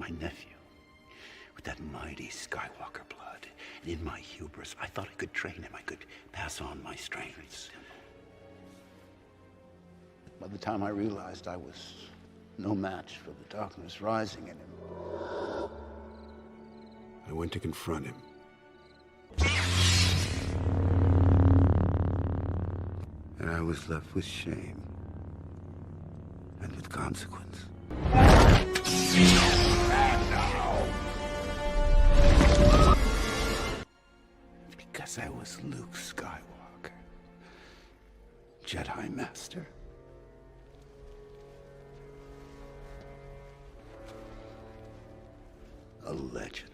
my nephew. With that mighty Skywalker blood, and in my hubris, I thought I could train him. I could pass on my strengths. By the time I realized I was no match for the darkness rising in him, I went to confront him. And I was left with shame and with consequence. Because I was Luke Skywalker, Jedi Master. A legend.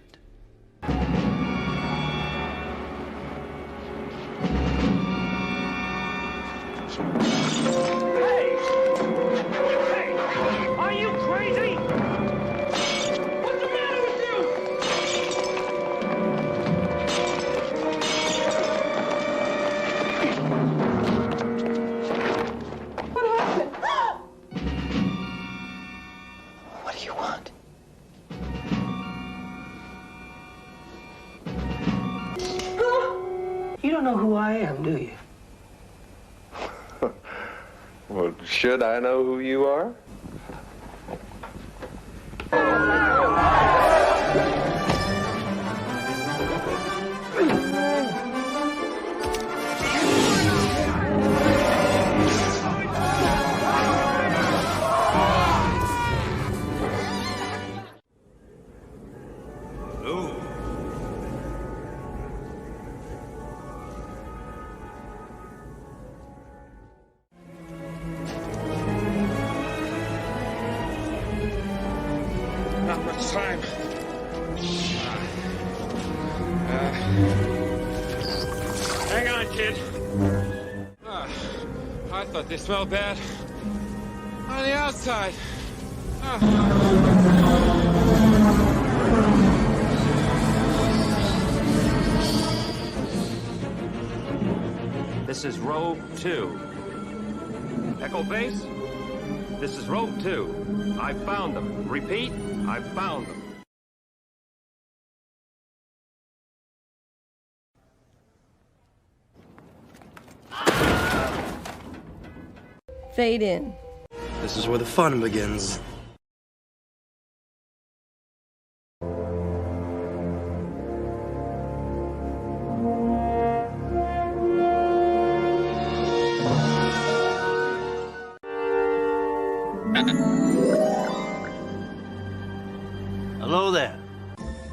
Hey! Hey! Are you crazy? What's the matter with you? What happened? What do you want? You don't know who I am, do you? Well, should I know who you are? Not much time. Hang on, kid. I thought they smelled bad on the outside. This is Rogue 2. Echo Base, this is Rogue 2. I found them. Repeat, I found them. Fade in. This is where the fun begins. Hello there.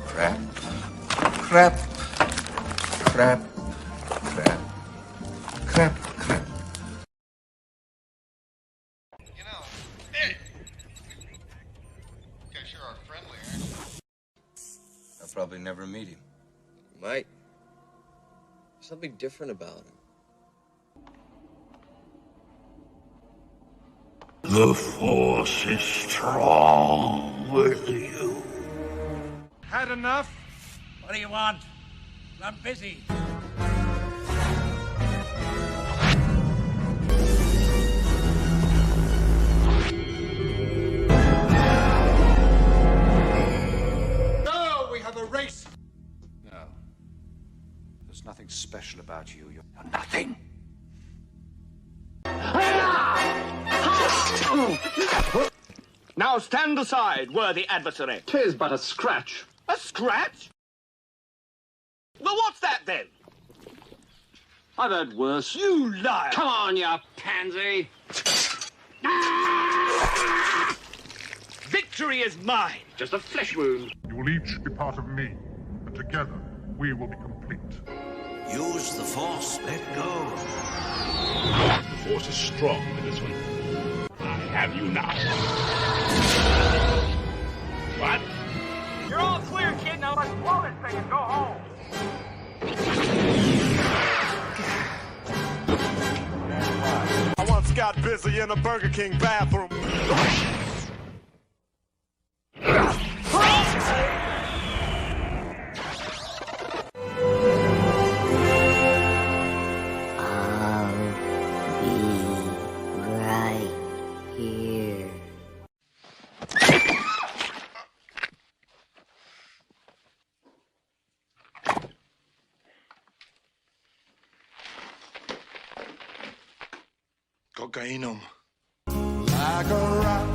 Crap. Crap. Crap. Crap. Crap. Crap. You know, hey! You guys sure are friendly, aren't you? I'll probably never meet him. Might. There's something different about him. The Force is strong with you. Had enough? What do you want? I'm busy. No, we have a race. No. There's nothing special about you. You're nothing. Now stand aside, worthy adversary. 'Tis but a scratch. A scratch? Well, what's that then? I've heard worse. You liar! Come on, you pansy. Victory is mine. Just a flesh wound. You will each be part of me, and together we will be complete. Use the Force. Let go. The Force is strong in this one. I have you now. What? You're all clear, kid. Now let's blow this thing and go home. I once got busy in a Burger King bathroom. Right here. Kainom. Like a rock.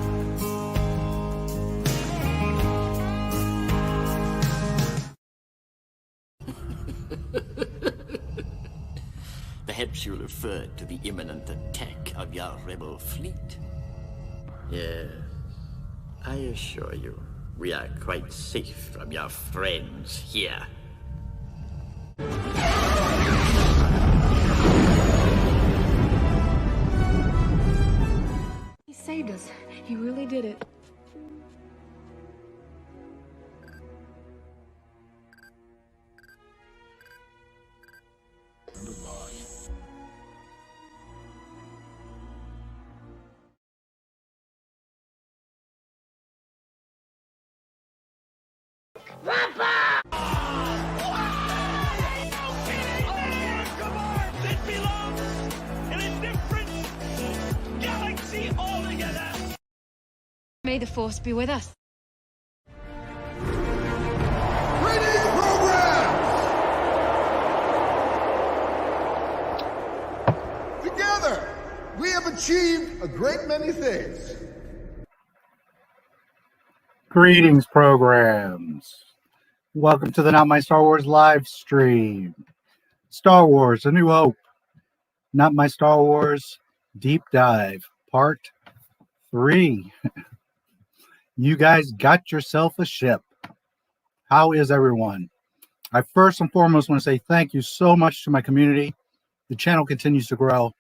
Perhaps you referred to the imminent attack of your rebel fleet. Yes, I assure you, we are quite safe from your friends here. He saved us. He really did it. Papa! This belongs in a different galaxy altogether. May the Force be with us. Together, we have achieved a great many things. Greetings, programs. Welcome to the Not My Star Wars live stream. Star Wars: A New Hope. Not My Star Wars Deep Dive, Part 3. You guys got yourself a ship. How is everyone? I first and foremost want to say thank you so much to my community. The channel continues to grow.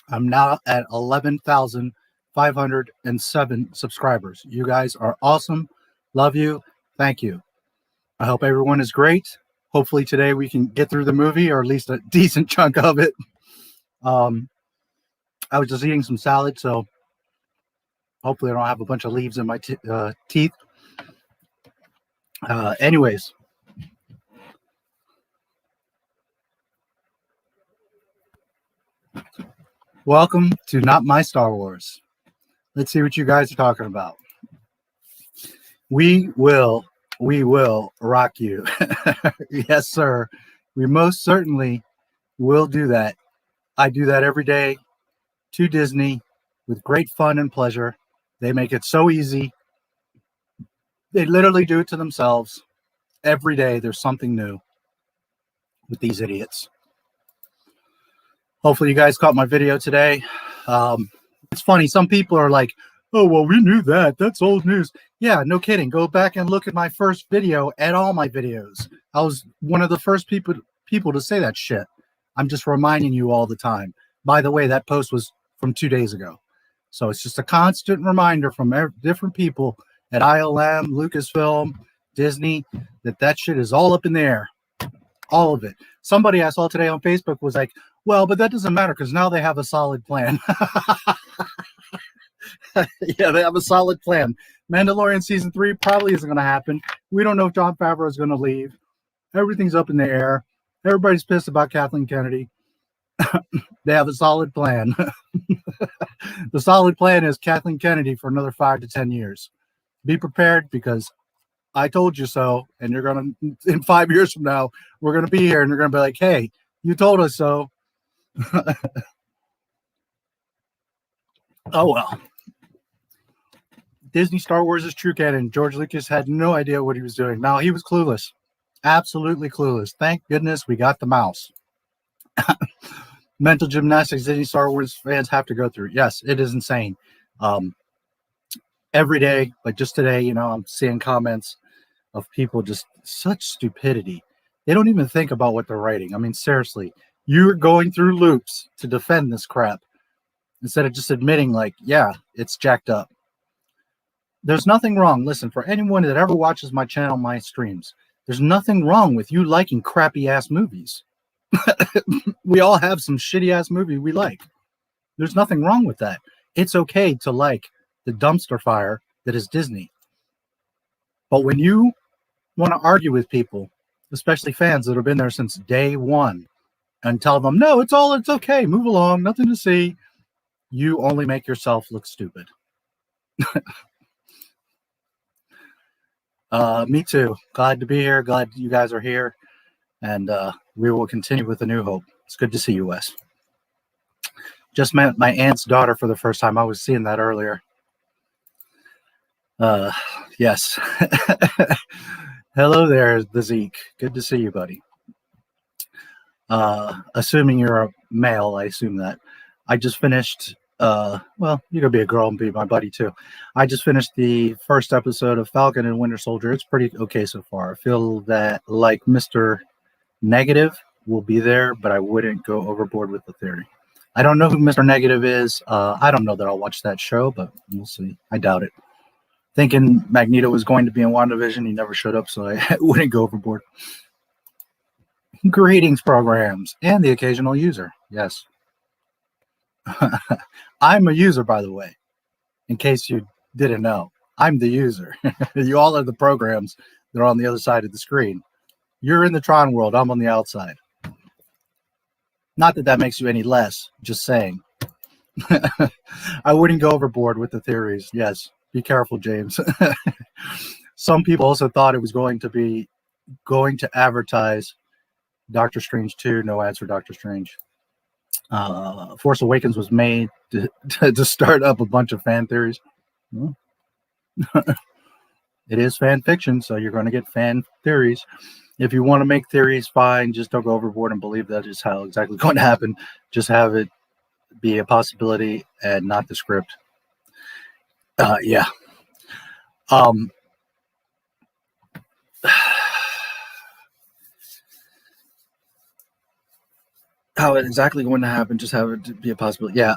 I'm now at 11,507 subscribers. You guys are awesome. Love you. Thank you. I hope everyone is great. Hopefully today we can get through the movie, or at least a decent chunk of it. I was just eating some salad, so hopefully I don't have a bunch of leaves in my teeth. Anyways. Welcome to Not My Star Wars. Let's see what you guys are talking about. We will rock you. Yes, sir. We most certainly will do that. I do that every day to Disney with great fun and pleasure. They make it so easy. They literally do it to themselves. Every day there's something new with these idiots. Hopefully you guys caught my video today. It's funny. Some people are like, oh, well, we knew that. That's old news. Yeah, no kidding. Go back and look at my first video and all my videos. I was one of the first people to say that shit. I'm just reminding you all the time. By the way, that post was from 2 days ago. So it's just a constant reminder from different people at ILM, Lucasfilm, Disney, that shit is all up in the air. All of it. Somebody I saw today on Facebook was like, well, but that doesn't matter because now they have a solid plan. Yeah, they have a solid plan. Mandalorian season 3 probably isn't going to happen. We don't know if Jon Favreau is going to leave. Everything's up in the air. Everybody's pissed about Kathleen Kennedy. They have a solid plan. The solid plan is Kathleen Kennedy for another 5 to 10 years. Be prepared because I told you so. And you're going to, in 5 years from now, we're going to be here and you're going to be like, hey, you told us so. Oh, well. Disney Star Wars is true canon. George Lucas had no idea what he was doing. Now, he was clueless. Absolutely clueless. Thank goodness we got the mouse. Mental gymnastics Disney Star Wars fans have to go through. Yes, it is insane. Every day, like just today, you know, I'm seeing comments of people just such stupidity. They don't even think about what they're writing. I mean, seriously, you're going through loops to defend this crap instead of just admitting like, yeah, it's jacked up. There's nothing wrong. Listen, for anyone that ever watches my channel, my streams, there's nothing wrong with you liking crappy ass movies. We all have some shitty ass movie we like. There's nothing wrong with that. It's okay to like the dumpster fire that is Disney. But when you want to argue with people, especially fans that have been there since day one, and tell them, no, it's okay, move along, nothing to see, you only make yourself look stupid. Me too. Glad to be here. Glad you guys are here. And we will continue with A New Hope. It's good to see you, Wes. Just met my aunt's daughter for the first time. I was seeing that earlier. Yes. Hello there, the Zeke. Good to see you, buddy. Assuming you're a male, I assume that. I just finished, well, you could be a girl and be my buddy too. I just finished the first episode of Falcon and Winter Soldier. It's pretty okay so far. I feel that, like Mr. Negative will be there, but I wouldn't go overboard with the theory. I don't know who Mr. Negative is. I don't know that I'll watch that show, but we'll see. I doubt it. Thinking Magneto was going to be in WandaVision, he never showed up, so I wouldn't go overboard. Greetings, programs, and the occasional user. Yes. I'm a user, by the way, in case you didn't know. I'm the user. You all are the programs that are on the other side of the screen. You're in the Tron world. I'm on the outside. Not that that makes you any less, just saying. I wouldn't go overboard with the theories. Yes. Be careful, James. Some people also thought it was going to advertise Doctor Strange 2. No ads for Doctor Strange. Force Awakens was made to start up a bunch of fan theories. It is fan fiction, so you're going to get fan theories. If you want to make theories, fine. Just don't go overboard and believe that is how exactly going to happen. Just have it be a possibility and not the script. Yeah. How it exactly going to happen, just have it be a possibility. Yeah.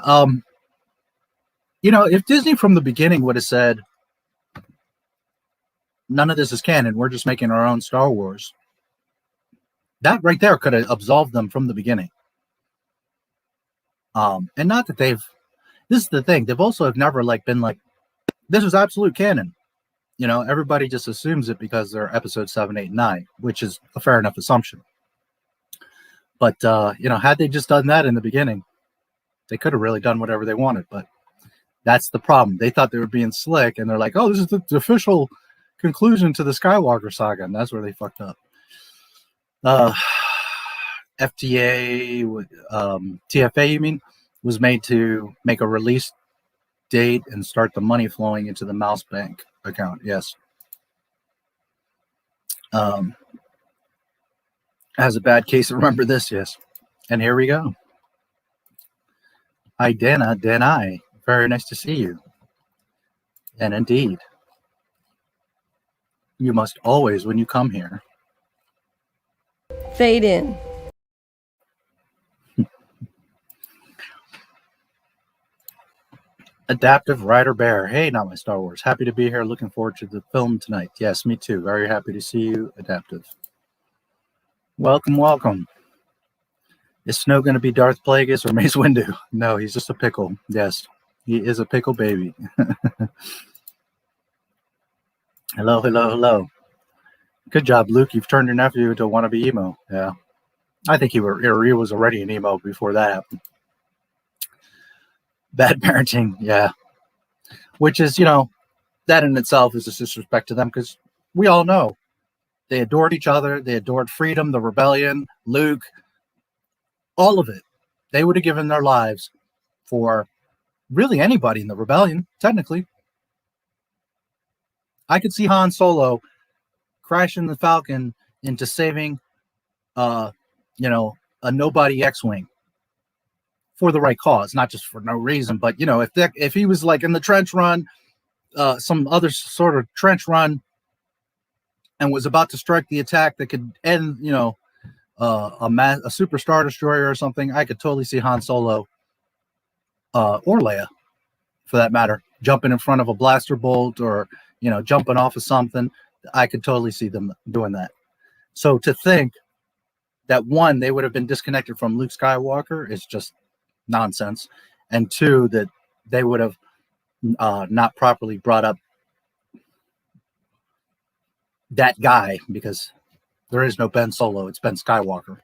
You know, if Disney from the beginning would have said, none of this is canon, we're just making our own Star Wars, that right there could have absolved them from the beginning. And not that this is the thing, they've also have never been like, this is absolute canon. You know, everybody just assumes it because they're episode 7, 8, 9, which is a fair enough assumption. But, you know, had they just done that in the beginning, they could have really done whatever they wanted. But that's the problem. They thought they were being slick, and they're like, oh, this is the official conclusion to the Skywalker saga. And that's where they fucked up. FTA, TFA, you mean, was made to make a release date and start the money flowing into the mouse bank account. Yes. Has a bad case of remember this. Yes. And here we go. Hi, Dana. Danai. Very nice to see you. And indeed, you must always, when you come here, fade in. Adaptive Rider Bear. Hey, not my Star Wars. Happy to be here. Looking forward to the film tonight. Yes, me too. Very happy to see you, Adaptive. Welcome, welcome. Is Snow going to be Darth Plagueis or Mace Windu? No, he's just a pickle. Yes, he is a pickle baby. Hello, hello, hello. Good job, Luke. You've turned your nephew into a wannabe emo. Yeah. I think he was already an emo before that happened. Bad parenting, yeah. Which is, you know, that in itself is a disrespect to them, because we all know they adored each other. They adored freedom, the rebellion, Luke, all of it. They would have given their lives for really anybody in the rebellion, technically. I could see Han Solo crashing the Falcon into saving, you know, a nobody X-Wing. For the right cause, not just for no reason, but, you know, if he was like in the trench run, some other sort of trench run, and was about to strike the attack that could end, you know, a super Star Destroyer or something, I could totally see Han Solo, or Leia, for that matter, jumping in front of a blaster bolt, or, you know, jumping off of something. I could totally see them doing that. So to think that, one, they would have been disconnected from Luke Skywalker is just nonsense, and two, that they would have not properly brought up that guy, because there is no Ben Solo, it's Ben Skywalker.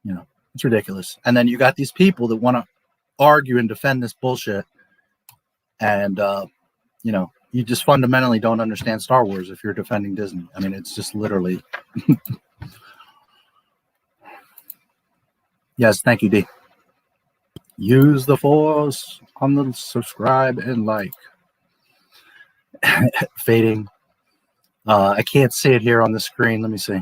You know, it's ridiculous. And then you got these people that want to argue and defend this bullshit, and you know, you just fundamentally don't understand Star Wars if you're defending Disney. I mean, it's just literally yes, thank you, D. Use the force on the subscribe and like. Fading. I can't see it here on the screen. Let me see.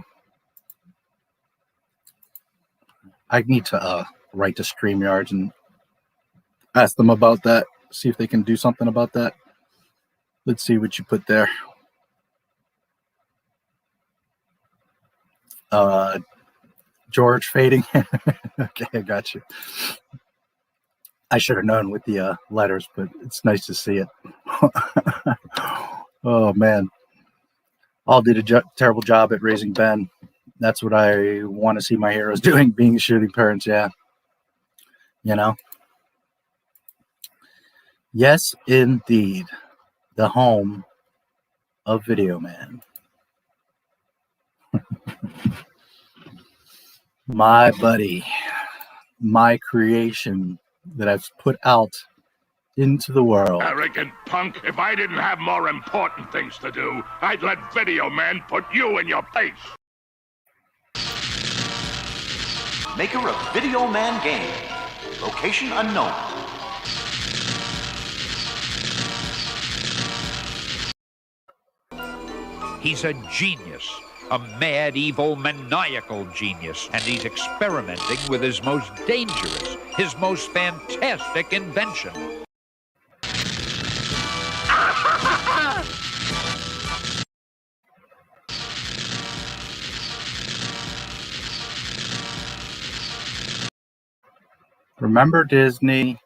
I need to write to StreamYard and ask them about that. See if they can do something about that. Let's see what you put there. George fading. Okay, I got you. I should have known with the letters, but it's nice to see it. Oh, man. All did a terrible job at raising Ben. That's what I want to see my heroes doing, being shooting parents, yeah. You know? Yes, indeed. The home of Video Man. My buddy. My creation that I've put out into the world. Arrogant punk, if I didn't have more important things to do, I'd let Video Man put you in your place. Maker of Video Man game. Location unknown. He's a genius, a mad, evil, maniacal genius, and he's experimenting with his most dangerous, his most fantastic invention. Remember Disney?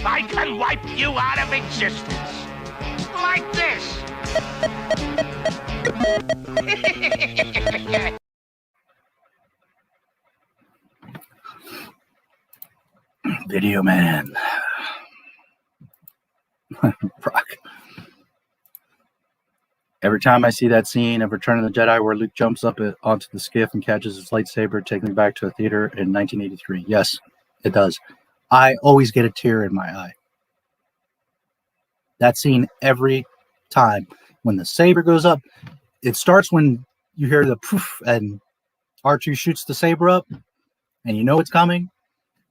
I can wipe you out of existence. Like this. Video Man. Brock. Every time I see that scene of Return of the Jedi where Luke jumps up onto the skiff and catches his lightsaber, taking me back to a theater in 1983. Yes, it does. I always get a tear in my eye. That scene every time. When the saber goes up, it starts when you hear the poof and R2 shoots the saber up and you know it's coming.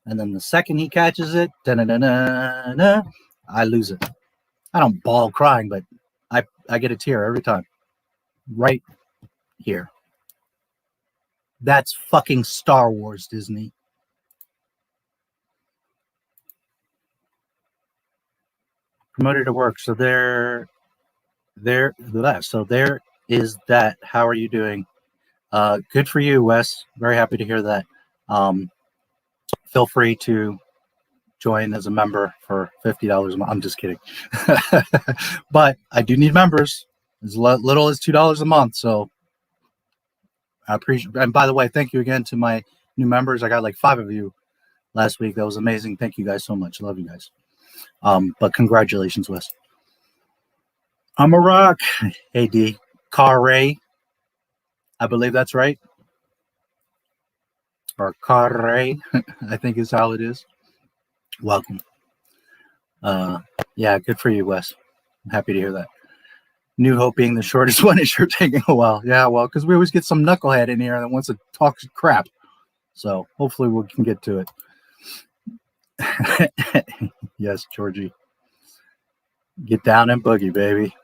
And then the second he catches it, da-na-na-na-na, I lose it. I don't bawl crying, but I get a tear every time. Right here. That's fucking Star Wars, Disney. Promoted to work. So there is that. How are you doing? Good for you, Wes. Very happy to hear that. Feel free to join as a member for $50 a month. I'm just kidding. But I do need members as little as $2 a month. So I appreciate. And by the way, thank you again to my new members. I got like 5 of you last week. That was amazing. Thank you guys so much. Love you guys. But congratulations, Wes. I'm a rock. Hey, D. Carre. I believe that's right. Or Carre, I think is how it is. Welcome. Yeah, good for you, Wes. I'm happy to hear that. New Hope being the shortest one is sure taking a while. Yeah, well, because we always get some knucklehead in here that wants to talk crap. So hopefully we can get to it. Yes, Georgie. Get down and boogie, baby.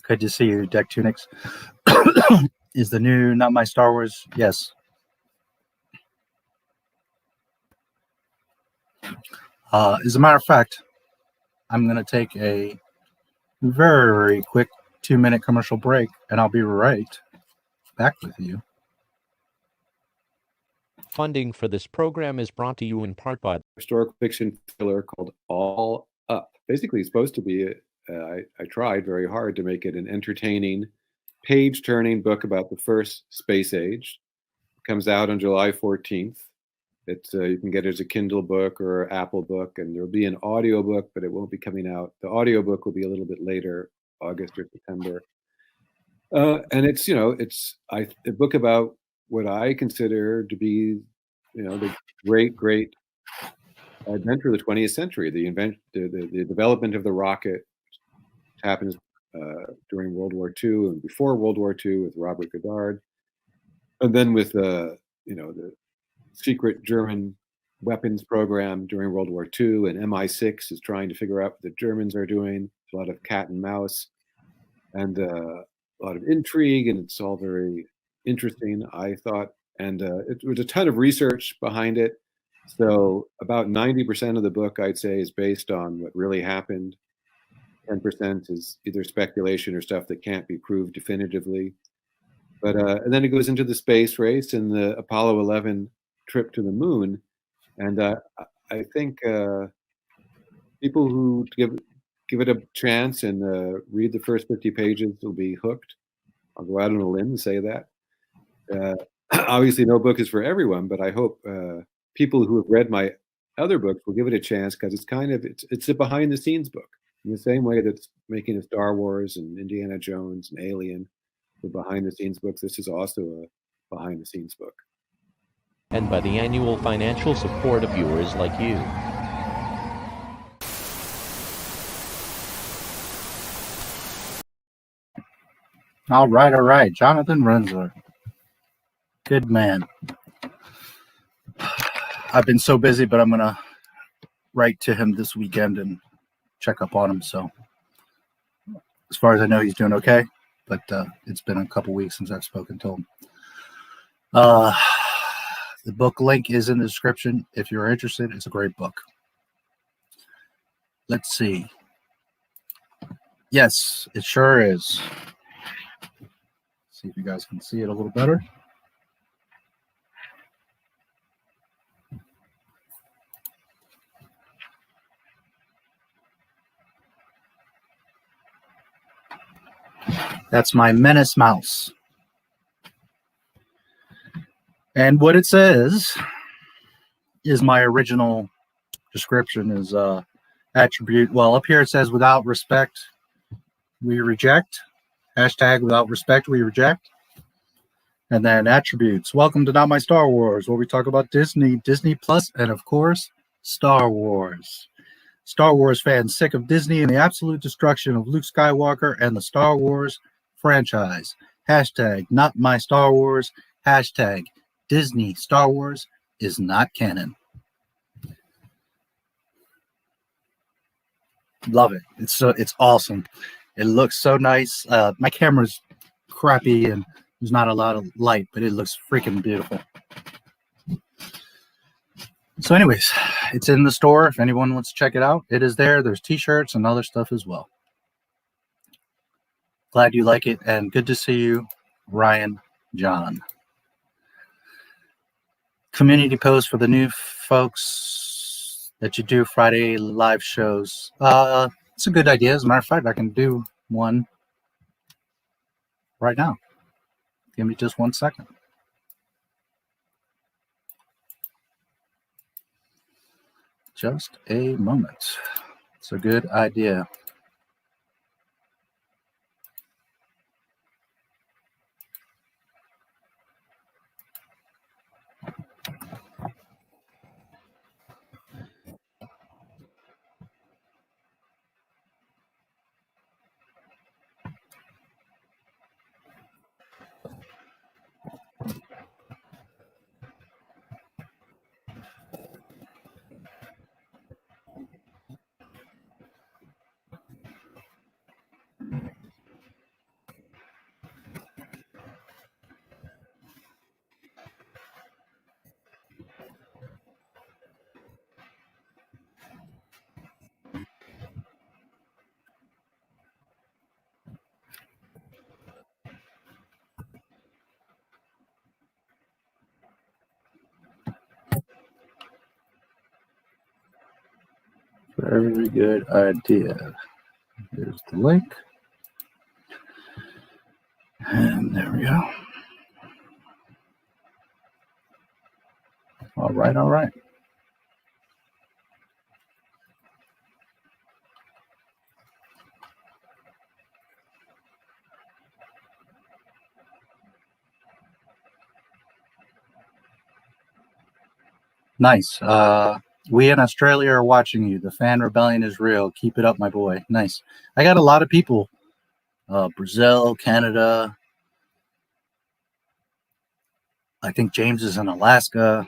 Good to see you, Deck Tunics. Is the new Not My Star Wars? Yes. As a matter of fact, I'm going to take a very quick 2-minute commercial break, and I'll be right back with you. Funding for this program is brought to you in part by historical fiction thriller called All Up. Basically, it's supposed to be, I tried very hard to make it an entertaining, page-turning book about the first space age. It comes out on July 14th. It's you can get it as a Kindle book or Apple book, and there'll be an audio book, but it won't be coming out. The audio book will be a little bit later, August or September. And it's, you know, it's a book about what I consider to be, you know, the great adventure of the 20th century. The development of the rocket happens during World War II and before World War II with Robert Goddard, and then with the secret German weapons program during World War II, and MI6 is trying to figure out what the Germans are doing. A lot of cat and mouse, and a lot of intrigue, and it's all very interesting, I thought. And it was a ton of research behind it. So about 90% of the book, I'd say, is based on what really happened. 10% is either speculation or stuff that can't be proved definitively. But and then it goes into the space race and the Apollo 11 trip to the moon. And I think people who give it a chance and read the first 50 pages will be hooked. I'll go out on a limb and say that. Obviously, no book is for everyone, but I hope people who have read my other books will give it a chance, because it's a behind the scenes book. In the same way that's making a Star Wars and Indiana Jones and Alien were behind the scenes books, this is also a behind the scenes book. And by the annual financial support of viewers like you. All right. Jonathan Rinzler. Good man. I've been so busy, but I'm going to write to him this weekend and check up on him. So as far as I know, he's doing okay, but it's been a couple weeks since I've spoken to him. The book link is in the description. If you're interested, it's a great book. Let's see. Yes, it sure is. See if you guys can see it a little better. That's my Menace mouse. And what it says is my original description is attribute. Well, up here it says, without respect, we reject. Hashtag without respect, we reject. And then attributes. Welcome to Not My Star Wars, where we talk about Disney, Disney Plus, and of course, Star Wars. Star Wars fans sick of Disney and the absolute destruction of Luke Skywalker and the Star Wars franchise. Hashtag Not My Star Wars. Hashtag Disney Star Wars is not canon. Love it. It's awesome. It looks so nice. My camera's crappy and there's not a lot of light, but it looks freaking beautiful. So anyways, it's in the store. If anyone wants to check it out, it is there. There's t-shirts and other stuff as well. Glad you like it, and good to see you, Ryan John. Community post for the new folks that you do Friday live shows. It's a good idea. As a matter of fact, I can do one right now. Give me just 1 second. Just a moment. It's a good idea. Very good idea. Here's the link. And there we go. All right, all right. Nice. We in Australia are watching you. The fan rebellion is real. Keep it up, my boy. Nice. I got a lot of people. Brazil, Canada. I think James is in Alaska.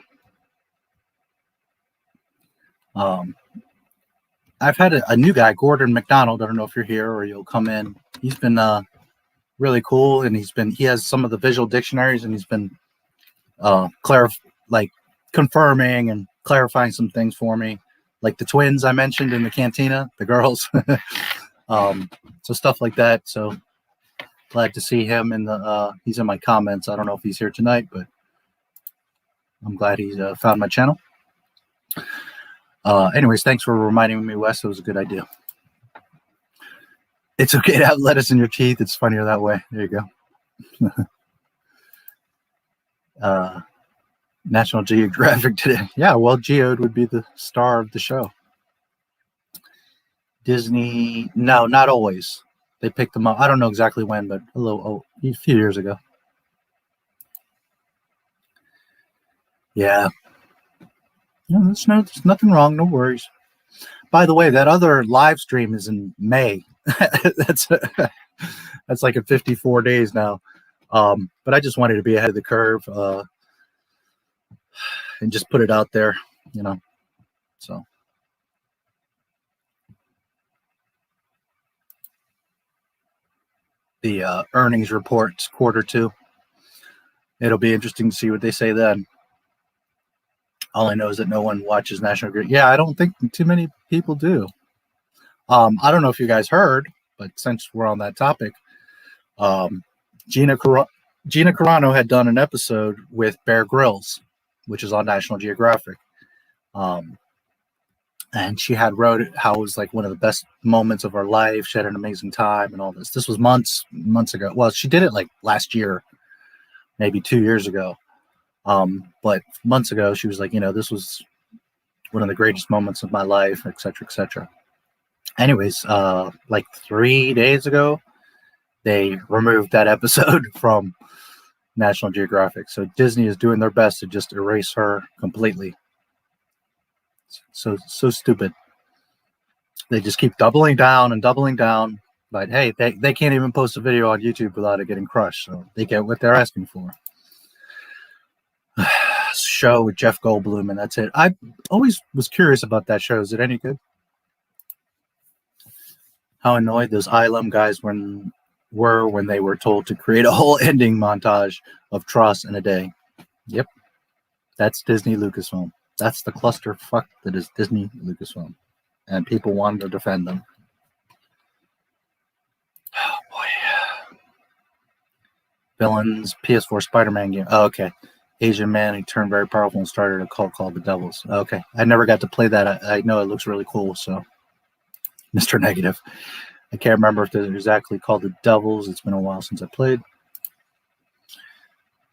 I've had a new guy, Gordon McDonald. I don't know if you're here or you'll come in. He's been really cool, and he has some of the visual dictionaries, and he's been confirming and clarifying some things for me, like the twins I mentioned in the cantina, the girls. So stuff like that. So glad to see him in the he's in my comments. I don't know if he's here tonight, but I'm glad he's found my channel. Anyways, thanks for reminding me, Wes. It was a good idea. It's okay to have lettuce in your teeth. It's funnier that way. There you go. National Geographic today. Yeah, well, Geode would be the star of the show. Disney, no, not always. They picked them up. I don't know exactly when, but a few years ago. Yeah. No, there's nothing wrong. No worries. By the way, that other live stream is in May. that's like in 54 days now. But I just wanted to be ahead of the curve and just put it out there, you know. So the earnings reports Q2. It'll be interesting to see what they say then. All I know is that no one watches National Grid. Yeah, I don't think too many people do. I don't know if you guys heard, but since we're on that topic, Gina Carano had done an episode with Bear Grylls, which is on National Geographic. And she had wrote how it was like one of the best moments of her life. She had an amazing time and all this. This was months ago. Well, she did it like last year, maybe 2 years ago. But months ago, she was like, you know, this was one of the greatest moments of my life, et cetera, et cetera. Anyways, like 3 days ago, they removed that episode from National Geographic. So Disney is doing their best to just erase her completely. So stupid. They just keep doubling down and doubling down. But hey, they can't even post a video on YouTube without it getting crushed. So they get what they're asking for. Show with Jeff Goldblum, and that's it. I always was curious about that show. Is it any good? How annoyed those ILM guys were when they were told to create a whole ending montage of Tross in a day. Yep. That's Disney Lucasfilm. That's the clusterfuck that is Disney Lucasfilm. And people wanted to defend them. Oh, boy. Villains, PS4 Spider-Man game. Oh, okay. Asian man, he turned very powerful and started a cult called the Devils. Okay. I never got to play that. I know it looks really cool, so. Mr. Negative. I can't remember if they're exactly called the Devils. It's been a while since I played.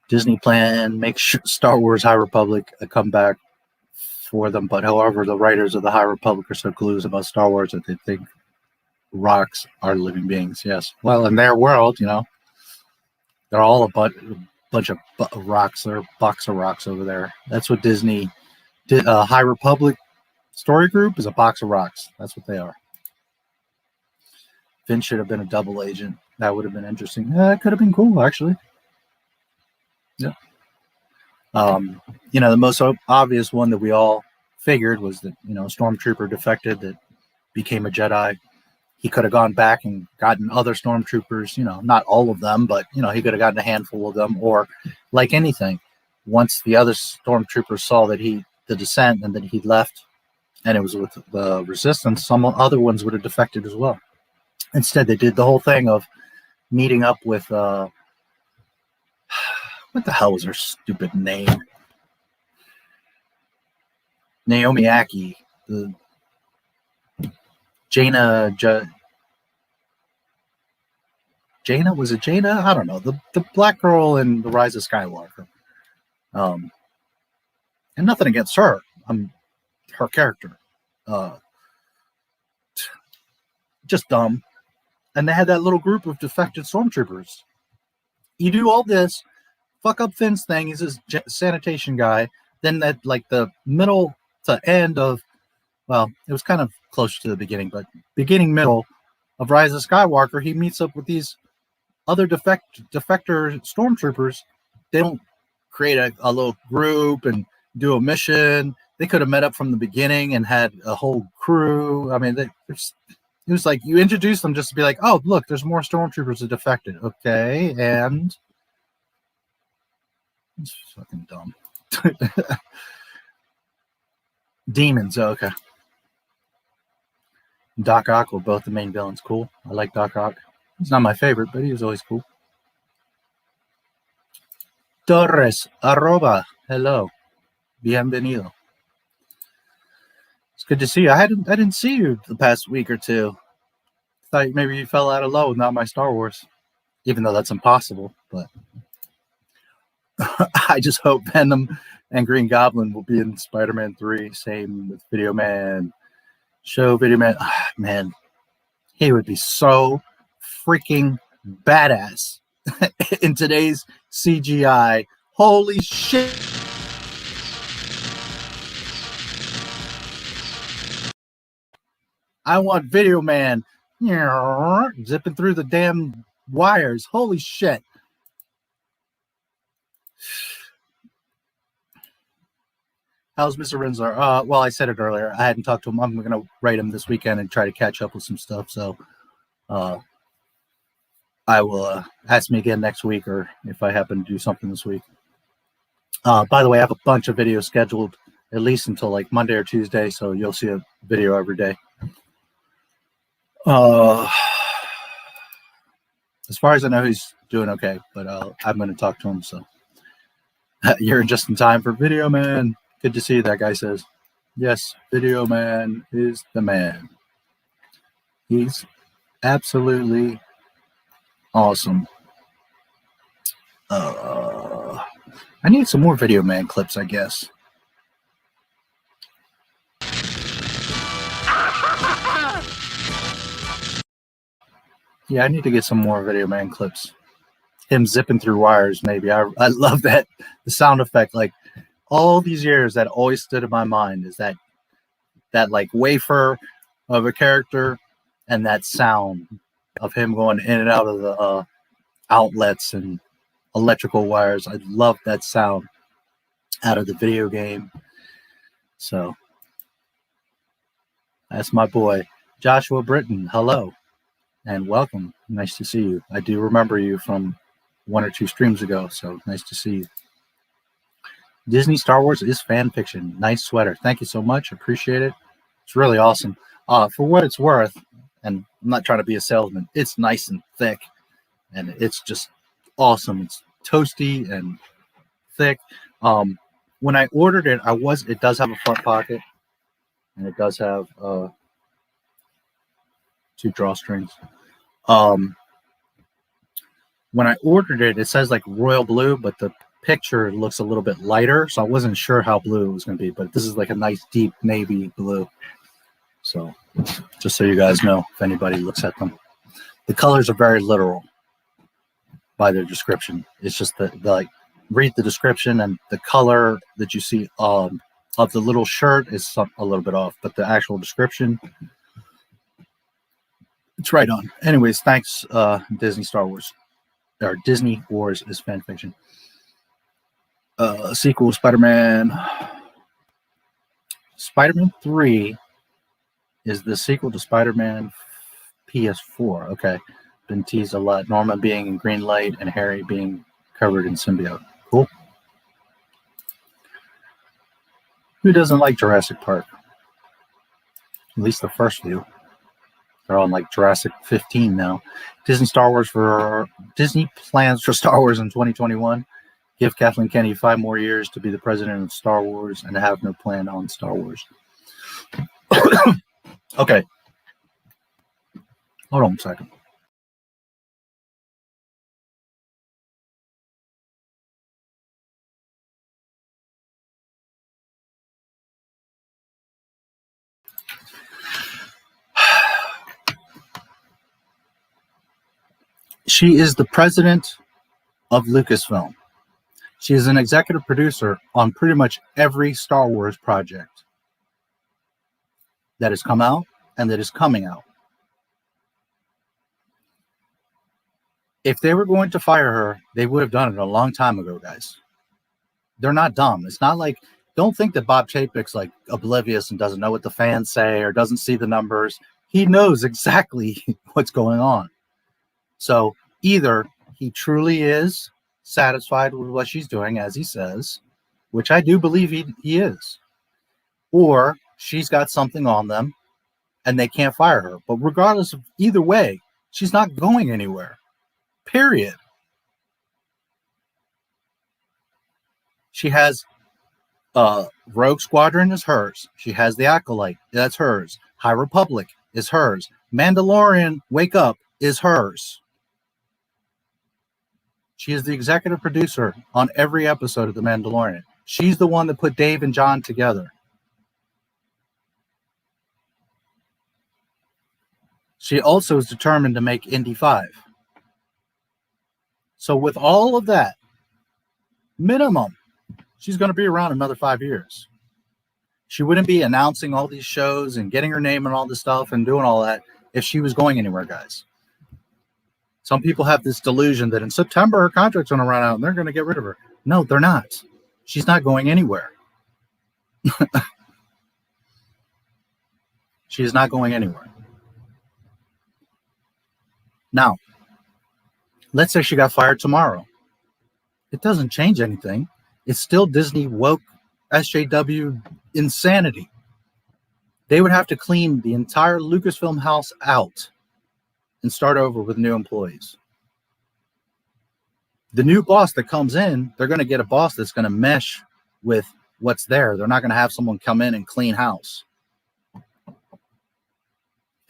Disney plan, make Star Wars High Republic a comeback for them. But however, the writers of the High Republic are so clueless about Star Wars that they think rocks are living beings. Yes. Well, in their world, you know, they're all a bunch of rocks or box of rocks over there. That's what Disney did. High Republic story group is a box of rocks. That's what they are. Finn should have been a double agent. That would have been interesting. It could have been cool, actually. Yeah. You know, the most obvious one that we all figured was that, you know, a stormtrooper defected that became a Jedi. He could have gone back and gotten other stormtroopers, you know, not all of them, but, you know, he could have gotten a handful of them. Or like anything, once the other stormtroopers saw that the descent and that he left and it was with the resistance, some other ones would have defected as well. Instead, they did the whole thing of meeting up with, what the hell was her stupid name? Naomi Aki, the Jaina, was it Jaina? I don't know. The black girl in The Rise of Skywalker. And nothing against her. Her character. Just dumb. And they had that little group of defected stormtroopers. You do all this, fuck up Finn's thing. He's this sanitation guy. Then that, like, the middle to end of, well, it was kind of close to the beginning, but middle of Rise of Skywalker, he meets up with these other defector stormtroopers. They don't create a little group and do a mission. They could have met up from the beginning and had a whole crew. I mean, it was like you introduce them just to be like, oh, look, there's more stormtroopers that defected. Okay, and it's fucking dumb. Demons. Oh, okay. Doc Ock were both the main villains. Cool. I like Doc Ock. He's not my favorite, but he was always cool. Torres, arroba, hello, bienvenido. It's good to see you. I didn't see you the past week or two. Thought maybe you fell out of love with Not My Star Wars, even though that's impossible. But I just hope Venom and Green Goblin will be in Spider-Man 3. Same with Video Man. Show Video Man. Man, he would be so freaking badass in today's CGI. Holy shit. I want Video Man zipping through the damn wires. Holy shit. How's Mr. Rinzler? Well, I said it earlier. I hadn't talked to him. I'm going to write him this weekend and try to catch up with some stuff. So I will ask me again next week, or if I happen to do something this week. By the way, I have a bunch of videos scheduled at least until like Monday or Tuesday, so you'll see a video every day. As far as I know, he's doing okay, but I'm going to talk to him. So you're just in time for Video Man. Good to see you, that guy says. Yes, Video Man is the man. He's absolutely awesome. I need some more Video Man clips, I guess. Yeah, I need to get some more Video Man clips. Him zipping through wires, maybe. I love that. The sound effect, like all these years, that always stood in my mind is that like wafer of a character and that sound of him going in and out of the outlets and electrical wires. I love that sound out of the video game. So that's my boy Joshua Britton. Hello and welcome. Nice to see you. I do remember you from 1 or 2 streams ago, so nice to see you. Disney Star Wars is fan fiction. Nice sweater. Thank you so much. Appreciate it. It's really awesome. For what it's worth, and I'm not trying to be a salesman, it's nice and thick, and it's just awesome. It's toasty and thick. When I ordered it, it does have a front pocket, and it does have 2 drawstrings. When I ordered it, it says like royal blue, but the picture looks a little bit lighter, so I wasn't sure how blue it was going to be, but this is like a nice deep navy blue. So just so you guys know, if anybody looks at them, the colors are very literal by their description. It's just like read the description, and the color that you see of the little shirt is a little bit off, but the actual description, it's right on. Anyways, thanks, Disney Star Wars, or Disney Wars is fan fiction. Sequel, Spider-Man 3 is the sequel to Spider-Man PS4. Okay, been teased a lot. Norma being in green light and Harry being covered in symbiote. Cool. Who doesn't like Jurassic Park? At least the first few. They're on like Jurassic 15 now. Disney plans for Star Wars in 2021. Give Kathleen Kennedy 5 more years to be the president of Star Wars and have no plan on Star Wars. Okay. Hold on a second. She is the president of Lucasfilm. She is an executive producer on pretty much every Star Wars project that has come out and that is coming out. If they were going to fire her, they would have done it a long time ago, guys. They're not dumb. It's not like, don't think that Bob Chapek's like oblivious and doesn't know what the fans say or doesn't see the numbers. He knows exactly what's going on. So either he truly is satisfied with what she's doing, as he says, which I do believe he is, or she's got something on them and they can't fire her. But regardless of either way, she's not going anywhere. Period. She has Rogue Squadron is hers. She has the Acolyte. That's hers. High Republic is hers. Mandalorian Wake Up is hers. She is the executive producer on every episode of The Mandalorian. She's the one that put Dave and John together. She also is determined to make Indy 5. So with all of that, minimum, she's going to be around another 5 years. She wouldn't be announcing all these shows and getting her name and all this stuff and doing all that if she was going anywhere, guys. Some people have this delusion that in September her contract's going to run out and they're going to get rid of her. No, they're not. She's not going anywhere. She is not going anywhere. Now, let's say she got fired tomorrow. It doesn't change anything. It's still Disney woke SJW insanity. They would have to clean the entire Lucasfilm house out and start over with new employees. The new boss that comes in, they're going to get a boss that's going to mesh with what's there. They're not going to have someone come in and clean house.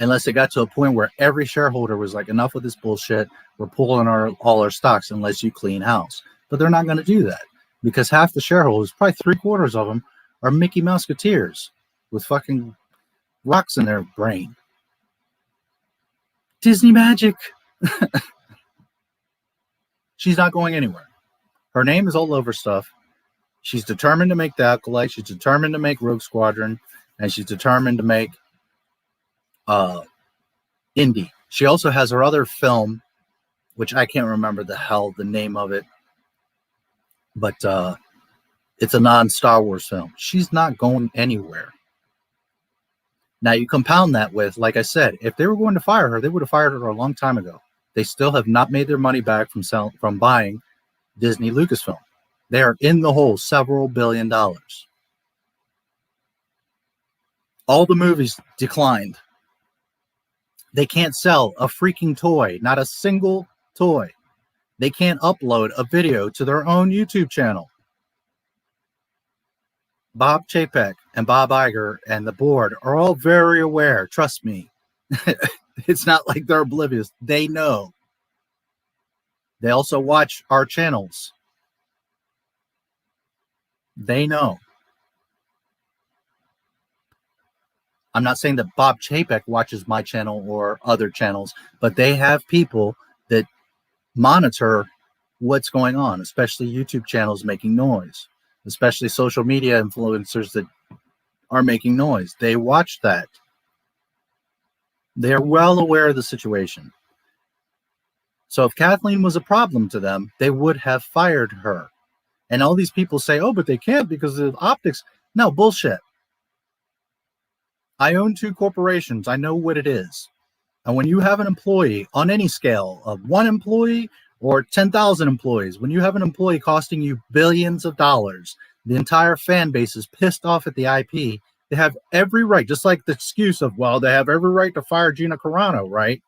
Unless it got to a point where every shareholder was like, enough with this bullshit. We're pulling all our stocks unless you clean house. But they're not going to do that because half the shareholders, probably 3/4 of them, are Mickey Mouseketeers with fucking rocks in their brain. Disney magic. She's not going anywhere. Her name is all over stuff. She's determined to make the Acolyte. She's determined to make Rogue Squadron. And she's determined to make Indy. She also has her other film, which I can't remember the name of it. But it's a non-Star Wars film. She's not going anywhere. Now, you compound that with, like I said, if they were going to fire her, they would have fired her a long time ago. They still have not made their money back from buying Disney Lucasfilm. They are in the hole several billion dollars. All the movies declined. They can't sell a freaking toy, not a single toy. They can't upload a video to their own YouTube channel. Bob Chapek and Bob Iger and the board are all very aware. Trust me. It's not like they're oblivious. They know. They also watch our channels. They know. I'm not saying that Bob Chapek watches my channel or other channels, but they have people that monitor what's going on, especially YouTube channels making noise, especially social media influencers that are making noise. They watch that. They're well aware of the situation. So if Kathleen was a problem to them, they would have fired her. And all these people say, oh, but they can't because of optics. No, bullshit. I own 2 corporations. I know what it is. And when you have an employee on any scale of 1 employee or 10,000 employees, when you have an employee costing you billions of dollars, the entire fan base is pissed off at the IP. They have every right, just like the excuse of, well, they have every right to fire Gina Carano, right?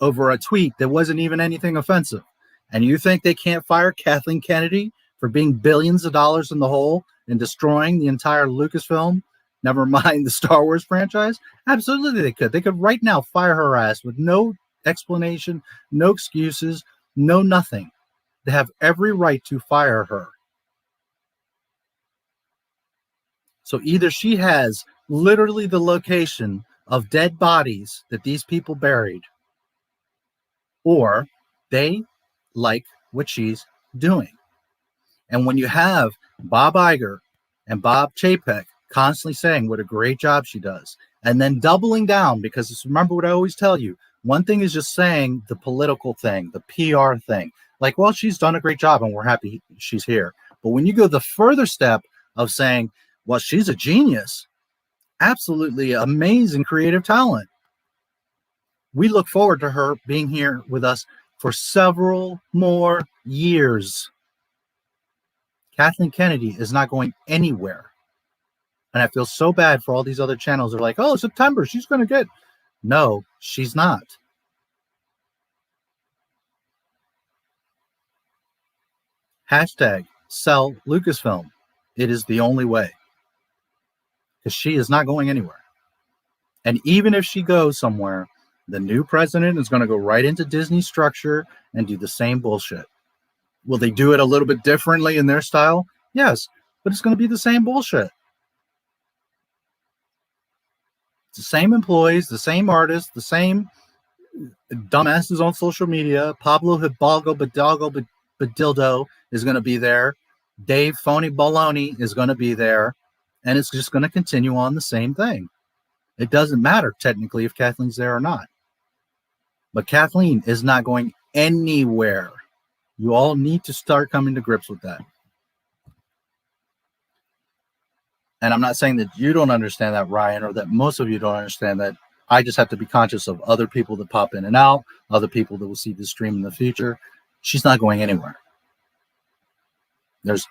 Over a tweet that wasn't even anything offensive. And you think they can't fire Kathleen Kennedy for being billions of dollars in the hole and destroying the entire Lucasfilm, never mind the Star Wars franchise? Absolutely they could. They could right now fire her ass with no explanation, no excuses, no nothing. They have every right to fire her. So either she has literally the location of dead bodies that these people buried, or they like what she's doing. And when you have Bob Iger and Bob Chapek constantly saying what a great job she does, and then doubling down, because remember what I always tell you, one thing is just saying the political thing, the PR thing, like, well, she's done a great job and we're happy she's here. But when you go the further step of saying, well, she's a genius, absolutely amazing creative talent, we look forward to her being here with us for several more years. Kathleen Kennedy is not going anywhere. And I feel so bad for all these other channels. They're like, oh, September, she's going to get. No, she's not. Hashtag sell Lucasfilm. It is the only way. Because she is not going anywhere. And even if she goes somewhere, the new president is going to go right into Disney's structure and do the same bullshit. Will they do it a little bit differently in their style? Yes, but it's going to be the same bullshit. It's the same employees, the same artists, the same dumbasses on social media. Pablo Hidalgo Badildo is going to be there. Dave Phony Baloney is going to be there. And it's just going to continue on the same thing. It doesn't matter technically if Kathleen's there or not. But Kathleen is not going anywhere. You all need to start coming to grips with that. And I'm not saying that you don't understand that, Ryan, or that most of you don't understand that. I just have to be conscious of other people that pop in and out, other people that will see this stream in the future. She's not going anywhere. There's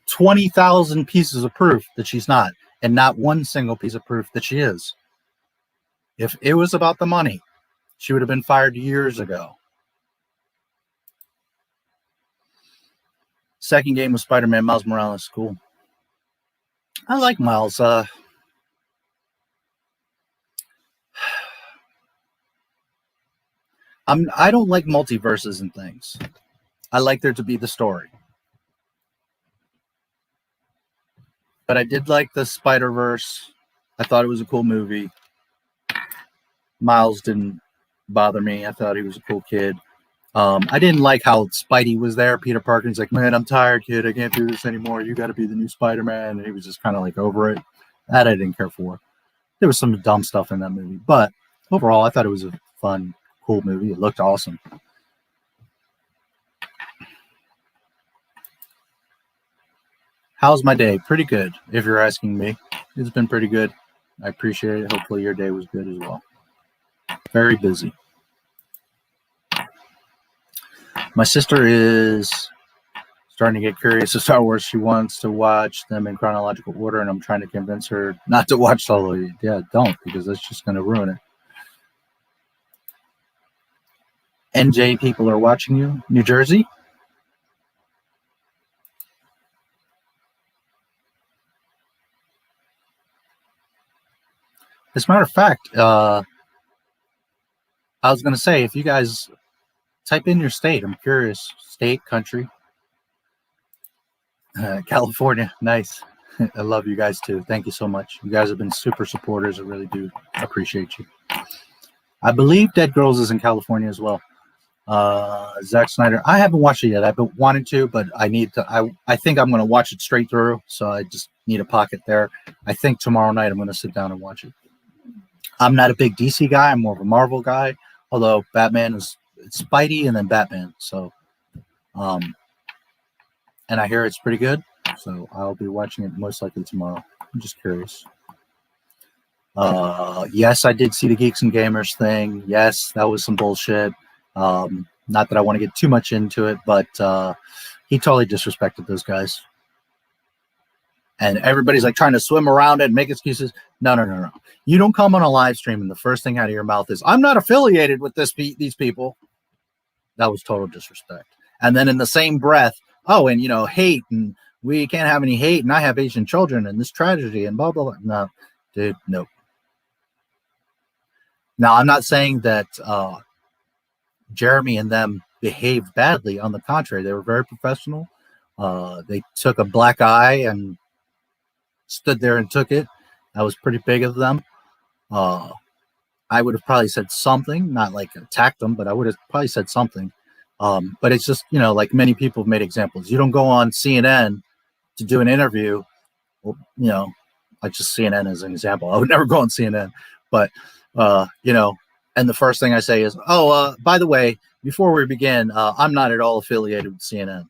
20,000 pieces of proof that she's not, and not one single piece of proof that she is. If it was about the money, she would have been fired years ago. Second game with Spider-Man, Miles Morales. Cool. I like Miles. I don't like multiverses and things. I like there to be the story. But I did like the Spider-Verse. I thought it was a cool movie. Miles didn't bother me. I thought he was a cool kid. I didn't like how Spidey was there. Peter Parker's like, man, I'm tired, kid. I can't do this anymore. You got to be the new Spider-Man. And he was just kind of like over it. That I didn't care for. There was some dumb stuff in that movie. But overall, I thought it was a fun, cool movie. It looked awesome. How's my day? Pretty good, if you're asking me. It's been pretty good. I appreciate it. Hopefully your day was good as well. Very busy. My sister is starting to get curious to Star Wars. She wants to watch them in chronological order, and I'm trying to convince her not to watch Solo. Yeah, don't, because that's just going to ruin it. NJ people are watching you. New Jersey? As a matter of fact, I was going to say, if you guys type in your state, I'm curious. State, country. California. Nice. I love you guys too. Thank you so much. You guys have been super supporters. I really do appreciate you. I believe Dead Girls is in California as well. Zack Snyder. I haven't watched it yet. I've been wanting to, but I need to. I think I'm going to watch it straight through. So I just need a pocket there. I think tomorrow night I'm going to sit down and watch it. I'm not a big DC guy. I'm more of a Marvel guy. Although Batman is Spidey and then Batman. So, and I hear it's pretty good. So I'll be watching it most likely tomorrow. I'm just curious. Yes, I did see the Geeks and Gamers thing. Yes, that was some bullshit. Not that I want to get too much into it, but he totally disrespected those guys. And everybody's like trying to swim around it and make excuses. No. You don't come on a live stream and the first thing out of your mouth is, I'm not affiliated with these people. That was total disrespect. And then in the same breath, oh, and hate, and we can't have any hate, and I have Asian children, and this tragedy, and blah, blah, blah. No, dude, no. Now, I'm not saying that Jeremy and them behaved badly. On the contrary, they were very professional. They took a black eye and stood there and took it. That was pretty big of them. I would have probably said something, not like attacked them, but I would have probably said something. But it's just, like many people have made examples. You don't go on CNN to do an interview. Well, like just CNN as an example. I would never go on CNN, but, and the first thing I say is, by the way, before we begin, I'm not at all affiliated with CNN.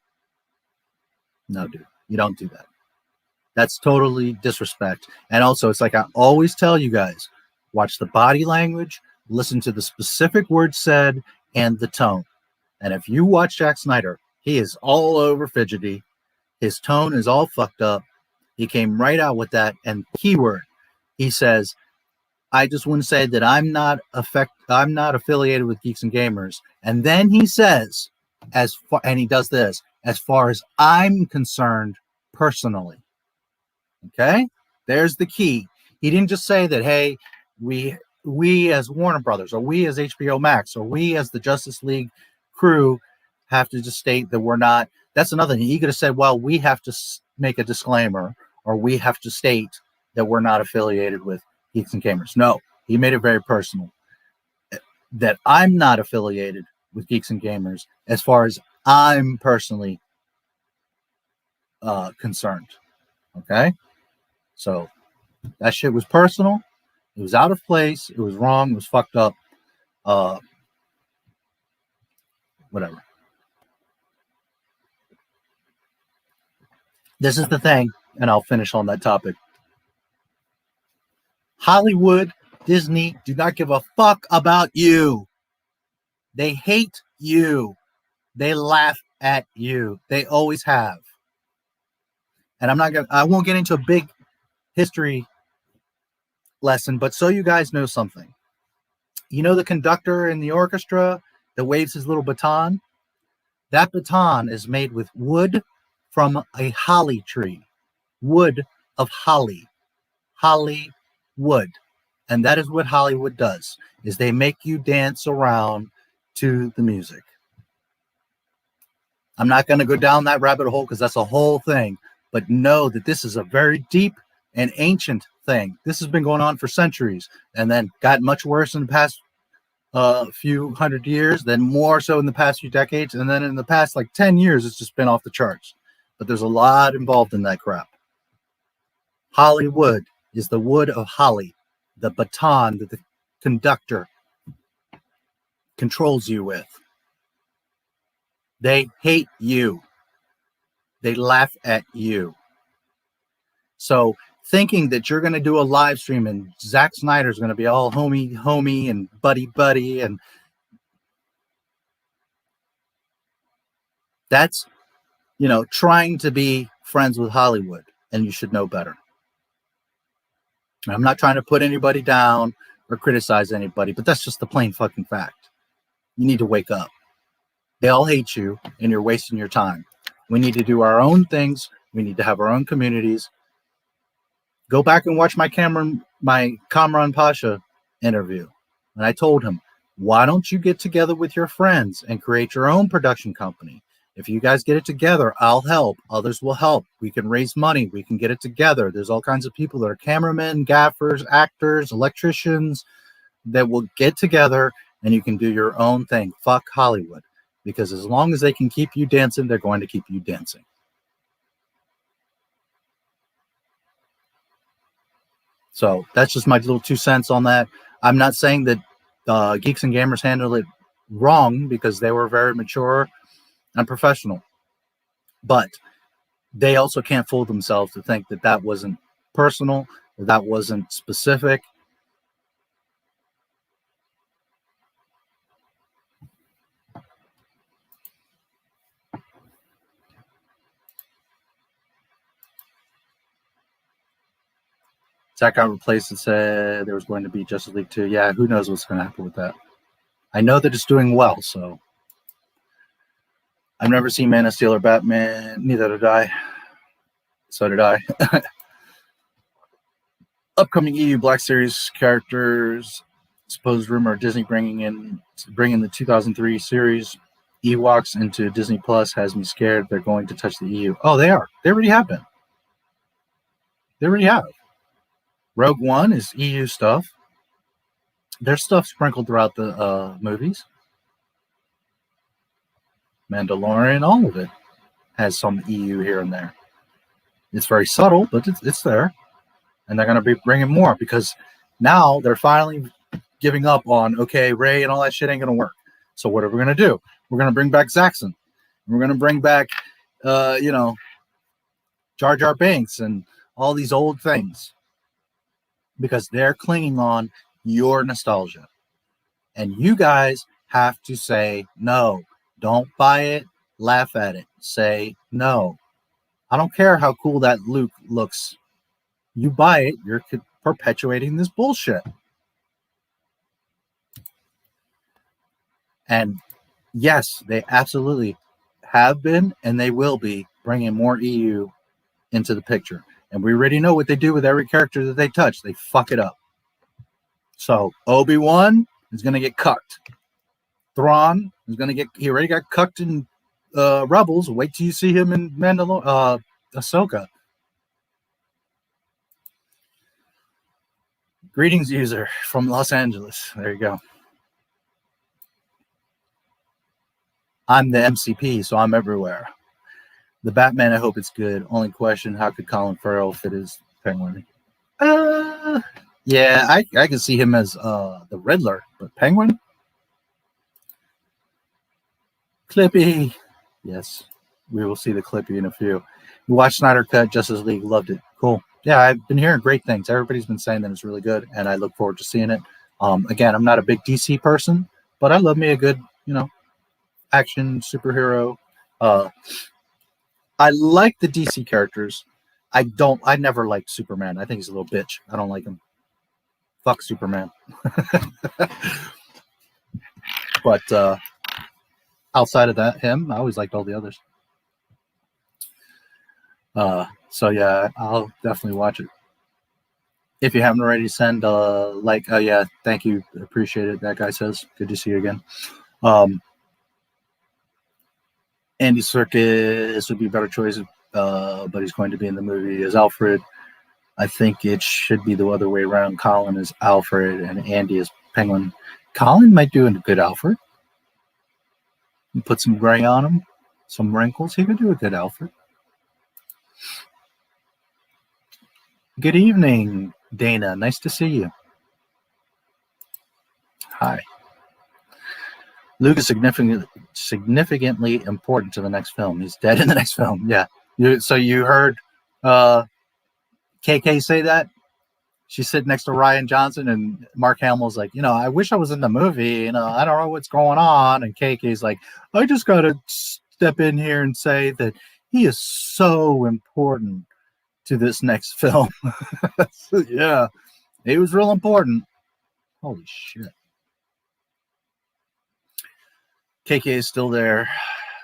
No, dude, you don't do that. That's totally disrespect. And also, it's like I always tell you guys, watch the body language, listen to the specific words said, and the tone. And if you watch Zack Snyder, he is all over fidgety. His tone is all fucked up. He came right out with that. And keyword, he says, I just want to say that I'm not affiliated with Geeks and Gamers. And then he says, and he does this, as far as I'm concerned personally. Okay, there's the key. He didn't just say that, hey, we as Warner Brothers, or we as HBO Max, or we as the Justice League crew have to just state that we're not. That's another thing. He could have said, well, we have to make a disclaimer, or we have to state that we're not affiliated with Geeks and Gamers. No, he made it very personal. That I'm not affiliated with Geeks and Gamers as far as I'm personally concerned. Okay? So that shit was personal. It was out of place. It was wrong. It was fucked up. Whatever. This is the thing, and I'll finish on that topic. Hollywood, Disney do not give a fuck about you. They hate you. They laugh at you. They always have. And I won't get into a big history lesson, but so you guys know something. You know the conductor in the orchestra that waves his little baton? That baton is made with wood from a holly tree. Wood of holly. Holly wood. And that is what Hollywood does, is they make you dance around to the music. I'm not going to go down that rabbit hole because that's a whole thing, but know that this is a very deep and ancient thing. This has been going on for centuries, and then got much worse in the past few hundred years, then more so in the past few decades, and then in the past like 10 years, it's just been off the charts. But there's a lot involved in that crap. Hollywood is the wood of holly, the baton that the conductor controls you with. They hate you. They laugh at you. So thinking that you're going to do a live stream and Zack Snyder's going to be all homie and buddy and that's, trying to be friends with Hollywood, and you should know better. I'm not trying to put anybody down or criticize anybody, but that's just the plain fucking fact. You need to wake up. They all hate you, and you're wasting your time. We need to do our own things. We need to have our own communities. Go back and watch my Kamran Pasha interview. And I told him, why don't you get together with your friends and create your own production company? If you guys get it together, I'll help. Others will help. We can raise money. We can get it together. There's all kinds of people that are cameramen, gaffers, actors, electricians that will get together, and you can do your own thing. Fuck Hollywood. Because as long as they can keep you dancing, they're going to keep you dancing. So that's just my little 2 cents on that. I'm not saying that Geeks and Gamers handled it wrong, because they were very mature and professional. But they also can't fool themselves to think that that wasn't personal, or that wasn't specific. Zach got replaced and said there was going to be Justice League 2. Yeah, who knows what's going to happen with that. I know that it's doing well, so. I've never seen Man of Steel or Batman. Neither did I. So did I. Upcoming EU Black Series characters. Supposed rumor of Disney bringing the 2003 series Ewoks into Disney Plus has me scared they're going to touch the EU. Oh, they are. They already have been. They already have. Rogue One is EU stuff. There's stuff sprinkled throughout the movies. Mandalorian, all of it has some EU here and there. It's very subtle, but it's there. And they're going to be bringing more, because now they're finally giving up on, okay, Rey and all that shit ain't going to work. So what are we going to do? We're going to bring back Zaxxon. We're going to bring back, Jar Jar Binks and all these old things, because they're clinging on your nostalgia. And you guys have to say no. Don't buy it. Laugh at it. Say no. I don't care how cool that Luke looks. You buy it, you're perpetuating this bullshit. And yes, they absolutely have been, and they will be bringing more EU into the picture. And we already know what they do with every character that they touch. They fuck it up. So Obi-Wan is going to get cucked. Thrawn is going to get, he already got cucked in Rebels. Wait till you see him in Ahsoka. Greetings, user from Los Angeles. There you go. I'm the MCP, so I'm everywhere. The Batman, I hope it's good. Only question, how could Colin Farrell fit his Penguin? Yeah, I can see him as the Riddler, but Penguin? Clippy. Yes, we will see the Clippy in a few. We watched Snyder Cut, Justice League, loved it. Cool. Yeah, I've been hearing great things. Everybody's been saying that it's really good, and I look forward to seeing it. Again, I'm not a big DC person, but I love me a good, action superhero. I like the DC characters. I never liked Superman. I think he's a little bitch. I don't like him. Fuck Superman. But outside of that, him, I always liked all the others. So yeah, I'll definitely watch it. If you haven't already, send a like. Oh yeah, thank you, appreciate it. That guy says, good to see you again. Andy Serkis would be a better choice, but he's going to be in the movie as Alfred. I think it should be the other way around. Colin is Alfred and Andy is Penguin. Colin might do a good Alfred. You put some gray on him, some wrinkles. He could do a good Alfred. Good evening, Dana. Nice to see you. Hi. Luke is significantly important to the next film. He's dead in the next film. Yeah. So you heard KK say that? She's sitting next to Ryan Johnson, and Mark Hamill's like, I wish I was in the movie. I don't know what's going on. And KK's like, I just got to step in here and say that he is so important to this next film. Yeah. He was real important. Holy shit. KK is still there.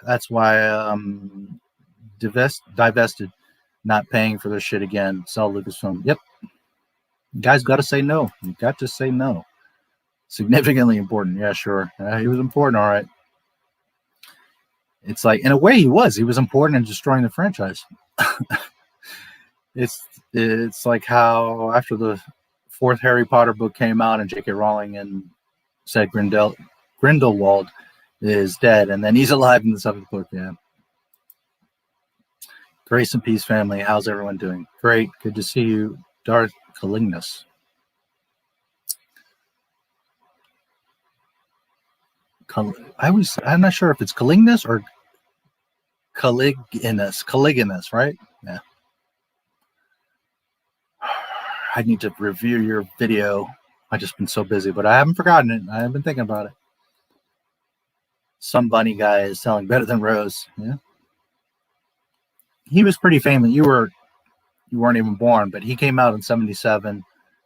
That's why divested, not paying for their shit again. Sell Lucasfilm. Yep. You guys got to say no. You got to say no. Significantly important. Yeah, sure. He was important. All right. It's like, in a way, he was. He was important in destroying the franchise. It's like how after the fourth Harry Potter book came out and J.K. Rowling and said Grindelwald is dead, and then he's alive in the seventh book. Yeah. Grace and peace, family. How's everyone doing? Great. Good to see you, Darth Calignus. I'm not sure if it's Calignus or Caliginus, right? Yeah. I need to review your video. I've just been so busy, but I haven't forgotten it. I have been thinking about it. Some bunny guy is selling better than Rose. Yeah. He was pretty famous. You weren't even born, but he came out in '77.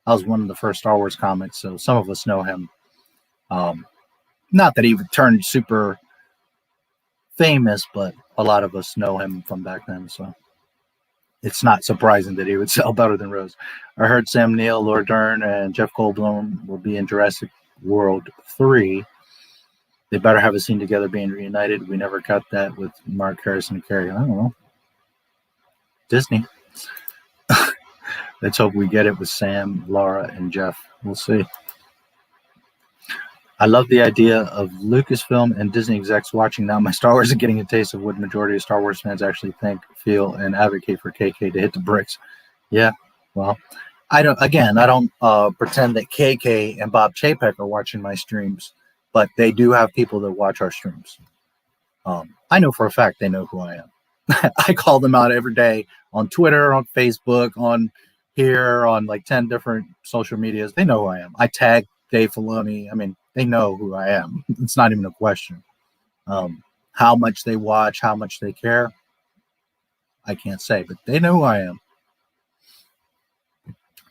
I was one of the first Star Wars comics, so some of us know him. Not that he turned super famous, but a lot of us know him from back then, so it's not surprising that he would sell better than Rose. I heard Sam Neill, Laura Dern, and Jeff Goldblum will be in Jurassic World 3. They better have a scene together being reunited. We never got that with Mark Harrison and Carrie. I don't know. Disney. Let's hope we get it with Sam, Laura, and Jeff. We'll see. I love the idea of Lucasfilm and Disney execs watching Now My Star Wars and getting a taste of what the majority of Star Wars fans actually think, feel, and advocate for KK to hit the bricks. Yeah, well, I don't pretend that KK and Bob Chapek are watching my streams, but they do have people that watch our streams. I know for a fact they know who I am. I call them out every day on Twitter, on Facebook, on here, on like 10 different social medias. They know who I am. I tag Dave Filoni. I mean, they know who I am. It's not even a question. How much they watch, how much they care, I can't say, but they know who I am.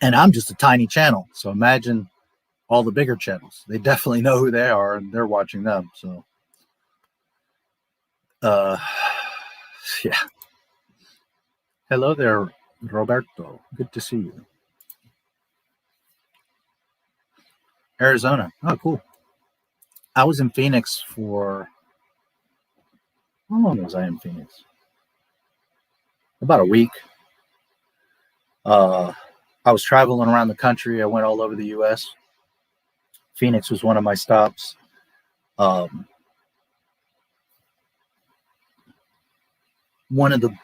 And I'm just a tiny channel. So imagine all the bigger channels. They definitely know who they are and they're watching them. So, yeah. Hello there, Roberto. Good to see you. Arizona. Oh, cool. I was in Phoenix for, how long was I in Phoenix? About a week. I was traveling around the country. I went all over the U.S. Phoenix was one of my stops. One of the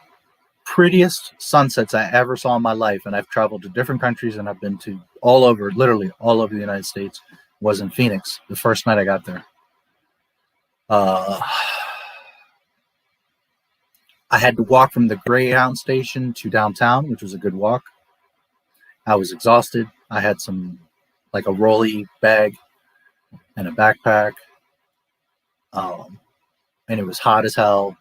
prettiest sunsets I ever saw in my life, and I've traveled to different countries and I've been to all over, literally all over the United States, was in Phoenix the first night I got there. I had to walk from the Greyhound station to downtown, which was a good walk. I was exhausted. I had some, like a rolly bag and a backpack. And it was hot as hell.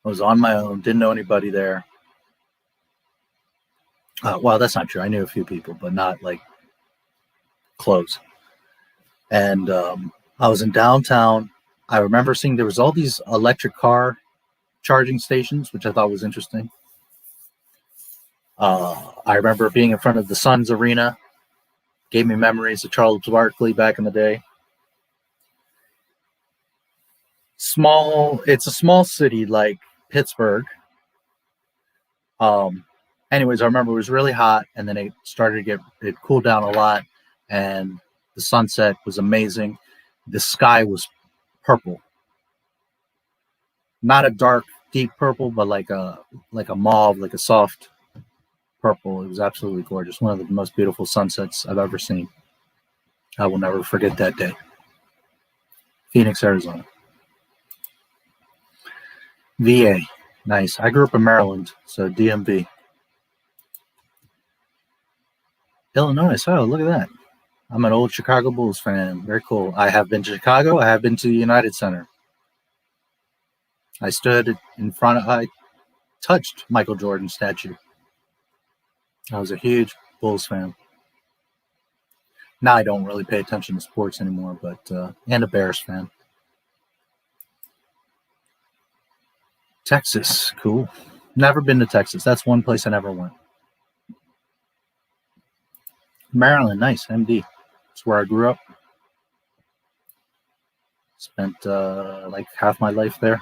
I was on my own, didn't know anybody there. Well, that's not true. I knew a few people, but not like close. And I was in downtown. I remember seeing there was all these electric car charging stations, which I thought was interesting. I remember being in front of the Suns Arena. Gave me memories of Charles Barkley back in the day. It's a small city like Pittsburgh. Anyways, I remember it was really hot, and then it cooled down a lot, and the sunset was amazing. The sky was purple. Not a dark, deep purple, but like a mauve, like a soft purple. It was absolutely gorgeous. One of the most beautiful sunsets I've ever seen. I will never forget that day. Phoenix, Arizona. VA. Nice. I grew up in Maryland, so DMV. Illinois. Oh, look at that. I'm an old Chicago Bulls fan. Very cool. I have been to Chicago. I have been to the United Center. I stood in front of, I touched Michael Jordan's statue. I was a huge Bulls fan. Now I don't really pay attention to sports anymore, but, and a Bears fan. Texas, cool. Never been to Texas. That's one place I never went. Maryland, nice, MD. That's where I grew up. Spent like half my life there.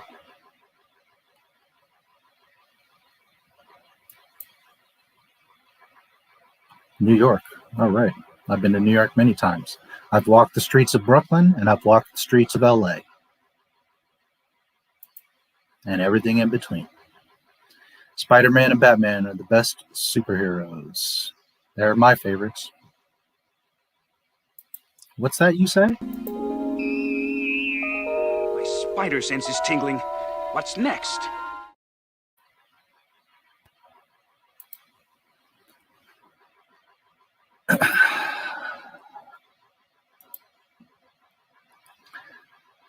New York, all right. I've been to New York many times. I've walked the streets of Brooklyn and I've walked the streets of LA. And everything in between. Spider-Man and Batman are the best superheroes. They're my favorites. What's that you say? My spider sense is tingling. What's next?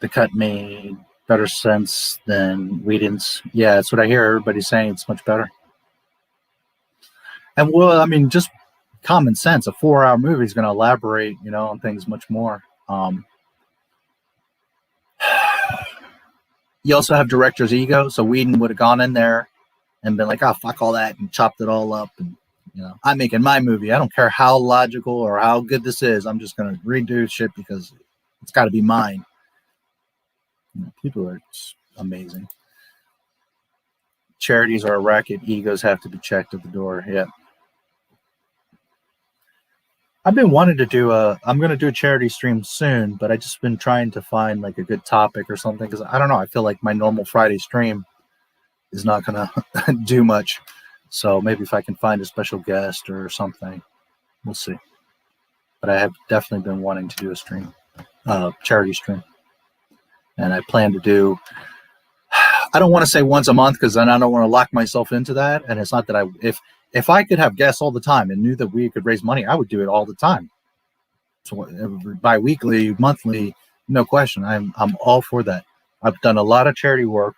The cut made better sense than Whedon's. Yeah, that's what I hear everybody saying. It's much better. And well, I mean, just common sense. A 4-hour movie is going to elaborate, you know, on things much more. You also have director's ego. So Whedon would have gone in there and been like, oh, fuck all that, and chopped it all up. And, you know, I'm making my movie. I don't care how logical or how good this is. I'm just going to redo shit because it's got to be mine. You know, people are amazing. Charities are a racket. Egos have to be checked at the door. Yeah. I've been wanting to do I'm going to do a charity stream soon, but I just been trying to find like a good topic or something. Because I don't know. I feel like my normal Friday stream is not going to do much. So maybe if I can find a special guest or something, we'll see. But I have definitely been wanting to do a stream, charity stream. And I plan to do, I don't want to say once a month because then I don't want to lock myself into that. And it's not that if I could have guests all the time and knew that we could raise money, I would do it all the time. So bi-weekly, monthly, no question. I'm all for that. I've done a lot of charity work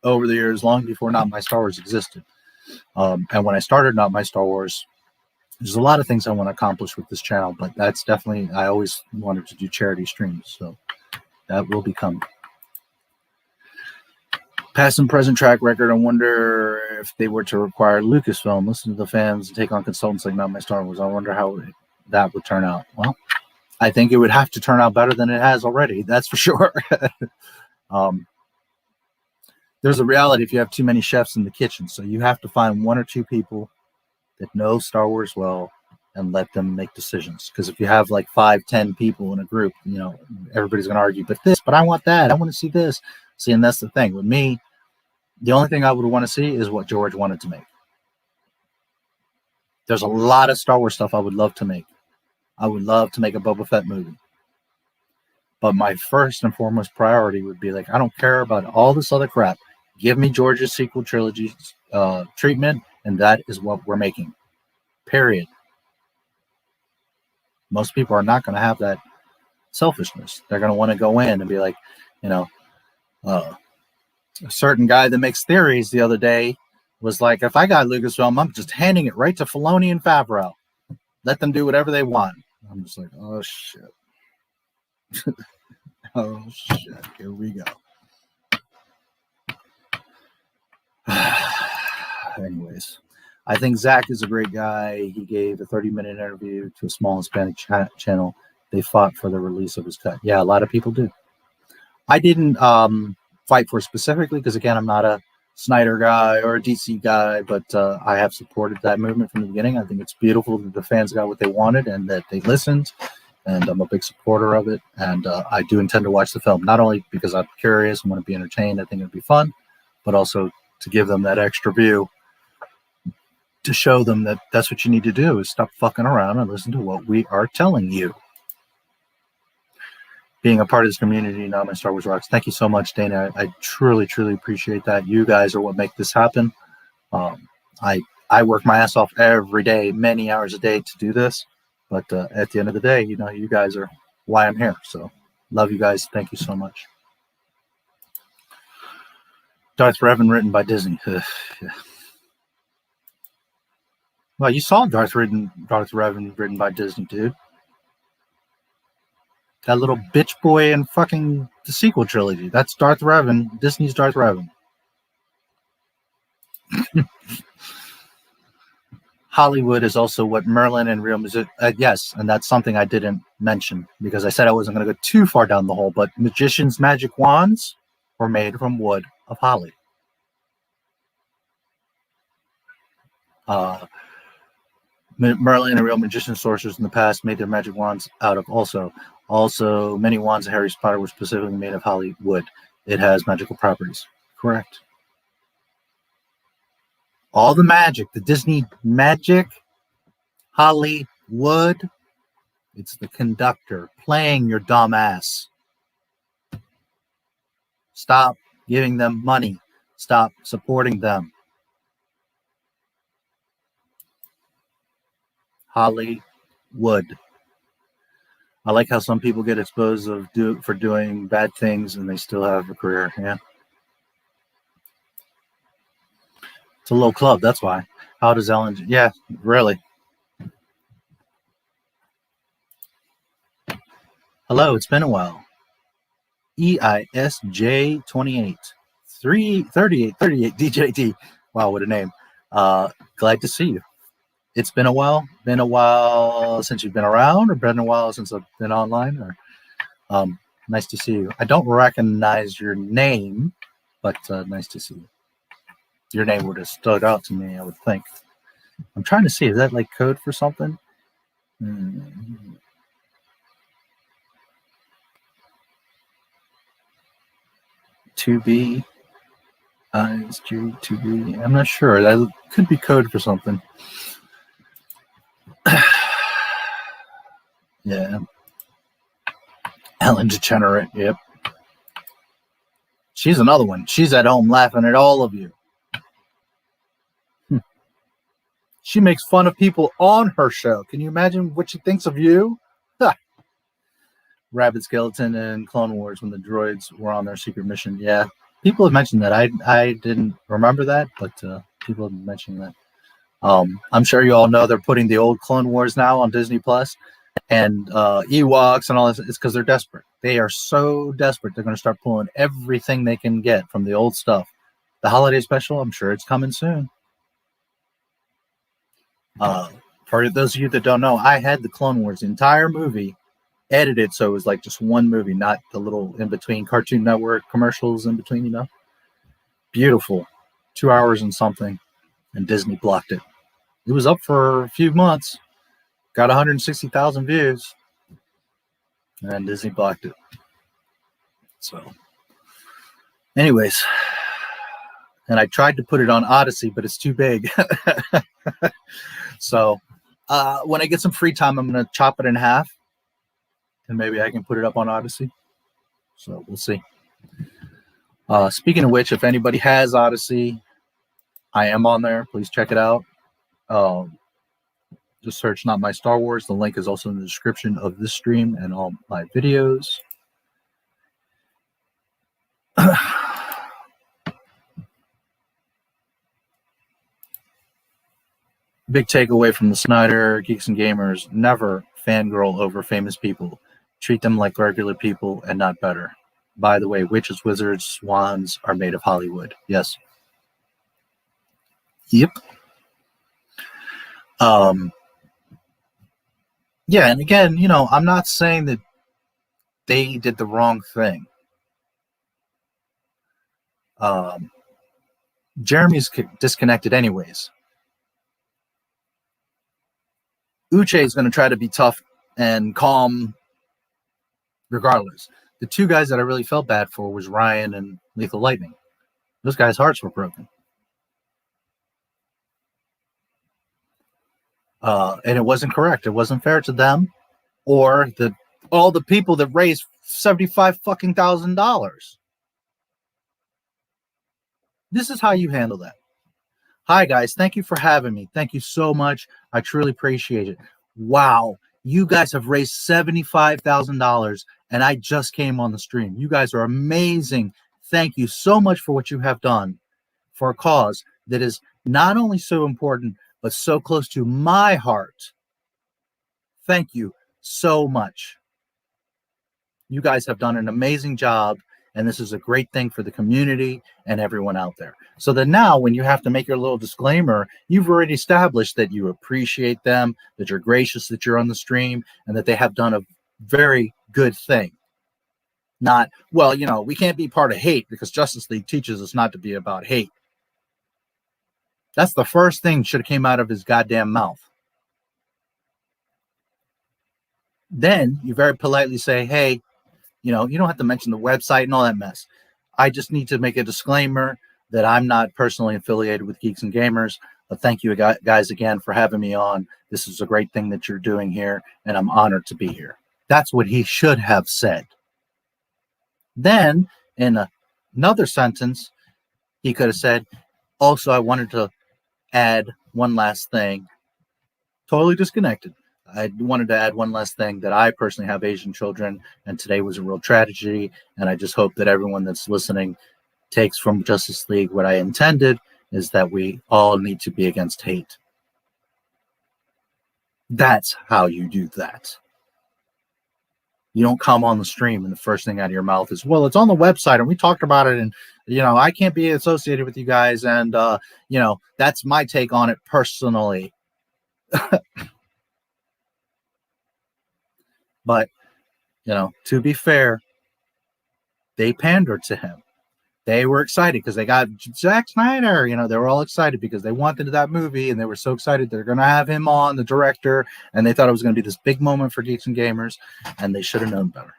over the years, long before Not My Star Wars existed. And when I started Not My Star Wars, there's a lot of things I want to accomplish with this channel, but that's definitely, I always wanted to do charity streams. So that will be coming. Past and present track record. I wonder if they were to require Lucasfilm, listen to the fans, and take on consultants like Not My Star Wars. I wonder how that would turn out. Well, I think it would have to turn out better than it has already. That's for sure. There's a reality if you have too many chefs in the kitchen. So you have to find 1 or 2 people that know Star Wars well and let them make decisions. Because if you have like 5, 10 people in a group, you know, everybody's going to argue, but I want that. I want to see this. See, and that's the thing with me. The only thing I would want to see is what George wanted to make. There's a lot of Star Wars stuff I would love to make. I would love to make a Boba Fett movie. But my first and foremost priority would be like, I don't care about all this other crap. Give me George's sequel trilogy treatment, and that is what we're making. Period. Most people are not going to have that selfishness. They're going to want to go in and be like, you know, a certain guy that makes theories the other day was like, if I got Lucasfilm, I'm just handing it right to Filoni and Favreau. Let them do whatever they want. I'm just like, oh, shit. Oh, shit. Here we go. Anyways, I think Zach is a great guy. He gave a 30-minute interview to a small Hispanic channel. They fought for the release of his cut. Yeah, a lot of people do. I didn't fight for it specifically because, again, I'm not a Snyder guy or a DC guy, but I have supported that movement from the beginning. I think it's beautiful that the fans got what they wanted and that they listened, and I'm a big supporter of it. And I do intend to watch the film, not only because I'm curious and want to be entertained, I think it'd be fun, but also to give them that extra view to show them that that's what you need to do is stop fucking around and listen to what we are telling you. Being a part of this community, Not My Star Wars Rocks. Thank you so much, Dana. I truly, truly appreciate that. You guys are what make this happen. I work my ass off every day, many hours a day to do this. But at the end of the day, you know, you guys are why I'm here. So love you guys. Thank you so much. Darth Revan written by Disney. Yeah. Well, you saw Darth Revan written by Disney, dude. That little bitch boy in fucking the sequel trilogy. That's Darth Revan. Disney's Darth Revan. Hollywood is also what Merlin and real music. Yes, and that's something I didn't mention because I said I wasn't going to go too far down the hole. But magicians' magic wands were made from wood of holly. Merlin and real magician sorcerers in the past made their magic wands out of also many wands of Harry Potter were specifically made of holly wood. It has magical properties. Correct. All the magic, the Disney magic, holly wood, it's the conductor playing your dumb ass. Stop giving them money. Stop supporting them. Hollywood. I like how some people get exposed for doing bad things and they still have a career. Yeah. It's a little club, that's why. How does Ellen? Yeah, really. Hello, it's been a while. EISJ28 338 DJT. Wow, what a name. Glad to see you. It's been a while. Been a while since you've been around, or been a while since I've been online, or nice to see you. I don't recognize your name, but nice to see you. Your name would have stood out to me, I would think. I'm trying to see, is that like code for something? 2B, ISG, 2B. I'm not sure. That could be code for something. Yeah. Ellen Degenerate, yep. She's another one. She's at home laughing at all of you. She makes fun of people on her show. Can you imagine what she thinks of you? Rabbit Skeleton and Clone Wars when the droids were on their secret mission. Yeah, people have mentioned that. I didn't remember that, but people have been mentioning that. I'm sure you all know they're putting the old Clone Wars now on Disney Plus, and Ewoks and all this. It's because they're desperate. They are so desperate. They're going to start pulling everything they can get from the old stuff. The holiday special, I'm sure it's coming soon. For those of you that don't know, I had the Clone Wars entire movie edited so it was like just one movie, not the little in between Cartoon Network commercials in between, you know. Beautiful. 2 hours and something, and Disney blocked it. It was up for a few months, got 160,000 views, and Disney blocked it. So anyways, and I tried to put it on Odyssey, but it's too big. So when I get some free time, I'm going to chop it in half, and maybe I can put it up on Odyssey. So we'll see. Speaking of which, if anybody has Odyssey, I am on there. Please check it out. Just search Not My Star Wars. The link is also in the description of this stream and all my videos. Big takeaway from the Snyder, Geeks and Gamers: never fangirl over famous people. Treat them like regular people and not better. By the way, witches, wizards, swans are made of Hollywood. Yes. Yep. Yeah, and again, you know, I'm not saying that they did the wrong thing. Jeremy's disconnected anyways. Uche is going to try to be tough and calm regardless. The two guys that I really felt bad for was Ryan and Lethal Lightning. Those guys' hearts were broken. And it wasn't correct. It wasn't fair to them or all the people that raised $75,000. This is how you handle that. Hi, guys. Thank you for having me. Thank you so much. I truly appreciate it. Wow. You guys have raised $75,000, and I just came on the stream. You guys are amazing. Thank you so much for what you have done for a cause that is not only so important, but so close to my heart. Thank you so much. You guys have done an amazing job, and this is a great thing for the community and everyone out there. So that now when you have to make your little disclaimer, you've already established that you appreciate them, that you're gracious that you're on the stream, and that they have done a very good thing. Not, well, you know, we can't be part of hate because Justice League teaches us not to be about hate. That's the first thing should have came out of his goddamn mouth. Then you very politely say, hey, you know, you don't have to mention the website and all that mess. I just need to make a disclaimer that I'm not personally affiliated with Geeks and Gamers. But thank you guys again for having me on. This is a great thing that you're doing here, and I'm honored to be here. That's what he should have said. Then, in another sentence, he could have said, also, I wanted to add one last thing. Totally disconnected. I wanted to add one last thing, that I personally have Asian children, and today was a real tragedy, and I just hope that everyone that's listening takes from Justice League what I intended, is that we all need to be against hate. That's how you do that. You don't come on the stream and the first thing out of your mouth is, well, it's on the website and we talked about it, and, you know, I can't be associated with you guys, and, you know, that's my take on it personally. But, you know, to be fair, they pandered to him. They were excited because they got Zack Snyder. You know, they were all excited because they wanted that movie, and they were so excited they're going to have him on, the director, and they thought it was going to be this big moment for Geeks and Gamers, and they should have known better.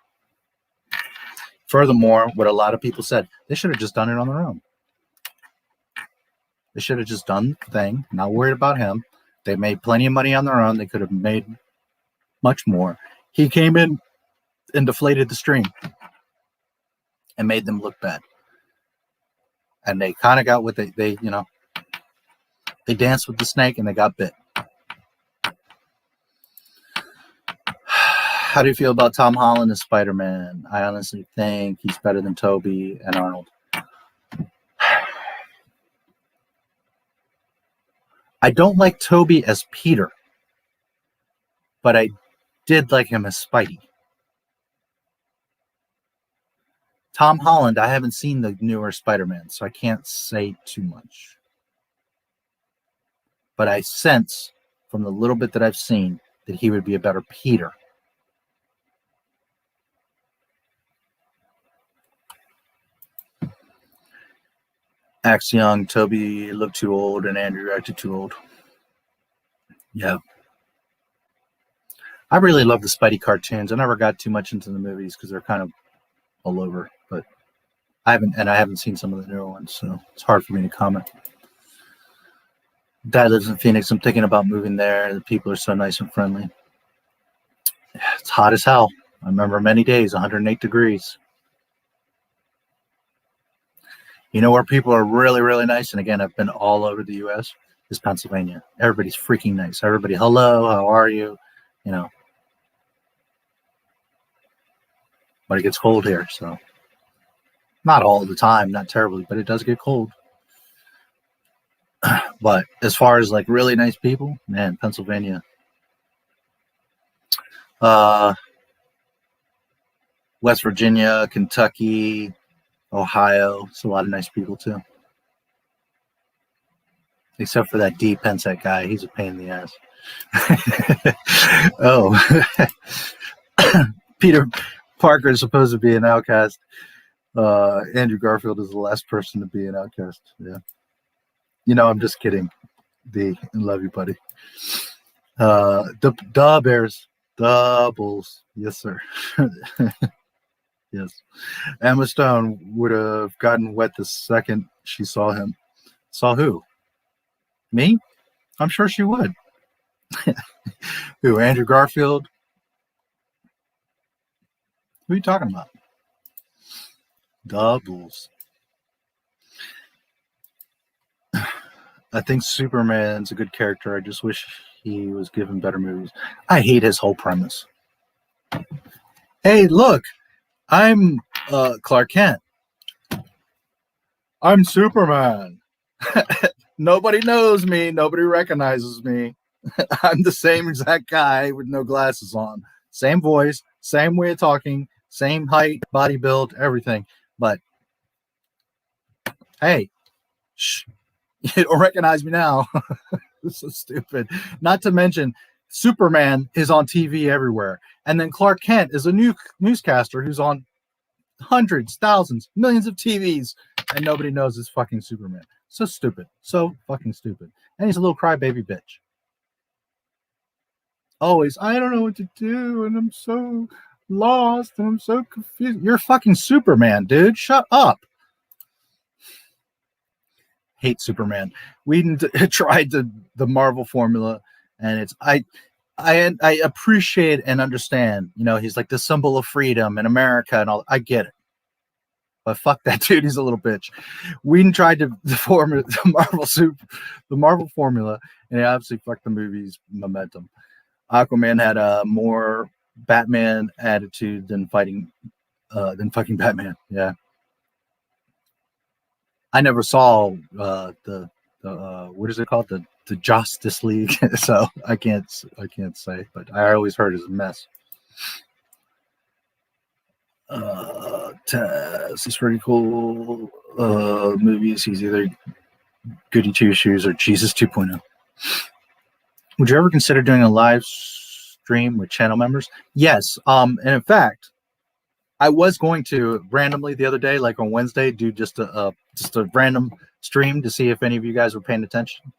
Furthermore, what a lot of people said, they should have just done it on their own. They should have just done the thing, not worried about him. They made plenty of money on their own. They could have made much more. He came in and deflated the stream and made them look bad. and they kind of got what they you know, they danced with the snake and they got bit. How do you feel about Tom Holland as Spider-Man? I honestly think he's better than Tobey and Arnold. I don't like Tobey as Peter, but I did like him as Spidey. Tom Holland, I haven't seen the newer Spider-Man, so I can't say too much. But I sense from the little bit that I've seen that he would be a better Peter. Axe Young, Tobey looked too old, and Andrew acted too old. Yeah. I really love the Spidey cartoons. I never got too much into the movies because they're kind of all over, but I haven't seen some of the newer ones, so it's hard for me to comment. Dad lives in Phoenix. I'm thinking about moving there. The people are so nice and friendly. It's hot as hell. I remember many days, 108 degrees. You know where people are really, really nice, and again, I've been all over the U.S., is Pennsylvania. Everybody's freaking nice. Everybody, hello, how are you? You know. But it gets cold here, so. Not all the time, not terribly, but it does get cold. But as far as like really nice people, man, Pennsylvania. West Virginia, Kentucky, Ohio, it's a lot of nice people too. Except for that D Pensec guy, he's a pain in the ass. Oh, Peter Parker is supposed to be an outcast. Andrew Garfield is the last person to be an outcast. Yeah, you know, I'm just kidding. D, I love you, buddy. The Bears, doubles, yes, sir. Yes, Emma Stone would have gotten wet the second she saw him. Saw who? Me? I'm sure she would. Who? Andrew Garfield? Who are you talking about? Doubles. I think Superman's a good character. I just wish he was given better movies. I hate his whole premise. Hey, look, I'm Clark Kent. I'm Superman. Nobody knows me. Nobody recognizes me. I'm the same exact guy with no glasses on. Same voice, same way of talking, same height, body build, everything. But hey, shh, you don't recognize me now. This is so stupid. Not to mention, Superman is on TV everywhere. And then Clark Kent is a new newscaster who's on hundreds, thousands, millions of TVs, and nobody knows it's fucking Superman. So stupid. So fucking stupid. And he's a little crybaby bitch. Always, I don't know what to do, and I'm so lost, and I'm so confused. You're fucking Superman, dude. Shut up. Hate Superman. We tried the Marvel formula, and it's I appreciate and understand. You know, he's like the symbol of freedom in America and all. I get it, but fuck that dude. He's a little bitch. We tried to form the Marvel formula, and it obviously fucked the movie's momentum. Aquaman had a more Batman attitude than fucking Batman. Yeah. I never saw the what is it called, the Justice League, so I can't say, but I always heard it's a mess. Taz is pretty cool. Movies, he's either Goody Two Shoes or Jesus 2.0. Would you ever consider doing a live stream with channel members? Yes. And in fact, I was going to randomly the other day, like on Wednesday, do just a random stream to see if any of you guys were paying attention.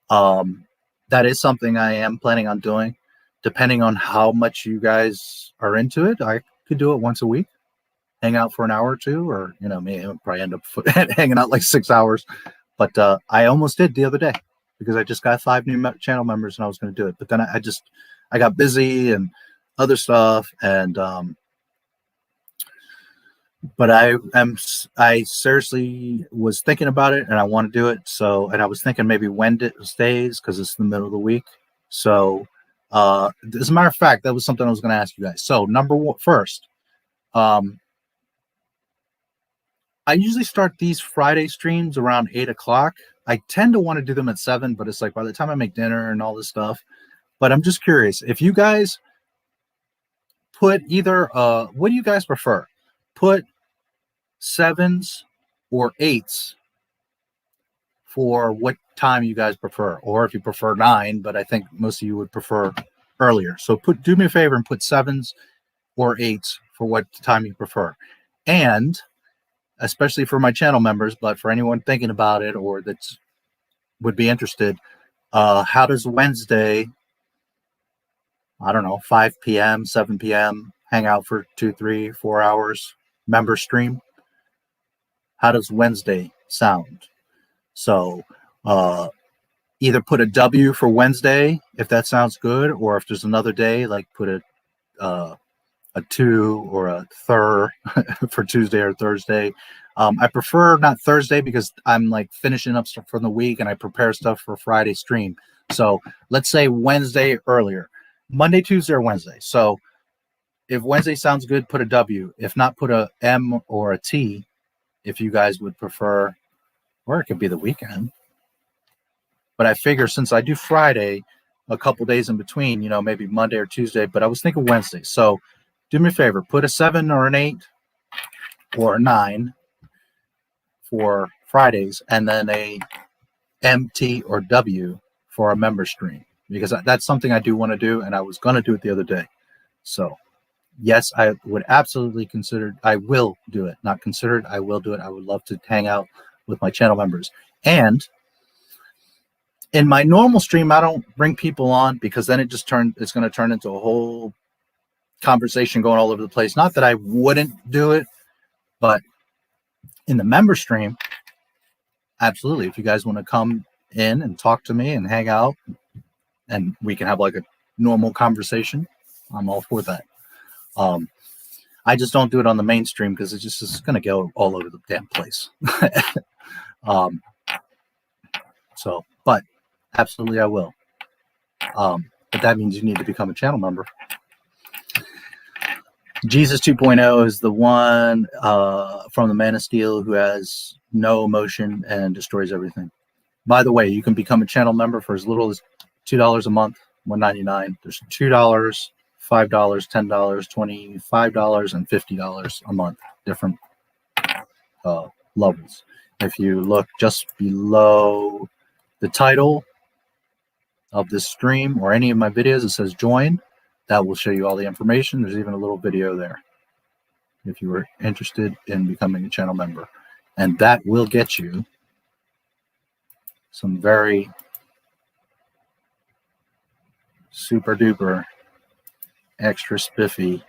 That is something I am planning on doing. Depending on how much you guys are into it, I could do it once a week, hang out for an hour or two, or maybe I'll probably end up hanging out like 6 hours. But I almost did the other day because I just got 5 new channel members and I was going to do it. But then I got busy and other stuff, and But I seriously was thinking about it, and I want to do it. So, and I was thinking maybe Wednesdays because it's the middle of the week. So, as a matter of fact, that was something I was going to ask you guys. So, first, I usually start these Friday streams around 8 o'clock. I tend to want to do them at 7, but it's like by the time I make dinner and all this stuff. But I'm just curious if you guys put either what do you guys prefer? Put 7s or 8s for what time you guys prefer, or if you prefer 9, but I think most of you would prefer earlier. So do me a favor and put 7s or 8s for what time you prefer. And especially for my channel members, but for anyone thinking about it or that would be interested, how does Wednesday, I don't know, 5 p.m., 7 p.m., hang out for 2, 3, 4 hours, member stream? How does Wednesday sound? So either put a W for Wednesday if that sounds good, or if there's another day, like put a 2 or a thir for Tuesday or Thursday. I prefer not Thursday because I'm like finishing up stuff from the week and I prepare stuff for Friday stream. So let's say Wednesday earlier, Monday, Tuesday, or Wednesday. So if Wednesday sounds good, put a W. If not, put a M or a T if you guys would prefer, or it could be the weekend. But I figure since I do Friday, a couple days in between, maybe Monday or Tuesday, but I was thinking Wednesday. So do me a favor, put a 7 or an 8 or a 9 for Fridays, and then a M, T, or W for a member stream, because that's something I do want to do, and I was going to do it the other day. So yes, I would absolutely consider, I will do it. Not considered, I will do it. I would love to hang out with my channel members. And in my normal stream, I don't bring people on because then it's going to turn into a whole conversation going all over the place. Not that I wouldn't do it, but in the member stream, absolutely. If you guys want to come in and talk to me and hang out and we can have like a normal conversation, I'm all for that. I just don't do it on the mainstream because it's going to go all over the damn place. But absolutely I will. But that means you need to become a channel member. Jesus 2.0 is the one from the Man of Steel who has no emotion and destroys everything. By the way, you can become a channel member for as little as $2 a month, $1.99. There's $2, $5, $10, $25, and $50 a month, different levels. If you look just below the title of this stream or any of my videos, it says join. That will show you all the information. There's even a little video there if you were interested in becoming a channel member. And that will get you some very super duper extra spiffy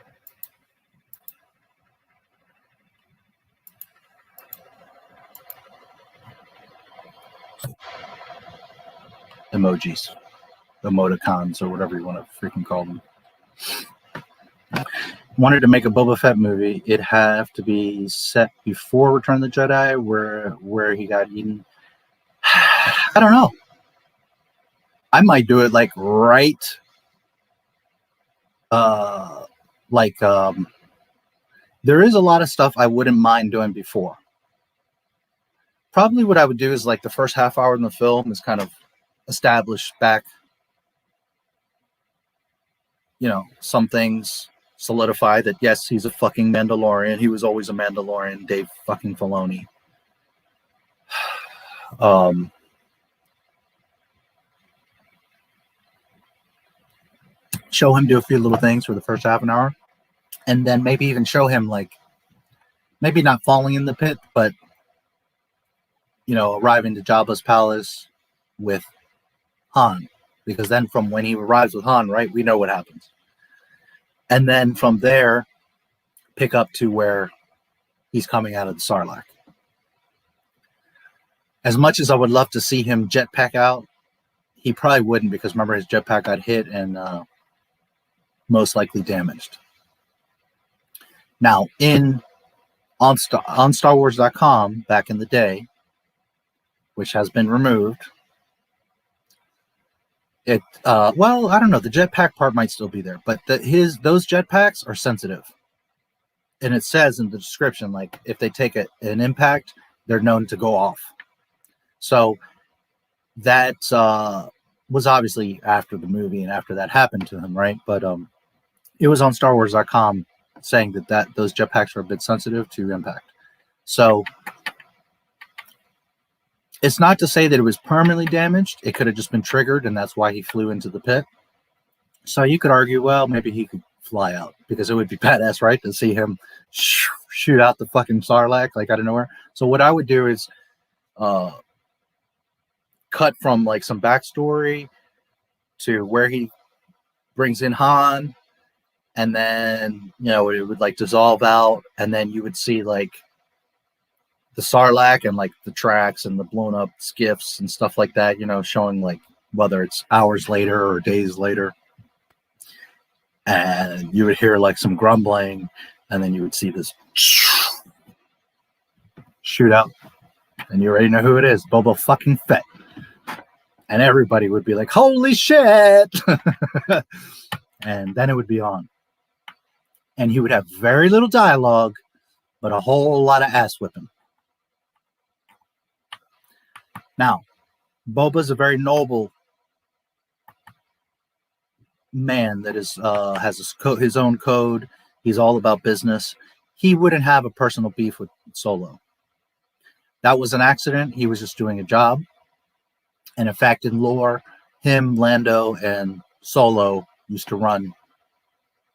emojis, emoticons, or whatever you want to freaking call them. Wanted to make a Boba Fett movie. It'd have to be set before Return of the Jedi, where he got eaten. I don't know. I might do it like right. There is a lot of stuff I wouldn't mind doing before. Probably what I would do is like the first half hour in the film is kind of establish back, some things, solidify that yes, he's a fucking Mandalorian. He was always a Mandalorian, Dave fucking Filoni. Show him do a few little things for the first half an hour, and then maybe even show him like maybe not falling in the pit, but arriving to Jabba's palace with Han, because then from when he arrives with Han, right, we know what happens. And then from there, pick up to where he's coming out of the Sarlacc. As much as I would love to see him jetpack out, he probably wouldn't, because remember his jetpack got hit and most likely damaged. Now, in on StarWars.com back in the day, which has been removed. Well, I don't know. The jetpack part might still be there, but those jetpacks are sensitive. And it says in the description, like, if they take an impact, they're known to go off. So that was obviously after the movie and after that happened to him, right? But it was on StarWars.com saying that those jetpacks are a bit sensitive to impact. So it's not to say that it was permanently damaged. It could have just been triggered, and that's why he flew into the pit. So you could argue, well, maybe he could fly out, because it would be badass, right, to see him shoot out the fucking Sarlacc like out of nowhere. So what I would do is cut from like some backstory to where he brings in Han, and then, you know, it would like dissolve out, and then you would see like the Sarlacc and like the tracks and the blown up skiffs and stuff like that, you know, showing like whether it's hours later or days later. And you would hear like some grumbling, and then you would see this shoot out, and you already know who it is, Boba fucking Fett. And everybody would be like, holy shit. And then it would be on. And he would have very little dialogue, but a whole lot of ass whipping. Now, Boba's a very noble man that is has his own code. He's all about business. He wouldn't have a personal beef with Solo. That was an accident. He was just doing a job. And in fact, in lore, him, Lando, and Solo used to run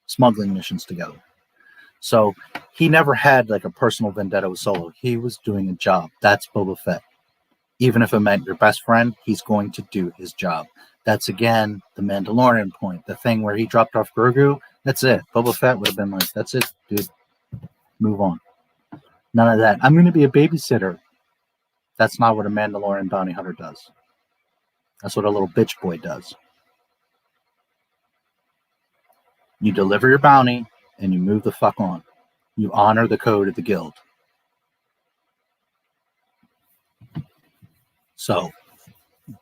smuggling missions together. So he never had like a personal vendetta with Solo. He was doing a job. That's Boba Fett. Even if it meant your best friend, he's going to do his job. That's, again, the Mandalorian point. The thing where he dropped off Grogu, that's it. Boba Fett would have been like, that's it, dude. Move on. None of that. I'm going to be a babysitter. That's not what a Mandalorian bounty hunter does. That's what a little bitch boy does. You deliver your bounty, and you move the fuck on. You honor the code of the guild. So,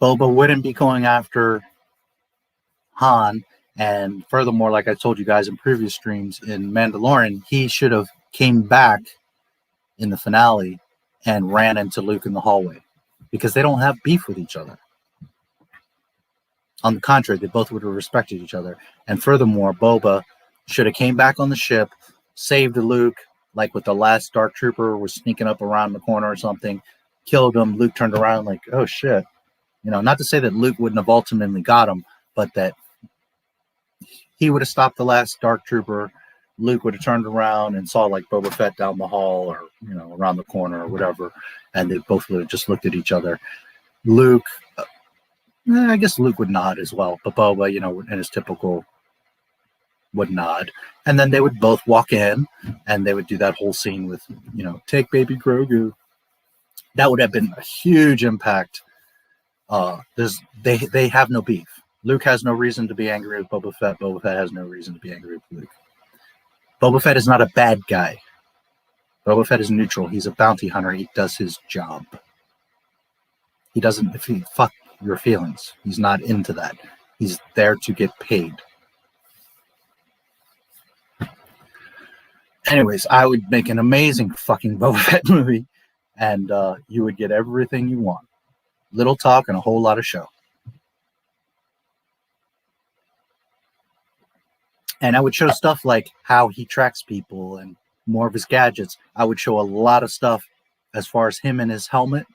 Boba wouldn't be going after Han, and furthermore, like I told you guys in previous streams, in Mandalorian, he should have came back in the finale and ran into Luke in the hallway, because they don't have beef with each other. On the contrary, they both would have respected each other. And furthermore, Boba should have came back on the ship, saved Luke, like with the last Dark Trooper was sneaking up around the corner or something, killed him. Luke turned around like, oh shit. You know, not to say that Luke wouldn't have ultimately got him, but that he would have stopped the last Dark Trooper. Luke would have turned around and saw like Boba Fett down the hall or, you know, around the corner or whatever. And they both would have just looked at each other. Luke, I guess Luke would nod as well, but Boba, you know, in his typical would nod. And then they would both walk in and they would do that whole scene with, you know, take baby Grogu. That would have been a huge impact. They have no beef. Luke has no reason to be angry with Boba Fett. Boba Fett has no reason to be angry with Luke. Boba Fett is not a bad guy. Boba Fett is neutral. He's a bounty hunter. He does his job. He doesn't fuck your feelings. He's not into that. He's there to get paid. Anyways, I would make an amazing fucking Boba Fett movie, and you would get everything you want. Little talk and a whole lot of show. And I would show stuff like how he tracks people and more of his gadgets. I would show a lot of stuff as far as him and his helmet.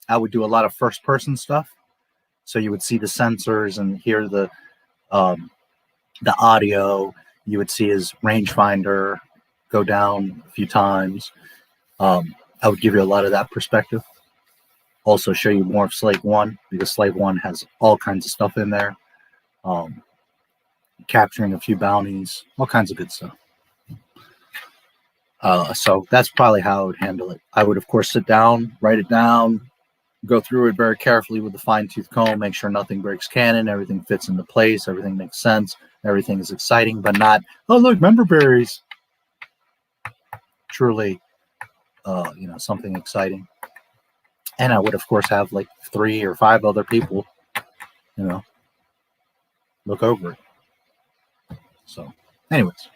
I would do a lot of first-person stuff. So you would see the sensors and hear the audio. You would see his rangefinder go down a few times. I would give you a lot of that perspective. Also show you more of Slave 1, because Slave 1 has all kinds of stuff in there. Capturing a few bounties, all kinds of good stuff. So that's probably how I would handle it. I would, of course, sit down, write it down, go through it very carefully with a fine-tooth comb, make sure nothing breaks canon, everything fits into place, everything makes sense, everything is exciting, but not, oh, look, member berries. Truly, something exciting. And I would, of course, have like 3 or 5 other people, look over it. So, anyways.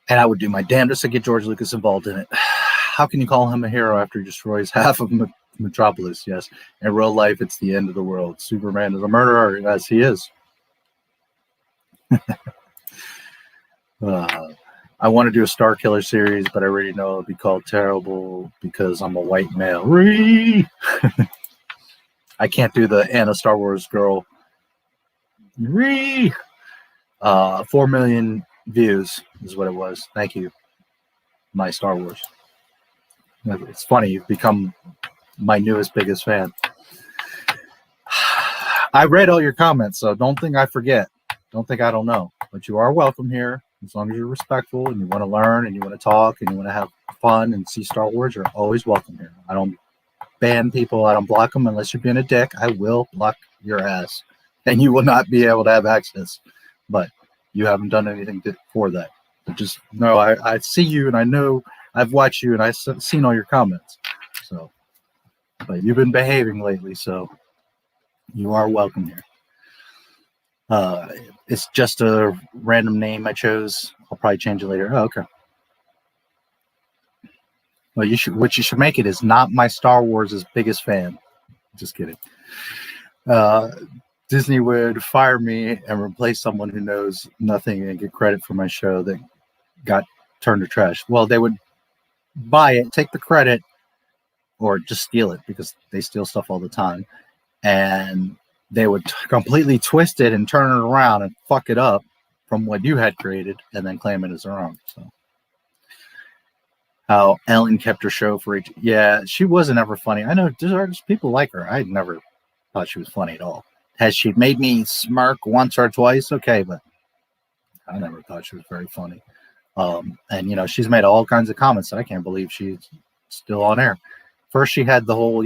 And I would do my damnedest to get George Lucas involved in it. How can you call him a hero after he destroys half of Metropolis? Yes. In real life, it's the end of the world. Superman is a murderer. Yes, he is. I want to do a Star Killer series, but I already know it'll be called terrible because I'm a white male. I can't do the Anna Star Wars girl. 4 million views is what it was. Thank you, my Star Wars. It's funny, you've become my newest biggest fan. I read all your comments, so don't think I forget. Don't think I don't know. But you are welcome here. As long as you're respectful and you want to learn and you want to talk and you want to have fun and see Star Wars, you're always welcome here. I don't ban people. I don't block them unless you're being a dick. I will block your ass. And you will not be able to have access. But you haven't done anything for that. But just know I see you and I know I've watched you and I've seen all your comments. So, but you've been behaving lately, so you are welcome here. It's just a random name I chose. I'll probably change it later. Oh, okay. Well, what you should make it is Not My Star Wars' biggest fan. Just kidding. Disney would fire me and replace someone who knows nothing and get credit for my show that got turned to trash. Well, they would buy it, take the credit, or just steal it because they steal stuff all the time. And they would completely twist it and turn it around and fuck it up from what you had created and then claim it as their own. So, how Ellen kept her show for each. Yeah, she wasn't ever funny. I know there's people like her. I never thought she was funny at all. Has she made me smirk once or twice? Okay, but I never thought she was very funny. And, she's made all kinds of comments that I can't believe she's still on air. First, she had the whole,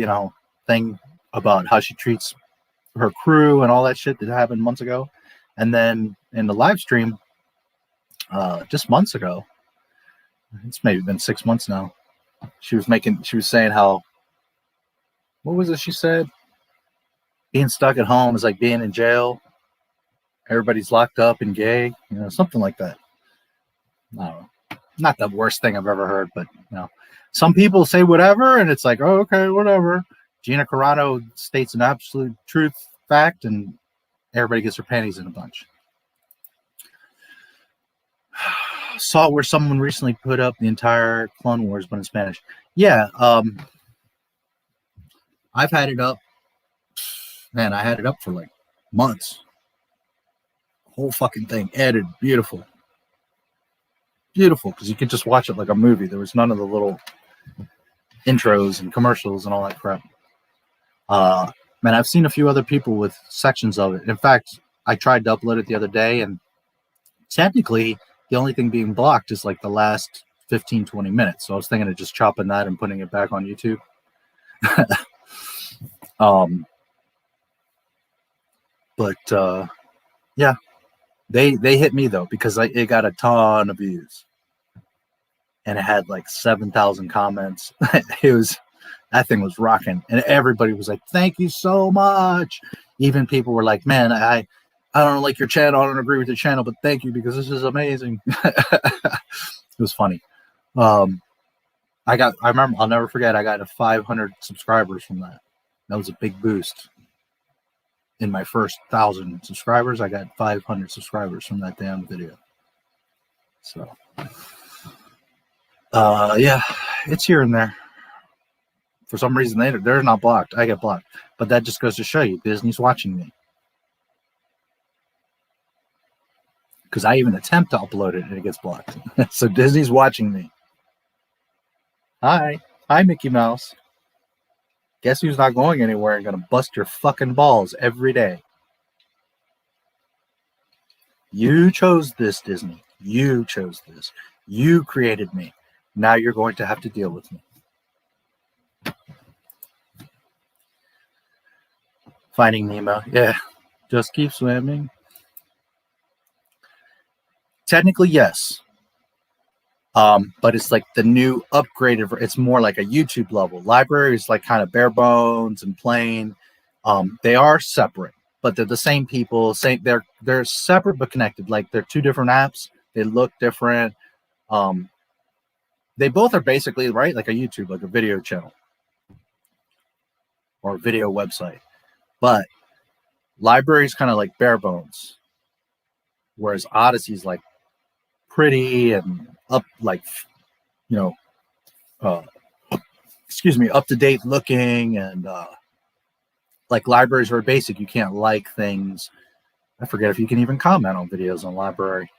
thing about how she treats her crew and all that shit that happened months ago. And then in the live stream, just months ago, it's maybe been 6 months now, she was saying how, what was it she said? Being stuck at home is like being in jail. Everybody's locked up and gay, something like that. I don't know. Not the worst thing I've ever heard, but some people say whatever, and it's like, oh, okay, whatever. Gina Carano states an absolute truth fact, and everybody gets their panties in a bunch. Saw where someone recently put up the entire Clone Wars, but in Spanish. Yeah, I've had it up. Man, I had it up for like months. Whole fucking thing edited, beautiful, because you could just watch it like a movie. There was none of the little intros and commercials and all that crap. Man, I've seen a few other people with sections of it. In fact, I tried to upload it the other day, and technically the only thing being blocked is like the last 15-20 minutes. So I was thinking of just chopping that and putting it back on YouTube. But yeah, they hit me though, because it got a ton of views and it had like 7,000 comments. That thing was rocking, and everybody was like, thank you so much. Even people were like, man, I don't like your channel, I don't agree with your channel, but thank you because this is amazing. It was funny. I remember, I'll never forget, I got 500 subscribers from that. That was a big boost. In my first 1,000 subscribers, I got 500 subscribers from that damn video. So, yeah, it's here and there. For some reason, they're not blocked. I get blocked. But that just goes to show you, Disney's watching me. Because I even attempt to upload it and it gets blocked. So Disney's watching me. Hi, Mickey Mouse. Guess who's not going anywhere and gonna bust your fucking balls every day? You chose this, Disney. You chose this. You created me. Now you're going to have to deal with me. Finding Nemo. Yeah. Just keep swimming. Technically, yes. But it's like the new upgraded. It's more like a YouTube level. Library is like kind of bare bones and plain. They are separate, but they're the same people. Same. They're separate but connected. Like they're two different apps. They look different. They both are basically right like a YouTube, like a video channel or a video website. But Library is kind of like bare bones, whereas Odyssey is like pretty and up, like up to date looking, and like Library is very basic. You can't like things. I forget if you can even comment on videos on Library.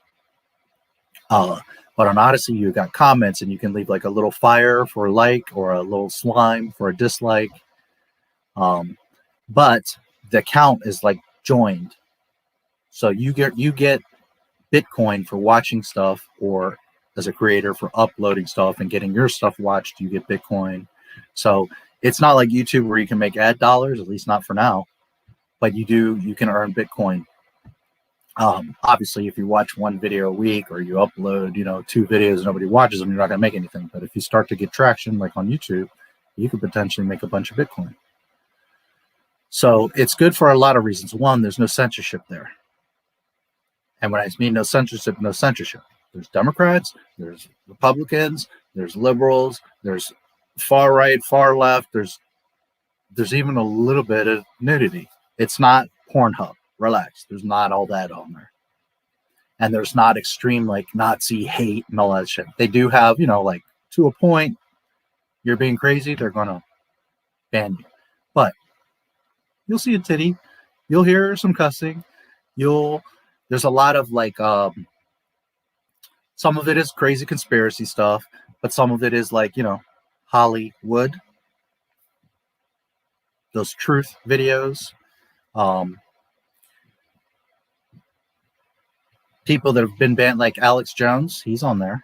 But on Odyssey, you got comments, and you can leave like a little fire for a like or a little slime for a dislike. But the account is like joined, so you get Bitcoin for watching stuff, or as a creator for uploading stuff and getting your stuff watched, you get Bitcoin. So it's not like YouTube where you can make ad dollars, at least not for now, but you can earn Bitcoin. Obviously, if you watch one video a week or you upload, 2 videos and nobody watches them, you're not going to make anything. But if you start to get traction, like on YouTube, you could potentially make a bunch of Bitcoin. So it's good for a lot of reasons. One, there's no censorship there. And when I mean no censorship. There's Democrats, there's Republicans, there's liberals, there's far right, far left. There's even a little bit of nudity. It's not Pornhub. Relax. There's not all that on there. And there's not extreme like Nazi hate and all that shit. They do have, like to a point, you're being crazy, they're going to ban you. But you'll see a titty. You'll hear some cussing. There's a lot of like, some of it is crazy conspiracy stuff, but some of it is like, Hollywood. Those truth videos. People that have been banned, like Alex Jones, he's on there.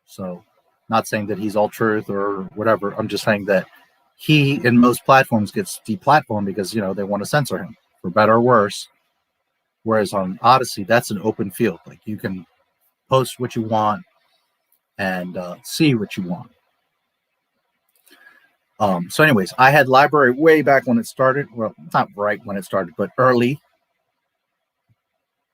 So, not saying that he's all truth or whatever. I'm just saying that he, in most platforms, gets deplatformed because, they want to censor him, for better or worse. Whereas on Odyssey, that's an open field. Like, you can post what you want and see what you want. So anyways, I had Library way back when it started. Well, not right when it started, but early.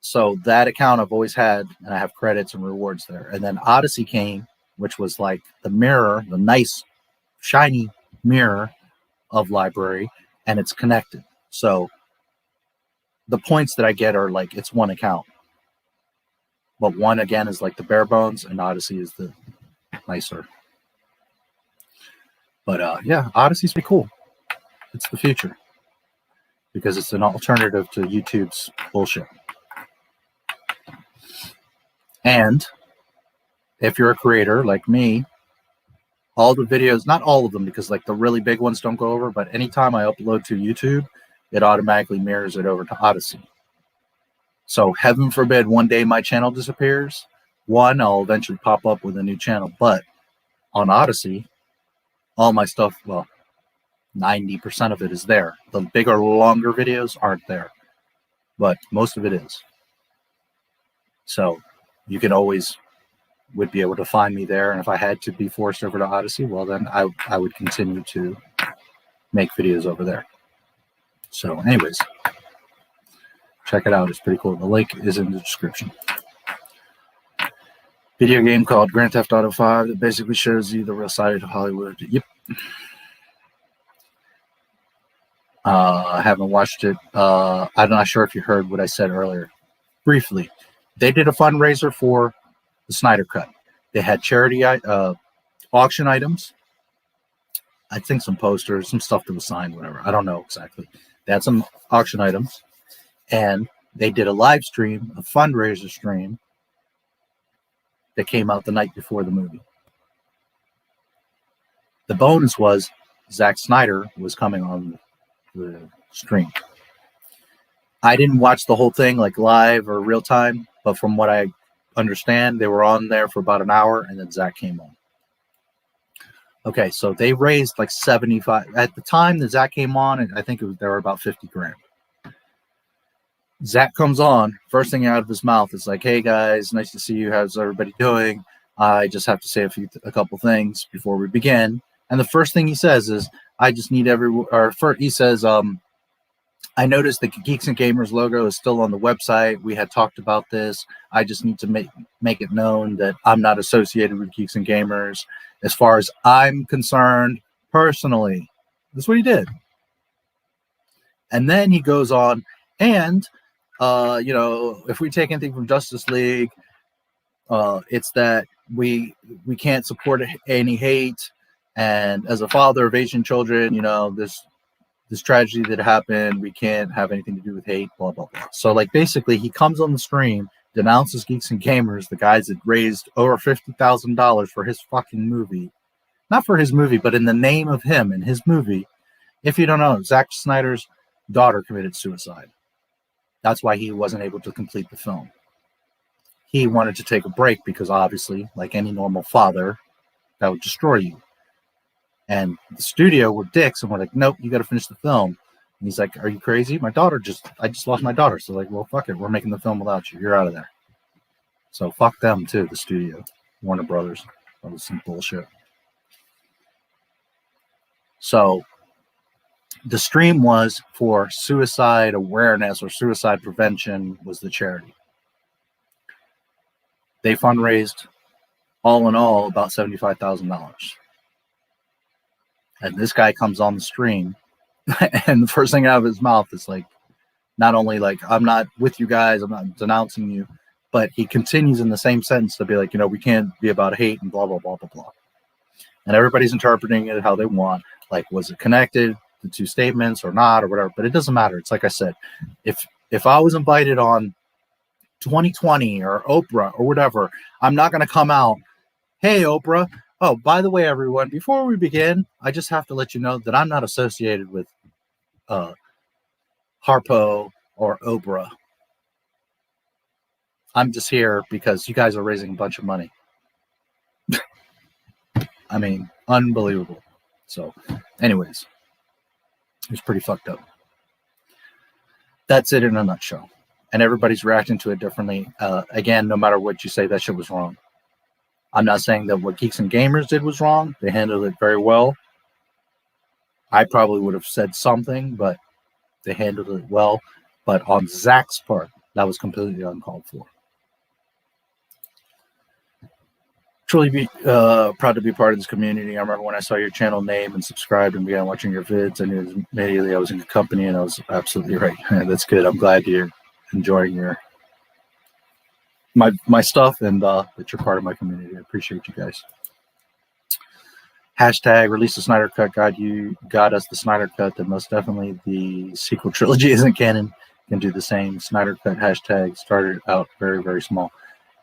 So that account I've always had, and I have credits and rewards there. And then Odyssey came, which was like the mirror, the nice, shiny mirror of Library, and it's connected. So the points that I get are like, it's one account. But one, again, is like the bare bones, and Odyssey is the nicer. But yeah, Odyssey's pretty cool. It's the future. Because it's an alternative to YouTube's bullshit. And if you're a creator like me, all the videos, not all of them, because like the really big ones don't go over, but anytime I upload to YouTube, it automatically mirrors it over to Odyssey. So heaven forbid one day my channel disappears. One, I'll eventually pop up with a new channel. But on Odyssey, all my stuff, well, 90% of it is there. The bigger, longer videos aren't there. But most of it is. So you can always would be able to find me there. And if I had to be forced over to Odyssey, well, then I would continue to make videos over there. So anyways, check it out. It's pretty cool. The link is in the description. Video game called Grand Theft Auto 5 that basically shows you the real side of Hollywood. Yep. I haven't watched it. I'm not sure if you heard what I said earlier. Briefly, they did a fundraiser for the Snyder Cut. They had charity auction items. I think some posters, some stuff that was signed, whatever. I don't know exactly. They had some auction items. And they did a live stream, a fundraiser stream, that came out the night before the movie. The bonus was Zack Snyder was coming on the stream. I didn't watch the whole thing like live or real time, but from what I understand, they were on there for about an hour, and then Zack came on. Okay, so they raised like 75 at the time that Zack came on, and I think there were about 50 grand. Zach comes on. First thing out of his mouth is like, "Hey guys, nice to see you. How's everybody doing? I just have to say a couple things before we begin." And the first thing he says is, "I just need he says, I noticed the Geeks and Gamers logo is still on the website. We had talked about this. I just need to make it known that I'm not associated with Geeks and Gamers. As far as I'm concerned, personally." That's what he did. And then he goes on, and if we take anything from Justice League, it's that we can't support any hate. And as a father of Asian children, this tragedy that happened, we can't have anything to do with hate, blah, blah, blah. So, like, basically, he comes on the stream, denounces Geeks and Gamers, the guys that raised over $50,000 for his fucking movie. Not for his movie, but in the name of him and his movie. If you don't know, Zack Snyder's daughter committed suicide. That's why he wasn't able to complete the film. He wanted to take a break because, obviously, like any normal father, that would destroy you. And the studio were dicks and we're like, "Nope, you got to finish the film." And he's like, "Are you crazy? I just lost my daughter." So like, "Well, fuck it. We're making the film without you. You're out of there." So fuck them too, the studio, Warner Brothers. That was some bullshit. So the stream was for suicide awareness or suicide prevention was the charity. They fundraised all in all about $75,000. And this guy comes on the stream, and the first thing out of his mouth is like, not only like, "I'm not with you guys, I'm not denouncing you," but he continues in the same sentence to be like, "We can't be about hate and blah, blah, blah, blah, blah." And everybody's interpreting it how they want. Like, was it connected, the two statements, or not, or whatever? But it doesn't matter. It's like I said, if I was invited on 2020 or Oprah or whatever, I'm not going to come out, "Hey, Oprah. Oh, by the way, everyone, before we begin, I just have to let you know that I'm not associated with Harpo or Oprah. I'm just here because you guys are raising a bunch of money." I mean, unbelievable. So, anyways, it's pretty fucked up. That's it in a nutshell. And everybody's reacting to it differently. Again, no matter what you say, that shit was wrong. I'm not saying that what Geeks and Gamers did was wrong. They handled it very well. I probably would have said something, but they handled it well. But on Zach's part, that was completely uncalled for. Truly proud to be part of this community. I remember when I saw your channel name and subscribed and began watching your vids, I knew immediately I was in good company, and I was absolutely right. That's good. I'm glad you're enjoying my stuff and that you're part of my community. I appreciate you guys. Hashtag release the Snyder Cut. God, you got us the Snyder Cut. Then most definitely the sequel trilogy isn't canon. You can do the same. Snyder Cut hashtag started out very, very small.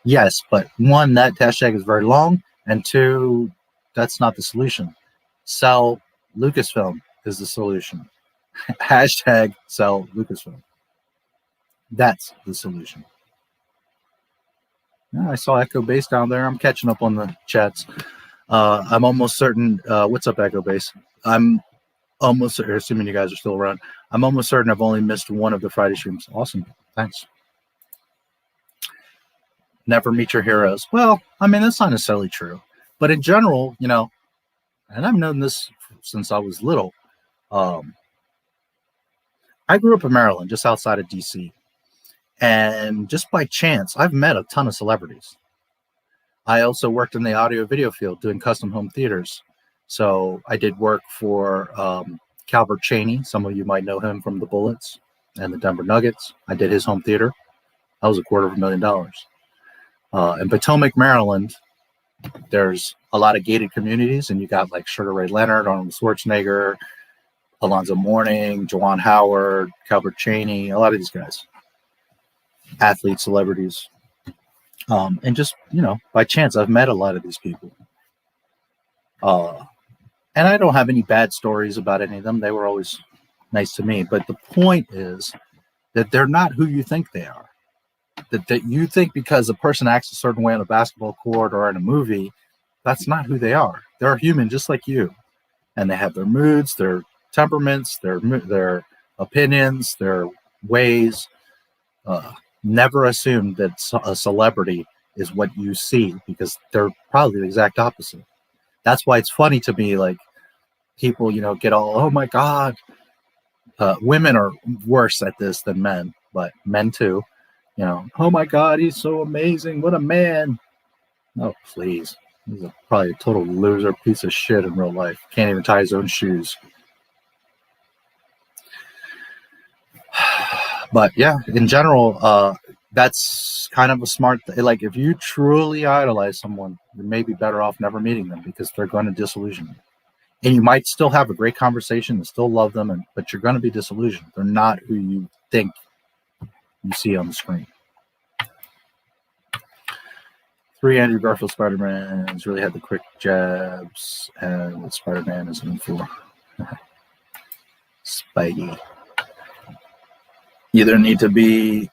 Yes, but one, that hashtag is very long, and two, that's not the solution. Sell Lucasfilm is the solution. Hashtag sell Lucasfilm. That's the solution. Yeah, I saw Echo Base down there. I'm catching up on the chats. I'm almost certain. What's up, Echo Base? I'm almost, assuming you guys are still around, I'm almost certain I've only missed one of the Friday streams. Awesome. Thanks. Never meet your heroes. Well, I mean, that's not necessarily true. But in general, and I've known this since I was little. I grew up in Maryland, just outside of D.C. And just by chance, I've met a ton of celebrities. I also worked in the audio video field doing custom home theaters. So I did work for Calvert Chaney. Some of you might know him from the Bullets and the Denver Nuggets. I did his home theater. That was $250,000. In Potomac, Maryland, there's a lot of gated communities, and you got like Sugar Ray Leonard, Arnold Schwarzenegger, Alonzo Mourning, Juwan Howard, Calvert Chaney, a lot of these guys. Athletes, celebrities. And just, by chance, I've met a lot of these people. And I don't have any bad stories about any of them. They were always nice to me. But the point is that they're not who you think they are. That you think because a person acts a certain way on a basketball court or in a movie, that's not who they are. They're human just like you. And they have their moods, their temperaments, their opinions, their ways. Never assume that a celebrity is what you see, because they're probably the exact opposite. That's why it's funny to me, like, people, you know, get all, oh my God. Women are worse at this than men, but men too. You know, oh my God, he's so amazing. What a man. Oh, please. He's probably a total loser, piece of shit in real life. Can't even tie his own shoes. But yeah, in general, that's kind of a smart like, if you truly idolize someone, you may be better off never meeting them, because they're going to disillusion you. And you might still have a great conversation and still love them, but you're going to be disillusioned. They're not who you think you see on the screen. 3 Andrew Garfield Spider-Mans really had the quick jabs, and what Spider-Man is in for. Spidey. You either need to be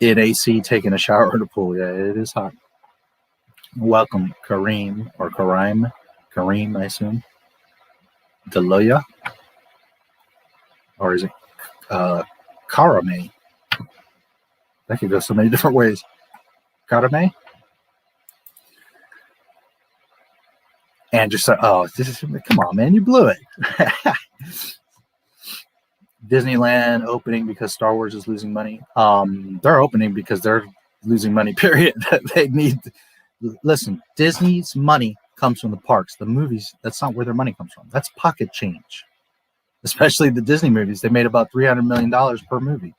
in AC taking a shower in a pool. Yeah, it is hot. Welcome, Kareem, or Kareem. Kareem, I assume. Deloya? Or is it Karame? That could go so many different ways. Karame? And just, oh, come on, man, you blew it. Disneyland opening because Star Wars is losing money. They're opening because they're losing money, period. They need, listen, Disney's money comes from the parks. The movies, that's not where their money comes from. That's pocket change. Especially the Disney movies. They made about $300 million per movie.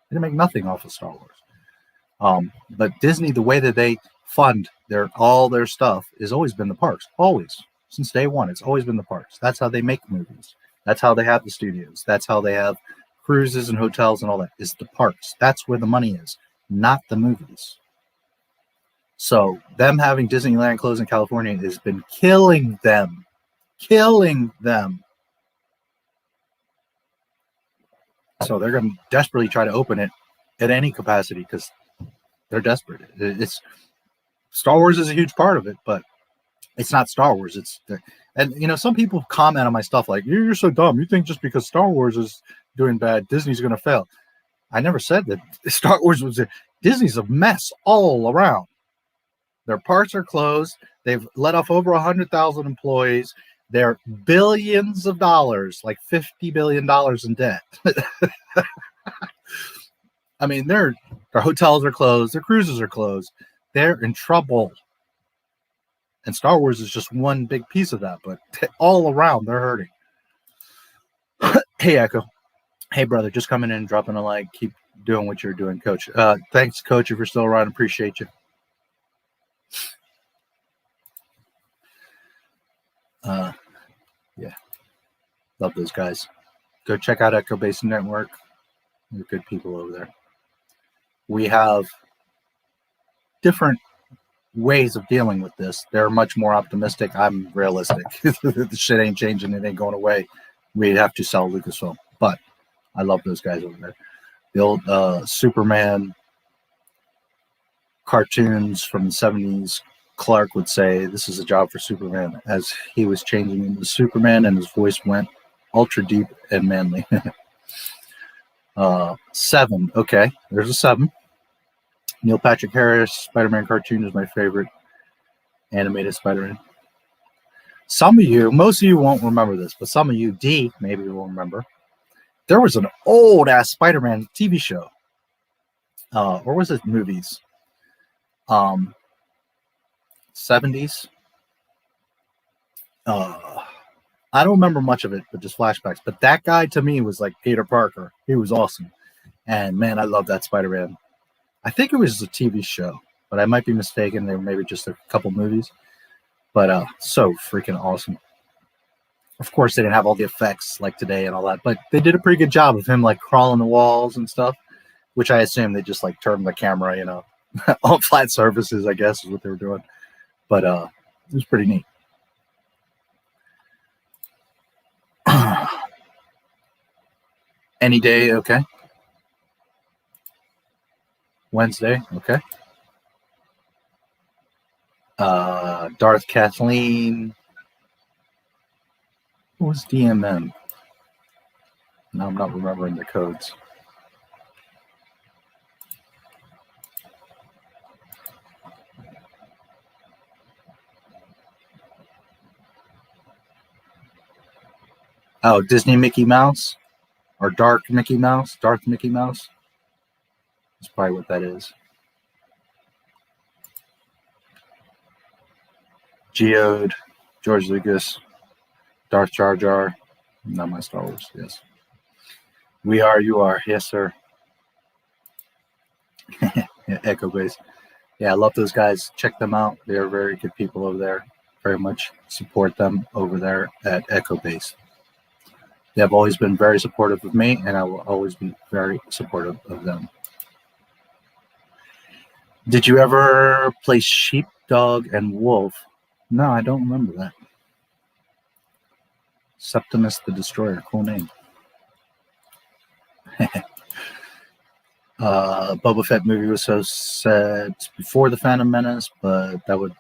They didn't make nothing off of Star Wars. But Disney, the way that they fund all their stuff has always been the parks. Always. Since day one, it's always been the parks. That's how they make movies. That's how they have the studios. That's how they have cruises and hotels and all that, is the parks. That's where the money is, not the movies. So them having Disneyland close in California has been killing them. Killing them. So they're going to desperately try to open it at any capacity because they're desperate. It's Star Wars is a huge part of it, but it's not Star Wars. And you know, some people comment on my stuff like, "You're so dumb. You think just because Star Wars is doing bad, Disney's going to fail." I never said that Star Wars was Disney's a mess all around. Their parks are closed. They've let off over 100,000 employees. They're billions of dollars, like $50 billion in debt. I mean, their hotels are closed. Their cruises are closed. They're in trouble. And Star Wars is just one big piece of that. But all around, they're hurting. Hey, Echo. Hey, brother. Just coming in, dropping a like. Keep doing what you're doing, Coach. Thanks, Coach, if you're still around. Appreciate you. Yeah, love those guys. Go check out Echo Basin Network. They're good people over there. We have different ways of dealing with this. They're much more optimistic. I'm realistic. The shit ain't changing. It ain't going away. We have to sell Lucasfilm. But I love those guys over there. The old Superman cartoons from the 70s. Clark would say, "This is a job for Superman," as he was changing into Superman and his voice went ultra deep and manly. 7. Okay, there's a 7. Neil Patrick Harris Spider-Man cartoon is my favorite animated Spider-Man. Some of you, most of you won't remember this, but some of you, D, maybe you will remember. There was an old-ass Spider-Man TV show. Or was it movies? 70s. I don't remember much of it, but just flashbacks. But that guy to me was like Peter Parker. He was awesome. And man, I love that Spider-Man. I think it was a TV show, but I might be mistaken. They were maybe just a couple movies. But so freaking awesome. Of course, they didn't have all the effects like today and all that, but they did a pretty good job of him like crawling the walls and stuff, which I assume they just like turned the camera, you know, on flat surfaces, I guess is what they were doing. But it was pretty neat. Any day, okay. Wednesday, okay. Darth Kathleen. What was DMM? No, I'm not remembering the codes. Oh, Disney Mickey Mouse or Dark Mickey Mouse, Darth Mickey Mouse. That's probably what that is. Geode, George Lucas, Darth Jar Jar, not my Star Wars. Yes, we are. You are. Yes, sir. Yeah, Echo Base. Yeah, I love those guys. Check them out. They are very good people over there. Very much support them over there at Echo Base. They have always been very supportive of me, and I will always be very supportive of them. Did you ever play Sheepdog and Wolf? No, I don't remember that. Septimus the Destroyer, cool name. Boba Fett movie was so set before the Phantom Menace, but that would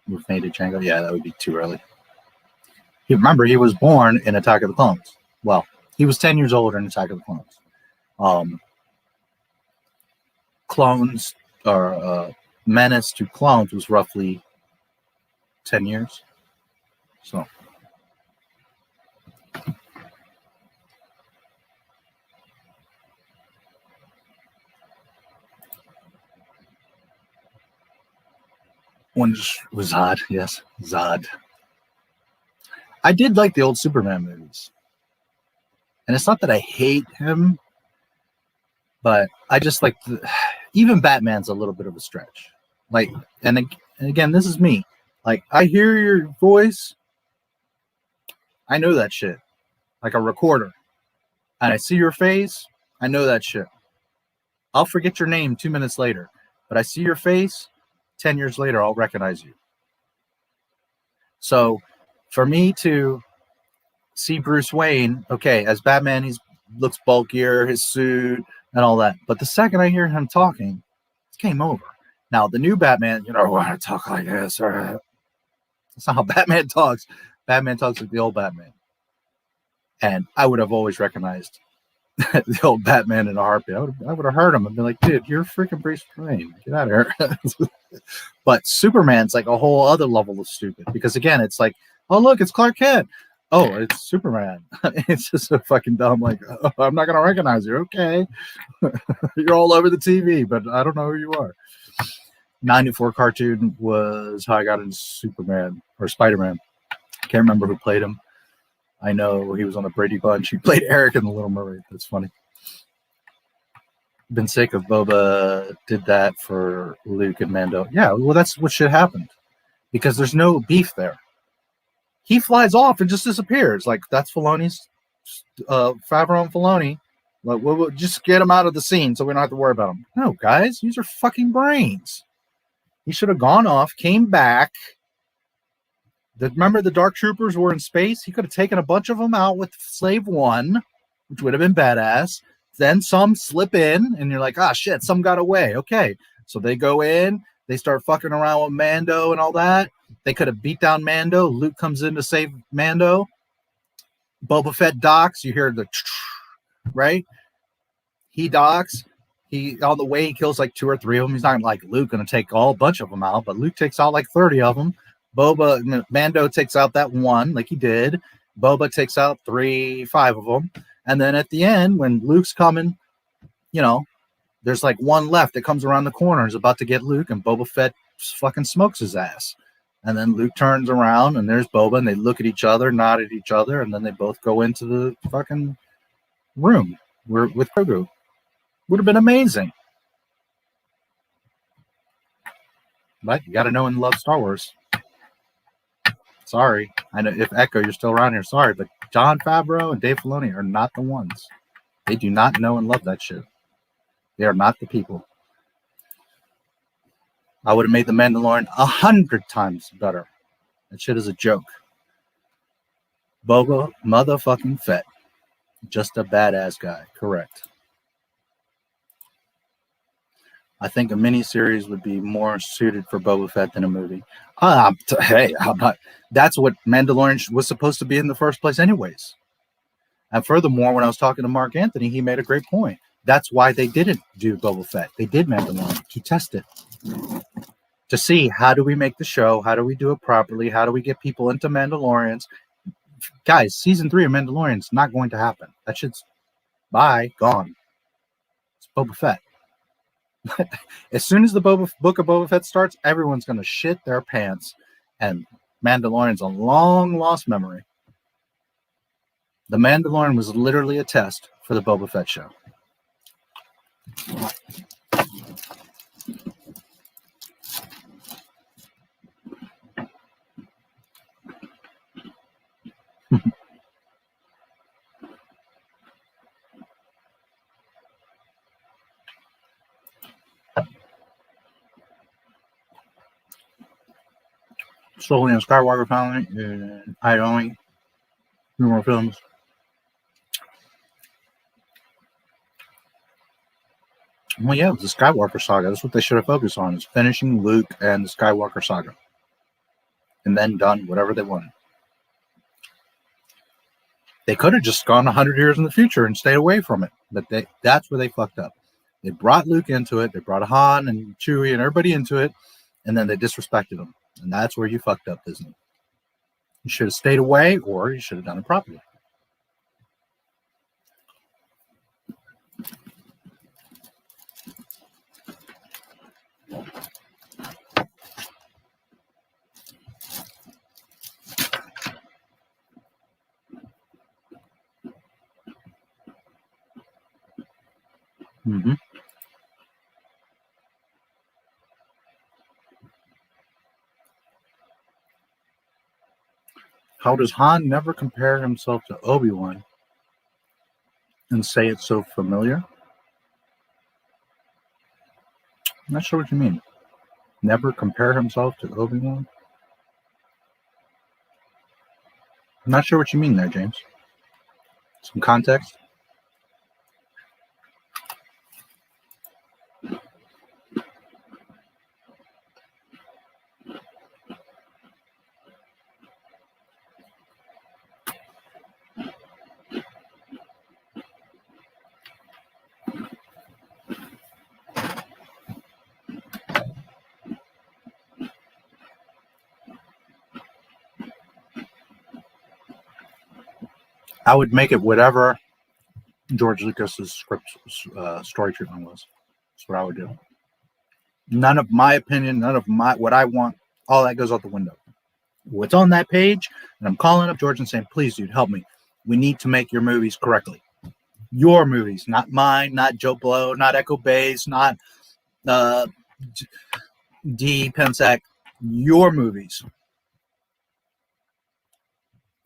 have made it Django. Yeah, that would be too early. Remember, he was born in Attack of the Clones. Well, he was 10 years old in Attack of the Clones. Clones, or Menace to Clones was roughly 10 years. So. One was Zod, yes, Zod. I did like the old Superman movies. And it's not that I hate him, but I just like, even Batman's a little bit of a stretch. Like, and again, this is me. Like, I hear your voice, I know that shit. Like a recorder. And I see your face, I know that shit. I'll forget your name 2 minutes later, but I see your face, 10 years later, I'll recognize you. So for me to see Bruce Wayne, okay, as Batman, he looks bulkier, his suit and all that. But the second I hear him talking, it's game over. Now, the new Batman, you know, I want to talk like this. Or, that's not how Batman talks. Batman talks like the old Batman. And I would have always recognized the old Batman in a heartbeat. I would have heard him and been like, dude, you're freaking Bruce Wayne. Get out of here. But Superman's like a whole other level of stupid. Because again, it's like, oh, look, it's Clark Kent. Oh, it's Superman. It's just so fucking dumb. Like, oh, I'm not going to recognize you. Okay. You're all over the TV, but I don't know who you are. 94 cartoon was how I got into Superman or Spider-Man. Can't remember who played him. I know he was on the Brady Bunch. He played Eric in The Little Mermaid. That's funny. Been sick of Boba did that for Luke and Mando. Yeah, well, that's what should happen. Because there's no beef there. He flies off and just disappears. Like, that's Filoni's, Favreau and Filoni. Like, we'll just get him out of the scene so we don't have to worry about him. No, guys, use your fucking brains. He should have gone off, came back. Remember the Dark Troopers were in space? He could have taken a bunch of them out with Slave One, which would have been badass. Then some slip in, and you're like, ah, shit, some got away. Okay, so they go in. They start fucking around with Mando and all that. They could have beat down Mando. Luke comes in to save Mando. Boba Fett docks. You hear the right? He docks. He on the way he kills like 2 or 3 of them. He's not like Luke going to take a bunch of them out, but Luke takes out like 30 of them. Mando takes out that one like he did. Boba takes out 3-5 of them. And then at the end, when Luke's coming, you know, there's like one left that comes around the corner, is about to get Luke, and Boba Fett fucking smokes his ass. And then Luke turns around, and there's Boba, and they look at each other, nod at each other, and then they both go into the fucking room with Grogu. Would have been amazing. But you got to know and love Star Wars. Sorry. I know if Echo, you're still around here. Sorry, but Jon Favreau and Dave Filoni are not the ones. They do not know and love that shit. They are not the people. I would have made The Mandalorian 100 times better. That shit is a joke. Boba motherfucking Fett. Just a badass guy. Correct. I think a miniseries would be more suited for Boba Fett than a movie. Hey, I'm not. That's what Mandalorian was supposed to be in the first place anyways. And furthermore, when I was talking to Mark Anthony, he made a great point. That's why they didn't do Boba Fett. They did Mandalorian to test it. To see how do we make the show? How do we do it properly? How do we get people into Mandalorians? guys, season 3 of Mandalorian's not going to happen. That shit's gone. It's Boba Fett. As soon as the Book of Boba Fett starts, everyone's going to shit their pants, and Mandalorian's a long lost memory. The Mandalorian was literally a test for the Boba Fett show. Solely in Skywalker family, Iowing, numerous films. Well, yeah, it was the Skywalker saga. That's what they should have focused on, is finishing Luke and the Skywalker saga. And then done whatever they wanted. They could have just gone 100 years in the future and stayed away from it. But that's where they fucked up. They brought Luke into it. They brought Han and Chewie and everybody into it. And then they disrespected them. And that's where you fucked up, Disney. You should have stayed away, or you should have done it properly. Mm-hmm. How does Han never compare himself to Obi-Wan and say it's so familiar? I'm not sure what you mean. Never compare himself to Obi-Wan? I'm not sure what you mean there, James. Some context? I would make it whatever George Lucas's script story treatment was. That's what I would do. None of my opinion, none of what I want, all that goes out the window. What's on that page, and I'm calling up George and saying, please, dude, help me. We need to make your movies correctly. Your movies, not mine, not Joe Blow, not Echo Bays, not D. Pensac. Your movies.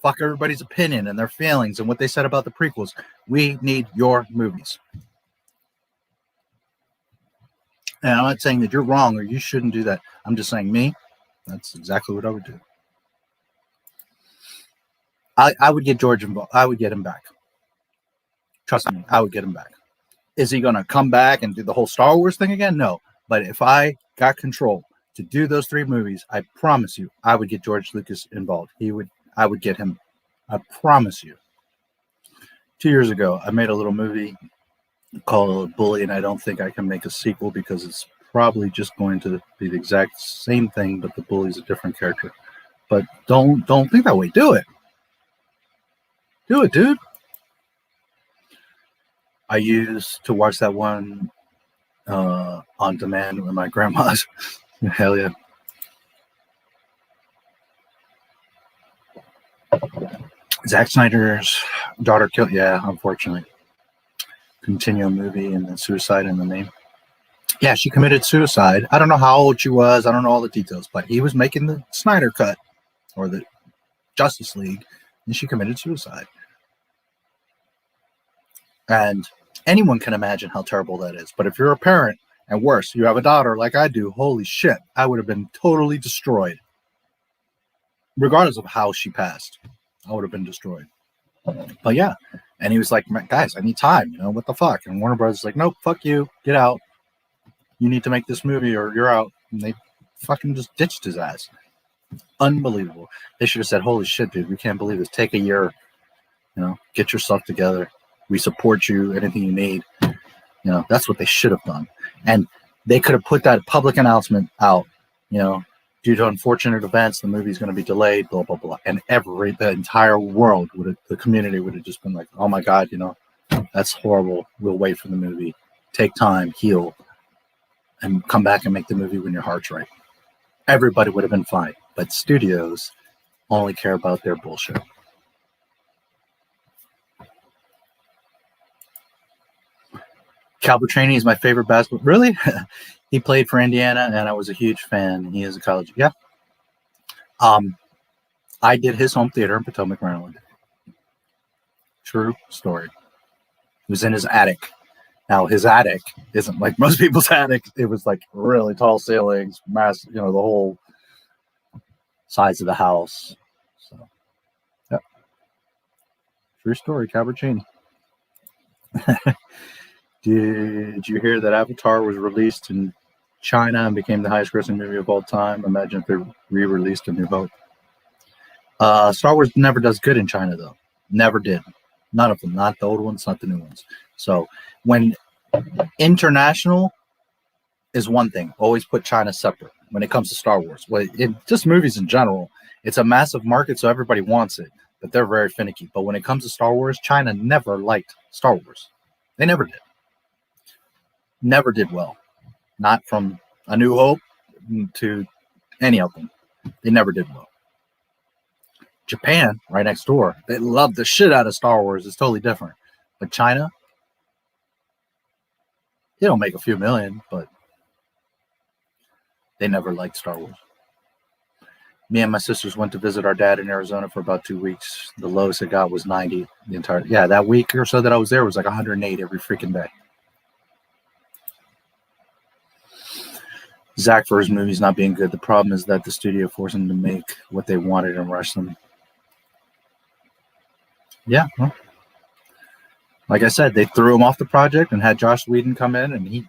Fuck everybody's opinion and their feelings and what they said about the prequels. We need your movies. And I'm not saying that you're wrong or you shouldn't do that. I'm just saying that's exactly what I would do. I would get George involved. I would get him back. Trust me, I would get him back. Is he going to come back and do the whole Star Wars thing again? No. But if I got control to do those 3 movies, I promise you, I would get George Lucas involved. I would get him. I promise you. 2 years ago, I made a little movie called Bully, and I don't think I can make a sequel because it's probably just going to be the exact same thing, but the bully's a different character. But don't think that way. Do it. Do it, dude. I used to watch that one on demand with my grandma's. Hell yeah. Zack Snyder's daughter killed. Yeah, unfortunately. Continuum movie and then suicide in the name. Yeah, she committed suicide. I don't know how old she was. I don't know all the details, but he was making the Snyder cut or the Justice League, and she committed suicide. And anyone can imagine how terrible that is. But if you're a parent, and worse, you have a daughter like I do, holy shit, I would have been totally destroyed. Regardless of how she passed, I would have been destroyed. But yeah, and he was like, guys, I need time, what the fuck? And Warner Brothers is like, nope, fuck you, get out. You need to make this movie or you're out. And they fucking just ditched his ass. Unbelievable. They should have said, holy shit, dude, we can't believe this. Take a year, get yourself together. We support you, anything you need. That's what they should have done. And they could have put that public announcement out, due to unfortunate events, the movie's going to be delayed, blah, blah, blah. And the entire world, the community would have just been like, oh my God, that's horrible. We'll wait for the movie. Take time, heal, and come back and make the movie when your heart's right. Everybody would have been fine. But studios only care about their bullshit. Calvert Trainee is my favorite basketball. Really? He played for Indiana, and I was a huge fan. He is a college. Yeah. I did his home theater in Potomac, Maryland. True story. He was in his attic. Now, his attic isn't like most people's attic. It was like really tall ceilings, mass, the whole size of the house. So, yeah. True story, Calvert Trainee. Did you hear that Avatar was released in China and became the highest grossing movie of all time? Imagine if they re-released A New Hope. Star Wars never does good in China, though. Never did. None of them. Not the old ones, not the new ones. So when international is one thing, always put China separate when it comes to Star Wars. Well, just movies in general, it's a massive market, so everybody wants it, but they're very finicky. But when it comes to Star Wars, China never liked Star Wars. They never did. Never did well. Not from A New Hope to any of them. They never did well. Japan, right next door, they love the shit out of Star Wars. It's totally different. But China, they don't make a few million, but they never liked Star Wars. Me and my sisters went to visit our dad in Arizona for about 2 weeks. The lowest it got was 90 the entire. Yeah, that week or so that I was there was like 108 every freaking day. Zach for his movies not being good. The problem is that the studio forced him to make what they wanted and rush them. Yeah, well, like I said, they threw him off the project and had Joss Whedon come in, and he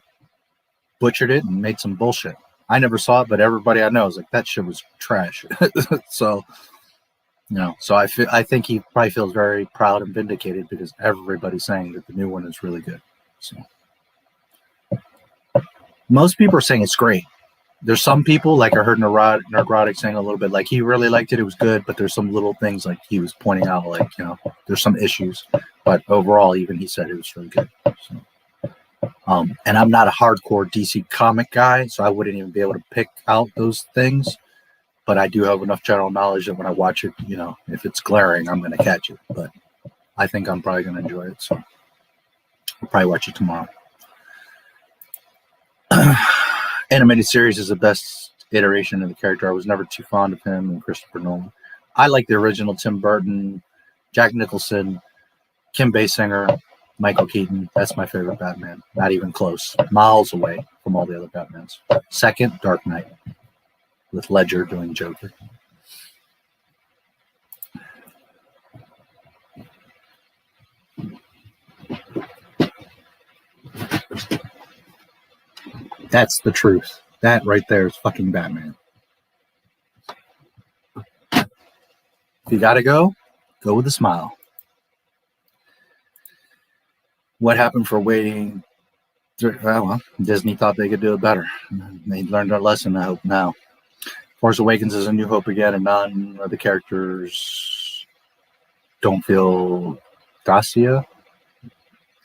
butchered it and made some bullshit. I never saw it, but everybody I know is like, that shit was trash. So, so I think he probably feels very proud and vindicated because everybody's saying that the new one is really good. So most people are saying it's great. There's some people, like I heard Nerdrotic saying a little bit, like he really liked it. It was good, but there's some little things like he was pointing out, like, there's some issues. But overall, even he said it was really good. So, and I'm not a hardcore DC comic guy, so I wouldn't even be able to pick out those things. But I do have enough general knowledge that when I watch it, if it's glaring, I'm going to catch it. But I think I'm probably going to enjoy it. So I'll probably watch it tomorrow. Animated series is the best iteration of the character. I was never too fond of him and Christopher Nolan. I like the original Tim Burton, Jack Nicholson, Kim Basinger, Michael Keaton. That's my favorite Batman. Not even close. Miles away from all the other Batmans. Second, Dark Knight, with Ledger doing Joker. That's the truth. That right there is fucking Batman. If you gotta go with a smile. What happened for waiting? Well, Disney thought they could do it better. They learned their lesson, I hope, now. Force Awakens is A New Hope again, and none of the characters don't feel Dacia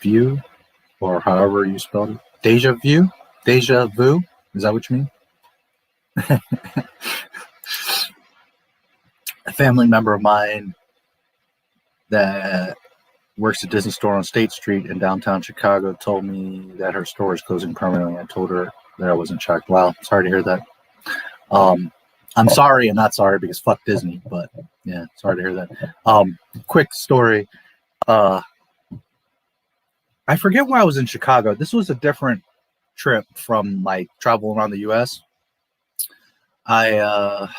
View, or however you spelled it. Deja Vu? Deja Vu? Is that what you mean? A family member of mine that works at Disney Store on State Street in downtown Chicago told me that her store is closing permanently. I told her that I wasn't shocked. Wow, sorry to hear that. I'm sorry and not sorry because fuck Disney, but yeah, sorry to hear that. Quick story. I forget why I was in Chicago. This was a different trip from my travel around the U.S. It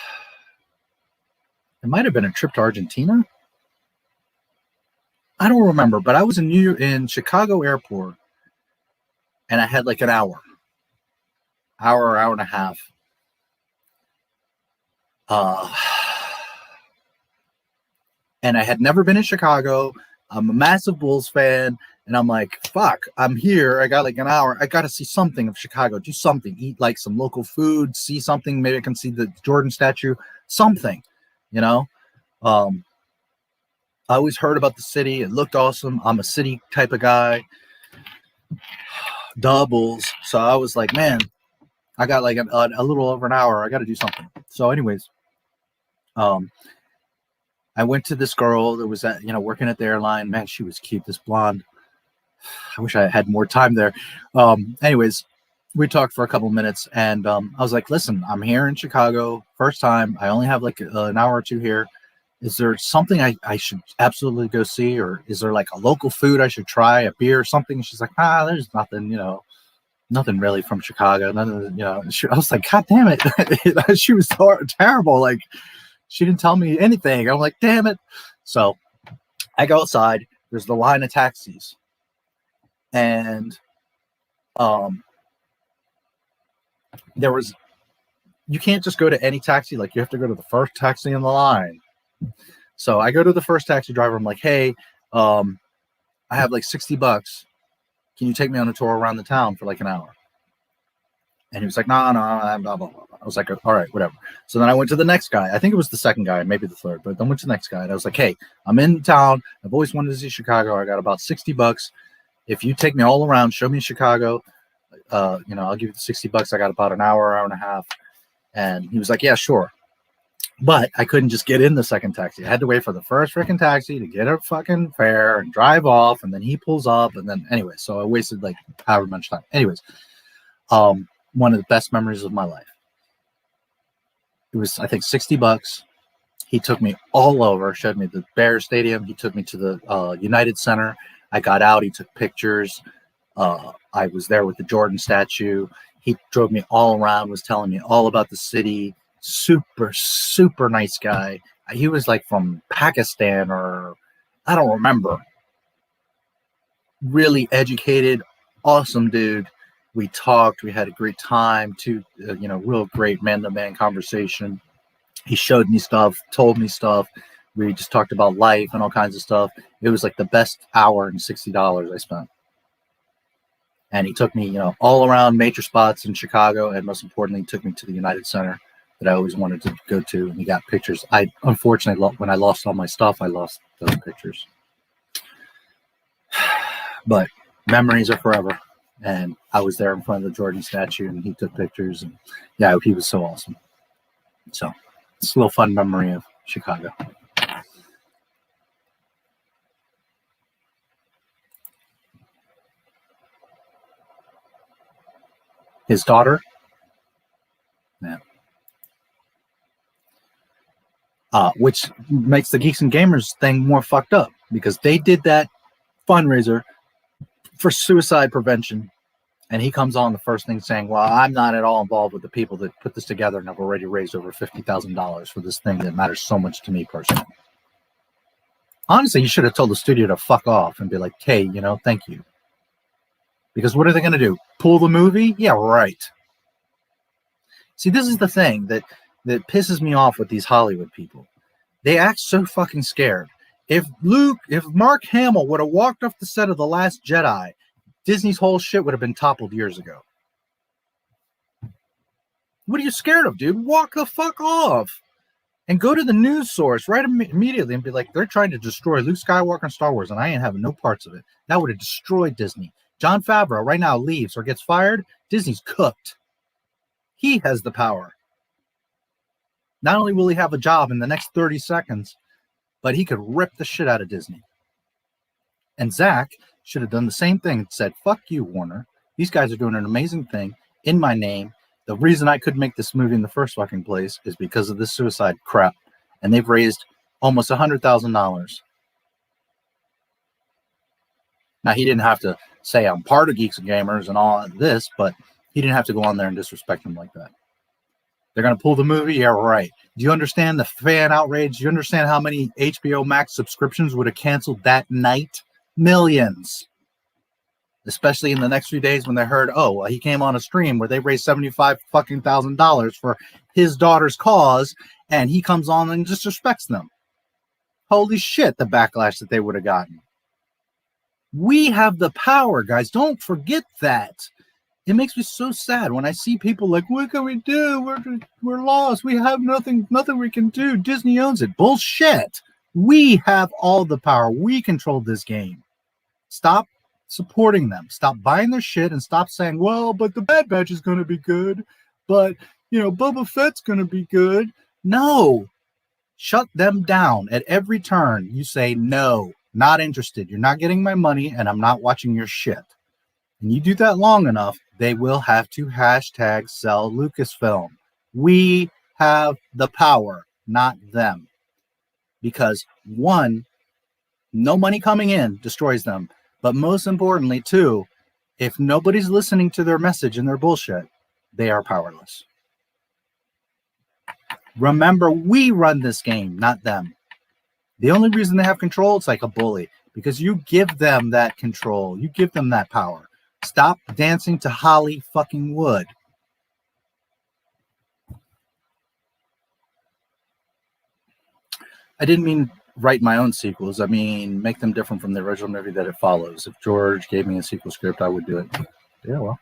might have been a trip to Argentina. I don't remember, but I was in Chicago airport, and I had like an hour and a half. And I had never been in Chicago. I'm a massive Bulls fan, And I'm like, fuck, I'm here. I got like an hour. I got to see something of Chicago. Do something. Eat like some local food. See something. Maybe I can see the Jordan statue. Something, you know? I always heard about the city. It looked awesome. I'm a city type of guy. Doubles. So I was like, man, I got like a little over an hour. I got to do something. So anyways, I went to this girl that was at, working at the airline. Man, she was cute. This blonde. I wish I had more time there. Anyways, we talked for a couple minutes, and I was like, listen, I'm here in Chicago. First time. I only have like an hour or two here. Is there something I should absolutely go see? Or is there like a local food I should try, a beer or something? She's like, there's nothing, nothing really from Chicago. None of, I was like, God damn it. She was terrible. Like, she didn't tell me anything. I'm like, damn it. So I go outside. There's the line of taxis. And you can't just go to any taxi. Like, you have to go to the first taxi in the line. So I go to the first taxi driver. I'm like, hey, I have like $60. Can you take me on a tour around the town for like an hour? And he was like, no, blah, blah, blah. I was like, all right, whatever. So then I went to the next guy. I think it was the second guy, maybe the third, but then went to the next guy. And I was like, hey, I'm in town. I've always wanted to see Chicago. I got about $60. If you take me all around, show me Chicago, I'll give you the $60. I got about an hour and a half. And he was like, yeah, sure. But I couldn't just get in the second taxi. I had to wait for the first freaking taxi to get a fucking fare and drive off. And then he pulls up. And then anyway, so I wasted like however much time. Anyways, one of the best memories of my life. It was, I think, $60. He took me all over, showed me the Bears Stadium. He took me to the United Center. I got out. He took pictures. I was there with the Jordan statue. He drove me all around, was telling me all about the city. Super, super nice guy. He was like from Pakistan or I don't remember. Really educated, awesome dude. We talked. We had a great time. Real great man-to-man conversation. He showed me stuff, told me stuff. We just talked about life and all kinds of stuff. It was like the best hour and $60 I spent. And he took me, all around major spots in Chicago, and most importantly, took me to the United Center that I always wanted to go to. And he got pictures. I unfortunately, when I lost all my stuff, I lost those pictures. But memories are forever. And I was there in front of the Jordan statue, and he took pictures. And yeah, he was so awesome. So it's a little fun memory of Chicago. His daughter. Yeah. Which makes the Geeks and Gamers thing more fucked up, because they did that fundraiser for suicide prevention, and he comes on the first thing saying, well, I'm not at all involved with the people that put this together, and I've already raised over $50,000 for this thing that matters so much to me personally. Honestly, you should have told the studio to fuck off and be like, hey, thank you. Because what are they going to do? Pull the movie? Yeah, right. See, this is the thing that pisses me off with these Hollywood people. They act so fucking scared. If Mark Hamill would have walked off the set of The Last Jedi, Disney's whole shit would have been toppled years ago. What are you scared of, dude? Walk the fuck off. And go to the news source right immediately and be like, they're trying to destroy Luke Skywalker and Star Wars, and I ain't having no parts of it. That would have destroyed Disney. Jon Favreau right now leaves or gets fired. Disney's cooked. He has the power. Not only will he have a job in the next 30 seconds, but he could rip the shit out of Disney. And Zach should have done the same thing and said, fuck you, Warner. These guys are doing an amazing thing in my name. The reason I couldn't make this movie in the first fucking place is because of this suicide crap. And they've raised almost $100,000. Now, he didn't have to say I'm part of Geeks and Gamers and all of this, but he didn't have to go on there and disrespect them like that. They're going to pull the movie? Yeah, right. Do you understand the fan outrage? Do you understand how many HBO Max subscriptions would have canceled that night? Millions. Especially in the next few days when they heard, he came on a stream where they raised $75,000 for his daughter's cause, and he comes on and disrespects them. Holy shit, the backlash that they would have gotten. We have the power, guys. Don't forget that. It makes me so sad when I see people like, what can we do? We're lost. We have nothing we can do. Disney owns it. Bullshit. We have all the power. We control this game. Stop supporting them. Stop buying their shit and stop saying, well, but the Bad Batch is going to be good. But, you know, Boba Fett's going to be good. No. Shut them down at every turn. You say, no, not interested. You're not getting my money and I'm not watching your shit. And you do that long enough, they will have to hashtag sell Lucasfilm. We have the power, not them. Because one, no money coming in destroys them. But most importantly, two, if nobody's listening to their message and their bullshit, they are powerless. Remember, we run this game, not them. The only reason they have control, it's like a bully, because you give them that control. You give them that power. Stop dancing to Holly fucking Wood. I didn't mean write my own sequels. I mean, make them different from the original movie that it follows. If George gave me a sequel script, I would do it. Yeah, well.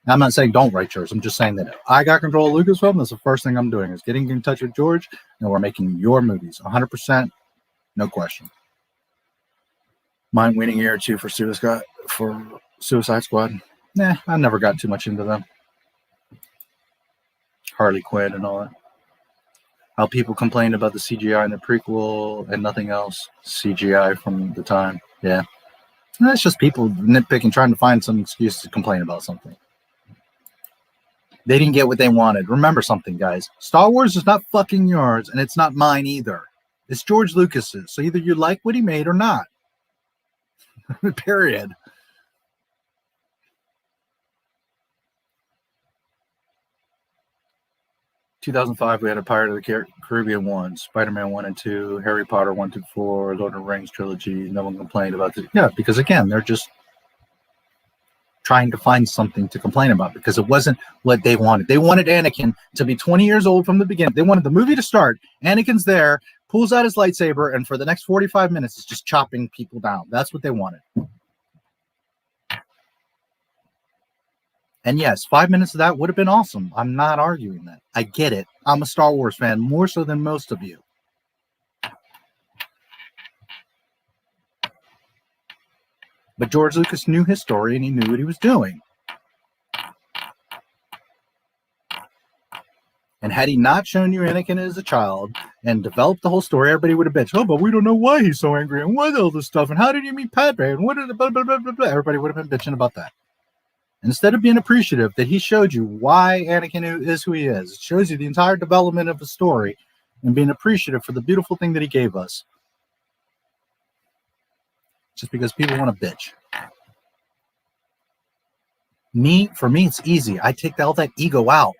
I'm not saying don't write yours. I'm just saying that if I got control of Lucasfilm, that's the first thing I'm doing is getting in touch with George, and we're making your movies. 100%, no question. Mind waiting a year or two for Suicide Squad. Nah, I never got too much into them. Harley Quinn and all that. How people complained about the CGI in the prequel and nothing else. CGI from the time. Yeah. That's just people nitpicking, trying to find some excuse to complain about something. They didn't get what they wanted. Remember something, guys. Star Wars is not fucking yours, and it's not mine either. It's George Lucas's. So either you like what he made or not. Period. In 2005, we had a Pirate of the Caribbean 1, Spider-Man 1 and 2, Harry Potter 1 through 4, Lord of the Rings trilogy. No one complained about this. Yeah, because again, they're just trying to find something to complain about because it wasn't what they wanted. They wanted Anakin to be 20 years old from the beginning. They wanted the movie to start. Anakin's there, pulls out his lightsaber, and for the next 45 minutes, is just chopping people down. That's what they wanted. And yes, 5 minutes of that would have been awesome. I'm not arguing that. I get it. I'm a Star Wars fan, more so than most of you. But George Lucas knew his story and he knew what he was doing. And had he not shown you Anakin as a child and developed the whole story, everybody would have bitched, oh, but we don't know why he's so angry and what all this stuff and how did he meet Padme and what did the blah, blah, blah, blah, blah. Everybody would have been bitching about that. Instead of being appreciative that he showed you why Anakin is who he is, it shows you the entire development of the story and being appreciative for the beautiful thing that he gave us. Just because people want to bitch. For me, it's easy. I take all that ego out.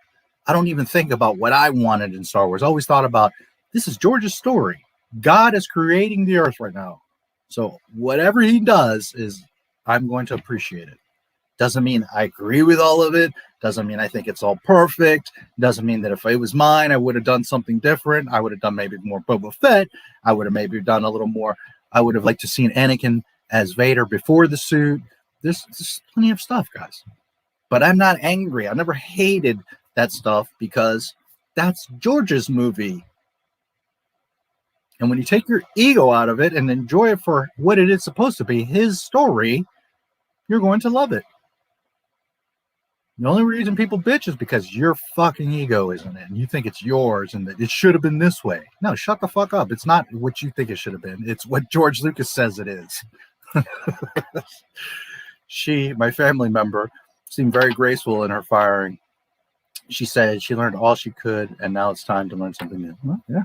I don't even think about what I wanted in Star Wars. I always thought about, this is George's story. God is creating the earth right now. So whatever he does is, I'm going to appreciate it. Doesn't mean I agree with all of it. Doesn't mean I think it's all perfect. Doesn't mean that if it was mine, I would have done something different. I would have done maybe more Boba Fett. I would have maybe done a little more. I would have liked to see Anakin as Vader before the suit. There's plenty of stuff, guys. But I'm not angry. I never hated that stuff because that's George's movie. And when you take your ego out of it and enjoy it for what it is supposed to be, his story, you're going to love it. The only reason people bitch is because your fucking ego is in it and you think it's yours and that it should have been this way. No, shut the fuck up. It's not what you think it should have been. It's what George Lucas says it is. She, my family member, seemed very graceful in her firing. She said she learned all she could and now it's time to learn something new. Well, yeah.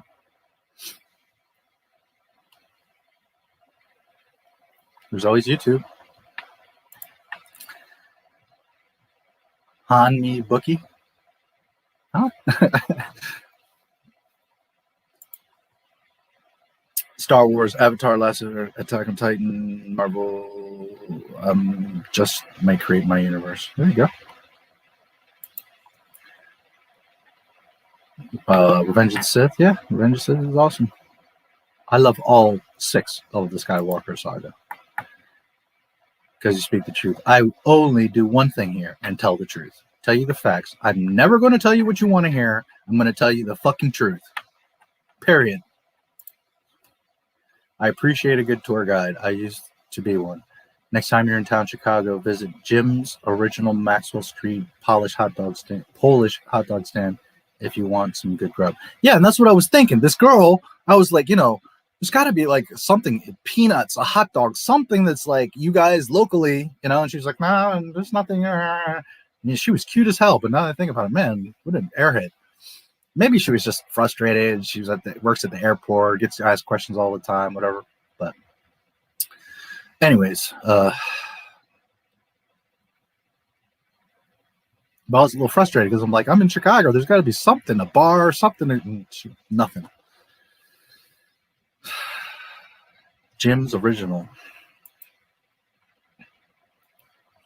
There's always YouTube. Han me bookie. Huh? Star Wars, Avatar, Last Attack on Titan, Marvel. Just might create my universe. There you go. Revenge of the Sith. Yeah, Revenge of the Sith is awesome. I love all 6 of the Skywalker saga. because you speak the truth. I only do one thing here and tell the truth. Tell you the facts. I'm never going to tell you what you want to hear. I'm going to tell you the fucking truth. Period. I appreciate a good tour guide. I used to be one. Next time you're in town, Chicago, visit Jim's Original Maxwell Street Polish hot dog stand if you want some good grub. Yeah, and that's what I was thinking. This girl, I was like, there's got to be like something, peanuts, a hot dog, something that's like you guys locally, and she was like, nah, there's nothing. I mean, she was cute as hell, but now that I think about it, man, what an airhead. Maybe she was just frustrated. She was works at the airport, gets asked questions all the time, whatever. But anyways, but I was a little frustrated because I'm like, I'm in Chicago. There's got to be something, a bar or something. And nothing. Jim's Original.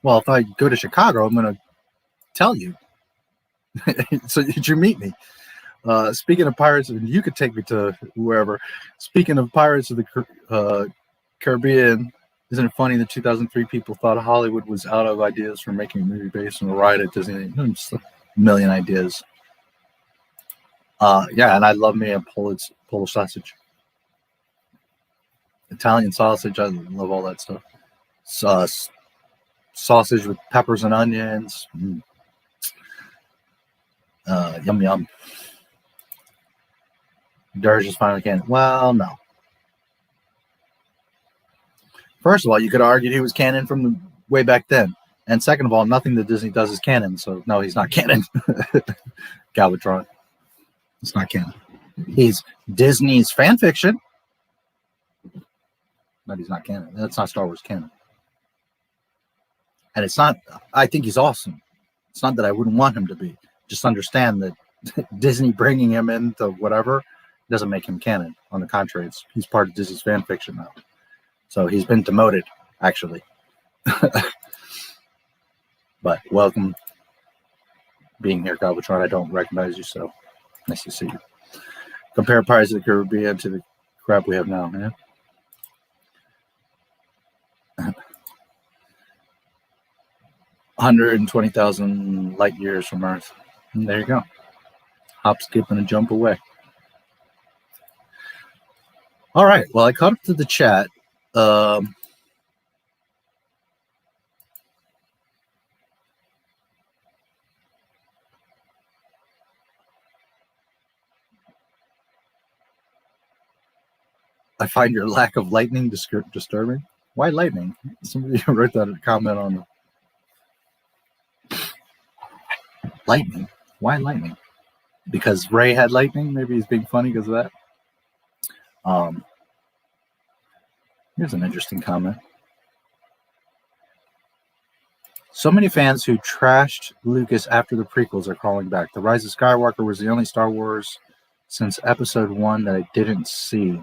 Well, if I go to Chicago, I'm going to tell you. So did you meet me? Speaking of Pirates, and you could take me to wherever. Speaking of Pirates of the Caribbean, isn't it funny that 2003 people thought Hollywood was out of ideas for making a movie based on a ride at Disney? Just a million ideas. Yeah, and I love me a Polish sausage. Italian sausage, I love all that stuff. Sausage with peppers and onions. Yum, yum. Dirge is finally canon. Well, no. First of all, you could argue he was canon from the way back then. And second of all, nothing that Disney does is canon. So, no, he's not canon. Galvatron. It's not canon. He's Disney's fan fiction. But he's not canon. That's not Star Wars canon. And it's not, I think he's awesome. It's not that I wouldn't want him to be. Just understand that Disney bringing him into whatever doesn't make him canon. On the contrary, he's part of Disney's fan fiction now. So he's been demoted, actually. But welcome being here, Galvatron. I don't recognize you, so nice to see you. Compare Pirates of the Caribbean to the crap we have now, man. 120,000 light years from Earth. And there you go. Hop, skip, and a jump away. All right. Well, I caught up to the chat. I find your lack of lightning disturbing. Why lightning? Somebody wrote that in a comment on the lightning. Why lightning? Because Ray had lightning? Maybe he's being funny because of that. Here's an interesting comment. So many fans who trashed Lucas after the prequels are calling back. The Rise of Skywalker was the only Star Wars since Episode 1 that I didn't see,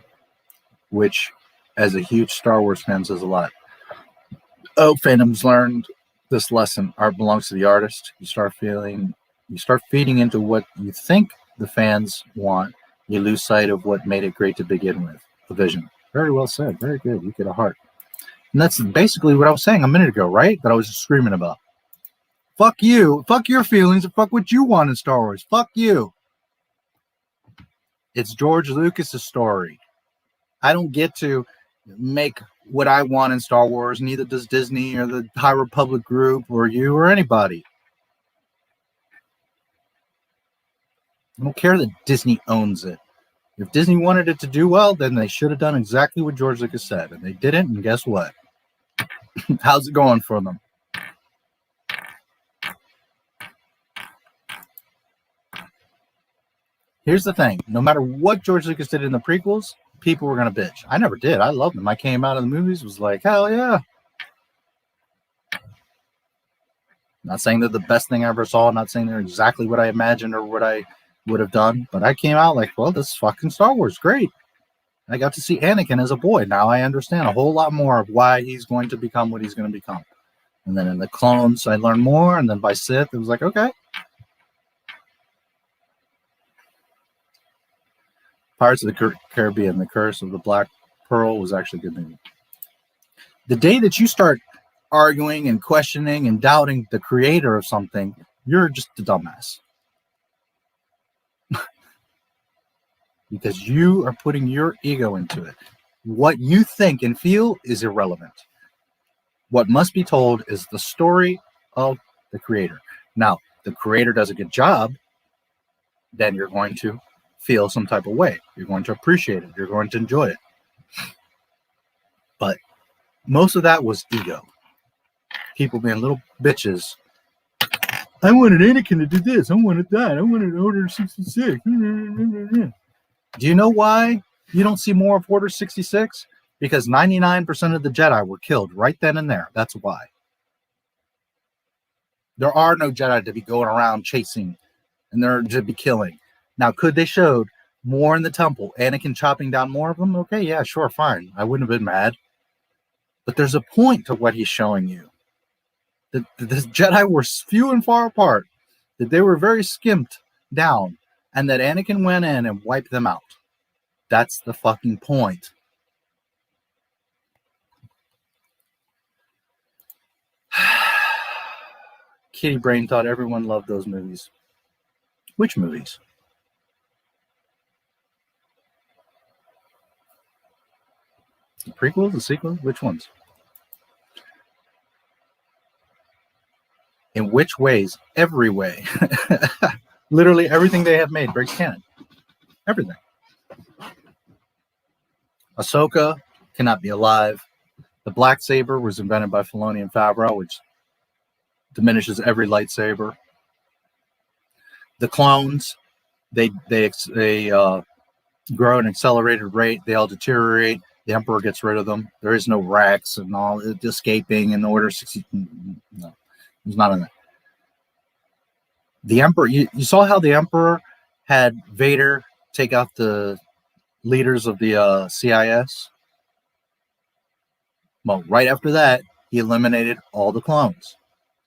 which, as a huge Star Wars fan, says a lot. Oh, fandoms learned this lesson. Art belongs to the artist. You start feeding into what you think the fans want. You lose sight of what made it great to begin with. The vision. Very well said. Very good. You get a heart. And that's basically what I was saying a minute ago, right? That I was just screaming about. Fuck you. Fuck your feelings. And fuck what you want in Star Wars. Fuck you. It's George Lucas's story. I don't get to make what I want in Star Wars. Neither does Disney or the High Republic group or you or anybody. I don't care that Disney owns it. If Disney wanted it to do well, then they should have done exactly what George Lucas said. And they didn't, and guess what? How's it going for them? Here's the thing. No matter what George Lucas did in the prequels, people were going to bitch. I never did. I loved them. I came out of the movies, was like, hell yeah. Not saying they're the best thing I ever saw. Not saying they're exactly what I imagined or what I would have done. But I came out like, well, this is fucking Star Wars. Great. I got to see Anakin as a boy. Now I understand a whole lot more of why he's going to become what he's going to become. And then in the clones, I learned more. And then by Sith, it was like, okay. Pirates of the Caribbean, The Curse of the Black Pearl was actually a good movie. The day that you start arguing and questioning and doubting the creator of something, you're just a dumbass. Because you are putting your ego into it. What you think and feel is irrelevant. What must be told is the story of the creator. Now, the creator does a good job, then you're going to feel some type of way. You're going to appreciate it. You're going to enjoy it. But most of that was ego. People being little bitches. I wanted Anakin to do this. I wanted that. I wanted Order 66. Do you know why you don't see more of Order 66? Because 99% of the Jedi were killed right then and there. That's why. There are no Jedi to be going around chasing and they're to be killing. Now, could they showed more in the temple? Anakin chopping down more of them? Okay, yeah, sure, fine. I wouldn't have been mad. But there's a point to what he's showing you. That the Jedi were few and far apart. That they were very skimped down. And that Anakin went in and wiped them out. That's the fucking point. Kitty Brain thought everyone loved those movies. Which movies? The prequels, the sequels? Which ones? In which ways? Every way. Literally everything they have made breaks canon. Everything. Ahsoka cannot be alive. The black saber was invented by Filoni and Favreau, which diminishes every lightsaber. The clones, they grow at an accelerated rate. They all deteriorate. The Emperor gets rid of them. There is no Rex and all escaping in Order 60. No, there's not in that. The Emperor, you saw how the Emperor had Vader take out the leaders of the CIS? Well, right after that, he eliminated all the clones.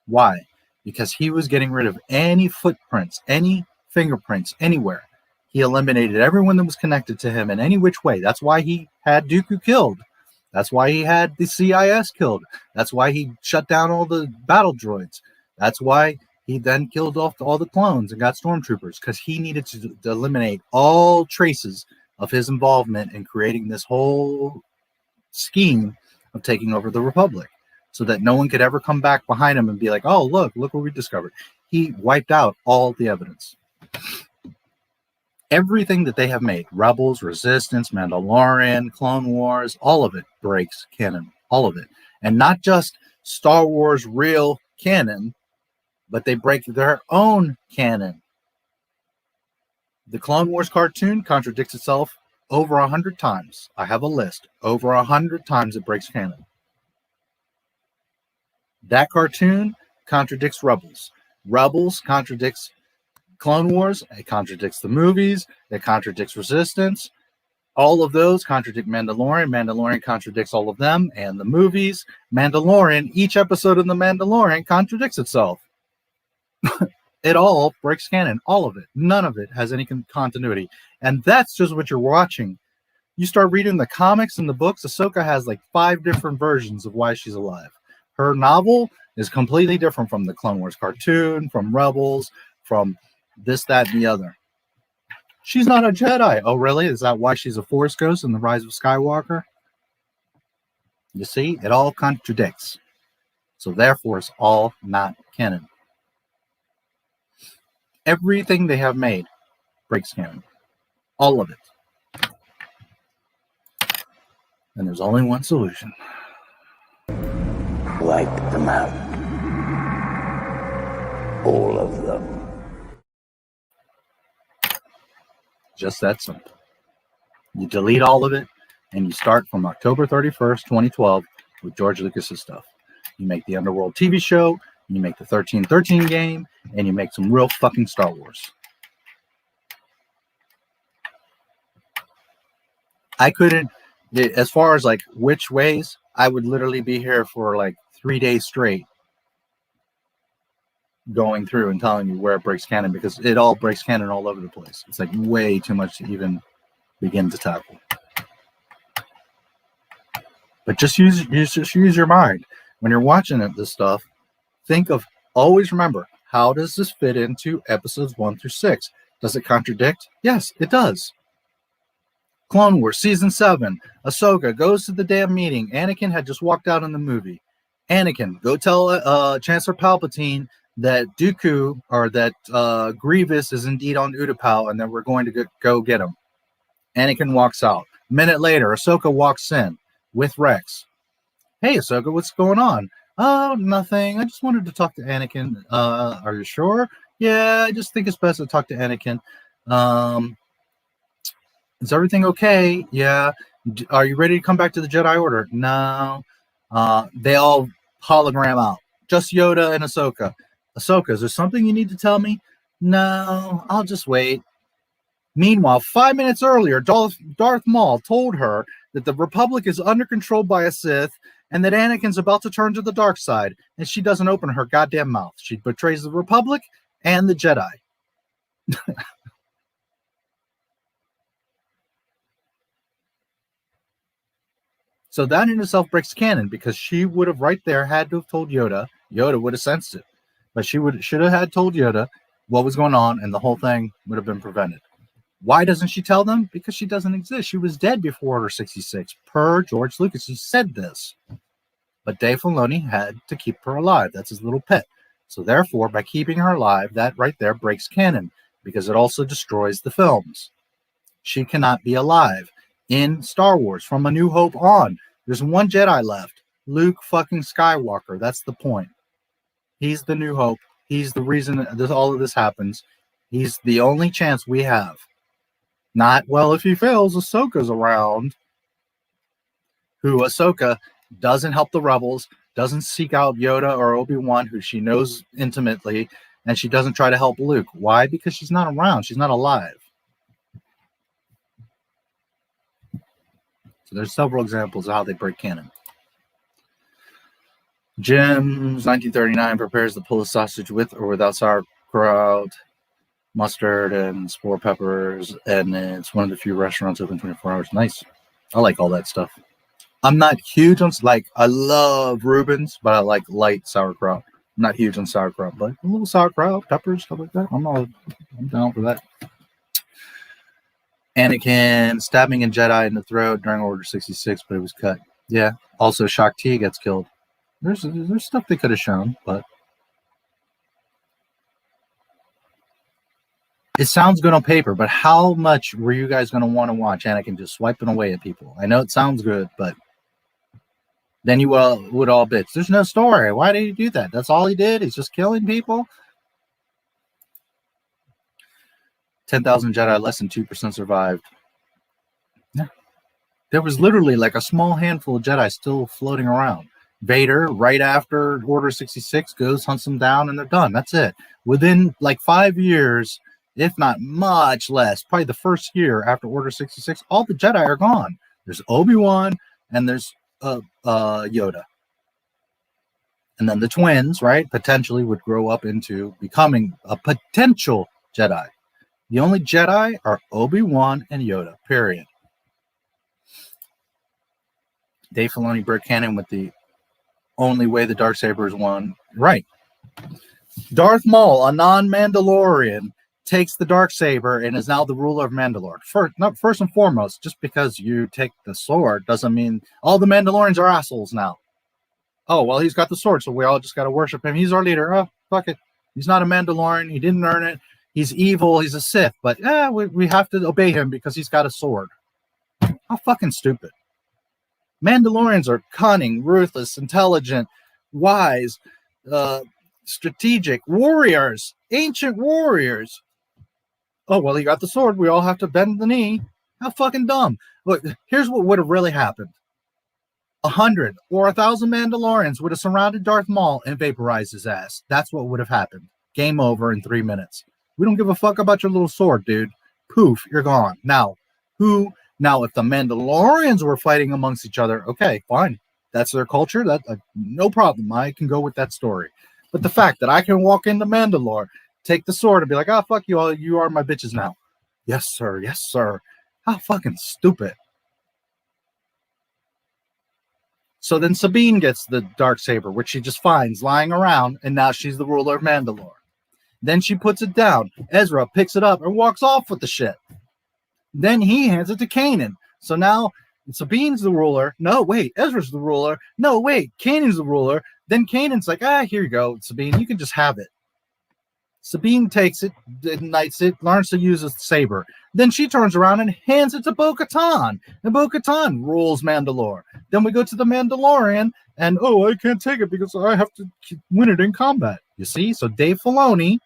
Why? Because he was getting rid of any footprints, any fingerprints, anywhere. He eliminated everyone that was connected to him in any which way. That's why he had Dooku killed. That's why he had the CIS killed. That's why he shut down all the battle droids. That's why he then killed off all the clones and got stormtroopers, because he needed to eliminate all traces of his involvement in creating this whole scheme of taking over the Republic, so that no one could ever come back behind him and be like, oh, look what we discovered. He wiped out all the evidence. Everything that they have made, Rebels, Resistance, Mandalorian, Clone Wars, all of it breaks canon. All of it. And not just Star Wars real canon, but they break their own canon. The Clone Wars cartoon contradicts itself over 100 times. I have a list. Over 100 times it breaks canon. That cartoon contradicts Rebels. Rebels contradicts Clone Wars. It contradicts the movies. It contradicts Resistance. All of those contradict Mandalorian. Mandalorian contradicts all of them and the movies. Mandalorian, each episode of The Mandalorian contradicts itself. It all breaks canon. All of it. None of it has any continuity. And that's just what you're watching. You start reading the comics and the books, Ahsoka has like 5 different versions of why she's alive. Her novel is completely different from the Clone Wars cartoon, from Rebels, from this, that, and the other. She's not a Jedi. Oh, really? Is that why she's a Force ghost in The Rise of Skywalker? You see, it all contradicts. So therefore, it's all not canon. Everything they have made breaks canon. All of it. And there's only one solution. Wipe them out. All of them. Just that simple. You delete all of it, and you start from October 31st, 2012 with George Lucas's stuff. You make the Underworld TV show, you make the 1313 game, and you make some real fucking Star Wars. I couldn't, as far as like which ways, I would literally be here for like 3 days straight going through and telling you where it breaks canon, because it all breaks canon all over the place. It's like way too much to even begin to tackle. But just use your mind. when you're watching this stuff, always remember, how does this fit into episodes 1 through 6? Does it contradict? Yes, it does. Clone Wars Season 7, Ahsoka goes to the damn meeting. Anakin had just walked out in the movie. Anakin, go tell Chancellor Palpatine that Dooku, or that Grievous is indeed on Utapau, and that we're going to go get him. Anakin walks out. A minute later, Ahsoka walks in with Rex. Hey, Ahsoka, what's going on? Oh, nothing. I just wanted to talk to Anakin. Are you sure? Yeah, I just think it's best to talk to Anakin. Is everything okay? Yeah. Are you ready to come back to the Jedi Order? No. They all hologram out. Just Yoda and Ahsoka. Ahsoka, is there something you need to tell me? No, I'll just wait. Meanwhile, 5 minutes earlier, Darth Maul told her that the Republic is under control by a Sith and that Anakin's about to turn to the dark side, and she doesn't open her goddamn mouth. She betrays the Republic and the Jedi. So that in itself breaks canon, because she would have right there had to have told Yoda. Yoda would have sensed it. But she should have had told Yoda what was going on, and the whole thing would have been prevented. Why doesn't she tell them? Because she doesn't exist. She was dead before Order 66. Per George Lucas, he said this. But Dave Filoni had to keep her alive. That's his little pet. So therefore, by keeping her alive, that right there breaks canon, because it also destroys the films. She cannot be alive. In Star Wars, from A New Hope on, there's one Jedi left. Luke fucking Skywalker. That's the point. He's the New Hope. He's the reason that all of this happens. He's the only chance we have. Not, well, if he fails, Ahsoka's around. Who Ahsoka doesn't help the rebels, doesn't seek out Yoda or Obi-Wan, who she knows intimately, and she doesn't try to help Luke. Why? Because she's not around. She's not alive. So there's several examples of how they break canon. Jim's 1939 prepares the Polish sausage with or without sauerkraut, mustard, and spore peppers, and it's one of the few restaurants open 24 hours. Nice. I like all that stuff. I'm not huge on, like, I love Reuben's, but I like light sauerkraut. I'm not huge on sauerkraut, but a little sauerkraut, peppers, stuff like that. I'm down for that. Anakin stabbing a Jedi in the throat during Order 66, but it was cut. Yeah. Also, Shakti gets killed. There's stuff they could have shown, but it sounds good on paper. But how much were you guys going to want to watch Anakin just swiping away at people? I know it sounds good, but then you would all bitch. There's no story. Why did he do that? That's all he did. He's just killing people. 10,000 Jedi, less than 2% survived. Yeah. There was literally like a small handful of Jedi still floating around. Vader, right after Order 66, goes, hunts them down, and they're done. That's it. Within like 5 years, if not much less, probably the first year after Order 66, all the Jedi are gone. There's Obi-Wan, and there's Yoda. And then the twins, right, potentially would grow up into becoming a potential Jedi. The only Jedi are Obi-Wan and Yoda, period. Dave Filoni broke canon with the only way the Darksabers won. Right. Darth Maul, a non-Mandalorian, takes the Darksaber and is now the ruler of Mandalore. First and foremost, just because you take the sword doesn't mean all the Mandalorians are assholes now. Oh, well, he's got the sword, so we all just got to worship him. He's our leader. Oh, fuck it. He's not a Mandalorian. He didn't earn it. He's evil. He's a Sith. But we have to obey him because he's got a sword. How fucking stupid. Mandalorians are cunning, ruthless, intelligent, wise, strategic warriors, ancient warriors. Oh, well, he got the sword. We all have to bend the knee. How fucking dumb. Look, here's what would have really happened. 100 or 1,000 Mandalorians would have surrounded Darth Maul and vaporized his ass. That's what would have happened. Game over in 3 minutes. We don't give a fuck about your little sword, dude. Poof, you're gone. Now, if the Mandalorians were fighting amongst each other, okay, fine. That's their culture. That no problem. I can go with that story. But the fact that I can walk into Mandalore, take the sword, and be like, fuck you all. You are my bitches now. Yes, sir. Yes, sir. How fucking stupid. So then Sabine gets the Darksaber, which she just finds lying around, and now she's the ruler of Mandalore. Then she puts it down. Ezra picks it up and walks off with the shit. Then he hands it to Kanan. So now Sabine's the ruler. No, wait, Ezra's the ruler. No, wait, Kanan's the ruler. Then Kanan's like, here you go, Sabine, you can just have it. Sabine takes it, ignites it, learns to use a saber. Then she turns around and hands it to Bo-Katan. And Bo-Katan rules Mandalore. Then we go to the Mandalorian, and I can't take it because I have to win it in combat. You see? So Dave Filoni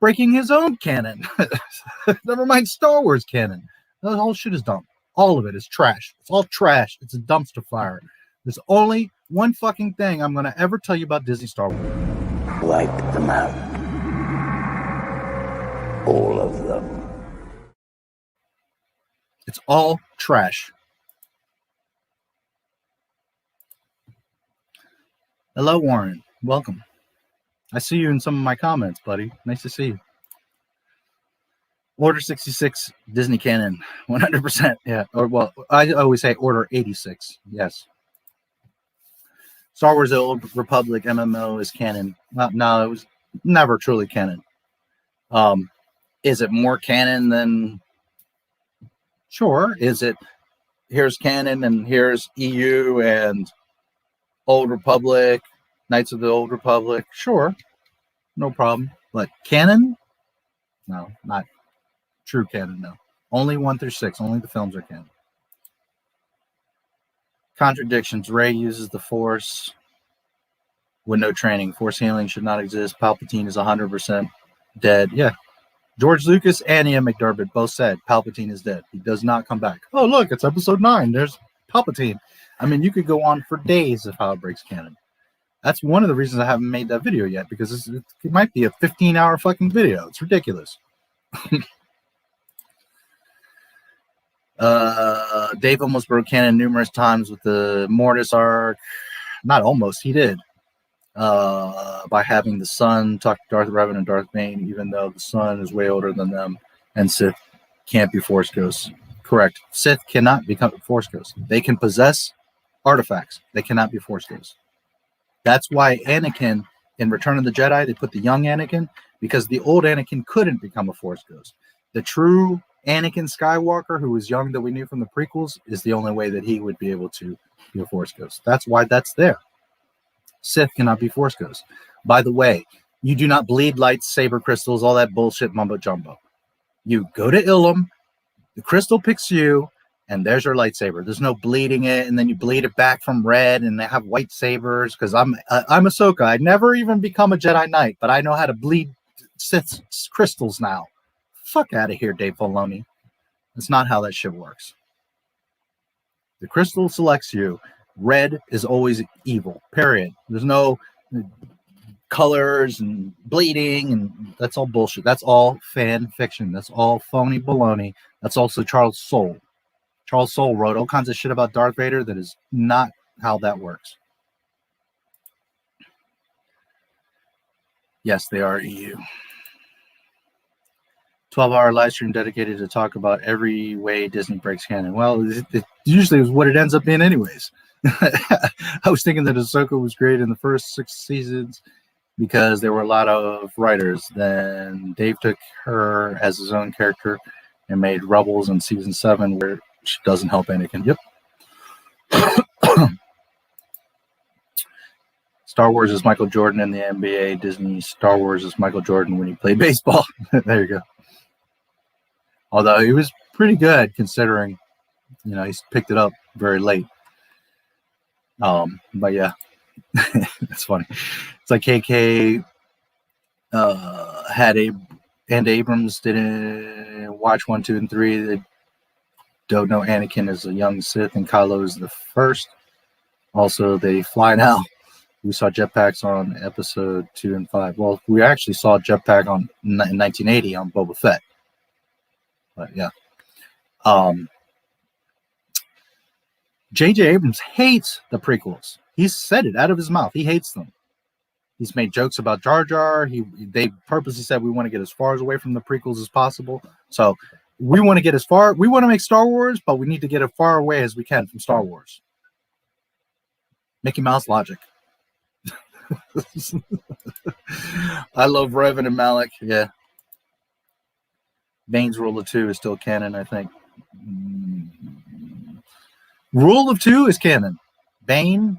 breaking his own canon. Never mind Star Wars canon. The whole shit is dumb. All of it is trash. It's all trash. It's a dumpster fire. There's only one fucking thing I'm going to ever tell you about Disney Star Wars. Wipe them out. All of them. It's all trash. Hello, Warren. Welcome. I see you in some of my comments, buddy. Nice to see you. Order 66, Disney canon, 100%. Yeah. Or, well, I always say Order 86. Yes. Star Wars: The Old Republic MMO is canon. No, it was never truly canon. Is it more canon than? Sure. Is it? Here's canon, and here's EU and Old Republic, Knights of the Old Republic. Sure, no problem. But canon? No, not true canon. No, only 1 through 6. Only the films are canon. Contradictions. Rey uses the Force with no training. Force healing should not exist. Palpatine is 100% dead. Yeah. George Lucas and Ian McDiarmid both said Palpatine is dead. He does not come back. Oh, look, it's episode 9. There's Palpatine. I mean, you could go on for days of how it breaks canon. That's one of the reasons I haven't made that video yet, because it might be a 15-hour fucking video. It's ridiculous. Dave almost broke canon numerous times with the Mortis arc. Not almost, he did. By having the son talk to Darth Revan and Darth Bane, even though the son is way older than them, and Sith can't be Force ghosts. Correct. Sith cannot become Force ghosts. They can possess artifacts. They cannot be Force ghosts. That's why Anakin, in Return of the Jedi, they put the young Anakin, because the old Anakin couldn't become a Force ghost. The true Anakin Skywalker, who was young that we knew from the prequels, is the only way that he would be able to be a Force ghost. That's why that's there. Sith cannot be Force ghosts. By the way, you do not bleed lightsaber crystals, all that bullshit mumbo jumbo. You go to Ilum, the crystal picks you, and there's your lightsaber. There's no bleeding it, and then you bleed it back from red, and they have white sabers. Because I'm Ahsoka. I'd never even become a Jedi Knight, but I know how to bleed Sith crystals now. Fuck out of here, Dave Filoni. That's not how that shit works. The crystal selects you. Red is always evil, period. There's no colors and bleeding, and that's all bullshit. That's all fan fiction. That's all phony baloney. That's also Charles Soule. Charles Soule wrote all kinds of shit about Darth Vader that is not how that works. Yes, they are EU. 12-hour live stream dedicated to talk about every way Disney breaks canon. Well, it usually is what it ends up being anyways. I was thinking that Ahsoka was great in the first 6 seasons because there were a lot of writers. Then Dave took her as his own character and made Rebels in season 7, where she doesn't help Anakin. Yep. Star Wars is Michael Jordan in the NBA. Disney Star Wars is Michael Jordan when he played baseball. There you go. Although he was pretty good considering, you know, he's picked it up very late. But yeah, it's funny. It's like KK and Abrams didn't watch 1, 2, and 3. They don't know Anakin is a young Sith and Kylo is the first. Also, they fly now. We saw jetpacks on episode 2 and 5. Well, we actually saw jetpack in 1980 on Boba Fett. But yeah. J.J. Abrams hates the prequels. He's said it out of his mouth. He hates them. He's made jokes about Jar Jar. They purposely said we want to get as far away from the prequels as possible. So we want to get as far. We want to make Star Wars, but we need to get as far away as we can from Star Wars. Mickey Mouse logic. I love Revan and Malik. Yeah. Bane's rule of 2 is still canon, I think. Rule of 2 is canon. Bane,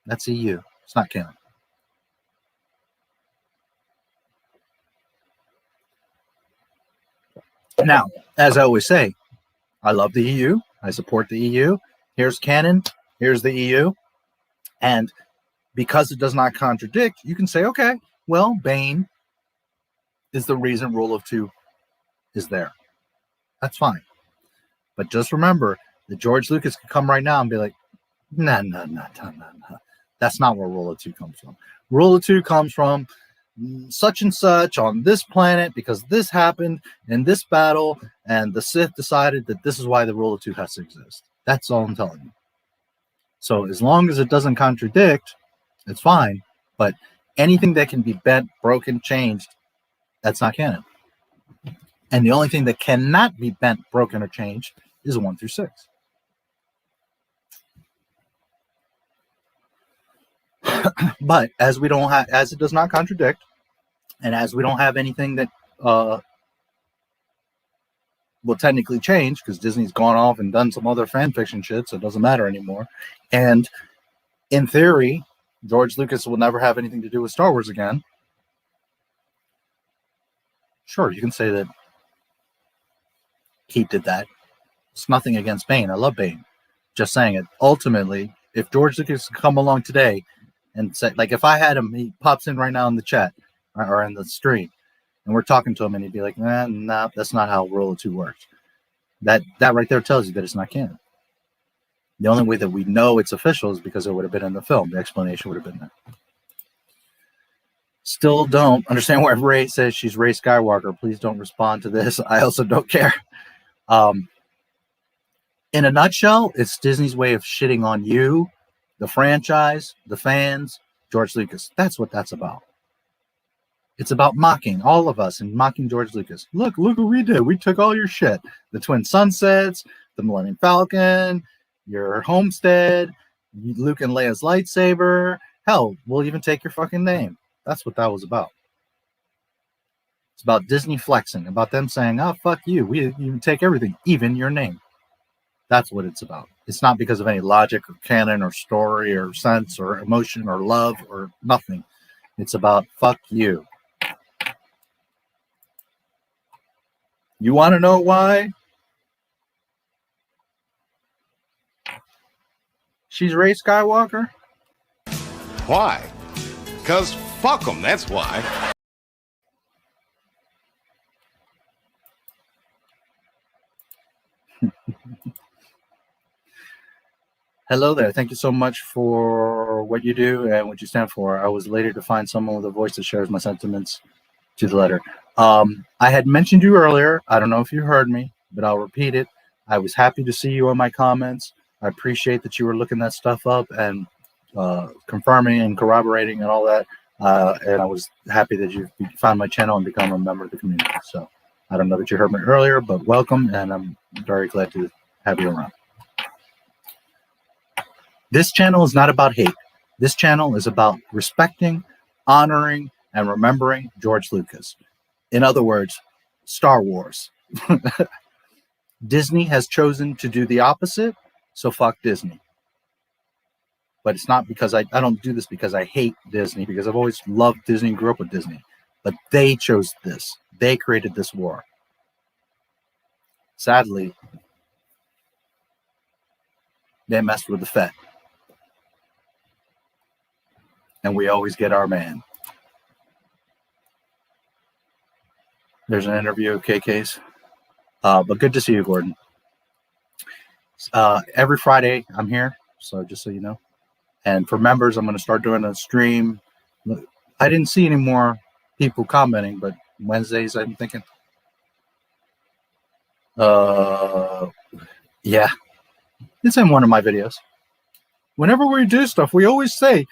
that's EU. It's not canon. Now, as I always say, I love the EU. I support the EU. Here's canon. Here's the EU. And because it does not contradict, you can say, okay, well, Bane is the reason rule of 2 is there. That's fine. But just remember that George Lucas could come right now and be like, no. That's not where rule of 2 comes from. Rule of 2 comes from such and such on this planet because this happened in this battle, and the Sith decided that this is why the rule of 2 has to exist. That's all I'm telling you. So as long as it doesn't contradict, it's fine. But anything that can be bent, broken, changed, that's not canon. And the only thing that cannot be bent, broken, or changed is 1 through 6. But as we don't have, as it does not contradict, and as we don't have anything that will technically change, because Disney's gone off and done some other fan fiction shit, so it doesn't matter anymore. And in theory, George Lucas will never have anything to do with Star Wars again. Sure, you can say that he did that. It's nothing against Bane. I love Bane. Just saying it. Ultimately, if George Lucas could come along today and say, like, if I had him, he pops in right now in the chat or in the stream, and we're talking to him, and he'd be like, nah, that's not how Rule of 2 works. That right there tells you that it's not canon. The only way that we know it's official is because it would have been in the film. The explanation would have been there. Still don't understand why Ray says she's Rey Skywalker. Please don't respond to this. I also don't care. In a nutshell, it's Disney's way of shitting on you, the franchise, the fans, George Lucas. That's what that's about. It's about mocking all of us and mocking George Lucas. Look what we did. We took all your shit. The Twin Sunsets, the Millennium Falcon, your homestead, Luke and Leia's lightsaber. Hell, we'll even take your fucking name. That's what that was about. It's about Disney flexing, about them saying, oh, fuck you. We even take everything, even your name. That's what it's about. It's not because of any logic or canon or story or sense or emotion or love or nothing. It's about fuck you. You want to know why? She's Rey Skywalker? Why? Because fuck them, that's why. Hello there. Thank you so much for what you do and what you stand for. I was later to find someone with a voice that shares my sentiments to the letter. I had mentioned you earlier. I don't know if you heard me, but I'll repeat it. I was happy to see you in my comments. I appreciate that you were looking that stuff up and confirming and corroborating and all that. And I was happy that you found my channel and become a member of the community. So I don't know that you heard me earlier, but welcome, and I'm very glad to have you around. This channel is not about hate. This channel is about respecting, honoring, and remembering George Lucas. In other words, Star Wars. Disney has chosen to do the opposite, so fuck Disney. But it's not because I don't do this because I hate Disney, because I've always loved Disney and grew up with Disney. But they chose this. They created this war. Sadly, they messed with the Fed. And we always get our man. There's an interview of KK's. But good to see you, Gordon. Every Friday, I'm here, so just so you know. And for members, I'm going to start doing a stream. I didn't see any more people commenting, but Wednesdays, I'm thinking. Yeah. It's in one of my videos. Whenever we do stuff, we always say,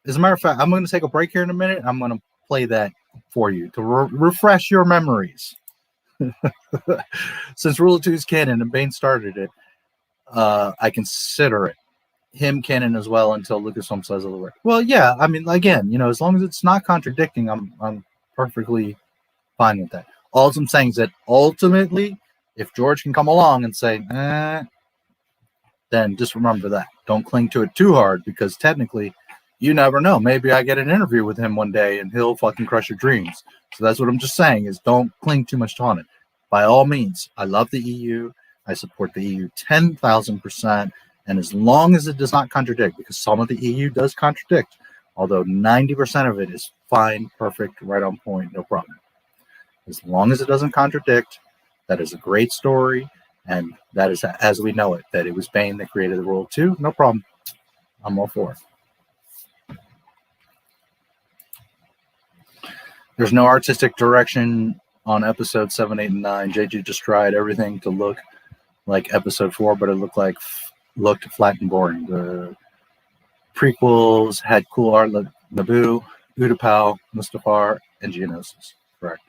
as a matter of fact, I'm going to take a break here in a minute. I'm going to play that for you to refresh your memories. Since Rule of 2 is canon and Bane started it, I consider it. him canon as well until Lucasfilm says otherwise. Well, yeah, I mean, again, you know, as long as it's not contradicting, I'm perfectly fine with that. All I'm saying is that ultimately, if George can come along and say, then just remember that. Don't cling to it too hard, because technically, you never know. Maybe I get an interview with him one day and he'll fucking crush your dreams. So that's what I'm just saying, is don't cling too much on it. By all means, I love the EU. I support the EU 10,000%. And as long as it does not contradict, because some of the EU does contradict, although 90% of it is fine, perfect, right on point, no problem. As long as it doesn't contradict, that is a great story. And that is as we know it, that it was Bane that created the Rule 2. No problem. I'm all for it. There's no artistic direction on episode 7, 8, and 9. JG just tried everything to look like episode 4, but it looked flat and boring. The prequels had cool art like Naboo, Utapau, Mustafar, and Geonosis. Correct.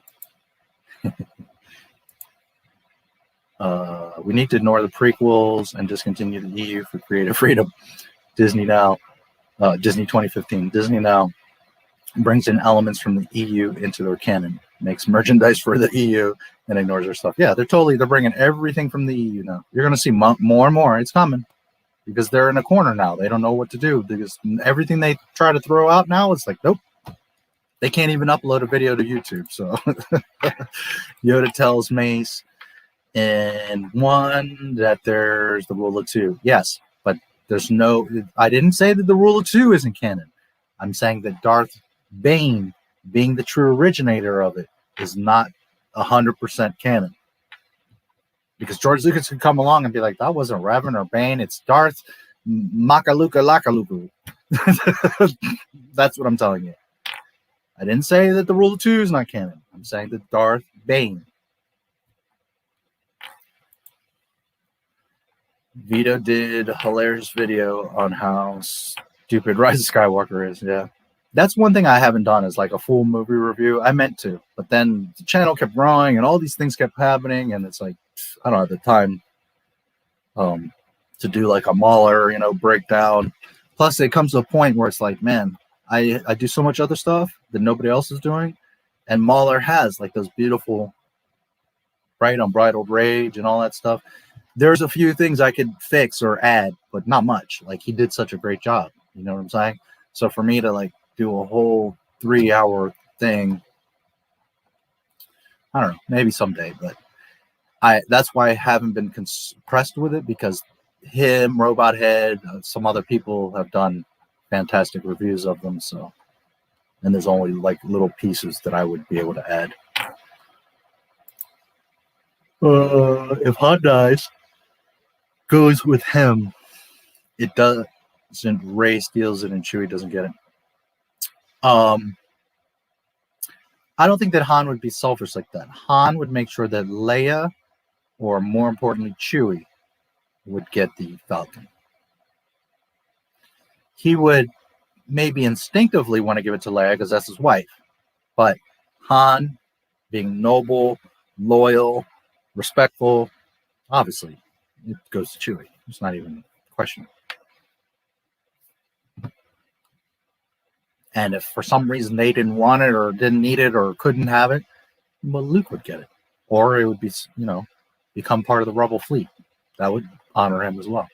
We need to ignore the prequels and discontinue the EU for creative freedom. Disney 2015. Disney now brings in elements from the EU into their canon, makes merchandise for the EU, and ignores their stuff. Yeah, they're bringing everything from the EU now. You're going to see more and more. It's coming, because they're in a corner now. They don't know what to do, because everything they try to throw out now, it's like, nope. They can't even upload a video to YouTube. So Yoda tells Mace in 1 that there's the Rule of 2. Yes, but there's no... I didn't say that the Rule of 2 isn't canon. I'm saying that Darth Bane, being the true originator of it, is not 100% canon. Because George Lucas could come along and be like, that wasn't Revan or Bane, it's Darth Makaluka Lakaluku. That's what I'm telling you. I didn't say that the Rule of 2 is not canon. I'm saying that Darth Bane. Vito did a hilarious video on how stupid Rise of Skywalker is. Yeah. That's one thing I haven't done, is like a full movie review. I meant to, but then the channel kept growing and all these things kept happening, and it's like, I don't have the time to do like a Mahler, breakdown. Plus it comes to a point where it's like, man, I do so much other stuff that nobody else is doing, and Mahler has like those beautiful Bright Unbridled Rage and all that stuff. There's a few things I could fix or add, but not much. Like, he did such a great job. You know what I'm saying? So for me to like do a whole 3-hour thing, I don't know, maybe someday, but that's why I haven't been impressed with it, because him, Robot Head, some other people have done fantastic reviews of them. So, and there's only like little pieces that I would be able to add. If Han dies, goes with him. It doesn't. Rey steals it and Chewie doesn't get it. I don't think that Han would be selfish like that. Han would make sure that Leia, or more importantly Chewie, would get the Falcon. He would maybe instinctively want to give it to Leia because that's his wife. But Han, being noble, loyal, respectful, obviously it goes to Chewie. It's not even a question. And if for some reason they didn't want it or didn't need it or couldn't have it, well, Luke would get it. Or it would be, become part of the Rebel fleet. That would honor him as well.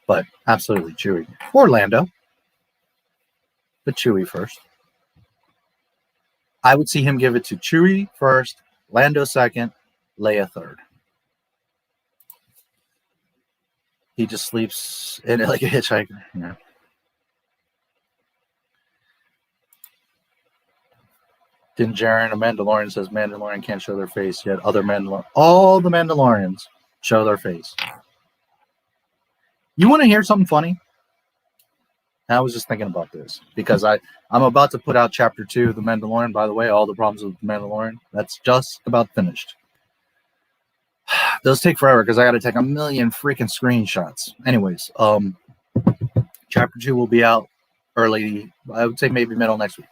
But absolutely Chewie. Or Lando. But Chewie first. I would see him give it to Chewie first, Lando second, Leia third. He just sleeps in it like a hitchhiker. Yeah. Din Djarin, a Mandalorian, says Mandalorian can't show their face, yet other all the Mandalorians show their face. You want to hear something funny? I was just thinking about this because I'm about to put out chapter 2 of The Mandalorian. By the way, all the problems with The Mandalorian, that's just about finished. Those take forever because I got to take a million freaking screenshots. Anyways, chapter 2 will be out early. I would say maybe middle next week.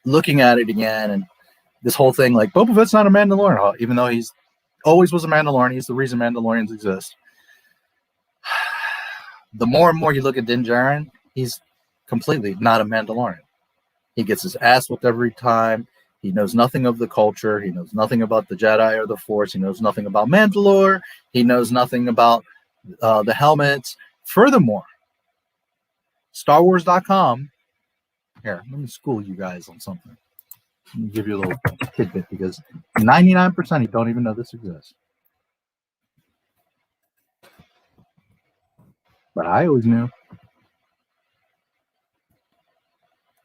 Looking at it again, and this whole thing, like Boba Fett's not a Mandalorian, even though he's always was a Mandalorian. He's the reason Mandalorians exist. the more and more you look at Din Djarin, he's completely not a Mandalorian. He gets his ass whipped every time. He knows nothing of the culture. He knows nothing about the Jedi or the Force. He knows nothing about Mandalore. He knows nothing about the helmets. Furthermore, StarWars.com. Here, let me school you guys on something. Let me give you a little tidbit because 99% of you don't even know this exists. But I always knew.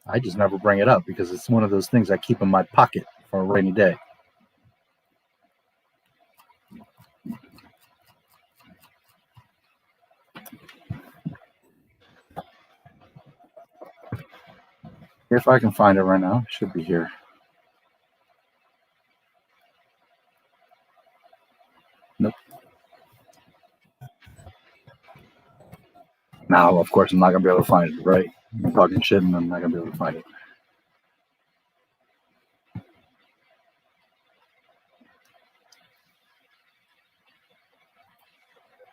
I just never bring it up because it's one of those things I keep in my pocket for a rainy day. If I can find it right now, it should be here. Nope. Now, of course, I'm not going to be able to find it, right? I'm talking shit and I'm not going to be able to find it.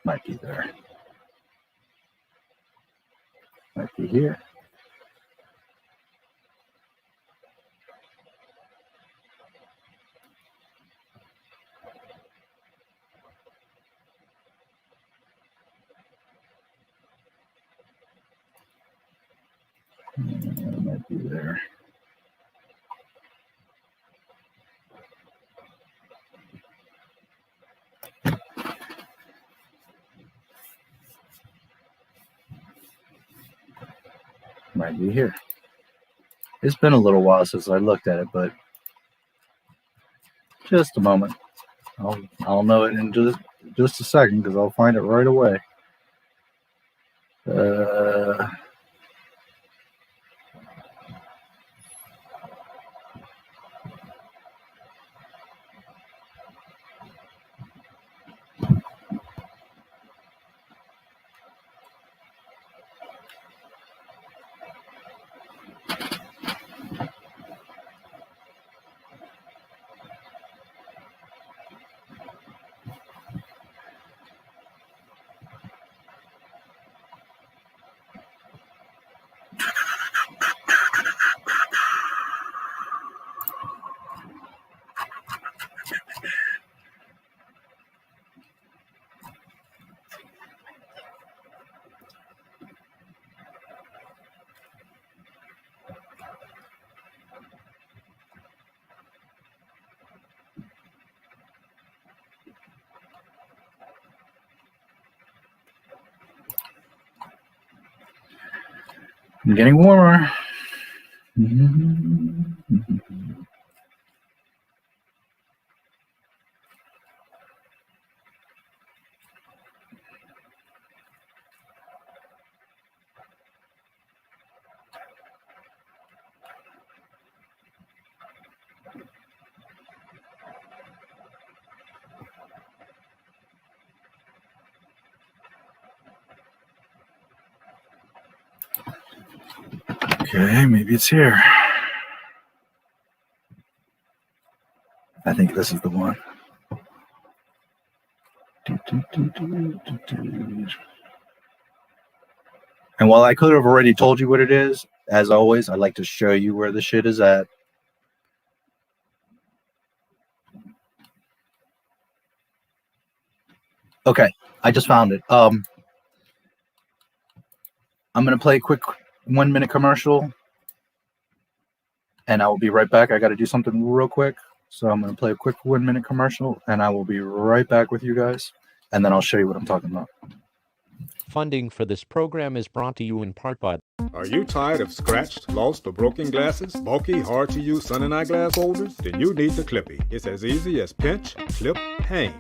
Might be there. Might be here. Might be there. Might be here. It's been a little while since I looked at it, but just a moment. I'll know it in just a second because I'll find it right away. I'm getting warmer. Okay, maybe it's here. I think this is the one. And while I could have already told you what it is, as always, I like to show you where the shit is at. Okay, I just found it. I'm going to play a quick 1 minute commercial and I will be right back. I got to do something real quick. So I'm going to play a quick 1 minute commercial and I will be right back with you guys. And then I'll show you what I'm talking about. Funding for this program is brought to you in part by... Are you tired of scratched, lost, or broken glasses? Bulky, hard-to-use sun and eyeglass holders? Then you need the Clippy. It's as easy as pinch, clip, hang.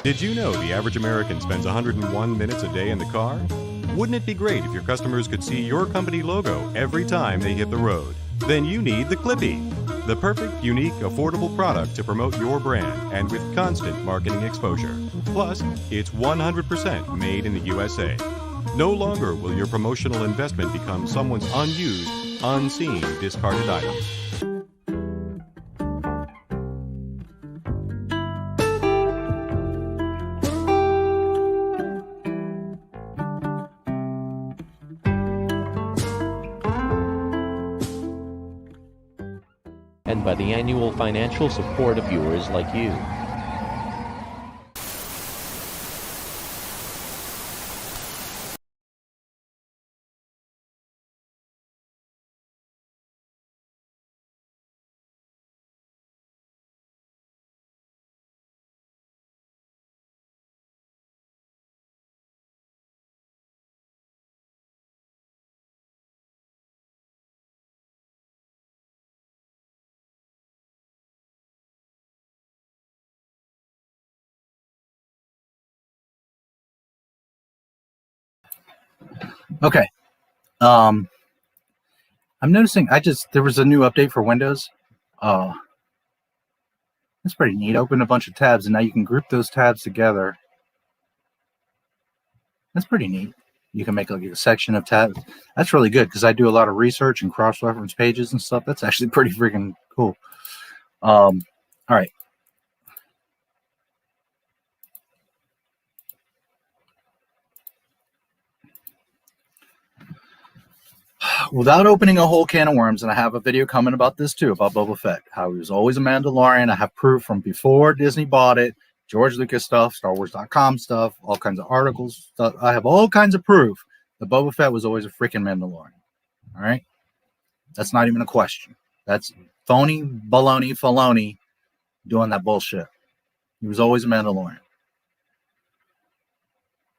Did you know the average American spends 101 minutes a day in the car? Wouldn't it be great if your customers could see your company logo every time they hit the road? Then you need the Clippy, the perfect, unique, affordable product to promote your brand and with constant marketing exposure. Plus, it's 100% made in the USA. No longer will your promotional investment become someone's unused, unseen, discarded item. and by the annual financial support of viewers like you. Okay. I'm noticing there was a new update for Windows. That's pretty neat. Open a bunch of tabs and now you can group those tabs together. That's pretty neat. You can make like a section of tabs. That's really good because I do a lot of research and cross-reference pages and stuff. That's actually pretty freaking cool. All right. Without opening a whole can of worms, and I have a video coming about this too, about Boba Fett, how he was always a Mandalorian. I have proof from before Disney bought it, George Lucas stuff, StarWars.com stuff, all kinds of articles. Stuff. I have all kinds of proof that Boba Fett was always a freaking Mandalorian. All right? That's not even a question. That's phony, baloney, Filoni doing that bullshit. He was always a Mandalorian.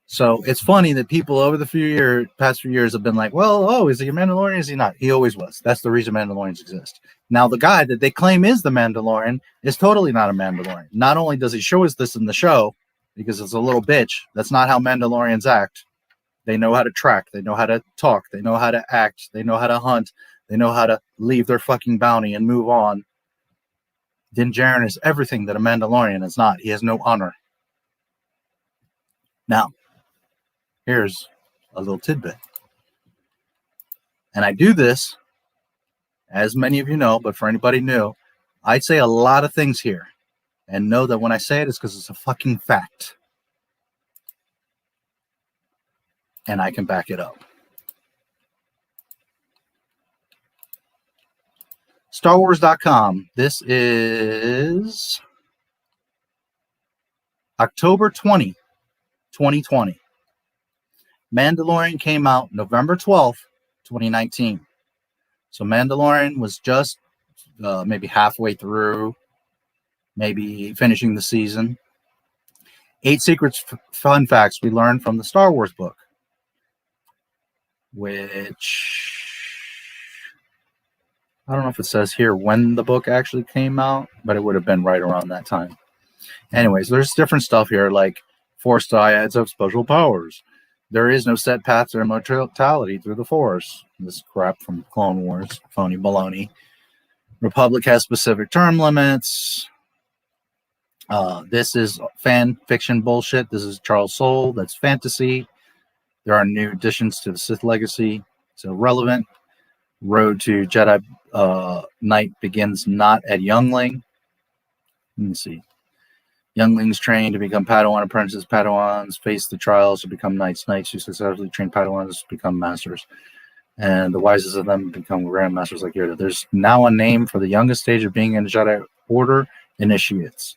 So it's funny that people over the past few years have been like, well, oh, is he a Mandalorian? Is he not? He always was. That's the reason Mandalorians exist. Now, the guy that they claim is the Mandalorian is totally not a Mandalorian. Not only does he show us this in the show, because it's a little bitch, that's not how Mandalorians act. They know how to track. They know how to talk. They know how to act. They know how to hunt. They know how to leave their fucking bounty and move on. Din Djarin is everything that a Mandalorian is not. He has no honor. Now, here's a little tidbit. And I do this, as many of you know, but for anybody new, I say a lot of things here. And know that when I say it, it's because it's a fucking fact. And I can back it up. StarWars.com. This is October 20, 2020. Mandalorian came out November 12th, 2019. So Mandalorian was just maybe halfway through, maybe finishing the season. 8 secrets, fun facts we learned from the Star Wars book, which I don't know if it says here when the book actually came out, but it would have been right around that time. Anyways, there's different stuff here like Force dyads have special powers. There is no set path to immortality through the Force. This crap from Clone Wars, phony baloney. Republic has specific term limits. This is fan fiction bullshit. This is Charles Soule. That's fantasy. There are new additions to the Sith Legacy. It's irrelevant. Road to Jedi Knight begins not at Youngling. Let me see. Younglings trained to become Padawan apprentices. Padawans face the trials to become knights. Knights who successfully train Padawans become masters. And the wisest of them become grandmasters like Yoda. There's now a name for the youngest stage of being in the Jedi Order, initiates.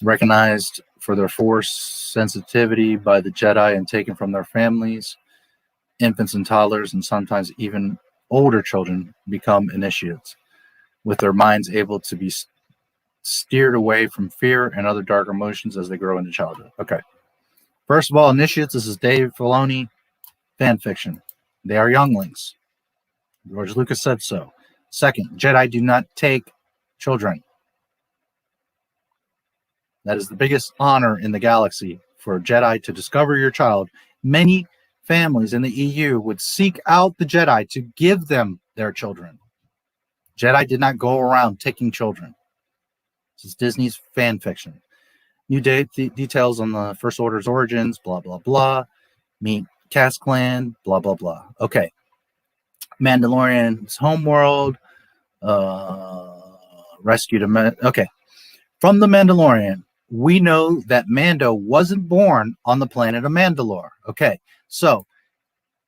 Recognized for their Force sensitivity by the Jedi and taken from their families. Infants and toddlers and sometimes even older children become initiates, with their minds able to be steered away from fear and other dark emotions as they grow into childhood. Okay. First of all, initiates, this is Dave Filoni fan fiction. They are younglings. George Lucas said so. Second, Jedi do not take children. That is the biggest honor in the galaxy for a Jedi to discover your child. Many families in the EU would seek out the Jedi to give them their children. Jedi did not go around taking children. This is Disney's fan fiction. New details on the First Order's origins, blah, blah, blah. Meet Cast Clan, blah, blah, blah. Okay. Mandalorian's homeworld. Rescued a... Okay. From the Mandalorian, we know that Mando wasn't born on the planet of Mandalore. Okay. So,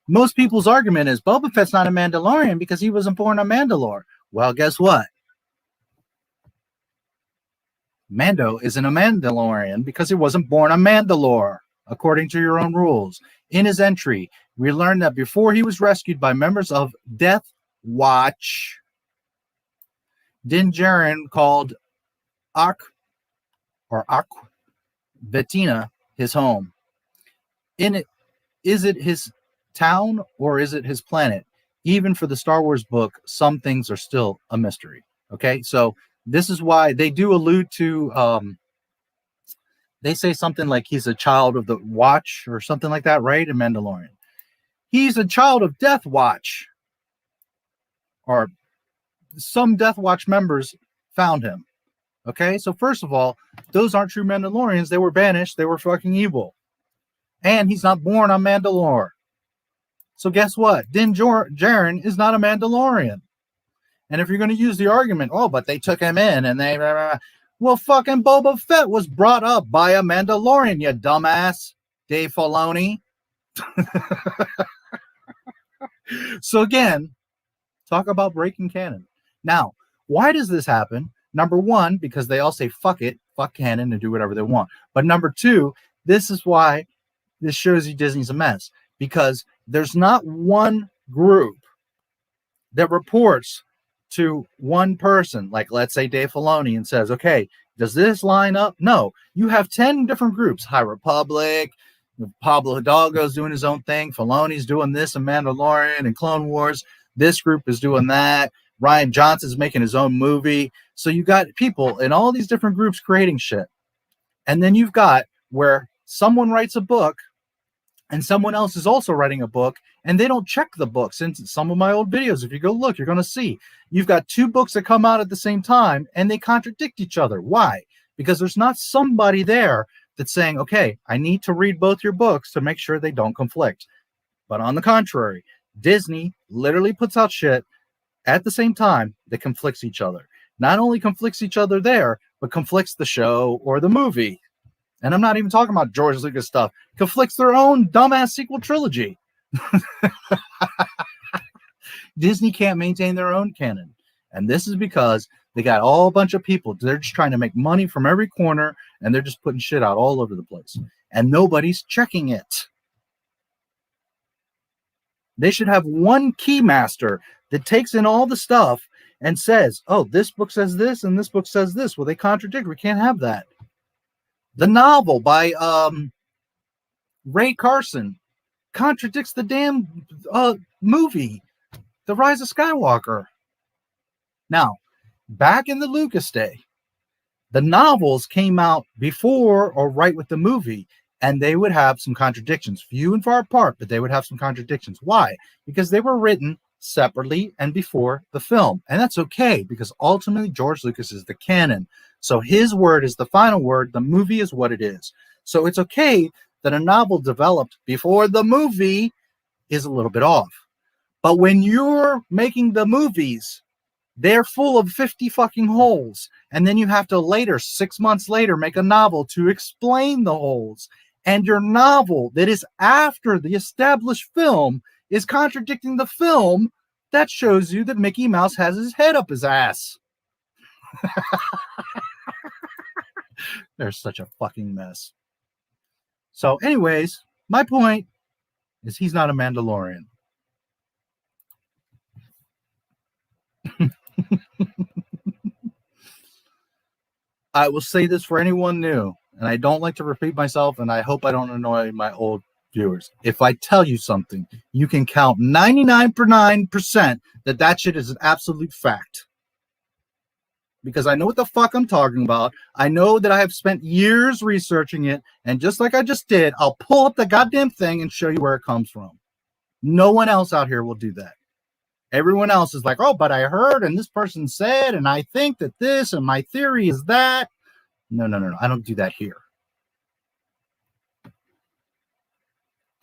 most people's argument is Boba Fett's not a Mandalorian because he wasn't born on Mandalore. Well, guess what? Mando isn't a Mandalorian because he wasn't born on Mandalore, according to your own rules. In his entry, we learned that before he was rescued by members of Death Watch, Din Djarin called Bettina his home. In it, is it his town or is it his planet? Even for the Star Wars book, some things are still a mystery. Okay, so this is why they do allude to, they say something like he's a child of the Watch or something like that, right? In Mandalorian. He's a child of Death Watch. Or some Death Watch members found him. Okay, so first of all, those aren't true Mandalorians. They were banished. They were fucking evil. And he's not born on Mandalore. So guess what? Din Djarin is not a Mandalorian. And if you're going to use the argument, oh, but they took him in and they... Well, fucking Boba Fett was brought up by a Mandalorian, you dumbass. Dave Filoni. So again, talk about breaking canon. Now, why does this happen? Number one, because they all say fuck it, fuck canon, and do whatever they want. But number two, this is why this shows you Disney's a mess. Because there's not one group that reports to one person, like let's say Dave Filoni, and says, okay, does this line up? No. You have 10 different groups. High Republic, Pablo Hidalgo's doing his own thing, Filoni's doing this in Mandalorian and Clone Wars, this group is doing that, Rian Johnson's making his own movie. So you got people in all these different groups creating shit. And then you've got where someone writes a book and someone else is also writing a book, and they don't check the books. And some of my old videos, if you go look, you're going to see you've got two books that come out at the same time and they contradict each other. Why? Because there's not somebody there that's saying, okay, I need to read both your books to make sure they don't conflict. But on the contrary, Disney literally puts out shit at the same time that conflicts each other. Not only conflicts each other there, but conflicts the show or the movie. And I'm not even talking about George Lucas stuff. Conflicts their own dumbass sequel trilogy. Disney can't maintain their own canon. And this is because they got all a bunch of people. They're just trying to make money from every corner, and they're just putting shit out all over the place. And nobody's checking it. They should have one keymaster that takes in all the stuff and says, oh, this book says this and this book says this. Well, they contradict. We can't have that. The novel by Ray Carson contradicts the damn movie, The Rise of Skywalker. Now, back in the Lucas day, the novels came out before or right with the movie, and they would have some contradictions, few and far apart, but they would have some contradictions. Why? Because they were written separately and before the film. And that's okay, because ultimately George Lucas is the canon. So his word is the final word. The movie is what it is. So it's okay that a novel developed before the movie is a little bit off. But when you're making the movies, they're full of 50 fucking holes. And then you have to later, 6 months later, make a novel to explain the holes. And your novel that is after the established film is contradicting the film. That shows you that Mickey Mouse has his head up his ass. They're such a fucking mess. So anyways, my point is he's not a Mandalorian. I will say this for anyone new, and I don't like to repeat myself, and I hope I don't annoy my old viewers. If I tell you something, you can count 99.9% that shit is an absolute fact. Because I know what the fuck I'm talking about. I know that I have spent years researching it, and just like I just did, I'll pull up the goddamn thing and show you where it comes from. No one else out here will do that. Everyone else is like, oh, but I heard, and this person said, and I think that this, and my theory is that. No. I don't do that here.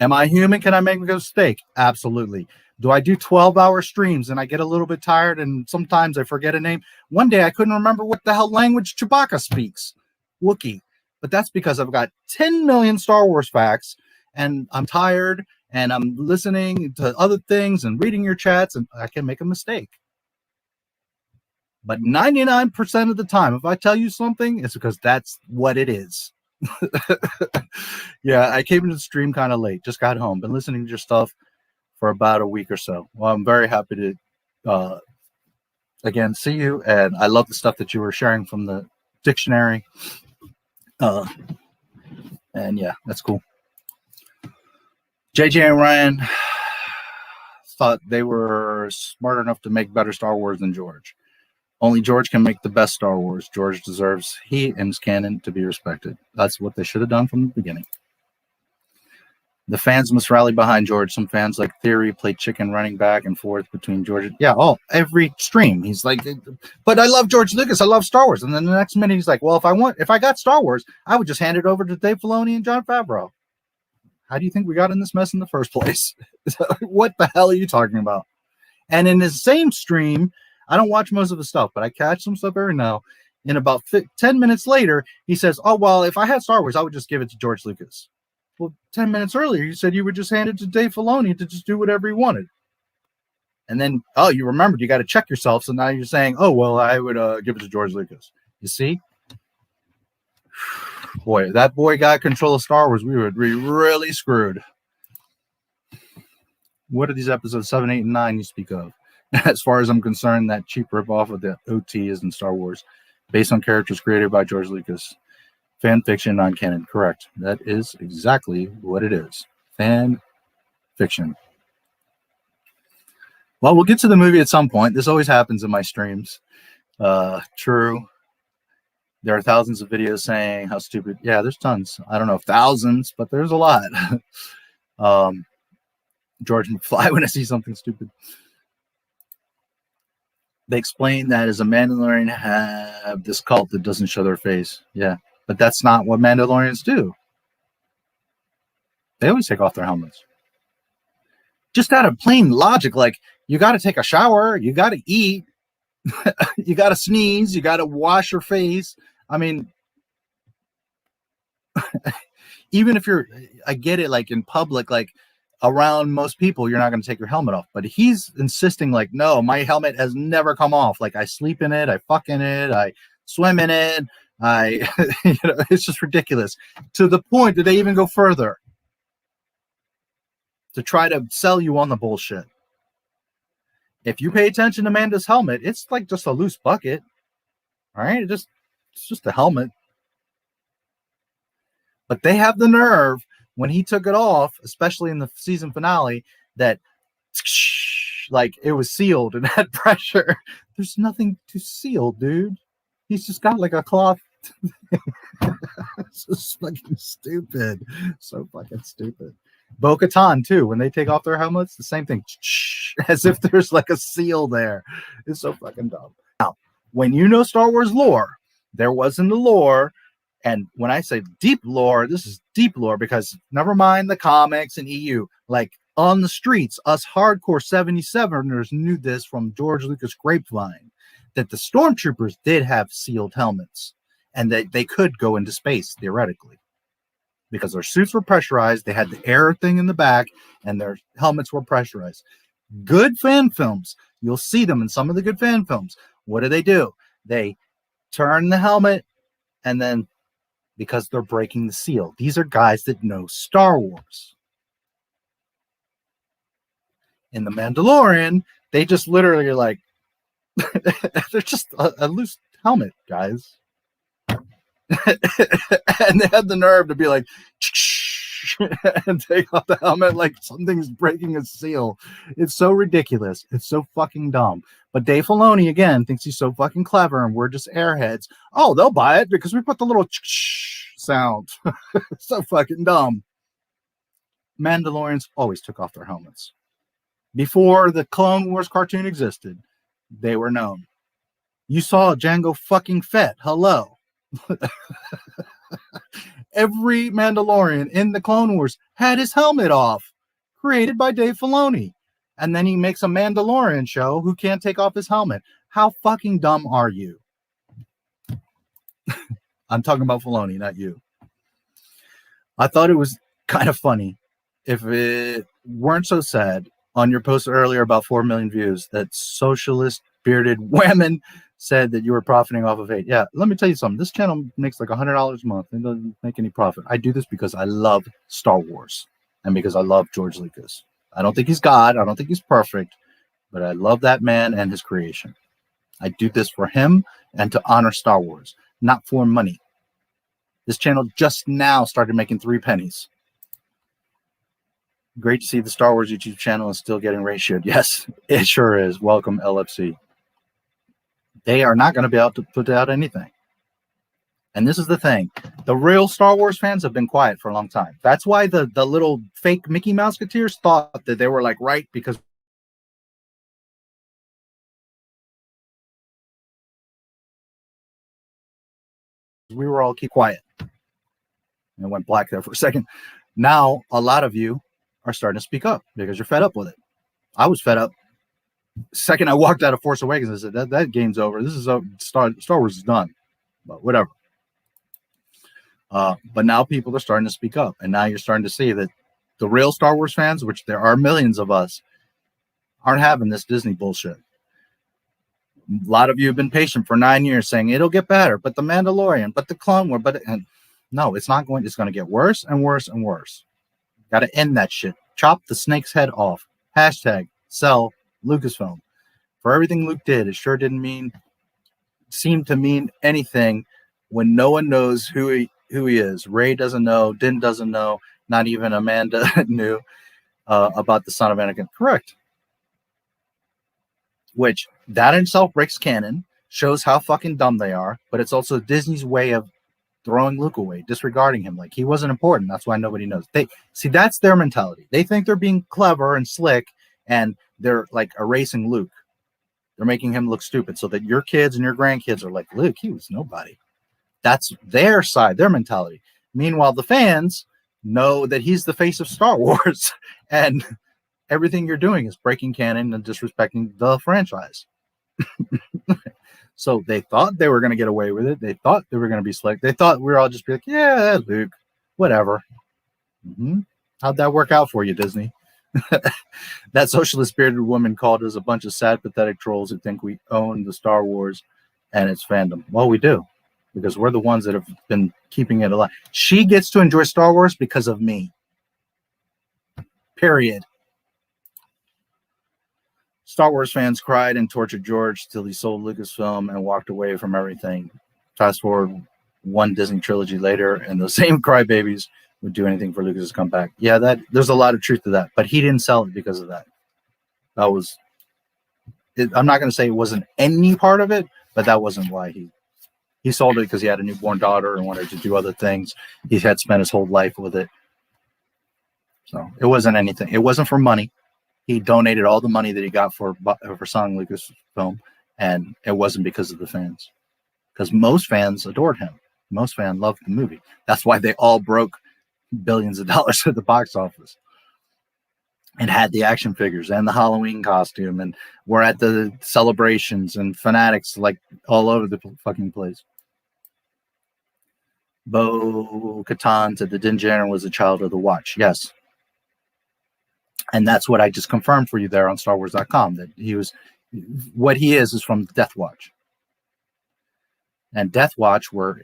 Am I human? Can I make a mistake? Absolutely. Do I do 12-hour streams and I get a little bit tired and sometimes I forget a name? One day I couldn't remember what the hell language Chewbacca speaks. Wookiee. But that's because I've got 10 million Star Wars facts and I'm tired and I'm listening to other things and reading your chats and I can make a mistake. But 99% of the time, if I tell you something, it's because that's what it is. Yeah, I came into the stream kind of late. Just got home. Been listening to your stuff for about a week or so. Well, I'm very happy to again see you, and I love the stuff that you were sharing from the dictionary. And yeah, that's cool. JJ and Ryan thought they were smart enough to make better Star Wars than George. Only George can make the best Star Wars. George deserves he and his canon to be respected. That's what they should have done from the beginning. The fans must rally behind George. Some fans, like Theory, play chicken running back and forth between George. Yeah, every stream. He's like, but I love George Lucas. I love Star Wars. And then the next minute he's like, well, if I got Star Wars, I would just hand it over to Dave Filoni and Jon Favreau. How do you think we got in this mess in the first place? What the hell are you talking about? And in the same stream, I don't watch most of his stuff, but I catch some stuff every now. And about 10 minutes later, he says, oh, well, if I had Star Wars, I would just give it to George Lucas. Well, 10 minutes earlier, you said you would just hand it to Dave Filoni to just do whatever he wanted. And then, oh, you remembered, you got to check yourself. So now you're saying, oh, well, I would give it to George Lucas. You see? Boy, that boy got control of Star Wars. We would be really screwed. What are these episodes 7, 8, and 9 you speak of? As far as I'm concerned, that cheap ripoff of the OT is in Star Wars, based on characters created by George Lucas. Fan fiction, non-canon. Correct. That is exactly what it is. Fan fiction. Well, we'll get to the movie at some point. This always happens in my streams. True. There are thousands of videos saying how stupid. Yeah, there's tons. I don't know if thousands, but there's a lot. George McFly when I see something stupid. They explain that as a Mandalorian have this cult that doesn't show their face. Yeah, but that's not what Mandalorians do. They always take off their helmets. Just out of plain logic, like you got to take a shower, you got to eat, you got to sneeze, you got to wash your face. I mean, even if I get it, like in public, like around most people, you're not going to take your helmet off. But he's insisting, like, no, my helmet has never come off. Like I sleep in it, I fuck in it, I swim in it, it's just ridiculous. To the point that they even go further to try to sell you on the bullshit. If you pay attention to Amanda's helmet, it's like just a loose bucket. All right, it's just a helmet. But they have the nerve when he took it off, especially in the season finale, that like it was sealed and had pressure. There's nothing to seal, dude. He's just got like a cloth. It's just fucking stupid. So fucking stupid. Bo-Katan too, when they take off their helmets, the same thing. As if there's like a seal there. It's so fucking dumb. Now, when you know Star Wars lore, there was in the lore, and when I say deep lore, this is deep lore because never mind the comics and EU, like on the streets, us hardcore 77ers knew this from George Lucas grapevine, that the stormtroopers did have sealed helmets and that they could go into space theoretically because their suits were pressurized. They had the air thing in the back and their helmets were pressurized. Good fan films, you'll see them in some of the good fan films. What do? They turn the helmet and then, because they're breaking the seal. These are guys that know Star Wars. In The Mandalorian, they just literally are like, they're just a loose helmet, guys. And they had the nerve to be like, and take off the helmet like something's breaking a seal. It's so ridiculous. It's so fucking dumb. But Dave Filoni, again, thinks he's so fucking clever and we're just airheads. Oh, they'll buy it because we put the little sound. So fucking dumb. Mandalorians always took off their helmets. Before the Clone Wars cartoon existed, they were known. You saw Jango fucking Fett. Hello. Every Mandalorian in the Clone Wars had his helmet off, created by Dave Filoni. And then he makes a Mandalorian show who can't take off his helmet. How fucking dumb are you? I'm talking about Filoni, not you. I thought it was kind of funny if it weren't so sad on your post earlier about 4 million views that socialist bearded women said that you were profiting off of hate. Yeah, let me tell you something. This channel makes like $100 a month. It doesn't make any profit. I do this because I love Star Wars and because I love George Lucas. I don't think he's God. I don't think he's perfect, but I love that man and his creation. I do this for him and to honor Star Wars, not for money. This channel just now started making 3 pennies. Great to see the Star Wars YouTube channel is still getting ratioed. Yes, it sure is. Welcome, LFC. They are not going to be able to put out anything. And this is the thing. The real Star Wars fans have been quiet for a long time. That's why the little fake Mickey Mouseketeers thought that they were like right because we were all keep quiet. And it went black there for a second. Now, a lot of you are starting to speak up because you're fed up with it. I was fed up. Second I walked out of Force Awakens, I said, that game's over. This is Star Wars is done. But whatever. But now people are starting to speak up. And now you're starting to see that the real Star Wars fans, which there are millions of us, aren't having this Disney bullshit. A lot of you have been patient for 9 years saying it'll get better, but the Mandalorian, but the Clone War, and no, it's not going. It's going to get worse and worse and worse. Got to end that shit. Chop the snake's head off. Hashtag sell Lucasfilm. For everything Luke did, it sure didn't seem to mean anything when no one knows who he is. Rey doesn't know. Din doesn't know. Not even Amanda knew about the son of Anakin. Correct. Which that in itself breaks canon, shows how fucking dumb they are, but it's also Disney's way of throwing Luke away, disregarding him like he wasn't important. That's why nobody knows. They see that's their mentality. They think they're being clever and slick, and they're like erasing Luke. They're making him look stupid so that your kids and your grandkids are like, Luke, he was nobody. That's their side, their mentality. Meanwhile, the fans know that he's the face of Star Wars, and everything you're doing is breaking canon and disrespecting the franchise. So they thought they were going to get away with it. They thought they were going to be slick. They thought we were all just be like, yeah, Luke, whatever. How'd that work out for you, Disney? That socialist bearded woman called us a bunch of sad, pathetic trolls who think we own the Star Wars and its fandom. Well, we do, because we're the ones that have been keeping it alive. She gets to enjoy Star Wars because of me. Period. Star Wars fans cried and tortured George till he sold Lucasfilm and walked away from everything. Fast forward one Disney trilogy later, and those same crybabies would do anything for Lucas to come back. Yeah, there's a lot of truth to that, but he didn't sell it because of that. That was it. I'm not going to say it wasn't any part of it, but that wasn't why he sold it, because he had a newborn daughter and wanted to do other things. He had spent his whole life with it. So it wasn't anything. It wasn't for money. He donated all the money that he got for selling Lucasfilm, and it wasn't because of the fans. Because most fans adored him. Most fans loved the movie. That's why they all broke billions of dollars at the box office. And had the action figures and the Halloween costume, and were at the celebrations and fanatics like all over the fucking place. Bo Katan said that Din Djarin was a child of the Watch. Yes. And that's what I just confirmed for you there on StarWars.com, that he was, what he is from Death Watch. And Death Watch were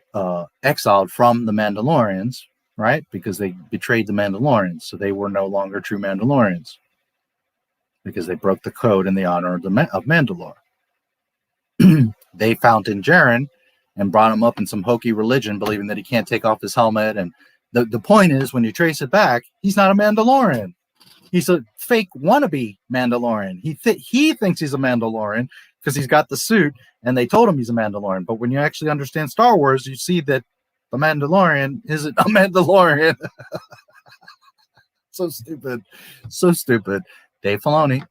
exiled from the Mandalorians, right? Because they betrayed the Mandalorians. So they were no longer true Mandalorians, because they broke the code in the honor of Mandalore. They found Din Djarin and brought him up in some hokey religion, believing that he can't take off his helmet. And the point is, when you trace it back, he's not a Mandalorian. He's a fake wannabe Mandalorian. He thinks he's a Mandalorian because he's got the suit, and they told him he's a Mandalorian. But when you actually understand Star Wars, you see that the Mandalorian isn't a Mandalorian. So stupid. So stupid. Dave Filoni.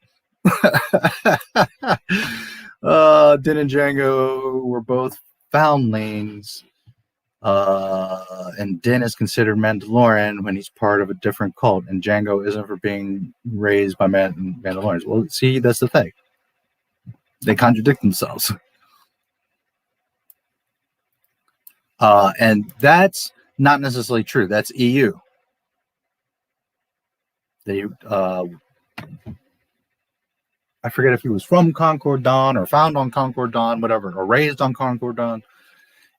Din and Django were both foundlings. And Din is considered Mandalorian when he's part of a different cult, and Django isn't for being raised by Mandalorians. Well, see, that's the thing. They contradict themselves. And that's not necessarily true. That's EU. They I forget if he was from Concord Dawn or found on Concord Dawn, whatever, or raised on Concord Dawn.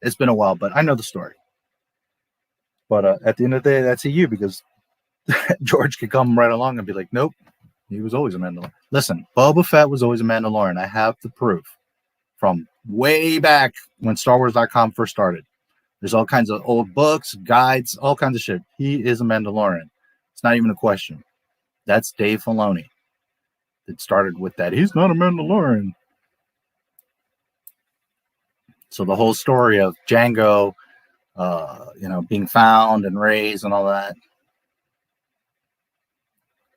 It's been a while, but I know the story. But at the end of the day, that's EU, because George could come right along and be like, nope, he was always a Mandalorian. Listen, Boba Fett was always a Mandalorian. I have the proof from way back when StarWars.com first started. There's all kinds of old books, guides, all kinds of shit. He is a Mandalorian. It's not even a question. That's Dave Filoni. It started with that. He's not a Mandalorian. So the whole story of Jango, being found and raised and all that.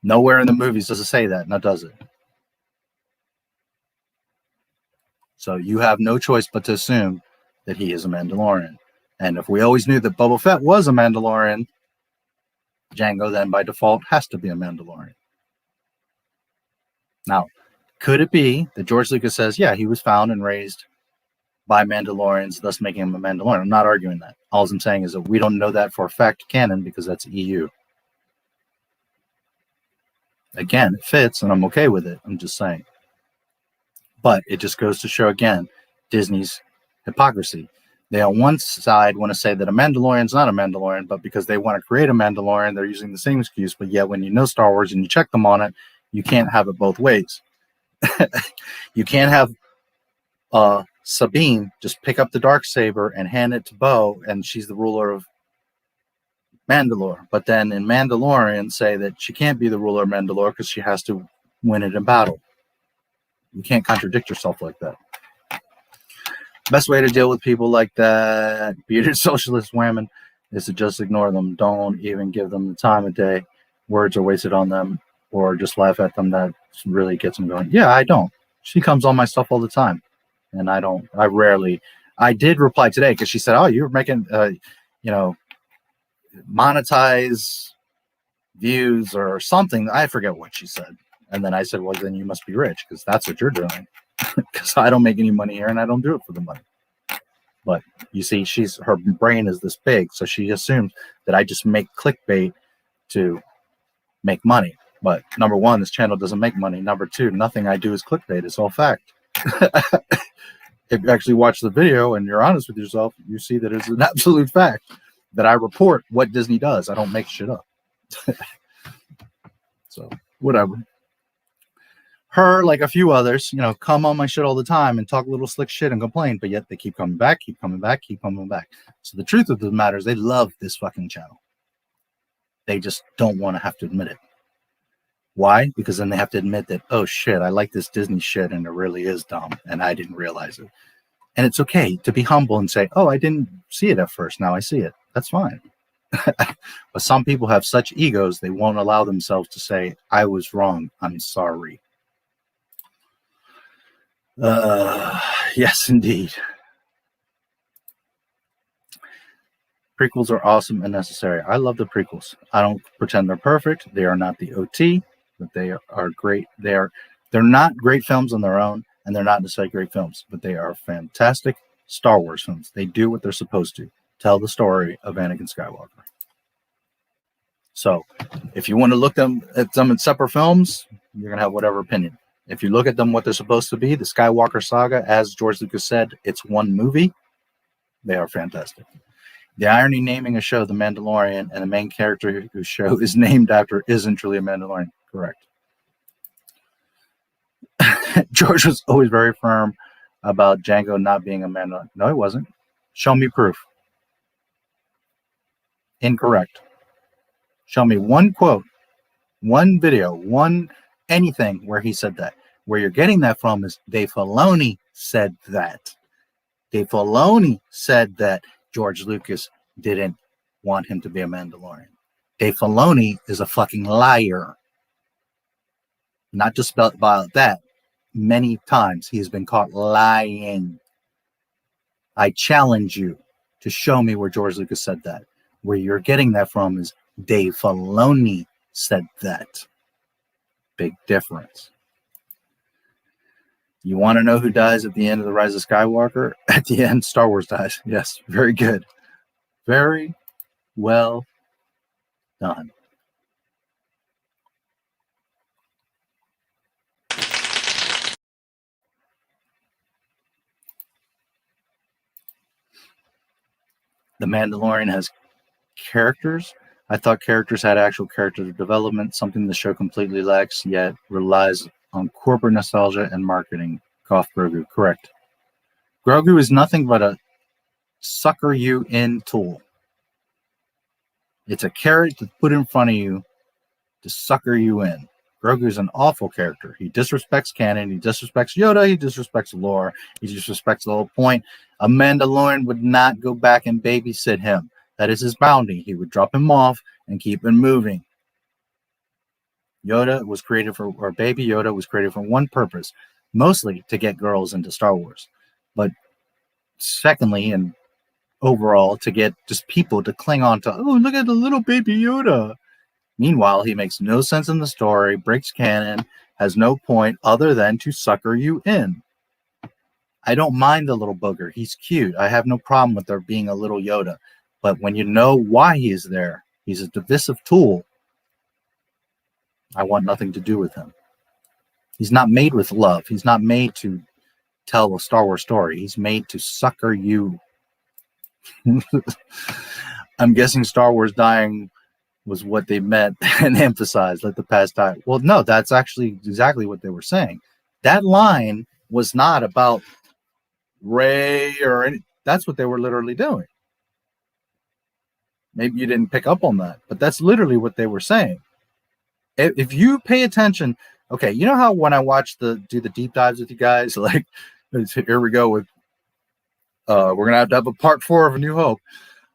Nowhere in the movies does it say that, now does it? So you have no choice but to assume that he is a Mandalorian. And if we always knew that Boba Fett was a Mandalorian, Jango then by default has to be a Mandalorian. Now, could it be that George Lucas says, yeah, he was found and raised by Mandalorians, thus making him a Mandalorian? I'm not arguing that. All I'm saying is that we don't know that for a fact canon because that's EU. Again, it fits and I'm okay with it. I'm just saying. But it just goes to show again Disney's hypocrisy. They on one side want to say that a Mandalorian's not a Mandalorian, but because they want to create a Mandalorian, they're using the same excuse. But yet when you know Star Wars and you check them on it, you can't have it both ways. You can't have Sabine just pick up the Darksaber and hand it to Bo, and she's the ruler of Mandalore. But then in Mandalorian say that she can't be the ruler of Mandalore because she has to win it in battle. You can't contradict yourself like that. Best way to deal with people like that, bearded socialist women, is to just ignore them. Don't even give them the time of day. Words are wasted on them, or just laugh at them. That really gets them going. Yeah, I don't. She comes on my stuff all the time. And I don't. I rarely. I did reply today because she said, oh, you're making, monetize views or something. I forget what she said. And then I said, well, then you must be rich because that's what you're doing. Because I don't make any money here and I don't do it for the money. But you see, her brain is this big, so she assumes that I just make clickbait to make money. But number one, this channel doesn't make money. Number two, nothing I do is clickbait. It's all fact. If you actually watch the video and you're honest with yourself, you see that it's an absolute fact that I report what Disney does. I don't make shit up. So whatever. Her, like a few others, come on my shit all the time and talk a little slick shit and complain, but yet they keep coming back, keep coming back, keep coming back. So the truth of the matter is they love this fucking channel. They just don't want to have to admit it. Why? Because then they have to admit that, oh shit, I like this Disney shit and it really is dumb and I didn't realize it. And it's okay to be humble and say, oh, I didn't see it at first. Now I see it. That's fine. But some people have such egos, they won't allow themselves to say, I was wrong. I'm sorry. Yes, indeed. Prequels are awesome and necessary. I love the prequels. I don't pretend they're perfect. They are not the OT, but they are great. They're not great films on their own, and they're not necessarily great films, but they are fantastic Star Wars films. They do what they're supposed to. Tell the story of Anakin Skywalker. So, if you want to look at them in separate films, you're going to have whatever opinion. If you look at them what they're supposed to be, the Skywalker saga, as George Lucas said, it's one movie. They are fantastic. The irony naming a show The Mandalorian and the main character whose show is named after isn't truly a Mandalorian. Correct. George was always very firm about Jango not being a Mandalorian. No, he wasn't. Show me proof. Incorrect. Show me one quote, one video, one anything where he said that. Where you're getting that from is Dave Filoni said that. Dave Filoni said that George Lucas didn't want him to be a Mandalorian. Dave Filoni is a fucking liar. Not just about that. Many times he has been caught lying. I challenge you to show me where George Lucas said that. Where you're getting that from is Dave Filoni said that. Big difference. You want to know who dies at the end of The Rise of Skywalker? At the end, Star Wars dies. Yes, very good. Very well done. The Mandalorian has characters. I thought characters had actual character development, something the show completely lacks, yet relies on corporate nostalgia and marketing. Goff Grogu, correct. Grogu is nothing but a sucker you in tool. It's a carrot to put in front of you to sucker you in. Grogu is an awful character. He disrespects canon. He disrespects Yoda. He disrespects lore. He disrespects the whole point. A Mandalorian would not go back and babysit him. That is his bounty. He would drop him off and keep him moving. Yoda was created for, or Baby Yoda was created for one purpose, mostly to get girls into Star Wars. But secondly, and overall, to get just people to cling on to, oh, look at the little Baby Yoda. Meanwhile, he makes no sense in the story, breaks canon, has no point other than to sucker you in. I don't mind the little booger. He's cute. I have no problem with there being a little Yoda. But when you know why he is there, he's a divisive tool. I want nothing to do with him. He's not made with love. He's not made to tell a Star Wars story. He's made to sucker you. I'm guessing Star Wars dying was what they meant and emphasized. Let the past die. Well, no, that's actually exactly what they were saying. That line was not about Rey or any. That's what they were literally doing. Maybe you didn't pick up on that, but that's literally what they were saying. If you pay attention, okay, you know how when I watch do the deep dives with you guys, like here we go with we're gonna have to have a part 4 of A New Hope.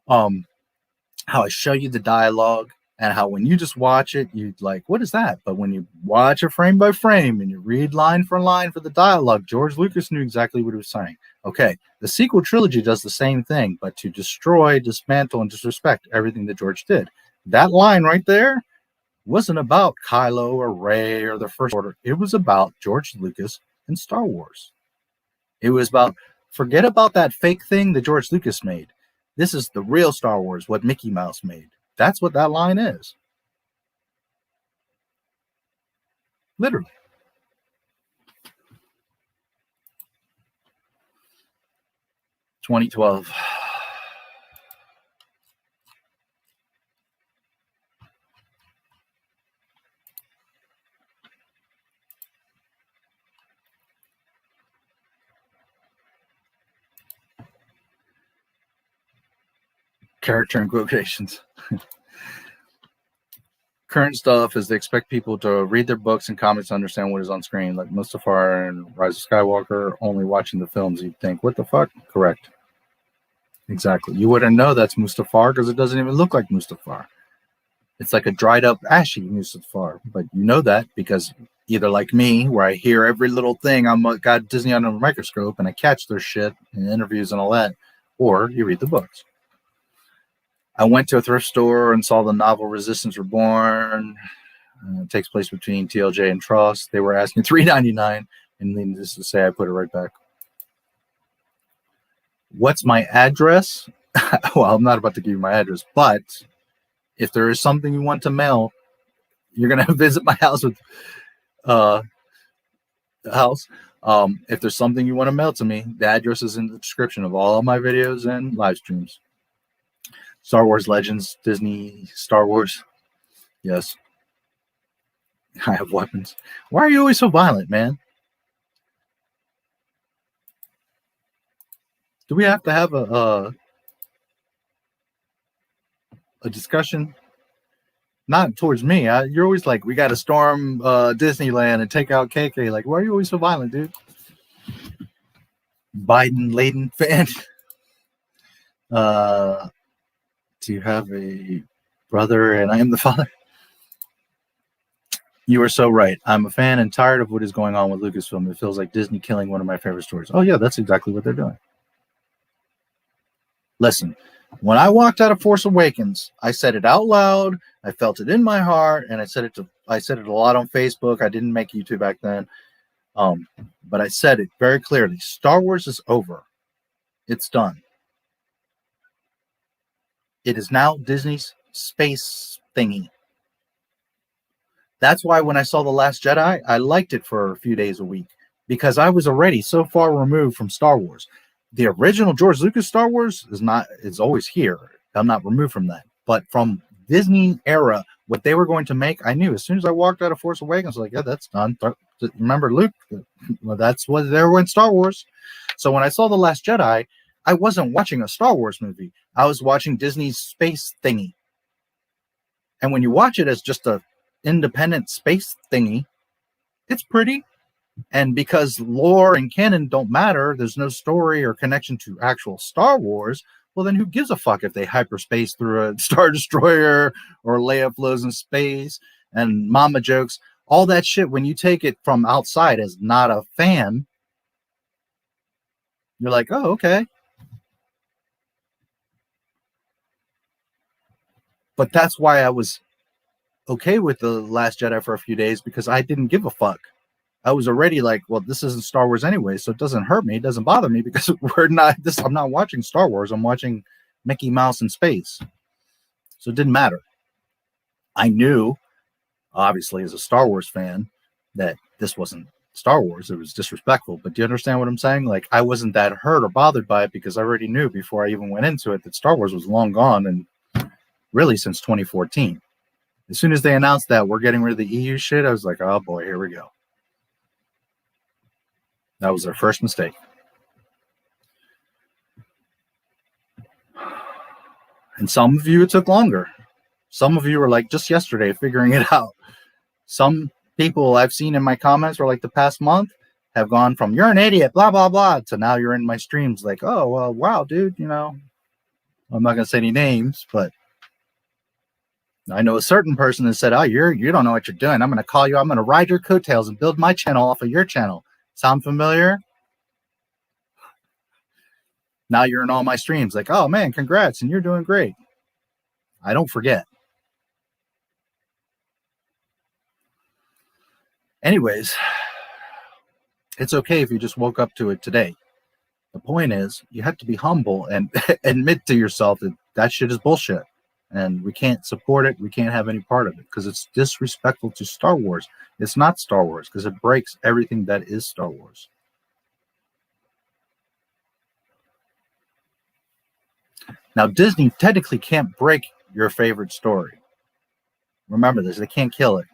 How I show you the dialogue and how when you just watch it, you like, what is that? But when you watch it frame by frame and you read line for line for the dialogue, George Lucas knew exactly what he was saying. Okay, the sequel trilogy does the same thing, but to destroy, dismantle, and disrespect everything that George did. That line right there wasn't about Kylo or Rey or the First Order. It was about George Lucas and Star Wars. It was about, forget about that fake thing that George Lucas made. This is the real Star Wars, what Mickey Mouse made. That's what that line is. Literally. "2012. Character in quotations. Current stuff is they expect people to read their books and comics to understand what is on screen, like Mustafar and Rise of Skywalker. Only watching the films, you'd think, what the fuck? Correct. Exactly. You wouldn't know that's Mustafar because it doesn't even look like Mustafar. It's like a dried up, ashy Mustafar. But you know that because either like me, where I hear every little thing, I'm got Disney under a microscope and I catch their shit in interviews and all that, or you read the books. I went to a thrift store and saw the novel Resistance Reborn. It takes place between TLJ and Tross. They were asking $3.99, and needless to say, I put it right back. What's my address? Well, I'm not about to give you my address, but if there is something you want to mail, you're gonna visit my house with if there's something you want to mail to me, the address is in the description of all of my videos and live streams. Star Wars Legends, Disney, Star Wars. Yes. I have weapons. Why are you always so violent, man? Do we have to have a discussion? Not towards me. You're always like, we got to storm Disneyland and take out KK. Like, why are you always so violent, dude? Biden-laden fan. Do you have a brother and I am the father? You are so right. I'm a fan and tired of what is going on with Lucasfilm. It feels like Disney killing one of my favorite stories. Oh, yeah, that's exactly what they're doing. Listen, when I walked out of Force Awakens, I said it out loud. I felt it in my heart, and I said it a lot on Facebook. I didn't make YouTube back then. But I said it very clearly. Star Wars is over. It's done. It is now Disney's space thingy. That's why when I saw The Last Jedi, I liked it for a few days a week because I was already so far removed from Star Wars. the original George Lucas Star Wars is always here. I'm not removed from that. But from Disney era, what they were going to make, I knew as soon as I walked out of Force Awakens, I was like, yeah, that's done. Remember Luke? Well, that's what they were in Star Wars. So when I saw The Last Jedi, I wasn't watching a Star Wars movie. I was watching Disney's space thingy. And when you watch it as just a independent space thingy, it's pretty. And because lore and canon don't matter, there's no story or connection to actual Star Wars, well, then who gives a fuck if they hyperspace through a Star Destroyer or Leia flows in space and mama jokes, all that shit. When you take it from outside as not a fan, you're like, oh, okay. But that's why I was okay with The Last Jedi for a few days, because I didn't give a fuck. I was already like, well, this isn't Star Wars anyway, so it doesn't hurt me. It doesn't bother me because I'm not watching Star Wars. I'm watching Mickey Mouse in space. So it didn't matter. I knew, obviously, as a Star Wars fan, that this wasn't Star Wars. It was disrespectful. But do you understand what I'm saying? Like, I wasn't that hurt or bothered by it because I already knew before I even went into it that Star Wars was long gone, and really since 2014. As soon as they announced that we're getting rid of the EU shit, I was like, oh boy, here we go. That was their first mistake. And some of you, it took longer. Some of you were like just yesterday figuring it out. Some people I've seen in my comments for like the past month have gone from you're an idiot, blah, blah, blah, to now you're in my streams like, oh, well, wow, dude, you know, I'm not going to say any names, but I know a certain person that said, oh, you don't know what you're doing. I'm going to call you. I'm going to ride your coattails and build my channel off of your channel. Sound familiar? Now you're in all my streams like, oh man, congrats, and you're doing great. I don't forget. Anyways, it's okay if you just woke up to it today. The point is, you have to be humble and admit to yourself that that shit is bullshit. And we can't support it. We can't have any part of it because it's disrespectful to Star Wars. It's not Star Wars because it breaks everything that is Star Wars. Now, Disney technically can't break your favorite story. Remember this. They can't kill it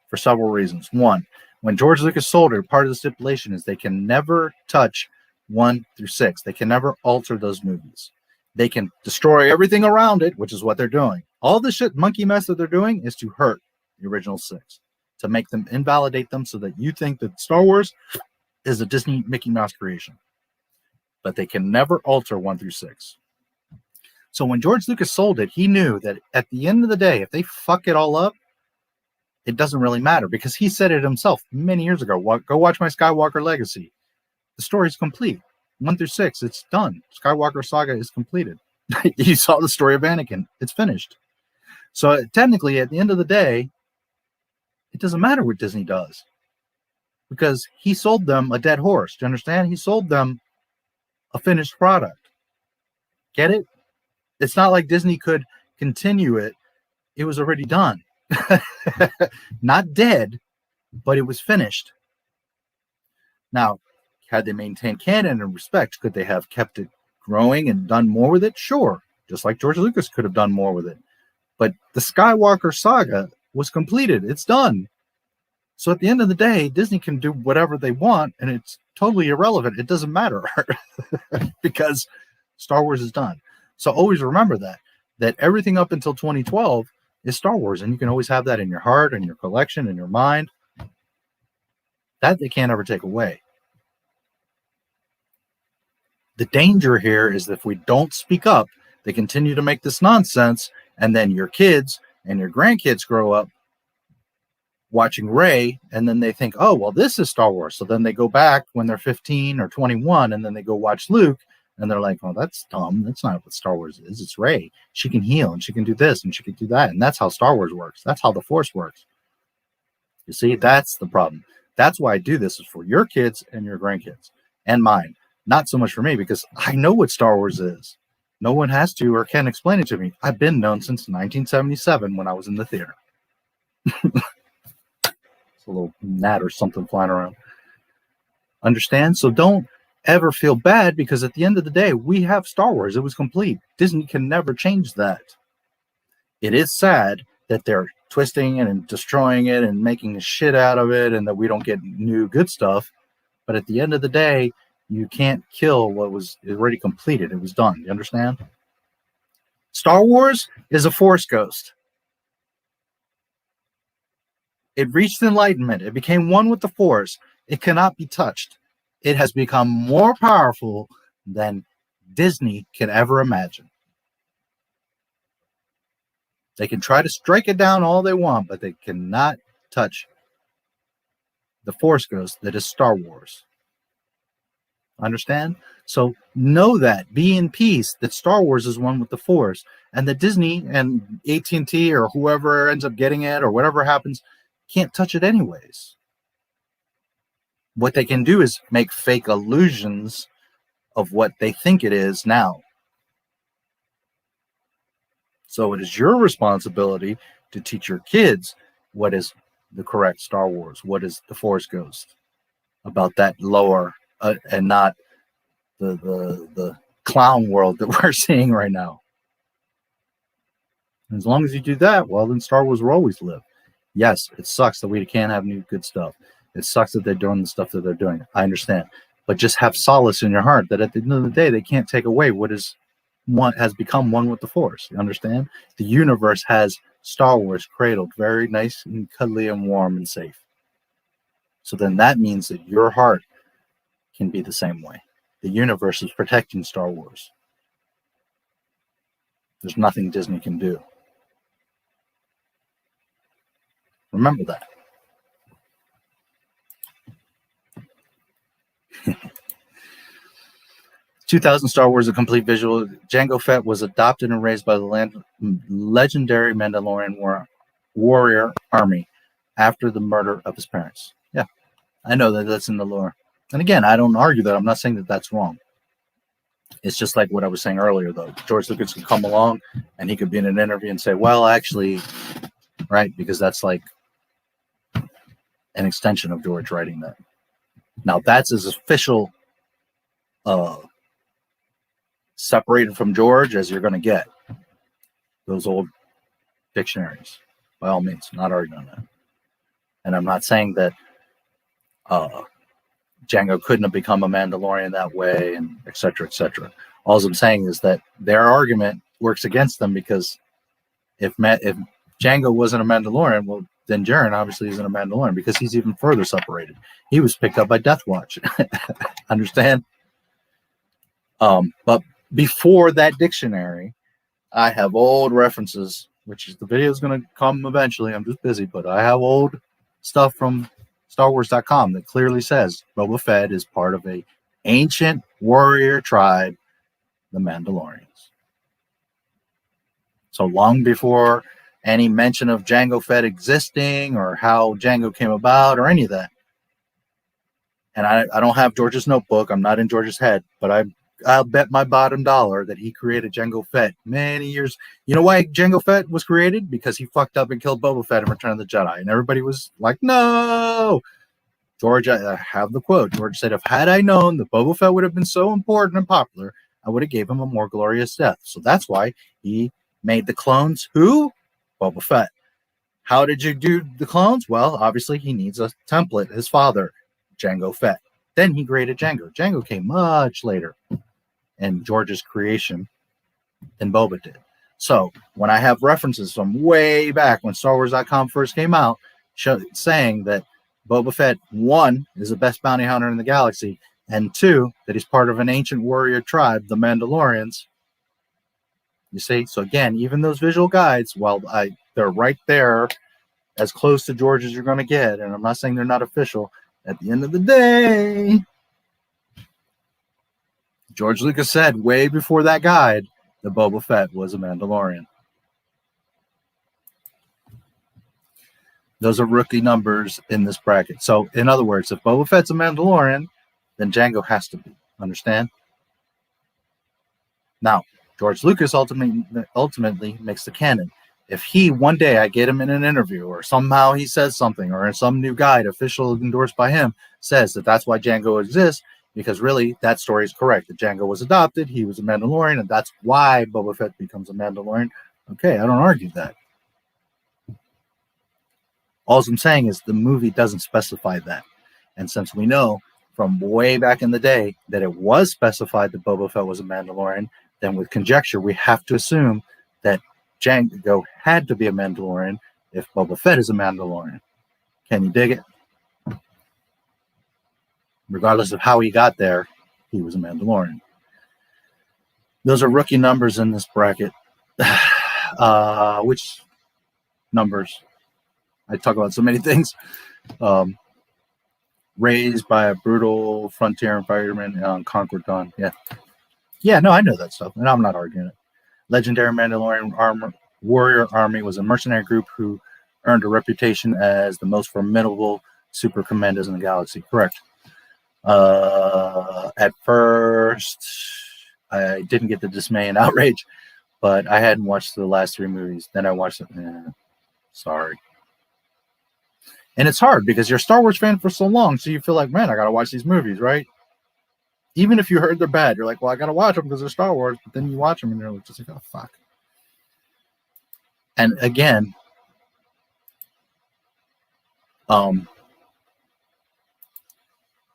for several reasons. One, when George Lucas sold it, part of the stipulation is they can never touch 1 through 6. They can never alter those movies. They can destroy everything around it, which is what they're doing. All the shit monkey mess that they're doing is to hurt the original 6, to make them invalidate them so that you think that Star Wars is a Disney Mickey Mouse creation. But they can never alter 1 through 6. So when George Lucas sold it, he knew that at the end of the day, if they fuck it all up, it doesn't really matter because he said it himself many years ago. Go watch my Skywalker Legacy. The story's complete. 1 through 6, it's done. Skywalker saga is completed. You saw the story of Anakin. It's finished. So technically, at the end of the day, it doesn't matter what Disney does because he sold them a dead horse. Do you understand? He sold them a finished product. Get it? It's not like Disney could continue it. It was already done. Not dead, but it was finished. Now, had they maintained canon and respect, could they have kept it growing and done more with it? Sure. Just like George Lucas could have done more with it. But the Skywalker saga was completed. It's done. So at the end of the day, Disney can do whatever they want, and it's totally irrelevant. It doesn't matter because Star Wars is done. So always remember that everything up until 2012 is Star Wars, and you can always have that in your heart and your collection and your mind. That they can't ever take away. The danger here is that if we don't speak up, they continue to make this nonsense, and then your kids and your grandkids grow up watching Rey, and then they think, oh, well, this is Star Wars. So then they go back when they're 15 or 21, and then they go watch Luke, and they're like, oh, that's dumb. That's not what Star Wars is. It's Rey. She can heal, and she can do this, and she can do that. And that's how Star Wars works. That's how the Force works. You see, that's the problem. That's why I do this, is for your kids and your grandkids and mine. Not so much for me, because I know what Star Wars is. No one has to or can explain it to me. I've been known since 1977 when I was in the theater. It's a little gnat or something flying around. Understand? So don't ever feel bad, because at the end of the day, we have Star Wars. It was complete. Disney can never change that. It is sad that they're twisting it and destroying it and making the shit out of it, and that we don't get new good stuff. But at the end of the day, you can't kill what was already completed. It was done. You understand? Star Wars is a Force ghost. It reached enlightenment. It became one with the Force. It cannot be touched. It has become more powerful than Disney can ever imagine. They can try to strike it down all they want, but they cannot touch the Force ghost that is Star Wars. Understand? So know that. Be in peace that Star Wars is one with the Force, and that Disney and AT&T or whoever ends up getting it or whatever happens can't touch it anyways. What they can do is make fake illusions of what they think it is now. So it is your responsibility to teach your kids what is the correct Star Wars, what is the Force Ghost, about that lore, and not the clown world that we're seeing right now. And as long as you do that, well, then Star Wars will always live. Yes, it sucks that we can't have new good stuff. It sucks that they're doing the stuff that they're doing. I understand. But just have solace in your heart that at the end of the day, they can't take away what is one has become one with the Force. You understand? The universe has Star Wars cradled very nice and cuddly and warm and safe. So then that means that your heart can be the same way. The universe is protecting Star Wars. There's nothing Disney can do. Remember that. 2000 Star Wars: A Complete Visual. Jango Fett was adopted and raised by the legendary Mandalorian warrior army after the murder of his parents. Yeah, I know that that's in the lore. And again, I don't argue that. I'm not saying that that's wrong. It's just like what I was saying earlier, though. George Lucas could come along and he could be in an interview and say, well, actually, right? Because that's like an extension of George writing that. Now, that's as official separated from George as you're going to get. Those old dictionaries, by all means, not arguing on that. And I'm not saying that Jango couldn't have become a Mandalorian that way, and et cetera, et cetera. All I'm saying is that their argument works against them, because if Jango wasn't a Mandalorian, well, then Jaren obviously isn't a Mandalorian, because he's even further separated. He was picked up by Death Watch. Understand? But before that dictionary, I have old references, which is the video is going to come eventually. I'm just busy, but I have old stuff from StarWars.com that clearly says Boba Fett is part of a ancient warrior tribe, the Mandalorians. So long before any mention of Jango Fett existing or how Jango came about or any of that. And I don't have George's notebook. I'm not in George's head, but I'll bet my bottom dollar that he created Jango Fett many years. You know why Jango Fett was created? Because he fucked up and killed Boba Fett in Return of the Jedi. And everybody was like, no! George, I have the quote. George said, if had I known that Boba Fett would have been so important and popular, I would have gave him a more glorious death. So that's why he made the clones. Who? Boba Fett. How did you do the clones? Well, obviously he needs a template. His father, Jango Fett. Then he created Jango. Jango came much later in George's creation than Boba did. So when I have references from way back when StarWars.com first came out, saying that Boba Fett, 1, is the best bounty hunter in the galaxy, and 2, that he's part of an ancient warrior tribe, the Mandalorians. You see? So again, even those visual guides, well, they're right there, as close to George as you're going to get, and I'm not saying they're not official. At the end of the day, George Lucas said way before that guide that Boba Fett was a Mandalorian. Those are rookie numbers in this bracket. So, in other words, if Boba Fett's a Mandalorian, then Jango has to be. Understand? Now, George Lucas ultimately makes the canon. If he, one day I get him in an interview, or somehow he says something, or in some new guide, official endorsed by him, says that that's why Jango exists, Because really, that story is correct. That Django was adopted, he was a Mandalorian, and that's why Boba Fett becomes a Mandalorian. Okay, I don't argue that. All I'm saying is the movie doesn't specify that. And since we know from way back in the day that it was specified that Boba Fett was a Mandalorian, then with conjecture, we have to assume that Django had to be a Mandalorian if Boba Fett is a Mandalorian. Can you dig it? Regardless of how he got there, he was a Mandalorian. Those are rookie numbers in this bracket. Which numbers? I talk about so many things. Raised by a brutal frontier environment on Conquered Dawn. Yeah, no, I know that stuff, and I'm not arguing it. Legendary Mandalorian warrior army was a mercenary group who earned a reputation as the most formidable super commanders in the galaxy. Correct. At first, I didn't get the dismay and outrage, but I hadn't watched the last 3 movies. Then I watched it. Sorry. And it's hard because you're a Star Wars fan for so long, so you feel like, man, I got to watch these movies, right? Even if you heard they're bad, you're like, well, I got to watch them because they're Star Wars. But then you watch them and you're just like, oh, fuck. And again,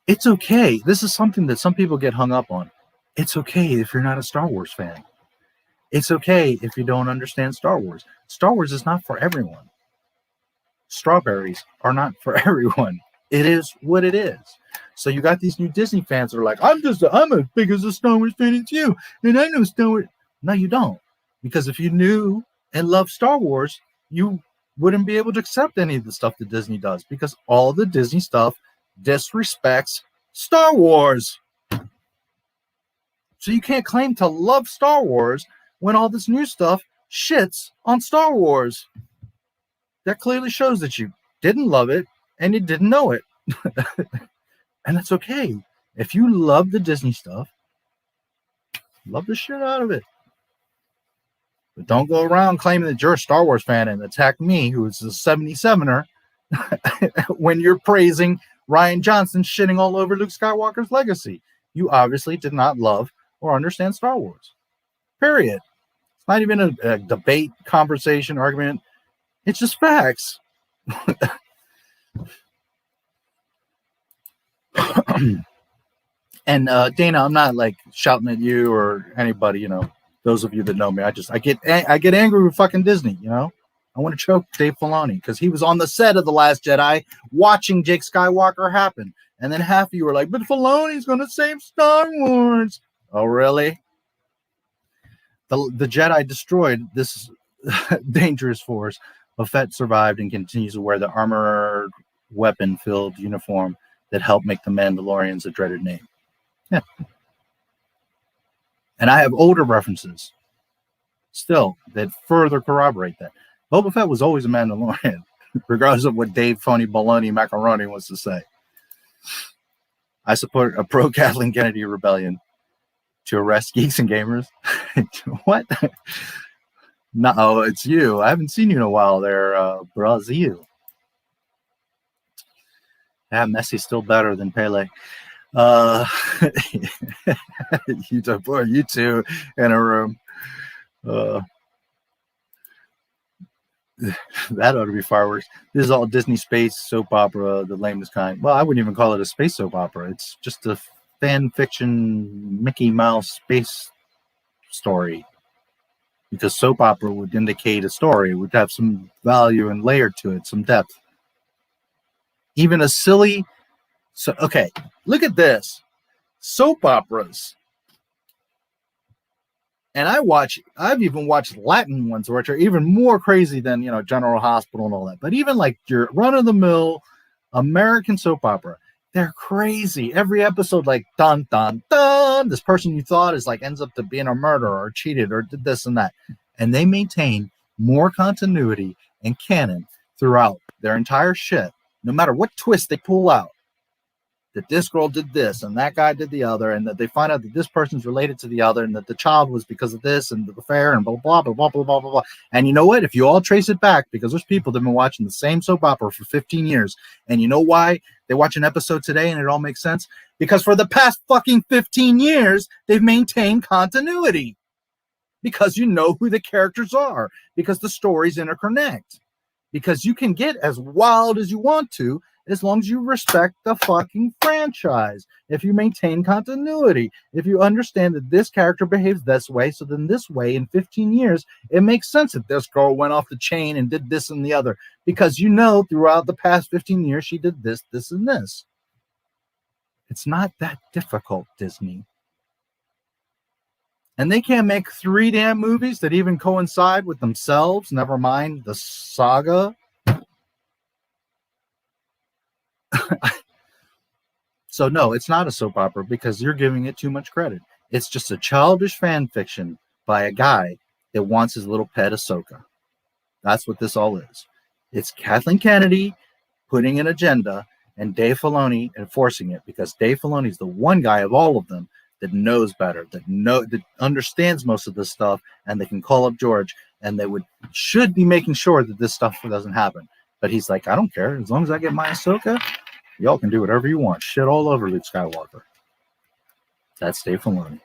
it's okay. This is something that some people get hung up on. It's okay if you're not a Star Wars fan. It's okay if you don't understand Star Wars. Star Wars is not for everyone. Strawberries are not for everyone. It is what it is. So you got these new Disney fans that are like, I'm as big as a Star Wars fan as you, and I know Star Wars. No, you don't. Because if you knew and loved Star Wars, you wouldn't be able to accept any of the stuff that Disney does, because all the Disney stuff disrespects Star Wars. So you can't claim to love Star Wars when all this new stuff shits on Star Wars. That clearly shows that you didn't love it and you didn't know it. And that's okay. If you love the Disney stuff, love the shit out of it. But don't go around claiming that you're a Star Wars fan and attack me, who is a 77er, when you're praising Rian Johnson shitting all over Luke Skywalker's legacy. You obviously did not love or understand Star Wars. Period. It's not even a debate, conversation, argument. It's just facts. And Dana, I'm not like shouting at you or anybody, you know, those of you that know me. I get angry with fucking Disney, you know. I want to choke Dave Filoni because he was on the set of The Last Jedi watching Jake Skywalker happen. And then half of you were like, but Filoni's going to save Star Wars. Oh, really? The Jedi destroyed this dangerous force. But Fett survived and continues to wear the armored, weapon-filled uniform that helped make the Mandalorians a dreaded name. Yeah. And I have older references still that further corroborate that. Boba Fett was always a Mandalorian, regardless of what Dave Phony Baloney Macaroni wants to say. I support a pro-Kathleen Kennedy rebellion to arrest geeks and gamers. What? No, it's you. I haven't seen you in a while there, Brazil. Yeah, Messi's still better than Pele. You two in a room. That ought to be fireworks. This is all Disney space soap opera, the lamest kind. Well, I wouldn't even call it a space soap opera. It's just a fan fiction Mickey Mouse space story. Because soap opera would indicate a story. It would have some value and layer to it, some depth. Even a silly... So, okay, look at this. Soap operas. And I've even watched Latin ones, which are even more crazy than, you know, General Hospital and all that. But even like your run-of-the-mill American soap opera, they're crazy. Every episode, like, dun, dun, dun. This person you thought is like ends up to being a murderer or cheated or did this and that. And they maintain more continuity and canon throughout their entire shit, no matter what twist they pull out. that this girl did this and that guy did the other, and that they find out that this person's related to the other, and that the child was because of this and the affair and blah blah blah blah blah blah blah blah. And you know what? If you all trace it back, because there's people that have been watching the same soap opera for 15 years, and you know why they watch an episode today and it all makes sense? Because for the past fucking 15 years they've maintained continuity. Because you know who the characters are, because the stories interconnect, because you can get as wild as you want to as long as you respect the fucking franchise. If you maintain continuity, if you understand that this character behaves this way, so then this way in 15 years, it makes sense that this girl went off the chain and did this and the other, because you know throughout the past 15 years she did this, this, and this. It's not that difficult, Disney. And they can't make 3 damn movies that even coincide with themselves, never mind the saga. So no, it's not a soap opera because you're giving it too much credit. It's just a childish fan fiction by a guy that wants his little pet Ahsoka. That's what this all is. It's Kathleen Kennedy putting an agenda and Dave Filoni enforcing it, because Dave Filoni is the one guy of all of them that knows better, that understands most of this stuff, and they can call up George, and they should be making sure that this stuff doesn't happen. But he's like, I don't care. As long as I get my Ahsoka, y'all can do whatever you want. Shit all over Luke Skywalker. That's Dave Filoni.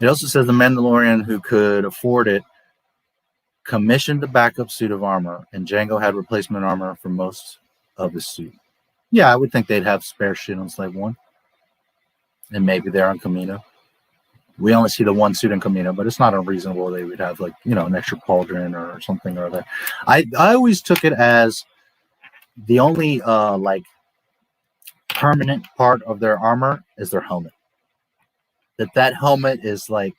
It also says the Mandalorian who could afford it commissioned a backup suit of armor, and Jango had replacement armor for most of his suit. Yeah, I would think they'd have spare shit on Slave One. And maybe they're on Kamino. We only see the one suit in Kamino, but it's not unreasonable they would have, like, you know, an extra pauldron or something or other. I always took it as the only like permanent part of their armor is their helmet. That helmet is like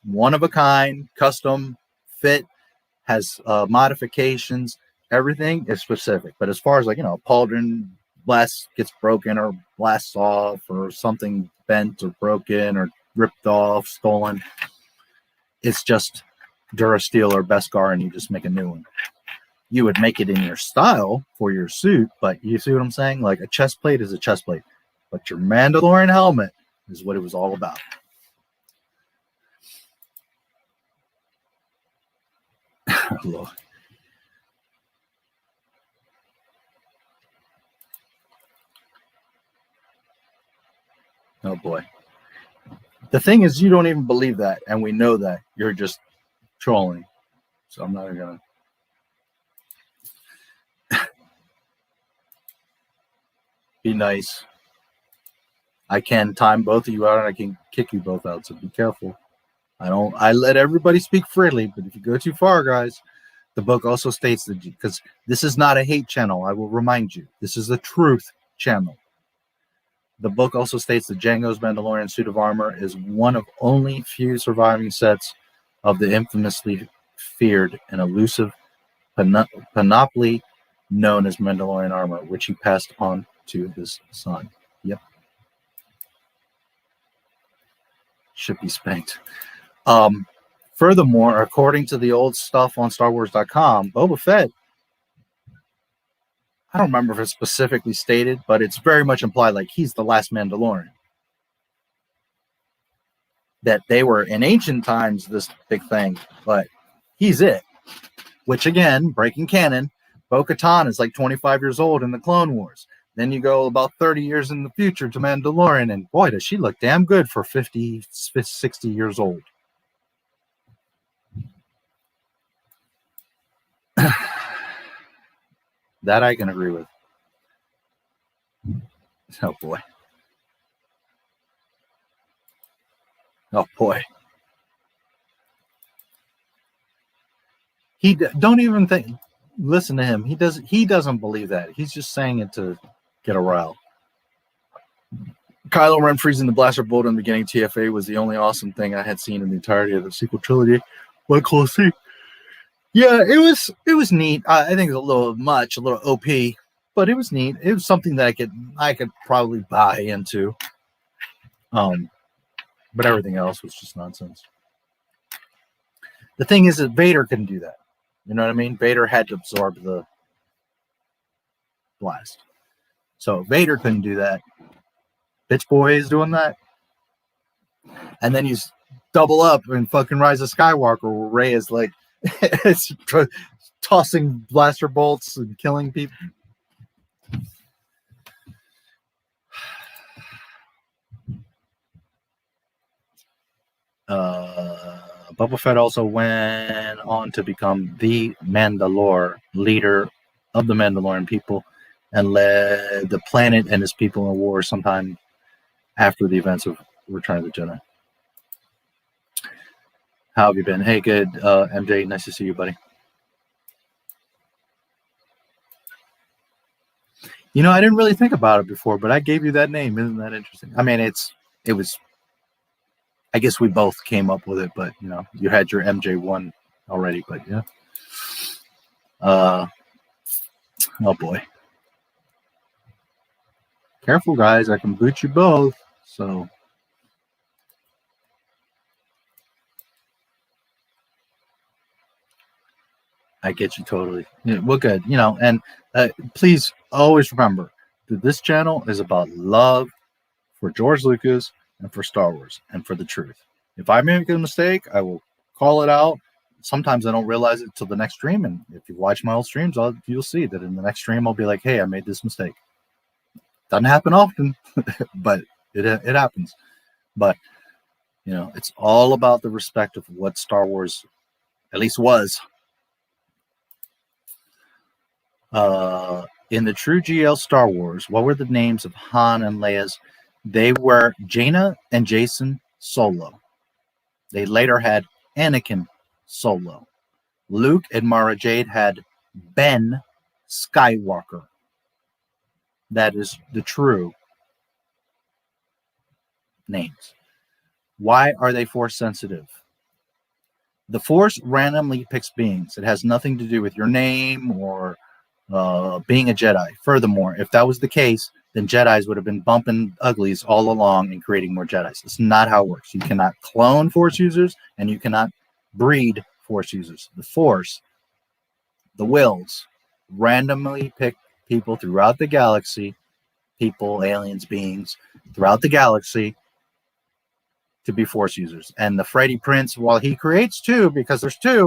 one of a kind, custom fit, has modifications. Everything is specific. But as far as, like, you know, pauldron blast gets broken or blasts off or something bent or broken or ripped off, stolen, it's just Durasteel or Beskar, and you just make a new one. You would make it in your style for your suit, but you see what I'm saying? Like, a chest plate is a chest plate, but your Mandalorian helmet is what it was all about. Lord. Oh boy. The thing is, you don't even believe that, and we know that. You're just trolling. So I'm not even gonna. Be nice. I can time both of you out, and I can kick you both out, so be careful. I let everybody speak freely, but if you go too far, guys, the book also states that, because this is not a hate channel, I will remind you, this is a truth channel. The book also states that Jango's Mandalorian suit of armor is one of only few surviving sets of the infamously feared and elusive panoply known as Mandalorian armor, which he passed on to his son. Yep. Should be spanked. Furthermore, according to the old stuff on StarWars.com, Boba Fett, I don't remember if it's specifically stated, but it's very much implied like he's the last Mandalorian. That they were in ancient times this big thing, but he's it. Which, again, breaking canon, Bo-Katan is like 25 years old in the Clone Wars. Then you go about 30 years in the future to Mandalorian, and boy, does she look damn good for 50, 60 years old. That I can agree with. Oh, boy. Oh, boy. Don't even think. Listen to him. He doesn't believe that. He's just saying it to get a rile. Kylo Ren freezing the blaster bolt in the beginning TFA was the only awesome thing I had seen in the entirety of the sequel trilogy. What close see? Yeah, it was neat. I think it's a little much, a little OP, but it was neat. It was something that I could probably buy into. But everything else was just nonsense. The thing is that Vader couldn't do that. You know what I mean? Vader had to absorb the blast. So Vader couldn't do that. Bitch Boy is doing that. And then you double up in fucking Rise of Skywalker, where Rey is like tossing blaster bolts and killing people. Boba Fett also went on to become the Mandalore leader of the Mandalorian people and led the planet and its people in war sometime after the events of Return of the Jedi. How have you been? Hey, good. MJ, nice to see you, buddy. You know, I didn't really think about it before, but I gave you that name. Isn't that interesting? I mean, it was, I guess we both came up with it, but, you know, you had your MJ1 already, but yeah. Oh, boy. Careful, guys. I can boot you both, so. I get you totally. Yeah, we're good, you know, and please always remember that this channel is about love for George Lucas and for Star Wars and for the truth. If I make a mistake, I will call it out. Sometimes I don't realize it till the next stream, and if you watch my old streams, you'll see that in the next stream I'll be like, hey, I made this mistake. Doesn't happen often, but it happens. But, you know, it's all about the respect of what Star Wars at least was. In the true GL Star Wars, what were the names of Han and Leia's? They were Jaina and Jason Solo. They later had Anakin Solo. Luke and Mara Jade had Ben Skywalker. That is the true names. Why are they Force sensitive? The Force randomly picks beings. It has nothing to do with your name or being a Jedi. Furthermore, if that was the case, then Jedis would have been bumping uglies all along and creating more Jedis. It's not how it works. You cannot clone Force users, and you cannot breed Force users. The Force, the wills, randomly pick people throughout the galaxy, people, aliens, beings, throughout the galaxy to be Force users. And the Freddie Prince, while he creates two, because there's two,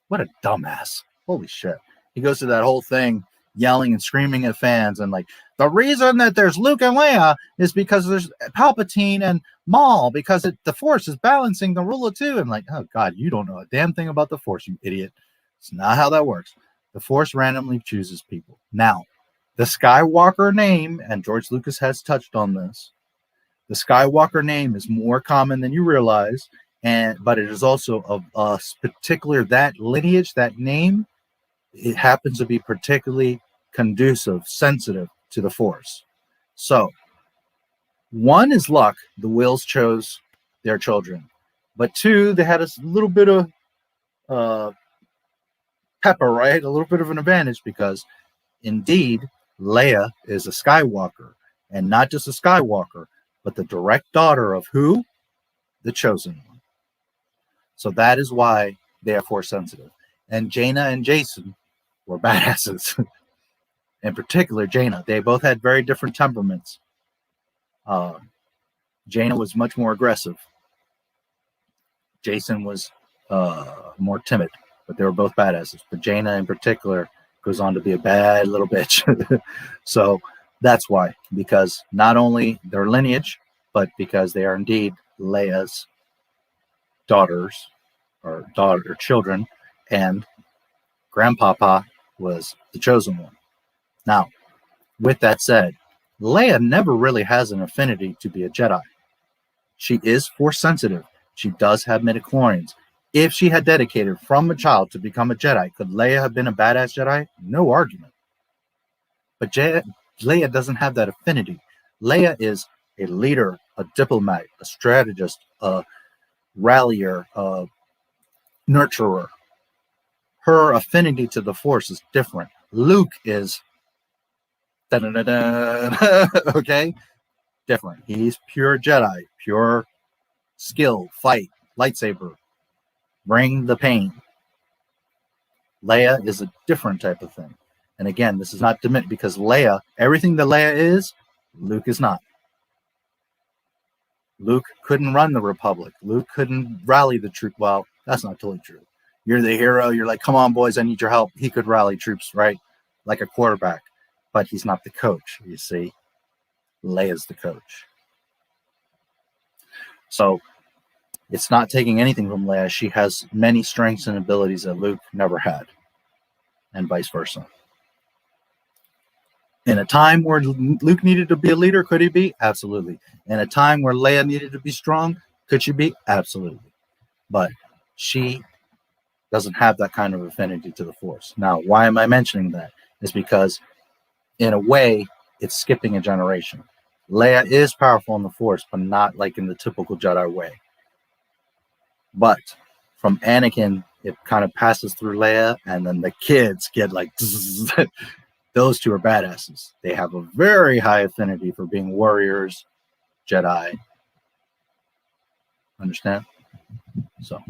what a dumbass. Holy shit. He goes through that whole thing yelling and screaming at fans and like, the reason that there's Luke and Leia is because there's Palpatine and Maul, because the Force is balancing the rule of two. I'm like, oh God, you don't know a damn thing about the Force, you idiot. It's not how that works. The Force randomly chooses people. Now, the Skywalker name, and George Lucas has touched on this, the Skywalker name is more common than you realize, but it is also of a particular, that lineage, that name, it happens to be particularly conducive, sensitive to the Force. So, one is luck. The Wills chose their children. But two, they had a little bit of pepper, right? A little bit of an advantage because, indeed, Leia is a Skywalker. And not just a Skywalker, but the direct daughter of who? The Chosen One. So that is why they are Force sensitive. And Jaina and Jason were badasses. In particular, Jaina. They both had very different temperaments. Jaina was much more aggressive. Jason was more timid, but they were both badasses. But Jaina in particular goes on to be a bad little bitch. So that's why. Because not only their lineage, but because they are indeed Leia's daughters, or children, and Grandpapa was the Chosen One. Now, with that said, Leia never really has an affinity to be a Jedi. She is Force sensitive. She does have midichlorians. If she had dedicated from a child to become a Jedi, could Leia have been a badass Jedi? No argument. But Leia doesn't have that affinity. Leia is a leader, a diplomat, a strategist, a rallier, a nurturer. Her affinity to the Force is different. Luke is okay? Different. He's pure Jedi, pure skill, fight, lightsaber, bring the pain. Leia is a different type of thing. And again, this is not diminished because Leia, everything that Leia is, Luke is not. Luke couldn't run the Republic. Luke couldn't rally the troop. Well, that's not totally true. You're the hero. You're like, come on, boys, I need your help. He could rally troops, right? Like a quarterback. But he's not the coach, you see. Leia's the coach. So it's not taking anything from Leia. She has many strengths and abilities that Luke never had, and vice versa. In a time where Luke needed to be a leader, could he be? Absolutely. In a time where Leia needed to be strong, could she be? Absolutely. But she doesn't have that kind of affinity to the Force. Now, why am I mentioning that? It's because, in a way, it's skipping a generation. Leia is powerful in the Force, but not like in the typical Jedi way. But from Anakin, it kind of passes through Leia, and then the kids get like... Those two are badasses. They have a very high affinity for being warriors, Jedi. Understand? So.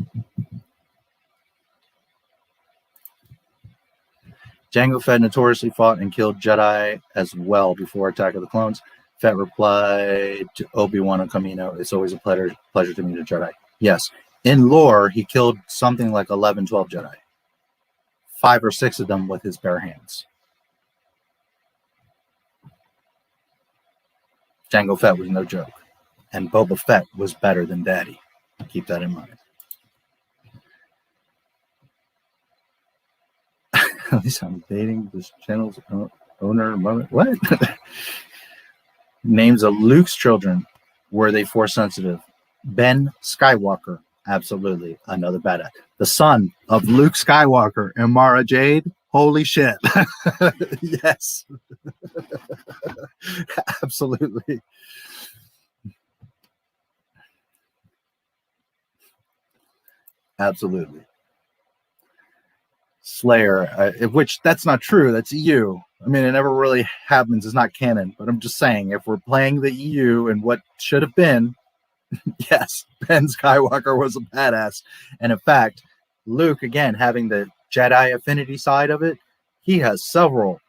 Jango Fett notoriously fought and killed Jedi as well before Attack of the Clones. Fett replied to Obi-Wan on Camino, "It's always a pleasure to meet a Jedi." Yes. In lore, he killed something like 11, 12 Jedi. 5 or 6 of them with his bare hands. Jango Fett was no joke. And Boba Fett was better than Daddy. Keep that in mind. At least I'm dating this channel's owner. What? Names of Luke's children. Were they Force sensitive? Ben Skywalker. Absolutely. Another badass. The son of Luke Skywalker and Mara Jade. Holy shit. Yes. Absolutely. Absolutely. Slayer, which that's not true. That's EU. I mean, it never really happens. It's not canon. But I'm just saying, if we're playing the EU and what should have been, yes, Ben Skywalker was a badass. And in fact, Luke, again, having the Jedi affinity side of it, he has several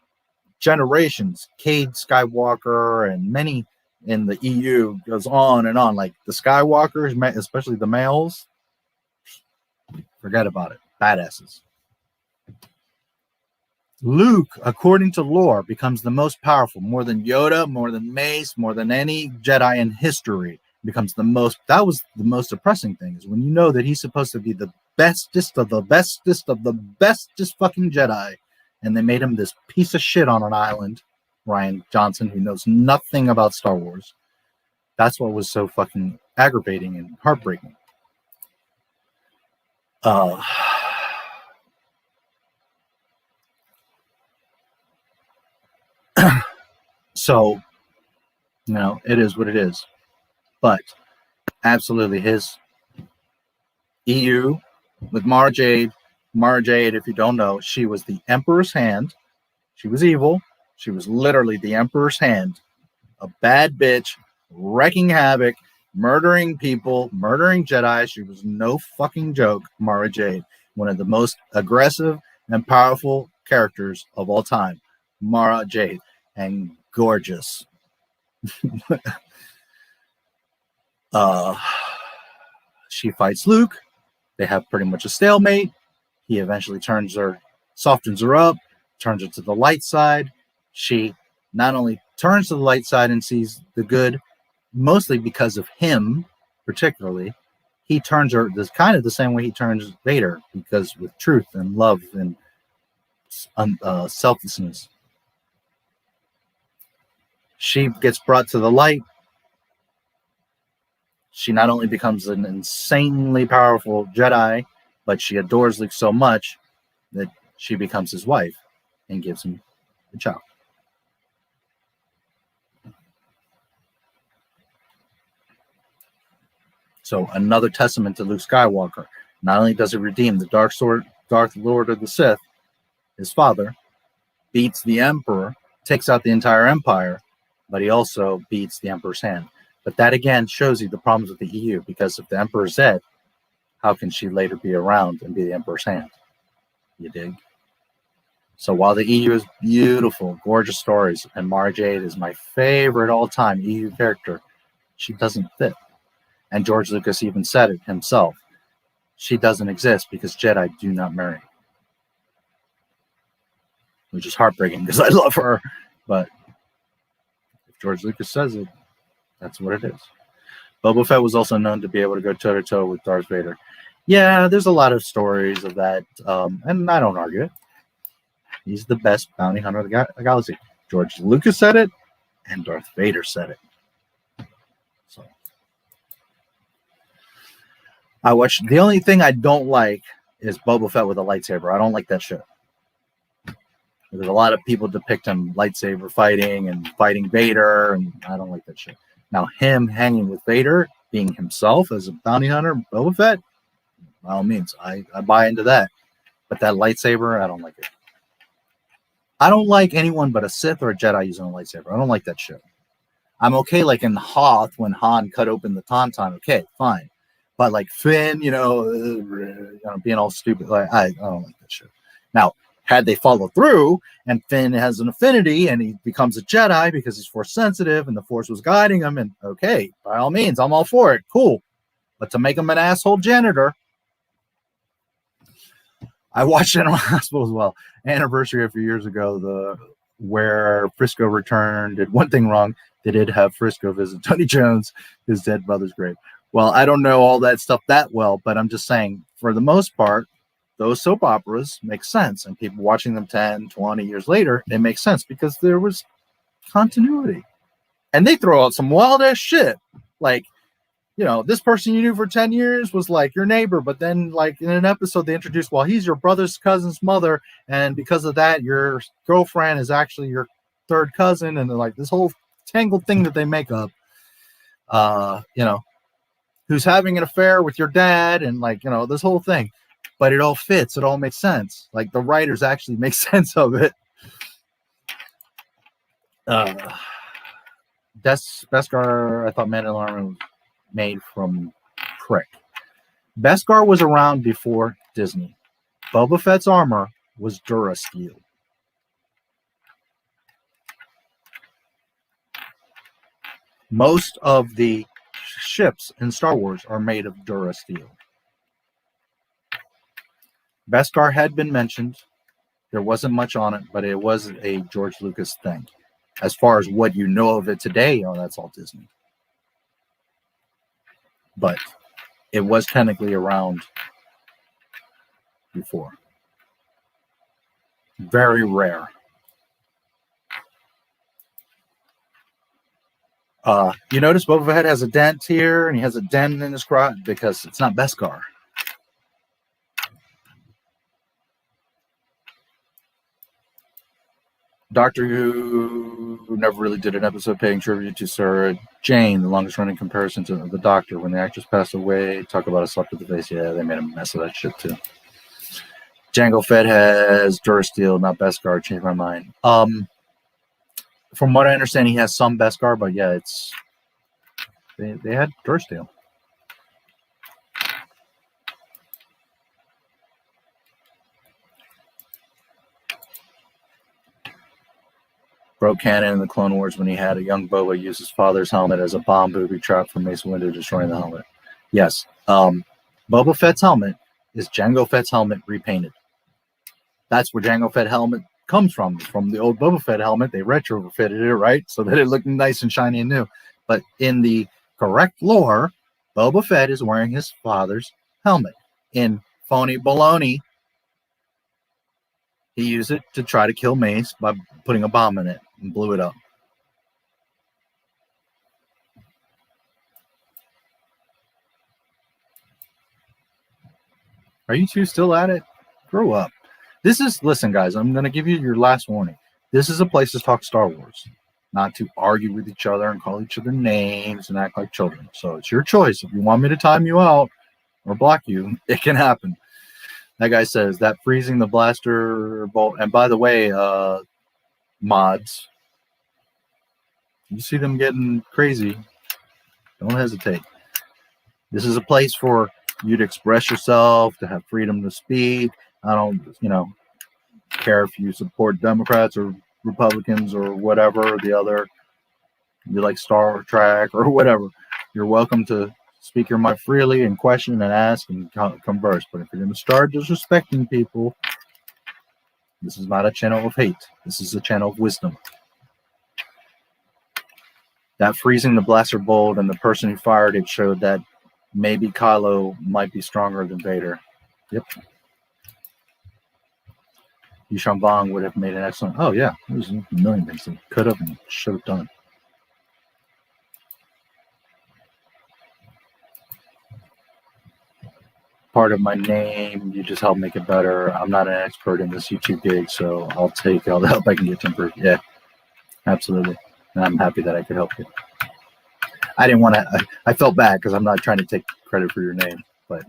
generations. Cade Skywalker and many in the EU, goes on and on. Like the Skywalkers, especially the males, forget about it. Badasses. Luke, according to lore, becomes the most powerful, more than Yoda, more than Mace, more than any Jedi in history. Becomes the most. That was the most depressing thing, is when you know that he's supposed to be the bestest of the bestest of the bestest fucking Jedi, and they made him this piece of shit on an island, Rian Johnson, who knows nothing about Star Wars. That's what was so fucking aggravating and heartbreaking. So, you know, it is what it is. But absolutely, his EU with Mara Jade. Mara Jade, if you don't know, she was the Emperor's hand. She was evil. She was literally the Emperor's hand. A bad bitch, wrecking havoc, murdering people, murdering Jedi. She was no fucking joke, Mara Jade. One of the most aggressive and powerful characters of all time. Mara Jade. And gorgeous. She fights Luke. They have pretty much a stalemate. He eventually softens her up, turns her to the light side. She not only turns to the light side and sees the good, mostly because of him, particularly, he turns her kind of the same way he turns Vader, because with truth and love and selflessness. She gets brought to the light. She not only becomes an insanely powerful Jedi, but she adores Luke so much that she becomes his wife and gives him a child. So another testament to Luke Skywalker. Not only does he redeem the Dark Lord of the Sith, his father, beats the Emperor, takes out the entire Empire, but he also beats the Emperor's hand. But that again shows you the problems with the EU, because if the Emperor's dead, how can she later be around and be the Emperor's hand? You dig? So while the EU is beautiful, gorgeous stories, and Mara Jade is my favorite all-time EU character, she doesn't fit. And George Lucas even said it himself. She doesn't exist because Jedi do not marry. Which is heartbreaking because I love her. But if George Lucas says it, that's what it is. Boba Fett was also known to be able to go toe-to-toe with Darth Vader. Yeah, there's a lot of stories of that, and I don't argue it. He's the best bounty hunter of the galaxy. George Lucas said it, and Darth Vader said it. So I watched. The only thing I don't like is Boba Fett with a lightsaber. I don't like that shit. There's a lot of people depict him lightsaber fighting and fighting Vader, and I don't like that shit. Now, him hanging with Vader, being himself as a bounty hunter, Boba Fett, by all means, I buy into that. But that lightsaber, I don't like it. I don't like anyone but a Sith or a Jedi using a lightsaber. I don't like that shit. I'm okay, like in Hoth when Han cut open the Tauntaun. Okay, fine. But like Finn, being all stupid, like I don't like that shit. Now, had they followed through and Finn has an affinity and he becomes a Jedi because he's Force sensitive and the Force was guiding him, and okay, by all means, I'm all for it. Cool. But to make him an asshole janitor, I watched General Hospital as well. Anniversary a few years ago, where Frisco returned, did one thing wrong. They did have Frisco visit Tony Jones, his dead brother's grave. Well, I don't know all that stuff that well, but I'm just saying, for the most part, those soap operas make sense. And people watching them 10, 20 years later, it makes sense because there was continuity. And they throw out some wild ass shit. Like, this person you knew for 10 years was like your neighbor, but then like in an episode they introduced, well, he's your brother's cousin's mother, and because of that your girlfriend is actually your third cousin, and they're like this whole tangled thing that they make up, who's having an affair with your dad, and like, this whole thing. But it all fits, it all makes sense. Like the writers actually make sense of it. Beskar, I thought Mandalorian was made from prick. Beskar was around before Disney. Boba Fett's armor was Durasteel. Most of the ships in Star Wars are made of Durasteel. Beskar had been mentioned. There wasn't much on it, but it was a George Lucas thing. As far as what you know of it today, that's all Disney. But it was technically around before. Very rare. You notice Boba Fett has a dent here, and he has a dent in his crotch because it's not Beskar. Doctor Who never really did an episode paying tribute to Sarah Jane, the longest running comparison to the Doctor. When the actress passed away, talk about a slap to the face. Yeah, they made a mess of that shit too. Jango Fett has Durasteel, not Beskar. Changed my mind. From what I understand, he has some Beskar, but yeah, they had Durasteel. Broke canon in the Clone Wars when he had a young Boba use his father's helmet as a bomb booby trap for Mace Windu, destroying the helmet. Yes. Boba Fett's helmet is Jango Fett's helmet repainted. That's where Jango Fett helmet comes from the old Boba Fett helmet. They retrofitted it, right? So that it looked nice and shiny and new. But in the correct lore, Boba Fett is wearing his father's helmet. In phony baloney, he used it to try to kill Mace by putting a bomb in it and blew it up. Are you two still at it? Grow up. Listen, guys, I'm going to give you your last warning. This is a place to talk Star Wars, not to argue with each other and call each other names and act like children. So it's your choice. If you want me to time you out or block you, it can happen. That guy says that freezing the blaster bolt. And by the way, mods, you see them getting crazy, don't hesitate. This is a place for you to express yourself, to have freedom to speak. I don't, care if you support Democrats or Republicans or whatever the other. You like Star Trek or whatever. You're welcome to speak your mind freely and question and ask and converse. But if you're going to start disrespecting people, this is not a channel of hate. This is a channel of wisdom. That freezing the blaster bolt and the person who fired it showed that maybe Kylo might be stronger than Vader. Yep. Yushan Vong would have made an excellent. Oh, yeah. There's a million things he could have and should have done. Part of my name, you just help make it better. I'm not an expert in this YouTube gig, so I'll take all the help I can get to improve. Yeah, absolutely. And I'm happy that I could help you. I didn't want to, I felt bad because I'm not trying to take credit for your name, but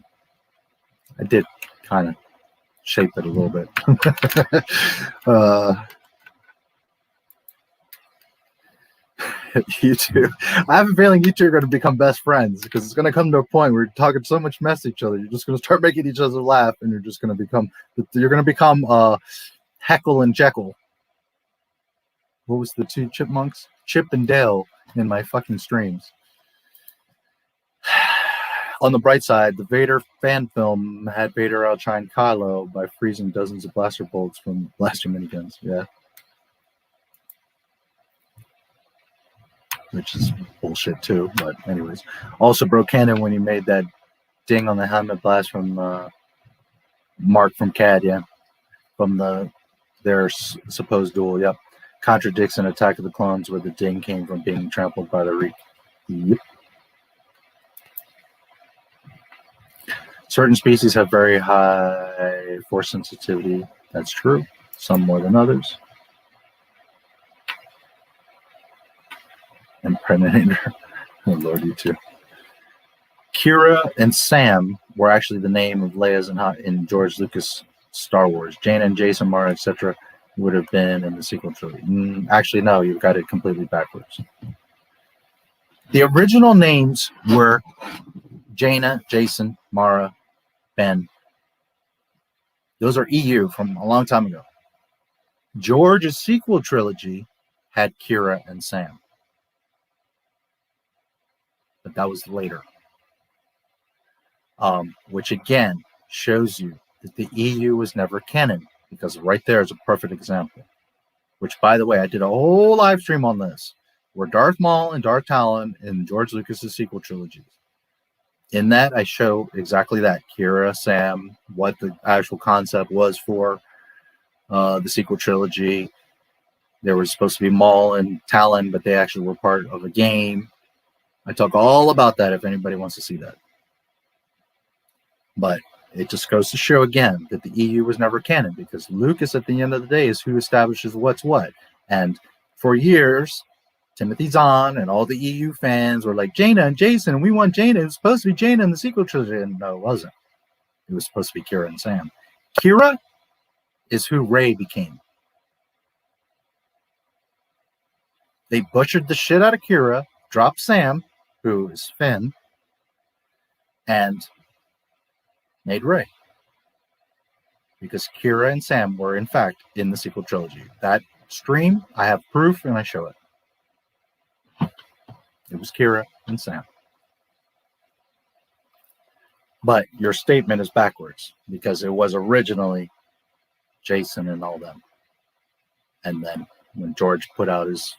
I did kind of shape it a little bit. You two, I have a feeling you two are going to become best friends because it's going to come to a point where you're talking so much mess to each other. You're just going to start making each other laugh, and you're just going to become Heckle and Jekyll. What was the two chipmunks? Chip and Dale in my fucking streams. On the bright side, the Vader fan film had Vader outshine Kylo by freezing dozens of blaster bolts from blaster miniguns. Yeah. Which is bullshit too, but anyways. Also broke canon when he made that ding on the helmet blast from Mark from CAD, yeah. From their supposed duel, yep. Contradicts an Attack of the Clones where the ding came from being trampled by the Reek. Yep. Certain species have very high force sensitivity. That's true. Some more than others. And Predator. Oh, Lord, you too. Kira and Sam were actually the name of Leia's in George Lucas' Star Wars. Jaina and Jason, Mara, etc. would have been in the sequel trilogy. Actually, no, you've got it completely backwards. The original names were Jaina, Jason, Mara, Ben. Those are EU from a long time ago. George's sequel trilogy had Kira and Sam. But that was later. Which again shows you that the EU was never canon, because right there is a perfect example. Which, by the way, I did a whole live stream on this, where Darth Maul and Darth Talon in George Lucas's sequel trilogies. In that, I show exactly that. Kira, Sam, what the actual concept was for the sequel trilogy. There was supposed to be Maul and Talon, but they actually were part of a game. I talk all about that if anybody wants to see that. But it just goes to show again that the EU was never canon, because Lucas at the end of the day is who establishes what's what. And for years, Timothy Zahn and all the EU fans were like, Jaina and Jason, we want Jaina. It was supposed to be Jaina in the sequel trilogy. And no, it wasn't. It was supposed to be Kira and Sam. Kira is who Rey became. They butchered the shit out of Kira, dropped Sam, who is Finn, and made Rey. Because Kira and Sam were, in fact, in the sequel trilogy. That stream, I have proof, and I show it. It was Kira and Sam. But your statement is backwards, because it was originally Jason and all them. And then when George put out his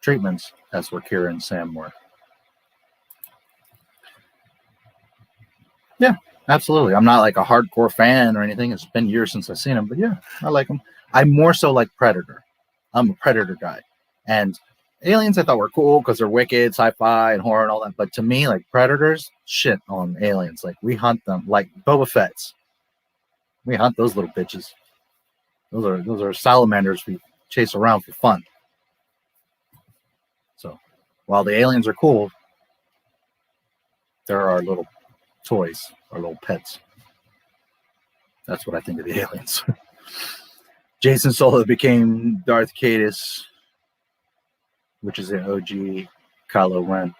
treatments, that's where Kira and Sam were. Yeah, absolutely. I'm not like a hardcore fan or anything. It's been years since I've seen them, but yeah, I like them. I more so like Predator. I'm a Predator guy. And Aliens I thought were cool because they're wicked, sci-fi, and horror and all that. But to me, like Predators, shit on aliens. Like we hunt them like Boba Fett's. We hunt those little bitches. Those are salamanders we chase around for fun. So while the aliens are cool, they're our little toys, our little pets. That's what I think of the aliens. Jason Solo became Darth Caedus, which is an OG Kylo Ren.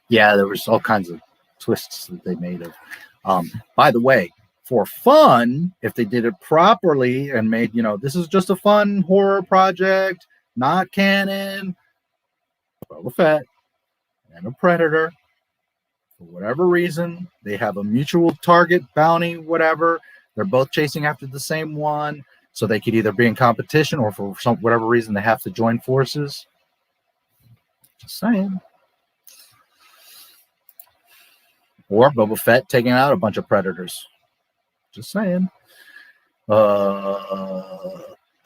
Yeah, there was all kinds of twists that they made of. By the way, For fun, if they did it properly and made, this is just a fun horror project, not canon, Boba Fett and a Predator, for whatever reason, they have a mutual target, bounty, whatever. They're both chasing after the same one, so they could either be in competition or for whatever reason they have to join forces. Just saying. Or Boba Fett taking out a bunch of Predators. Just saying. And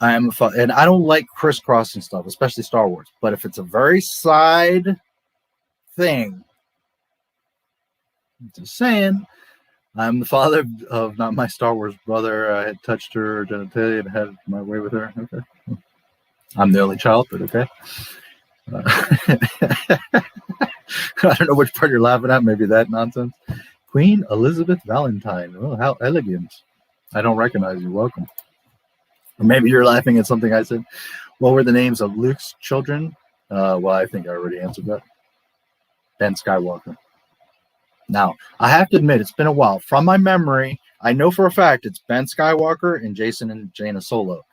I don't like crisscrossing stuff, especially Star Wars. But if it's a very side thing, just saying. I'm the father of not my Star Wars brother. I had touched her genitalia and had my way with her. Okay. I'm the only child, but okay. I don't know which part you're laughing at. Maybe that nonsense. Queen Elizabeth Valentine. Oh, how elegant. I don't recognize you. Welcome. Or maybe you're laughing at something I said. What were the names of Luke's children? Well, I think I already answered that. Ben Skywalker. Now, I have to admit, it's been a while. From my memory, I know for a fact it's Ben Skywalker and Jason and Jaina Solo.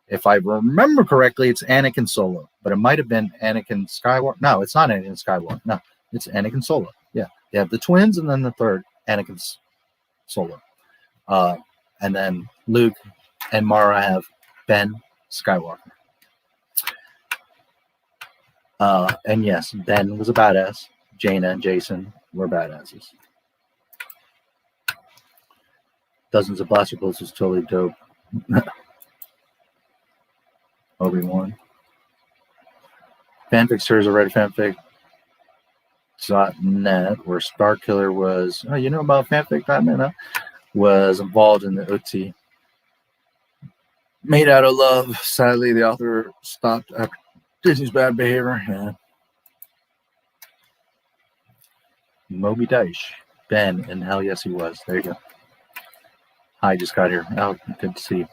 If I remember correctly, it's Anakin Solo. But it might have been Anakin Skywalker. No, it's not Anakin Skywalker. No, it's Anakin Solo. Yeah, they have the twins and then the third, Anakin Solo. And then Luke and Mara have Ben Skywalker. And yes, Ben was a badass. Jaina and Jason were badasses. Dozens of blaster bolts was totally dope. Obi-Wan. Fanfic series already fanfic.net, where Starkiller was, oh, you know about fanfic.net, huh? Was involved in the OT. Made out of love. Sadly, the author stopped after Disney's bad behavior. Yeah. Moby Dice. Ben, and hell yes he was. There you go. Hi, just got here. Oh, good to see you.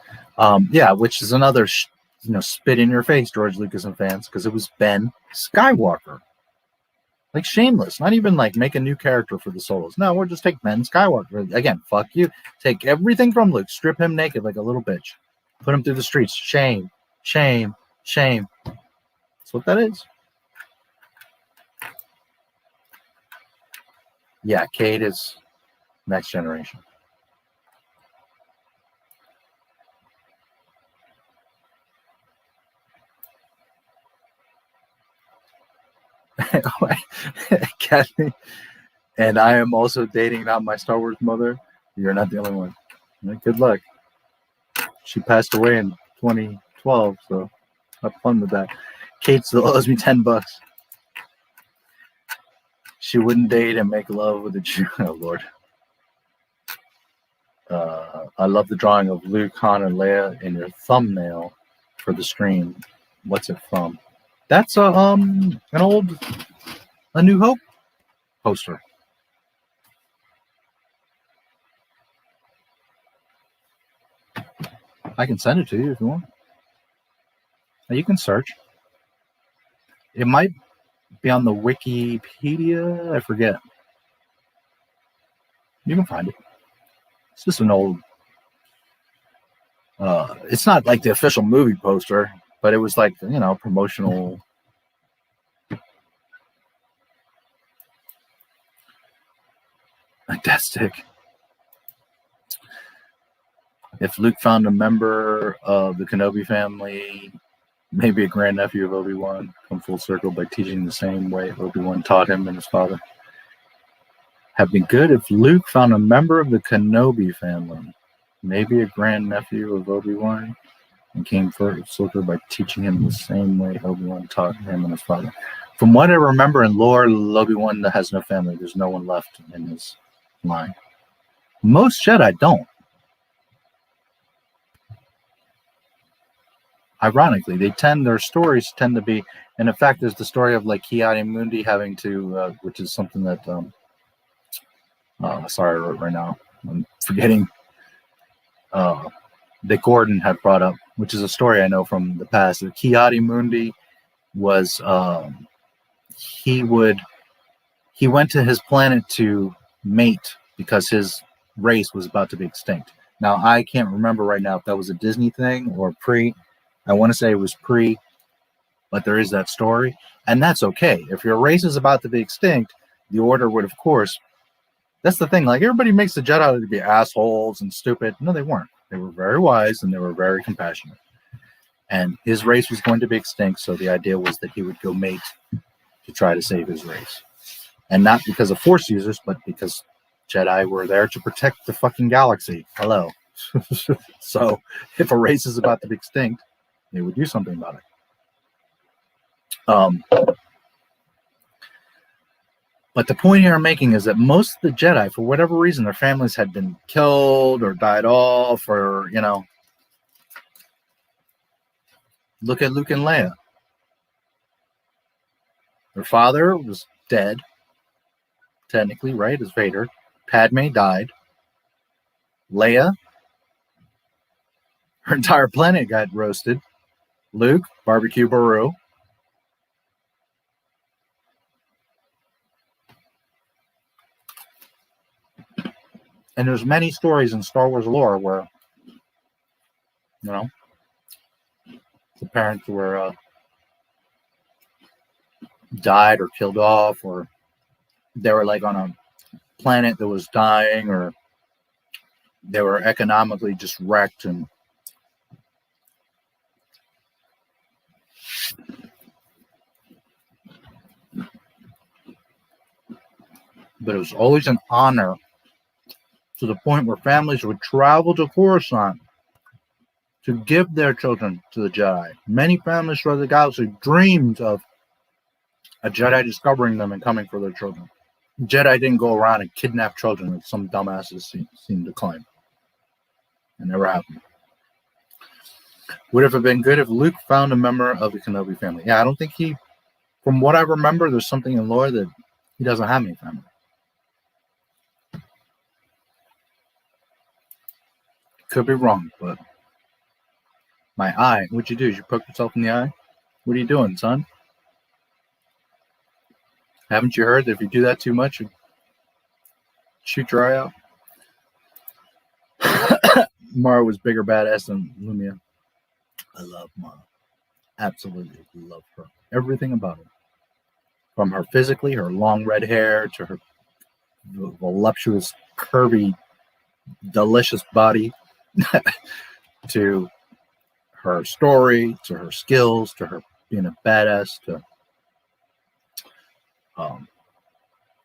Yeah, which is another spit in your face, George Lucas and fans, because it was Ben Skywalker. Like shameless, not even like make a new character for the Solos. No, we'll just take Ben Skywalker. Again, fuck you. Take everything from Luke, strip him naked like a little bitch. Put him through the streets. Shame, shame, shame. That's what that is. Yeah, Cade is next generation. Kathy, and I am also dating not my Star Wars mother. You're not the only one. Good luck. She passed away in 2012, so have fun with that. Kate still owes me $10. She wouldn't date and make love with a Jew. Oh, Lord. I love the drawing of Luke, Han, and Leia in your thumbnail for the stream. What's it from? That's an old A New Hope poster. I can send it to you if you want. You can search. It might be on the Wikipedia. I forget. You can find it. It's just an old. It's not like the official movie poster, but it was like, promotional. Fantastic. If Luke found a member of the Kenobi family, maybe a grandnephew of Obi-Wan, come full circle by teaching the same way Obi-Wan taught him and his father. Have been good if Luke found a member of the Kenobi family, maybe a grandnephew of Obi-Wan, and came full circle by teaching him the same way Obi-Wan taught him and his father. From what I remember in lore, Obi-Wan has no family. There's no one left in his line. Most Jedi don't. Ironically, their stories tend to be, and in fact, there's the story of like Ki-Adi-Mundi having to, which is something that, sorry, I wrote right now, I'm forgetting, that Gordon had brought up, which is a story I know from the past. Ki-Adi-Mundi was, he went to his planet to mate because his race was about to be extinct. Now, I can't remember right now if that was a Disney thing or pre. I want to say it was pre, but there is that story. And that's okay. If your race is about to be extinct, the Order would, of course. That's the thing. Like, everybody makes the Jedi out to be assholes and stupid. No, they weren't. They were very wise and they were very compassionate. And his race was going to be extinct, so the idea was that he would go mate to try to save his race. And not because of Force users, but because Jedi were there to protect the fucking galaxy. Hello. So if a race is about to be extinct, they would do something about it. But the point here I'm making is that most of the Jedi, for whatever reason, their families had been killed or died off, or, you know, look at Luke and Leia. Their father was dead, technically, right, as Vader. Padme died. Leia, her entire planet got roasted. Luke, barbecue Baru. And there's many stories in Star Wars lore where, you know, the parents were died or killed off, or they were like on a planet that was dying, or they were economically just wrecked. And but it was always an honor, to the point where families would travel to Coruscant to give their children to the Jedi. Many families throughout the galaxy dreamed of a Jedi discovering them and coming for their children. Jedi didn't go around and kidnap children like some dumbasses seem to claim. It never happened. Would it have been good if Luke found a member of the Kenobi family? Yeah, I don't think he, from what I remember, there's something in lore that he doesn't have any family. Could be wrong, but my eye. What'd you do? Did you poke yourself in the eye? What are you doing, son? Haven't you heard that if you do that too much, you shoot your eye out? Mara was bigger badass than Lumia. I love Mara. Absolutely love her. Everything about her. From her physically, her long red hair, to her voluptuous, curvy, delicious body, to her story, to her skills, to her being a badass, to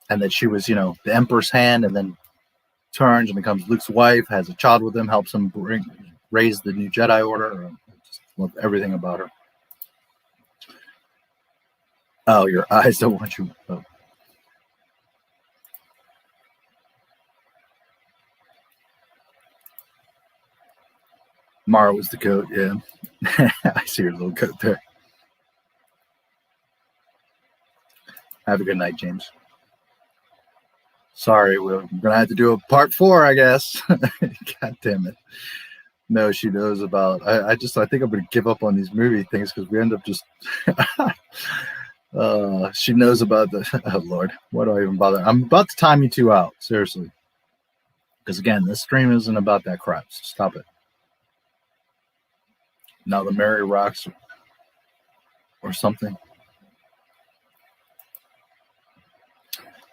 and that she was, you know, the Emperor's hand, and then turns and becomes Luke's wife, has a child with him, helps him raise the new Jedi Order. I just love everything about her. Oh, your eyes don't want you. Oh. Mara was the goat, yeah. I see your little goat there. Have a good night, James. Sorry, we're going to have to do a part 4, I guess. God damn it. No, she knows about... I think I'm going to give up on these movie things because we end up just... she knows about the... Oh, Lord. Why do I even bother? I'm about to time you two out. Seriously. Because, again, this stream isn't about that crap. So stop it. Now the Mary rocks or something.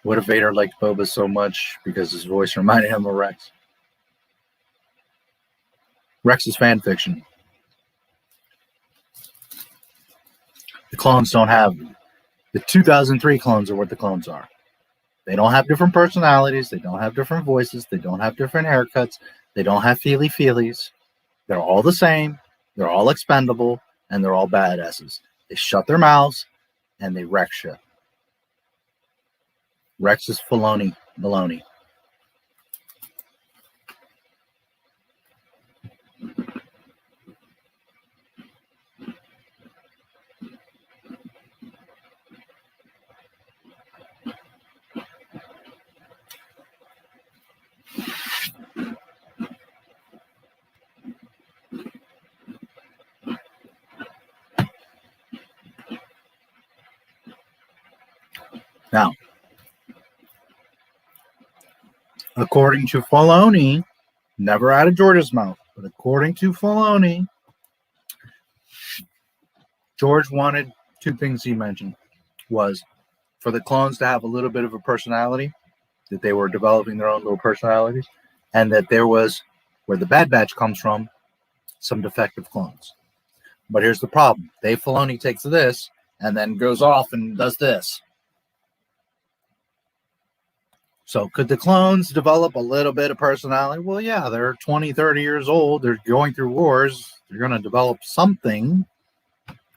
What if Vader liked Boba so much because his voice reminded him of Rex? Rex is fan fiction. The clones don't have... The 2003 clones are what the clones are. They don't have different personalities. They don't have different voices. They don't have different haircuts. They don't have feelies. They're all the same. They're all expendable. And they're all badasses. They shut their mouths and they wreck shit. Rex is Filoni baloney. Now, according to Filoni, never out of George's mouth, but according to Filoni, George wanted two things he mentioned was for the clones to have a little bit of a personality, that they were developing their own little personalities, and that there was, where the Bad Batch comes from, some defective clones. But here's the problem. Dave Filoni takes this and then goes off and does this. So could the clones develop a little bit of personality? Well, yeah, they're 20, 30 years old. They're going through wars. They're going to develop something.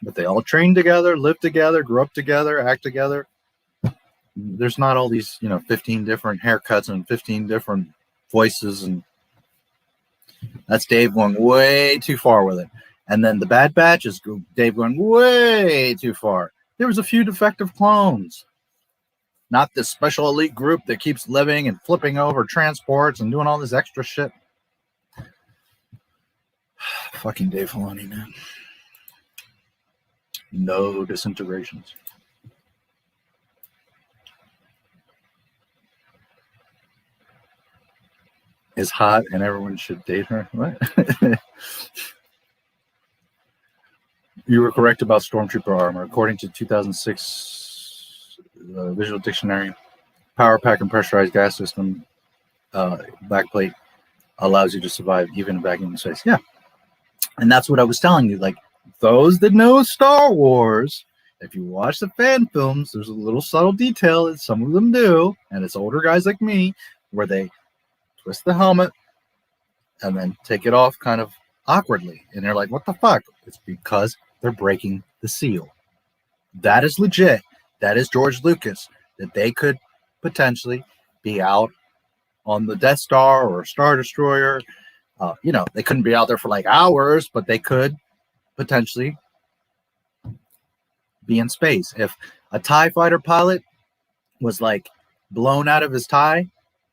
But they all train together, live together, grew up together, act together. There's not all these, 15 different haircuts and 15 different voices. And that's Dave going way too far with it. And then the Bad Batch is Dave going way too far. There was a few defective clones. Not this special elite group that keeps living and flipping over transports and doing all this extra shit. Fucking Dave Filoni, man. No disintegrations. Is hot and everyone should date her. What? You were correct about Stormtrooper armor. According to 2006 Visual Dictionary, power pack and pressurized gas system backplate allows you to survive even in vacuum space. Yeah. And that's what I was telling you. Like, those that know Star Wars, if you watch the fan films, there's a little subtle detail that some of them do, and it's older guys like me, where they twist the helmet and then take it off kind of awkwardly. And they're like, what the fuck? It's because they're breaking the seal. That is legit. That is George Lucas, that they could potentially be out on the Death Star or Star Destroyer. They couldn't be out there for like hours, but they could potentially be in space. If a TIE fighter pilot was like blown out of his tie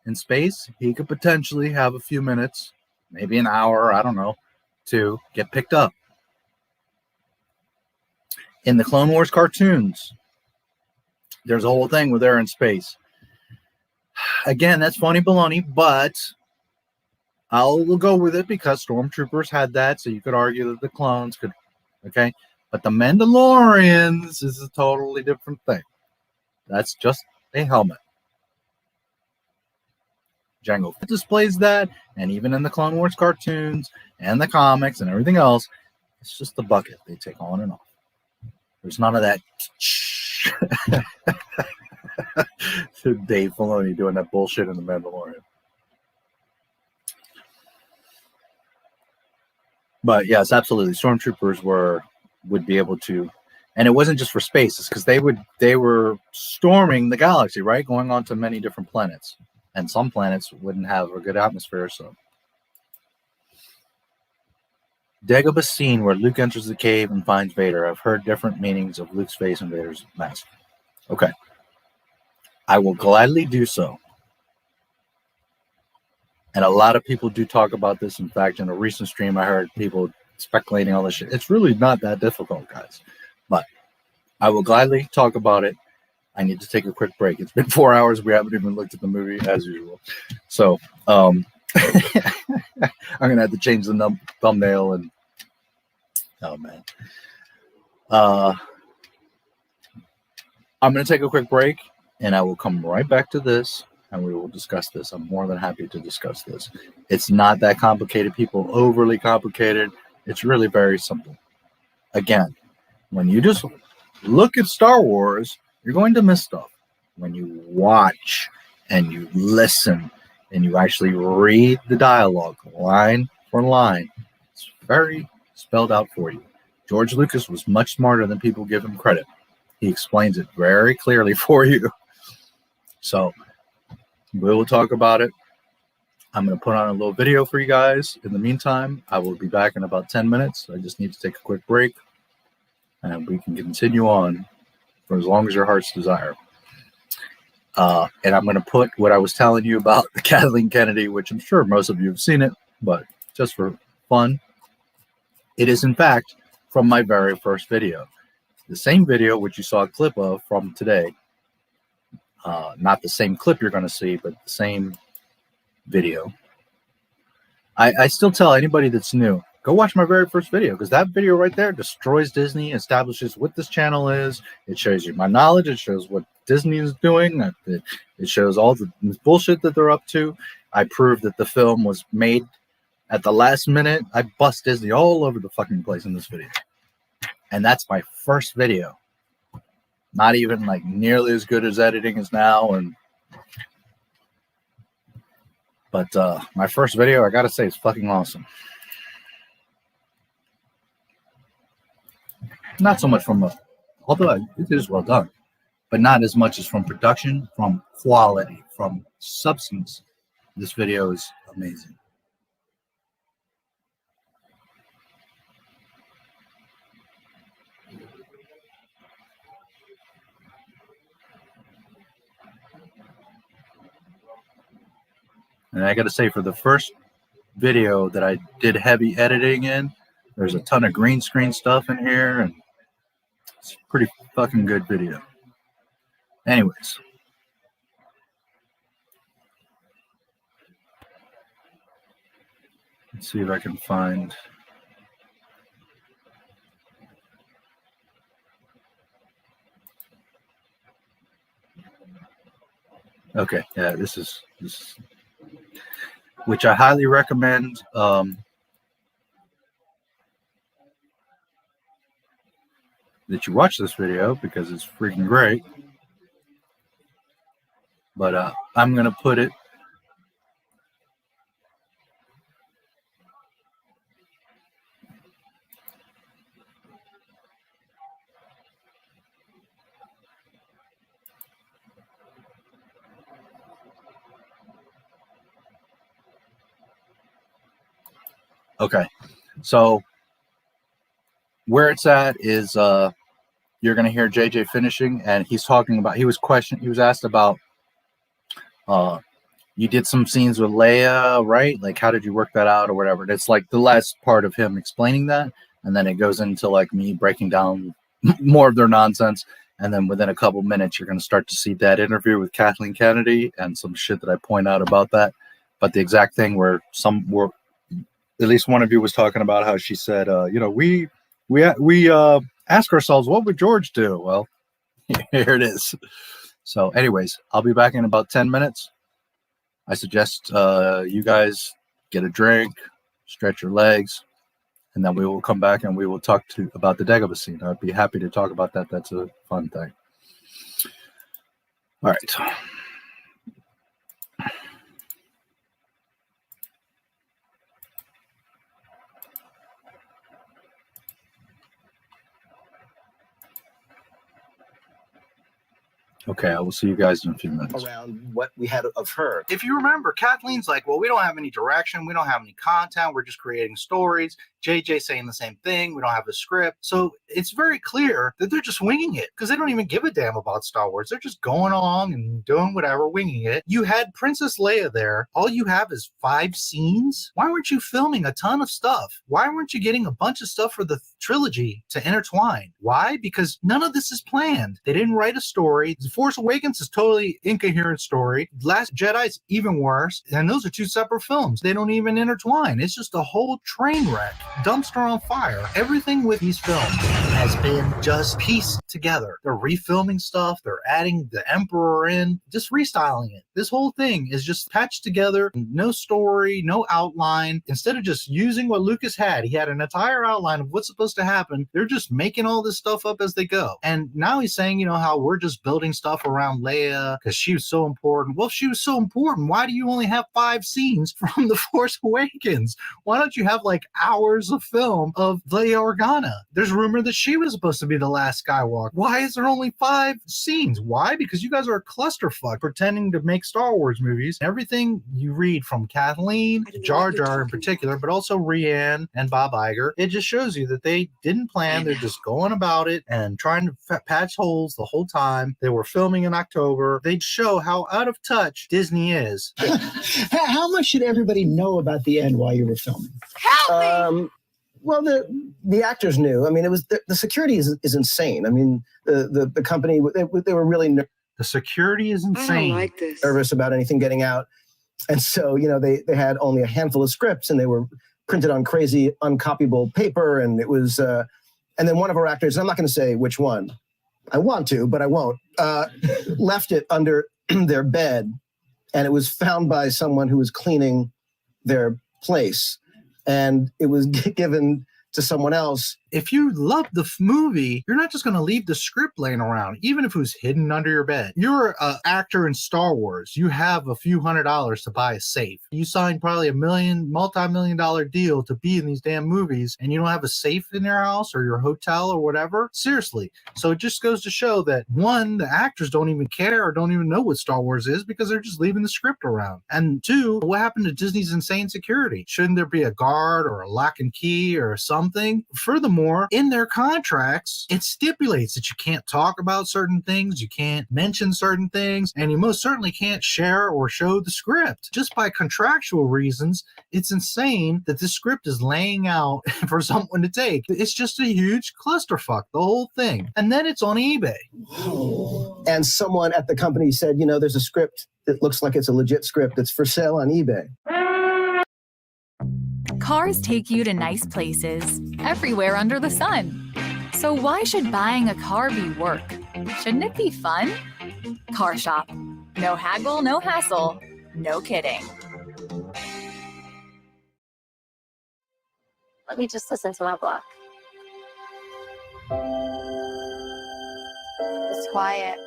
in space, he could potentially have a few minutes, maybe an hour, I don't know, to get picked up. In the Clone Wars cartoons, there's a whole thing where they're in space. Again, that's funny baloney, but I'll go with it because Stormtroopers had that, so you could argue that the clones could, okay? But the Mandalorians is a totally different thing. That's just a helmet. Jango Fett displays that, and even in the Clone Wars cartoons and the comics and everything else, it's just the bucket they take on and off. There's none of that. Dave Filoni doing that bullshit in the Mandalorian. But yes, absolutely. Stormtroopers would be able to, and it wasn't just for space, it's because they were storming the galaxy, right? Going on to many different planets. And some planets wouldn't have a good atmosphere, so. Dagobah scene where Luke enters the cave and finds Vader. I've heard different meanings of Luke's face and Vader's mask. Okay. I will gladly do so. And a lot of people do talk about this. In fact, in a recent stream, I heard people speculating all this shit. It's really not that difficult, guys. But I will gladly talk about it. I need to take a quick break. It's been 4 hours. We haven't even looked at the movie as usual. So I'm going to have to change the thumbnail. And oh, man. I'm going to take a quick break, and I will come right back to this. And we will discuss this. I'm more than happy to discuss this. It's not that complicated, people. Overly complicated. It's really very simple. Again, when you just look at Star Wars, you're going to miss stuff. When you watch and you listen and you actually read the dialogue line for line, it's very spelled out for you. George Lucas was much smarter than people give him credit. He explains it very clearly for you. So, we will talk about it. I'm going to put on a little video for you guys. In the meantime, I will be back in about 10 minutes. I just need to take a quick break, and we can continue on for as long as your heart's desire. And I'm going to put what I was telling you about the Kathleen Kennedy, which I'm sure most of you have seen it, but just for fun, it is in fact from my very first video. The same video which you saw a clip of from today. Not the same clip you're going to see, but the same video. I still tell anybody that's new, go watch my very first video, because that video right there destroys Disney, establishes what this channel is. It shows you my knowledge. It shows what Disney is doing. It shows all the bullshit that they're up to. I prove that the film was made at the last minute. I bust Disney all over the fucking place in this video. And that's my first video. Not even like nearly as good as editing is now. But my first video, I gotta say, is fucking awesome. Not so much from although it is well done, but not as much as from production, from quality, from substance. This video is amazing. And I got to say, for the first video that I did heavy editing in, there's a ton of green screen stuff in here, and it's a pretty fucking good video. Anyways. Let's see if I can find... Okay, yeah, this is which I highly recommend. That you watch this video, because it's freaking great. But I'm gonna put it okay, so where it's at is you're gonna hear JJ finishing, and he's talking about, he was asked about you did some scenes with Leia, right? Like, how did you work that out or whatever? And it's like the last part of him explaining that, and then it goes into like me breaking down more of their nonsense, and then within a couple minutes you're gonna start to see that interview with Kathleen Kennedy and some shit that I point out about that. But the exact thing where at least one of you was talking about how she said, you know, we ask ourselves, what would George do? Well, here it is. So anyways, I'll be back in about 10 minutes. I suggest you guys get a drink, stretch your legs, and then we will come back and we will talk about the Dagobah scene. I'd be happy to talk about that. That's a fun thing. All right. Okay, I will see you guys in a few minutes. Around what we had of her. If you remember, Kathleen's like, well, we don't have any direction. We don't have any content. We're just creating stories. JJ saying the same thing. We don't have a script. So it's very clear that they're just winging it, because they don't even give a damn about Star Wars. They're just going along and doing whatever, winging it. You had Princess Leia there. All you have is 5 scenes. Why weren't you filming a ton of stuff? Why weren't you getting a bunch of stuff for the trilogy to intertwine? Why? Because none of this is planned. They didn't write a story. The Force Awakens is totally incoherent story. Last Jedi's even worse. And those are 2 separate films. They don't even intertwine. It's just a whole train wreck. Dumpster on fire. Everything with these films has been just pieced together. They're refilming stuff. They're adding the Emperor in, just restyling it. This whole thing is just patched together. No story, no outline. Instead of just using what Lucas had, he had an entire outline of what's supposed to happen. They're just making all this stuff up as they go. And now he's saying, you know, how we're just building stuff around Leia because she was so important. Well, if she was so important, why do you only have 5 scenes from The Force Awakens? Why don't you have like hours of film of Leia Organa? There's rumor that she was supposed to be the last Skywalker. Why is there only 5 scenes? Why? Because you guys are a clusterfuck pretending to make Star Wars movies. Everything you read from Kathleen, Jar Jar in particular, but also Rhiann and Bob Iger, it just shows you that they didn't plan. They're just going about it and trying to patch holes the whole time. They were filming in October. They'd show how out of touch Disney is. How much should everybody know about the end while you were filming? Help me! Well, the actors knew. I mean, it was the security is insane. I mean, the company, they were really the security is insane. I don't like this. Nervous about anything getting out. And so, you know, they had only a handful of scripts and they were printed on crazy uncopyable paper. And it was, and then one of our actors, I'm not going to say which one, I want to, but I won't, left it under their bed. And it was found by someone who was cleaning their place. And it was given to someone else. If you love the movie, you're not just going to leave the script laying around, even if it was hidden under your bed. You're an actor in Star Wars. You have a few $100s to buy a safe. You signed probably a multi-million-dollar deal to be in these damn movies, and you don't have a safe in your house or your hotel or whatever. Seriously. So it just goes to show that, one, the actors don't even care or don't even know what Star Wars is because they're just leaving the script around. And two, what happened to Disney's insane security? Shouldn't there be a guard or a lock and key or something? Furthermore, in their contracts, it stipulates that you can't talk about certain things, you can't mention certain things, and you most certainly can't share or show the script. Just by contractual reasons, it's insane that this script is laying out for someone to take. It's just a huge clusterfuck, the whole thing. And then it's on eBay. And someone at the company said, you know, there's a script that looks like it's a legit script that's for sale on eBay. Cars take you to nice places, everywhere under the sun. So why should buying a car be work? Shouldn't it be fun? CASHAPP. No haggle, no hassle. No kidding. Let me just listen to my block. It's quiet.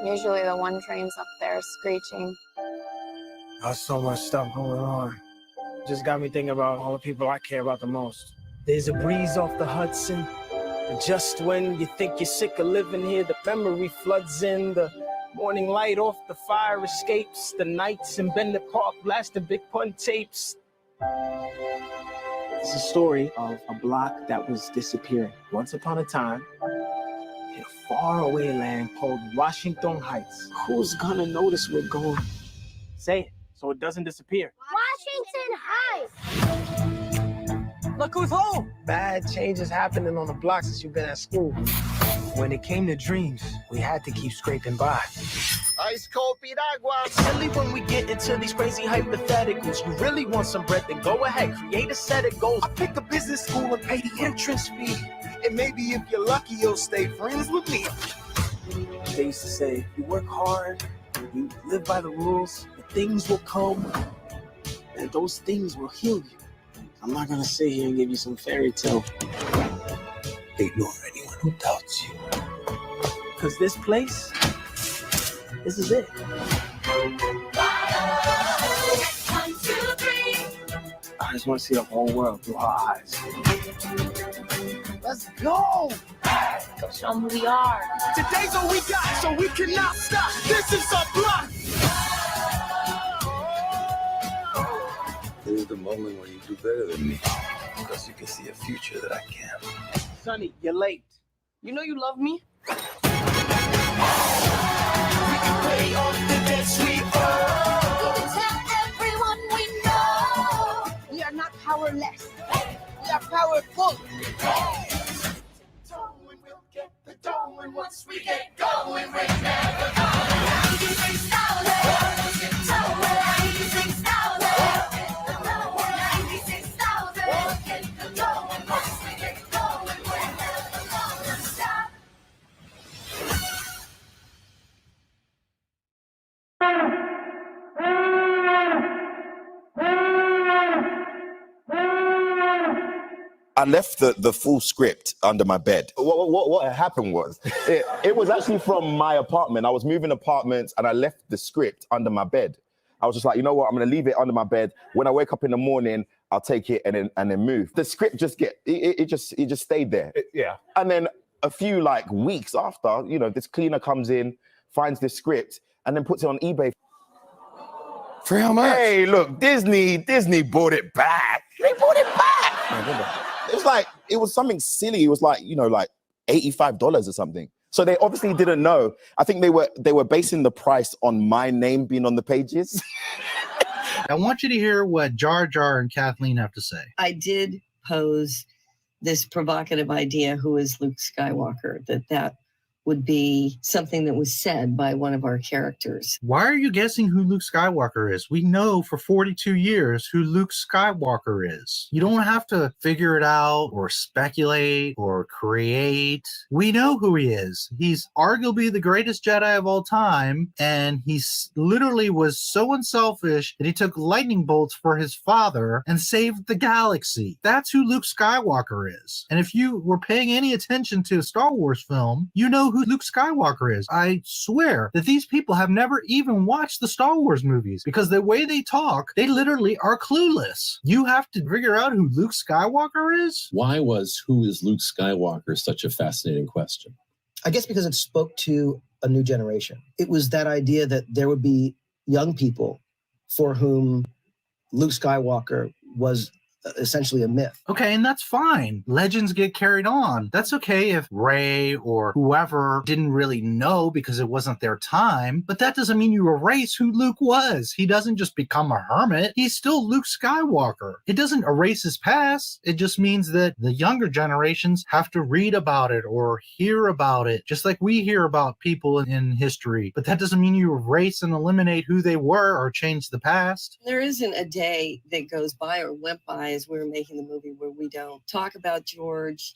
Usually the one train's up there screeching. There's so much stuff going on. Just got me thinking about all the people I care about the most. There's a breeze off the Hudson, and just when you think you're sick of living here, the memory floods in. The morning light off the fire escapes. The nights in Bennett Park blasting Big Pun tapes. It's a story of a block that was disappearing once upon a time in a faraway land called Washington Heights. Who's gonna notice we're gone? Say it so it doesn't disappear. Washington Heights! Look who's home! Bad changes happening on the block since you've been at school. When it came to dreams, we had to keep scraping by. Ice cold piragua. Silly when we get into these crazy hypotheticals. You really want some bread, then go ahead, create a set of goals. I pick a business school and pay the entrance fee. And maybe if you're lucky, you'll stay friends with me. They used to say, you work hard, you live by the rules, the things will come, and those things will heal you. I'm not gonna sit here and give you some fairy tale. Ignore anyone who doubts you. Cause this place, this is it. 1, 2, 3. I just want to see the whole world through her eyes. Let's go! Go show them who we are. Today's all we got, so we cannot stop. This is our block! This is the moment when you do better than me. Because you can see a future that I can't. Sonny, you're late. You know you love me? We can play off the debts we owe. Tell everyone we know. We are not powerless. We are powerful. We'll get the dough, and once we get going, we're never going. 96,000. 96,000. 96,000. We'll get the dough, and once we get going, we're never gonna stop. I left the full script under my bed. What happened was, it was actually from my apartment. I was moving apartments and I left the script under my bed. I was just like, you know what, I'm gonna leave it under my bed. When I wake up in the morning, I'll take it and then move. The script just just stayed there. Yeah. And then a few like weeks after, you know, this cleaner comes in, finds this script, and then puts it on eBay. For how much? Hey, look, Disney bought it back. They bought it back. It was something silly. It was like, you know, like $85 or something. So they obviously didn't know. I think they were basing the price on my name being on the pages. I want you to hear what Jar Jar and Kathleen have to say. I did pose this provocative idea, who is Luke Skywalker, that would be something that was said by one of our characters. Why are you guessing who Luke Skywalker is? We know for 42 years who Luke Skywalker is. You don't have to figure it out or speculate or create. We know who he is. He's arguably the greatest Jedi of all time, and he's literally was so unselfish that he took lightning bolts for his father and saved the galaxy. That's who Luke Skywalker is. And if you were paying any attention to a Star Wars film, you know who Luke Skywalker is. I swear that these people have never even watched the Star Wars movies, because the way they talk, they literally are clueless. You have to figure out who Luke Skywalker is? Why was who is Luke Skywalker such a fascinating question? I guess because it spoke to a new generation. It was that idea that there would be young people for whom Luke Skywalker was essentially a myth. Okay, and that's fine. Legends get carried on. That's okay if Rey or whoever didn't really know because it wasn't their time, but that doesn't mean you erase who Luke was. He doesn't just become a hermit. He's still Luke Skywalker. It doesn't erase his past. It just means that the younger generations have to read about it or hear about it, just like we hear about people in history. But that doesn't mean you erase and eliminate who they were or change the past. There isn't a day that goes by or went by as we were making the movie where we don't talk about George.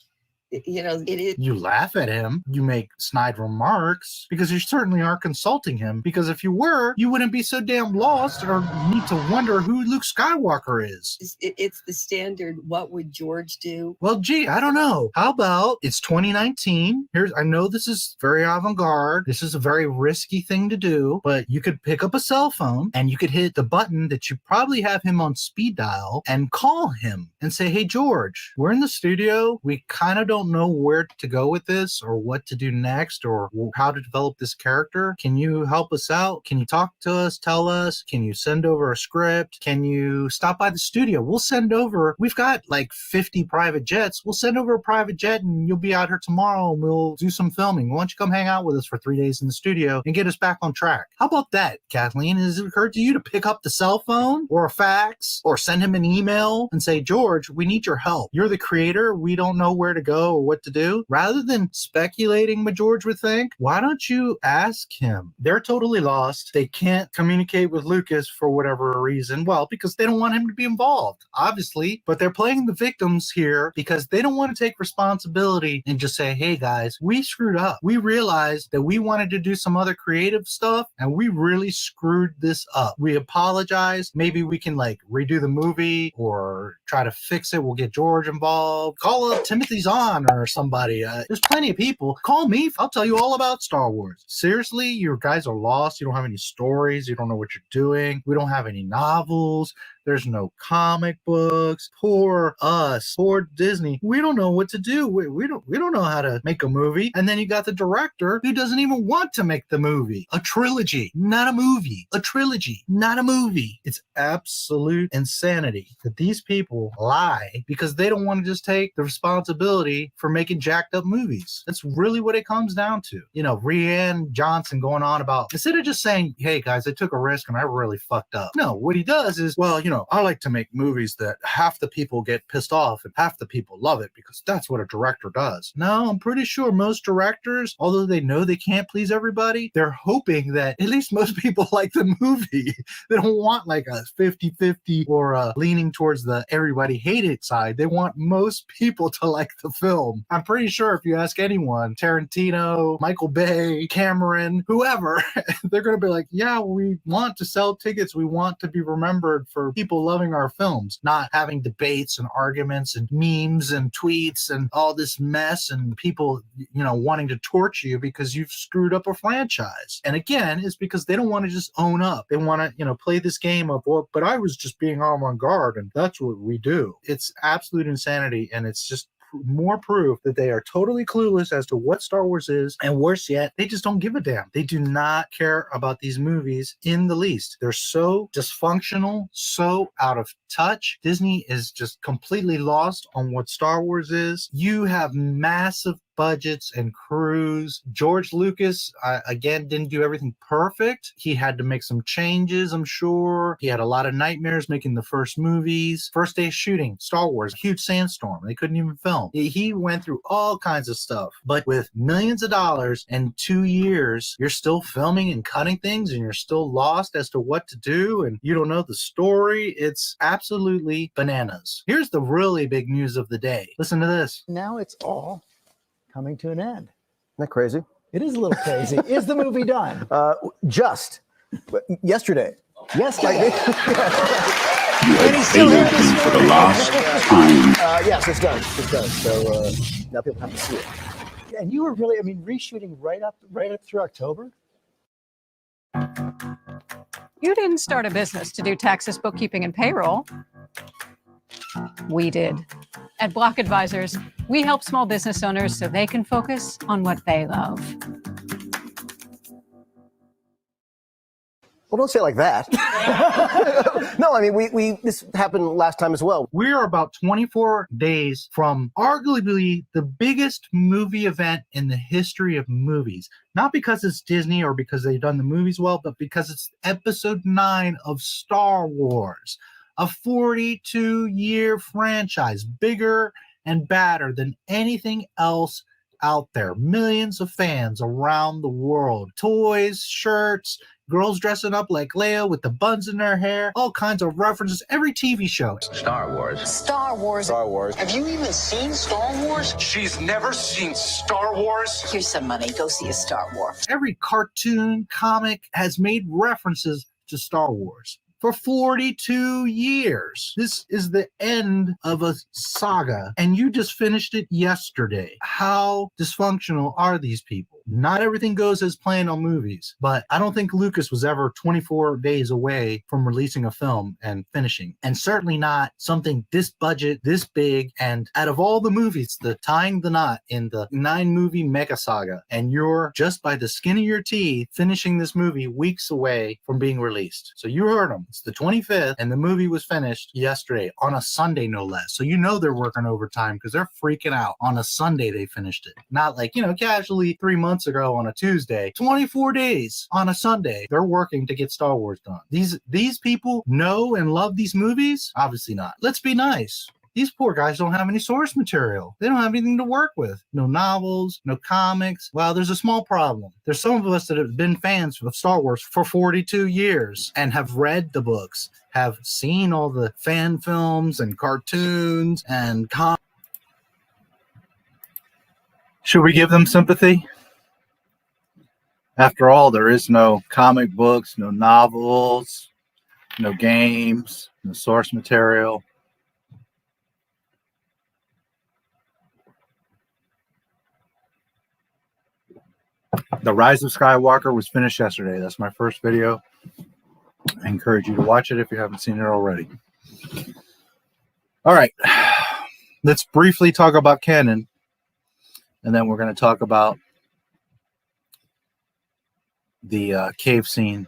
You know, it is. You laugh at him, you make snide remarks, because you certainly aren't consulting him. Because if you were, you wouldn't be so damn lost or need to wonder who Luke Skywalker is. It's the standard, what would George do? Well, gee, I don't know. How about it's 2019? I know this is very avant-garde. This is a very risky thing to do, but you could pick up a cell phone and you could hit the button that you probably have him on speed dial and call him and say, hey, George, we're in the studio. We kind of don't know where to go with this or what to do next or how to develop this character. Can you help us out? Can you talk to us, tell us? Can you send over a script? Can you stop by the studio? We'll send over, we've got like 50 private jets. We'll send over a private jet and you'll be out here tomorrow and we'll do some filming. Why don't you come hang out with us for 3 days in the studio and get us back on track? How about that, Kathleen? Has it occurred to you to pick up the cell phone or a fax or send him an email and say, George, we need your help. You're the creator. We don't know where to go or what to do. Rather than speculating what George would think, why don't you ask him? They're totally lost. They can't communicate with Lucas for whatever reason. Well, because they don't want him to be involved, obviously, but they're playing the victims here because they don't want to take responsibility and just say, hey guys, we screwed up. We realized that we wanted to do some other creative stuff and we really screwed this up. We apologize. Maybe we can like redo the movie or try to fix it. We'll get George involved. Call up Timothy Zahn or somebody. There's plenty of people. Call me. I'll tell you all about Star Wars. Seriously, you guys are lost. You don't have any stories. You don't know what you're doing. We don't have any novels. There's no comic books. Poor us. Poor Disney. We don't know what to do. We don't know how to make a movie. And then you got the director who doesn't even want to make the movie. A trilogy, not a movie. A trilogy, not a movie. It's absolute insanity that these people lie because they don't want to just take the responsibility for making jacked up movies. That's really what it comes down to. You know, Rian Johnson going on about, instead of just saying, hey guys, I took a risk and I really fucked up. No, what he does is, well, you know, I like to make movies that half the people get pissed off and half the people love it because that's what a director does. No, I'm pretty sure most directors, although they know they can't please everybody, they're hoping that at least most people like the movie. They don't want like a 50-50 or leaning towards the everybody hate it side. They want most people to like the film. I'm pretty sure if you ask anyone, Tarantino, Michael Bay, Cameron, whoever, they're going to be like, yeah, we want to sell tickets. We want to be remembered for people loving our films, not having debates and arguments and memes and tweets and all this mess and people, you know, wanting to torch you because you've screwed up a franchise. And again, it's because they don't want to just own up. They want to, you know, play this game of, well, but I was just being avant-garde and that's what we do. It's absolute insanity, and it's just more proof that they are totally clueless as to what Star Wars is, and worse yet, they just don't give a damn. They do not care about these movies in the least. They're so dysfunctional, so out of touch. Disney is just completely lost on what Star Wars is. You have massive budgets and crews. George Lucas, again, didn't do everything perfect. He had to make some changes, I'm sure. He had a lot of nightmares making the first movies. First day of shooting, Star Wars, huge sandstorm. They couldn't even film. He went through all kinds of stuff. But with millions of dollars and 2 years, you're still filming and cutting things, and you're still lost as to what to do, and you don't know the story. It's absolutely bananas. Here's the really big news of the day. Listen to this. Now it's all coming to an end. Isn't that crazy? It is a little crazy. Is the movie done? Just yesterday. Yesterday. You have failed me for the last time. Yes, it's done. It's done. So now people have to see it. And you were really, I mean, reshooting right up through October? You didn't start a business to do taxes, bookkeeping, and payroll. We did. At Block Advisors, we help small business owners so they can focus on what they love. Well, don't say it like that. No, I mean, this happened last time as well. We're about 24 days from arguably the biggest movie event in the history of movies. Not because it's Disney or because they've done the movies well, but because it's episode 9 of Star Wars. A 42-year franchise, bigger and badder than anything else out there. Millions of fans around the world. Toys, shirts, girls dressing up like Leia with the buns in their hair, all kinds of references, every TV show. Star Wars. Star Wars. Star Wars. Have you even seen Star Wars? She's never seen Star Wars. Here's some money. Go see a Star Wars. Every cartoon, comic has made references to Star Wars. For 42 years. This is the end of a saga, and you just finished it yesterday. How dysfunctional are these people? Not everything goes as planned on movies, but I don't think Lucas was ever 24 days away from releasing a film and finishing, and certainly not something this budget, this big, and out of all the movies, the tying the knot in the 9-movie mega saga, and you're just by the skin of your teeth finishing this movie weeks away from being released. So you heard them. It's the 25th, and the movie was finished yesterday on a Sunday, no less. So you know they're working overtime because they're freaking out. On a Sunday, they finished it. Not like, casually 3 months ago on a Tuesday. 24 days on a Sunday. They're working to get Star Wars done. These people know and love these movies? Obviously not. Let's be nice. These poor guys don't have any source material. They don't have anything to work with. No novels, no comics. Well, there's a small problem. There's some of us that have been fans of Star Wars for 42 years and have read the books, have seen all the fan films and cartoons and Should we give them sympathy? After all, there is no comic books, no novels, no games, no source material. The Rise of Skywalker was finished yesterday. That's my first video. I encourage you to watch it if you haven't seen it already. All right. Let's briefly talk about canon, and then we're going to talk about the cave scene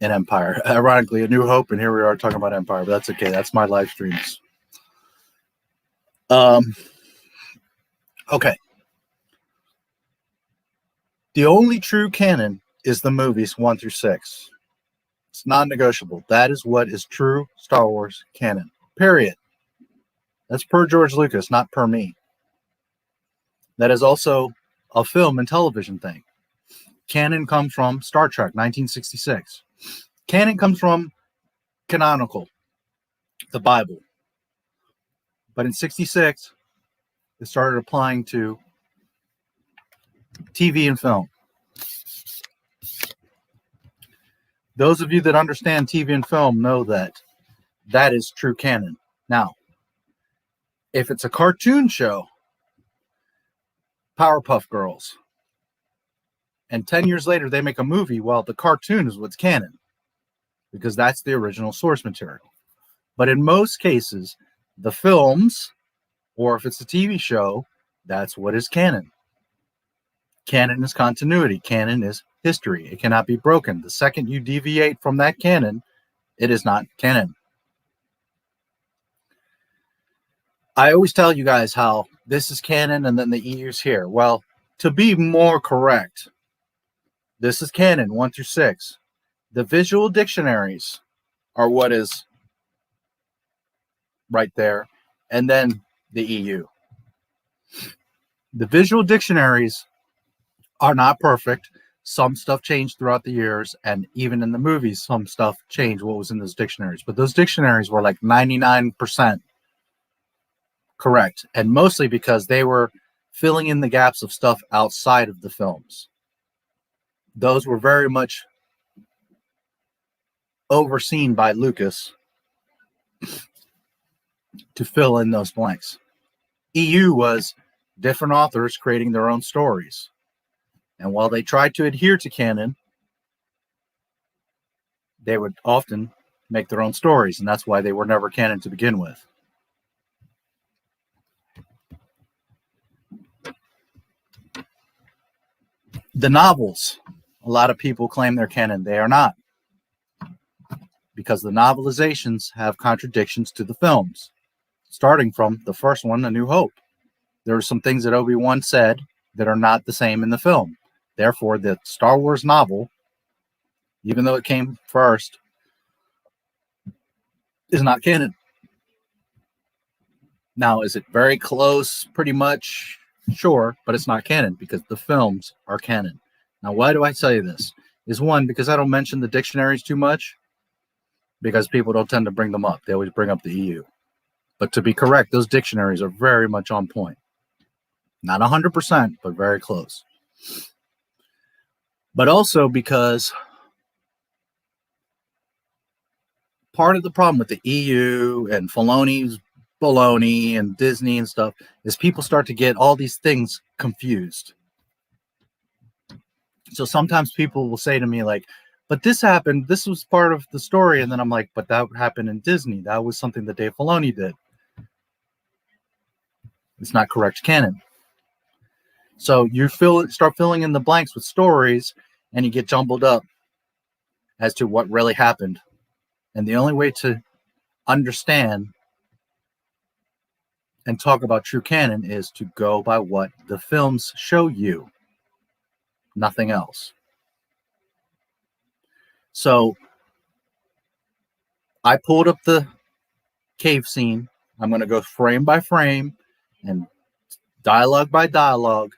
in Empire. Ironically, A New Hope, and here we are talking about Empire, but that's okay. That's my live streams. Okay. The only true canon is the movies 1 through 6. It's non-negotiable. That is what is true Star Wars canon. Period. That's per George Lucas, not per me. That is also a film and television thing. Canon comes from Star Trek, 1966. Canon comes from canonical, the Bible. But in 66, it started applying to TV and film. Those of you that understand TV and film know that that is true canon. Now, if it's a cartoon show, Powerpuff Girls, and 10 years later they make a movie, well, the cartoon is what's canon because that's the original source material. But in most cases, the films, or if it's a TV show, that's what is canon. Canon is continuity. Canon is history. It cannot be broken. The second you deviate from that canon, it is not canon. I always tell you guys how this is canon and then the EU's here. Well, to be more correct, this is canon 1 through 6. The visual dictionaries are what is right there, and then the EU. The visual dictionaries are not perfect. Some stuff changed throughout the years, and even in the movies, some stuff changed what was in those dictionaries. But those dictionaries were like 99% correct, and mostly because they were filling in the gaps of stuff outside of the films. Those were very much overseen by Lucas to fill in those blanks. EU was different authors creating their own stories. And while they tried to adhere to canon, they would often make their own stories, and that's why they were never canon to begin with. The novels, a lot of people claim they're canon. They are not, because the novelizations have contradictions to the films, starting from the first one, A New Hope. There are some things that Obi-Wan said that are not the same in the film. Therefore, the Star Wars novel, even though it came first, is not canon. Now, is it very close? Pretty much, sure, but it's not canon because the films are canon. Now, why do I tell you this? Is one, because I don't mention the dictionaries too much, because people don't tend to bring them up. They always bring up the EU. But to be correct, those dictionaries are very much on point. Not 100%, but very close. But also because part of the problem with the EU and Filoni's baloney and Disney and stuff is people start to get all these things confused. So sometimes people will say to me like, but this happened, this was part of the story. And then I'm like, but that happened in Disney. That was something that Dave Filoni did. It's not correct canon. So you start filling in the blanks with stories and you get jumbled up as to what really happened. And the only way to understand and talk about true canon is to go by what the films show you. Nothing else. So I pulled up the cave scene. I'm going to go frame by frame and dialogue by dialogue.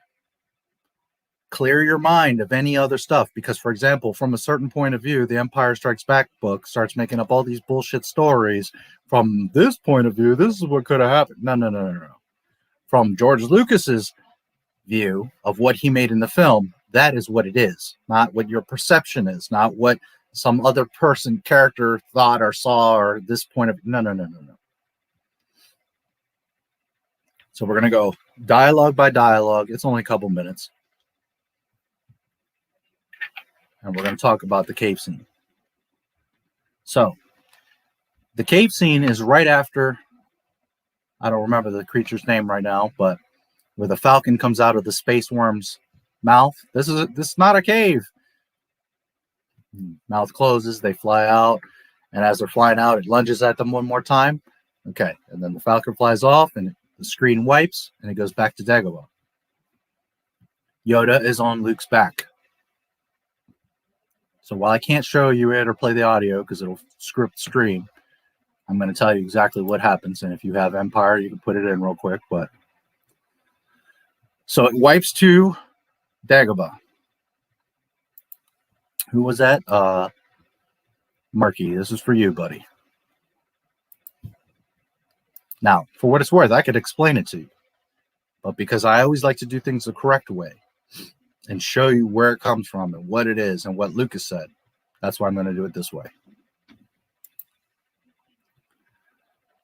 Clear your mind of any other stuff. Because, for example, from a certain point of view, the Empire Strikes Back book starts making up all these bullshit stories. From this point of view, this is what could have happened. No. From George Lucas's view of what he made in the film, that is what it is. Not what your perception is. Not what some other person, character thought or saw or this point of no. So we're going to go dialogue by dialogue. It's only a couple minutes. And we're going to talk about the cave scene. So the cave scene is right after, I don't remember the creature's name right now, but where the Falcon comes out of the space worm's mouth. This is not a cave. Mouth closes, they fly out, and as they're flying out, it lunges at them one more time. Okay, and then the Falcon flies off, and the screen wipes, and it goes back to Dagobah. Yoda is on Luke's back. So while I can't show you it or play the audio because it'll script stream, I'm going to tell you exactly what happens. And if you have Empire, you can put it in real quick. But so it wipes to Dagobah. Who was that? Marky, this is for you, buddy. Now, for what it's worth, I could explain it to you. But because I always like to do things the correct way and show you where it comes from and what it is and what Lucas said, that's why I'm going to do it this way.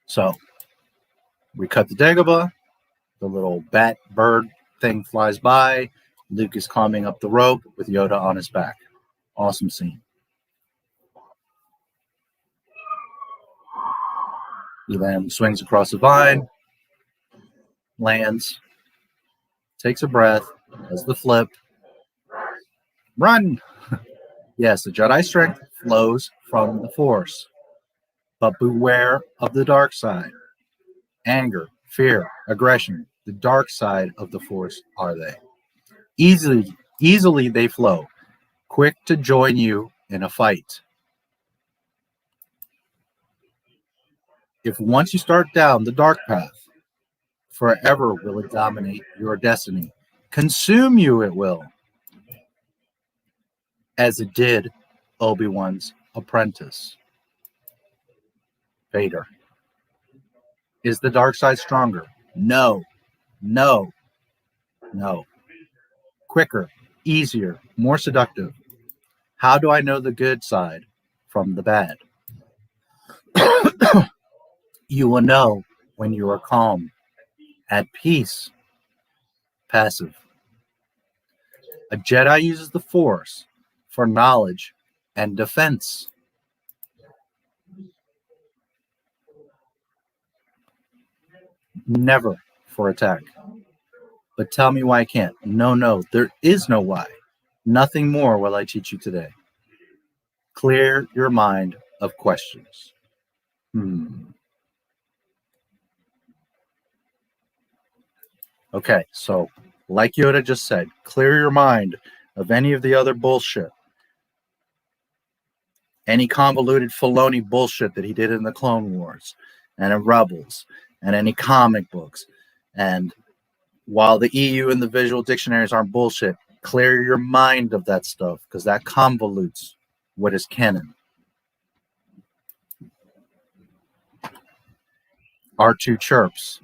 So, we cut the Dagobah. The little bat bird thing flies by. Luke is climbing up the rope with Yoda on his back. Awesome scene. He then swings across the vine, lands, takes a breath, does the flip, run! Yes, the Jedi strength flows from the Force, but beware of the dark side. Anger, fear, aggression, the dark side of the Force are they. Easily they flow, quick to join you in a fight. If once you start down the dark path, forever will it dominate your destiny. Consume you it will, as it did Obi-Wan's apprentice, Vader. Is the dark side stronger? No, no, no. Quicker, easier, more seductive. How do I know the good side from the bad? You will know when you are calm, at peace, passive. A Jedi uses the Force for knowledge and defense. Never for attack. But tell me why I can't. No, there is no why. Nothing more will I teach you today. Clear your mind of questions. Okay, so like Yoda just said, clear your mind of any of the other bullshit. Any convoluted Filoni bullshit that he did in the Clone Wars and in Rebels and any comic books. And while the EU and the visual dictionaries aren't bullshit, clear your mind of that stuff because that convolutes what is canon. R2 chirps.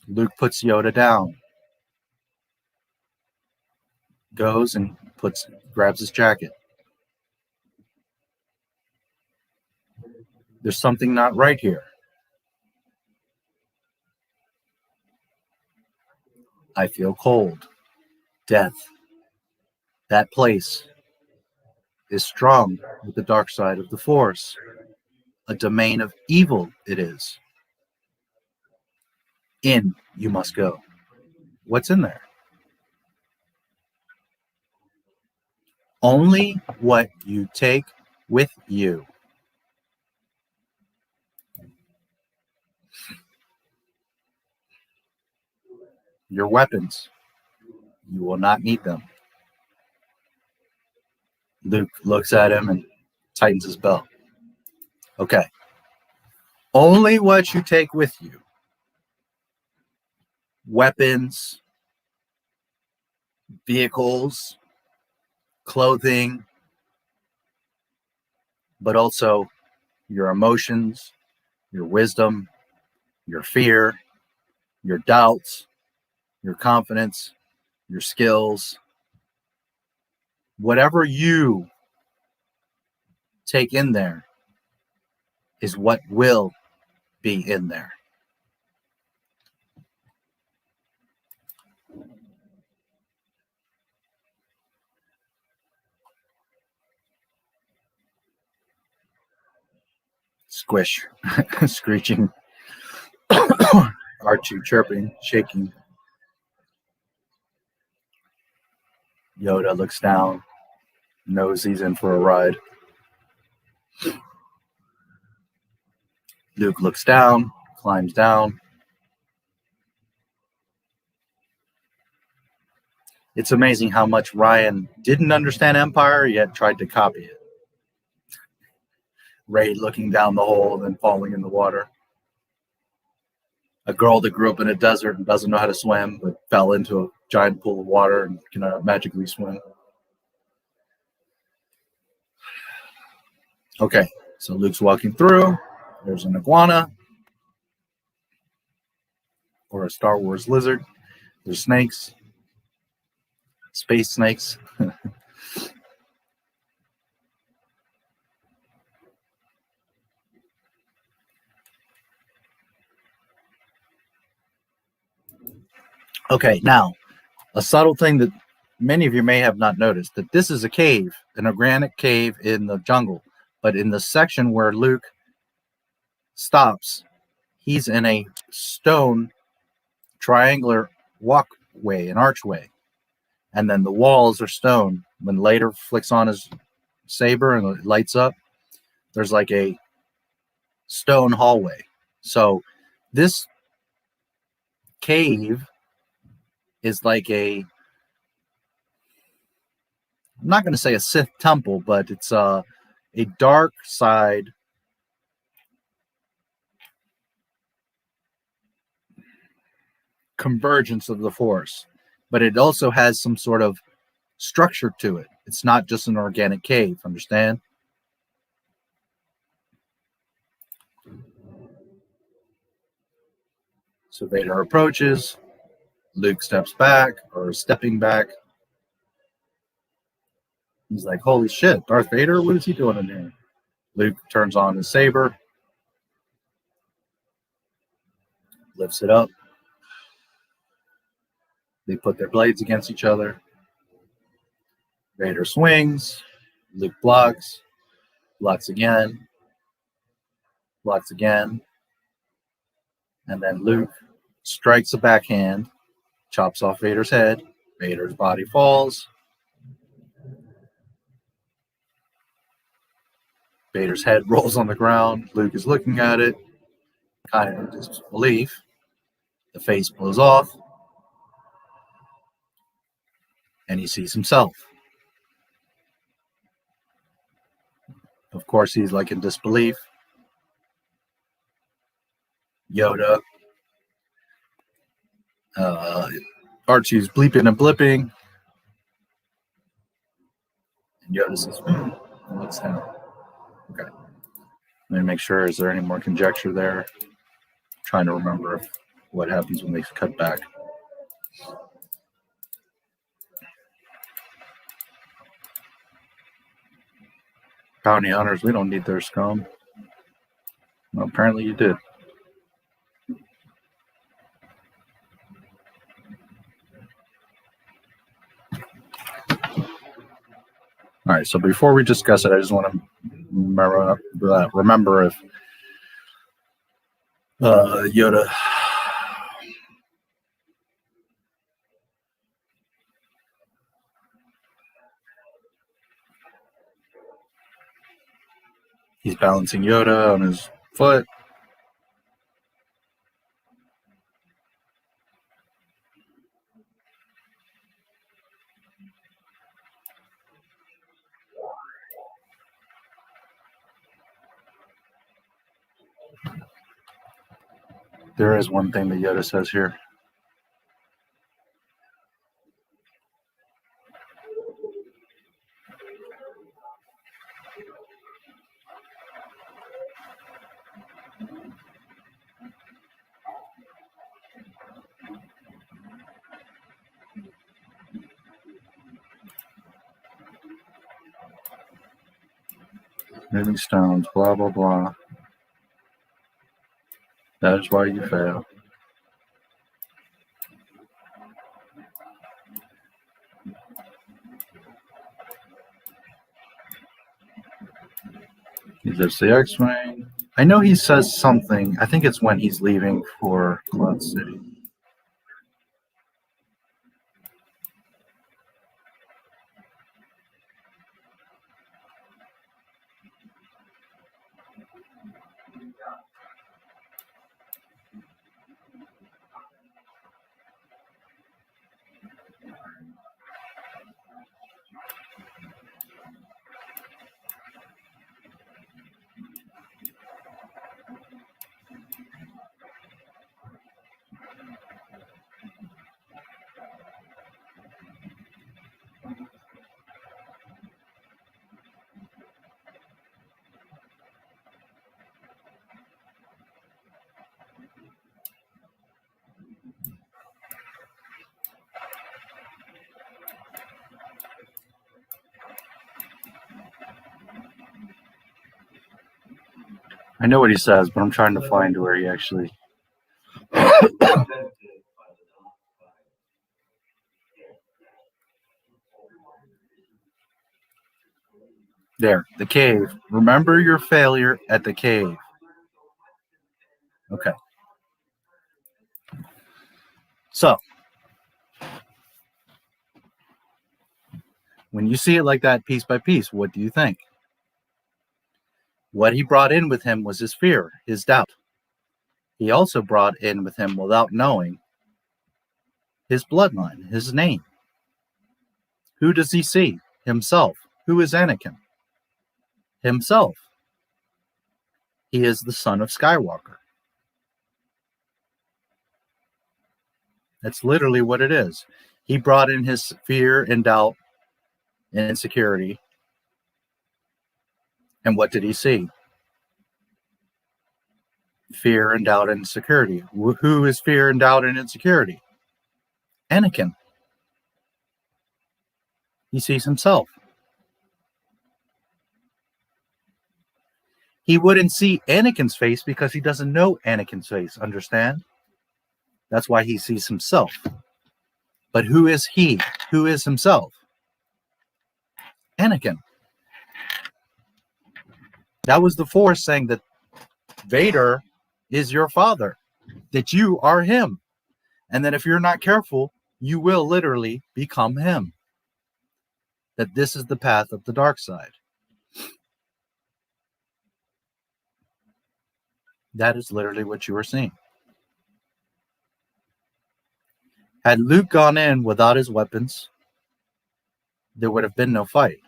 Luke puts Yoda down. Goes and grabs his jacket. There's something not right here. I feel cold. Death. That place is strong with the dark side of the Force. A domain of evil it is. In you must go. What's in there? Only what you take with you. Your weapons. You will not need them. Luke looks at him and tightens his belt. Okay. Only what you take with you. Weapons, vehicles, clothing, but also your emotions, your wisdom, your fear, your doubts, your confidence, your skills. Whatever you take in there is what will be in there. Squish, screeching, R2 chirping, shaking. Yoda looks down, knows he's in for a ride. Luke looks down, climbs down. It's amazing how much Ryan didn't understand Empire, yet tried to copy it. Rey looking down the hole and then falling in the water. A girl that grew up in a desert and doesn't know how to swim, but fell into a giant pool of water and can magically swim. Okay, so Luke's walking through. There's an iguana or a Star Wars lizard. There's snakes, space snakes. Okay, now, a subtle thing that many of you may have not noticed, that this is a cave, an organic cave in the jungle. But in the section where Luke stops, he's in a stone triangular walkway, an archway. And then the walls are stone. When later flicks on his saber and it lights up, there's like a stone hallway. So this cave is like I'm not going to say a Sith temple, but it's a dark side convergence of the Force, but it also has some sort of structure to it. It's not just an organic cave, understand? So Vader approaches, Luke steps back, or stepping back. He's like, holy shit, Darth Vader, what is he doing in here? Luke turns on his saber, lifts it up. They put their blades against each other. Vader swings, Luke blocks again, and then Luke strikes a backhand, chops off Vader's head. Vader's body falls. Vader's head rolls on the ground. Luke is looking at it, kind of in disbelief. The face blows off, and he sees himself. Of course, he's like in disbelief. Yoda. R2's bleeping and blipping. And Yoda says, what's that? Okay. Let me make sure, is there any more conjecture there? Trying to remember what happens when they cut back. Bounty hunters, we don't need their scum. Well, apparently you did. All right, so before we discuss it, I just want to remember if Yoda he's balancing Yoda on his foot. There is one thing that Yoda says here. Moving stones, blah, blah, blah. That is why you fail. He lifts the X-Wing. I know he says something. I think it's when he's leaving for Cloud City. I know what he says, but I'm trying to find where he actually... There, the cave. Remember your failure at the cave. Okay. So, when you see it like that, piece by piece, what do you think? What he brought in with him was his fear, his doubt. He also brought in with him, without knowing, his bloodline, his name. Who does he see? Himself. Who is Anakin? Himself. He is the son of Skywalker. That's literally what it is. He brought in his fear and doubt and insecurity. And what did he see? Fear and doubt and insecurity. Who is fear and doubt and insecurity? Anakin. He sees himself. He wouldn't see Anakin's face because he doesn't know Anakin's face, understand? That's why he sees himself. But who is he? Who is himself? Anakin. That was the Force saying that Vader is your father, that you are him. And that if you're not careful, you will literally become him. That this is the path of the dark side. That is literally what you are seeing. Had Luke gone in without his weapons, there would have been no fight.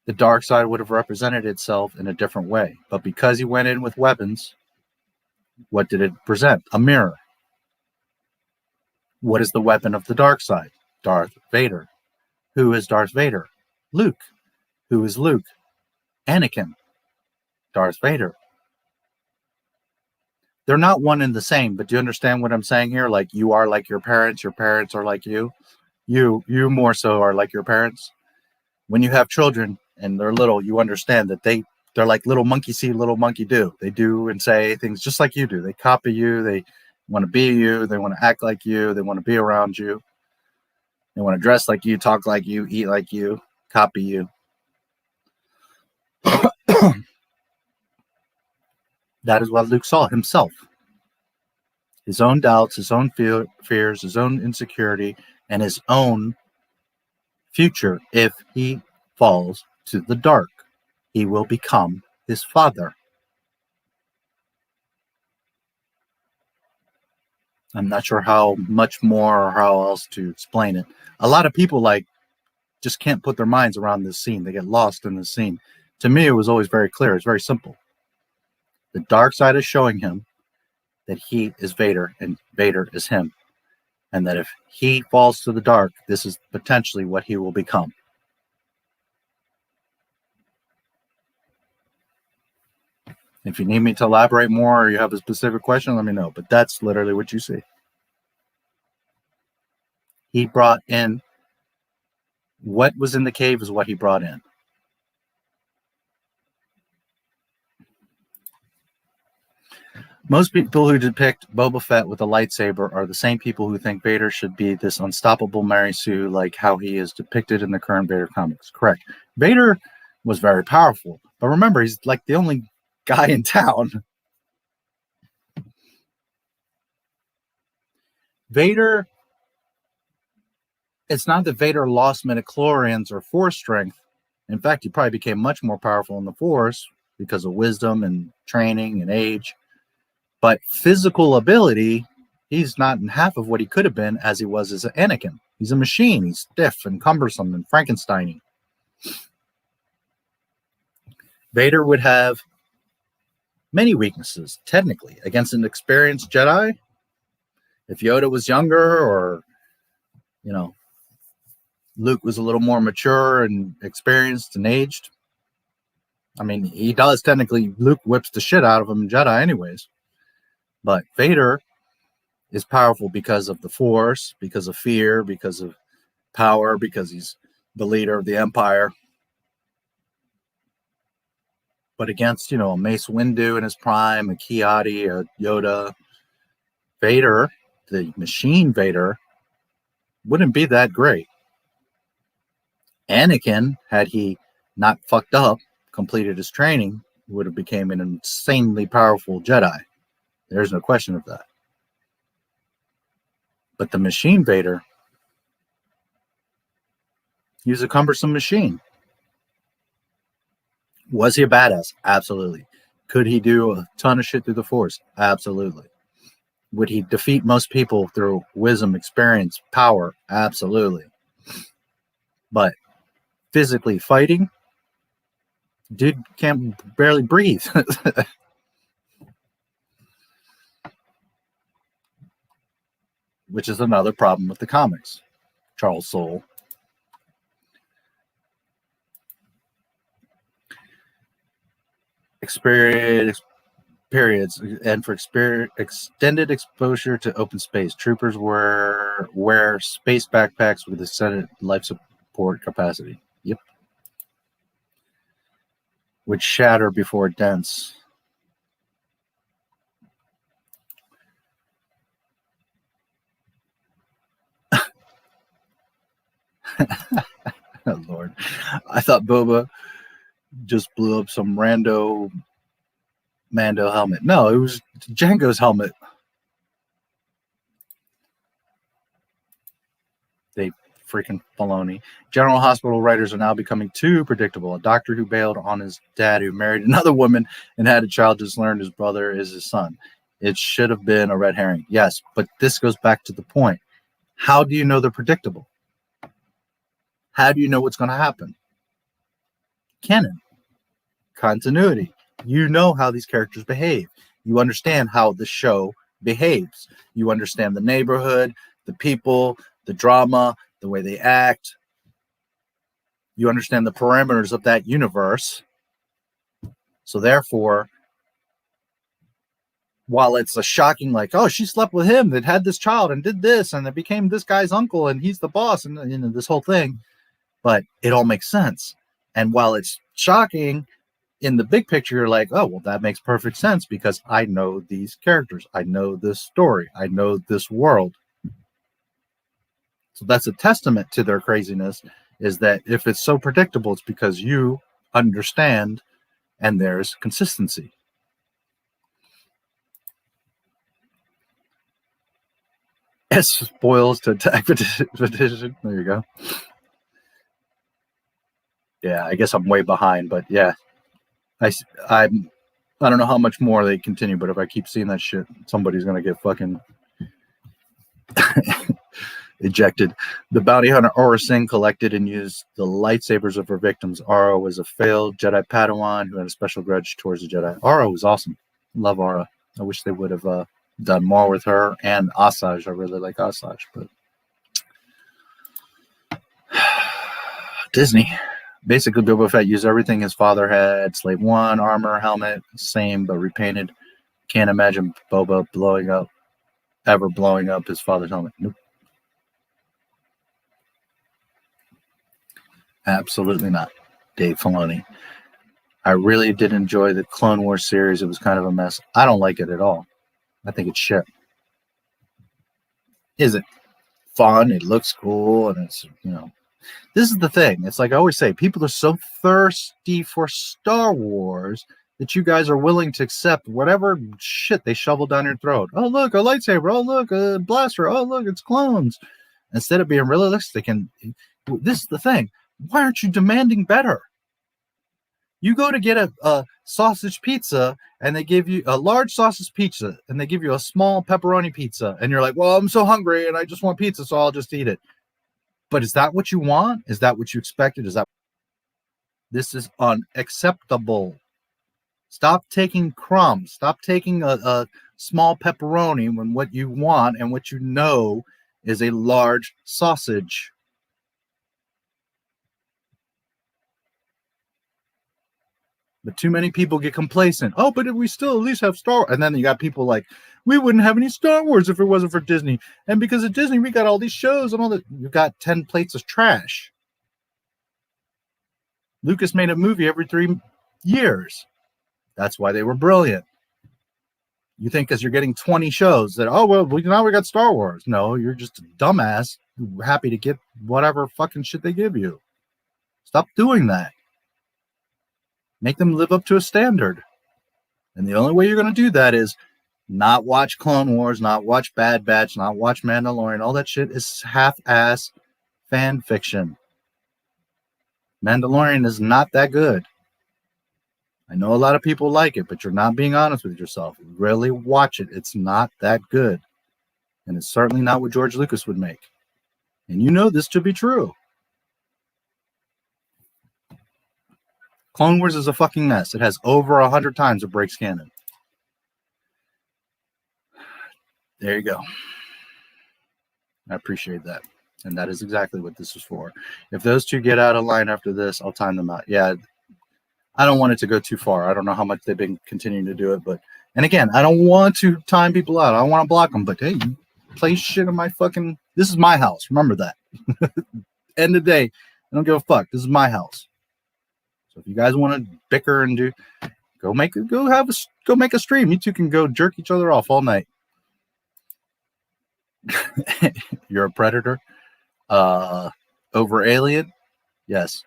The dark side would have represented itself in a different way. But because he went in with weapons, what did it present? A mirror. What is the weapon of the dark side? Darth Vader. Who is Darth Vader? Luke. Who is Luke? Anakin. Darth Vader. They're not one and the same, but do you understand what I'm saying here? Like, you are like your parents are like you. You more so are like your parents. When you have children and they're little, you understand that they're like little monkey see, little monkey do. They do and say things just like you do. They copy you. They want to be you. They want to act like you. They want to be around you. They want to dress like you, talk like you, eat like you, copy you. That is what Luke saw himself. His own doubts, his own fears, his own insecurity, and his own future. If he falls to the dark, he will become his father. I'm not sure how much more or how else to explain it. A lot of people just can't put their minds around this scene. They get lost in this scene. To me, it was always very clear. It's very simple. The dark side is showing him that he is Vader and Vader is him. And that if he falls to the dark, this is potentially what he will become. If you need me to elaborate more or you have a specific question, let me know. But that's literally what you see. He brought in what was in the cave is what he brought in. Most people who depict Boba Fett with a lightsaber are the same people who think Vader should be this unstoppable Mary Sue, like how he is depicted in the current Vader comics. Correct. Vader was very powerful, but remember, he's like the only guy in town. Vader, it's not that Vader lost midichlorians or Force strength. In fact, he probably became much more powerful in the Force because of wisdom and training and age. But physical ability, he's not in half of what he could have been as he was as Anakin. He's a machine. He's stiff and cumbersome and Frankenstein-y. Vader would have many weaknesses, technically, against an experienced Jedi. If Yoda was younger or, Luke was a little more mature and experienced and aged. I mean, he does technically, Luke whips the shit out of him in Jedi anyways. But Vader is powerful because of the Force, because of fear, because of power, because he's the leader of the Empire. But against, a Mace Windu in his prime, a Ki-Adi, a Yoda, Vader, the machine Vader, wouldn't be that great. Anakin, had he not fucked up, completed his training, would have become an insanely powerful Jedi. There's no question of that. But the machine Vader, he was a cumbersome machine. Was he a badass? Absolutely. Could he do a ton of shit through the Force? Absolutely. Would he defeat most people through wisdom, experience, power? Absolutely. But physically fighting, dude can't barely breathe. Which is another problem with the comics. Charles Soule. Periods, and for extended exposure to open space. Troopers wear space backpacks with extended life support capacity. Yep. Would shatter before dense. Oh, Lord. I thought Boba just blew up some rando Mando helmet. No, it was Django's helmet. They freaking baloney. General Hospital writers are now becoming too predictable. A doctor who bailed on his dad who married another woman and had a child just learned his brother is his son. It should have been a red herring. Yes, but this goes back to the point. How do you know they're predictable? How do you know what's going to happen? Canon. Continuity. You know how these characters behave. You understand how the show behaves. You understand the neighborhood, the people, the drama, the way they act. You understand the parameters of that universe. So therefore, while it's a shocking, like, oh, she slept with him that had this child and did this and it became this guy's uncle and he's the boss and you know, this whole thing, but it all makes sense. And while it's shocking, in the big picture, you're like, oh, well, that makes perfect sense because I know these characters. I know this story. I know this world. So that's a testament to their craziness, is that if it's so predictable, it's because you understand and there's consistency. S spoils to attack petition. There you go. Yeah, I guess I'm way behind, but yeah. I don't know how much more they continue, but if I keep seeing that shit, somebody's gonna get fucking ejected. The bounty hunter Aura Singh collected and used the lightsabers of her victims. Aura was a failed Jedi Padawan who had a special grudge towards the Jedi. Aura was awesome. Love Aura. I wish they would have done more with her and Asajj. I really like Asajj, but Disney. Basically, Boba Fett used everything his father had. Slave 1, armor, helmet, same, but repainted. Can't imagine Boba ever blowing up his father's helmet. Nope. Absolutely not. Dave Filoni. I really did enjoy the Clone Wars series. It was kind of a mess. I don't like it at all. I think it's shit. Is it fun? It looks cool, and it's, you know. This is the thing. It's like I always say, people are so thirsty for Star Wars that you guys are willing to accept whatever shit they shovel down your throat. Oh, look, a lightsaber. Oh, look, a blaster. Oh, look, it's clones. Instead of being realistic, and this is the thing. Why aren't you demanding better? You go to get a sausage pizza, and they give you a large sausage pizza, and they give you a small pepperoni pizza, and you're like, well, I'm so hungry, and I just want pizza, so I'll just eat it. But is that what you want? Is that what you expected? This is unacceptable. Stop taking crumbs. Stop taking a small pepperoni when what you want and what you know is a large sausage. But too many people get complacent. Oh, but we still at least have Star Wars. And then you got people like, we wouldn't have any Star Wars if it wasn't for Disney. And because of Disney, we got all these shows and all that. You got 10 plates of trash. Lucas made a movie every 3 years. That's why they were brilliant. You think because you're getting 20 shows that, oh, well, now we got Star Wars. No, you're just a dumbass happy to get whatever fucking shit they give you. Stop doing that. Make them live up to a standard. And the only way you're going to do that is not watch Clone Wars, not watch Bad Batch, not watch Mandalorian. All that shit is half-ass fan fiction. Mandalorian is not that good. I know a lot of people like it, but you're not being honest with yourself. Really watch it. It's not that good. And it's certainly not what George Lucas would make. And you know this to be true. Clone Wars is a fucking mess. It has over 100 times it breaks canon. There you go. I appreciate that. And that is exactly what this is for. If those two get out of line after this, I'll time them out. Yeah, I don't want it to go too far. I don't know how much they've been continuing to do it, but and again, I don't want to time people out. I don't want to block them, but hey, you play shit in my fucking. This is my house. Remember that. End of the day, I don't give a fuck. This is my house. So if you guys want to bicker and do, go make a stream. You two can go jerk each other off all night. You're a predator. Over Alien, yes.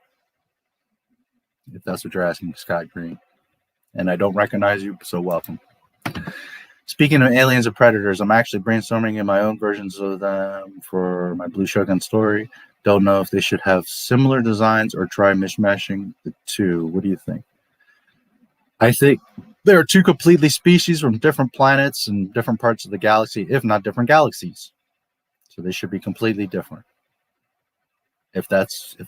If that's what you're asking, Scott Green. And I don't recognize you, so welcome. Speaking of aliens and predators, I'm actually brainstorming in my own versions of them for my Blue Shogun story. Don't know if they should have similar designs or try mishmashing the two. What do you think? I think there are two completely species from different planets and different parts of the galaxy, if not different galaxies. So they should be completely different. If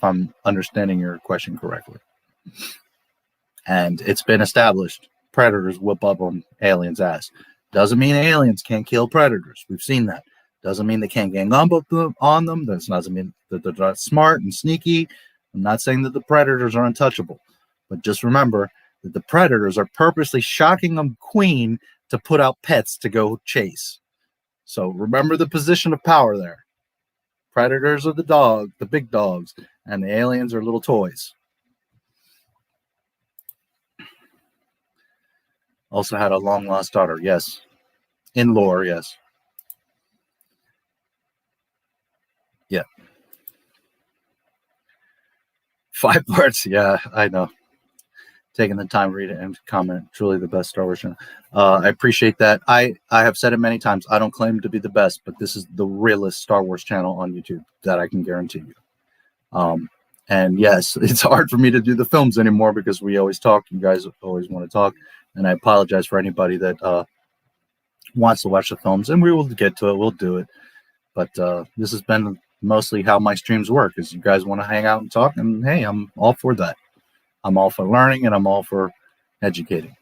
I'm understanding your question correctly. And it's been established predators whoop up on aliens' ass. Doesn't mean aliens can't kill predators. We've seen that. Doesn't mean they can't gang up on them. That doesn't mean that they're not smart and sneaky. I'm not saying that the predators are untouchable. But just remember that the predators are purposely shocking a queen to put out pets to go chase. So remember the position of power there. Predators are the big dogs, and the aliens are little toys. Also had a long lost daughter, yes. In lore, yes. Yeah. 5 parts, yeah, I know. Taking the time to read it and comment. Truly the best Star Wars channel. I appreciate that. I have said it many times. I don't claim to be the best, but this is the realest Star Wars channel on YouTube that I can guarantee you. And yes, it's hard for me to do the films anymore because we always talk. You guys always want to talk. And I apologize for anybody that wants to watch the films. And we will get to it. We'll do it. But this has been mostly how my streams work, is you guys want to hang out and talk. And hey, I'm all for that. I'm all for learning, and I'm all for educating.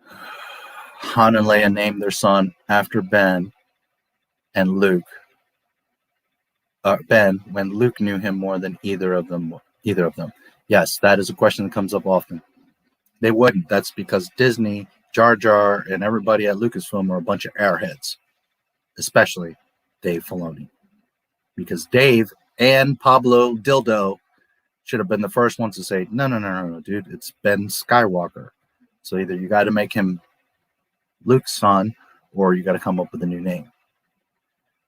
Han and Leia named their son after Ben and Luke. Ben, when Luke knew him more than either of them. Yes, that is a question that comes up often. They wouldn't. That's because Disney, Jar Jar, and everybody at Lucasfilm are a bunch of airheads, especially Dave Filoni. Because Dave and Pablo Dildo should have been the first ones to say, no, dude, it's Ben Skywalker. So either you got to make him Luke's son, or you got to come up with a new name.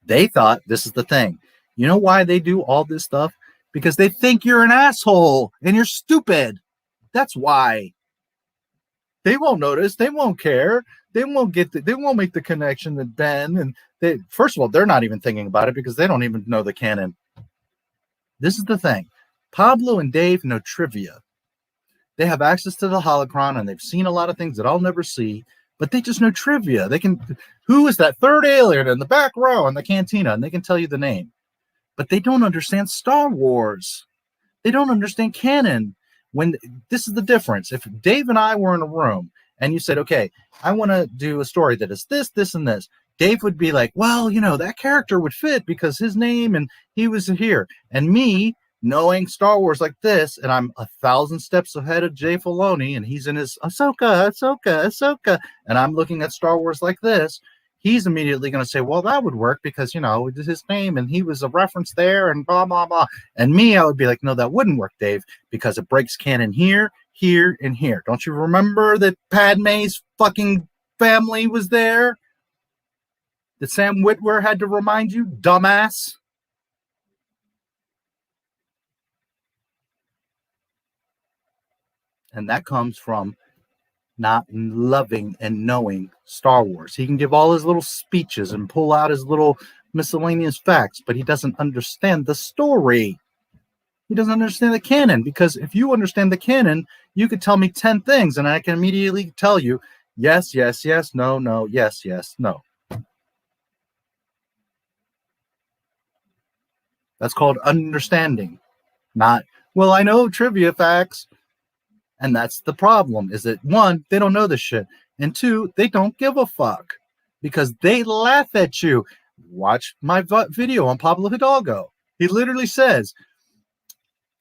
They thought, this is the thing. You know why they do all this stuff? Because they think you're an asshole and you're stupid. That's why. They won't notice. They won't care. They won't they won't make the connection that Ben and first of all, they're not even thinking about it because they don't even know the canon. This is the thing. Pablo and Dave know trivia. They have access to the holocron and they've seen a lot of things that I'll never see, but they just know trivia. They can, who is that third alien in the back row in the cantina? And they can tell you the name, but they don't understand Star Wars. They don't understand canon. When this is the difference. If Dave and I were in a room and you said, okay, I want to do a story that is this, this, and this, Dave would be like, well, you know, that character would fit because his name and he was here. And me, knowing Star Wars like this, and I'm 1,000 steps ahead of Jay Filoni, and he's in his Ahsoka, and I'm looking at Star Wars like this, he's immediately going to say, well, that would work because, you know, it's his name, and he was a reference there, and blah, blah, blah. And me, I would be like, no, that wouldn't work, Dave, because it breaks canon here, here, and here. Don't you remember that Padme's fucking family was there? That Sam Witwer had to remind you, dumbass? And that comes from not loving and knowing Star Wars. He can give all his little speeches and pull out his little miscellaneous facts, but he doesn't understand the story. He doesn't understand the canon, because if you understand the canon, you could tell me 10 things and I can immediately tell you, yes, yes, yes, no, no, yes, yes, no. That's called understanding, not, well, I know trivia facts. And that's the problem, is that one, they don't know this shit. And two, they don't give a fuck because they laugh at you. Watch my video on Pablo Hidalgo. He literally says,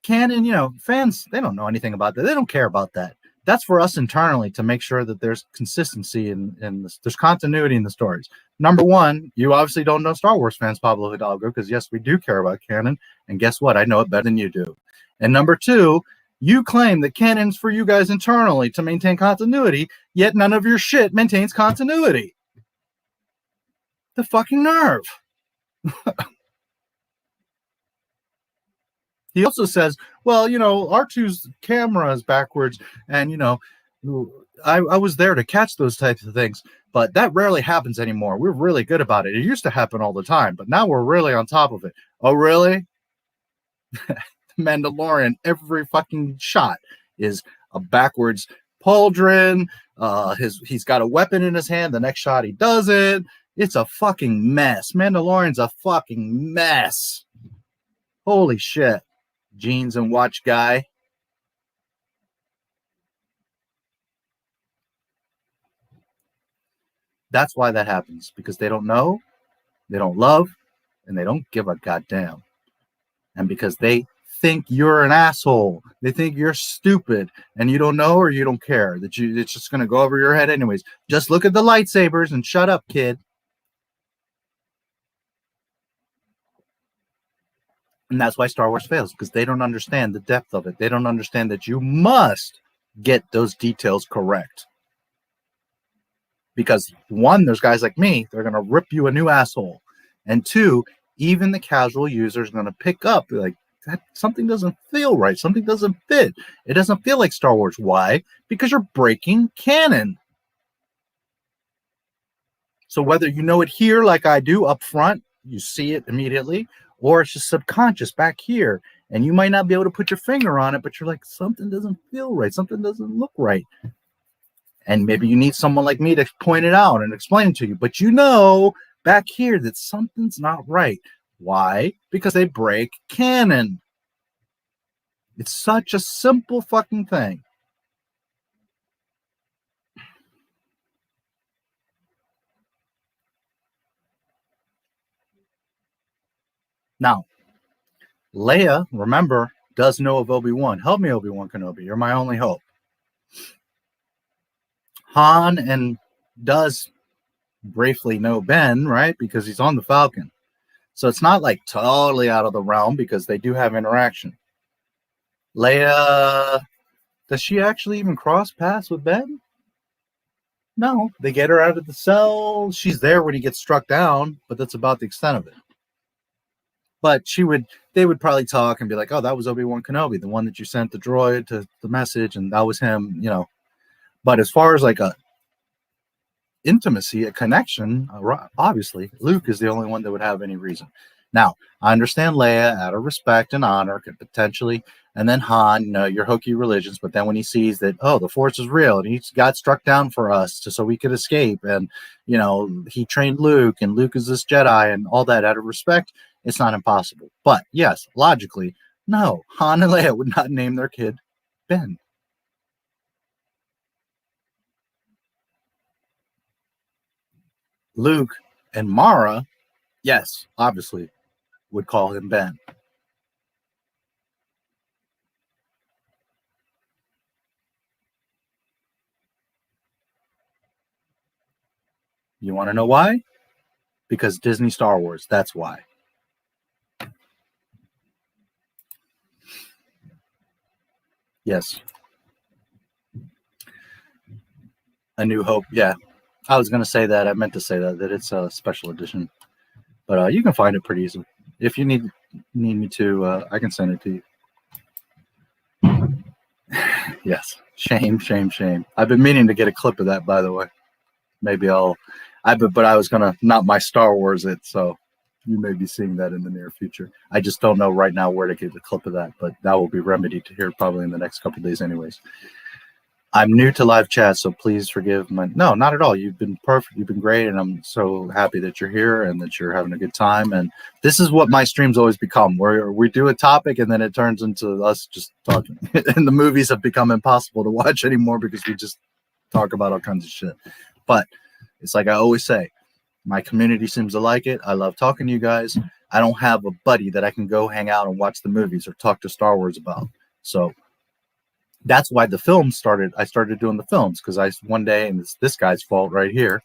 canon, you know, fans, they don't know anything about that. They don't care about that. That's for us internally to make sure that there's consistency and there's continuity in the stories. Number one, you obviously don't know Star Wars fans, Pablo Hidalgo, because yes, we do care about canon. And guess what? I know it better than you do. And number two, you claim that canon's for you guys internally to maintain continuity, yet none of your shit maintains continuity. The fucking nerve. He also says, well, you know, R2's camera is backwards, and, you know, I was there to catch those types of things, but that rarely happens anymore. We're really good about it. It used to happen all the time, but now we're really on top of it. Oh, really? Mandalorian, every fucking shot is a backwards pauldron. He's got a weapon in his hand. The next shot he doesn't. It's a fucking mess. Mandalorian's a fucking mess. Holy shit. Jeans and watch guy. That's why that happens, because they don't know, they don't love, and they don't give a goddamn. And because they think you're an asshole, they think you're stupid, and you don't know or you don't care, that it's just going to go over your head anyways. Just look at the lightsabers and shut up, kid. And that's why Star Wars fails, because they don't understand the depth of it. They don't understand that you must get those details correct. Because one, there's guys like me, they're going to rip you a new asshole. And two, even the casual user is going to pick up, like, that something doesn't feel right. Something doesn't fit. It doesn't feel like Star Wars. Why? Because you're breaking canon. So whether you know it here like I do up front, you see it immediately, or it's just subconscious back here, and you might not be able to put your finger on it, but you're like, something doesn't feel right. Something doesn't look right. And maybe you need someone like me to point it out and explain it to you. But you know back here that something's not right. Why? Because they break canon. It's such a simple fucking thing. Now, Leia, remember, does know of Obi-Wan. Help me, Obi-Wan Kenobi. You're my only hope. Han and does briefly know Ben, right? Because he's on the Falcon. So it's not like totally out of the realm, because they do have interaction. Leia, does she actually even cross paths with Ben? No. They get her out of the cell. She's there when he gets struck down, but that's about the extent of it. But they would probably talk and be like, oh, that was Obi-Wan Kenobi, the one that you sent the droid to the message, and that was him, you know. But as far as like a intimacy, a connection, obviously, Luke is the only one that would have any reason. Now, I understand Leia, out of respect and honor, could potentially, and then Han, you know, your hokey religions, but then when he sees that, oh, the Force is real, and he got struck down for us so we could escape, and, you know, he trained Luke, and Luke is this Jedi, and all that, out of respect, it's not impossible. But, yes, logically, no, Han and Leia would not name their kid Ben. Luke and Mara, yes, obviously, would call him Ben. You want to know why? Because Disney Star Wars, that's why. Yes. A New Hope, yeah. I was going to say that. I meant to say that it's a special edition. But you can find it pretty easily. If you need me to, I can send it to you. Yes. Shame, shame, shame. I've been meaning to get a clip of that, by the way. Maybe but I was going to not my Star Wars it, so you may be seeing that in the near future. I just don't know right now where to get the clip of that, but that will be remedied to here probably in the next couple of days anyways. I'm new to live chat, so please forgive my... No, not at all. You've been perfect. You've been great, and I'm so happy that you're here and that you're having a good time. And this is what my streams always become, where we do a topic and then it turns into us just talking. And the movies have become impossible to watch anymore because we just talk about all kinds of shit. But it's like I always say, my community seems to like it. I love talking to you guys. I don't have a buddy that I can go hang out and watch the movies or talk to Star Wars about. So that's why the film started. I started doing the films because one day, and it's this guy's fault right here.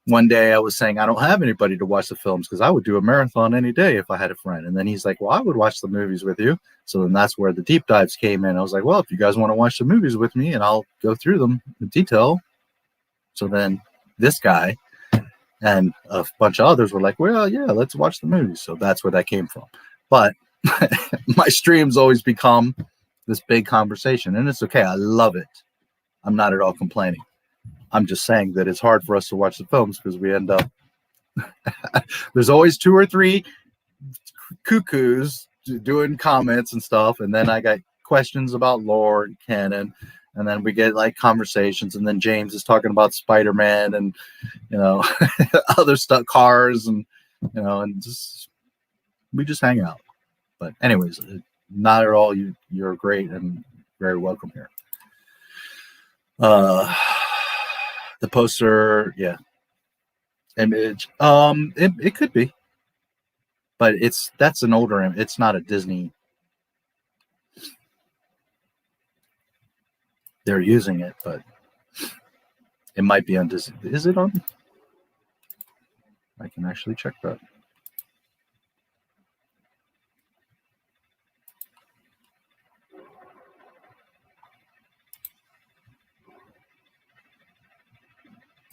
One day I was saying, I don't have anybody to watch the films because I would do a marathon any day if I had a friend. And then he's like, well, I would watch the movies with you. So then that's where the deep dives came in. I was like, well, if you guys want to watch the movies with me and I'll go through them in detail. So then this guy and a bunch of others were like, well, yeah, let's watch the movies. So that's where that came from. But my streams always become this big conversation, and it's okay. I love it. I'm not at all complaining. I'm just saying that it's hard for us to watch the films because we end up there's always 2 or 3 cuckoos doing comments and stuff, and then I got questions about lore and canon, and then we get like conversations, and then James is talking about Spider-Man and other stuff, cars, and and just we just hang out. But anyways, not at all. You're great and very welcome here. The poster, yeah, image. It could be, but that's an older image. It's not a Disney. They're using it, but it might be on Disney. Is it on? I can actually check that.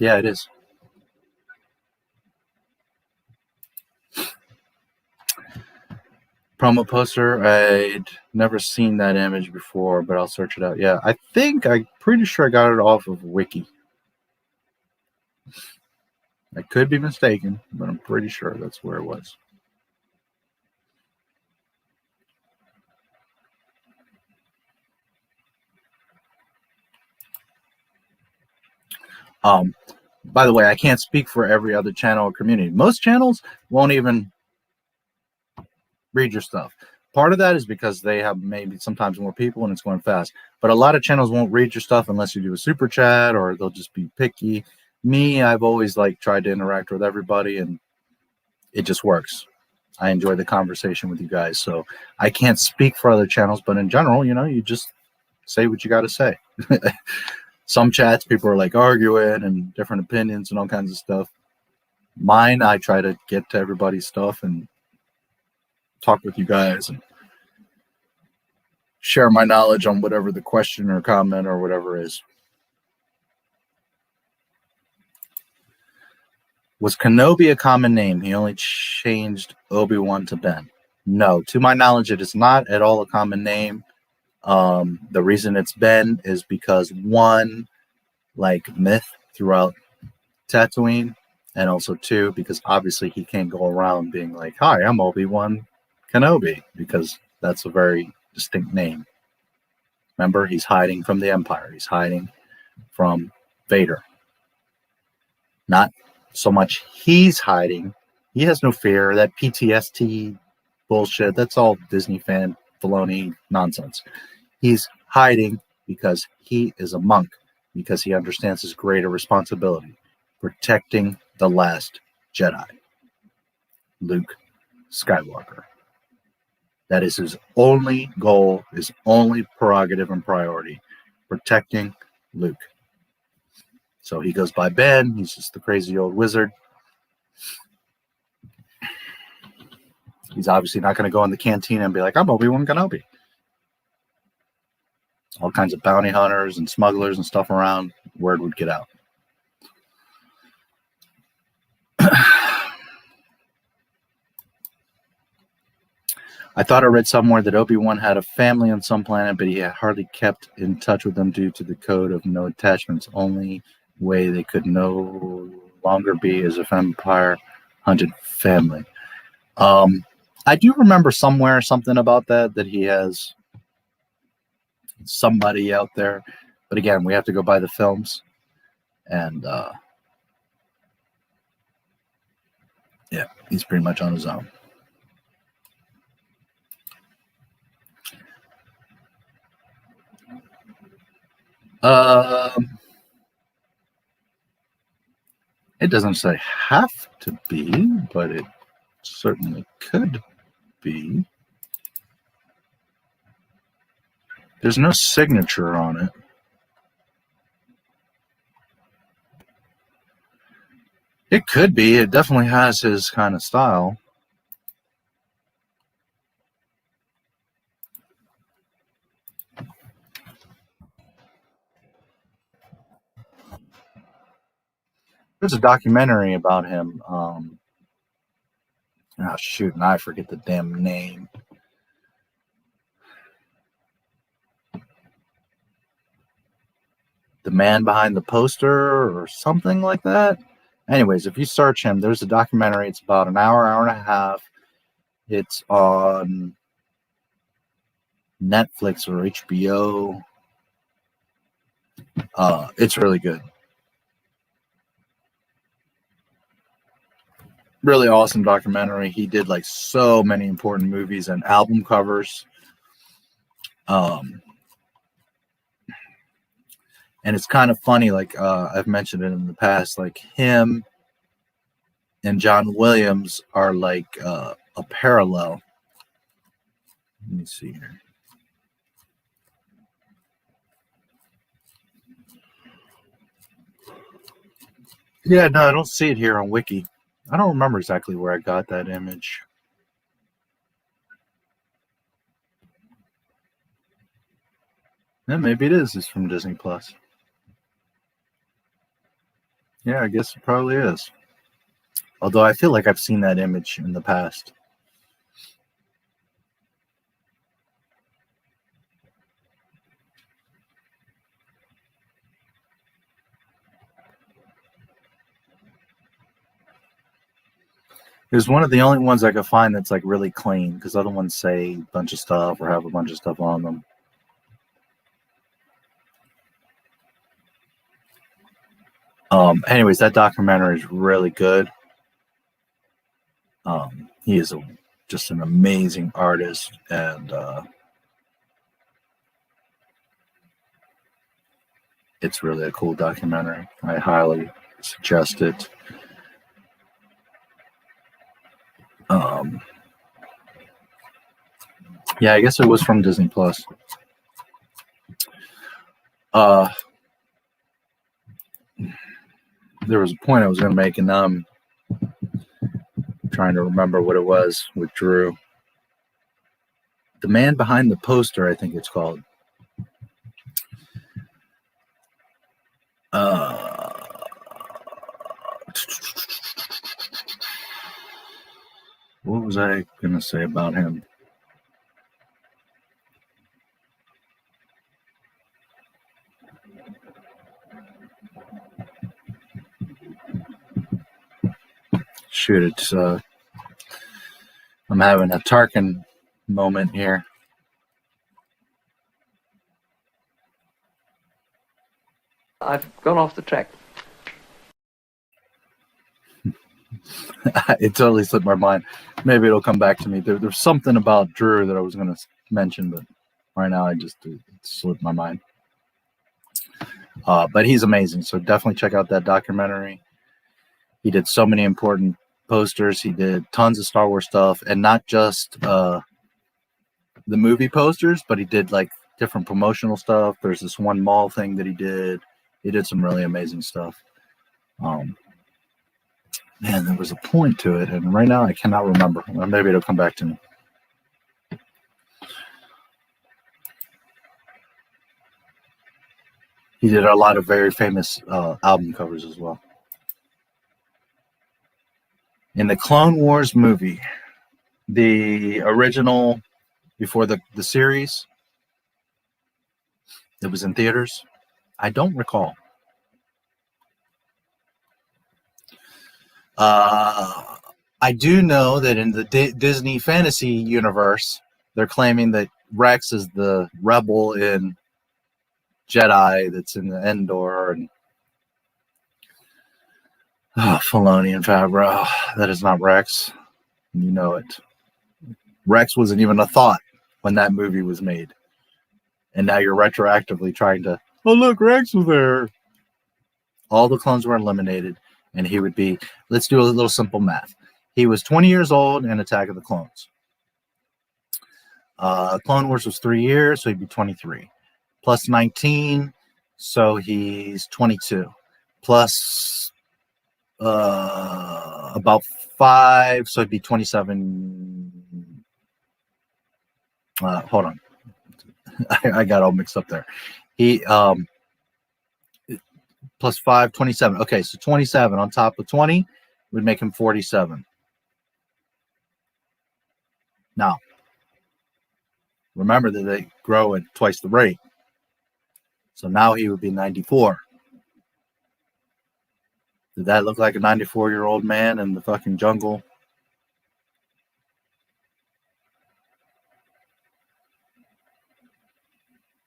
Yeah, it is. Promo poster. I'd never seen that image before, but I'll search it out. Yeah, I'm pretty sure I got it off of Wiki. I could be mistaken, but I'm pretty sure that's where it was. By the way, I can't speak for every other channel or community. Most channels won't even read your stuff. Part of that is because they have maybe sometimes more people and it's going fast. But a lot of channels won't read your stuff unless you do a super chat, or they'll just be picky. Me, I've always tried to interact with everybody, and it just works. I enjoy the conversation with you guys. So I can't speak for other channels, but in general, you just say what you got to say. Some chats, people are arguing and different opinions and all kinds of stuff. Mine, I try to get to everybody's stuff and talk with you guys and share my knowledge on whatever the question or comment or whatever is. Was Kenobi a common name? He only changed Obi-Wan to Ben. No, to my knowledge, it is not at all a common name. The reason it's Ben is because one, myth throughout Tatooine, and also 2, because obviously he can't go around being like, hi, I'm Obi-Wan Kenobi, because that's a very distinct name. Remember, he's hiding from the Empire. He's hiding from Vader. Not so much he's hiding. He has no fear. That PTSD bullshit, that's all Disney fan baloney nonsense. He's hiding because he is a monk, because he understands his greater responsibility, protecting the last Jedi, Luke Skywalker. That is his only goal, his only prerogative and priority, protecting Luke. So he goes by Ben. He's just the crazy old wizard. He's obviously not going to go in the cantina and be like, I'm Obi-Wan Kenobi. All kinds of bounty hunters and smugglers and stuff around. Word would get out. I thought I read somewhere that Obi-Wan had a family on some planet, but he had hardly kept in touch with them due to the code of no attachments. Only way they could no longer be as if Empire hunted family. I do remember somewhere something about that he has somebody out there, but again, we have to go by the films, and yeah, he's pretty much on his own. It doesn't say have to be, but it certainly could be. There's no signature on it. It could be. It definitely has his kind of style. There's a documentary about him. Oh, shoot, and I forget the damn name. The Man Behind the Poster or something like that. Anyways, if you search him, there's a documentary. It's about an hour, hour and a half. It's on Netflix or HBO. It's really good. Really awesome documentary. He did like so many important movies and album covers. And it's kind of funny, like I've mentioned it in the past, like him and John Williams are like a parallel. Let me see here. Yeah, no, I don't see it here on Wiki. I don't remember exactly where I got that image. Yeah, maybe it is. It's from Disney Plus. Yeah, I guess it probably is. Although I feel like I've seen that image in the past. It was one of the only ones I could find that's like really clean, because other ones say a bunch of stuff or have a bunch of stuff on them. Anyways, that documentary is really good. He is just an amazing artist, and it's really a cool documentary. I highly suggest it. Yeah, I guess it was from Disney Plus. There was a point I was going to make, and now I'm trying to remember what it was with Drew. The Man Behind the Poster, I think it's called. What was I going to say about him? Shoot, it's I'm having a Tarkin moment here. I've gone off the track. It totally slipped my mind. Maybe it'll come back to me. There's something about Drew that I was going to mention, but right now it slipped my mind. But he's amazing, so definitely check out that documentary. He did so many important posters. He did tons of Star Wars stuff, and not just the movie posters, but he did like different promotional stuff. There's this one mall thing that he did. He did some really amazing stuff. Man, there was a point to it, and right now I cannot remember. Or maybe it'll come back to me. He did a lot of very famous album covers as well. In the Clone Wars movie, the original before the series that was in theaters, I don't recall. I do know that in the Disney fantasy universe, they're claiming that Rex is the rebel in Jedi that's in the Endor, and Filoni and Favreau. That is not Rex. You know it. Rex wasn't even a thought when that movie was made. And now you're retroactively trying to, oh, look, Rex was there. All the clones were eliminated, and he would be, let's do a little simple math. He was 20 years old in Attack of the Clones. Clone Wars was 3 years, so he'd be 23. Plus 19, so he's 22. Plus about 5, so he'd be 27. Hold on. I got all mixed up there. He plus 5, 27. Okay, so 27 on top of 20 would make him 47. Now, remember that they grow at twice the rate. So now he would be 94. Did that look like a 94-year-old man in the fucking jungle?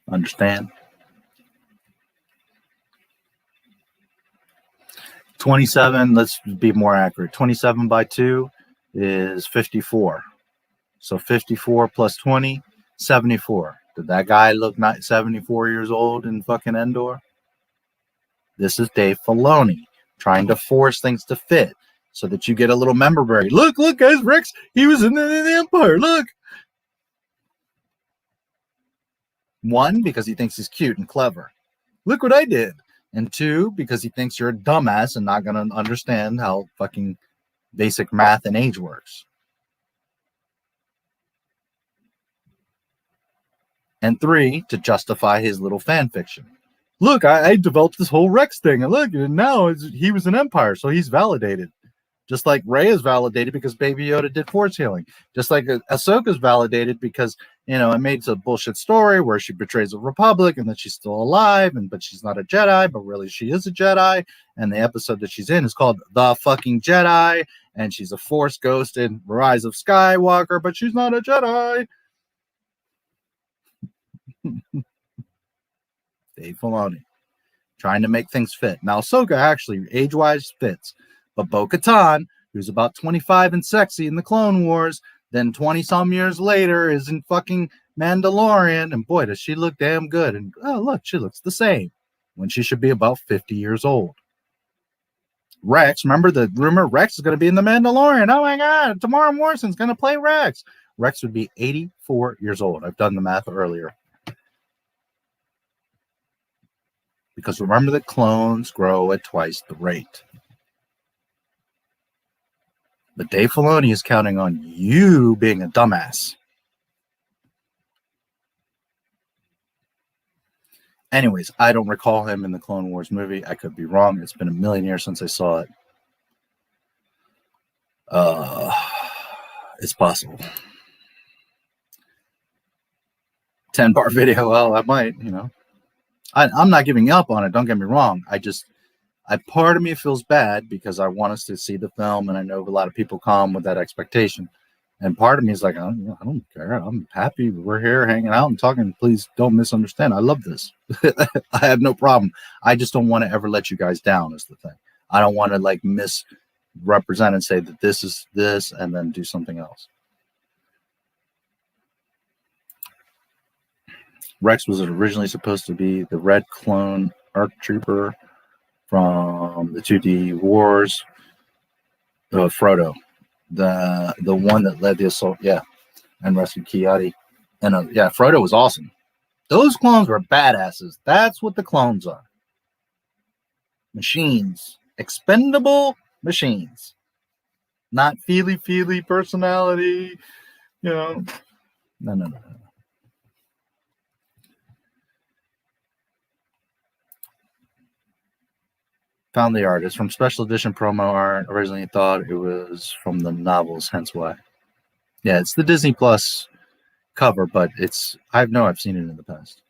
Understand? 27, let's be more accurate. 27 by 2 is 54. So 54 plus 20, 74. Did that guy look not 74 years old in fucking Endor? This is Dave Filoni trying to force things to fit so that you get a little member berry. Look, guys, Rex, he was in the Empire. Look. One, because he thinks he's cute and clever. Look what I did. And two, because he thinks you're a dumbass and not going to understand how fucking basic math and age works. And three, to justify his little fan fiction. Look, I developed this whole Rex thing, and look, and now he was an Empire, so he's validated. Just like Rey is validated because Baby Yoda did force healing. Just like Ahsoka's validated because, you know, it made a bullshit story where she betrays the Republic and that she's still alive, but she's not a Jedi, but really she is a Jedi. And the episode that she's in is called The Fucking Jedi, and she's a Force ghost in Rise of Skywalker, but she's not a Jedi. Dave Filoni trying to make things fit. Now, Ahsoka actually age-wise fits, but Bo-Katan, who's about 25 and sexy in the Clone Wars, then 20-some years later is in fucking Mandalorian, and boy, does she look damn good. And oh, look, she looks the same when she should be about 50 years old. Rex, remember the rumor? Rex is going to be in the Mandalorian. Oh my God, Tamara Morrison's going to play Rex. Rex would be 84 years old. I've done the math earlier. Because remember that clones grow at twice the rate. But Dave Filoni is counting on you being a dumbass. Anyways, I don't recall him in the Clone Wars movie. I could be wrong. It's been a million years since I saw it. It's possible. 10-part video. Well, I might, you know. I'm not giving up on it. Don't get me wrong. Part of me feels bad because I want us to see the film, and I know a lot of people come with that expectation. And part of me is like, I don't care. I'm happy we're here hanging out and talking. Please don't misunderstand. I love this. I have no problem. I just don't want to ever let you guys down is the thing. I don't want to like misrepresent and say that this is this and then do something else. Rex was originally supposed to be the red clone ARC trooper from the 2D Wars. Frodo, the one that led the assault, and rescued Ki-Adi. And Frodo was awesome. Those clones were badasses. That's what the clones are. Machines, expendable machines, not feely personality. You know, no. Found the art. It's from special edition promo art. Originally thought it was from the novels, hence why. Yeah, it's the Disney Plus cover, but I've seen it in the past.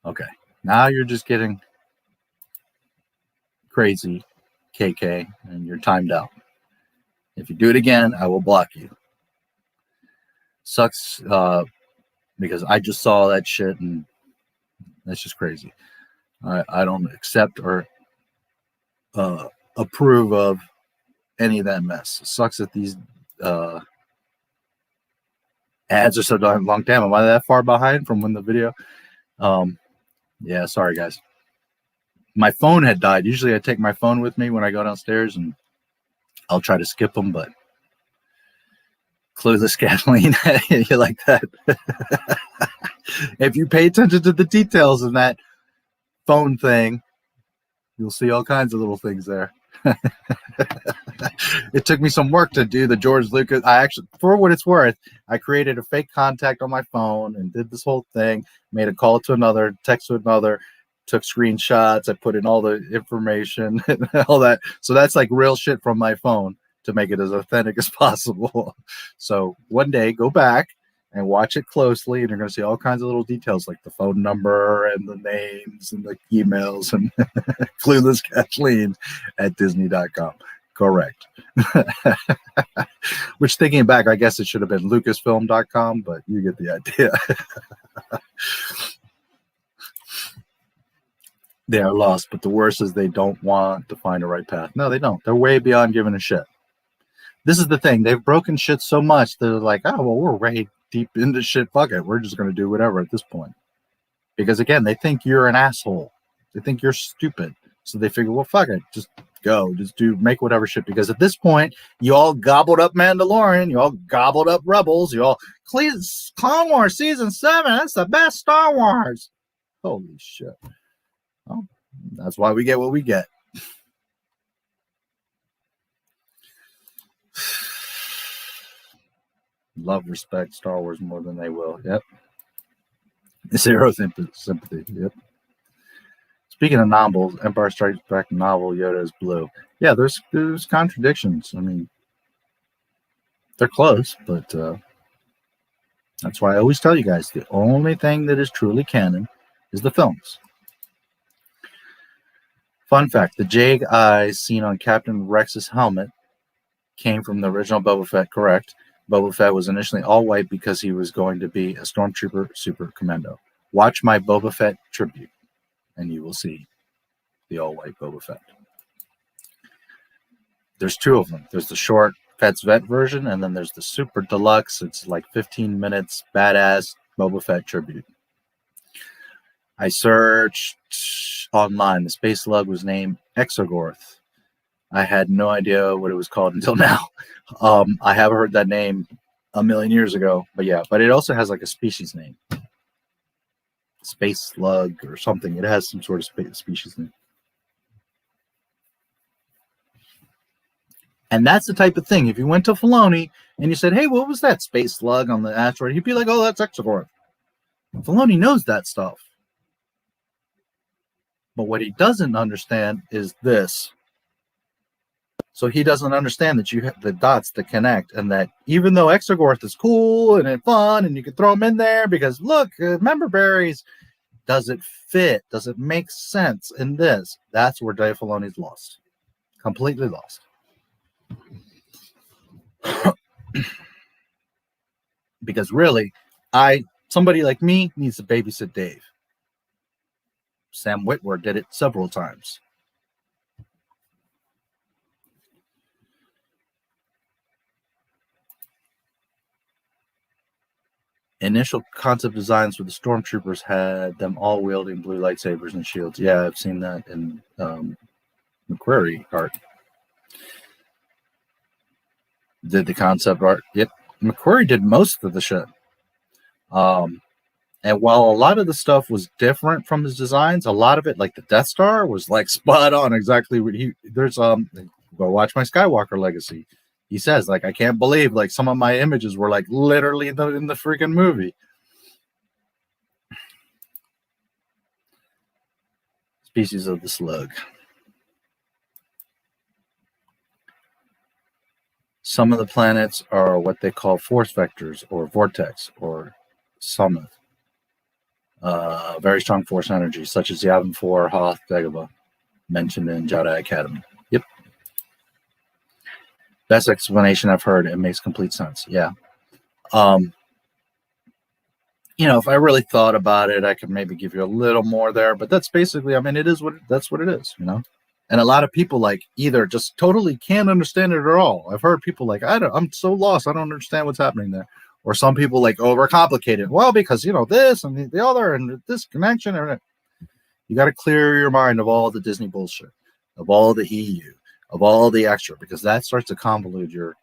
Okay, now you're just getting crazy, KK, and you're timed out. If you do it again, I will block you. Sucks because I just saw that shit and that's just crazy. I don't accept or approve of any of that mess. It sucks that these ads are so darn long. Damn, am I that far behind from when the video? Yeah, sorry guys. My phone had died. Usually I take my phone with me when I go downstairs and I'll try to skip them, but clueless Kathleen, you like that? If you pay attention to the details in that phone thing, you'll see all kinds of little things there. It took me some work to do the George Lucas. I actually, for what it's worth, I created a fake contact on my phone and did this whole thing, made a call to another, text to another, took screenshots, I put in all the information and all that. So that's like real shit from my phone to make it as authentic as possible. So one day, go back and watch it closely, and you're going to see all kinds of little details like the phone number and the names and the emails and clueless Kathleen at Disney.com. Correct. Which, thinking back, I guess it should have been Lucasfilm.com, but you get the idea. They are lost, but the worst is they don't want to find a right path. No, they don't. They're way beyond giving a shit. This is the thing. They've broken shit so much, they're like, oh, well, we're way deep into shit. Fuck it. We're just going to do whatever at this point. Because, again, they think you're an asshole. They think you're stupid. So they figure, well, fuck it. Just go. Just make whatever shit. Because at this point, you all gobbled up Mandalorian. You all gobbled up Rebels. You all, Clone Wars Season 7. That's the best Star Wars. Holy shit. Well, that's why we get what we get. Love, respect Star Wars more than they will. Yep. Zero sympathy. Yep. Speaking of novels, Empire Strikes Back novel, Yoda is blue. Yeah, there's contradictions. I mean, they're close, but that's why I always tell you guys the only thing that is truly canon is the films. Fun fact, the jade eyes seen on Captain Rex's helmet came from the original Boba Fett, correct? Boba Fett was initially all white because he was going to be a stormtrooper super commando. Watch my Boba Fett tribute, and you will see the all-white Boba Fett. There's two of them. There's the short Fett's Vet version, and then there's the super deluxe. It's like 15 minutes, badass Boba Fett tribute. I searched online. The space slug was named Exogorth. I had no idea what it was called until now. I have heard that name a million years ago, but yeah, but it also has like a species name. Space slug or something. It has some sort of species name. And that's the type of thing. If you went to Filoni and you said, hey, what was that space slug on the asteroid? He'd be like, oh, that's Exogorth. Filoni knows that stuff. But what he doesn't understand is this. So he doesn't understand that you have the dots that connect, and that even though Exogorth is cool and fun and you can throw them in there because look, member berries, does it fit? Does it make sense in this? That's where Dave Filoni's lost. Completely lost. Because really, somebody like me needs to babysit Dave. Sam Witwer did it several times. Initial concept designs for the stormtroopers had them all wielding blue lightsabers and shields. Yeah, I've seen that in McQuarrie art. Did the concept art. Yep. McQuarrie did most of the shit. And while a lot of the stuff was different from his designs, a lot of it, like the Death Star, was like spot on exactly what there's go watch my Skywalker Legacy. He says, like, I can't believe like some of my images were like literally in the freaking movie. Species of the slug. Some of the planets are what they call force vectors or vortex or summit. Very strong force energy, such as Yavin 4, Hoth, Dagobah, mentioned in Jedi Academy. Yep. Best explanation I've heard. It makes complete sense. Yeah. You know, if I really thought about it, I could maybe give you a little more there, but that's basically, I mean, that's what it is, you know? And a lot of people like either just totally can't understand it at all. I've heard people like, I'm so lost. I don't understand what's happening there. Or some people like overcomplicate it. Well, because, you know, this and the other and this connection. And you got to clear your mind of all the Disney bullshit, of all the EU, of all the extra, because that starts to convolute your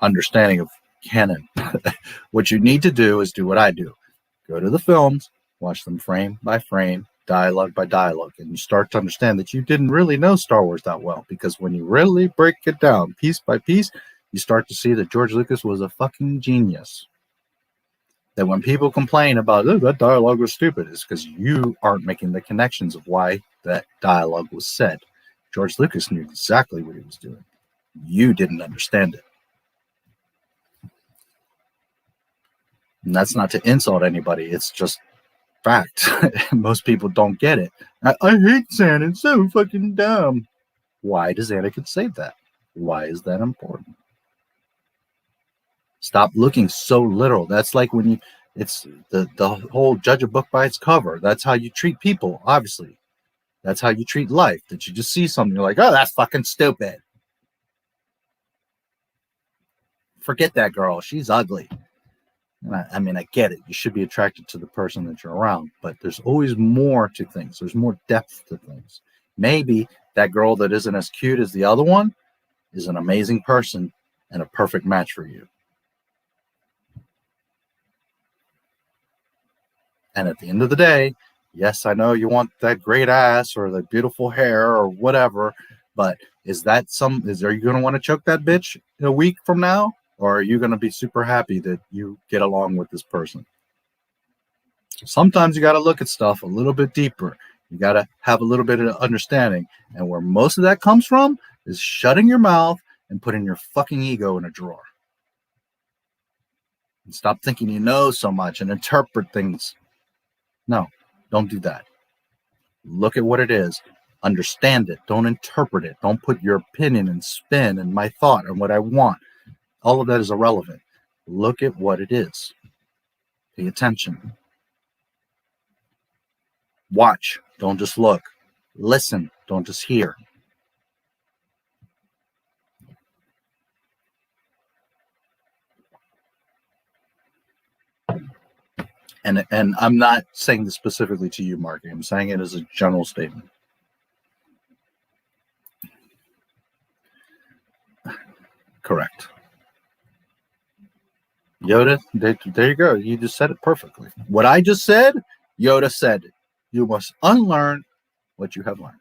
understanding of canon. What you need to do is do what I do. Go to the films, watch them frame by frame, dialogue by dialogue, and you start to understand that you didn't really know Star Wars that well, because when you really break it down piece by piece, you start to see that George Lucas was a fucking genius. That when people complain about, oh, that dialogue was stupid, it's because you aren't making the connections of why that dialogue was said. George Lucas knew exactly what he was doing. You didn't understand it. And that's not to insult anybody. It's just fact. Most people don't get it. I hate Santa. It's so fucking dumb. Why does Anakin say that? Why is that important? Stop looking so literal. That's like when it's the whole judge a book by its cover. That's how you treat people, obviously. That's how you treat life. That you just see something, you're like, oh, that's fucking stupid. Forget that girl. She's ugly. I mean, I get it. You should be attracted to the person that you're around, but there's always more to things. There's more depth to things. Maybe that girl that isn't as cute as the other one is an amazing person and a perfect match for you. And at the end of the day, yes, I know you want that great ass or the beautiful hair or whatever, but are you going to want to choke that bitch a week from now? Or are you going to be super happy that you get along with this person? Sometimes you got to look at stuff a little bit deeper. You got to have a little bit of understanding. And where most of that comes from is shutting your mouth and putting your fucking ego in a drawer. And stop thinking you know so much and interpret things. No, don't do that. Look at what it is. Understand it. Don't interpret it. Don't put your opinion and spin and my thought and what I want. All of that is irrelevant. Look at what it is. Pay attention. Watch. Don't just look. Listen. Don't just hear. And I'm not saying this specifically to you, Mark. I'm saying it as a general statement. Correct. Yoda, there you go. You just said it perfectly. What I just said, Yoda said it. You must unlearn what you have learned.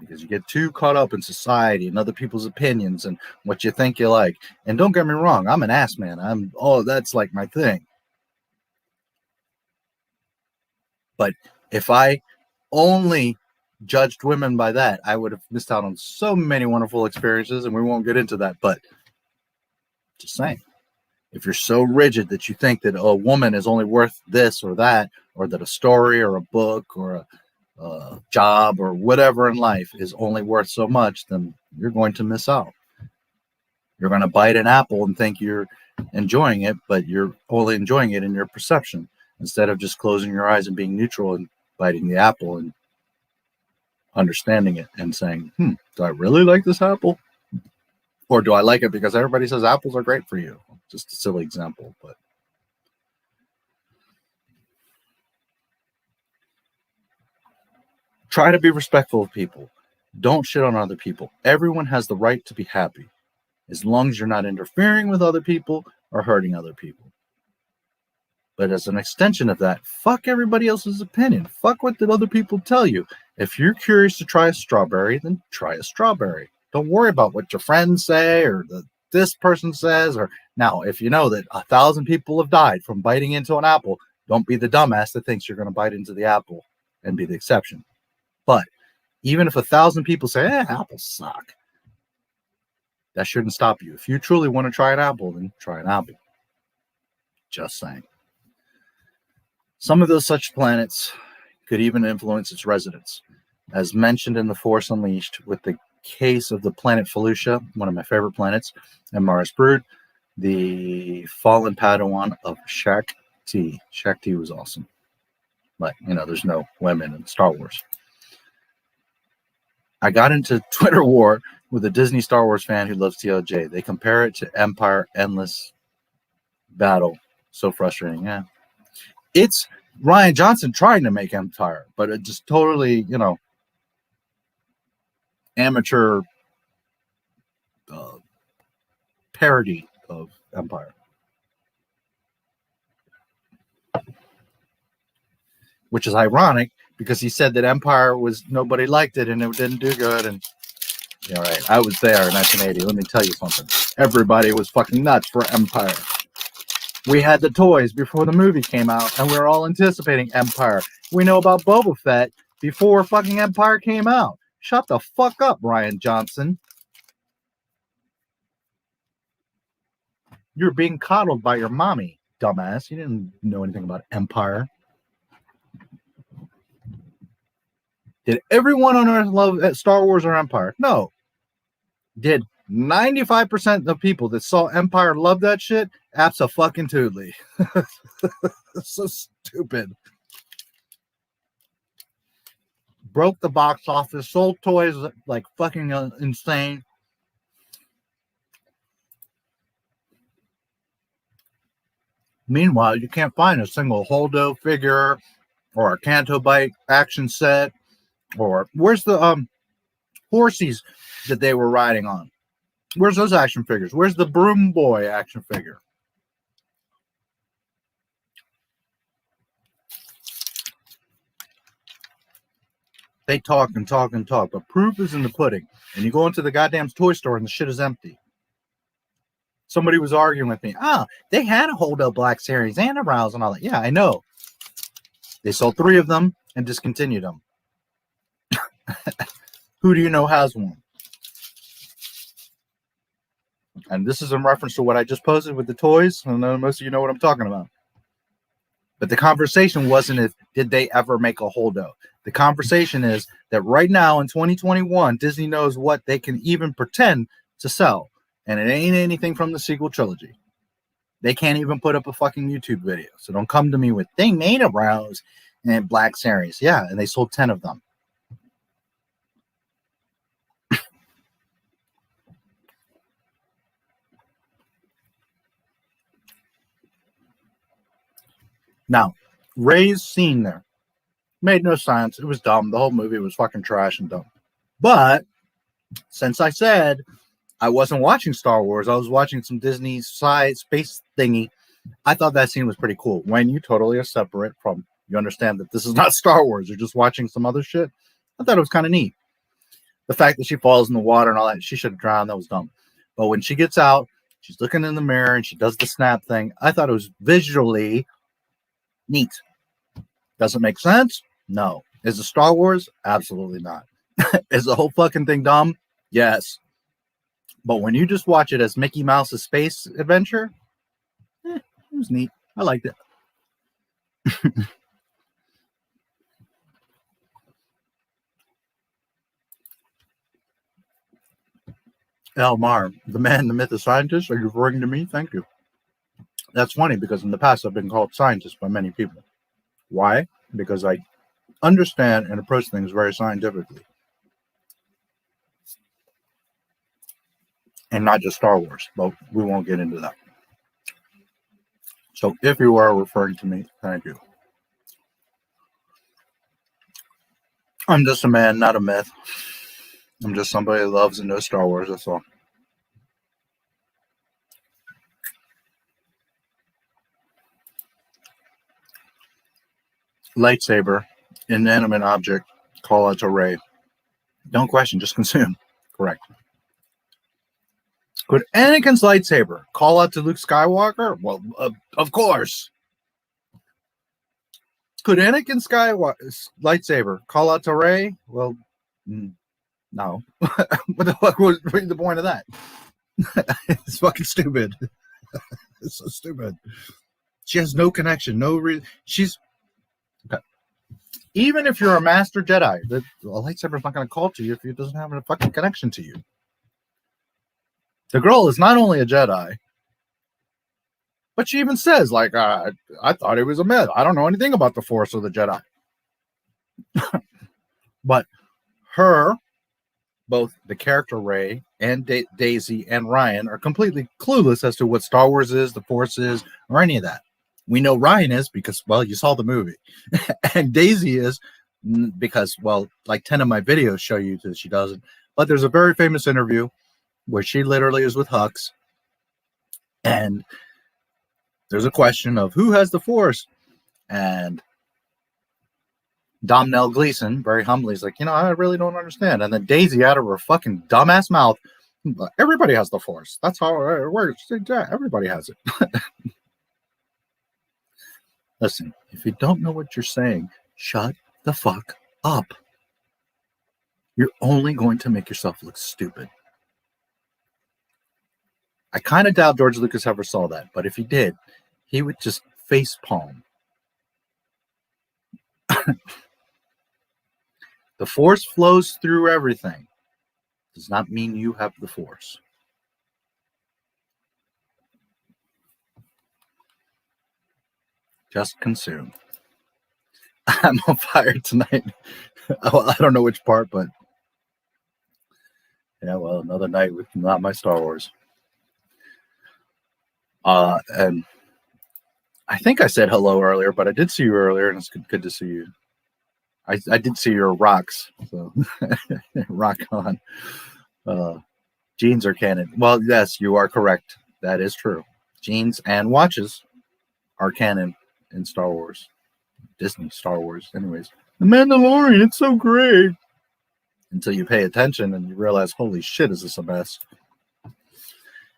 Because you get too caught up in society and other people's opinions and what you think you like. And don't get me wrong, I'm an ass man. That's like my thing. But if I only judged women by that, I would have missed out on so many wonderful experiences, and we won't get into that. But just saying, if you're so rigid that you think that a woman is only worth this or that, or that a story or a book or a job or whatever in life is only worth so much, then you're going to miss out. You're going to bite an apple and think you're enjoying it, but you're only enjoying it in your perception, instead of just closing your eyes and being neutral and biting the apple and understanding it and saying, do I really like this apple? Or do I like it because everybody says apples are great for you? Just a silly example, but try to be respectful of people. Don't shit on other people. Everyone has the right to be happy, as long as you're not interfering with other people or hurting other people. But as an extension of that, fuck everybody else's opinion. Fuck what the other people tell you. If you're curious to try a strawberry, then try a strawberry. Don't worry about what your friends say or this person says. Or now, if you know that 1,000 people have died from biting into an apple, don't be the dumbass that thinks you're going to bite into the apple and be the exception. But even if 1,000 people say, apples suck, that shouldn't stop you. If you truly want to try an apple, then try an apple. Just saying. Some of those such planets could even influence its residents. as mentioned in The Force Unleashed, with the case of the planet Felucia, one of my favorite planets, and Mars Brood, the fallen Padawan of Shaak Ti. Shaak Ti was awesome. But, you know, there's no women in Star Wars. I got into Twitter war with a Disney Star Wars fan who loves TLJ. They compare it to Empire Endless Battle. So frustrating. Yeah. It's Rian Johnson trying to make Empire, but it just totally, you know, amateur parody of Empire. Which is ironic because he said that Empire was, nobody liked it and it didn't do good. And yeah, right. I was there in 1980. Let me tell you something. Everybody was fucking nuts for Empire. We had the toys before the movie came out and we were all anticipating Empire. We know about Boba Fett before fucking Empire came out. Shut the fuck up, Rian Johnson. You're being coddled by your mommy, dumbass. You didn't know anything about Empire. Did everyone on Earth love Star Wars or Empire? No. Did 95% of people that saw Empire love that shit? Abso-fucking-totally. So stupid. Broke the box office, sold toys like fucking insane. Meanwhile, you can't find a single Holdo figure or a Canto Bite action set. Or where's the horsies that they were riding on? Where's those action figures? Where's the Broom Boy action figure? They talk and talk and talk, but proof is in the pudding. And you go into the goddamn toy store and the shit is empty. Somebody was arguing with me. They had a Holdo Black Series and a Rouse and all that. Yeah, I know. They sold 3 of them and discontinued them. Who do you know has one? And this is in reference to what I just posted with the toys. I know most of you know what I'm talking about. But the conversation wasn't if did they ever make a Holdo. The conversation is that right now in 2021, Disney knows what they can even pretend to sell. And it ain't anything from the sequel trilogy. They can't even put up a fucking YouTube video. So don't come to me with, they made a Rouse and Black Series. Yeah, and they sold 10 of them. Now, Rey's scene there made no sense. It was dumb. The whole movie was fucking trash and dumb. But since I said I wasn't watching Star Wars, I was watching some Disney side space thingy, I thought that scene was pretty cool. When you totally are separate from, you understand that this is not Star Wars, you're just watching some other shit. I thought it was kind of neat. The fact that she falls in the water and all that, she should have drowned. That was dumb. But when she gets out, she's looking in the mirror and she does the snap thing. I thought it was visually neat. Does it make sense? No. Is it Star Wars? Absolutely not. Is the whole fucking thing dumb? Yes. But when you just watch it as Mickey Mouse's space adventure, it was neat. I liked it. Elmar, the man, the myth, the scientist, are you referring to me? Thank you. That's funny because in the past I've been called scientist by many people. Why? Because I understand and approach things very scientifically. And not just Star Wars, but we won't get into that. So if you are referring to me, thank you. I'm just a man, not a myth. I'm just somebody who loves and knows Star Wars, that's all. Lightsaber, inanimate object, call out to Rey. Don't question, just consume. Correct. Could Anakin's lightsaber call out to Luke Skywalker? Well, of course. Could Anakin Skywalker's lightsaber call out to Rey? Well, no. What the fuck was the point of that? It's fucking stupid. It's so stupid. She has no connection, no reason. She's okay. Even if you're a master Jedi, the lightsaber's not going to call to you if it doesn't have a fucking connection to you. The girl is not only a Jedi, but she even says, like, I thought it was a myth. I don't know anything about the Force or the Jedi. But her, both the character Rey and Daisy and Ryan are completely clueless as to what Star Wars is, the Force is, or any of that. We know Ryan is because, well, you saw the movie. And Daisy is because, well, like 10 of my videos show you that she doesn't. But there's a very famous interview where she literally is with Hux. And there's a question of who has the Force? And Domhnall Gleeson, very humbly, is like, I really don't understand. And then Daisy, out of her fucking dumbass mouth, everybody has the Force. That's how it works. Everybody has it. Listen, if you don't know what you're saying, shut the fuck up. You're only going to make yourself look stupid. I kind of doubt George Lucas ever saw that, but if he did, he would just face palm. The Force flows through everything. Does not mean you have the Force. Just consume. I'm on fire tonight. Well, I don't know which part, but yeah, well, another night with Not My Star Wars. And I think I said hello earlier, but I did see you earlier, and it's good to see you. I did see your rocks, so rock on. Jeans are canon. Well, yes, you are correct. That is true. Jeans and watches are canon in Star Wars. Disney Star Wars. Anyways, The Mandalorian, it's so great. Until you pay attention and you realize, holy shit, is this a mess?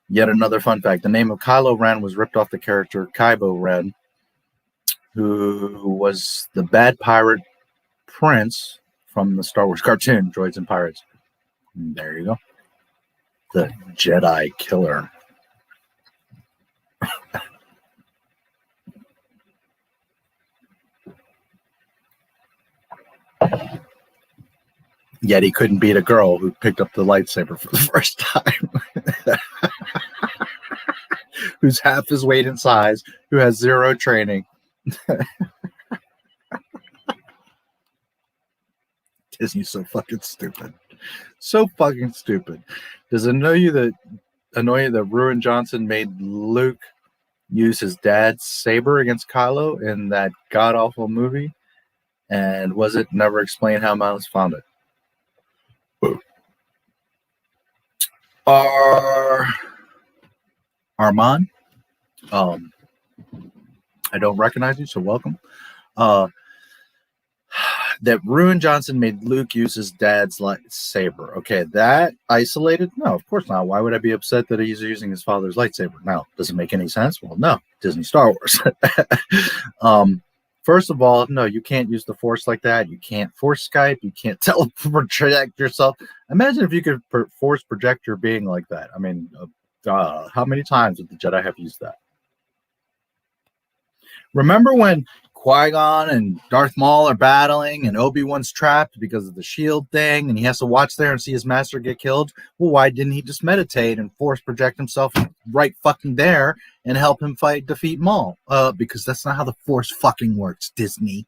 Yet another fun fact. The name of Kylo Ren was ripped off the character Kybo Ren, who was the bad pirate prince from the Star Wars cartoon, Droids and Pirates. And there you go. The Jedi killer. Yet he couldn't beat a girl who picked up the lightsaber for the first time. Who's half his weight in size, who has zero training. Disney's so fucking stupid. So fucking stupid. Does it annoy you that Rian Johnson made Luke use his dad's saber against Kylo in that god-awful movie? And was it never explained how Miles found it? Armand, I don't recognize you, so welcome. That Rian Johnson made Luke use his dad's lightsaber. Okay, that isolated? No, of course not. Why would I be upset that he's using his father's lightsaber? No. Does it make any sense? Well, no. Disney Star Wars. First of all, no, you can't use the Force like that. You can't Force Skype. You can't project yourself. Imagine if you could Force project your being like that. I mean, how many times would the Jedi have used that? Remember when Qui-Gon and Darth Maul are battling and Obi-Wan's trapped because of the shield thing and he has to watch there and see his master get killed? Well, why didn't he just meditate and Force project himself right fucking there and help him defeat Maul? Because that's not how the Force fucking works, Disney.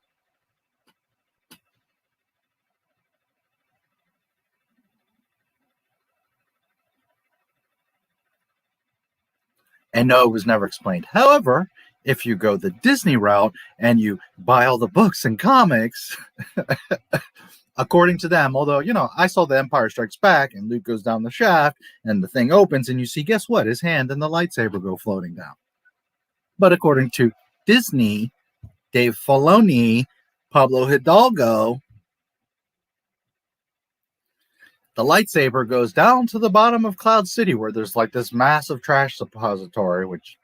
And no, it was never explained. However, if you go the Disney route and you buy all the books and comics, according to them, although, I saw The Empire Strikes Back and Luke goes down the shaft and the thing opens and you see, guess what? His hand and the lightsaber go floating down. But according to Disney, Dave Filoni, Pablo Hidalgo, the lightsaber goes down to the bottom of Cloud City where there's like this massive trash suppository, which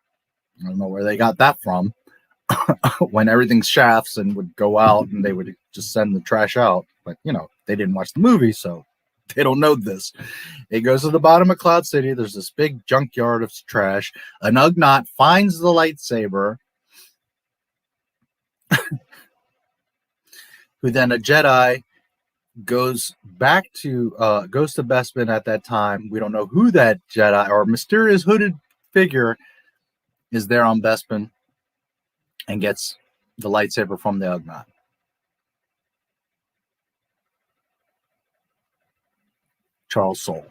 I don't know where they got that from, when everything's shafts and would go out and they would just send the trash out. But, they didn't watch the movie, so they don't know this. It goes to the bottom of Cloud City. There's this big junkyard of trash. An Ugnaught finds the lightsaber, who then a Jedi goes to Bespin at that time. We don't know who that Jedi or mysterious hooded figure is there on Bespin and gets the lightsaber from the Ugnaught. Charles Soule.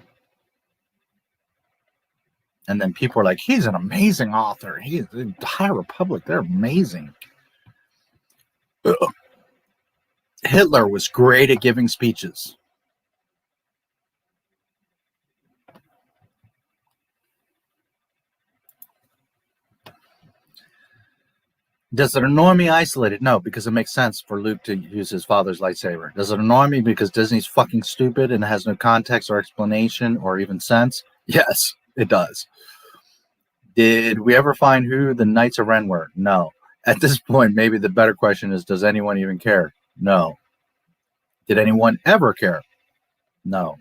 And then people are like, he's an amazing author. He's the High Republic. They're amazing. Ugh. Hitler was great at giving speeches. Does it annoy me isolated? No, because it makes sense for Luke to use his father's lightsaber. Does it annoy me because Disney's fucking stupid and has no context or explanation or even sense? Yes, it does. Did we ever find who the Knights of Ren were? No. At this point, maybe the better question is, does anyone even care? No. Did anyone ever care? No.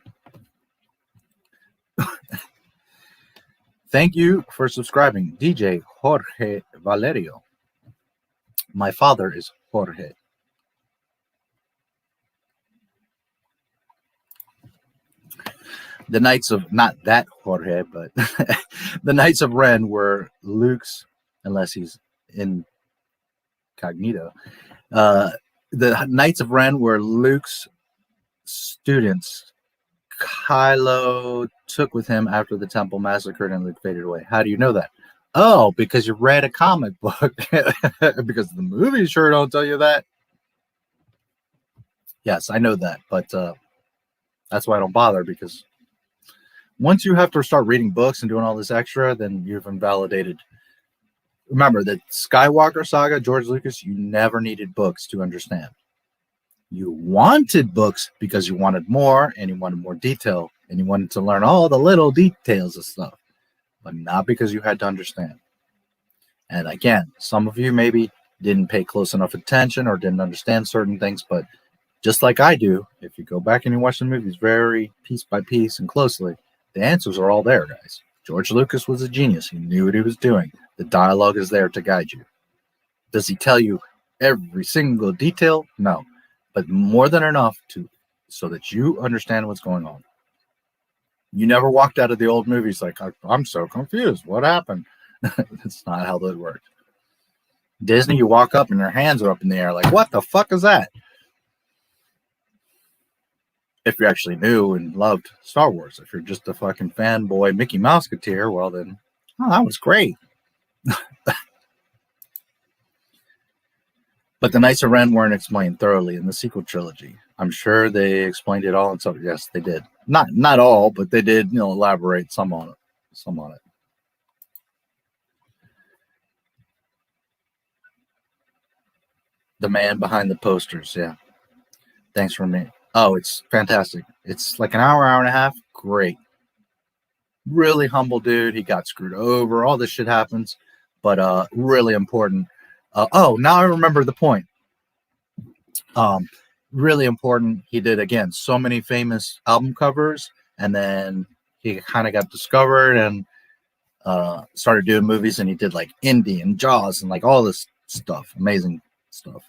Thank you for subscribing, DJ Jorge Valerio. My father is Jorge. The Knights of, not that Jorge, but the Knights of Ren were Luke's, unless he's incognito. The Knights of Ren were Luke's students. Kylo took with him after the temple massacred and Luke faded away. How do you know that? Oh, because you read a comic book. Because the movies sure don't tell you that. Yes, I know that, but that's why I don't bother, because once you have to start reading books and doing all this extra, then you've invalidated. Remember, the Skywalker saga, George Lucas, you never needed books to understand. You wanted books because you wanted more, and you wanted more detail, and you wanted to learn all the little details of stuff, but not because you had to understand. And again, some of you maybe didn't pay close enough attention or didn't understand certain things, but just like I do, if you go back and you watch the movies very piece by piece and closely, the answers are all there, guys. George Lucas was a genius. He knew what he was doing. The dialogue is there to guide you. Does he tell you every single detail? No. But more than enough so that you understand what's going on. You never walked out of the old movies like, I'm so confused. What happened? That's not how that worked. Disney, you walk up and your hands are up in the air like, what the fuck is that? If you actually knew and loved Star Wars. If you're just a fucking fanboy Mickey Mouseketeer, well then, oh, that was great. But the Knights of Ren weren't explained thoroughly in the sequel trilogy. I'm sure they explained it all, and so yes, they did. Not all, but they did, elaborate some on it. The man behind the posters, yeah. Thanks for me. Oh, it's fantastic. It's like an hour and a half. Great. Really humble dude. He got screwed over. All this shit happens, but really important. Oh, now I remember the point. Really important. He did, again, so many famous album covers, and then he kind of got discovered and started doing movies, and he did like Indie and Jaws and like all this stuff. Amazing stuff.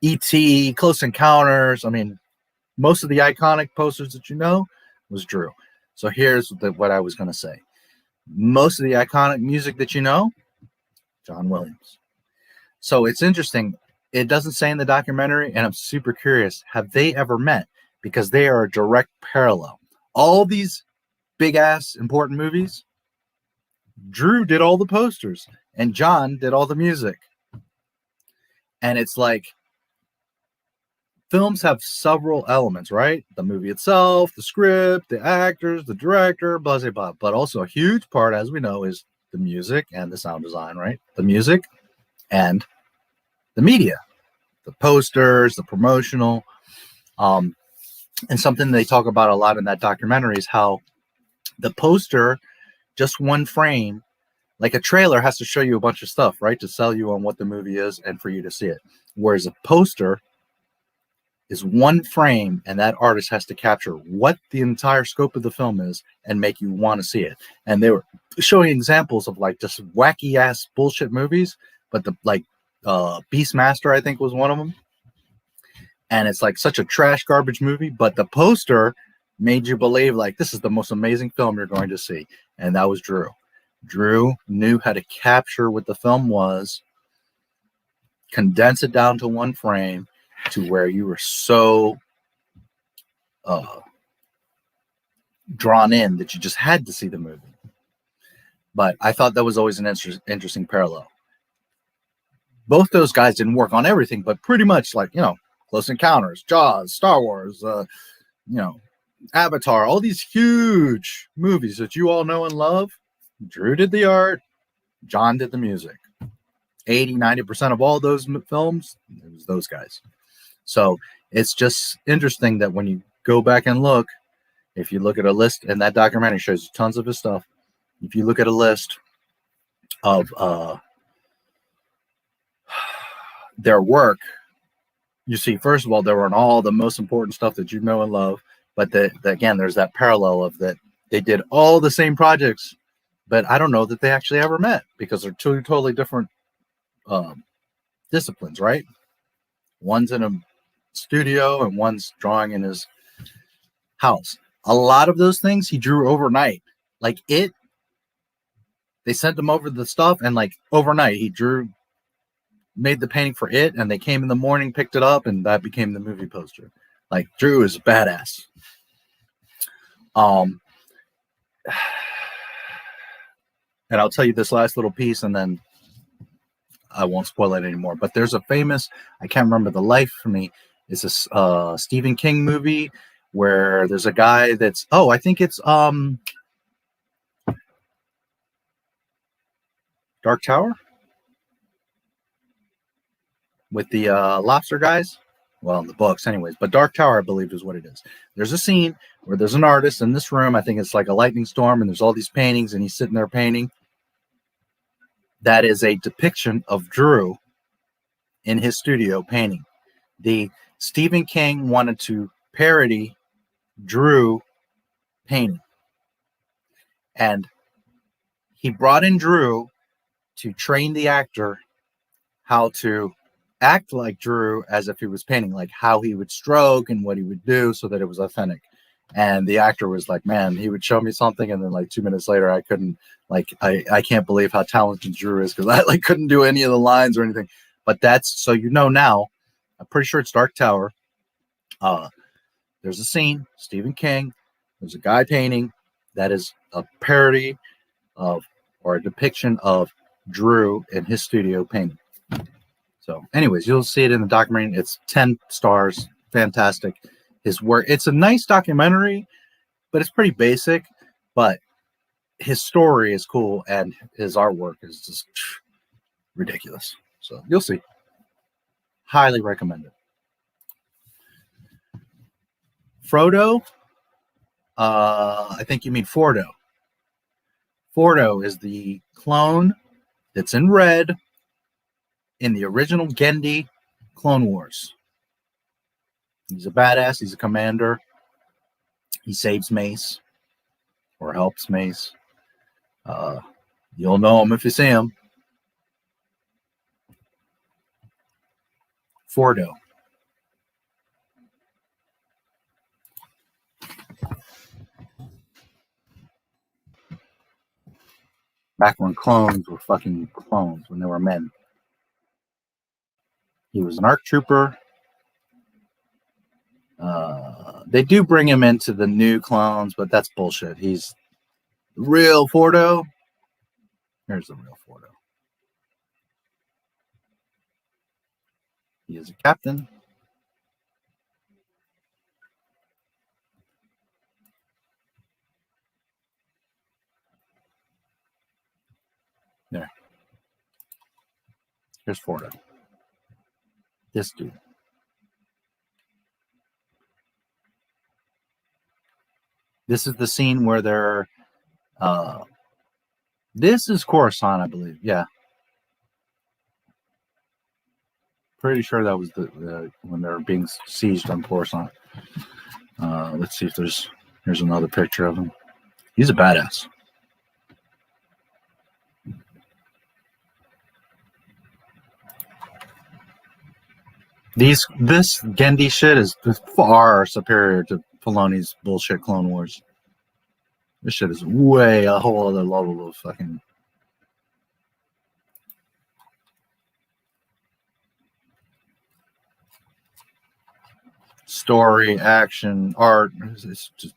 E.T., Close Encounters. I mean, most of the iconic posters that you know was Drew. So here's what I was going to say. Most of the iconic music that you know, John Williams. So it's interesting. It doesn't say in the documentary, and I'm super curious, have they ever met? Because they are a direct parallel. All these big-ass important movies, Drew did all the posters, and John did all the music. And it's like, films have several elements, right? The movie itself, the script, the actors, the director, blah, blah, blah. But also a huge part, as we know, is the music and the sound design, right? The music and the media, the posters, the promotional. And something they talk about a lot in that documentary is how the poster, just one frame, like a trailer has to show you a bunch of stuff, right? To sell you on what the movie is and for you to see it. Whereas a poster is one frame, and that artist has to capture what the entire scope of the film is and make you want to see it. And they were showing examples of like just wacky ass bullshit movies, but the like Beastmaster, I think, was one of them. And it's like such a trash garbage movie, but the poster made you believe like this is the most amazing film you're going to see. And that was Drew. Drew knew how to capture what the film was, condense it down to one frame to where you were so drawn in that you just had to see the movie. But I thought that was always an interesting parallel. Both those guys didn't work on everything, but pretty much like, you know, Close Encounters, Jaws, Star Wars, you know, Avatar, all these huge movies that you all know and love. Drew did the art, John did the music. 80-90% of all those films, it was those guys. So it's just interesting that when you go back and look, if you look at a list, and that documentary shows you tons of his stuff. If you look at a list of their work, you see, first of all, they were on all the most important stuff that you know and love. But again, there's that parallel of that they did all the same projects, but I don't know that they actually ever met because they're two totally different disciplines, right? One's in a studio and one's drawing in his house. A lot of those things he drew overnight. Like It, they sent him over the stuff, and like overnight he made the painting for It, and they came in the morning, picked it up, and that became the movie poster. Like Drew is badass. And I'll tell you this last little piece, and then I won't spoil it anymore. But there's a famous, I can't remember the life for me. It's a Stephen King movie where there's a guy that's, I think it's Dark Tower with the lobster guys. Well, in the books anyways, but Dark Tower, I believe, is what it is. There's a scene where there's an artist in this room. I think it's like a lightning storm, and there's all these paintings, and he's sitting there painting. That is a depiction of Drew in his studio painting. The Stephen King wanted to parody Drew painting, and he brought in Drew to train the actor how to act like Drew as if he was painting, like how he would stroke and what he would do so that it was authentic. And the actor was like, man, he would show me something, and then like 2 minutes later I couldn't, like, I can't believe how talented Drew is, because I like couldn't do any of the lines or anything. But that's, so you know now, I'm pretty sure it's Dark Tower. There's a scene, Stephen King, there's a guy painting that is a parody of, or a depiction of Drew in his studio painting. So anyways, you'll see it in the documentary. It's 10 stars, fantastic. His work, it's a nice documentary, but it's pretty basic, but his story is cool and his artwork is just ridiculous. So you'll see. Highly recommend it. Frodo, I think you mean Fordo. Fordo is the clone that's in red in the original Genndy Clone Wars. He's a badass. He's a commander. He saves Mace, or helps Mace. You'll know him if you see him. Fordo. Back when clones were fucking clones, when they were men. He was an ARC trooper. They do bring him into the new clones, but that's bullshit. He's the real Fordo. Here's the real Fordo. He is a captain. There. Here's Fordo. This dude. This is the scene where they're this is Coruscant, I believe. Yeah. Pretty sure that was the when they're being sieged on Coruscant. Let's see if here's another picture of him. He's a badass. This Gendy shit is far superior to Filoni's bullshit Clone Wars. This shit is way a whole other level of fucking. Story, action, art. It's just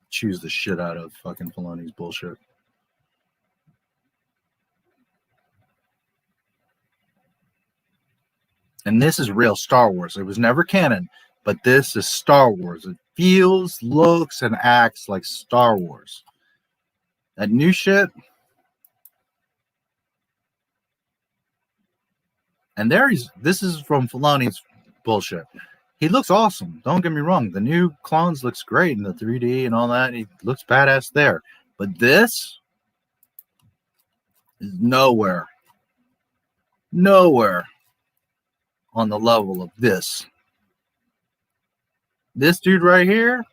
choose the shit out of fucking Filoni's bullshit. And this is real Star Wars. It was never canon, but this is Star Wars. It feels, looks, and acts like Star Wars. That new shit. And this is from Filoni's bullshit. He looks awesome. Don't get me wrong. The new clones looks great in the 3D and all that. He looks badass there. But this is nowhere on the level of this. This dude right here.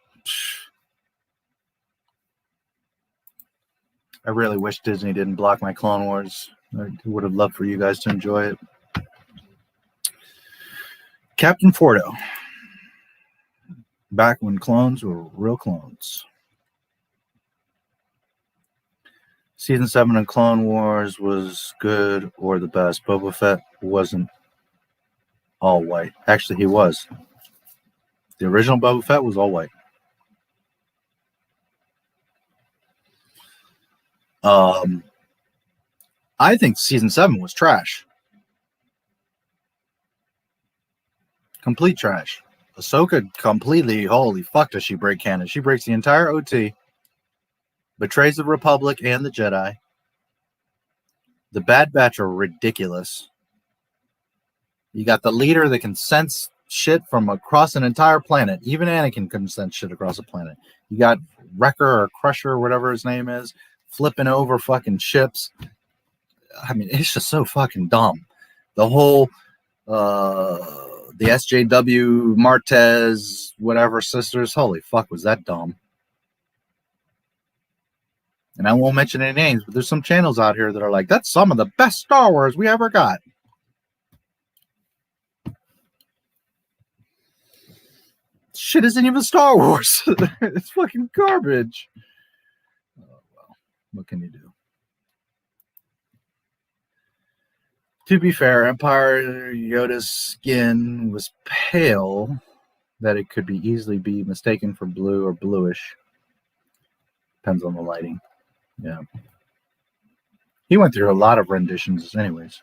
I really wish Disney didn't block my Clone Wars. I would have loved for you guys to enjoy it. Captain Fordo. Back when clones were real clones. Season 7 of Clone Wars was good or the best. Boba Fett wasn't all white. Actually, he was. The original Boba Fett was all white. I think Season 7 was trash. Complete trash. Ahsoka completely, holy fuck, does she break canon. She breaks the entire OT, betrays the Republic and the Jedi. The Bad Batch are ridiculous. You got the leader that can sense shit from across an entire planet. Even Anakin couldn't sense shit across a planet. You got Wrecker or Crusher or whatever his name is, flipping over fucking ships. I mean, it's just so fucking dumb. The whole the SJW Martez whatever sisters, holy fuck, was that dumb. And I won't mention any names, but there's some channels out here that are like, that's some of the best Star Wars we ever got. Shit isn't even Star Wars. It's fucking garbage. Oh, well, what can you do? To be fair, Empire Yoda's skin was pale, that it could be easily be mistaken for blue or bluish. Depends on the lighting. Yeah. He went through a lot of renditions anyways.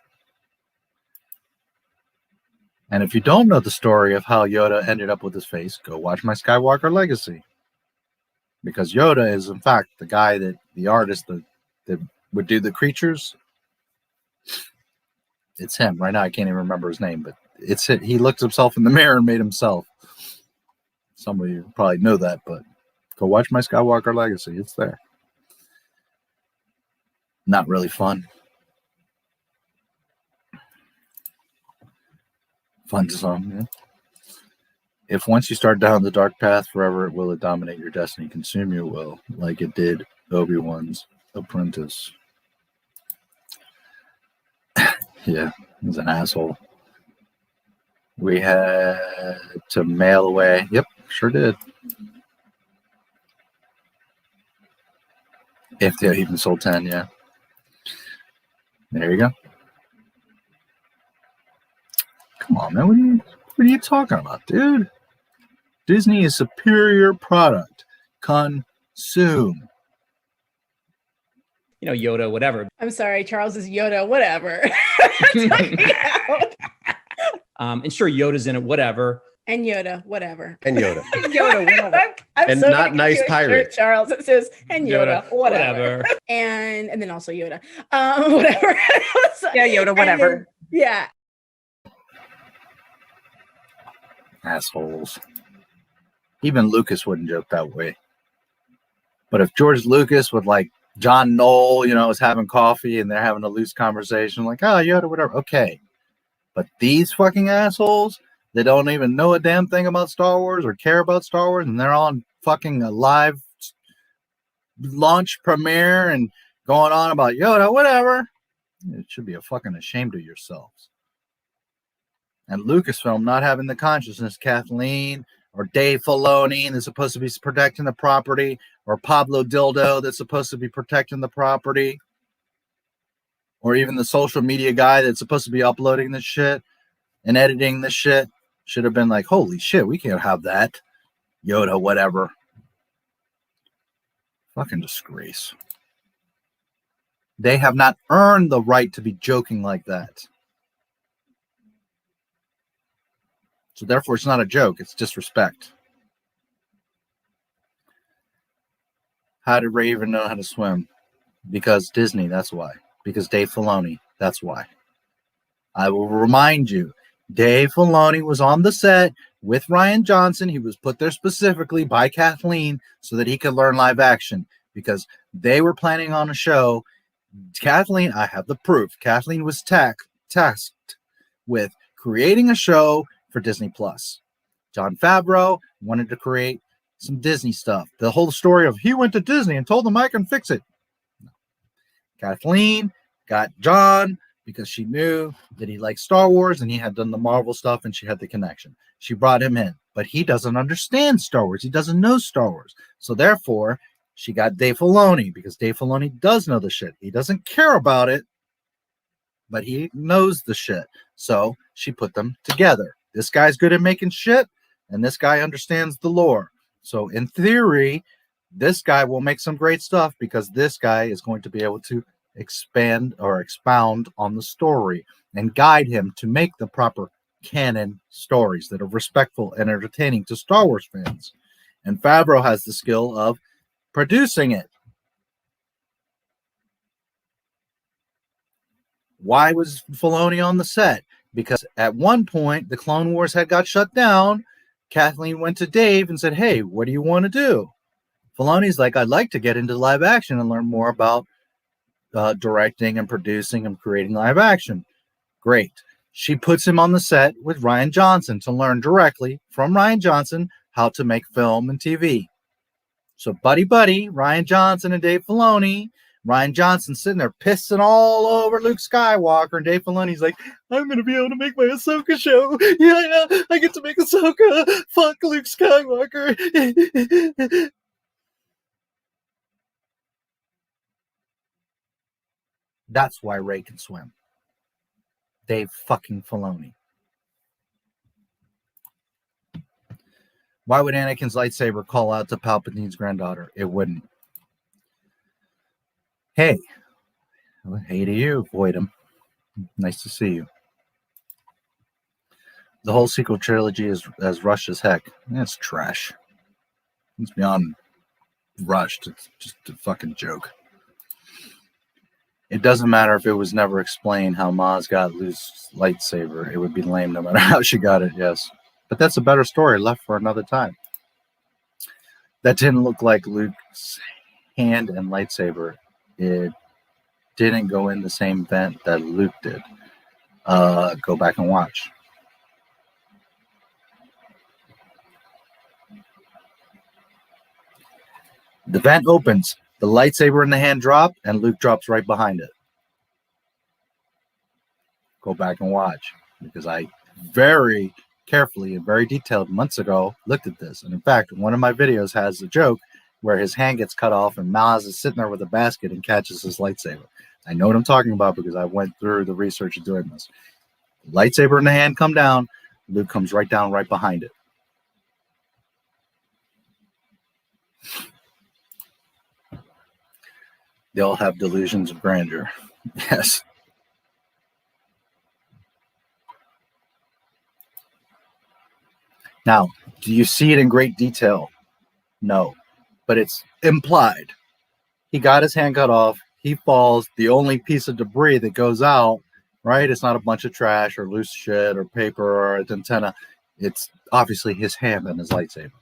And if you don't know the story of how Yoda ended up with his face, go watch my Skywalker Legacy. Because Yoda is, in fact, the guy that, the artist that would do the creatures. It's him. Right now, I can't even remember his name, but it's it. He looked himself in the mirror and made himself. Some of you probably know that, but go watch my Skywalker Legacy. It's there. Not really fun. Fun to some, yeah. If once you start down the dark path, forever will it dominate your destiny, consume your will, like it did Obi-Wan's apprentice. Yeah, he's an asshole. We had to mail away. Yep, sure did. If they even sold 10, yeah. There you go. Come on, man. What are you talking about, dude? Disney is superior product. Consume. You know, Yoda, whatever. I'm sorry, Charles is Yoda, whatever. And sure, Yoda's in it, whatever. And Yoda, whatever. And Yoda. Yoda, whatever. I'm And so not gonna nice get you a pirate. shirt, Charles. It says, and Yoda, Yoda, whatever. whatever. And then also Yoda. Whatever. Yeah, Yoda, whatever. Yeah. Assholes. Even Lucas wouldn't joke that way. But if George Lucas would, like, John Knoll, you know, is having coffee and they're having a loose conversation, like, oh, Yoda, whatever. Okay. But these fucking assholes, they don't even know a damn thing about Star Wars or care about Star Wars, and they're on fucking a live launch premiere and going on about Yoda, whatever. It should be a fucking ashamed of yourselves. And Lucasfilm not having the consciousness, Kathleen or Dave Filoni that's supposed to be protecting the property, or Pablo Dildo that's supposed to be protecting the property, or even the social media guy that's supposed to be uploading this shit and editing this shit, should have been like, holy shit, we can't have that. Yoda, whatever. Fucking disgrace. They have not earned the right to be joking like that. So therefore, it's not a joke. It's disrespect. How did Ray even know how to swim? Because Disney, that's why. Because Dave Filoni, that's why. I will remind you, Dave Filoni was on the set with Rian Johnson. He was put there specifically by Kathleen so that he could learn live action, because they were planning on a show. Kathleen, I have the proof. Kathleen was tasked with creating a show for Disney Plus. Jon Favreau wanted to create some Disney stuff. The whole story of he went to Disney and told them I can fix it. No. Kathleen got John because she knew that he liked Star Wars and he had done the Marvel stuff and she had the connection. She brought him in, but he doesn't understand Star Wars. He doesn't know Star Wars. So therefore, she got Dave Filoni, because Dave Filoni does know the shit. He doesn't care about it, but he knows the shit. So she put them together. This guy's good at making shit, and this guy understands the lore. So in theory, this guy will make some great stuff, because this guy is going to be able to expand or expound on the story and guide him to make the proper canon stories that are respectful and entertaining to Star Wars fans. And Favreau has the skill of producing it. Why was Filoni on the set? Because at one point, the Clone Wars had got shut down. Kathleen went to Dave and said, hey, what do you want to do? Filoni's like, I'd like to get into live action and learn more about directing and producing and creating live action. Great. She puts him on the set with Rian Johnson to learn directly from Rian Johnson how to make film and TV. So buddy, Rian Johnson and Dave Filoni. Rian Johnson sitting there pissing all over Luke Skywalker, and Dave Filoni's like, I'm going to be able to make my Ahsoka show. Yeah, I get to make Ahsoka. Fuck Luke Skywalker. That's why Rey can swim. Dave fucking Filoni. Why would Anakin's lightsaber call out to Palpatine's granddaughter? It wouldn't. Hey. Well, hey to you, Voidum. Nice to see you. The whole sequel trilogy is as rushed as heck. That's trash. It's beyond rushed. It's just a fucking joke. It doesn't matter if it was never explained how Maz got Luke's lightsaber. It would be lame no matter how she got it, yes. But that's a better story left for another time. That didn't look like Luke's hand and lightsaber. It didn't go in the same vent that Luke did. Go back and watch. The vent opens, the lightsaber in the hand drops, and Luke drops right behind it. Go back and watch, because I very carefully and very detailed months ago looked at this. And in fact, one of my videos has a joke where his hand gets cut off and Maz is sitting there with a basket and catches his lightsaber. I know what I'm talking about because I went through the research of doing this. Lightsaber in the hand come down, Luke comes right down right behind it. They all have delusions of grandeur. Yes. Now, do you see it in great detail? No, but it's implied. He got his hand cut off. He falls. The only piece of debris that goes out, right? It's not a bunch of trash or loose shit or paper or an antenna. It's obviously his hand and his lightsaber.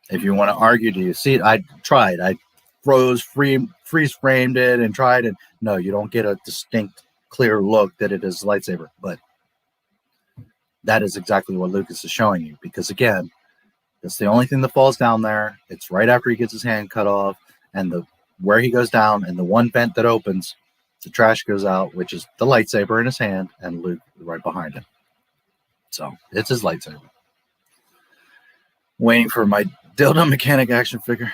If you want to argue, do you see it? I tried. I freeze framed it and tried, and no, you don't get a distinct, clear look that it is a lightsaber. But that is exactly what Lucas is showing you, because again, that's the only thing that falls down there. It's right after he gets his hand cut off, and where he goes down, and the one vent that opens, The trash goes out, which is the lightsaber in his hand, and Luke right behind him. So it's his lightsaber. Waiting for my dildo mechanic action figure.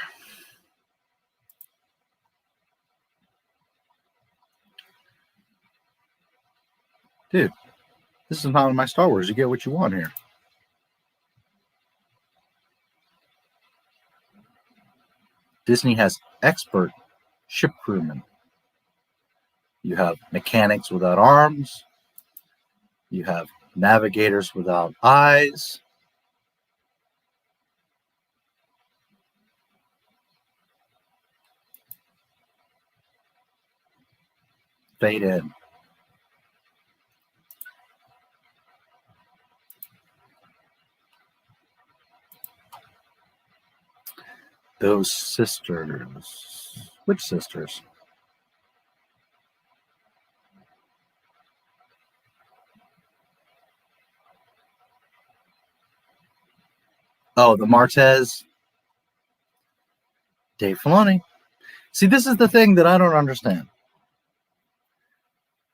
Dude, this is not my Star Wars. You get what you want here. Disney has expert ship crewmen. You have mechanics without arms. You have navigators without eyes. Fade in. Those sisters. Which sisters? Oh, the Martez. Dave Filoni. See, this is the thing that I don't understand.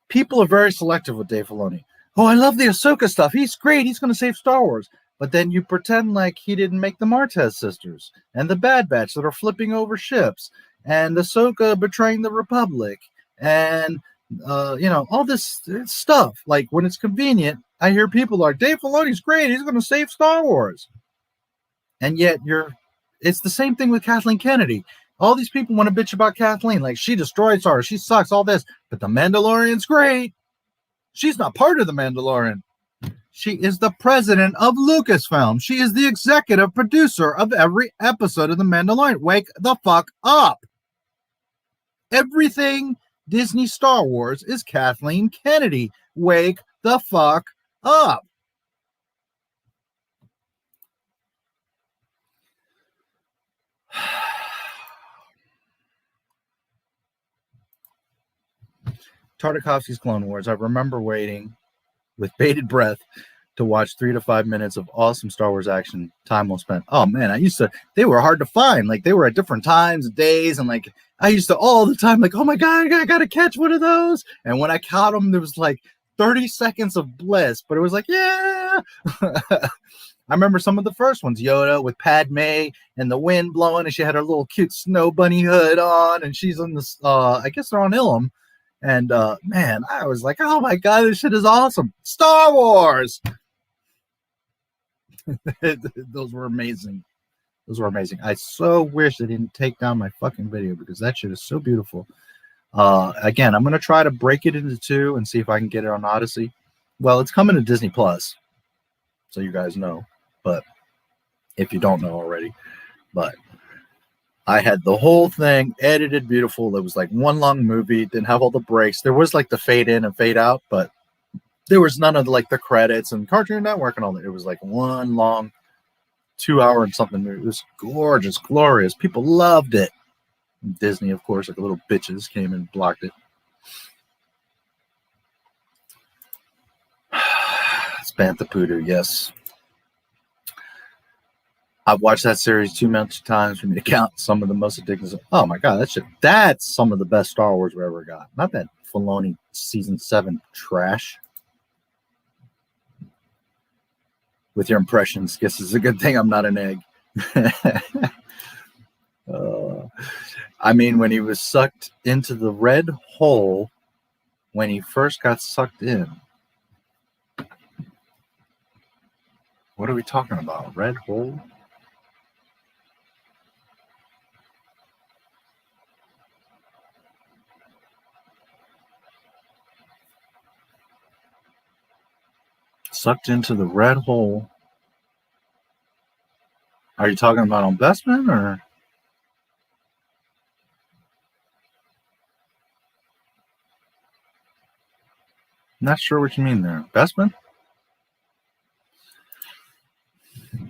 People are very selective with Dave Filoni. Oh, I love the Ahsoka stuff. He's great. He's going to save Star Wars. But then you pretend like he didn't make the Martez sisters and the Bad Batch that are flipping over ships and Ahsoka betraying the Republic and, all this stuff. Like, when it's convenient, I hear people like, Dave Filoni's great. He's going to save Star Wars. And yet it's the same thing with Kathleen Kennedy. All these people want to bitch about Kathleen. Like, she destroyed Star Wars. She sucks, all this. But the Mandalorian's great. She's not part of the Mandalorian. She is the president of Lucasfilm. She is the executive producer of every episode of The Mandalorian. Wake the fuck up. Everything Disney Star Wars is Kathleen Kennedy. Wake the fuck up. Tartakovsky's Clone Wars. I remember waiting with bated breath to watch 3 to 5 minutes of awesome Star Wars action. Time well spent. Oh man, they were hard to find. Like, they were at different times, days, and like I used to all the time, like, oh my god, I gotta catch one of those. And when I caught them, there was like 30 seconds of bliss, but it was like, yeah. I remember some of the first ones, Yoda with Padme and the wind blowing, and she had her little cute snow bunny hood on, and she's on this, I guess they're on Ilum. And man, I was like, oh my god, this shit is awesome. Star Wars. Those were amazing. Those were amazing. I so wish they didn't take down my fucking video because that shit is so beautiful. Again, I'm going to try to break it into 2 and see if I can get it on Odyssey. Well, it's coming to Disney Plus, so you guys know. But if you don't know already, but I had the whole thing edited beautiful. It was like one long movie. Didn't have all the breaks. There was like the fade in and fade out, but there was none of like the credits and Cartoon Network and all that. It was like one long 2 hour and something movie. It was gorgeous, glorious. People loved it. And Disney, of course, like little bitches, came and blocked it. Bantha Poodoo, yes. I've watched that series too many times for me to count some of the most addictive. Oh my god, that's some of the best Star Wars we ever got. Not that Filoni season 7 trash. With your impressions, guess it's a good thing I'm not an egg. I mean, when he was sucked into the red hole, when he first got sucked in. What are we talking about? Red hole? Sucked into the red hole. Are you talking about on Bestman or? Not sure what you mean there. Bestman?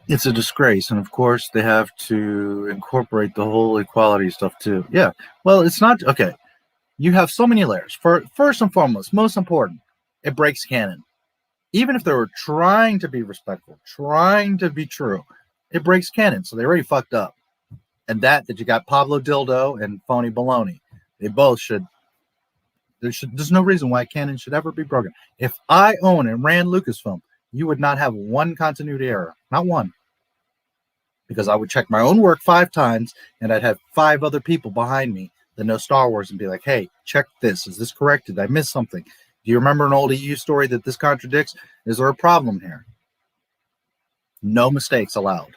It's a disgrace. And of course, they have to incorporate the whole equality stuff too. Yeah. Well, it's not. Okay. You have so many layers. First and foremost, most important, it breaks canon. Even if they were trying to be respectful, trying to be true, it breaks canon. So they already fucked up. And that you got Pablo Dildo and Phony Baloney. They both should There's no reason why canon should ever be broken. If I own and ran Lucasfilm, you would not have one continuity error, not one. Because I would check my own work 5 times, and I'd have 5 other people behind me that know Star Wars and be like, hey, check this. Is this correct? Did I miss something? Do you remember an old EU story that this contradicts? Is there a problem here? No mistakes allowed.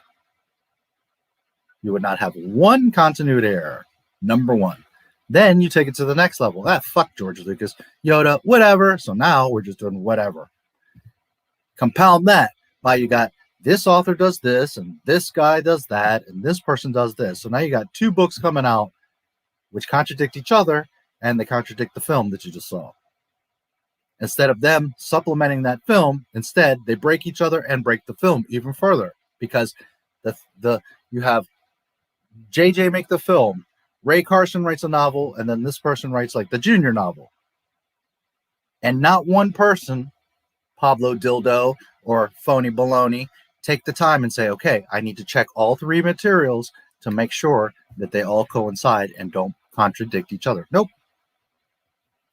You would not have one continuity error. Number 1. Then you take it to the next level. Fuck George Lucas, Yoda, whatever. So now we're just doing whatever. Compound that by you got this author does this, and this guy does that, and this person does this. So now you got 2 books coming out which contradict each other, and they contradict the film that you just saw. Instead of them supplementing that film, instead they break each other and break the film even further, because you have JJ make the film, Ray Carson writes a novel, and then this person writes like the junior novel. And not one person, Pablo Dildo or Phony Baloney, take the time and say, okay, I need to check all 3 materials to make sure that they all coincide and don't contradict each other. Nope.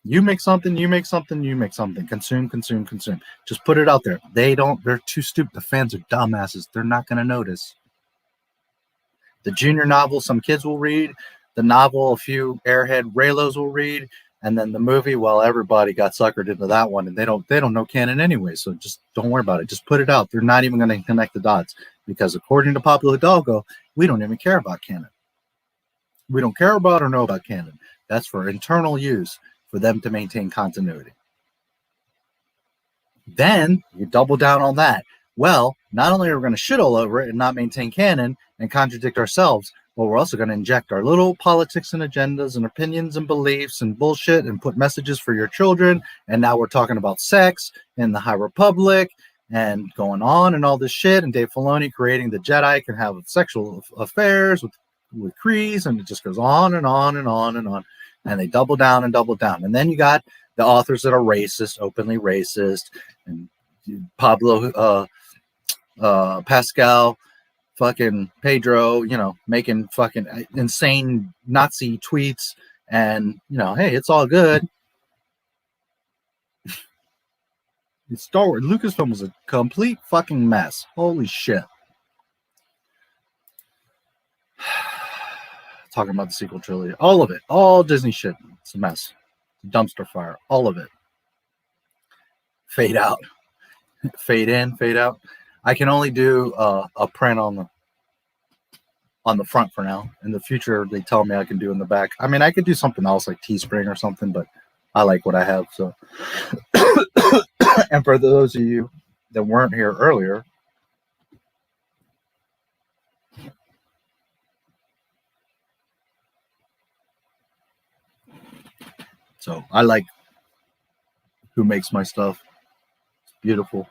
You make something, you make something, you make something. Consume, consume, consume. Just put it out there. They're too stupid. The fans are dumbasses. They're not going to notice. The junior novel, some kids will read. The novel, a few airhead Raylos will read. And then the movie, well, everybody got suckered into that one, and they don't know canon anyway. So just don't worry about it. Just put it out. They're not even going to connect the dots, because according to Pablo Hidalgo, we don't even care about canon. We don't care about or know about canon. That's for internal use, for them to maintain continuity. Then you double down on that. Well, not only are we going to shit all over it and not maintain canon and contradict ourselves, but we're also going to inject our little politics and agendas and opinions and beliefs and bullshit and put messages for your children. And now we're talking about sex in the High Republic and going on and all this shit. And Dave Filoni creating the Jedi can have sexual affairs with Kreese, and it just goes on and on and on and on. And they double down and double down. And then you got the authors that are racist, openly racist, and Pablo Pascal, fucking Pedro, making fucking insane Nazi tweets, and hey, it's all good. Star Wars, Lucasfilm was a complete fucking mess. Holy shit. Talking about the sequel trilogy, all of it, all Disney shit. It's a mess. Dumpster fire, all of it. Fade out, fade in, fade out. I can only do a print on the front for now. In the future, they tell me I can do in the back. I mean, I could do something else like Teespring or something, but I like what I have. So, and for those of you that weren't here earlier, so I like who makes my stuff. It's beautiful,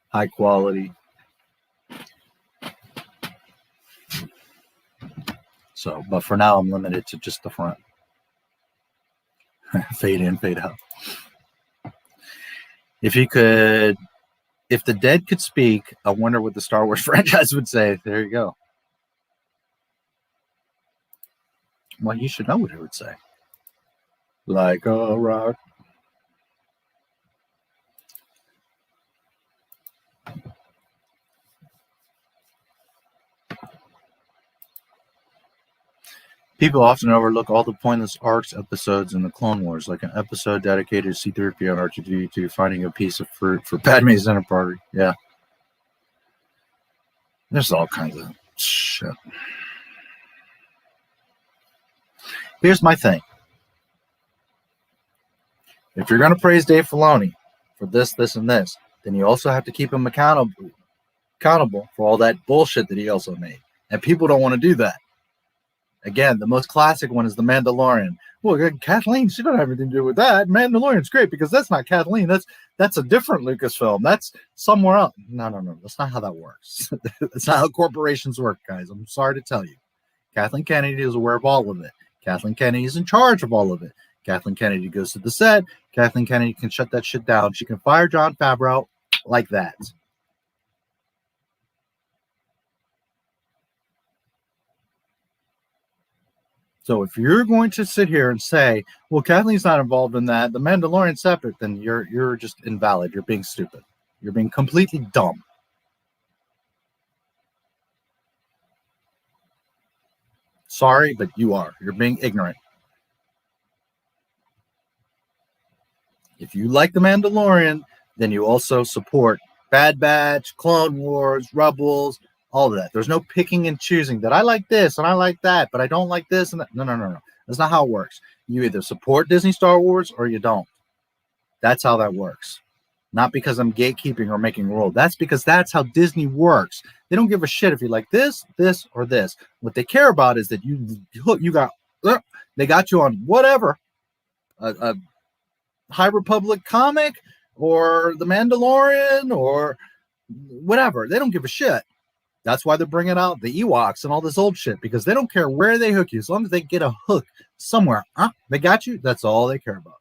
high quality. So, but for now, I'm limited to just the front. Fade in, fade out. If the dead could speak, I wonder what the Star Wars franchise would say. There you go. Well, you should know what it would say. Like a rock. People often overlook all the pointless arcs episodes in the Clone Wars, like an episode dedicated to C-3PO and R2-D2 finding a piece of fruit for Padme's dinner party. Yeah. There's all kinds of shit. Here's my thing. If you're going to praise Dave Filoni for this, this, and this, then you also have to keep him accountable for all that bullshit that he also made. And people don't want to do that. Again, the most classic one is The Mandalorian. Well, Kathleen, she don't have anything to do with that. Mandalorian's great because that's not Kathleen. That's a different Lucasfilm. That's somewhere else. No. That's not how that works. That's not how corporations work, guys. I'm sorry to tell you. Kathleen Kennedy is aware of all of it. Kathleen Kennedy is in charge of all of it. Kathleen Kennedy goes to the set. Kathleen Kennedy can shut that shit down. She can fire Jon Favreau like that. So if you're going to sit here and say, well, Kathleen's not involved in that, the Mandalorian's separate, then you're just invalid. You're being stupid. You're being completely dumb. Sorry, but you are. You're being ignorant. If you like the Mandalorian, then you also support Bad Batch, Clone Wars, Rebels, all of that. There's no picking and choosing that I like this and I like that, but I don't like this and that. No. That's not how it works. You either support Disney Star Wars or you don't. That's how that works. Not because I'm gatekeeping or making rules. That's because that's how Disney works. They don't give a shit if you like this, or this. What they care about is that they got you on whatever, a High Republic comic or the Mandalorian or whatever. They don't give a shit. That's why they're bringing out the Ewoks and all this old shit, because they don't care where they hook you. As long as they get a hook somewhere, they got you. That's all they care about.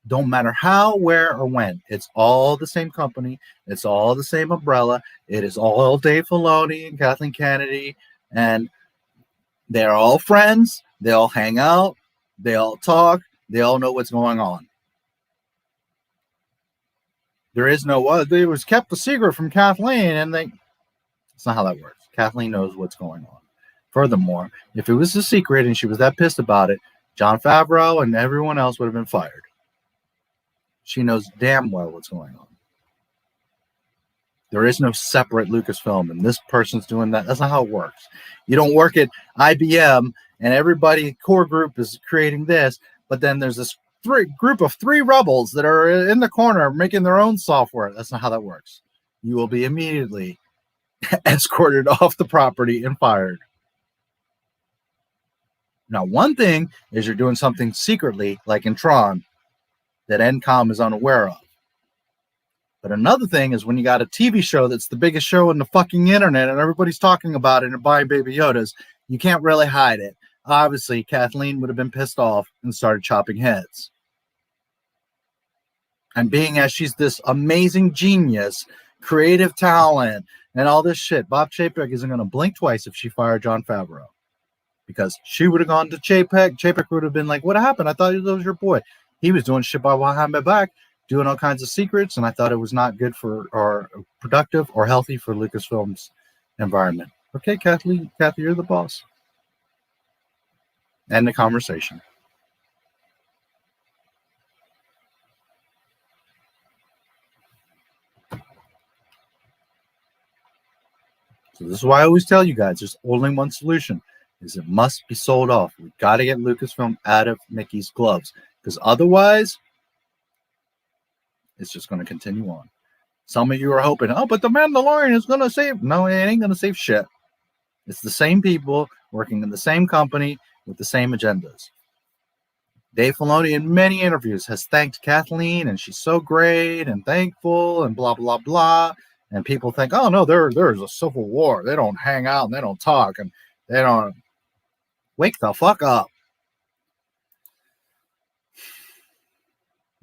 Don't matter how, where, or when. It's all the same company. It's all the same umbrella. It is all Dave Filoni and Kathleen Kennedy, and they're all friends. They all hang out. They all talk. They all know what's going on. There is no it was kept a secret from Kathleen, and it's not how that works. Kathleen knows what's going on. Furthermore, if it was a secret and she was that pissed about it, Jon Favreau and everyone else would have been fired. She knows damn well what's going on. There is no separate Lucasfilm, and this person's doing that. That's not how it works. You don't work at IBM, and everybody, core group, is creating this, but then there's this group of 3 rebels that are in the corner making their own software. That's not how that works. You will be immediately escorted off the property and fired. Now, one thing is you're doing something secretly, like in Tron, that NCOM is unaware of. But another thing is when you got a TV show that's the biggest show on the fucking internet and everybody's talking about it and buying Baby Yodas, you can't really hide it. Obviously, Kathleen would have been pissed off and started chopping heads. And being as she's this amazing genius, creative talent, and all this shit, Bob Chapek isn't going to blink twice if she fired Jon Favreau. Because she would have gone to Chapek. Chapek would have been like, what happened? I thought that was your boy. He was doing shit behind my back, doing all kinds of secrets, and I thought it was not good for, or productive or healthy for Lucasfilm's environment. Okay, Kathy, you're the boss. End the conversation. So this is why I always tell you guys, there's only one solution, is it must be sold off. We've got to get Lucasfilm out of Mickey's gloves, because otherwise, it's just going to continue on. Some of you are hoping, oh, but the Mandalorian is going to save. No, it ain't going to save shit. It's the same people working in the same company with the same agendas. Dave Filoni in many interviews has thanked Kathleen, and she's so great and thankful and blah, blah, blah. And people think, oh, no, there's a civil war. They don't hang out and they don't talk and they don't. Wake the fuck up.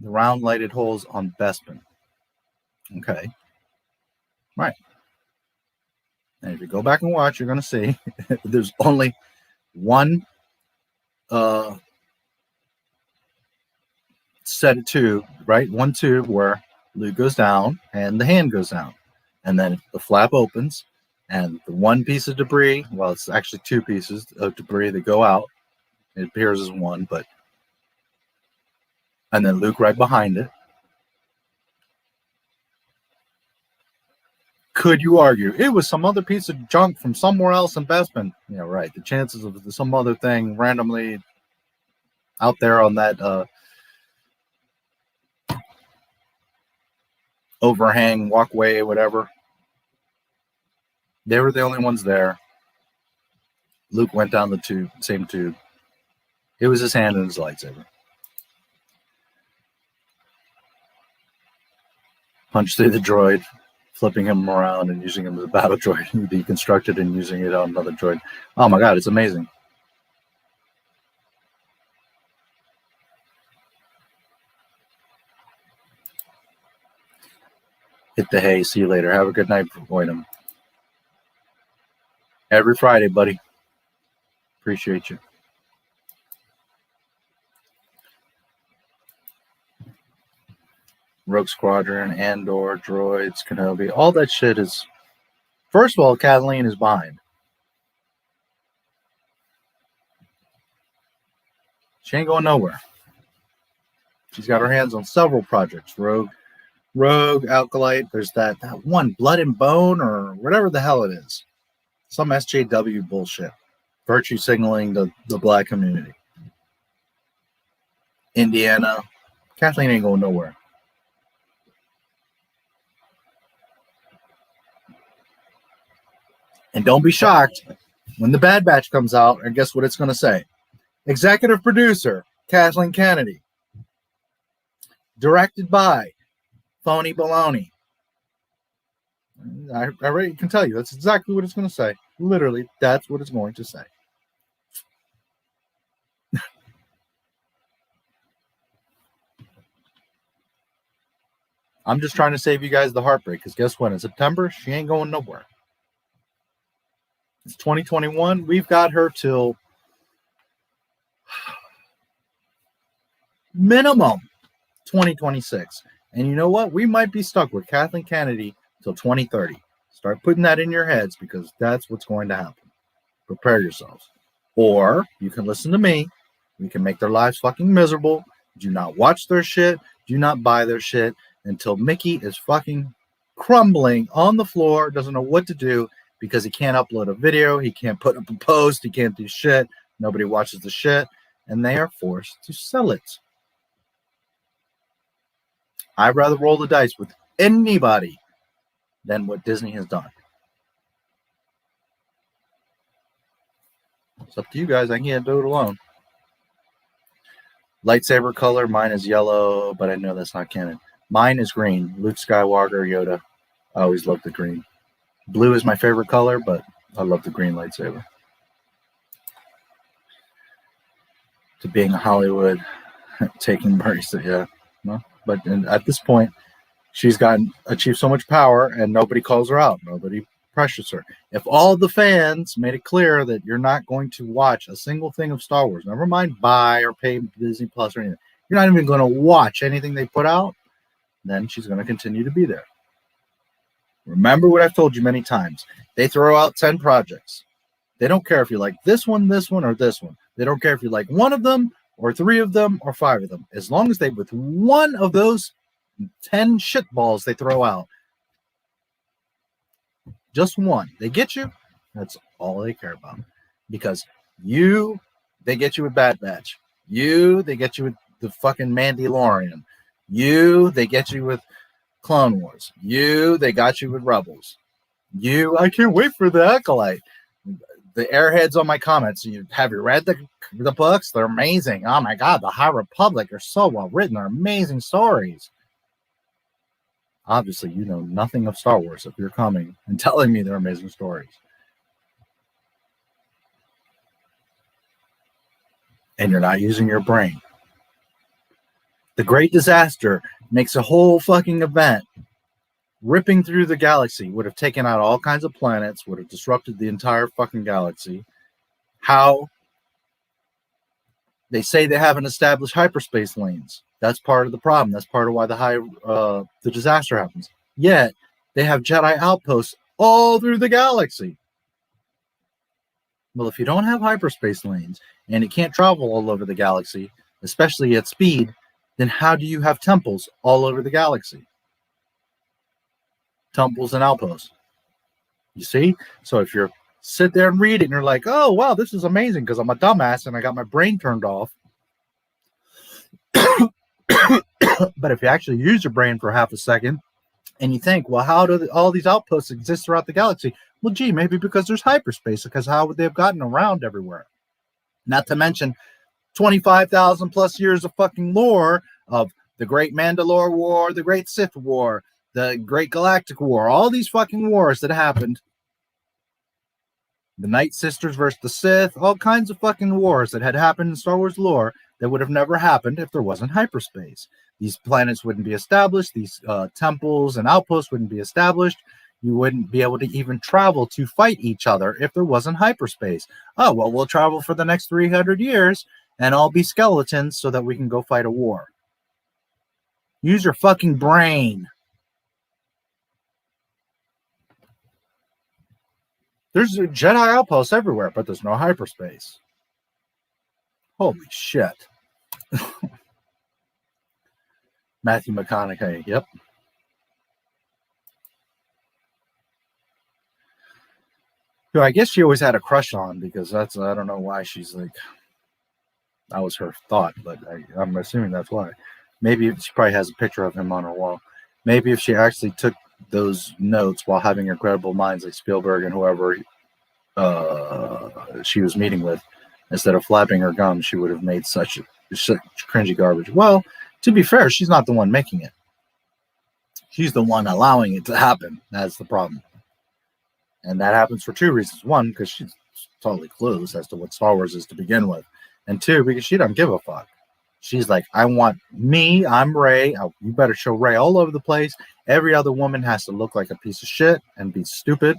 The round lighted holes on Bespin. Okay. Right. And if you go back and watch, you're going to see there's only one set of tube, right? One tube where Luke goes down and the hand goes down. And then the flap opens and the one piece of debris, well, it's actually 2 pieces of debris that go out. It appears as one, but and then Luke right behind it. Could you argue it was some other piece of junk from somewhere else in Bespin? Yeah, right. The chances of some other thing randomly out there on that overhang, walkway, whatever. They were the only ones there. Luke went down the tube, same tube. It was his hand and his lightsaber. Punched through the droid, flipping him around and using him as a battle droid. He deconstructed and using it on another droid. Oh my God, it's amazing. Hit the hay. See you later. Have a good night, Boydum. Every Friday, buddy. Appreciate you. Rogue Squadron, Andor, droids, Kenobi, all that shit is. First of all, Kathleen is behind. She ain't going nowhere. She's got her hands on several projects. Rogue, Alkalite. There's that one, Blood and Bone, or whatever the hell it is. Some SJW bullshit. Virtue signaling the black community. Indiana. Kathleen ain't going nowhere. And don't be shocked when the Bad Batch comes out, and guess what it's going to say? Executive producer, Kathleen Kennedy. Directed by Phony Baloney. I already can tell you, that's exactly what it's going to say. Literally, that's what it's going to say. I'm just trying to save you guys the heartbreak, because guess what? In September, she ain't going nowhere. It's 2021. We've got her till minimum 2026. And you know what? We might be stuck with Kathleen Kennedy till 2030. Start putting that in your heads, because that's what's going to happen. Prepare yourselves. Or you can listen to me. We can make their lives fucking miserable. Do not watch their shit. Do not buy their shit until Mickey is fucking crumbling on the floor, doesn't know what to do because he can't upload a video, he can't put up a post, he can't do shit, nobody watches the shit, and they are forced to sell it. I'd rather roll the dice with anybody than what Disney has done. It's up to you guys. I can't do it alone. Lightsaber color, mine is yellow, but I know that's not canon. Mine is green. Luke Skywalker, Yoda. I always loved the green. Blue is my favorite color, but I love the green lightsaber. To being a Hollywood, taking Maurice, yeah. No, but at this point, she's achieved so much power, and nobody calls her out. Nobody pressures her. If all the fans made it clear that you're not going to watch a single thing of Star Wars, never mind buy or pay Disney Plus or anything, you're not even going to watch anything they put out, then she's going to continue to be there. Remember what I've told you many times. They throw out 10 projects. They don't care if you like this one, or this one. They don't care if you like one of them, or 3 of them, or 5 of them. As long as they, with one of those 10 shitballs they throw out, just one, they get you, that's all they care about. Because they get you with Bad Batch. They get you with the fucking Mandalorian. They get you with Clone Wars. They got you with Rebels. I can't wait for the Acolyte. The airheads on my comments. Have you read the books? They're amazing. Oh my God, the High Republic are so well written. They're amazing stories. Obviously, you know nothing of Star Wars if you're coming and telling me they're amazing stories. And you're not using your brain. The Great Disaster makes a whole fucking event. Ripping through the galaxy, would have taken out all kinds of planets, would have disrupted the entire fucking galaxy. How they say they haven't established hyperspace lanes. That's part of the problem. That's part of why the disaster happens. Yet they have Jedi outposts all through the galaxy. Well, if you don't have hyperspace lanes and it can't travel all over the galaxy, especially at speed, then how do you have temples all over the galaxy? Temples and outposts. You see? So if you sit there and read it and you're like, oh, wow, this is amazing because I'm a dumbass and I got my brain turned off. But if you actually use your brain for half a second and you think, well, how do all these outposts exist throughout the galaxy? Well, gee, maybe because there's hyperspace, because how would they have gotten around everywhere? Not to mention 25,000 plus years of fucking lore of the Great Mandalore War, the Great Sith War, the Great Galactic War, all these fucking wars that happened. The Night Sisters versus the Sith, all kinds of fucking wars that had happened in Star Wars lore that would have never happened if there wasn't hyperspace. These planets wouldn't be established. These temples and outposts wouldn't be established. You wouldn't be able to even travel to fight each other if there wasn't hyperspace. Oh, well, we'll travel for the next 300 years and all be skeletons so that we can go fight a war. Use your fucking brain. There's a Jedi outposts everywhere, but there's no hyperspace. Holy shit. Matthew McConaughey, yep. Who I guess she always had a crush on, because that's, I don't know why she's like, that was her thought, but I'm assuming that's why. Maybe she probably has a picture of him on her wall. Maybe if she actually took those notes while having incredible minds like Spielberg and whoever she was meeting with, instead of flapping her gums, she would have made such cringy garbage. Well, to be fair, she's not the one making it. She's the one allowing it to happen. That's the problem. And that happens for two reasons. One, because she's totally clueless as to what Star Wars is to begin with. And two, because she doesn't give a fuck. She's like, I want me, I'm Rey. You better show Rey all over the place. Every other woman has to look like a piece of shit and be stupid.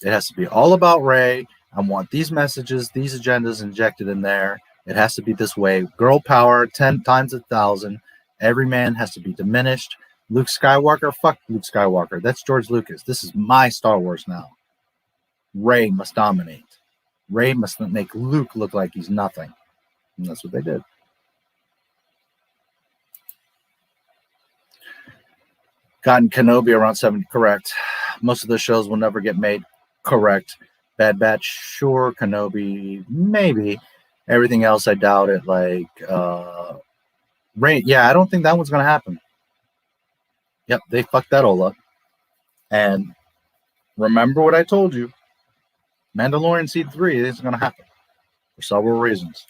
It has to be all about Rey. I want these messages, these agendas injected in there. It has to be this way. Girl power, 10 times 1,000. Every man has to be diminished. Luke Skywalker, fuck Luke Skywalker. That's George Lucas. This is my Star Wars now. Rey must dominate. Rey must make Luke look like he's nothing. And that's what they did. Gotten Kenobi around 70, correct. Most of the shows will never get made, correct. Bad Batch, sure. Kenobi, maybe. Everything else, I doubt it. Like, Rey, yeah, I don't think that one's going to happen. Yep, they fucked that all up. And remember what I told you. Mandalorian Season 3 isn't going to happen. For several reasons.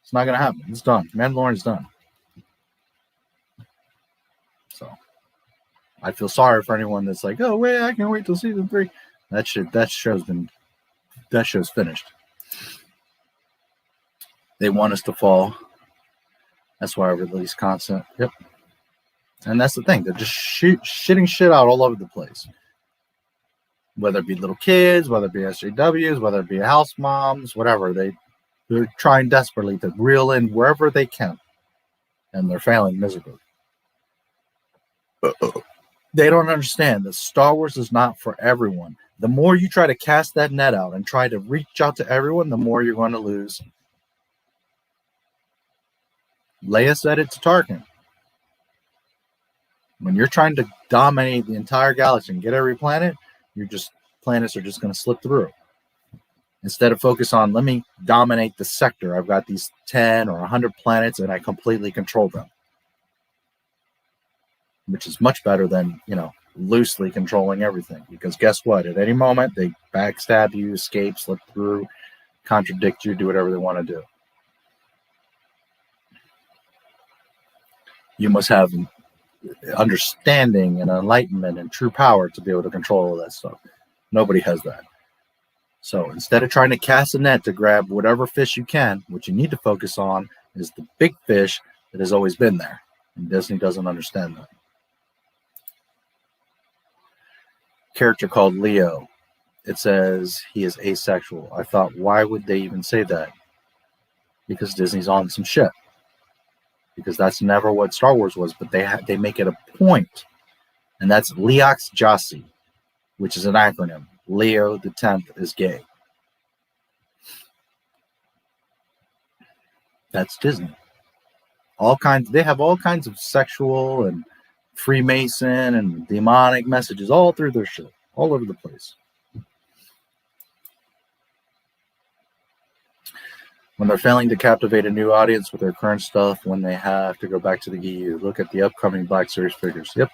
It's not going to happen. It's done. Mandalorian's done. So, I feel sorry for anyone that's like, oh, wait, I can't wait till Season 3. That show's finished. They want us to fall. That's why I release content. Yep. And that's the thing. They're just shitting shit out all over the place. Whether it be little kids, whether it be SJWs, whether it be house moms, whatever. They're trying desperately to reel in wherever they can. And they're failing miserably. They don't understand that Star Wars is not for everyone. The more you try to cast that net out and try to reach out to everyone, the more you're going to lose. Leia said it to Tarkin. When you're trying to dominate the entire galaxy and get every planet, planets are just going to slip through. Instead of focus on, let me dominate the sector. I've got these 10 or 100 planets and I completely control them. Which is much better than, loosely controlling everything. Because guess what? At any moment, they backstab you, escape, slip through, contradict you, do whatever they want to do. You must have understanding and enlightenment and true power to be able to control all that stuff. Nobody has that. So instead of trying to cast a net to grab whatever fish you can, what you need to focus on is the big fish that has always been there. And Disney doesn't understand that. Character called Leo. It says he is asexual. I thought, why would they even say that? Because Disney's on some shit. Because that's never what Star Wars was, but they make it a point. And that's Leox Jasi, which is an acronym. Leo the 10th is gay. That's Disney. They have all kinds of sexual and Freemason and demonic messages all through their shit, all over the place. When they're failing to captivate a new audience with their current stuff, when they have to go back to the EU, look at the upcoming Black Series figures. Yep.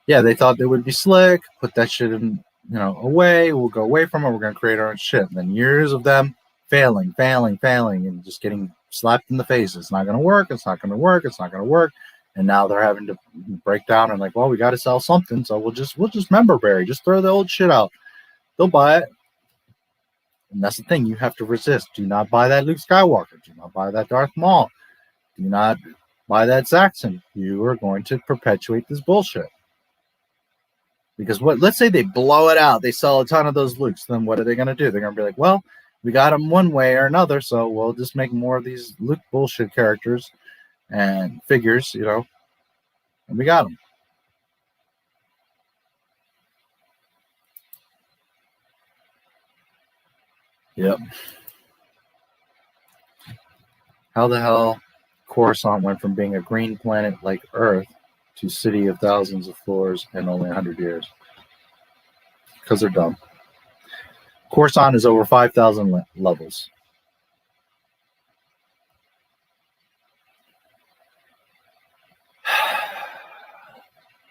Yeah, they thought they would be slick, put that shit in, away. We'll go away from it. We're going to create our own shit. And then years of them failing, and just getting slapped in the face. It's not going to work. It's not going to work. It's not going to work. And now they're having to break down and like, well, we got to sell something. So we'll just member berry. Just throw the old shit out. They'll buy it. And that's the thing. You have to resist. Do not buy that Luke Skywalker. Do not buy that Darth Maul. Do not buy that Saxon. You are going to perpetuate this bullshit. Because let's say they blow it out. They sell a ton of those Lukes. Then what are they going to do? They're going to be like, well, we got them one way or another. So we'll just make more of these Luke bullshit characters. and figures, you know, and we got them. Yep. How the hell Coruscant went from being a green planet like Earth to city of thousands of floors in only 100 years? Because they're dumb. Coruscant is over 5,000 levels.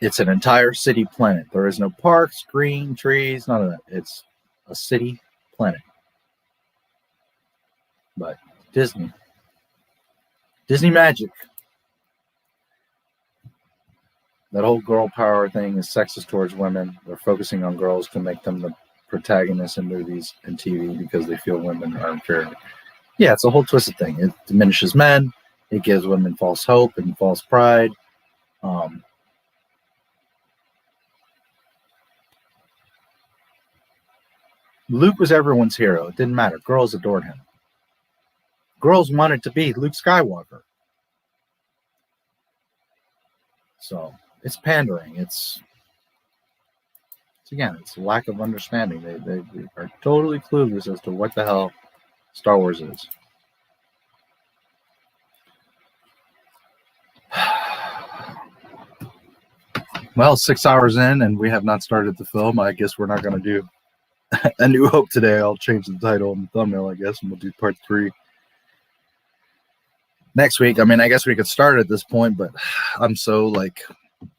It's an entire city planet. There is no parks, green, trees, none of that. It's a city planet. But Disney magic. That whole girl power thing is sexist towards women. They're focusing on girls to make them the protagonists in movies and TV because they feel women are inferior. Yeah, it's a whole twisted thing. It diminishes men. It gives women false hope and false pride. Luke was everyone's hero. It didn't matter. Girls adored him. Girls wanted to be Luke Skywalker. So it's pandering. It's again, it's a lack of understanding. They are totally clueless as to what the hell Star Wars is. Well, 6 hours in, and we have not started the film. I guess we're not going to do A New Hope today. I'll change the title and the thumbnail, I guess, and we'll do part 3 next week. I mean, I guess we could start at this point, but I'm so like,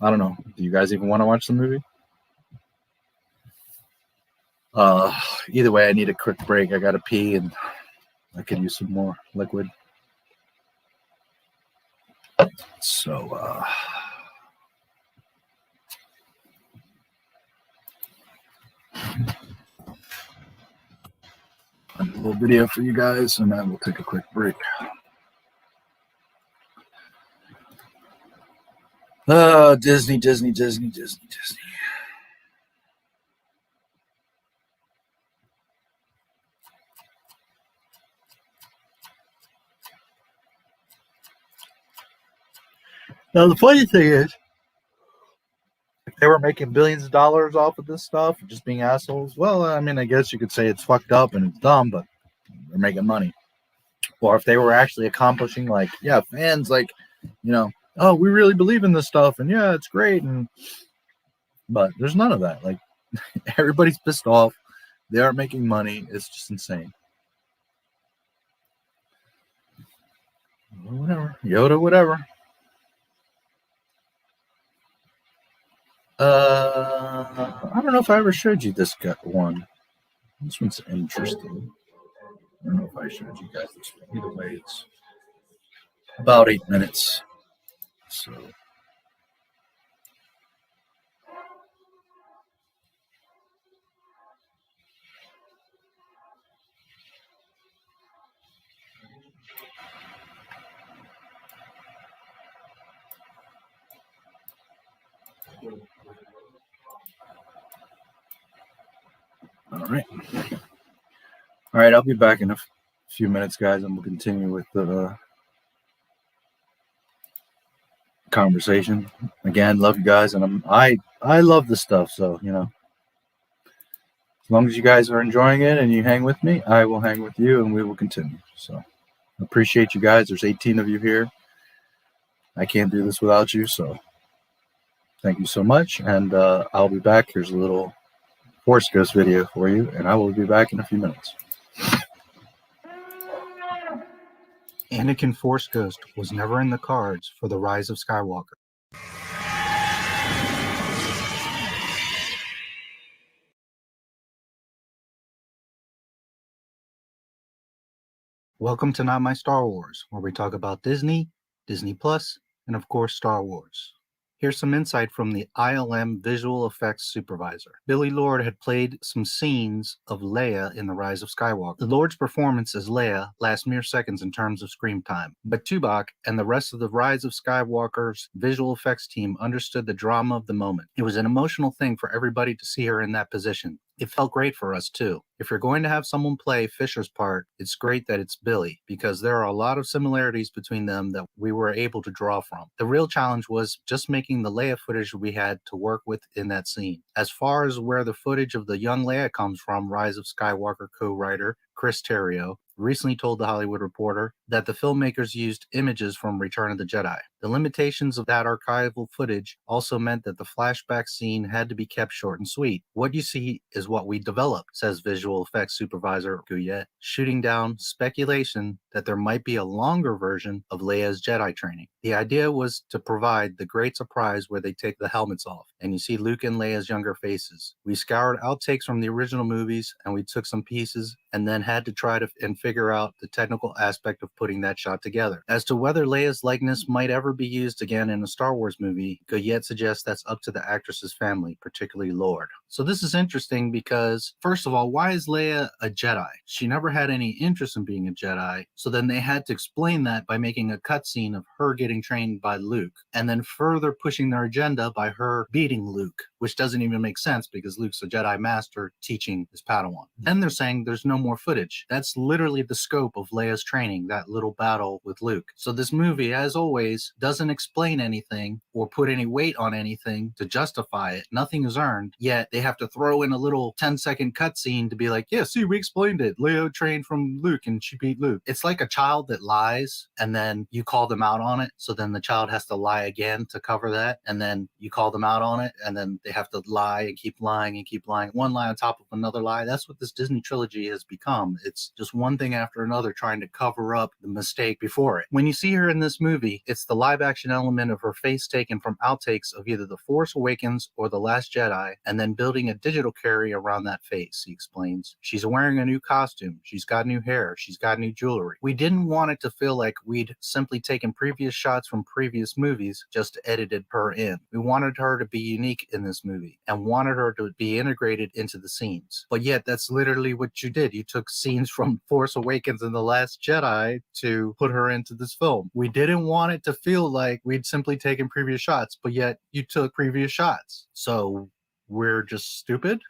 I don't know. Do you guys even want to watch the movie? Either way, I need a quick break. I got to pee, and I could use some more liquid. So, a little video for you guys, and then we'll take a quick break. Disney. Now, the funny thing is, if they were making billions of dollars off of this stuff, just being assholes, well, I mean, I guess you could say it's fucked up and it's dumb, but they're making money. Or if they were actually accomplishing, like, yeah, fans, like, you know, oh, we really believe in this stuff, and yeah, it's great, but there's none of that. Like, everybody's pissed off. They aren't making money. It's just insane. Whatever. Yoda, whatever. I don't know if I ever showed you this one. This one's interesting. I don't know if I showed you guys this one. Either way, it's about 8 minutes. So. All right, I'll be back in a few minutes, guys, and we'll continue with the conversation. Again, love you guys, and I love this stuff, so, you know, as long as you guys are enjoying it and you hang with me, I will hang with you, and we will continue. So, appreciate you guys. There's 18 of you here. I can't do this without you, so thank you so much, and I'll be back. Here's a little Force Ghost video for you, and I will be back in a few minutes. Anakin Force Ghost was never in the cards for the Rise of Skywalker. Welcome to Not My Star Wars, where we talk about Disney, Disney Plus, and of course Star Wars. Here's some insight from the ILM visual effects supervisor. Billy Lord had played some scenes of Leia in The Rise of Skywalker. Lord's performance as Leia lasts mere seconds in terms of screen time, but Tuvok and the rest of the Rise of Skywalker's visual effects team understood the drama of the moment. It was an emotional thing for everybody to see her in that position. it felt great for us too. If you're going to have someone play Fisher's part, it's great that it's Billy, because there are a lot of similarities between them that we were able to draw from. The real challenge was just making the Leia footage we had to work with in that scene. As far as where the footage of the young Leia comes from, Rise of Skywalker co-writer Chris Terrio recently told The Hollywood Reporter that the filmmakers used images from Return of the Jedi. The limitations of that archival footage also meant that the flashback scene had to be kept short and sweet. What you see is what we developed, says visual effects supervisor Guyette, shooting down speculation that there might be a longer version of Leia's Jedi training. The idea was to provide the great surprise where they take the helmets off, and you see Luke and Leia's younger faces. We scoured outtakes from the original movies, and we took some pieces and then had to try to figure out the technical aspect of putting that shot together. As to whether Leia's likeness might ever be used again in a Star Wars movie, Guyette suggests that's up to the actress's family, particularly Lord. So this is interesting because, first of all, why is Leia a Jedi? She never had any interest in being a Jedi, so then they had to explain that by making a cutscene of her getting trained by Luke, and then further pushing their agenda by her beating Luke, which doesn't even make sense because Luke's a Jedi Master teaching his Padawan. Then they're saying there's no more footage. That's literally the scope of Leia's training, that little battle with Luke. So this movie, as always, doesn't explain anything or put any weight on anything to justify it. Nothing is earned, yet they have to throw in a little 10-second cutscene to be like, yeah, see, we explained it. Leia trained from Luke and she beat Luke. It's like a child that lies and then you call them out on it. So then the child has to lie again to cover that. And then you call them out on it and then they have to lie and keep lying and keep lying. One lie on top of another lie. That's what this Disney trilogy has become. It's just one thing after another trying to cover up the mistake before it. When you see her in this movie, it's the live action element of her face taken from outtakes of either The Force Awakens or The Last Jedi, and then building a digital carry around that face, he explains. She's wearing a new costume. She's got new hair. She's got new jewelry. We didn't want it to feel like we'd simply taken previous shots from previous movies, just edited her in. We wanted her to be unique in this movie and wanted her to be integrated into the scenes. But yet that's literally what you did. You took scenes from Force Awakens and The Last Jedi to put her into this film. We didn't want it to feel like we'd simply taken previous shots, but yet you took previous shots. So we're just stupid?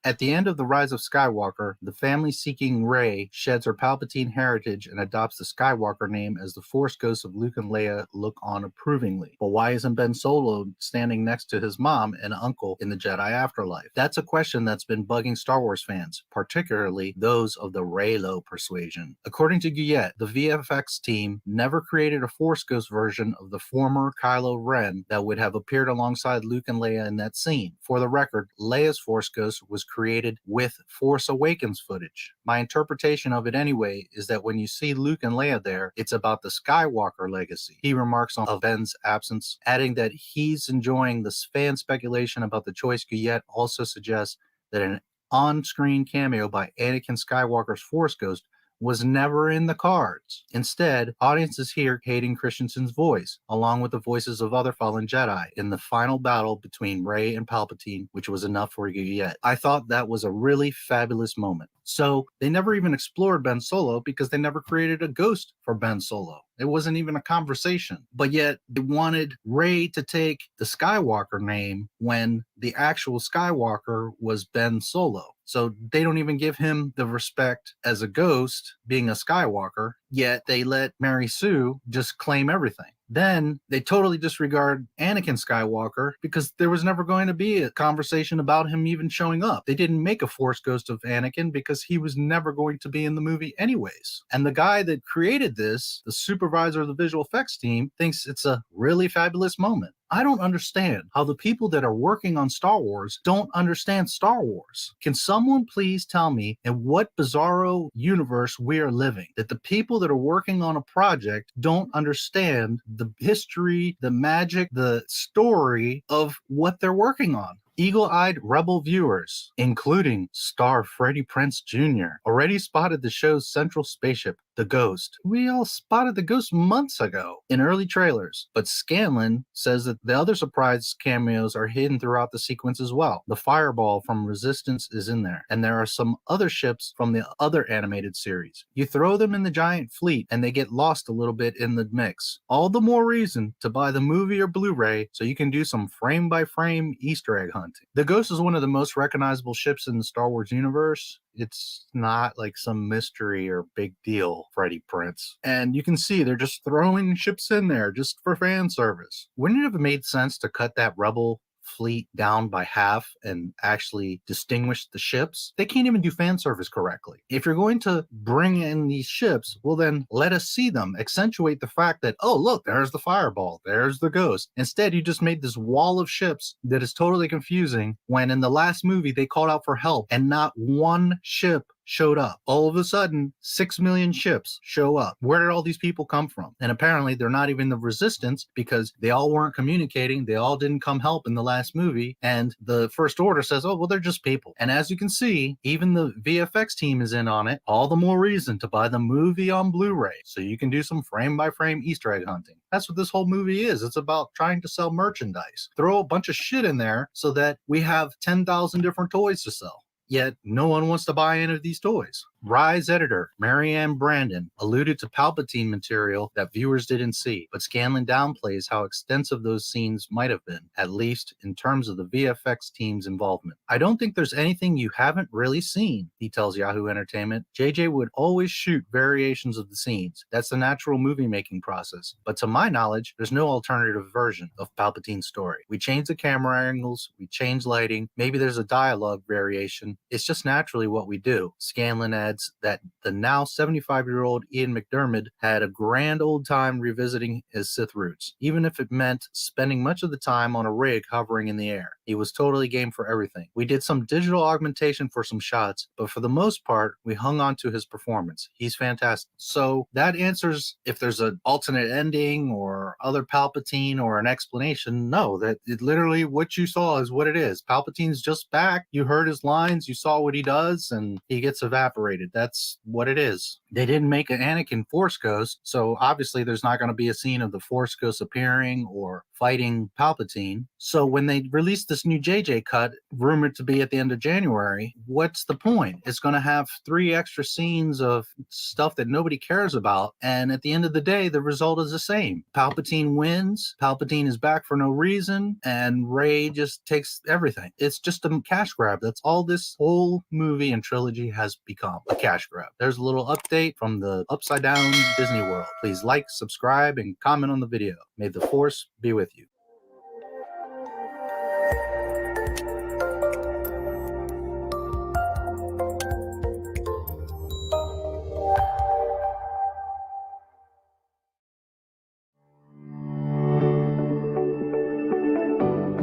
At the end of The Rise of Skywalker, the family-seeking Rey sheds her Palpatine heritage and adopts the Skywalker name as the Force ghosts of Luke and Leia look on approvingly. But why isn't Ben Solo standing next to his mom and uncle in the Jedi afterlife? That's a question that's been bugging Star Wars fans, particularly those of the Reylo persuasion. According to Guyette, the VFX team never created a Force ghost version of the former Kylo Ren that would have appeared alongside Luke and Leia in that scene. For the record, Leia's Force ghost was created with Force Awakens footage. My interpretation of it anyway is that when you see Luke and Leia there, it's about the Skywalker legacy. He remarks on Ben's absence, adding that he's enjoying this fan speculation about the choice. Guyette also suggests that an on-screen cameo by Anakin Skywalker's Force ghost was never in the cards. Instead, audiences hear Hayden Christensen's voice, along with the voices of other fallen Jedi, in the final battle between Rey and Palpatine, which was enough for Guyette. I thought that was a really fabulous moment. So they never even explored Ben Solo because they never created a ghost for Ben Solo. It wasn't even a conversation. But yet they wanted Rey to take the Skywalker name when the actual Skywalker was Ben Solo. So they don't even give him the respect as a ghost being a Skywalker, yet they let Mary Sue just claim everything. Then they totally disregard Anakin Skywalker because there was never going to be a conversation about him even showing up. They didn't make a Force ghost of Anakin because he was never going to be in the movie anyways. And the guy that created this, the supervisor of the visual effects team, thinks it's a really fabulous moment. I don't understand how the people that are working on Star Wars don't understand Star Wars. Can someone please tell me in what bizarro universe we are living that the people that are working on a project don't understand the history, the magic, the story of what they're working on? Eagle-eyed Rebel viewers, including star Freddie Prinze Jr., already spotted the show's central spaceship, the Ghost. We all spotted the Ghost months ago in early trailers, but Scanlan says that the other surprise cameos are hidden throughout the sequence as well. The Fireball from Resistance is in there, and there are some other ships from the other animated series. You throw them in the giant fleet, and they get lost a little bit in the mix. All the more reason to buy the movie or Blu-ray so you can do some frame-by-frame Easter egg hunt. hunting. The Ghost is one of the most recognizable ships in the Star Wars universe. It's not like some mystery or big deal, Freddie Prinze. And you can see they're just throwing ships in there just for fan service. Wouldn't it have made sense to cut that Rebel fleet down by half and actually distinguish the ships? They can't even do fan service correctly. If you're going to bring in these ships, well then let us see them. Accentuate the fact that, oh look, there's the Fireball, there's the Ghost. Instead, you just made this wall of ships that is totally confusing, when in the last movie they called out for help and not one ship showed up. All of a sudden, 6 million ships show up. Where did all these people come from? And apparently they're not even the Resistance, because they all weren't communicating. They all didn't come help in the last movie. And the First Order says, oh, well, they're just people. And as you can see, even the VFX team is in on it. All the more reason to buy the movie on Blu-ray so you can do some frame-by-frame Easter egg hunting. That's what this whole movie is. It's about trying to sell merchandise. Throw a bunch of shit in there so that we have 10,000 different toys to sell. Yet no one wants to buy any of these toys. Rise editor Marianne Brandon alluded to Palpatine material that viewers didn't see, but Scanlan downplays how extensive those scenes might have been, at least in terms of the VFX team's involvement. I don't think there's anything you haven't really seen, he tells Yahoo Entertainment. JJ would always shoot variations of the scenes. That's the natural movie making process. But to my knowledge, there's no alternative version of Palpatine's story. We change the camera angles, we change lighting, maybe there's a dialogue variation. It's just naturally what we do. Scanlan adds that the now 75-year-old Ian McDiarmid had a grand old time revisiting his Sith roots, even if it meant spending much of the time on a rig hovering in the air. He was totally game for everything. We did some digital augmentation for some shots, but for the most part, we hung on to his performance. He's fantastic. So that answers if there's an alternate ending or other Palpatine or an explanation. No, that it literally what you saw is what it is. Palpatine's just back. You heard his lines, you saw what he does, and he gets evaporated. That's what it is. They didn't make an Anakin Force Ghost, so obviously there's not going to be a scene of the Force Ghost appearing or fighting Palpatine. So when they released this new JJ cut, rumored to be at the end of January, what's the point? It's going to have 3 extra scenes of stuff that nobody cares about, and at the end of the day, the result is the same. Palpatine wins, Palpatine is back for no reason, and Rey just takes everything. It's just a cash grab. That's all this whole movie and trilogy has become, a cash grab. There's a little update from the Upside Down Disney World. Please like, subscribe, and comment on the video. May the Force be with you.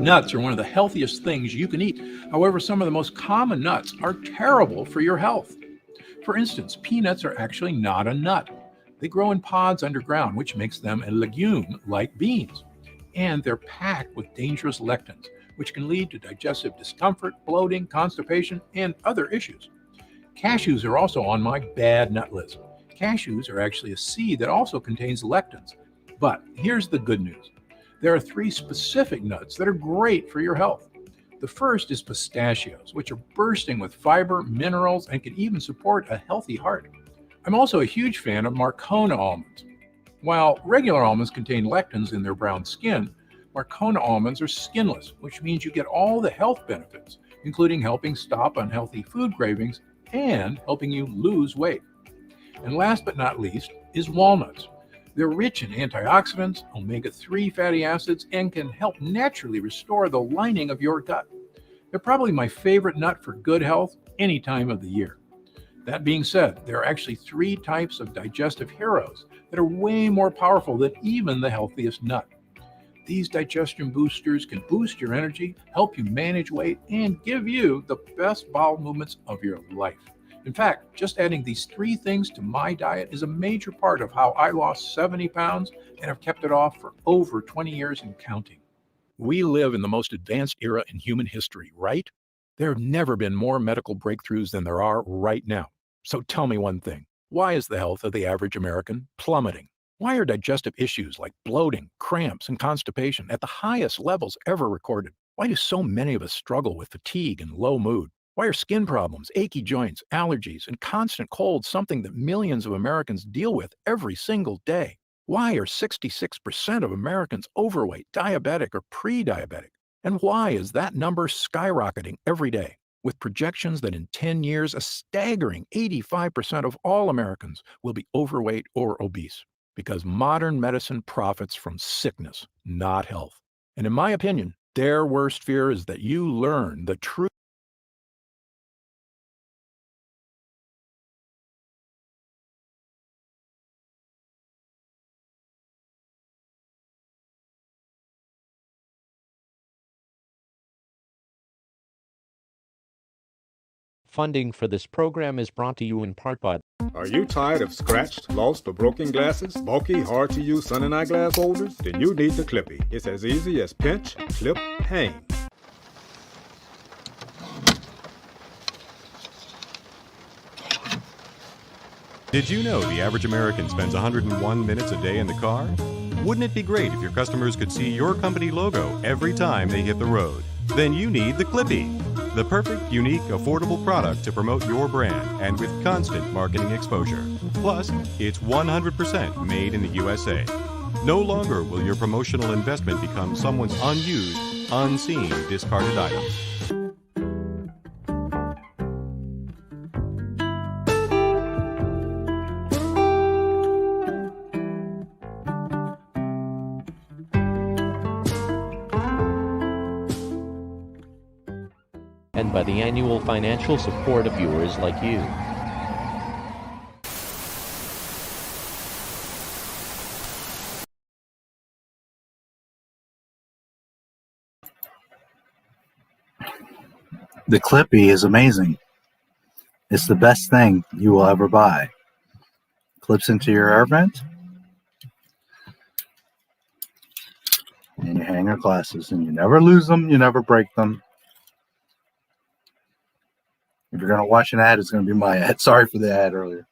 Nuts are one of the healthiest things you can eat. However, some of the most common nuts are terrible for your health. For instance, peanuts are actually not a nut. They grow in pods underground, which makes them a legume like beans. And they're packed with dangerous lectins, which can lead to digestive discomfort, bloating, constipation, and other issues. Cashews are also on my bad nut list. Cashews are actually a seed that also contains lectins. But here's the good news. There are 3 specific nuts that are great for your health. The first is pistachios, which are bursting with fiber, minerals, and can even support a healthy heart. I'm also a huge fan of Marcona almonds. While regular almonds contain lectins in their brown skin, Marcona almonds are skinless, which means you get all the health benefits, including helping stop unhealthy food cravings and helping you lose weight. And last but not least is walnuts. They're rich in antioxidants, omega-3 fatty acids, and can help naturally restore the lining of your gut. They're probably my favorite nut for good health any time of the year. That being said, there are actually 3 types of digestive heroes that are way more powerful than even the healthiest nut. These digestion boosters can boost your energy, help you manage weight, and give you the best bowel movements of your life. In fact, just adding these 3 things to my diet is a major part of how I lost 70 pounds and have kept it off for over 20 years and counting. We live in the most advanced era in human history, right? There have never been more medical breakthroughs than there are right now. So tell me one thing. Why is the health of the average American plummeting? Why are digestive issues like bloating, cramps, and constipation at the highest levels ever recorded? Why do so many of us struggle with fatigue and low mood? Why are skin problems, achy joints, allergies, and constant colds something that millions of Americans deal with every single day? Why are 66% of Americans overweight, diabetic, or pre-diabetic? And why is that number skyrocketing every day, with projections that in 10 years, a staggering 85% of all Americans will be overweight or obese? Because modern medicine profits from sickness, not health. And in my opinion, their worst fear is that you learn the truth. Funding for this program is brought to you in part by... Are you tired of scratched, lost, or broken glasses? Bulky, hard-to-use sun and eyeglass holders? Then you need the Clippy. It's as easy as pinch, clip, hang. Did you know the average American spends 101 minutes a day in the car? Wouldn't it be great if your customers could see your company logo every time they hit the road? Then you need the Clippy, the perfect, unique, affordable product to promote your brand and with constant marketing exposure. Plus, it's 100% made in the USA. No longer will your promotional investment become someone's unused, unseen, discarded item. and by the annual financial support of viewers like you. The Clippy is amazing. It's the best thing you will ever buy. Clips into your air vent, and you hang your glasses, and you never lose them, you never break them. If you're going to watch an ad, it's going to be my ad. Sorry for the ad earlier.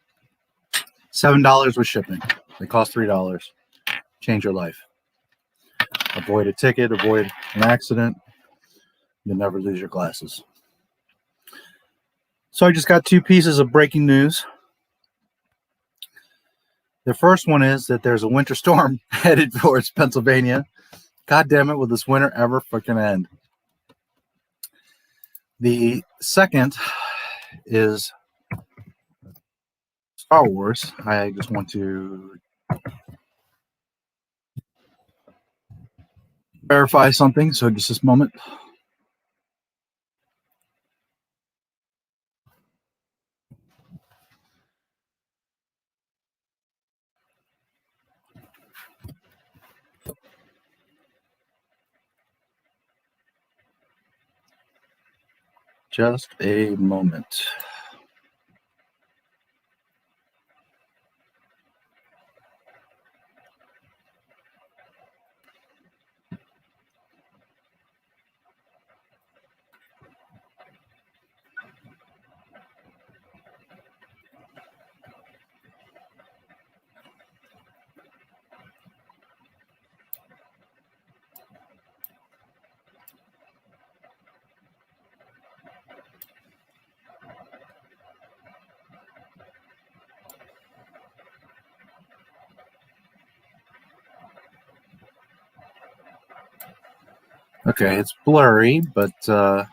$7 with shipping. They cost $3. Change your life. Avoid a ticket, avoid an accident. You'll never lose your glasses. So I just got two pieces of breaking news. The first one is that there's a winter storm headed towards Pennsylvania. God damn it, will this winter ever freaking end? The second is Star Wars. I just want to verify something, so just this moment. Just a moment. Okay, it's blurry, but let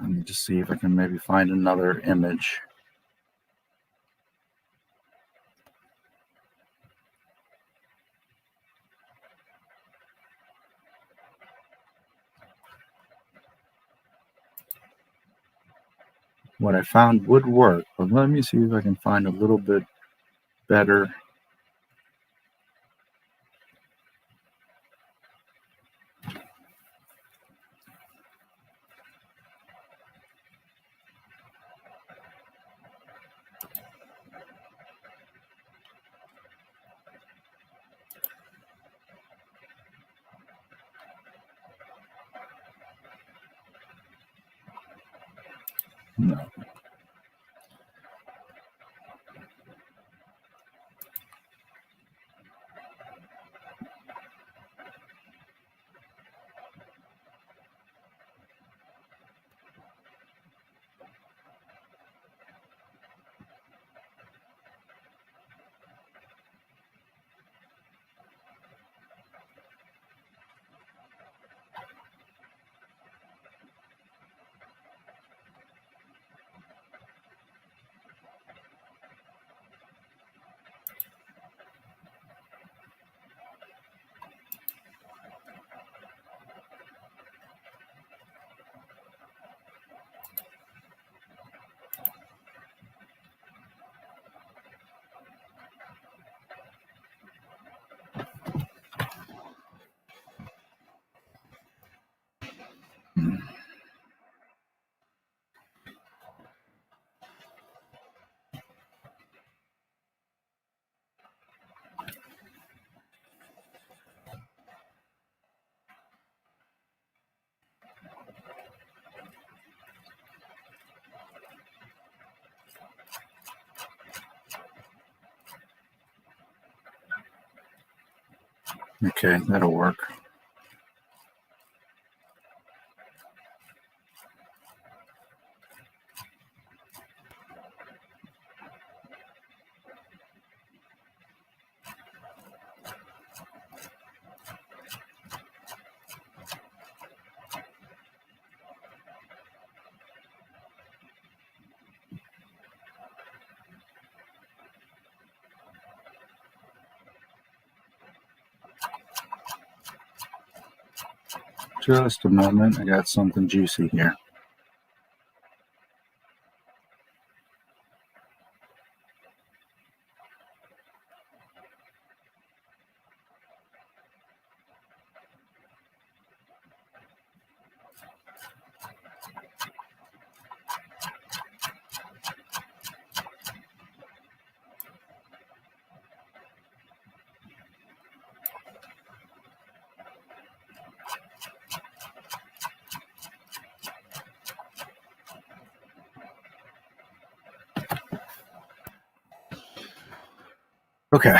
me just see if I can maybe find another image. What I found would work, but let me see if I can find a little bit better. No. Okay, that'll work. Just a moment, I got something juicy here. Okay.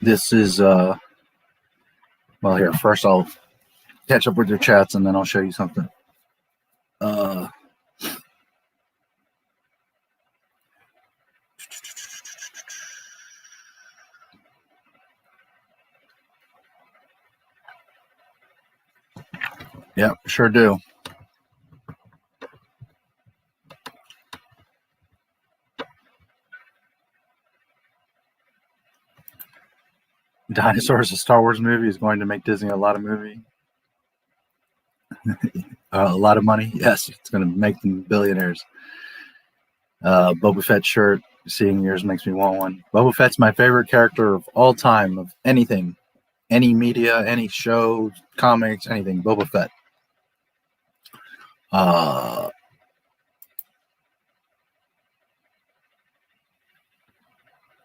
This is, well, here, first I'll catch up with your chats and then I'll show you something. Yep, sure do. Dinosaurs, a Star Wars movie, is going to make Disney a lot of money. A lot of money. Yes, it's going to make them billionaires. Boba Fett shirt. Seeing yours makes me want one. Boba Fett's my favorite character of all time, of anything, any media, any show, comics, anything. Boba Fett.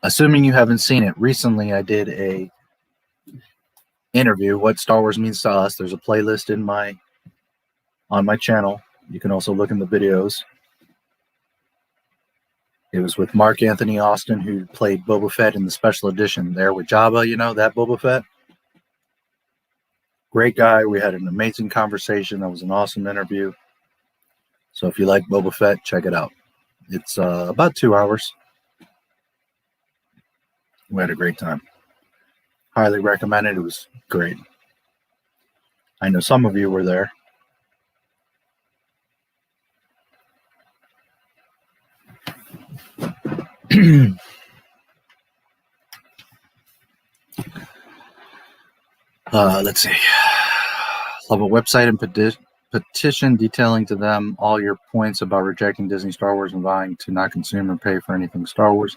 Assuming you haven't seen it, recently I did a interview, What Star Wars Means to Us. There's a playlist on my channel. You can also look in the videos. It was with Mark Anthony Austin, who played Boba Fett in the special edition there with Jabba, you know, that Boba Fett. Great guy. We had an amazing conversation. That was an awesome interview. So if you like Boba Fett, check it out. It's about 2 hours. We had a great time. Highly recommend it. It was great. I know some of you were there. Let's see. Love a website and petition detailing to them all your points about rejecting Disney Star Wars and vying to not consume or pay for anything Star Wars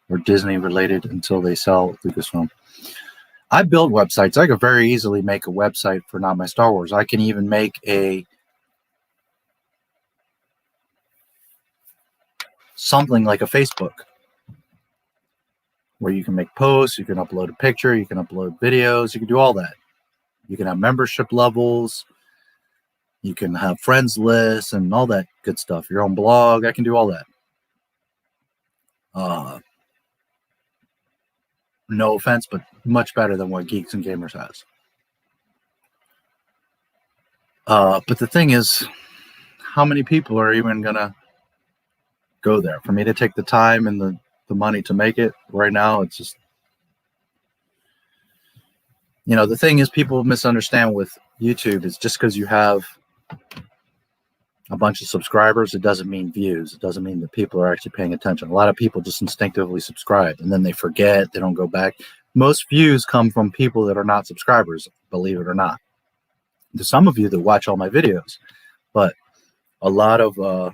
or Disney related until they sell Lucasfilm. I build websites. I could very easily make a website for Not My Star Wars. I can even make something like a Facebook where you can make posts, you can upload a picture, you can upload videos, you can do all that. You can have membership levels, you can have friends lists and all that good stuff. Your own blog, I can do all that. No offense, but much better than what Geeks and Gamers has. But the thing is, how many people are even gonna go there? For me to take the time and the money to make it right now, it's just, you know, the thing is, people misunderstand with YouTube is just because you have a bunch of subscribers, it doesn't mean views. It doesn't mean that people are actually paying attention. A lot of people just instinctively subscribe and then they forget, they don't go back. Most views come from people that are not subscribers, believe it or not. There's some of you that watch all my videos, but a lot of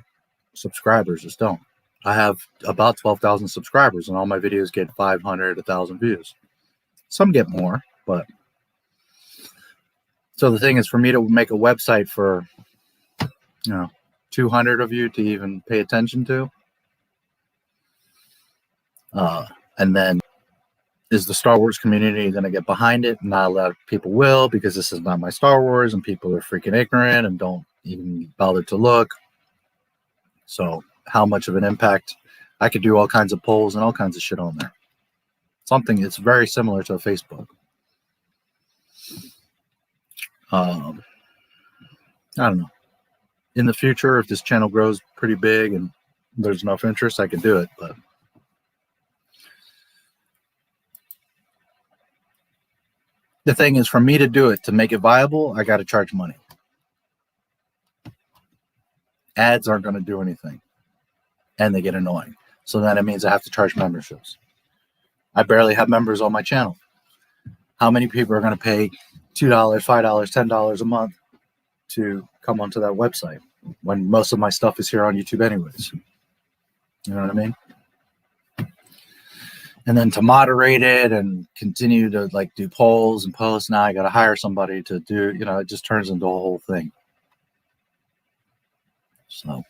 subscribers just don't. I have about 12,000 subscribers and all my videos get 500, 1,000 views. Some get more, but so the thing is, for me to make a website for, 200 of you to even pay attention to, and then is the Star Wars community going to get behind it? Not a lot of people will, because this is not my Star Wars and people are freaking ignorant and don't even bother to look. So how much of an impact? I could do all kinds of polls and all kinds of shit on there. something. It's very similar to a Facebook. I don't know. In the future, if this channel grows pretty big and there's enough interest, I can do it. But the thing is, for me to do it, to make it viable, I got to charge money. Ads aren't going to do anything, and they get annoying. So then it means I have to charge memberships. I barely have members on my channel. How many people are going to pay $2, $5, $10 a month to come onto that website when most of my stuff is here on YouTube anyways? You know what I mean? And then to moderate it and continue to like do polls and posts, now I got to hire somebody to do, you know, it just turns into a whole thing. So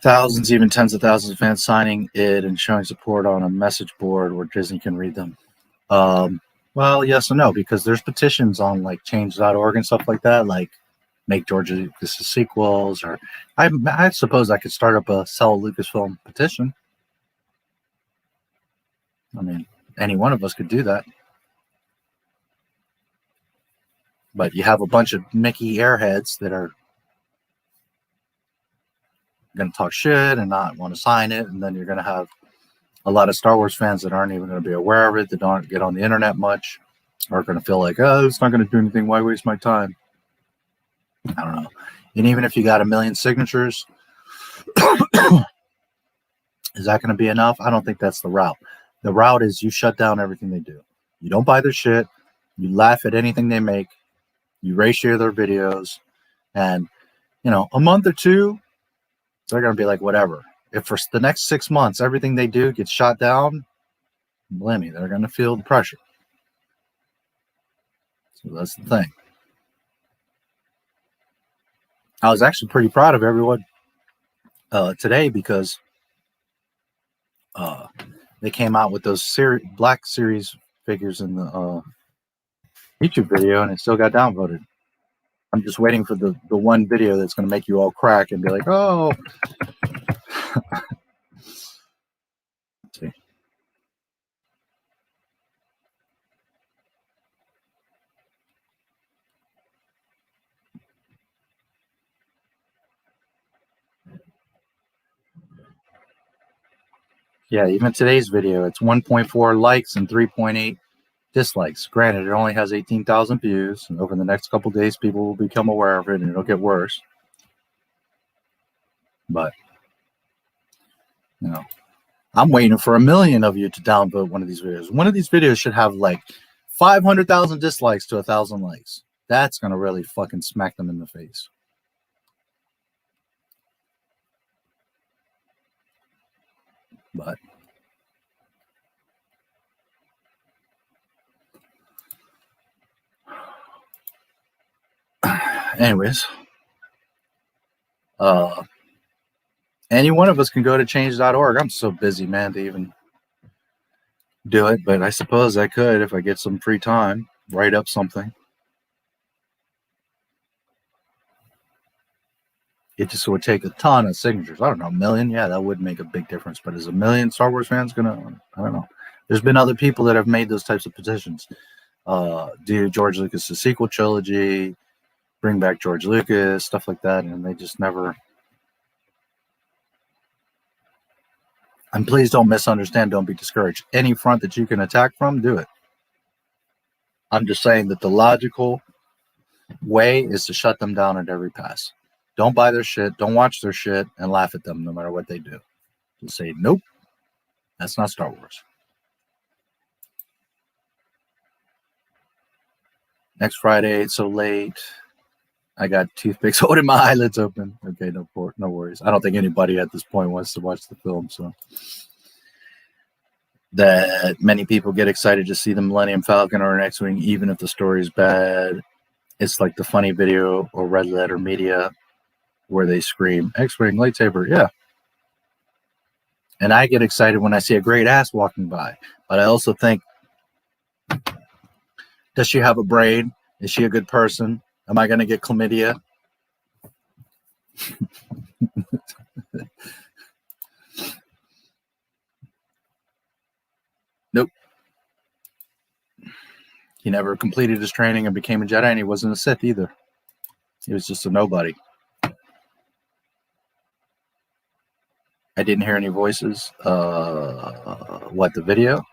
thousands, even tens of thousands of fans signing it and showing support on a message board where Disney can read them. Well, yes and no, because there's petitions on like change.org and stuff like that, like make George Lucas sequels, or I suppose I could start up a sell Lucasfilm petition. I mean, any one of us could do that. But you have a bunch of Mickey airheads that are going to talk shit and not want to sign it, and then you're going to have a lot of Star Wars fans that aren't even going to be aware of it, that don't get on the internet much, are going to feel like, oh, it's not going to do anything, why waste my time? I don't know. And even if you got 1 million signatures, is that going to be enough? I don't think that's the route. The route is you shut down everything they do. You don't buy their shit. You laugh at anything they make. You ratio their videos. And, you know, a month or two, they're going to be like, whatever. If for the next 6 months, everything they do gets shot down, believe me, they're going to feel the pressure. So that's the thing. I was actually pretty proud of everyone today because they came out with those Black Series figures in the YouTube video, and it still got downvoted. I'm just waiting for the one video that's going to make you all crack and be like, oh. Let's see. Yeah, even today's video, it's 1.4 likes and 3.8 dislikes. Granted, it only has 18,000 views, and over the next couple days, people will become aware of it, and it'll get worse. But, you know, I'm waiting for 1 million of you to downvote one of these videos. One of these videos should have like 500,000 dislikes to 1,000 likes. That's going to really fucking smack them in the face. But anyways, any one of us can go to change.org. I'm so busy, man, to even do it, but I suppose I could if I get some free time, write up something. It just would take a ton of signatures. I don't know, 1 million? Yeah, that would make a big difference. But is 1 million Star Wars fans gonna? I don't know. There's been other people that have made those types of petitions. Do George Lucas' sequel trilogy, bring back George Lucas, stuff like that, and they just never. And please don't misunderstand. Don't be discouraged. Any front that you can attack from, do it. I'm just saying that the logical way is to shut them down at every pass. Don't buy their shit. Don't watch their shit and laugh at them no matter what they do. Just say, nope, that's not Star Wars. Next Friday, it's so late. I got toothpicks holding my eyelids open. Okay, no worries. I don't think anybody at this point wants to watch the film. So that many people get excited to see the Millennium Falcon or an X-Wing, even if the story is bad. It's like the funny video or Red Letter Media where they scream, X-Wing, lightsaber, yeah. And I get excited when I see a great ass walking by. But I also think, does she have a brain? Is she a good person? Am I going to get chlamydia? He never completed his training and became a Jedi, and he wasn't a Sith either. He was just a nobody. I didn't hear any voices. What, the video?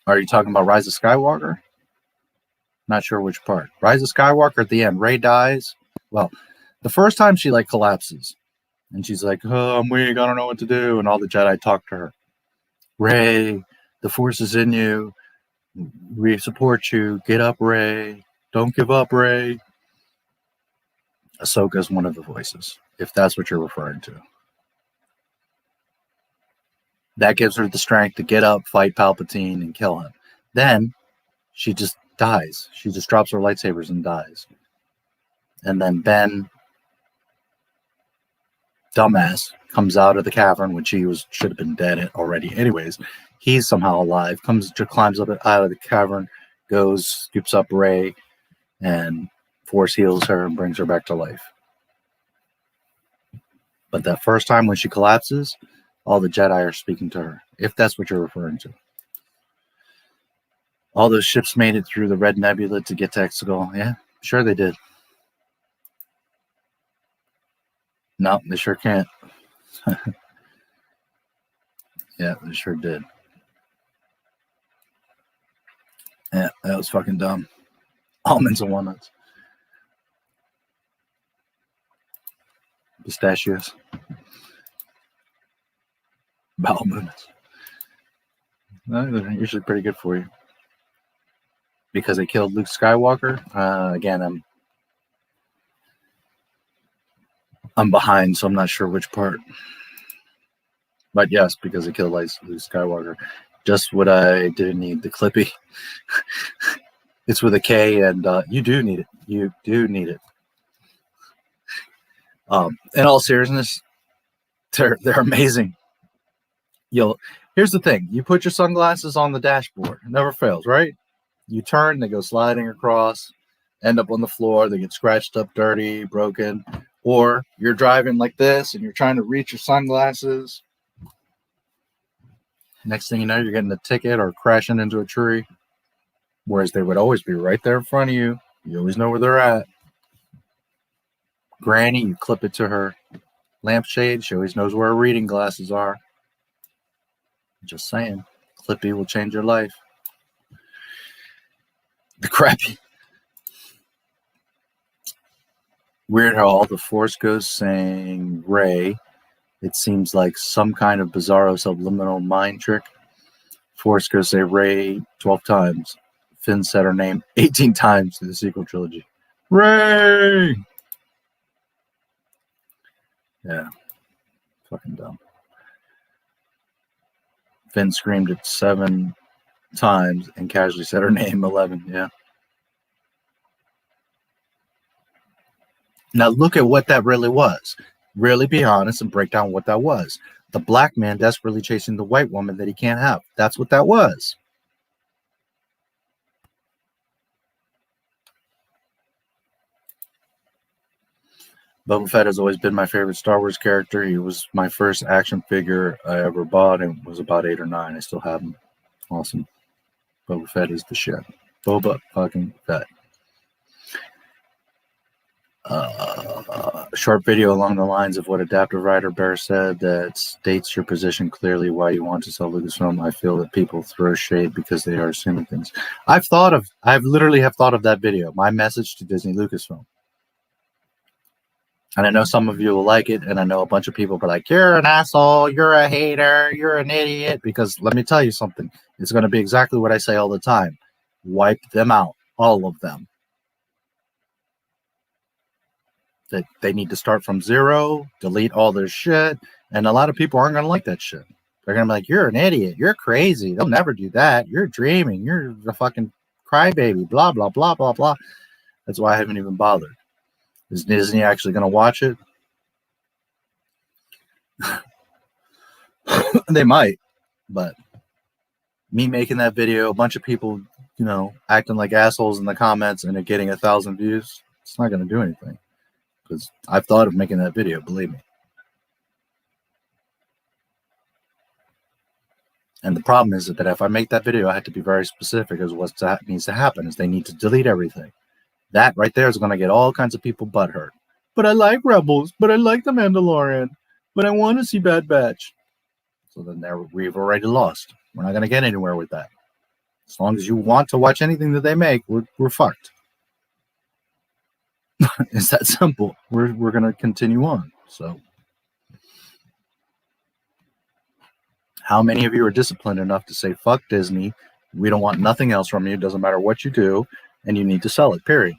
Are you talking about Rise of Skywalker? Not sure which part. Rise of Skywalker at the end. Rey dies. Well, the first time she like collapses. And she's like, oh, I'm weak. I don't know what to do. And all the Jedi talk to her. Rey, the Force is in you. We support you. Get up, Rey. Don't give up, Rey. Ahsoka is one of the voices, if that's what you're referring to. That gives her the strength to get up, fight Palpatine, and kill him. Then she just dies. She just drops her lightsabers and dies. And then Ben, dumbass, comes out of the cavern, which he should have been dead already anyways. He's somehow alive, climbs up out of the cavern, goes, scoops up Rey, and Force heals her and brings her back to life. But that first time when she collapses, all the Jedi are speaking to her, if that's what you're referring to. All those ships made it through the Red Nebula to get to Exegol. Yeah, sure they did. No, they sure can't. Yeah, they sure did. Yeah, that was fucking dumb. Almonds and walnuts. Pistachios. Bowel movements. They're usually pretty good for you. Because they killed Luke Skywalker. Again, I'm behind, so I'm not sure which part. But yes, because they killed Luke Skywalker. Just what I didn't need, the Clippy. It's with a K, and you do need it. You do need it. In all seriousness, they're amazing. Here's the thing. You put your sunglasses on the dashboard. It never fails, right? You turn, they go sliding across, end up on the floor, they get scratched up, dirty, broken. Or you're driving like this and you're trying to reach your sunglasses. Next thing you know, you're getting a ticket or crashing into a tree. Whereas they would always be right there in front of you. You always know where they're at. Granny, you clip it to her lampshade. She always knows where her reading glasses are. Just saying. Clippy will change your life. The crappy. Weird how all the Force ghosts saying Rey. It seems like some kind of bizarro subliminal mind trick. Force ghosts say Rey 12 times. Finn said her name 18 times in the sequel trilogy. Rey! Yeah. Fucking dumb. Finn screamed it 7 times and casually said her name 11. Yeah. Now look at what that really was. Really be honest and break down what that was. The black man desperately chasing the white woman that he can't have. That's what that was. Boba Fett has always been my favorite Star Wars character. He was my first action figure I ever bought and was about 8 or 9. I still have him. Awesome. Boba Fett is the shit. Boba fucking Fett. A short video along the lines of what Adaptive Writer Bear said that states your position clearly why you want to sell Lucasfilm. I feel that people throw shade because they are assuming things. I've literally have thought of that video, my message to Disney Lucasfilm. And I know some of you will like it, and I know a bunch of people are like, you're an asshole, you're a hater, you're an idiot, because let me tell you something. It's going to be exactly what I say all the time. Wipe them out, all of them. That they need to start from zero, delete all their shit, and a lot of people aren't going to like that shit. They're going to be like, you're an idiot, you're crazy, they'll never do that, you're dreaming, you're a fucking crybaby, blah, blah, blah, blah, blah. That's why I haven't even bothered. Is Disney actually going to watch it? They might, but me making that video, a bunch of people, acting like assholes in the comments and it getting 1,000 views, it's not going to do anything. Because I've thought of making that video, believe me. And the problem is that if I make that video, I have to be very specific as what needs to happen is they need to delete everything. That right there is going to get all kinds of people butthurt. But I like Rebels, but I like The Mandalorian, but I want to see Bad Batch. So then we've already lost. We're not going to get anywhere with that. As long as you want to watch anything that they make, we're fucked. It's that simple. We're going to continue on. So how many of you are disciplined enough to say, fuck Disney, we don't want nothing else from you, it doesn't matter what you do, and you need to sell it, period?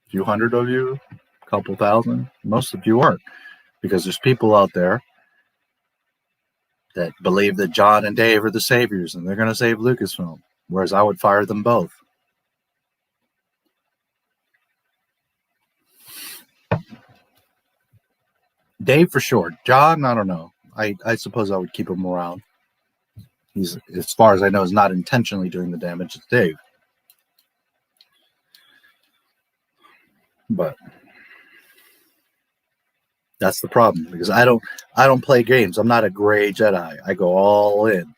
A few hundred of you, a couple thousand, most of you aren't. Because there's people out there that believe that John and Dave are the saviors and they're going to save Lucasfilm, whereas I would fire them both. Dave for sure. John, I don't know. I suppose I would keep him around. He's, as far as I know, is not intentionally doing the damage. It's Dave. But that's the problem, because I don't play games. I'm not a gray Jedi. I go all in.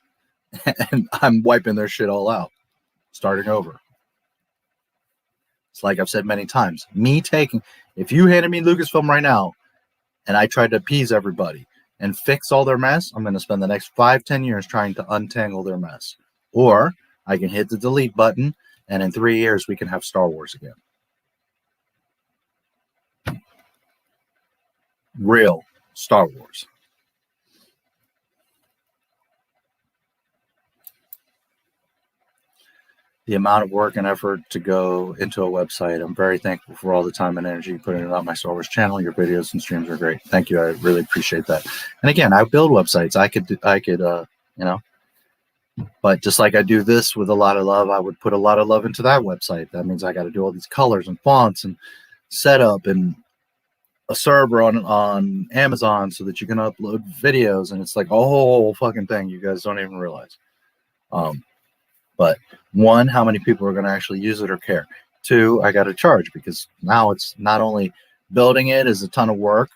And I'm wiping their shit all out. Starting over. It's like I've said many times. If you handed me Lucasfilm right now, and I tried to appease everybody and fix all their mess, I'm going to spend the next 5-10 years trying to untangle their mess. Or I can hit the delete button, and in 3 years, we can have Star Wars again. Real Star Wars. The amount of work and effort to go into a website, I'm very thankful for all the time and energy you put into my Star Wars channel. Your videos and streams are great. Thank you. I really appreciate that. And again, I build websites. I could, you know, but just like I do this with a lot of love, I would put a lot of love into that website. That means I got to do all these colors and fonts and setup and a server on Amazon so that you can upload videos. And it's like a whole fucking thing. You guys don't even realize. But one, how many people are going to actually use it or care? Two, I got to charge, because now it's not only building it is a ton of work.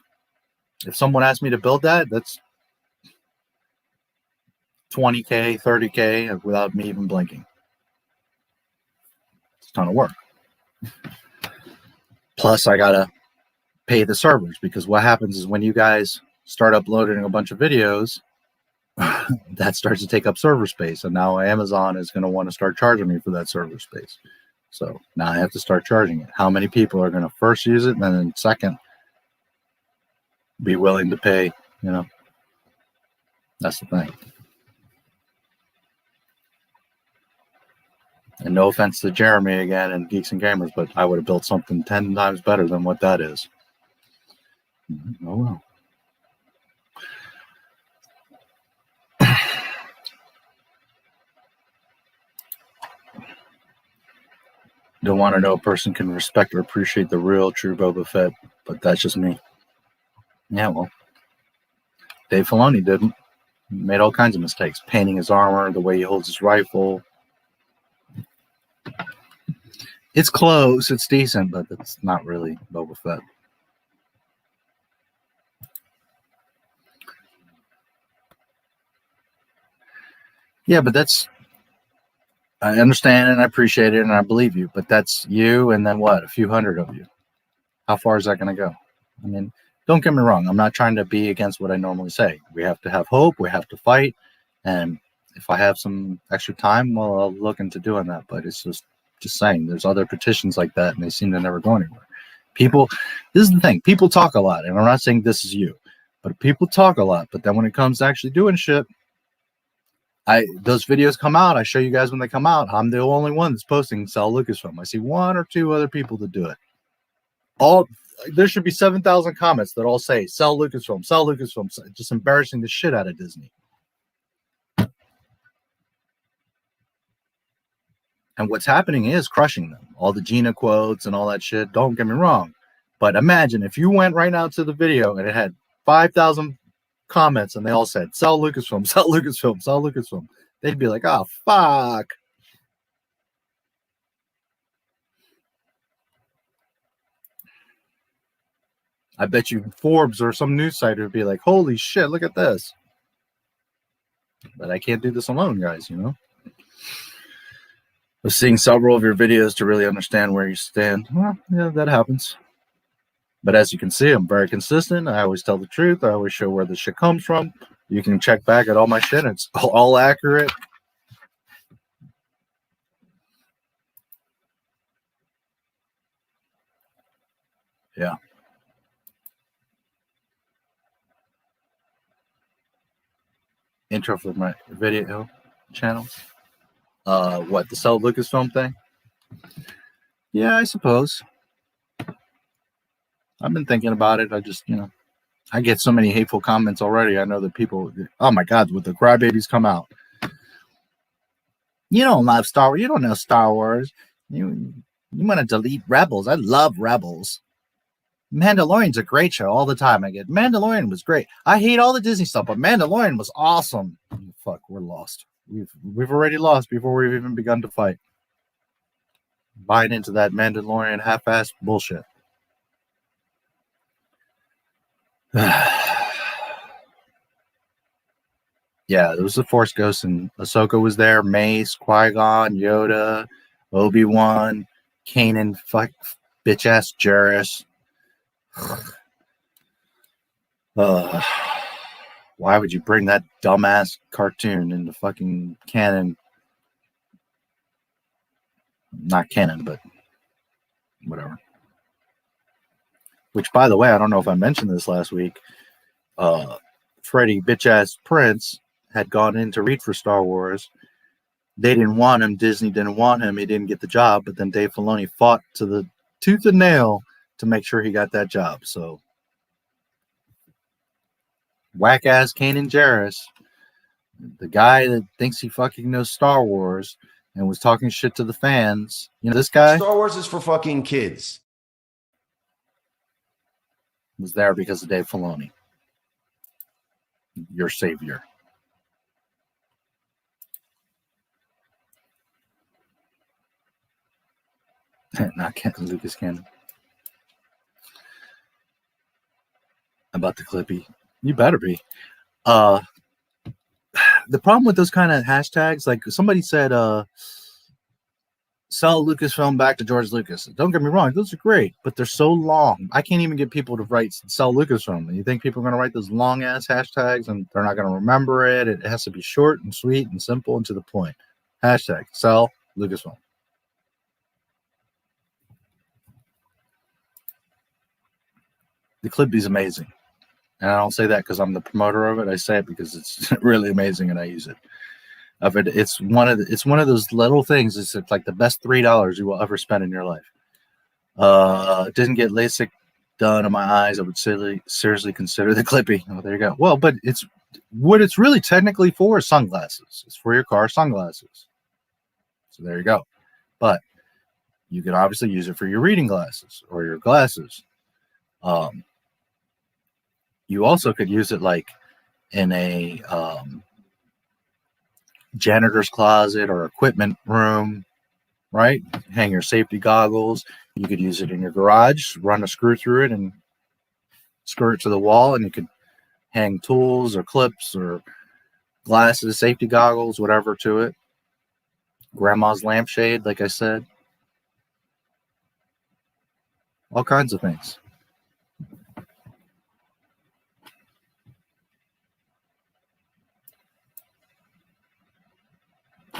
If someone asked me to build that, that's $20K, $30K without me even blinking. It's a ton of work. Plus, I got to pay the servers, because what happens is when you guys start uploading a bunch of videos, that starts to take up server space, and now Amazon is going to want to start charging me for that server space. So now I have to start charging it. How many people are going to first use it, and then second be willing to pay? You know, that's the thing. And no offense to Jeremy again and Geeks and Gamers, but I would have built something 10 times better than what that is. Oh well. Don't want to know a person can respect or appreciate the real, true Boba Fett, but that's just me. Yeah, well, Dave Filoni didn't. He made all kinds of mistakes. Painting his armor, the way he holds his rifle. It's close, it's decent, but it's not really Boba Fett. Yeah, but that's... I understand and I appreciate it and I believe you, but that's you and then what? A few hundred of you. How far is that going to go? I mean, don't get me wrong. I'm not trying to be against what I normally say. We have to have hope. We have to fight. And if I have some extra time, well, I'll look into doing that. But it's just saying there's other petitions like that and they seem to never go anywhere. People, this is the thing. People talk a lot. And I'm not saying this is you, but people talk a lot. But then when it comes to actually doing shit, those videos come out. I show you guys when they come out. I'm the only one that's posting sell Lucasfilm. I see one or two other people that do it. There should be 7,000 comments that all say sell Lucasfilm, sell Lucasfilm. Just embarrassing the shit out of Disney. And what's happening is crushing them. All the Gina quotes and all that shit. Don't get me wrong. But imagine if you went right now to the video and it had 5,000 comments and they all said sell Lucasfilm, sell Lucasfilm, sell Lucasfilm. They'd be like, oh fuck. I bet you Forbes or some news site would be like, holy shit, look at this. But I can't do this alone, guys, you know? I was seeing several of your videos to really understand where you stand. Well, yeah, that happens. But as you can see, I'm very consistent. I always tell the truth. I always show where the shit comes from. You can check back at all my shit. It's all accurate. Yeah. Intro for my video channel. What, the sell Lucasfilm thing? Yeah, I suppose. I've been thinking about it. I just, you know, I get so many hateful comments already. I know that people, oh my God, would the crybabies come out? You don't love Star Wars. You don't know Star Wars. You want to delete Rebels. I love Rebels. Mandalorian's a great show all the time. I get Mandalorian was great. I hate all the Disney stuff, but Mandalorian was awesome. Fuck, we're lost. We've already lost before we've even begun to fight. Buying into that Mandalorian half-assed bullshit. Yeah, there was the Force Ghost, and Ahsoka was there. Mace, Qui-Gon, Yoda, Obi-Wan, Kanan, fuck, bitch-ass Jarrus. Why would you bring that dumbass cartoon into fucking canon? Not canon, but whatever. Which, by the way, I don't know if I mentioned this last week. Freddie, bitch-ass Prince, had gone in to read for Star Wars. They didn't want him. Disney didn't want him. He didn't get the job. But then Dave Filoni fought to the tooth and nail to make sure he got that job. So, whack-ass Kanan Jarrus, the guy that thinks he fucking knows Star Wars and was talking shit to the fans. You know, this guy Star Wars is for fucking kids. Was there because of Dave Filoni. Your savior. Not Lucas Cannon. About the Clippy. You better be. The problem with those kind of hashtags, like somebody said, sell Lucasfilm back to George Lucas. Don't get me wrong, those are great, but they're so long. I can't even get people to write sell Lucasfilm. You think people are going to write those long ass hashtags and they're not going to remember it? It has to be short and sweet and simple and to the point. Hashtag sell Lucasfilm. The Clippy's amazing. And I don't say that because I'm the promoter of it. I say it because it's really amazing and I use it. It's one of those little things. It's like the best $3 you will ever spend in your life. Didn't get LASIK done on my eyes. I would seriously consider the Clippy. Oh, there you go. Well, but it's what it's really technically for is sunglasses. It's for your car sunglasses. So there you go. But you can obviously use it for your reading glasses or your glasses. You also could use it like in a janitor's closet or equipment room, right? Hang your safety goggles. You could use it in your garage, run a screw through it and screw it to the wall, and you could hang tools or clips or glasses, safety goggles, whatever to it. Grandma's lampshade, like I said. All kinds of things.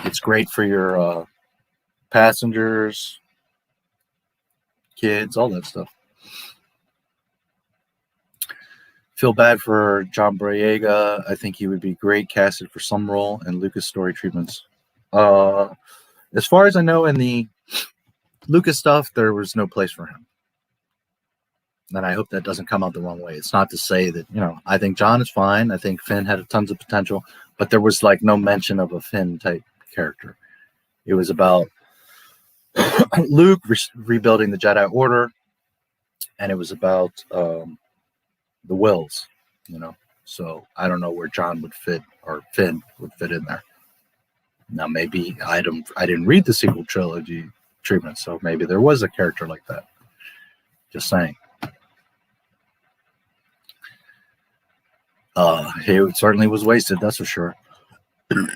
It's great for your passengers, kids, all that stuff. Feel bad for John Boyega. I think he would be great casted for some role in Lucas story treatments. As far as I know, in the Lucas stuff, there was no place for him. And I hope that doesn't come out the wrong way. It's not to say that, you know, I think John is fine. I think Finn had tons of potential, but there was like no mention of a Finn type character. It was about Luke rebuilding the Jedi Order, and it was about the Wills, you know. So I don't know where John would fit or Finn would fit in there. Now maybe I didn't read the sequel trilogy treatment, so maybe there was a character like that. Just saying. He certainly was wasted, that's for sure.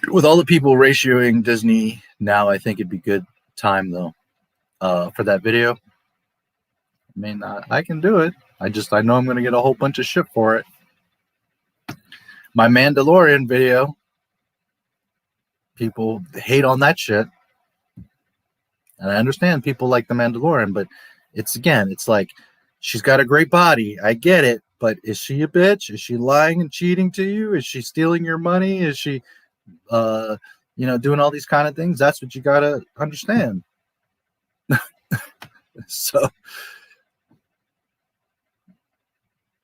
with all the people ratioing Disney now, I think it'd be good time though for that video. I mean, I can do it. I know I'm going to get a whole bunch of shit for it. My Mandalorian video, people hate on that shit. And I understand people like the Mandalorian, but it's like, she's got a great body. I get it. But is she a bitch? Is she lying and cheating to you? Is she stealing your money? Is she, doing all these kind of things? That's what you got to understand. So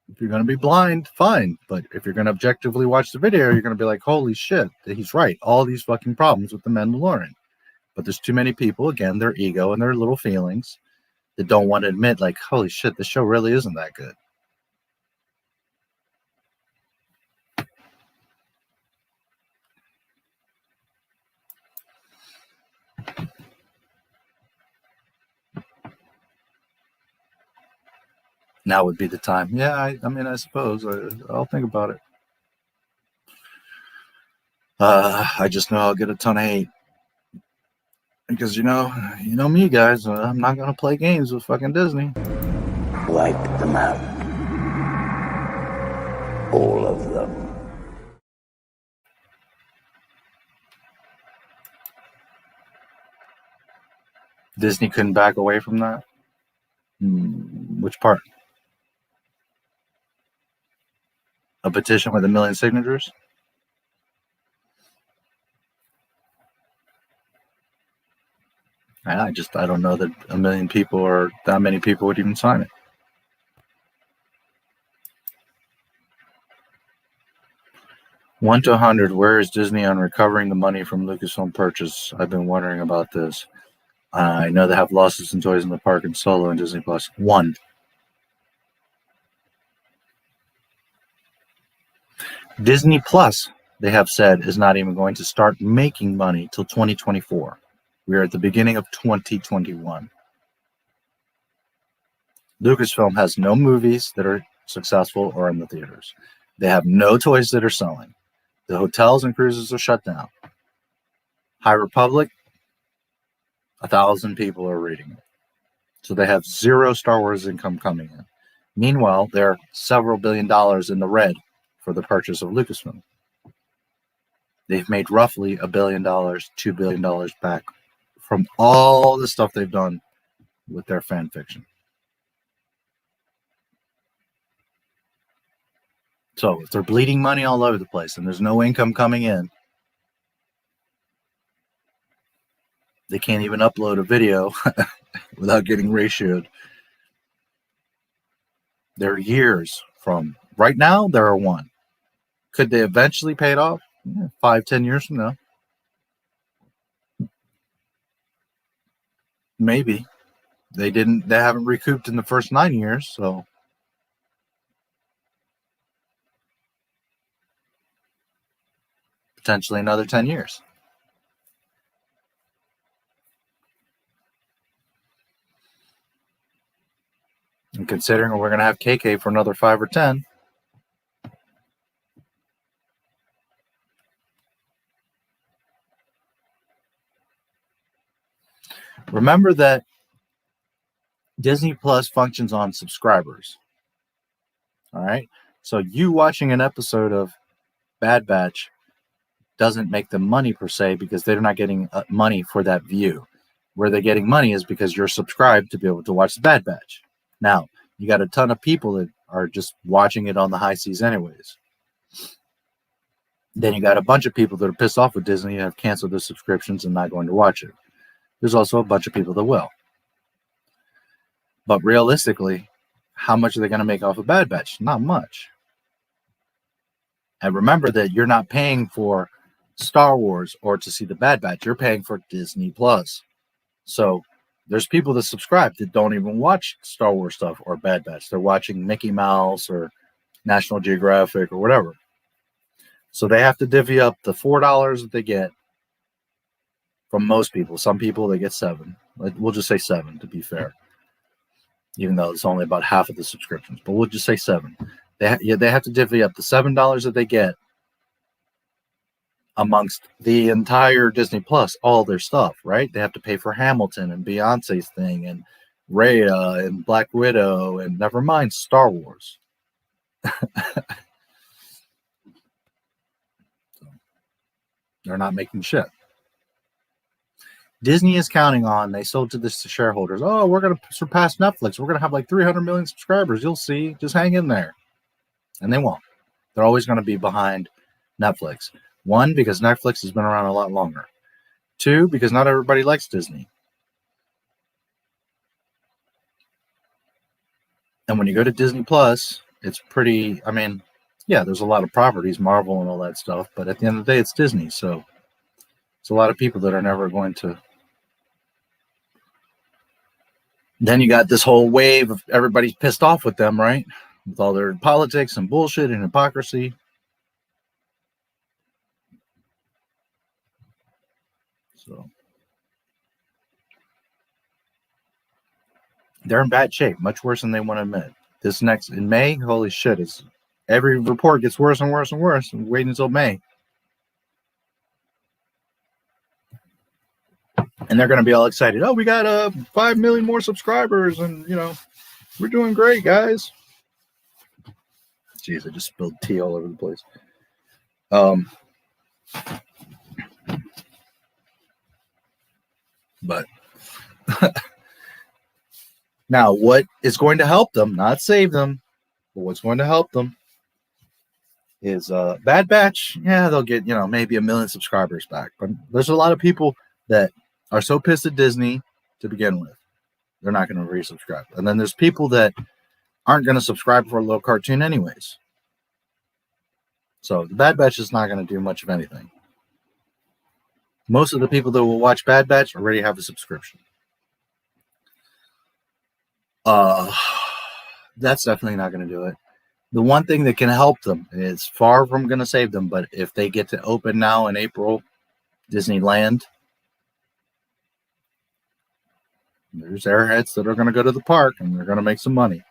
if you're going to be blind, fine. But if you're going to objectively watch the video, you're going to be like, holy shit, he's right. All these fucking problems with the Mandalorian. But there's too many people, again, their ego and their little feelings, that don't want to admit, like, holy shit, the show really isn't that good. Now would be the time. Yeah, I mean, I suppose I'll think about it. I just know I'll get a ton of hate because you know me, guys. I'm not gonna play games with fucking Disney. Wipe them out. All of them. Disney couldn't back away from that. Which part? A petition with 1 million signatures? I don't know that 1 million people or that many people would even sign it. One to 100, where is Disney on recovering the money from Lucasfilm purchase? I've been wondering about this. I know they have losses and toys in the park and Solo and Disney Plus. 1. Disney Plus, they have said, is not even going to start making money till 2024. We are at the beginning of 2021. Lucasfilm has no movies that are successful or in the theaters. They have no toys that are selling. The hotels and cruises are shut down. High Republic, 1,000 people are reading it. So they have zero Star Wars income coming in. Meanwhile, they're several $billion in the red for the purchase of Lucasfilm. They've made roughly $1 billion, $2 billion back from all the stuff they've done with their fan fiction. So if they're bleeding money all over the place and there's no income coming in, they can't even upload a video without getting ratioed. They're years from right now. There are 1. Could they eventually pay it off? 5-10 years from now, maybe. They haven't recouped in the first 9 years, so potentially another 10 years. And considering we're going to have KK for another 5 or 10, remember that Disney Plus functions on subscribers. All right. So you watching an episode of Bad Batch doesn't make them money per se because they're not getting money for that view. Where they're getting money is because you're subscribed to be able to watch the Bad Batch. Now, you got a ton of people that are just watching it on the high seas anyways. Then you got a bunch of people that are pissed off with Disney and have canceled their subscriptions and not going to watch it. There's also a bunch of people that will. But realistically, how much are they going to make off of Bad Batch? Not much. And remember that you're not paying for Star Wars or to see the Bad Batch. You're paying for Disney Plus. So there's people that subscribe that don't even watch Star Wars stuff or Bad Batch. They're watching Mickey Mouse or National Geographic or whatever. So they have to divvy up the $4 that they get from most people. Some people, they get 7. We'll just say 7 to be fair, even though it's only about half of the subscriptions. But we'll just say 7. They have to divvy up the $7 that they get amongst the entire Disney Plus, all their stuff, right? They have to pay for Hamilton and Beyonce's thing and Raya and Black Widow and never mind Star Wars. They're not making shit. Disney is counting on, they sold to this to shareholders. Oh, we're going to surpass Netflix. We're going to have like 300 million subscribers. You'll see. Just hang in there. And they won't. They're always going to be behind Netflix. One, because Netflix has been around a lot longer. Two, because not everybody likes Disney. And when you go to Disney Plus, it's pretty, I mean, yeah, there's a lot of properties, Marvel and all that stuff, but at the end of the day, it's Disney. So it's a lot of people that are never going to. Then you got this whole wave of everybody's pissed off with them, right? With all their politics and bullshit and hypocrisy. So they're in bad shape, much worse than they want to admit. This next in May, holy shit, it's every report gets worse and worse and worse. And wait until May. And they're going to be all excited. Oh, we got 5 million more subscribers, and we're doing great, guys. Jeez, I just spilled tea all over the place. But now, what is going to help them, not save them, but what's going to help them is Bad Batch. Yeah, they'll get, maybe 1 million subscribers back. But there's a lot of people that are so pissed at Disney to begin with. They're not going to resubscribe. And then there's people that aren't going to subscribe for a little cartoon anyways. So the Bad Batch is not going to do much of anything. Most of the people that will watch Bad Batch already have a subscription. That's definitely not going to do it. The one thing that can help them is far from going to save them, but if they get to open now in April, Disneyland, there's airheads that are going to go to the park and they're going to make some money.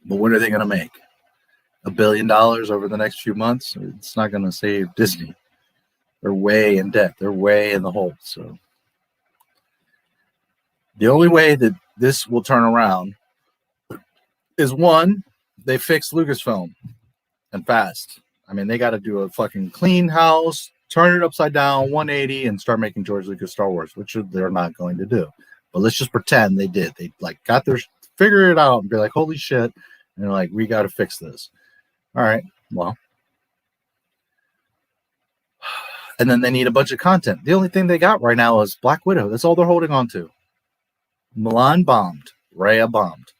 But what are they going to make? $1 billion over the next few months? It's not going to save Disney. They're way in debt. They're way in the hole. So the only way that this will turn around is, one, they fix Lucasfilm and fast. I mean, they got to do a fucking clean house, turn it upside down, 180, and start making George Lucas Star Wars, which they're not going to do. But let's just pretend they did. They got their figure it out and be like, holy shit. And they're like, we got to fix this. All right, well. And then they need a bunch of content. The only thing they got right now is Black Widow. That's all they're holding on to. Milan bombed. Raya bombed.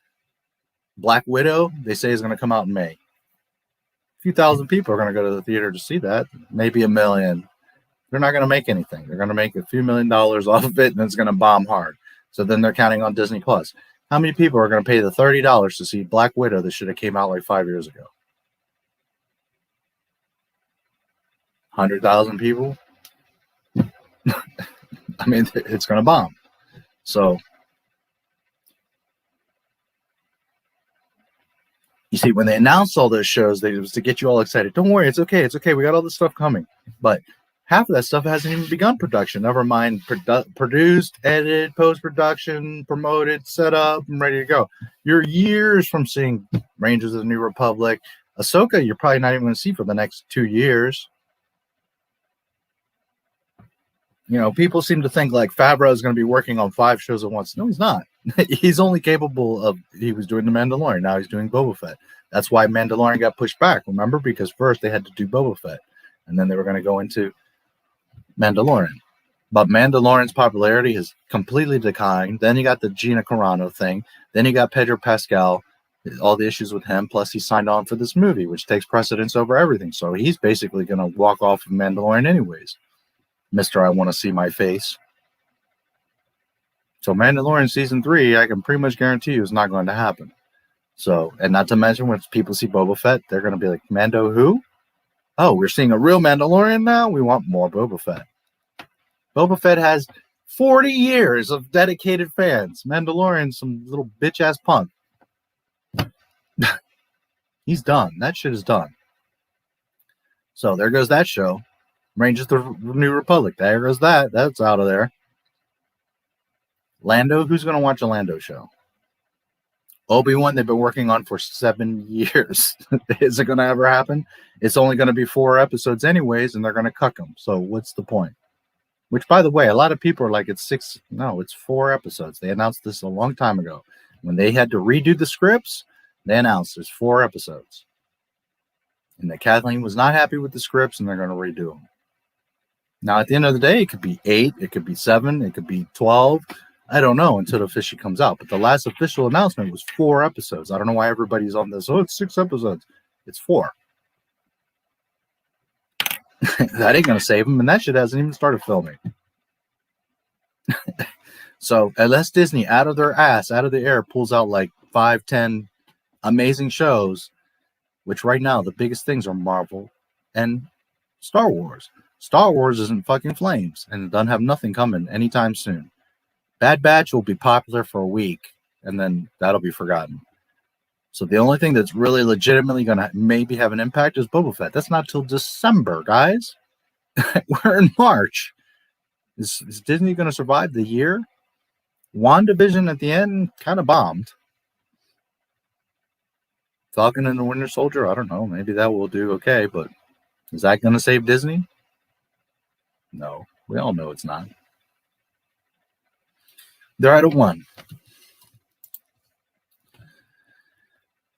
Black Widow, they say, is going to come out in May. A few thousand people are going to go to the theater to see that. Maybe 1 million. They're not going to make anything. They're going to make a few $1 million off of it, and it's going to bomb hard. So then they're counting on Disney Plus. How many people are going to pay the $30 to see Black Widow that should have came out like 5 years ago? 100,000 people? I mean, it's going to bomb. So you see, when they announced all those shows, it was to get you all excited. Don't worry, it's okay. It's okay. We got all this stuff coming. But half of that stuff hasn't even begun production. Never mind produced, edited, post-production, promoted, set up, and ready to go. You're years from seeing Rangers of the New Republic. Ahsoka, you're probably not even going to see for the next 2 years. People seem to think like Favreau is going to be working on 5 shows at once. No, he's not. He's only capable of, he was doing The Mandalorian. Now he's doing Boba Fett. That's why Mandalorian got pushed back, remember? Because first they had to do Boba Fett, and then they were going to go into Mandalorian. But Mandalorian's popularity has completely declined. Then you got the Gina Carano thing. Then you got Pedro Pascal, all the issues with him. Plus he signed on for this movie, which takes precedence over everything. So he's basically going to walk off of Mandalorian anyways. Mr. I want to see my face. So Mandalorian season 3, I can pretty much guarantee you is not going to happen. So, and not to mention when people see Boba Fett, they're going to be like, Mando who? Oh, we're seeing a real Mandalorian now? We want more Boba Fett. Boba Fett has 40 years of dedicated fans. Mandalorian, some little bitch-ass punk. He's done. That shit is done. So there goes that show. Rangers of the New Republic. There goes that. That's out of there. Lando. Who's going to watch a Lando show? Obi-Wan, they've been working on for 7 years. Is it going to ever happen? It's only going to be 4 episodes anyways, and they're going to cuck them. So what's the point? Which, by the way, a lot of people are like, it's 6. No, it's 4 episodes. They announced this a long time ago. When they had to redo the scripts, they announced there's 4 episodes. And that Kathleen was not happy with the scripts, and they're going to redo them. Now, at the end of the day, it could be 8, it could be 7, it could be 12. I don't know until it officially comes out. But the last official announcement was 4 episodes. I don't know why everybody's on this. Oh, it's 6 episodes. It's 4. That ain't going to save them. And that shit hasn't even started filming. So unless Disney, out of their ass, out of the air, pulls out like 5, 10 amazing shows, which right now the biggest things are Marvel and Star Wars. Star Wars isn't fucking flames and it doesn't have nothing coming anytime soon. Bad Batch will be popular for a week, and then that'll be forgotten. So the only thing that's really legitimately going to maybe have an impact is Boba Fett. That's not till December, guys. We're in March. Is Disney going to survive the year? WandaVision at the end kind of bombed. Falcon and the Winter Soldier, I don't know. Maybe that will do okay, but is that going to save Disney? No. We all know it's not. They're at a 1.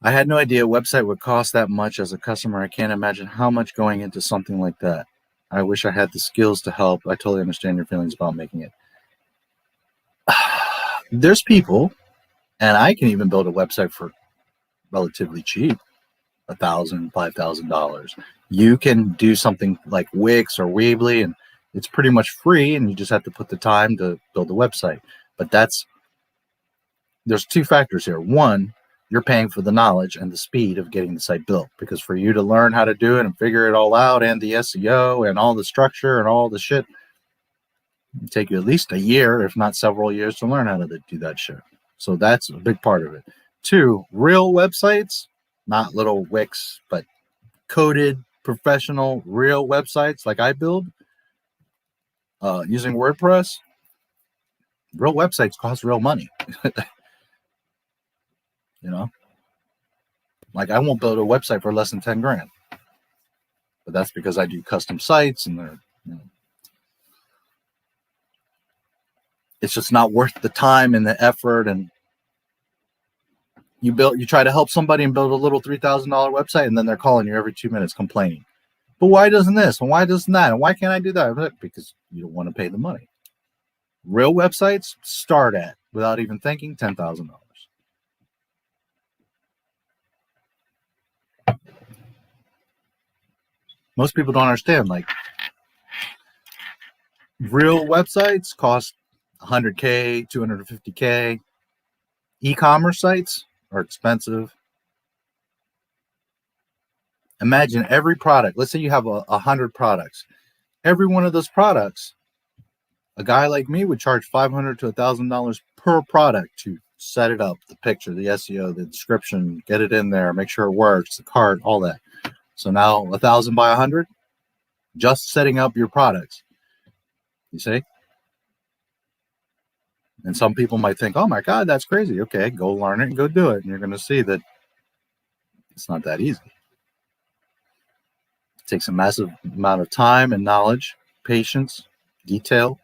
I had no idea a website would cost that much as a customer. I can't imagine how much going into something like that. I wish I had the skills to help. I totally understand your feelings about making it. There's people, and I can even build a website for relatively cheap, $1,000, $5,000. You can do something like Wix or Weebly, and it's pretty much free, and you just have to put the time to build a website. But there's 2 factors here. One, you're paying for the knowledge and the speed of getting the site built, because for you to learn how to do it and figure it all out, and the SEO and all the structure and all the shit, it'll take you at least a year, if not several years, to learn how to do that shit. So that's a big part of it. 2, real websites, not little Wix, but coded, professional, real websites like I build using WordPress. Real websites cost real money. You know, like I won't build a website for less than 10 grand, but that's because I do custom sites, and they're, you know, it's just not worth the time and the effort. And you try to help somebody and build a little $3,000 website, and then they're calling you every 2 minutes complaining. But why doesn't this? And why doesn't that? And why can't I do that? Because you don't want to pay the money. Real websites start at, without even thinking, $10,000. Most people don't understand, like, real websites cost $100K, $250K. E-commerce sites are expensive. Imagine every product. Let's say you have 100 products. Every one of those products, a guy like me would charge $500 to $1,000 per product to set it up, the picture, the SEO, the description, get it in there, make sure it works, the cart, all that. So now 1,000 by 100, just setting up your products. You see? And some people might think, oh my God, that's crazy. Okay, go learn it and go do it. And you're going to see that it's not that easy. It takes a massive amount of time and knowledge, patience, detail.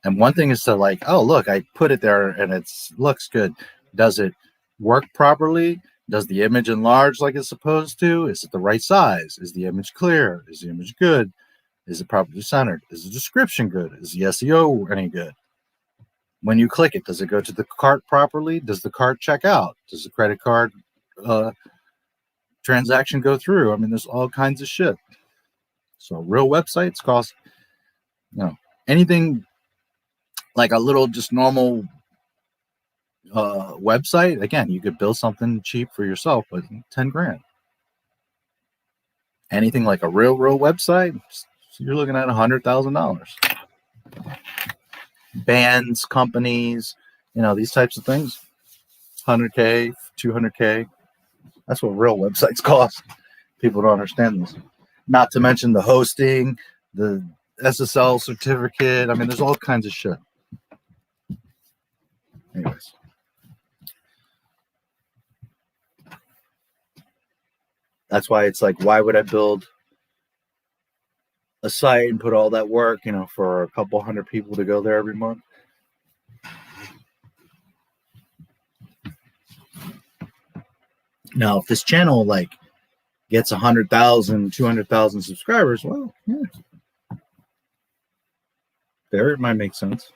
And one thing is to like, oh, look, I put it there and it looks good. Does it work properly? Does the image enlarge like it's supposed to? Is it the right size? Is the image clear? Is the image good? Is it properly centered? Is the description good? Is the SEO any good? When you click it, does it go to the cart properly? Does the cart check out? Does the credit card transaction go through? I mean, there's all kinds of shit. So real websites cost, you know, anything like a little just normal website. Again, you could build something cheap for yourself, but 10 grand. Anything like a real website, you're looking at $100,000. Bands, companies, you know, these types of things, 100K, 200K. That's what real websites cost. People don't understand this. Not to mention the hosting, the SSL certificate. I mean, there's all kinds of shit. Anyways. That's why it's like, why would I build a site and put all that work, you know, for a couple hundred people to go there every month? Now, if this channel like gets 100,000, 200,000 subscribers, well, yeah, there it might make sense.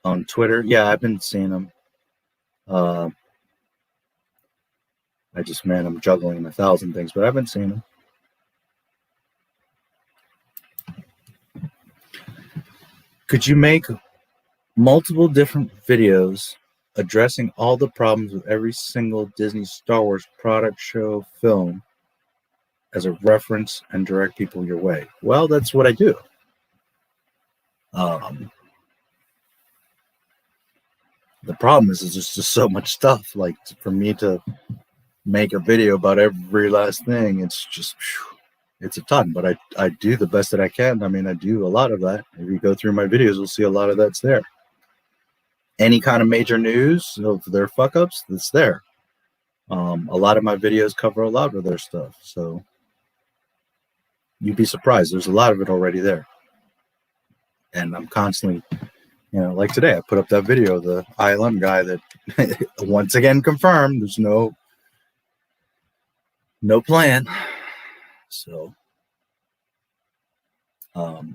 On Twitter, yeah, I've been seeing them. I'm juggling 1,000 things, but I've been seeing them. Could you make multiple different videos addressing all the problems with every single Disney Star Wars product, show, film as a reference and direct people your way? Well, that's what I do. The problem is there's just so much stuff. Like, for me to make a video about every last thing, it's just, it's a ton. But I do the best that I can. I mean, I do a lot of that. If you go through my videos, you'll see a lot of that's there. Any kind of major news of their fuck-ups, that's there. A lot of my videos cover a lot of their stuff. So you'd be surprised. There's a lot of it already there. And I'm constantly... You know, like today, I put up that video of the ILM guy that once again confirmed there's no plan. So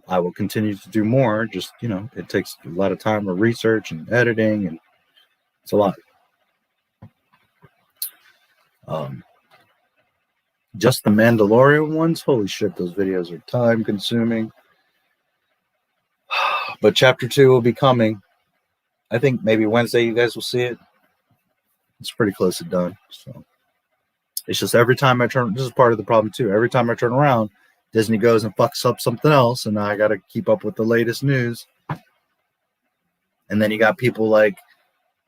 I will continue to do more. Just, you know, it takes a lot of time of research and editing, and it's a lot. Just the Mandalorian ones, holy shit, those videos are time consuming. But chapter 2 will be coming. I think maybe Wednesday you guys will see it. It's pretty close to done. So it's just every time I turn, this is part of the problem too. Every time I turn around, Disney goes and fucks up something else, and now I got to keep up with the latest news. And then you got people like,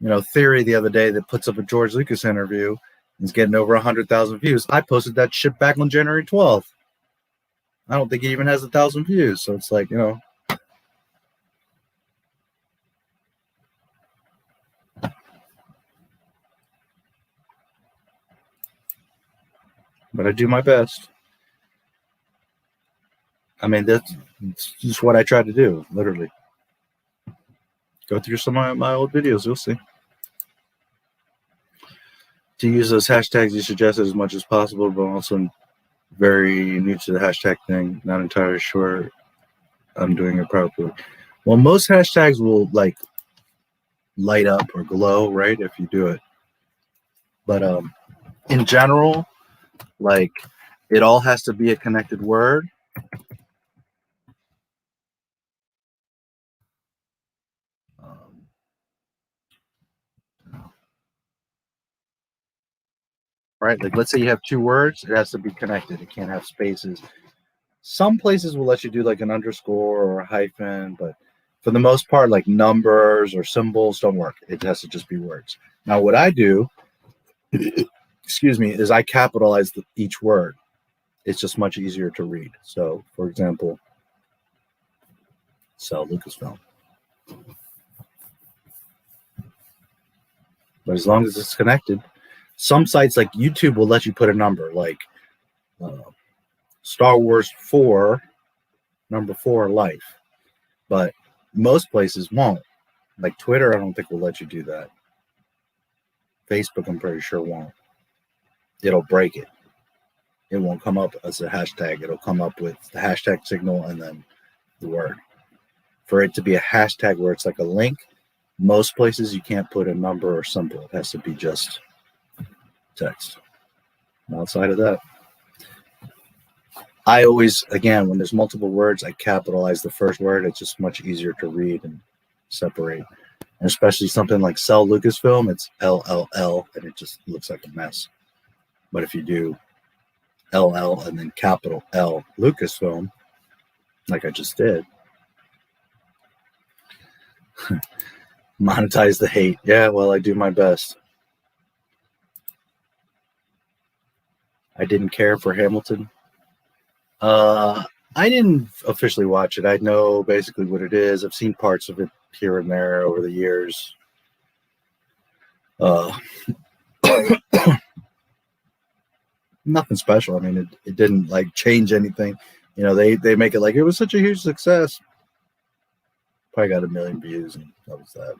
you know, Theory the other day that puts up a George Lucas interview and is getting over 100,000 views. I posted that shit back on January 12th. I don't think it even has 1,000 views. So it's like, you know. But I do my best. I mean, that's just what I try to do, literally. Go through some of my old videos, you'll see. To use those hashtags you suggested as much as possible, but also very new to the hashtag thing. Not entirely sure I'm doing it properly. Well, most hashtags will like light up or glow, right, if you do it. But in general, like, it all has to be a connected word. Right? Like, let's say you have two words, it has to be connected. It can't have spaces. Some places will let you do like an underscore or a hyphen, but for the most part, like numbers or symbols don't work. It has to just be words. Now, what I do, excuse me, is I capitalize each word. It's just much easier to read. So, for example, sell Lucasfilm. But as long as it's connected, some sites like YouTube will let you put a number, like Star Wars 4, number 4, life. But most places won't. Like Twitter, I don't think will let you do that. Facebook, I'm pretty sure won't. It'll break it. It won't come up as a hashtag. It'll come up with the hashtag signal and then the word. For it to be a hashtag where it's like a link, most places you can't put a number or symbol. It has to be just text. Outside of that, I always, again, when there's multiple words, I capitalize the first word. It's just much easier to read and separate. And especially something like sell Lucasfilm, it's LLL, and it just looks like a mess. But if you do LL and then capital L Lucasfilm, like I just did, Monetize the hate. Yeah, well, I do my best. I didn't care for Hamilton. I didn't officially watch it. I know basically what it is. I've seen parts of it here and there over the years. Nothing special. I mean, it didn't like change anything. You know, they make it like it was such a huge success. Probably got 1 million views, and that was that.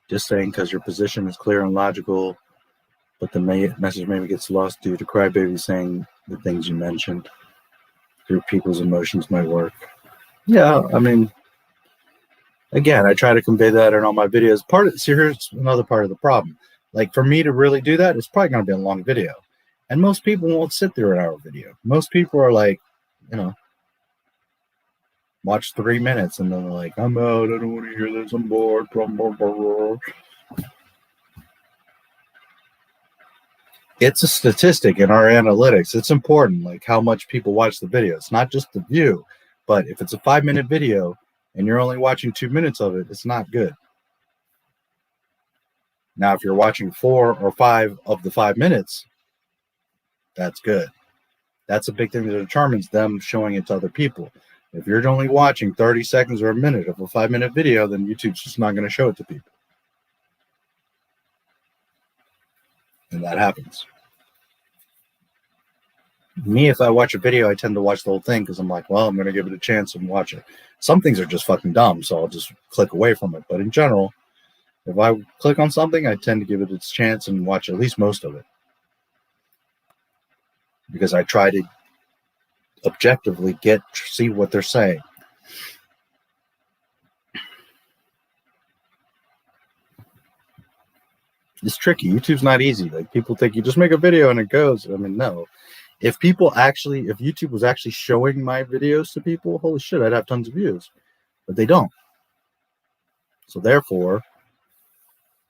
Just saying, because your position is clear and logical, but the message maybe gets lost due to crybaby saying the things you mentioned. Through people's emotions might work. Yeah, I mean, again, I try to convey that in all my videos. See, here's another part of the problem. Like, for me to really do that, it's probably going to be a long video. And most people won't sit through an hour video. Most people are like, you know, watch 3 minutes and then they're like, I'm out, I don't want to hear this, I'm bored. It's a statistic in our analytics. It's important, like how much people watch the video. It's not just the view, but if it's a 5-minute video and you're only watching 2 minutes of it, it's not good. Now, if you're watching 4 or 5 of the 5 minutes, that's good. That's a big thing that determines them showing it to other people. If you're only watching 30 seconds or a minute of a 5-minute video, then YouTube's just not going to show it to people. And that happens. Me, if I watch a video, I tend to watch the whole thing because I'm like, well, I'm going to give it a chance and watch it. Some things are just fucking dumb, so I'll just click away from it. But in general, if I click on something, I tend to give it its chance and watch at least most of it. Because I try to objectively see what they're saying. It's tricky. YouTube's not easy. Like, people think you just make a video and it goes. I mean, no. If YouTube was actually showing my videos to people, holy shit, I'd have tons of views. But they don't. So therefore,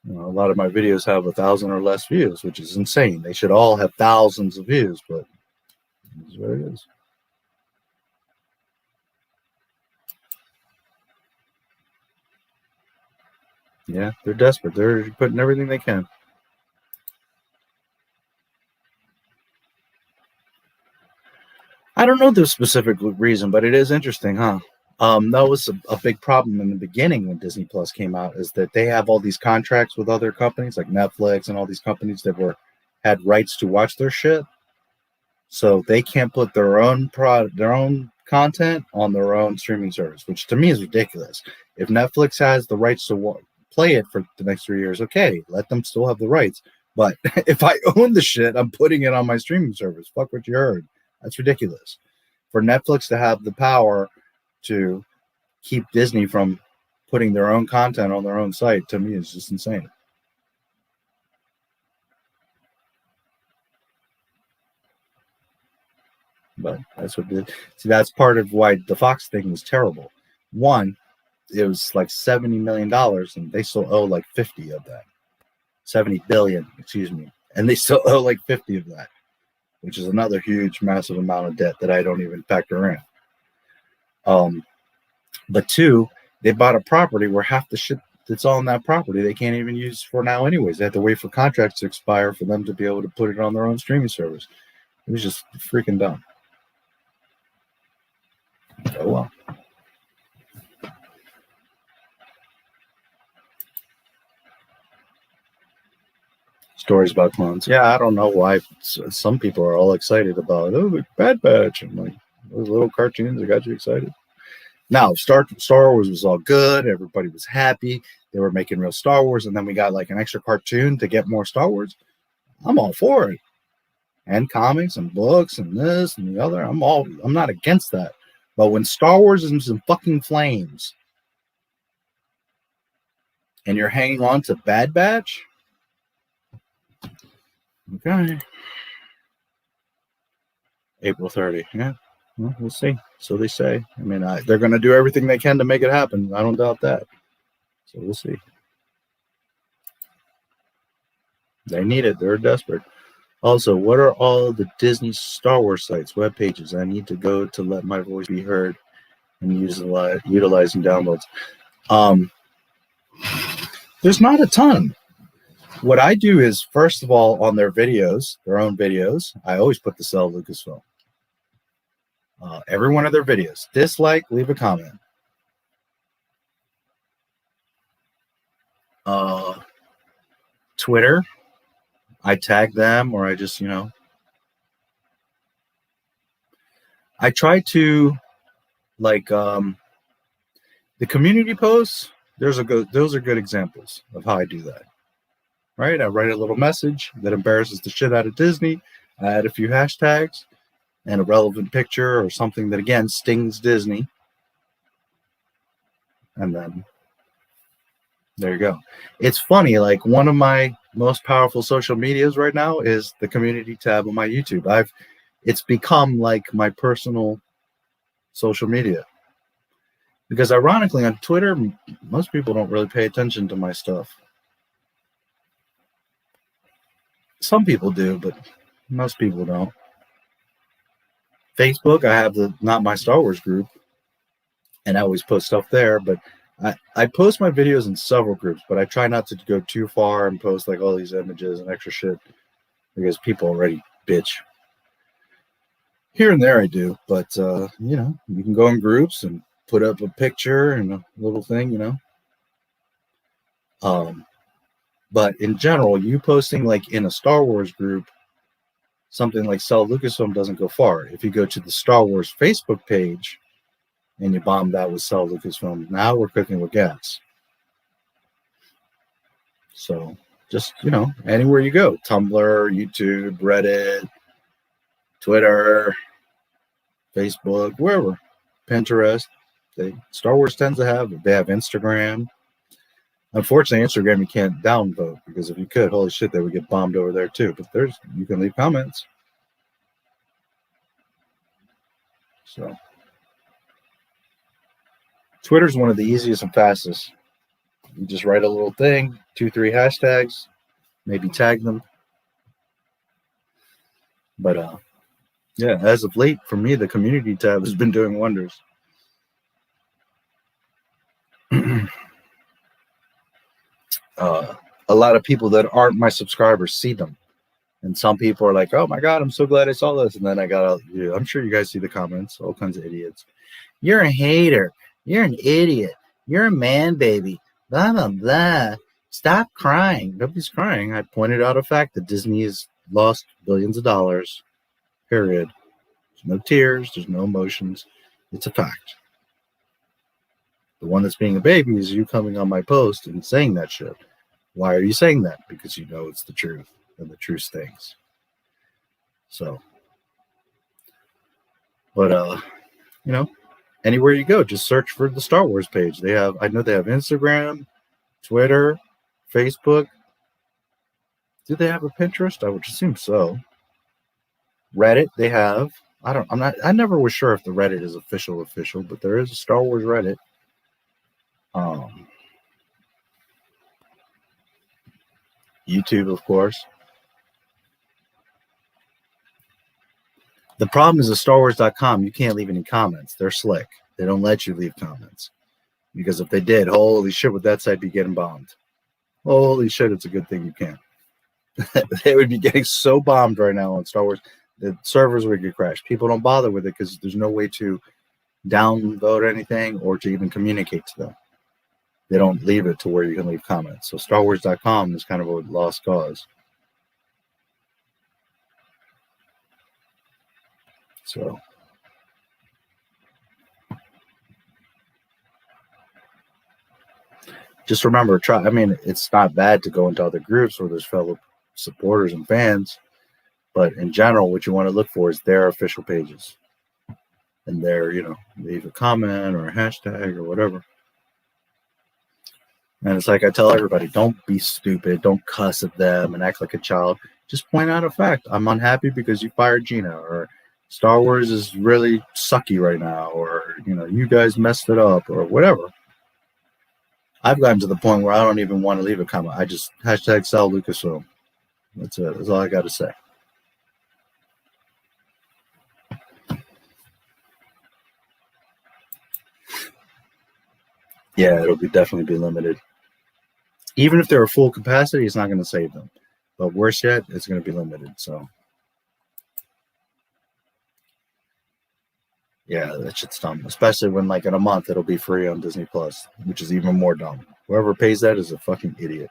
you know, a lot of my videos have 1,000 or less views, which is insane. They should all have thousands of views, but this is what it is. Yeah, they're desperate. They're putting everything they can. I don't know the specific reason, but it is interesting, huh? That was a big problem in the beginning when Disney Plus came out, is that they have all these contracts with other companies like Netflix and all these companies that had rights to watch their shit. So they can't put their own content on their own streaming service, which to me is ridiculous. If Netflix has the rights to play it for the next 3 years, okay, let them still have the rights. But if I own the shit, I'm putting it on my streaming service. Fuck what you heard. That's ridiculous. For Netflix to have the power to keep Disney from putting their own content on their own site, to me, is just insane. But that's what that's part of why the Fox thing was terrible. One, it was like $70 million, and they still owe like 50 of that. 70 billion, excuse me. And they still owe like 50 of that, which is another huge, massive amount of debt that I don't even factor in. But two, they bought a property where half the shit that's on that property they can't even use for now anyways. They have to wait for contracts to expire for them to be able to put it on their own streaming service. It was just freaking dumb. Oh well. Stories about clones. Yeah, I don't know why some people are all excited about, oh, Bad Batch. I'm like, those little cartoons that got you excited. Now, Star Wars was all good. Everybody was happy. They were making real Star Wars, and then we got like an extra cartoon to get more Star Wars. I'm all for it. And comics and books and this and the other. I'm not against that. But when Star Wars is in fucking flames and you're hanging on to Bad Batch, okay. April 30. Yeah. Well, we'll see. So they say. I mean, they're going to do everything they can to make it happen. I don't doubt that. So we'll see. They need it. They're desperate. Also, what are all the Disney Star Wars sites, web pages I need to go to let my voice be heard and utilizing downloads? There's not a ton. What I do is, first of all, on their videos, their own videos, I always put the sell Lucasfilm. Every one of their videos. Dislike, leave a comment. Twitter, I tag them, or I just, I try to, like, the community posts, those are good examples of how I do that. Right? I write a little message that embarrasses the shit out of Disney. I add a few hashtags and a relevant picture or something that, again, stings Disney. And then there you go. It's funny, like, one of my most powerful social medias right now is the community tab on my YouTube. It's become like my personal social media. Because ironically, on Twitter, most people don't really pay attention to my stuff. Some people do, but most people don't. Facebook, I have the Not My Star Wars group, and I always post stuff there, but I post my videos in several groups, but I try not to go too far and post like all these images and extra shit because people already bitch. Here and there I do, but you can go in groups and put up a picture and a little thing, But in general, you posting like in a Star Wars group, something like Sell Lucasfilm doesn't go far. If you go to the Star Wars Facebook page and you bomb that with Sell Lucasfilm, now we're cooking with gas. So just, anywhere you go, Tumblr, YouTube, Reddit, Twitter, Facebook, wherever, Pinterest, Star Wars tends to have, they have Instagram. Unfortunately, Instagram you can't downvote, because if you could, holy shit, they would get bombed over there too. But you can leave comments. So Twitter's one of the easiest and fastest. You just write a little thing, 2-3 hashtags, maybe tag them. But yeah, as of late, for me, the community tab has been doing wonders. A lot of people that aren't my subscribers see them, and some people are like, "Oh my god, I'm so glad I saw this." And then I got, I'm sure you guys see the comments, all kinds of idiots. You're a hater. You're an idiot. You're a man baby. Blah blah blah. Stop crying. Nobody's crying. I pointed out a fact that Disney has lost billions of dollars. Period. There's no tears. There's no emotions. It's a fact. The one that's being a baby is you coming on my post and saying that shit. Why are you saying that? Because you know it's the truth, and the truth stings. So, but anywhere you go, just search for the Star Wars page. I know they have Instagram, Twitter, Facebook. Do they have a Pinterest? I would assume so. Reddit, they have. I never was sure if the Reddit is official, but there is a Star Wars Reddit. YouTube, of course. The problem is at StarWars.com, you can't leave any comments. They're slick. They don't let you leave comments. Because if they did, holy shit, would that site be getting bombed? Holy shit, it's a good thing you can't. They would be getting so bombed right now on Star Wars. The servers would get crashed. People don't bother with it because there's no way to downvote anything or to even communicate to them. They don't leave it to where you can leave comments. So StarWars.com is kind of a lost cause. So just remember, it's not bad to go into other groups where there's fellow supporters and fans, but in general, what you want to look for is their official pages. And there, leave a comment or a hashtag or whatever. And it's like I tell everybody, don't be stupid. Don't cuss at them and act like a child. Just point out a fact. I'm unhappy because you fired Gina, or Star Wars is really sucky right now, or, you guys messed it up, or whatever. I've gotten to the point where I don't even want to leave a comment. I just hashtag sell Lucasfilm. That's it. That's all I got to say. Yeah, it'll definitely be limited. Even if they're full capacity, it's not going to save them. But worse yet, it's going to be limited. So, yeah, that shit's dumb. Especially when, like, in a month, it'll be free on Disney Plus, which is even more dumb. Whoever pays that is a fucking idiot.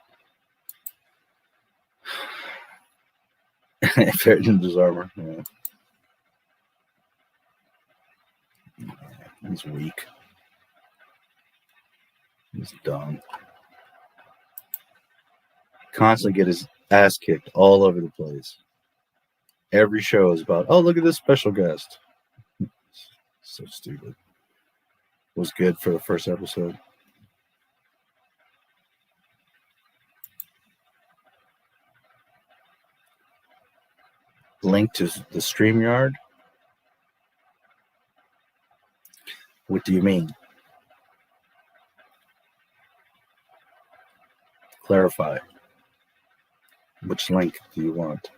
Fair Ninja's armor. Yeah. He's weak. He's dumb. Constantly get his ass kicked all over the place. Every show is about, oh, look at this special guest. So stupid. Was good for the first episode. Link to the StreamYard. What do you mean? Clarify. Which link do you want?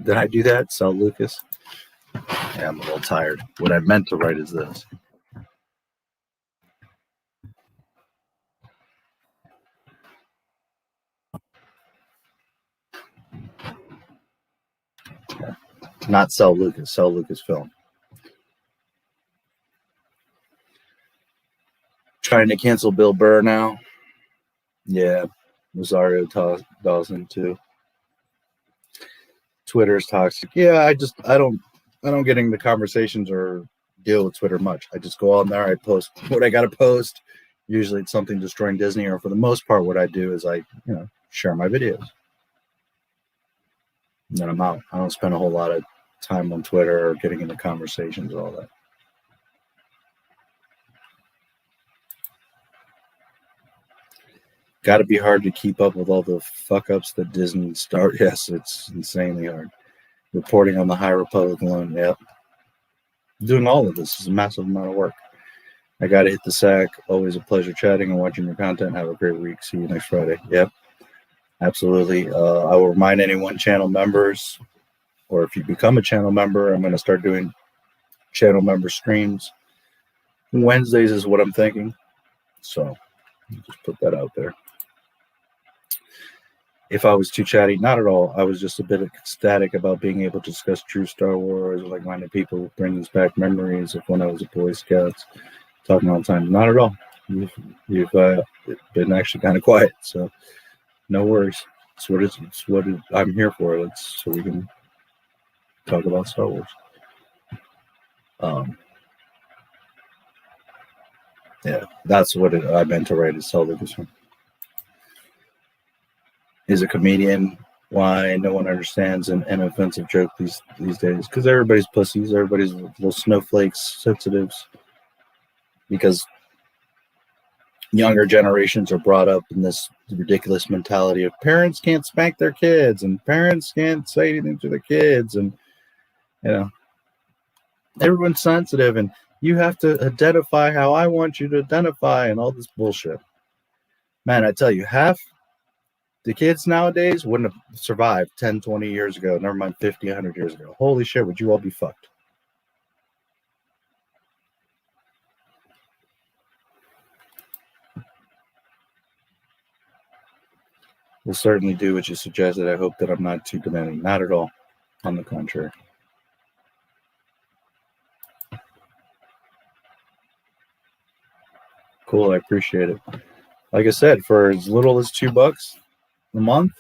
Did I do that? Sell Lucas? Yeah, I'm a little tired. What I meant to write is this. Not sell Lucas, sell Lucasfilm. Trying to cancel Bill Burr now. Yeah, Rosario Dawson too. Twitter's toxic. Yeah, I don't get into conversations or deal with Twitter much. I just go on there, I post what I gotta post. Usually it's something destroying Disney, or for the most part, what I do is I, share my videos. And then I'm out. I don't spend a whole lot of time on Twitter or getting into conversations or all that. Got to be hard to keep up with all the fuck ups that Disney start. Yes, it's insanely hard. Reporting on the High Republic loan. Yep. Doing all of this is a massive amount of work. I got to hit the sack. Always a pleasure chatting and watching your content. Have a great week. See you next Friday. Yep. Absolutely. I will remind anyone, channel members, or if you become a channel member, I'm going to start doing channel member streams. Wednesdays is what I'm thinking. So just put that out there. If I was too chatty, not at all. I was just a bit ecstatic about being able to discuss true Star Wars, like-minded people, brings back memories of when I was a Boy Scout, talking all the time. Not at all. You've been actually kind of quiet, so no worries. It's what I'm here for. So we can talk about Star Wars. Yeah, that's what I meant to write. Is sell Lucasfilm. Is a comedian. Why no one understands an offensive joke these days? Because everybody's pussies. Everybody's little snowflakes, sensitives. Because younger generations are brought up in this ridiculous mentality of parents can't spank their kids and parents can't say anything to their kids, and everyone's sensitive and you have to identify how I want you to identify and all this bullshit. Man, I tell you, half the kids nowadays wouldn't have survived 10, 20 years ago, never mind 50, 100 years ago. Holy shit, would you all be fucked? We'll certainly do what you suggested. I hope that I'm not too demanding. Not at all. On the contrary. Cool, I appreciate it. Like I said, for as little as $2 a month.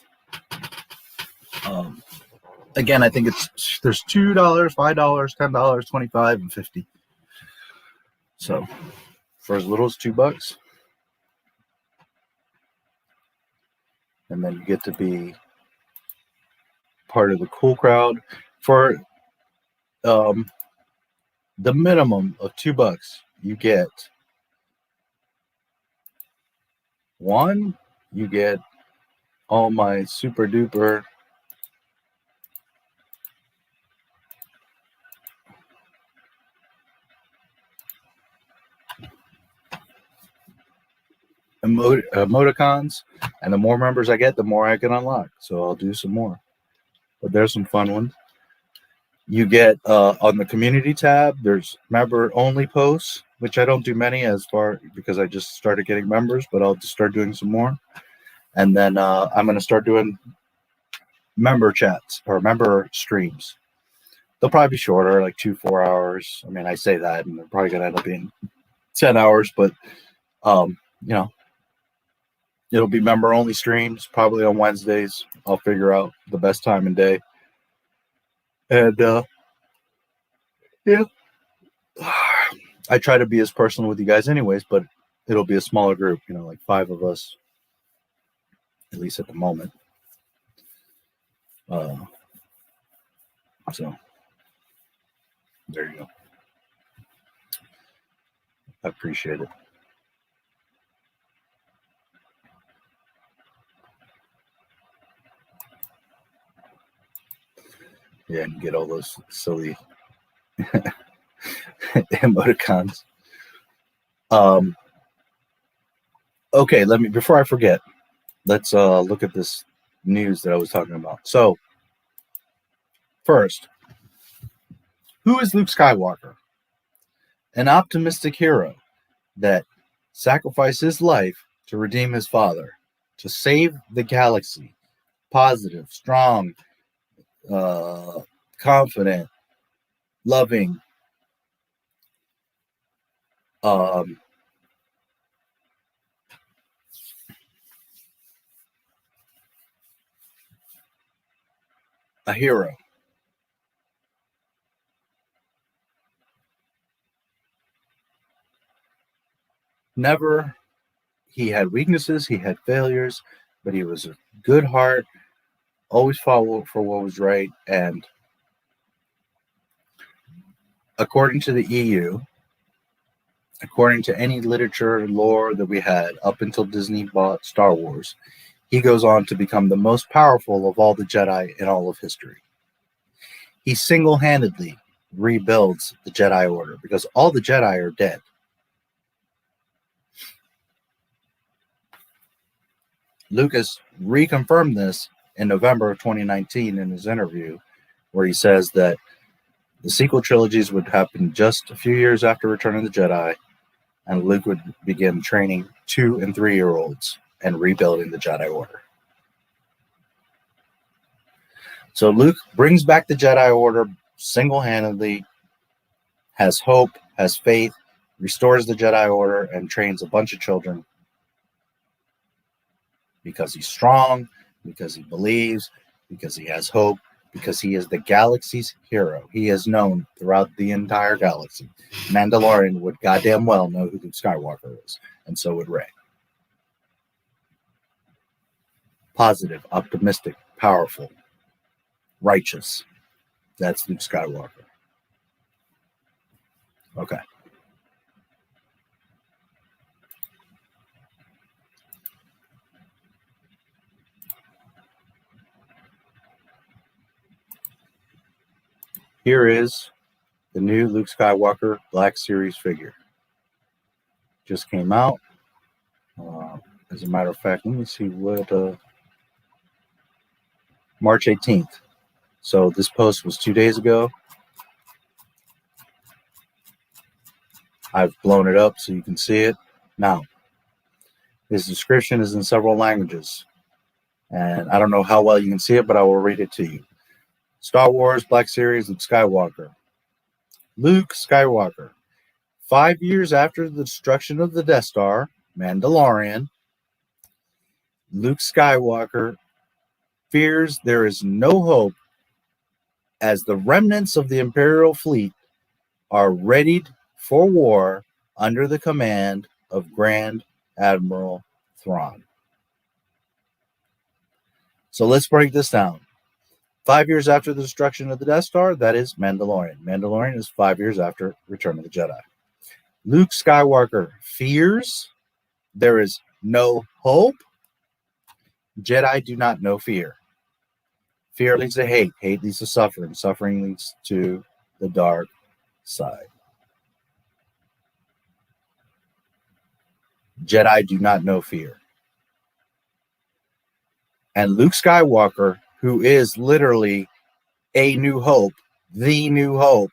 Again, I think there's $2, $5, $10, $25, and $50. So for as little as $2, and then you get to be part of the cool crowd for the minimum of $2. You get one, you get all my super duper emoticons, and the more members I get, the more I can unlock. So I'll do some more. But there's some fun ones. You get on the community tab, there's member only posts, which I don't do many because I just started getting members, but I'll just start doing some more. And then I'm going to start doing member chats or member streams. They'll probably be shorter, like 2-4 hours. I mean, I say that, and they're probably going to end up being 10 hours, but you know, it'll be member only streams, probably on Wednesdays. I'll figure out the best time and day. And yeah, I try to be as personal with you guys anyways, but it'll be a smaller group, you know, like 5 of us, at least at the moment. So there you go. I appreciate it. Yeah, and get all those silly emoticons. Okay, before I forget, let's look at this news that I was talking about. So first, who is Luke Skywalker? An optimistic hero that sacrificed his life to redeem his father, to save the galaxy. Positive, strong, confident, loving, a hero. Never, he had weaknesses, he had failures, but he was a good heart, always fought for what was right, and according to the EU, according to any literature and lore that we had up until Disney bought Star Wars, he goes on to become the most powerful of all the Jedi in all of history. He single-handedly rebuilds the Jedi Order because all the Jedi are dead. Lucas reconfirmed this in November of 2019 in his interview, where he says that the sequel trilogies would happen just a few years after Return of the Jedi, and Luke would begin training 2- and 3-year-olds and rebuilding the Jedi Order. So Luke brings back the Jedi Order single-handedly, has hope, has faith, restores the Jedi Order, and trains a bunch of children because he's strong, because he believes, because he has hope, because he is the galaxy's hero. He is known throughout the entire galaxy. Mandalorian would goddamn well know who Luke Skywalker is, and so would Rey. Positive, optimistic, powerful, righteous. That's Luke Skywalker. Okay. Here is the new Luke Skywalker Black Series figure. Just came out. As a matter of fact, let me see what March 18th. So this post was 2 days ago. I've blown it up so you can see it. Now, his description is in several languages. And I don't know how well you can see it, but I will read it to you. Star Wars Black Series Luke Skywalker. Luke Skywalker. 5 years after the destruction of the Death Star, Mandalorian, Luke Skywalker fears there is no hope as the remnants of the Imperial fleet are readied for war under the command of Grand Admiral Thrawn. So let's break this down. 5 years after the destruction of the Death Star, that is Mandalorian. Mandalorian is 5 years after Return of the Jedi. Luke Skywalker fears there is no hope. Jedi do not know fear. Fear leads to hate. Hate leads to suffering. Suffering leads to the dark side. Jedi do not know fear. And Luke Skywalker, who is literally a New Hope, the New Hope,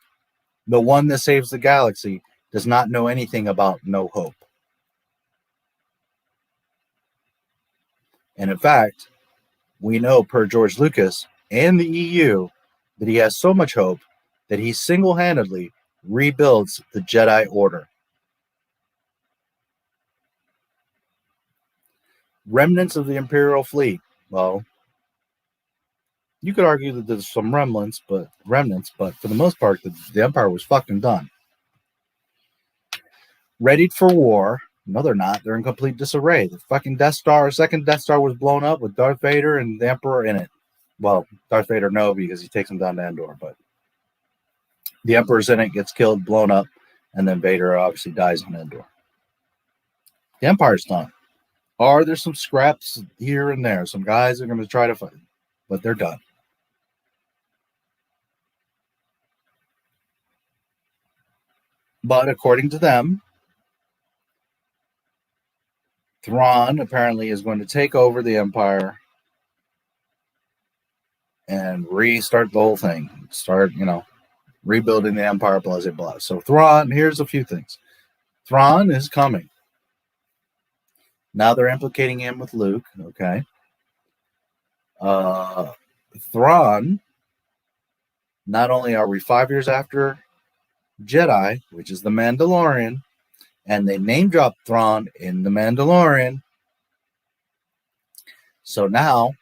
the one that saves the galaxy, does not know anything about no hope. And in fact, we know per George Lucas and the EU that he has so much hope that he single-handedly rebuilds the Jedi Order. Remnants of the Imperial fleet. Well, you could argue that there's some remnants, but for the most part, the Empire was fucking done. Readied for war. No, they're not. They're in complete disarray. The fucking second Death Star was blown up with Darth Vader and the Emperor in it. Well, Darth Vader no, because he takes him down to Endor, but the Emperor's in it, gets killed, blown up, and then Vader obviously dies on Endor. The Empire's done. Are there some scraps here and there? Some guys are going to try to fight, but they're done. But according to them, Thrawn apparently is going to take over the Empire and restart the whole thing. Start, rebuilding the Empire, blah, blah, blah. So Thrawn, here's a few things. Thrawn is coming. Now they're implicating him with Luke, okay? Thrawn, not only are we 5 years after Jedi, which is the Mandalorian, and they name drop Thrawn in the Mandalorian. So now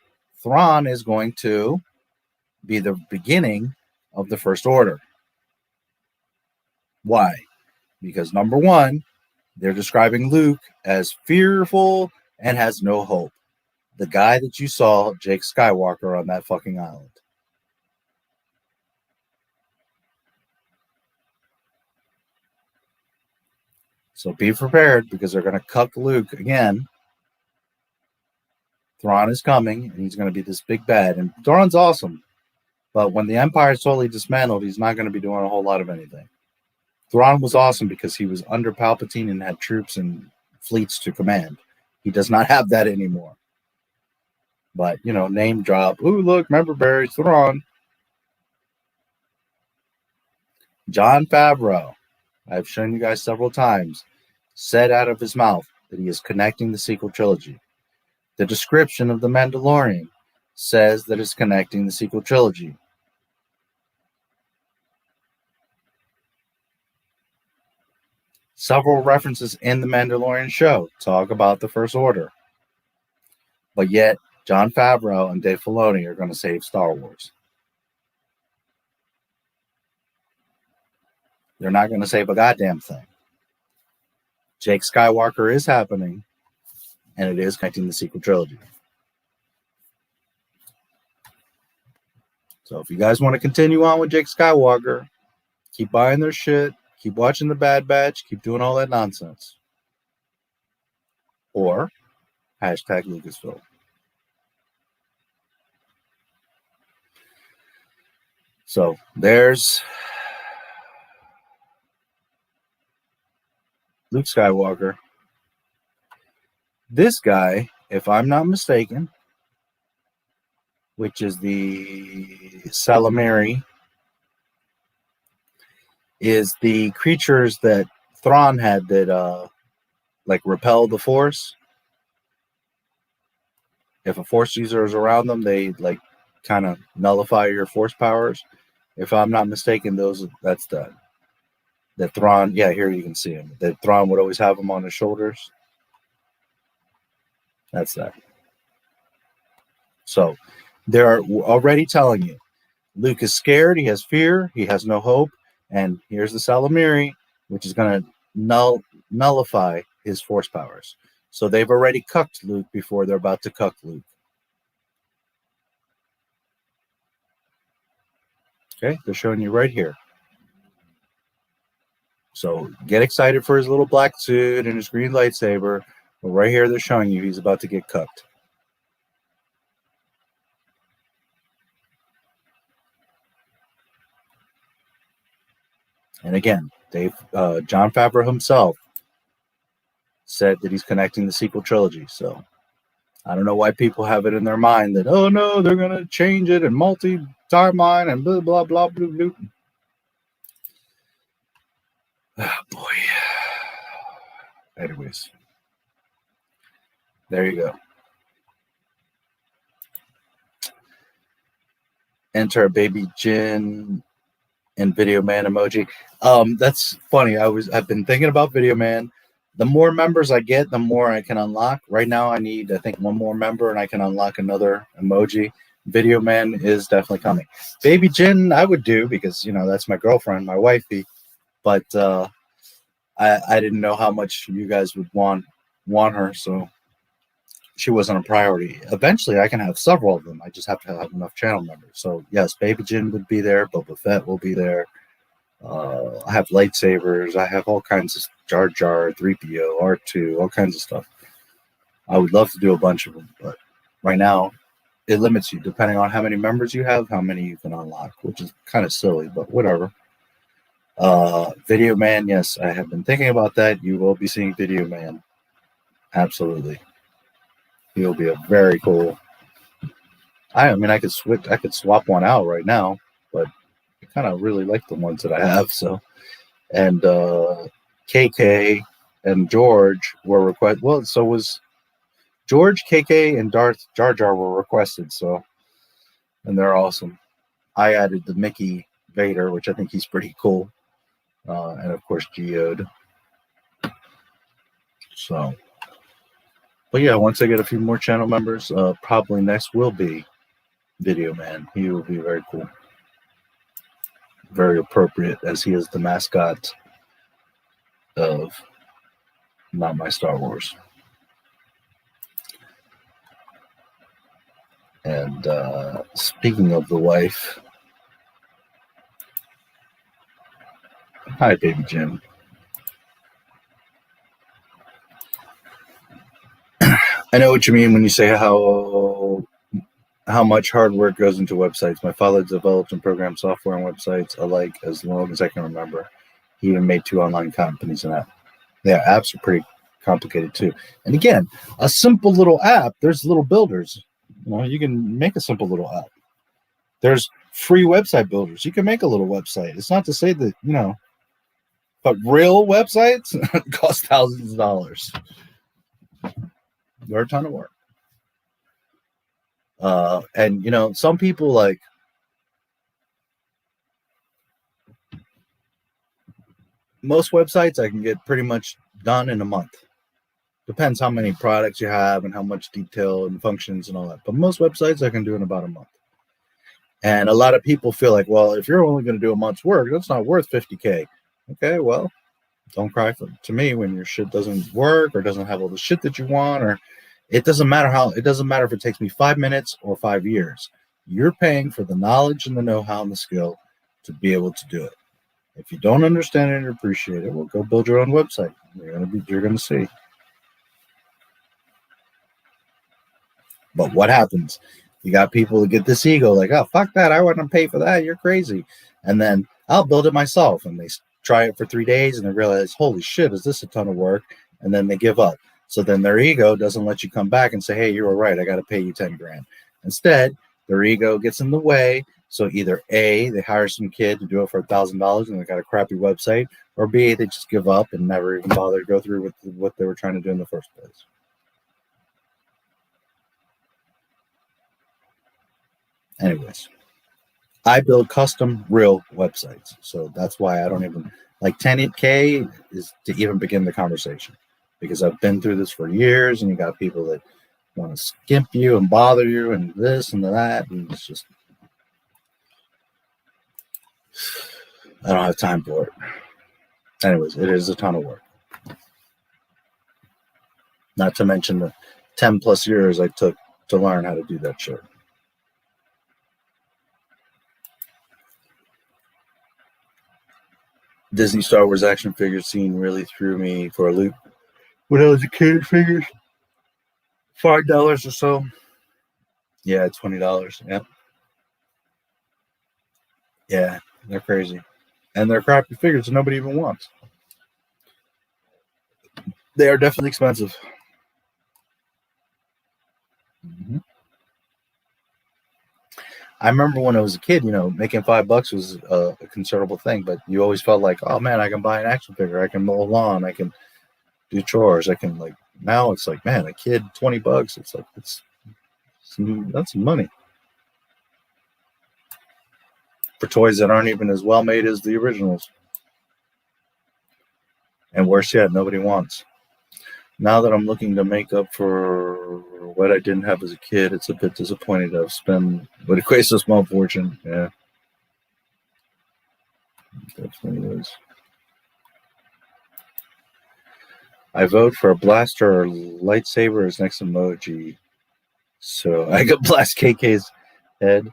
Thrawn is going to be the beginning of the First Order. Why? Because number one, they're describing Luke as fearful and has no hope. The guy that you saw, Jake Skywalker, on that fucking island. So be prepared, because they're going to cuck Luke again. Thrawn is coming, and he's going to be this big bad. And Thrawn's awesome. But when the Empire is totally dismantled, he's not going to be doing a whole lot of anything. Thrawn was awesome because he was under Palpatine and had troops and fleets to command. He does not have that anymore. But, name drop. Ooh, look, remember Barry Thrawn. Jon Favreau, I've shown you guys several times, said out of his mouth that he is connecting the sequel trilogy. The description of The Mandalorian says that it's connecting the sequel trilogy. Several references in The Mandalorian show talk about the First Order. But yet, Jon Favreau and Dave Filoni are going to save Star Wars. They're not going to save a goddamn thing. Jake Skywalker is happening, and it is connecting the sequel trilogy. So if you guys want to continue on with Jake Skywalker, keep buying their shit, keep watching The Bad Batch, keep doing all that nonsense. Or hashtag Lucasfilm. So there's Luke Skywalker. This guy, if I'm not mistaken, which is the Salamiri, is the creatures that Thrawn had that repel the Force. If a Force user is around them, they kind of nullify your Force powers. If I'm not mistaken, that's the Thrawn. Yeah, here you can see him. That Thrawn would always have him on his shoulders. That's that. So they're already telling you, Luke is scared. He has fear. He has no hope. And here's the Salamiri, which is going to nullify his Force powers. So they've already cucked Luke before they're about to cuck Luke. Okay, they're showing you right here. So get excited for his little black suit and his green lightsaber. But right here, they're showing you he's about to get cucked. And again, Jon Favreau himself said that he's connecting the sequel trilogy. So I don't know why people have it in their mind that, oh no, they're going to change it and multi-timeline and blah, blah, blah, blah, blah. Oh, boy. Anyways, there you go. Enter a baby Jin and Video Man emoji. That's funny. I've been thinking about Video Man. The more members I get, the more I can unlock. Right now, I need, I think, one more member, and I can unlock another emoji. Video Man is definitely coming. Baby Jin, I would do because, you know, that's my girlfriend, my wifey. But I didn't know how much you guys would want her, so she wasn't a priority. Eventually, I can have several of them. I just have to have enough channel members. So, yes, Baby Jin would be there. Boba Fett will be there. I have lightsabers. I have all kinds of Jar Jar, 3PO, R2, all kinds of stuff. I would love to do a bunch of them, but right now it limits you depending on how many members you have, how many you can unlock, which is kind of silly, but whatever. Video Man, yes, I have been thinking about that. You will be seeing Video Man. Absolutely. He'll be a very cool. I mean, I could swap one out right now, but I kind of really like the ones that I have. So, and KK and George were requested. Well, so was George, KK, and Darth Jar Jar were requested. So, and they're awesome. I added the Mickey Vader, which I think he's pretty cool, and of course Geode. So, but yeah, once I get a few more channel members, probably next will be Video Man. He will be very cool. Very appropriate, as he is the mascot of Not My Star Wars. And speaking of the wife, hi, Baby Jim. I know what you mean when you say how much hard work goes into websites. My father developed and programmed software and websites alike as long as I can remember. He even made 2 online companies and that. Yeah, apps are pretty complicated too. And again, a simple little app, there's little builders. You know, you can make a simple little app. There's free website builders. You can make a little website. It's not to say that, you know, but real websites cost thousands of dollars. They're a ton of work. And you know, some people like most websites I can get pretty much done in a month. Depends how many products you have and how much detail and functions and all that. But most websites I can do in about a month. And a lot of people feel like, well, if you're only going to do a month's work, that's not worth $50K. Okay, well, don't cry to me when your shit doesn't work or doesn't have all the shit that you want, or it doesn't matter if it takes me 5 minutes or 5 years. You're paying for the knowledge and the know-how and the skill to be able to do it. If you don't understand it and appreciate it, well, go build your own website. You're gonna see. But what happens? You got people that get this ego, like, oh, fuck that, I want to pay for that, you're crazy. And then I'll build it myself. And they try it for 3 days and they realize, holy shit, is this a ton of work? And then they give up. So then their ego doesn't let you come back and say, hey, you were right, I got to pay you 10 grand. Instead, their ego gets in the way. So either A, they hire some kid to do it for $1,000 and they got a crappy website, or B, they just give up and never even bother to go through with what they were trying to do in the first place. Anyways, I build custom real websites. So that's why I don't even like 10K is to even begin the conversation, because I've been through this for years and you got people that want to skimp you and bother you and this and that. And it's just, I don't have time for it. Anyways, it is a ton of work. Not to mention the 10 plus years I took to learn how to do that shit. Disney Star Wars action figure scene really threw me for a loop. When I was a kid, figures $5 or so. Yeah, $20. Yep. Yeah, they're crazy. And they're crappy figures that nobody even wants. They are definitely expensive. I remember when I was a kid, you know, making $5 was a considerable thing, but you always felt like, oh man, I can buy an action figure, I can mow a lawn, I can do chores, I can like. Now it's like, man, a kid, $20. It's like that's some money for toys that aren't even as well made as the originals. And worse yet, nobody wants. Now that I'm looking to make up for what I didn't have as a kid, it's a bit disappointing to have spent what equates to a small fortune. Yeah. Definitely is. I vote for a blaster or lightsaber as next emoji. So I could blast KK's head.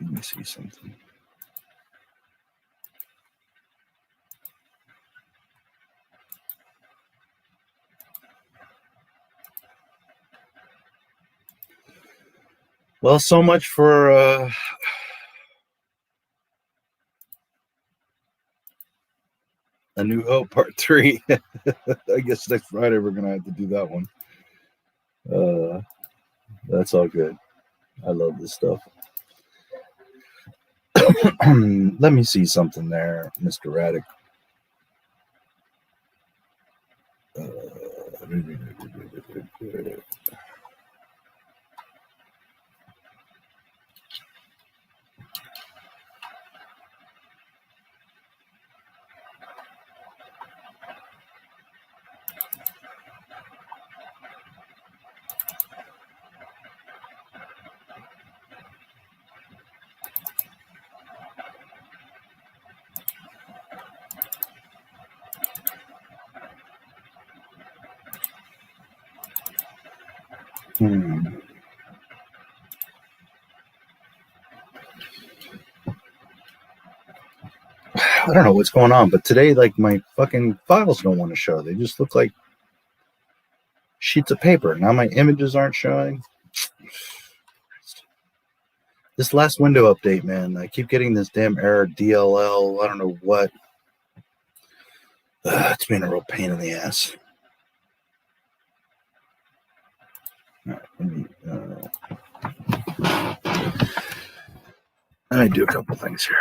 Let me see something. Well, so much for A New Hope Part 3. I guess next Friday we're gonna have to do that one. That's all good. I love this stuff. Let me see something there, Mr. Raddick. I don't know what's going on, but today, like, my fucking files don't want to show. They just look like sheets of paper. Now my images aren't showing. This last window update, man, I keep getting this damn error, DLL, I don't know what. It's been a real pain in the ass. All right, let me do a couple things here.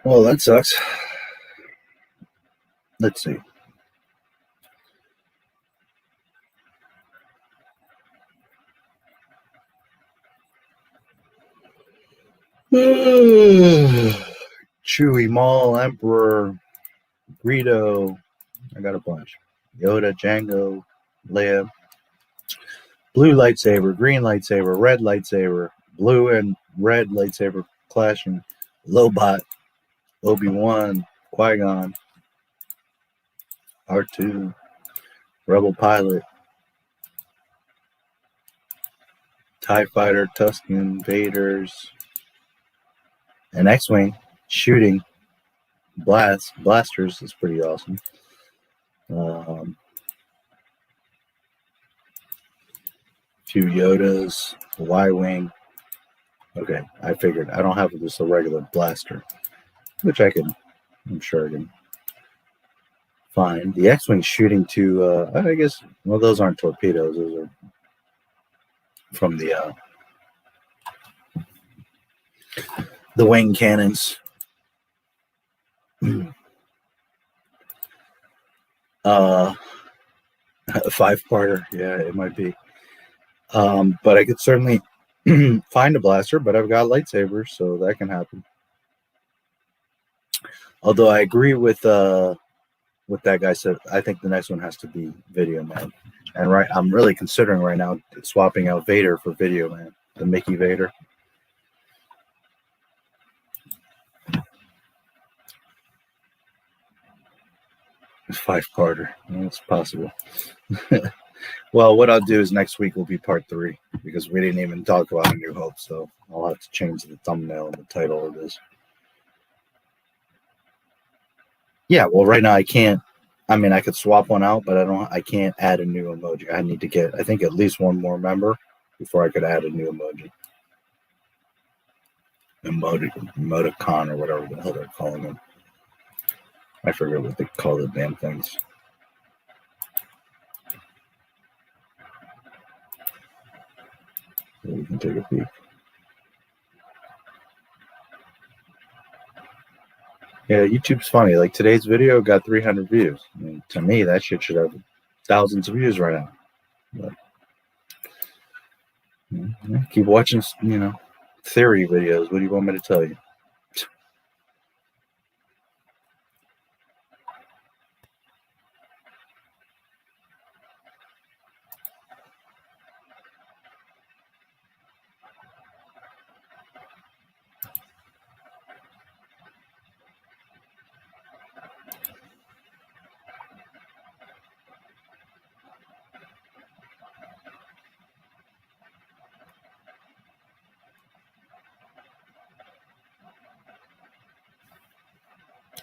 Well, that sucks. Let's see. Chewie, Maul, Emperor, Greedo. I got a bunch. Yoda, Jango, Leia. Blue lightsaber, green lightsaber, red lightsaber, blue and red lightsaber clashing. Lobot, Obi-Wan, Qui-Gon, R2, Rebel Pilot, TIE Fighter, Tusken, Vaders, an X-Wing shooting blasters is pretty awesome. Few Yodas, a Y-Wing. Okay, I figured I don't have just a regular blaster, which I'm sure I can find. The X-Wing shooting to, I guess, well, those aren't torpedoes. Those are from the wing cannons. A 5-parter, yeah, it might be. But I could certainly find a blaster, but I've got lightsabers, so that can happen. Although I agree with what that guy said. I think the next one has to be Video Man. And I'm really considering right now swapping out Vader for Video Man. the Mickey Vader. Fife Carter. Well, it's possible. Well, what I'll do is next week will be part 3 because we didn't even talk about A New Hope, so I'll have to change the thumbnail and the title of this. Yeah, well, right now I can't. I mean, I could swap one out, but I can't add a new emoji. I need to get, I think, at least one more member before I could add a new emoji. Emoticon or whatever the hell they're calling them. I forget what they call the damn things. We can take a peek. Yeah, YouTube's funny. Like today's video got 300 views. I mean, to me, that shit should have thousands of views right now. But, keep watching, theory videos. What do you want me to tell you?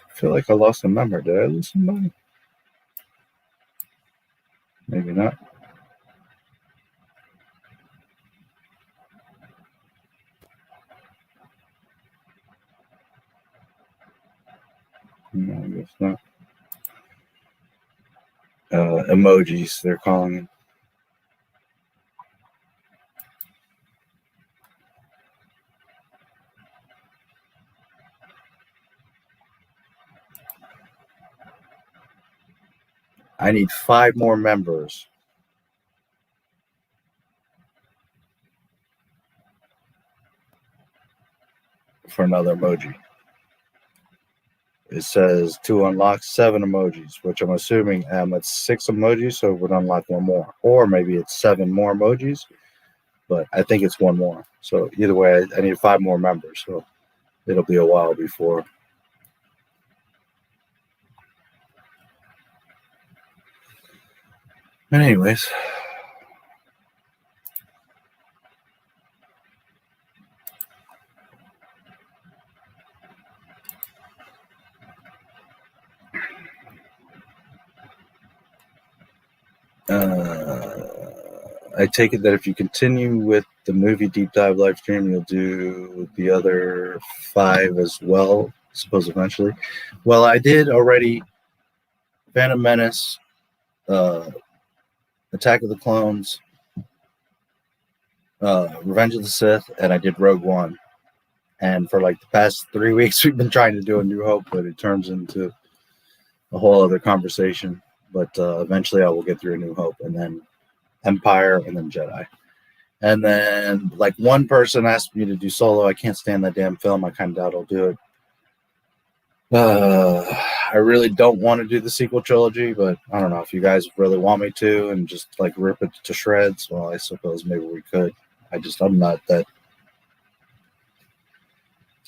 I feel like I lost a member. Did I lose somebody? Maybe not. No, I guess not. Emojis, they're calling it. I need 5 more members. For another emoji. It says to unlock 7 emojis, which I'm assuming it's 6 emojis, so it would unlock 1 more. Or maybe it's 7 more emojis, but I think it's 1 more. So either way, I need 5 more members, so it'll be a while before. But anyways. I take it that if you continue with the movie deep dive live stream, you'll do the other 5 as well, I suppose, eventually. Well, I did already Phantom Menace, Attack of the Clones, Revenge of the Sith, and I did Rogue One. And for like the past 3 weeks, we've been trying to do A New Hope, but it turns into a whole other conversation. But eventually I will get through A New Hope, and then Empire, and then Jedi. And then like one person asked me to do Solo. I can't stand that damn film. I kind of doubt I'll do it. I really don't want to do the sequel trilogy, but I don't know if you guys really want me to and just like rip it to shreds. Well, I suppose maybe we could. I'm not that.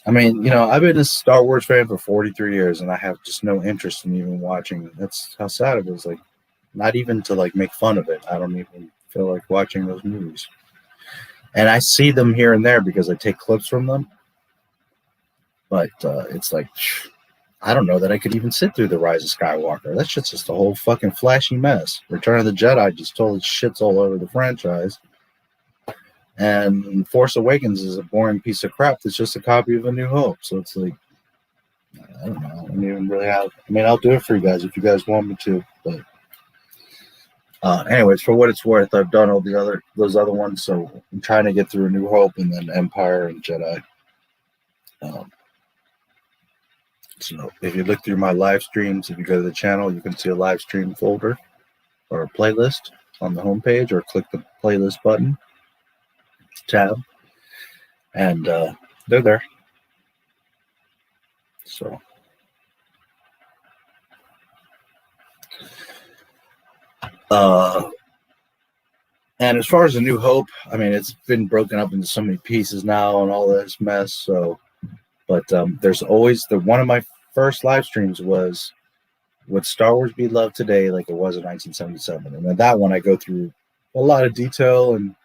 I mean, I've been a Star Wars fan for 43 years, and I have just no interest in even watching it. That's how sad it is. Like, not even to like make fun of it. I don't even feel like watching those movies. And I see them here and there because I take clips from them. But it's like, I don't know that I could even sit through The Rise of Skywalker. That shit's just a whole fucking flashy mess. Return of the Jedi just totally shits all over the franchise. And Force Awakens is a boring piece of crap that's just a copy of A New Hope. So it's like, I don't know. I don't even really have. I mean, I'll do it for you guys if you guys want me to. But anyways, for what it's worth, I've done all those other ones. So I'm trying to get through A New Hope and then Empire and Jedi. So if you look through my live streams, if you go to the channel, you can see a live stream folder or a playlist on the homepage, or click the playlist button tab, and they're there. So And as far as A New Hope, I mean, it's been broken up into so many pieces now and all this mess. So, but there's always one of my first live streams was Would Star Wars Be Loved Today like it was in 1977? And then that one I go through a lot of detail and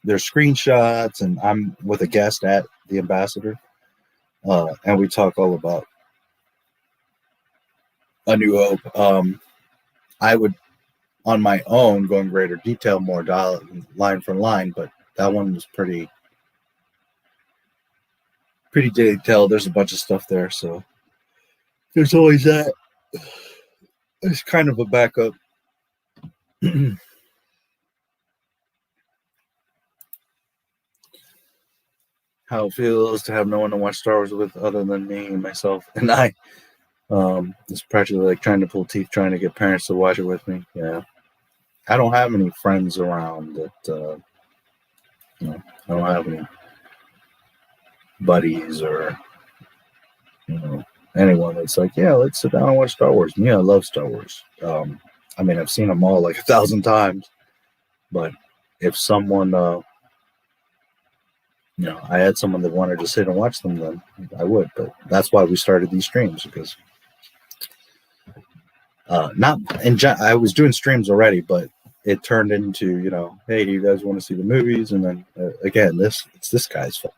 there's screenshots, and I'm with a guest at the Ambassador, and we talk all about A New Hope. I would, on my own, go in greater detail, more line for line, but that one was pretty detailed. There's a bunch of stuff there, so there's always that. It's kind of a backup. How it feels to have no one to watch Star Wars with other than me, myself, and I. It's practically like trying to pull teeth trying to get parents to watch it with me. Yeah. I don't have any friends around that, I don't have any buddies or, anyone that's like, yeah, let's sit down and watch Star Wars. Yeah, I love Star Wars. I mean, I've seen them all like 1,000 times, but if someone, I had someone that wanted to sit and watch them, then I would. But that's why we started these streams, because I was doing streams already, but it turned into, hey, do you guys want to see the movies? And then again, it's this guy's fault.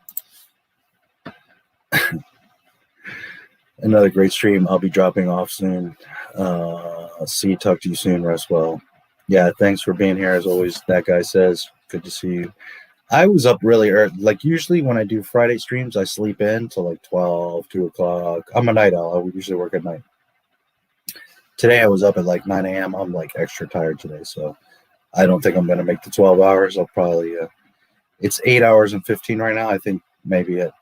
Another great stream. I'll be dropping off soon. Talk to you soon. Rest well. Yeah, thanks for being here as always. That guy says, good to see you. I was up really early. Like usually when I do Friday streams, I sleep in till like 12, 2 o'clock. I'm a night owl. I would usually work at night. Today I was up at like 9 a.m. I'm like extra tired today, so I don't think I'm going to make the 12 hours. I'll probably, it's 8 hours and 15 right now. I think maybe at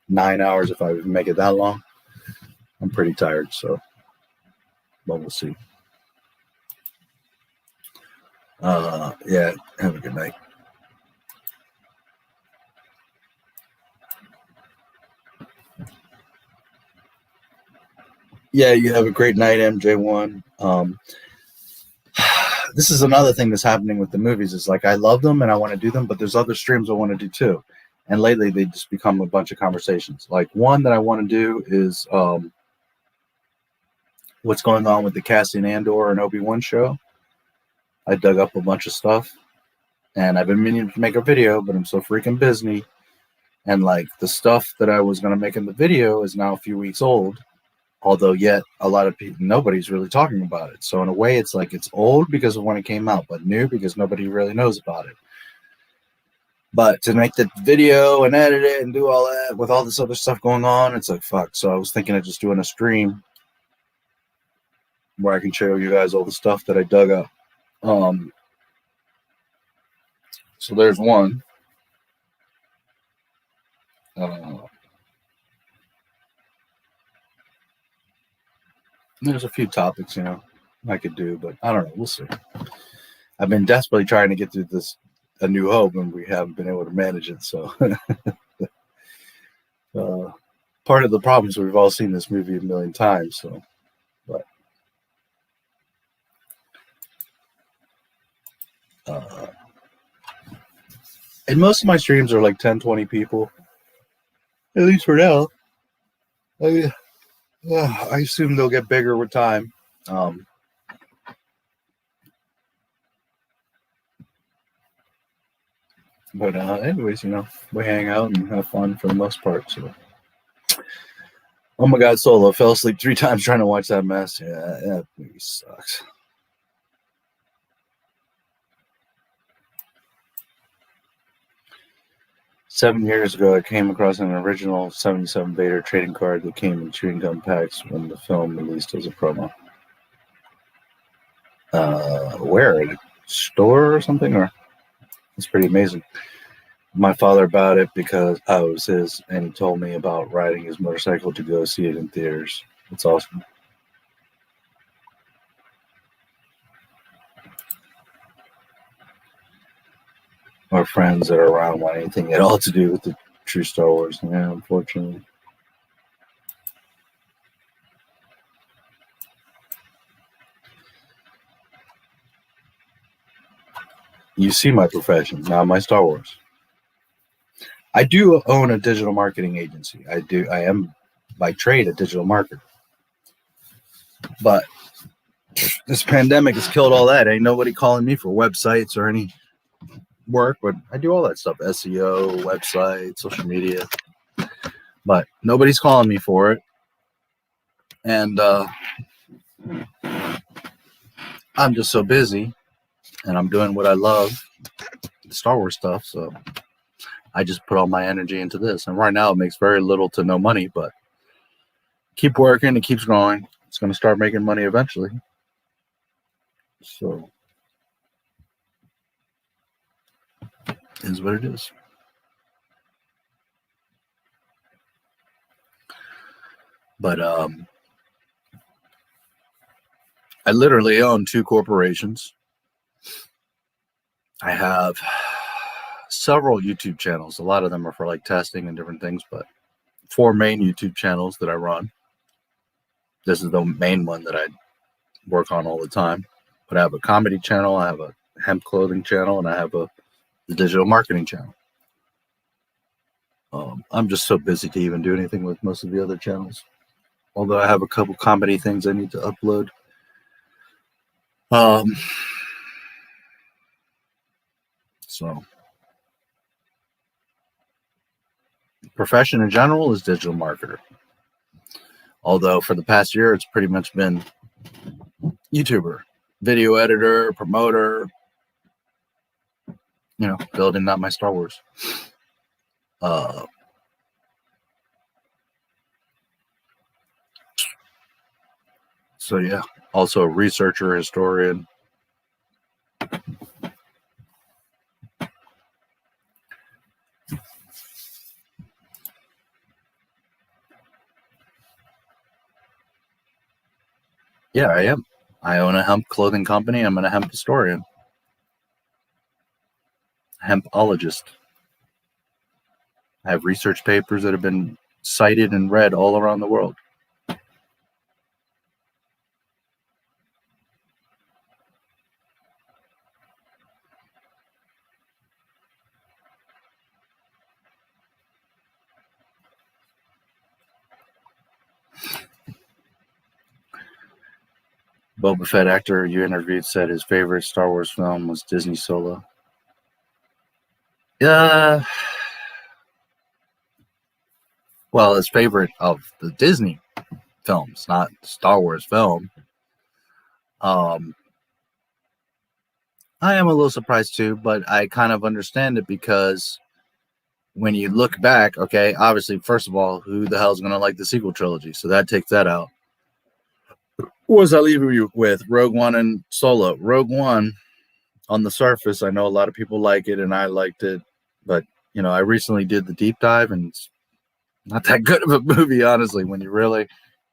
9 hours if I make it that long. I'm pretty tired, so, but we'll see. Yeah, have a good night. Yeah, you have a great night, MJ1. This is another thing that's happening with the movies. Is like I love them and I want to do them, but there's other streams I want to do too. And lately they just become a bunch of conversations. Like one that I want to do is what's going on with the Cassian Andor and Obi-Wan show. I dug up a bunch of stuff, and I've been meaning to make a video, but I'm so freaking busy. And like the stuff that I was going to make in the video is now a few weeks old. Although yet a lot of people, nobody's really talking about it. So in a way, it's like it's old because of when it came out, but new because nobody really knows about it. But to make the video and edit it and do all that with all this other stuff going on, it's like, fuck. So I was thinking of just doing a stream where I can show you guys all the stuff that I dug up. So there's one. There's a few topics, I could do, but I don't know. We'll see. I've been desperately trying to get through this A New Hope, and we haven't been able to manage it. So part of the problem is we've all seen this movie a million times. So, but and most of my streams are like 10, 20 people, at least for now. I assume they'll get bigger with time. But anyways, we hang out and have fun for the most part. So, oh my God, Solo fell asleep 3 times trying to watch that mess. Yeah, that movie sucks. Seven years ago, I came across an original 77 Vader trading card that came in chewing gum packs when the film released as a promo. Where? At a store or something? Or it's pretty amazing. My father bought it because I was his, and he told me about riding his motorcycle to go see it in theaters. It's awesome. Our friends that are around want anything at all to do with the true Star Wars. Yeah, unfortunately. You see my profession, not my Star Wars. I do own a digital marketing agency. I am by trade a digital marketer. But this pandemic has killed all that. Ain't nobody calling me for websites or any work, but I do all that stuff. SEO, website, social media. But nobody's calling me for it. And I'm just so busy and I'm doing what I love, Star Wars stuff, so I just put all my energy into this. And right now it makes very little to no money, but keep working, it keeps growing. It's going to start making money eventually. So is what it is. But I literally own 2 corporations. I have several YouTube channels. A lot of them are for like testing and different things, but 4 main YouTube channels that I run. This is the main one that I work on all the time. But I have a comedy channel, I have a hemp clothing channel, and I have the digital marketing channel. I'm just so busy to even do anything with most of the other channels. Although I have a couple comedy things I need to upload. So profession in general is digital marketer. Although for the past year, it's pretty much been YouTuber, video editor, promoter, you know, building Not My Star Wars. So yeah, also a researcher, historian. Yeah, I am. I own a hemp clothing company. I'm a hemp historian. Hempologist. I have research papers that have been cited and read all around the world. Boba Fett actor you interviewed said his favorite Star Wars film was Disney Solo. Well, his favorite of the Disney films, not Star Wars film. I am a little surprised too, but I kind of understand it because when you look back, okay, obviously, first of all, who the hell is going to like the sequel trilogy? So that takes that out. What was I leaving you with? Rogue One and Solo. Rogue One, on the surface, I know a lot of people like it, and I liked it, but you know, I recently did the deep dive, and it's not that good of a movie, honestly. When you really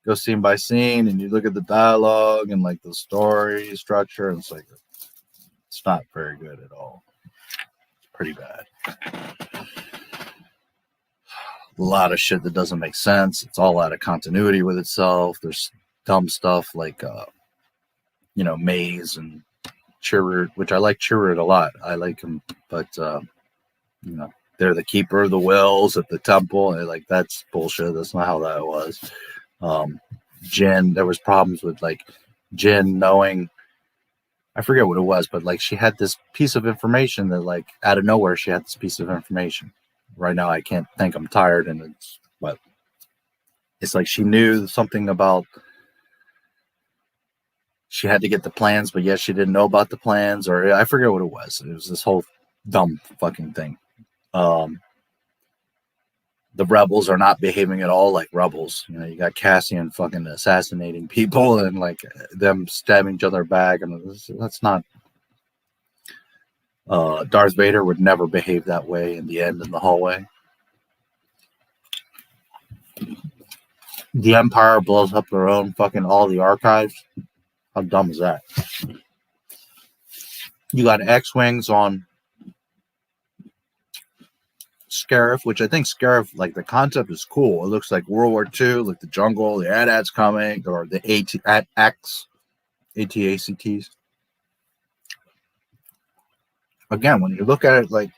go scene by scene and you look at the dialogue and like the story structure, and it's like it's not very good at all. It's pretty bad. A lot of shit that doesn't make sense. It's all out of continuity with itself. There's dumb stuff like you know, Maze and Chirrut, which I like Chirrut a lot. I like him, but you know, they're the keeper of the wells at the temple, and like that's bullshit. That's not how that was. Jin, there was problems with like Jin knowing, I forget what it was, but like she had this piece of information that like out of nowhere she had this piece of information. Right now I can't think, I'm tired, and it's like she knew something about, she had to get the plans, but yet she didn't know about the plans, or I forget what it was. It was this whole dumb fucking thing. The rebels are not behaving at all like rebels. You know, you got Cassian fucking assassinating people and like them stabbing each other back, and that's not. Darth Vader would never behave that way in the end in the hallway. The Empire blows up their own fucking all the archives. How dumb is that? You got X-Wings on Scarif, which I think Scarif, like the concept is cool. It looks like World War II, like the jungle, the AT-ATs coming, or the AT-ACTs. again, when you look at it like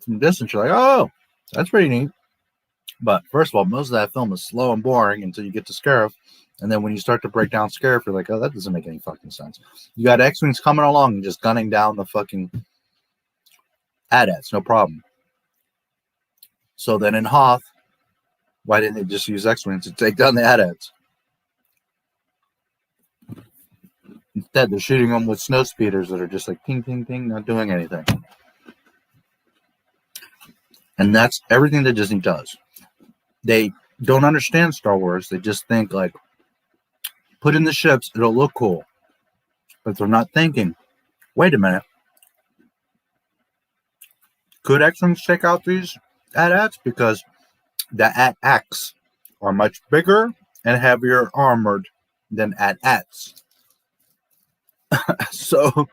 from distance, you're like, oh, that's pretty neat. But first of all, most of that film is slow and boring until you get to Scarif. And then when you start to break down Scarif, you're like, oh, that doesn't make any fucking sense. You got X-Wings coming along and just gunning down the fucking AT-ATs, no problem. So then in Hoth, why didn't they just use X-Wings to take down the AT-ATs? Instead, they're shooting them with snow speeders that are just like ping, ping, ping, not doing anything. And that's everything that Disney does. They don't understand Star Wars. They just think like, put in the ships, it'll look cool. But they're not thinking, wait a minute. Could X-Wings take out these AT-ATs? Because the AT-ACs are much bigger and heavier armored than AT-ATs. So,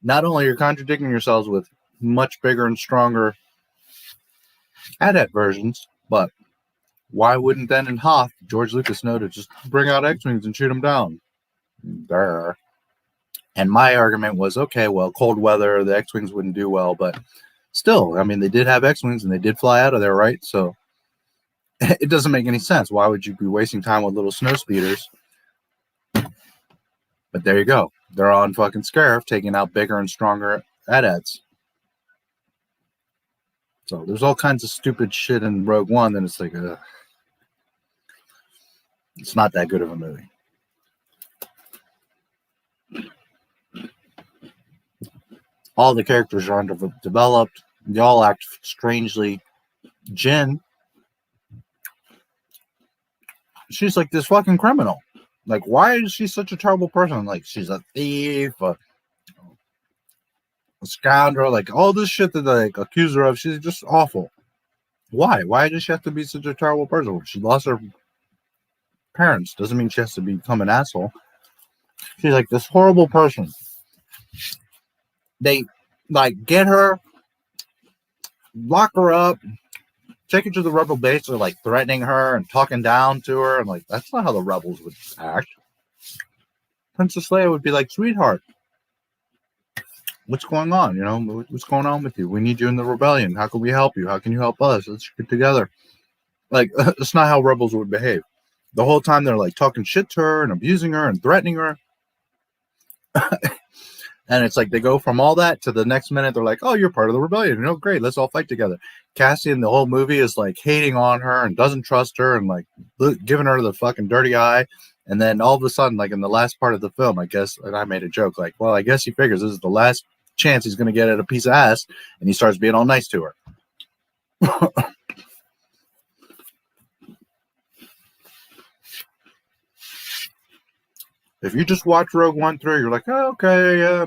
not only are you contradicting yourselves with much bigger and stronger AT-AT versions, but why wouldn't then in Hoth George Lucas know to just bring out X-Wings and shoot them down? There. And my argument was, okay, well, cold weather, the X-Wings wouldn't do well, but still, I mean, they did have X-Wings and they did fly out of there, right? So it doesn't make any sense. Why would you be wasting time with little snow speeders? But there you go. They're on fucking Scarif taking out bigger and stronger AT-ATs. So there's all kinds of stupid shit in Rogue One that it's like, it's not that good of a movie. All the characters are underdeveloped. They all act strangely. Jyn, she's like this fucking criminal. Like, why is she such a terrible person? Like, she's a thief, a scoundrel, like all this shit that they like, accuse her of. She's just awful. Why? Why does she have to be such a terrible person? She lost her parents. Doesn't mean she has to become an asshole. She's like this horrible person. They like get her, lock her up, take her to the rebel base. They're like threatening her and talking down to her. And like, that's not how the rebels would act. Princess Leia would be like, sweetheart, what's going on? You know, what's going on with you? We need you in the rebellion. How can we help you? How can you help us? Let's get together. Like, that's not how rebels would behave. The whole time they're like talking shit to her and abusing her and threatening her. And it's like they go from all that to the next minute they're like, oh, you're part of the rebellion. You know, great, let's all fight together. Cassian, the whole movie is like hating on her and doesn't trust her and like giving her the fucking dirty eye. And then all of a sudden, like in the last part of the film, I guess, and I made a joke like, well, I guess he figures this is the last chance he's going to get at a piece of ass, and he starts being all nice to her. If you just watch Rogue One through, you're like, oh, okay, yeah,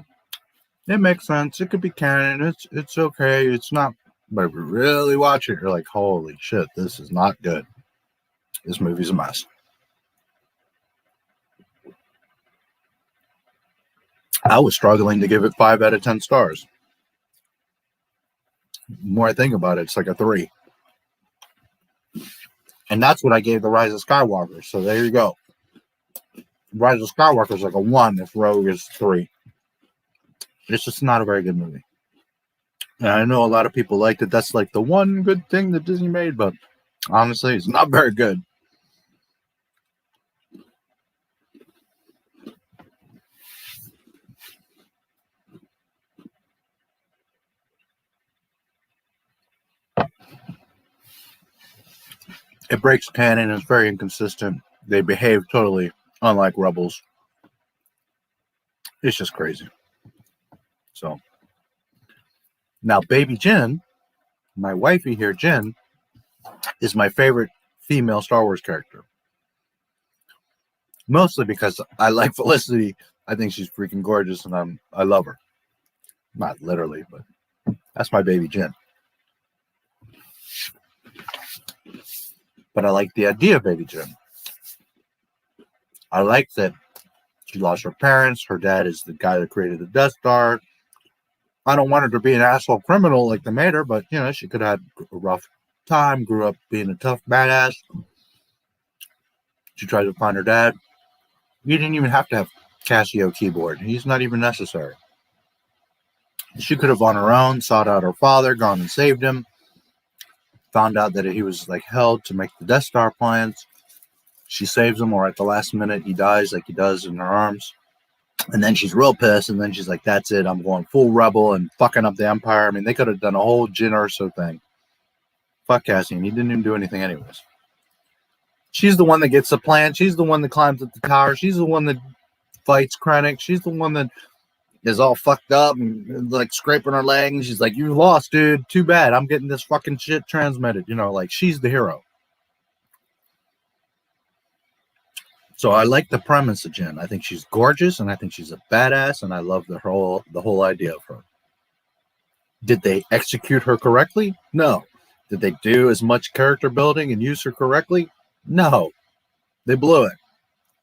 it makes sense. It could be canon. It's okay. It's not. But if you really watch it, you're like, holy shit, this is not good. This movie's a mess. I was struggling to give it 5 out of 10 stars. The more I think about it, it's like a 3. And that's what I gave The Rise of Skywalker. So there you go. Rise of Skywalker is like a 1 if Rogue is 3. It's just not a very good movie. And I know a lot of people liked it. That's like the one good thing that Disney made, but honestly, it's not very good. It breaks canon. It's very inconsistent. They behave totally unlike Rebels. It's just crazy. So now, baby Jyn, my wifey here, Jyn, is my favorite female Star Wars character. Mostly because I like Felicity. I think she's freaking gorgeous, and I love her. Not literally, but that's my baby Jyn. But I like the idea of baby Jyn. I like that she lost her parents. Her dad is the guy that created the Death Star. I don't want her to be an asshole criminal like they made her, but, you know, she could have had a rough time, grew up being a tough badass. She tried to find her dad. You didn't even have to have Casio keyboard. He's not even necessary. She could have on her own sought out her father, gone and saved him, found out that he was like held to make the Death Star plans. She saves him, or at the last minute he dies like he does in her arms. And then she's real pissed, and then she's like, that's it, I'm going full rebel and fucking up the Empire. I mean, they could have done a whole Jyn Erso thing. Fuck Cassian, he didn't even do anything anyways. She's the one that gets the plan. She's the one that climbs up the tower. She's the one that fights Krennic. She's the one that is all fucked up and like scraping her leg, and she's like, you lost, dude, too bad, I'm getting this fucking shit transmitted, you know, like she's the hero. So I like the premise of Jyn. I think she's gorgeous, and I think she's a badass, and I love the whole idea of her. Did they execute her correctly? No. Did they do as much character building and use her correctly? No. They blew it.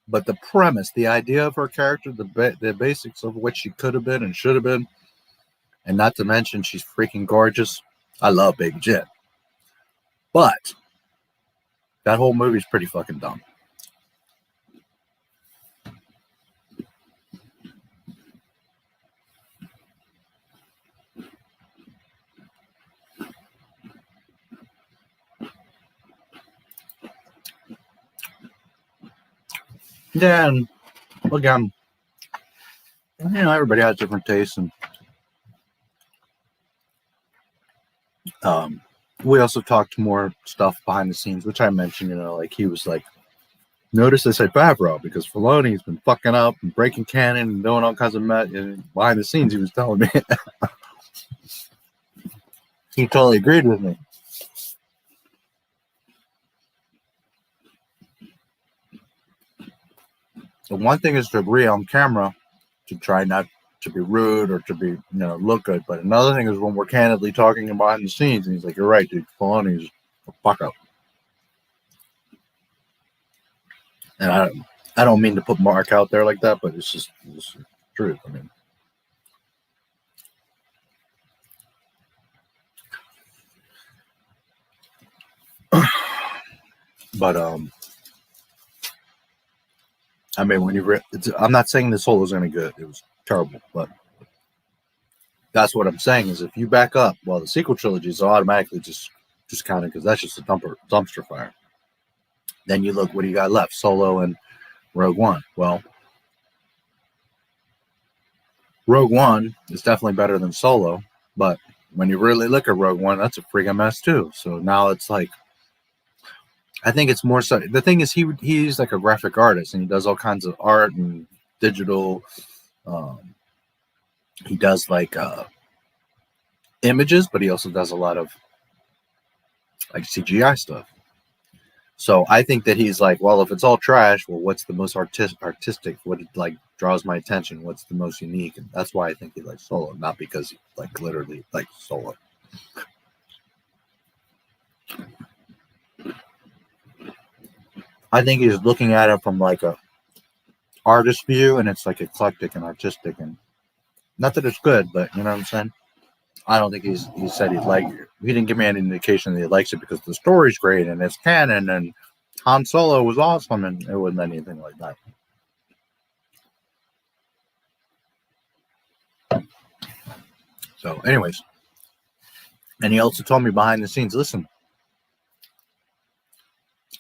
But the premise, the idea of her character, the basics of what she could have been and should have been, and not to mention she's freaking gorgeous. I love Baby Jyn. But that whole movie's pretty fucking dumb. Yeah, and again, you know, everybody has different tastes, and we also talked more stuff behind the scenes, which I mentioned. You know, like he was like, notice I said Favreau because Filoni's been fucking up and breaking canon and doing all kinds of mess. And behind the scenes, he was telling me he totally agreed with me. So one thing is to agree on camera, to try not to be rude or to be, you know, look good. But another thing is when we're candidly talking behind the scenes, and he's like, "You're right, dude. Filoni's a fuck up." And I don't mean to put Mark out there like that, but it's just the truth. I mean, but I mean, when you I'm not saying this whole was any good. It was terrible, but that's what I'm saying is if you back up, well, the sequel trilogy is automatically just counted because that's just a dumpster fire. Then you look, what do you got left? Solo and Rogue One. Well, Rogue One is definitely better than Solo, but when you really look at Rogue One, that's a freaking mess too. So now it's like, I think it's more so. The thing is, he's like a graphic artist, and he does all kinds of art and digital. He does like images, but he also does a lot of like CGI stuff. So I think that he's like, well, if it's all trash, well, what's the most artistic? What like draws my attention? What's the most unique? And that's why I think he likes Solo, not because he like literally likes Solo. I think he's looking at it from like a artist view, and it's like eclectic and artistic, and not that it's good, but you know what I'm saying. I don't think he said he'd like it. He didn't give me any indication that he likes it because the story's great and it's canon and Han Solo was awesome, and it wasn't anything like that. So, anyways, and he also told me behind the scenes, listen,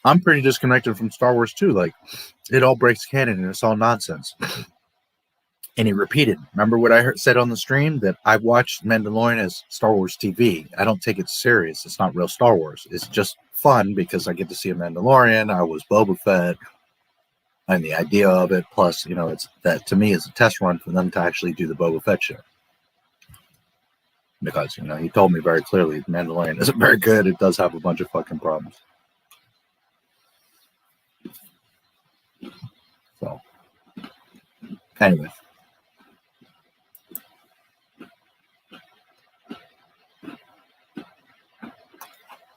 I'm pretty disconnected from Star Wars too. Like, it all breaks canon and it's all nonsense. And he repeated, remember what I said on the stream? That I watched Mandalorian as Star Wars TV. I don't take it serious. It's not real Star Wars. It's just fun because I get to see a Mandalorian. I was Boba Fett. And the idea of it, plus, you know, it's that to me is a test run for them to actually do the Boba Fett show. Because, you know, he told me very clearly Mandalorian isn't very good. It does have a bunch of fucking problems. So, anyway.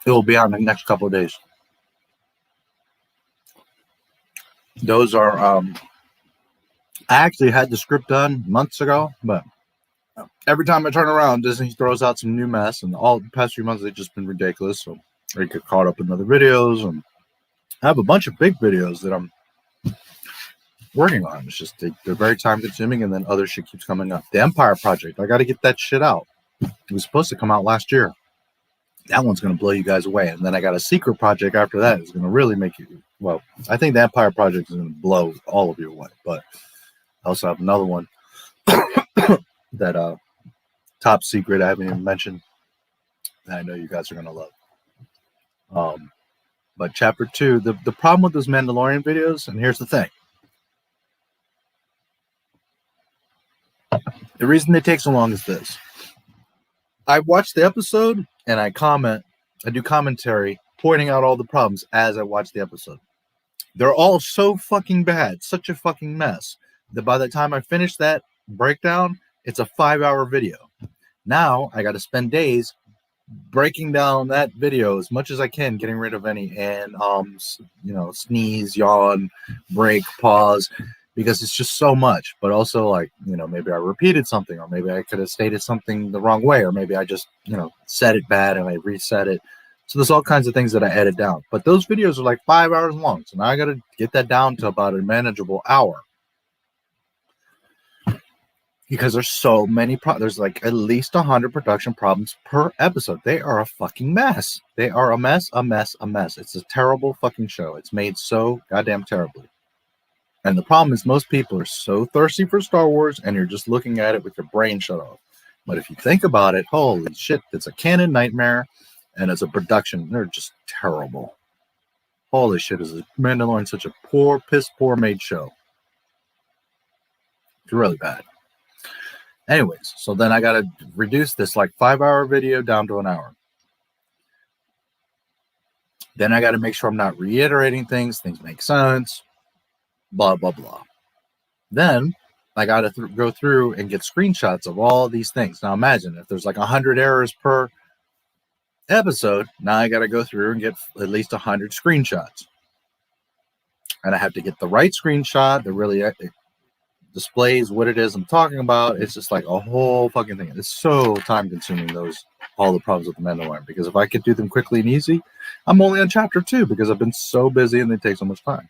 It will be out in the next couple of days. Those are, I actually had the script done months ago, but every time I turn around, Disney throws out some new mess, and all the past few months they've just been ridiculous. So I get caught up in other videos, and I have a bunch of big videos that I'm working on. It's just they're very time consuming, and then other shit keeps coming up. The Empire Project, I got to get that shit out. It was supposed to come out last year. That one's going to blow you guys away. And then I got a secret project after that. It's going to really make you, well, I think the Empire Project is going to blow all of you away. But I also have another one that top secret I haven't even mentioned that I know you guys are going to love. But chapter 2, the problem with those Mandalorian videos, and here's the thing. The reason they take so long is this. I watch the episode and I do commentary pointing out all the problems as I watch the episode. They're all so fucking bad, such a fucking mess, that by the time I finish that breakdown, it's a 5-hour video. Now I got to spend days breaking down that video as much as I can, getting rid of any and sneeze, yawn, break, pause, because it's just so much. But also, like, maybe I repeated something, or maybe I could have stated something the wrong way, or maybe I just said it bad and I reset it. So there's all kinds of things that I edit down. But those videos are like 5 hours long, so now I got to get that down to about a manageable hour. Because there's so many there's like at least 100 production problems per episode. They are a fucking mess. They are a mess, a mess, a mess. It's a terrible fucking show. It's made so goddamn terribly. And the problem is most people are so thirsty for Star Wars, and you're just looking at it with your brain shut off. But if you think about it, holy shit, it's a canon nightmare, and as a production, they're just terrible. Holy shit, is Mandalorian such a piss poor made show? It's really bad. Anyways, so then I got to reduce this like 5-hour video down to an hour. Then I got to make sure I'm not reiterating things make sense, blah, blah, blah. Then I got to go through and get screenshots of all these things. Now imagine if there's like 100 errors per episode, now I got to go through and get at least 100 screenshots. And I have to get the right screenshot that really displays what it is I'm talking about. It's just like a whole fucking thing. It's so time consuming, all the problems with the Mandalorian, because if I could do them quickly and easy, I'm only on chapter 2 because I've been so busy and they take so much time.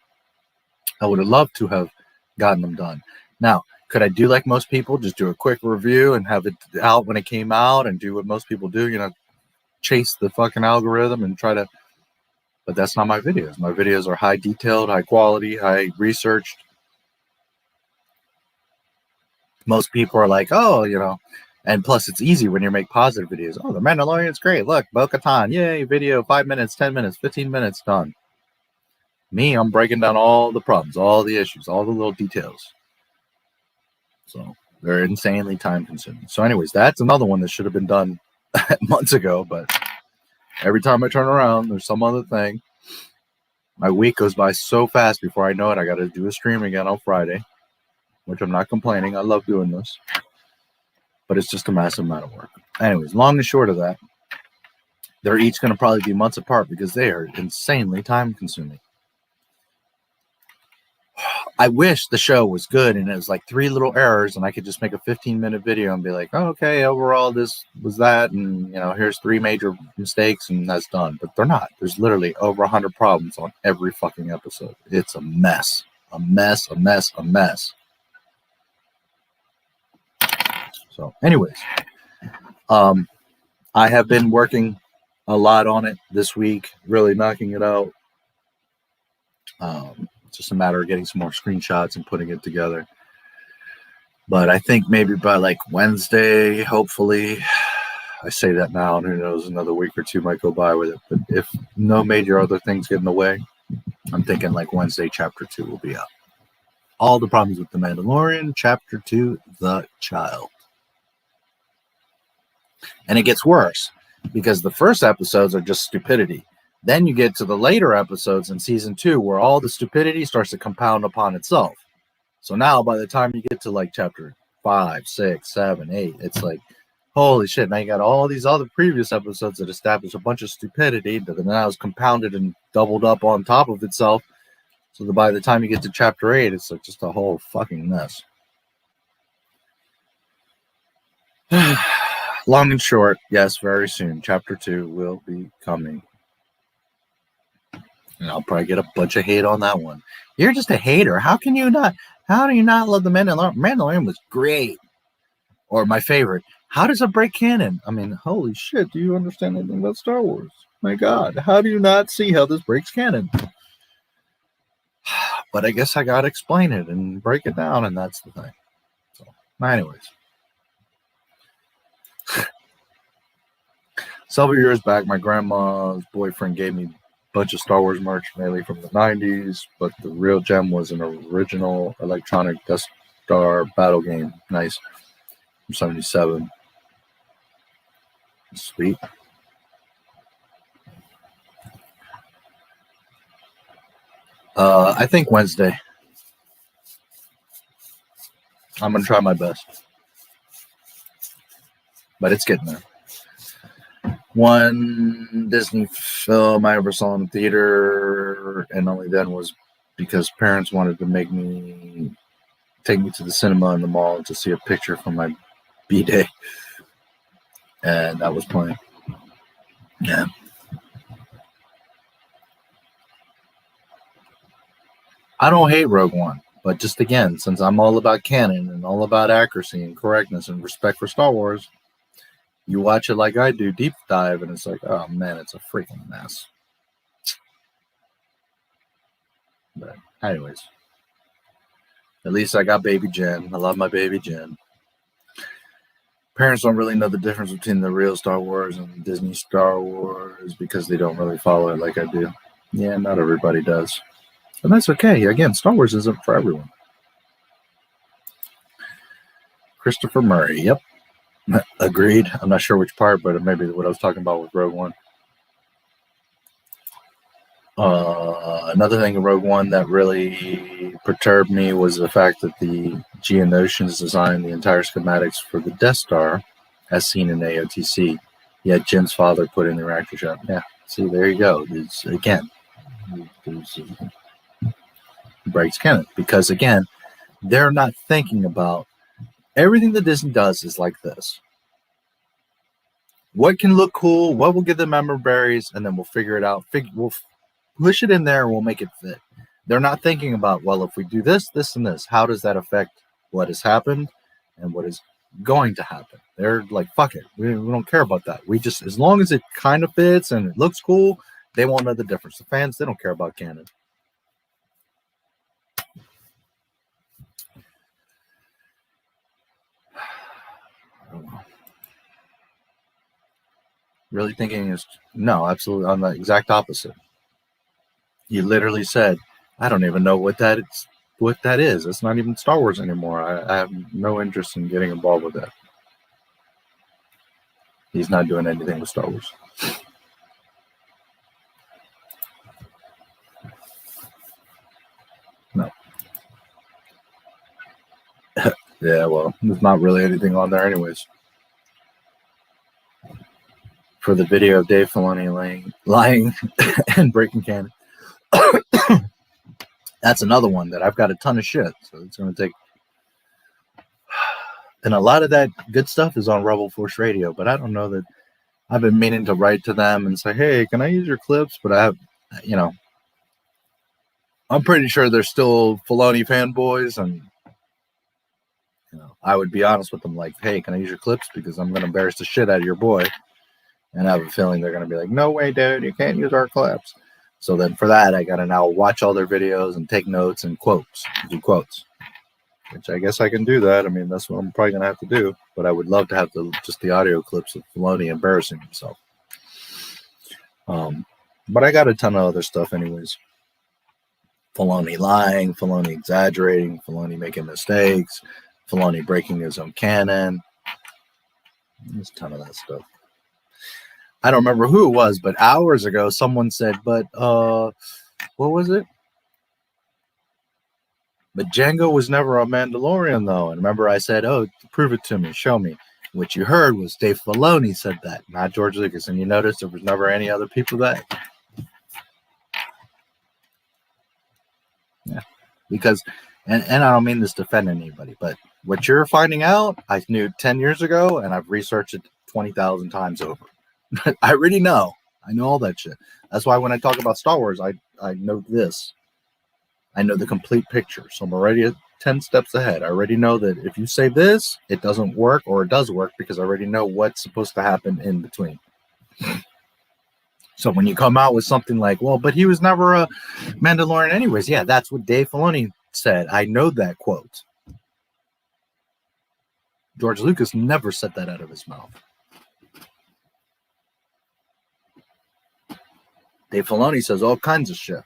I would have loved to have gotten them done. Now, could I do like most people, just do a quick review and have it out when it came out and do what most people do, chase the fucking algorithm and try to, but that's not my videos. My videos are high detailed, high quality, high researched. Most people are like, oh, and plus it's easy when you make positive videos. Oh, the Mandalorian's great. Look, Bo-Katan, yay, video, 5 minutes, 10 minutes, 15 minutes, done. Me, I'm breaking down all the problems, all the issues, all the little details. So they're insanely time consuming. So anyways, that's another one that should have been done months ago, but every time I turn around, there's some other thing. My week goes by so fast before I know it. I got to do a stream again on Friday, which I'm not complaining. I love doing this, but it's just a massive amount of work. Anyways, long and short of that, they're each going to probably be months apart because they are insanely time consuming. I wish the show was good and it was like 3 little errors and I could just make a 15-minute video and be like, oh, okay, overall this was that, and here's 3 major mistakes and that's done. But they're not. There's literally over 100 problems on every fucking episode. It's a mess. A mess, a mess, a mess. So anyways, I have been working a lot on it this week, really knocking it out. It's just a matter of getting some more screenshots and putting it together. But I think maybe by like Wednesday, hopefully, I say that now, and who knows, another week or 2 might go by with it. But if no major other things get in the way, I'm thinking like Wednesday, chapter 2 will be up. All the problems with the Mandalorian, chapter 2, The Child. And it gets worse because the first episodes are just stupidity. Then you get to the later episodes in season 2 where all the stupidity starts to compound upon itself. So now by the time you get to like chapter 5, 6, 7, 8, it's like, holy shit. Now you got all these other previous episodes that establish a bunch of stupidity that now is compounded and doubled up on top of itself. So that by the time you get to chapter 8, it's like just a whole fucking mess. Long and short, yes, very soon, chapter 2 will be coming. And I'll probably get a bunch of hate on that one. You're just a hater. How do you not love the Mandalorian? Mandalorian was great. Or my favorite, how does it break canon? I mean, holy shit, do you understand anything about Star Wars? My God, how do you not see how this breaks canon? But I guess I gotta explain it and break it down, and that's the thing. So, anyways. Several years back, my grandma's boyfriend gave me a bunch of Star Wars merch, mainly from the 90s, but the real gem was an original electronic Death Star battle game. Nice. From 77. Sweet. I think Wednesday. I'm going to try my best. But it's getting there. One Disney film I ever saw in the theater, and only then, was because parents wanted to take me to the cinema in the mall to see a picture from my B-Day. And that was playing. Yeah. I don't hate Rogue One, but just again, since I'm all about canon and all about accuracy and correctness and respect for Star Wars, you watch it like I do, deep dive, and it's like, oh man, it's a freaking mess. But anyways, at least I got baby Jen. I love my baby Jen. Parents don't really know the difference between the real Star Wars and Disney Star Wars because they don't really follow it like I do. Yeah, not everybody does. And that's okay. Again, Star Wars isn't for everyone. Christopher Murray. Yep. Agreed. I'm not sure which part, but maybe what I was talking about with Rogue One. Another thing in Rogue One that really perturbed me was the fact that the Geonosians designed the entire schematics for the Death Star as seen in AOTC. Yet Jin's father put in the reactor shop. Yeah, see, there you go. It's, again, breaks canon. Because, again, they're not thinking about everything that Disney does is like this. What can look cool? What will give them member berries? And then we'll figure it out. We'll push it in there and we'll make it fit. They're not thinking about, well, if we do this, this, and this, how does that affect what has happened and what is going to happen? They're like, fuck it. We don't care about that. We just, as long as it kind of fits and it looks cool, they won't know the difference. The fans, they don't care about canon. I don't know. Really thinking is, no, absolutely on the exact opposite. You literally said, I don't even know what that is. It's not even Star Wars anymore. I have no interest in getting involved with that. He's not doing anything with Star Wars. No. Yeah, well, there's not really anything on there anyways. For the video of Dave Filoni lying and breaking canon. That's another one that I've got a ton of shit, so it's going to take. And a lot of that good stuff is on Rebel Force Radio, but I don't know that I've been meaning to write to them and say, hey, can I use your clips? But I have, you know, I'm pretty sure they're still Filoni fanboys, and you know, I would be honest with them, like, hey, can I use your clips? Because I'm going to embarrass the shit out of your boy. And I have a feeling they're going to be like, no way, dude, you can't use our clips. So then for that, I got to now watch all their videos and take notes and do quotes, which I guess I can do that. I mean, that's what I'm probably going to have to do. But I would love to have just the audio clips of Filoni embarrassing himself. But I got a ton of other stuff anyways. Filoni lying, Filoni exaggerating, Filoni making mistakes, Filoni breaking his own canon. There's a ton of that stuff. I don't remember who it was, but hours ago, someone said, but, what was it? But Jango was never a Mandalorian, though. And remember I said, oh, prove it to me, show me. What you heard was Dave Filoni said that, not George Lucas. And you notice there was never any other people that. Yeah, because, and I don't mean this to offend anybody, but what you're finding out, I knew 10 years ago, and I've researched it 20,000 times over. I already know. I know all that shit. That's why when I talk about Star Wars, I know this. I know the complete picture. So I'm already 10 steps ahead. I already know that if you say this, it doesn't work, or it does work, because I already know what's supposed to happen in between. So when you come out with something like, well, but he was never a Mandalorian anyways. Yeah, that's what Dave Filoni said. I know that quote. George Lucas never said that out of his mouth. Dave Filoni says all kinds of shit.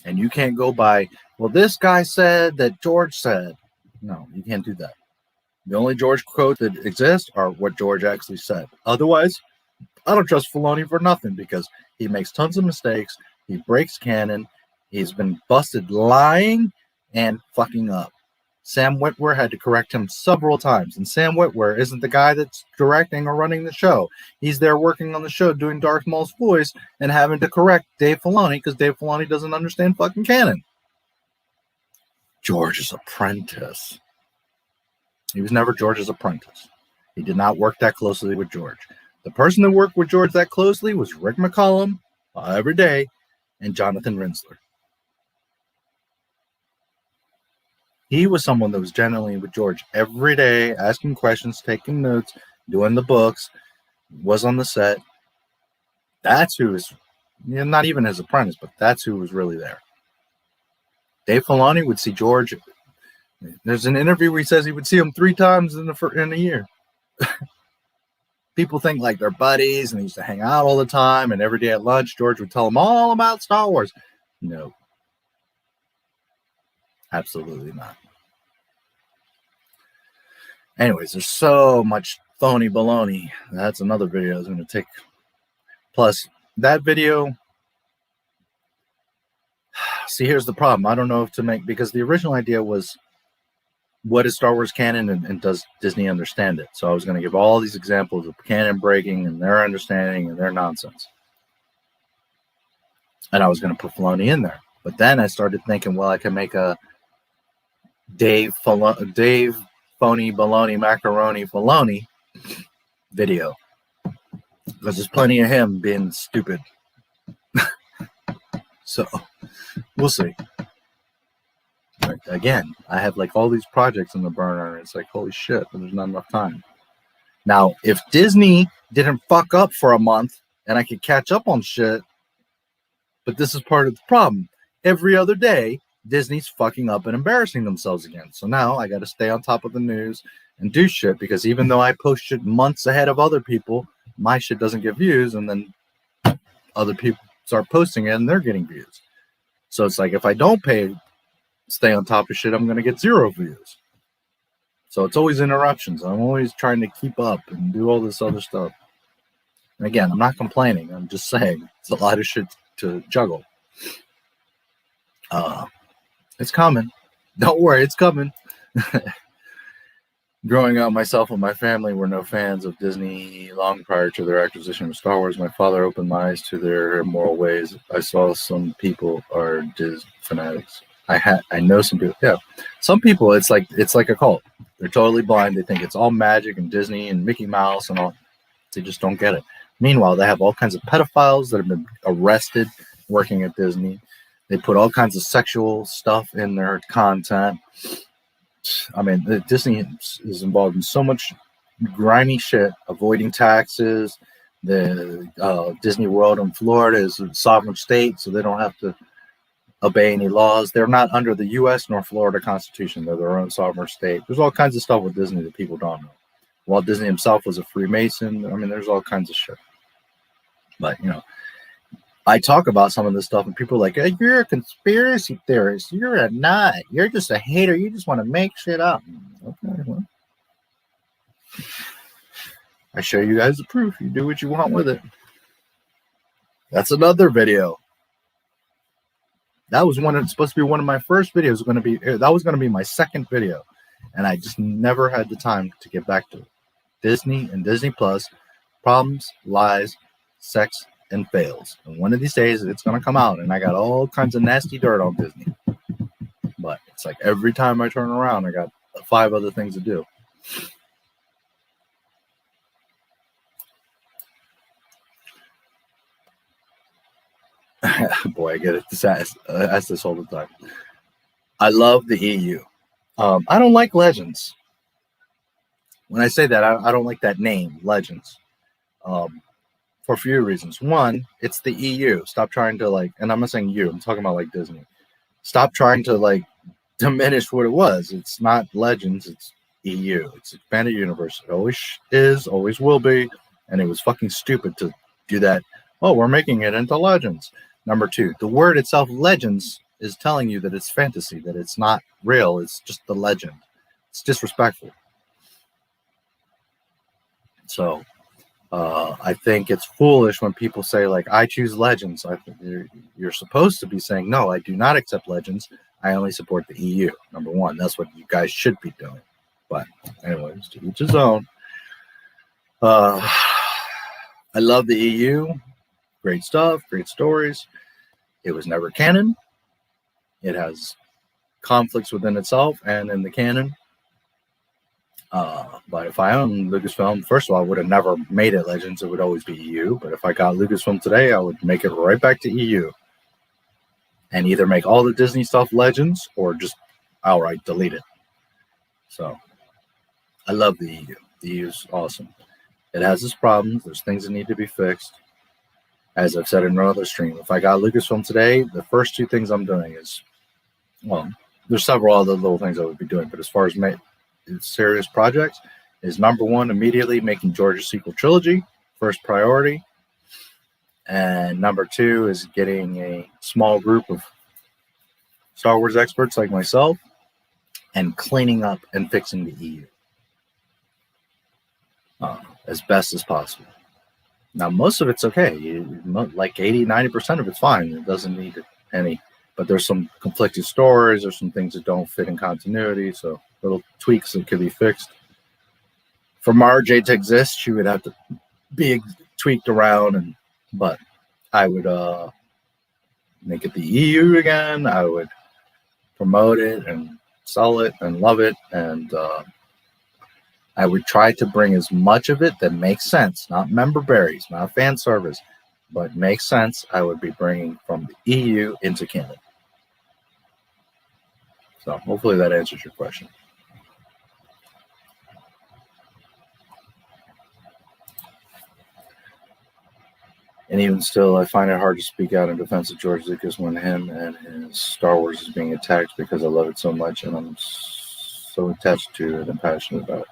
And you can't go by, well, this guy said that George said. No, you can't do that. The only George quotes that exist are what George actually said. Otherwise, I don't trust Filoni for nothing, because he makes tons of mistakes. He breaks canon. He's been busted lying and fucking up. Sam Witwer had to correct him several times. And Sam Witwer isn't the guy that's directing or running the show. He's there working on the show, doing Darth Maul's voice, and having to correct Dave Filoni because Dave Filoni doesn't understand fucking canon. George's apprentice. He was never George's apprentice. He did not work that closely with George. The person that worked with George that closely was Rick McCollum every day and Jonathan Rinzler. He was someone that was generally with George every day, asking questions, taking notes, doing the books, was on the set. That's who was, not even his apprentice, but that's who was really there. Dave Filoni would see George. There's an interview where he says he would see him 3 times in a year. People think like they're buddies and they used to hang out all the time, and every day at lunch, George would tell him all about Star Wars. No. Absolutely not. Anyways, there's so much phony baloney. That's another video I was going to take. Plus, that video. See, here's the problem. I don't know if to make, because the original idea was, what is Star Wars canon, and does Disney understand it? So I was going to give all these examples of canon breaking and their understanding and their nonsense. And I was going to put Filoni in there. But then I started thinking, well, I can make a Dave Phony Baloney Macaroni Filoni video, because there's plenty of him being stupid. So we'll see. But again, I have like all these projects in the burner. It's like, holy shit, there's not enough time. Now, if Disney didn't fuck up for a month and I could catch up on shit, but this is part of the problem. Every other day, Disney's fucking up and embarrassing themselves again. So now I got to stay on top of the news and do shit, because even though I post shit months ahead of other people, my shit doesn't get views, and then other people start posting it and they're getting views. So it's like, if I don't stay on top of shit, I'm going to get 0 views. So it's always interruptions. I'm always trying to keep up and do all this other stuff. And again, I'm not complaining. I'm just saying it's a lot of shit to juggle. It's coming. Don't worry, it's coming. Growing up, myself and my family were no fans of Disney long prior to their acquisition of Star Wars. My father opened my eyes to their immoral ways. I saw some people are Disney fanatics. I know some people. Yeah, some people. It's like a cult. They're totally blind. They think it's all magic and Disney and Mickey Mouse and all. They just don't get it. Meanwhile, they have all kinds of pedophiles that have been arrested working at Disney. They put all kinds of sexual stuff in their content. I mean, Disney is involved in so much grimy shit, avoiding taxes. The Disney World in Florida is a sovereign state, so they don't have to obey any laws. They're not under the U.S. nor Florida Constitution. They're their own sovereign state. There's all kinds of stuff with Disney that people don't know. Walt Disney himself was a Freemason. I mean, there's all kinds of shit. But, I talk about some of this stuff, and people are like, hey, you're a conspiracy theorist. You're a nut. You're just a hater. You just want to make shit up. Okay, well, I show you guys the proof. You do what you want with it. That's another video. That was supposed to be one of my first videos. That was going to be my second video, and I just never had the time to get back to it. Disney and Disney Plus, problems, lies, sex, and fails. And one of these days it's going to come out, and I got all kinds of nasty dirt on Disney. But it's like every time I turn around, I got 5 other things to do. I get it asked this all the time. I love the EU. I don't like Legends. When I say that, I don't like that name, Legends, for a few reasons. One, it's the EU. Stop trying to like, and I'm not saying you, I'm talking about like Disney. Stop trying to like diminish what it was. It's not Legends, it's EU. It's expanded universe. It always is, always will be, and it was fucking stupid to do that. Oh, we're making it into Legends. Number two, the word itself, Legends, is telling you that it's fantasy, that it's not real. It's just the legend. It's disrespectful. So I think it's foolish when people say like, I choose Legends. I think you're supposed to be saying, no, I do not accept Legends. I only support the EU. Number one, that's what you guys should be doing. But anyways, to each his own. I love the EU. Great stuff, great stories. It was never canon. It has conflicts within itself and in the canon. But if I owned Lucasfilm, first of all, I would have never made it Legends. It would always be EU. But if I got Lucasfilm today, I would make it right back to EU. And either make all the Disney stuff Legends or just outright delete it. So I love the EU. The EU is awesome. It has its problems. There's things that need to be fixed. As I've said in another stream, if I got Lucasfilm today, the first two things I'm doing is, well, there's several other little things I would be doing, but as far as serious projects, is number one, immediately making George's sequel trilogy, first priority. And number two is getting a small group of Star Wars experts like myself and cleaning up and fixing the EU as best as possible. Now, most of it's okay. Like 80-90% of it's fine. It doesn't need any, but there's some conflicting stories. There's some things that don't fit in continuity. So little tweaks that could be fixed. For Marjay to exist, she would have to be tweaked around, but I would make it the EU again. I would promote it and sell it and love it, and I would try to bring as much of it that makes sense, not member berries, not fan service, but makes sense. I would be bringing from the EU into canon. So hopefully that answers your question. And even still, I find it hard to speak out in defense of George Lucas when him and his Star Wars is being attacked because I love it so much and I'm so attached to it and passionate about it.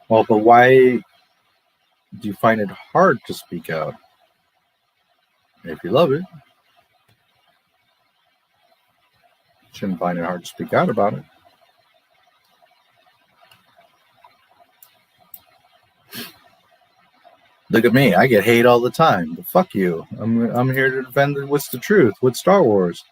Well, but why do you find it hard to speak out? If you love it, you shouldn't find it hard to speak out about it. Look at me, I get hate all the time. But fuck you. I'm here to defend what's the truth, what's Star Wars.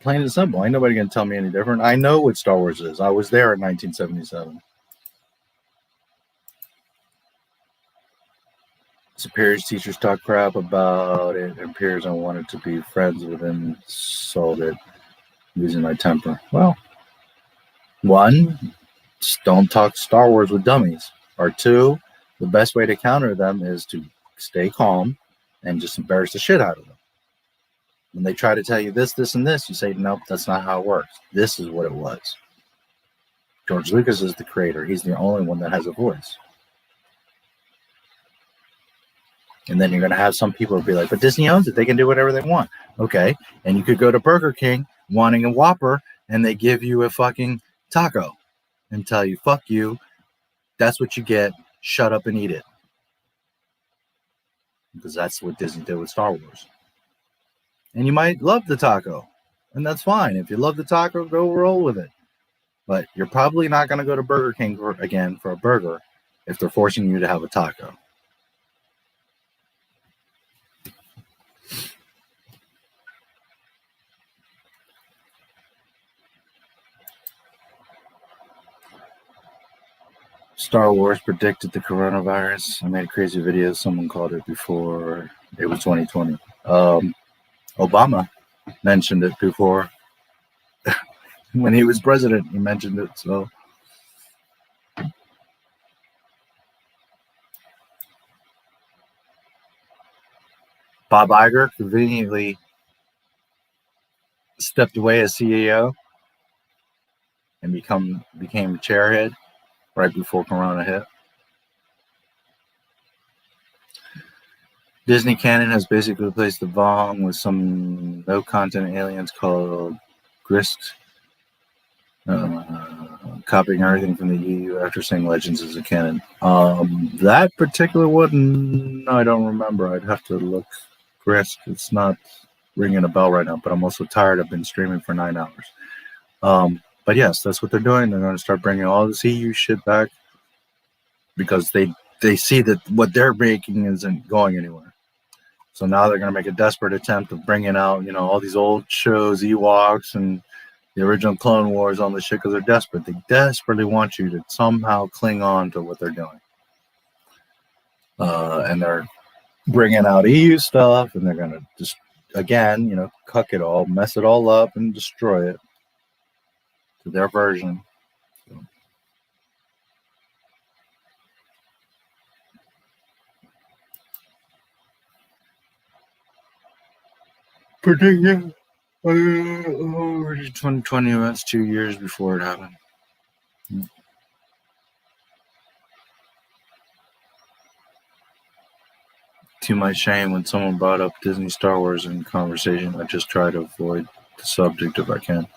Plain and simple. Ain't nobody gonna tell me any different. I know what Star Wars is. I was there in 1977. Superiors teachers talk crap about it, and peers I wanted to be friends with him, sold it, losing my temper. Well, one, just don't talk Star Wars with dummies. Or two, the best way to counter them is to stay calm and just embarrass the shit out of them. When they try to tell you this, this, and this, you say, nope, that's not how it works. This is what it was. George Lucas is the creator. He's the only one that has a voice. And then you're going to have some people be like, but Disney owns it. They can do whatever they want. Okay. And you could go to Burger King wanting a Whopper, and they give you a fucking taco and tell you, fuck you. That's what you get. Shut up and eat it. Because that's what Disney did with Star Wars. And you might love the taco, and that's fine. If you love the taco, go roll with it. But you're probably not going to go to Burger King again for a burger if they're forcing you to have a taco. Star Wars predicted the coronavirus. I made a crazy video. Someone called it before it was 2020. Obama mentioned it before. When he was president, he mentioned it. So Bob Iger conveniently stepped away as CEO and became chairhead right before Corona hit. Disney Canon has basically replaced the Vong with some no-content aliens called Grist, copying everything from the EU after saying Legends is a canon. That particular one, I don't remember. I'd have to look. Grist, it's not ringing a bell right now, but I'm also tired. I've been streaming for 9 hours. But yes, that's what they're doing. They're going to start bringing all this EU shit back because they see that what they're making isn't going anywhere. So now they're going to make a desperate attempt of bringing out, you know, all these old shows, Ewoks and the original Clone Wars, all this shit, because they're desperate. They desperately want you to somehow cling on to what they're doing. And they're bringing out EU stuff, and they're going to just, again, you know, cuck it all, mess it all up, and destroy it to their version. So. Predicting 2020 events 2 years before it happened. To my shame, when someone brought up Disney Star Wars in conversation, I just try to avoid the subject if I can.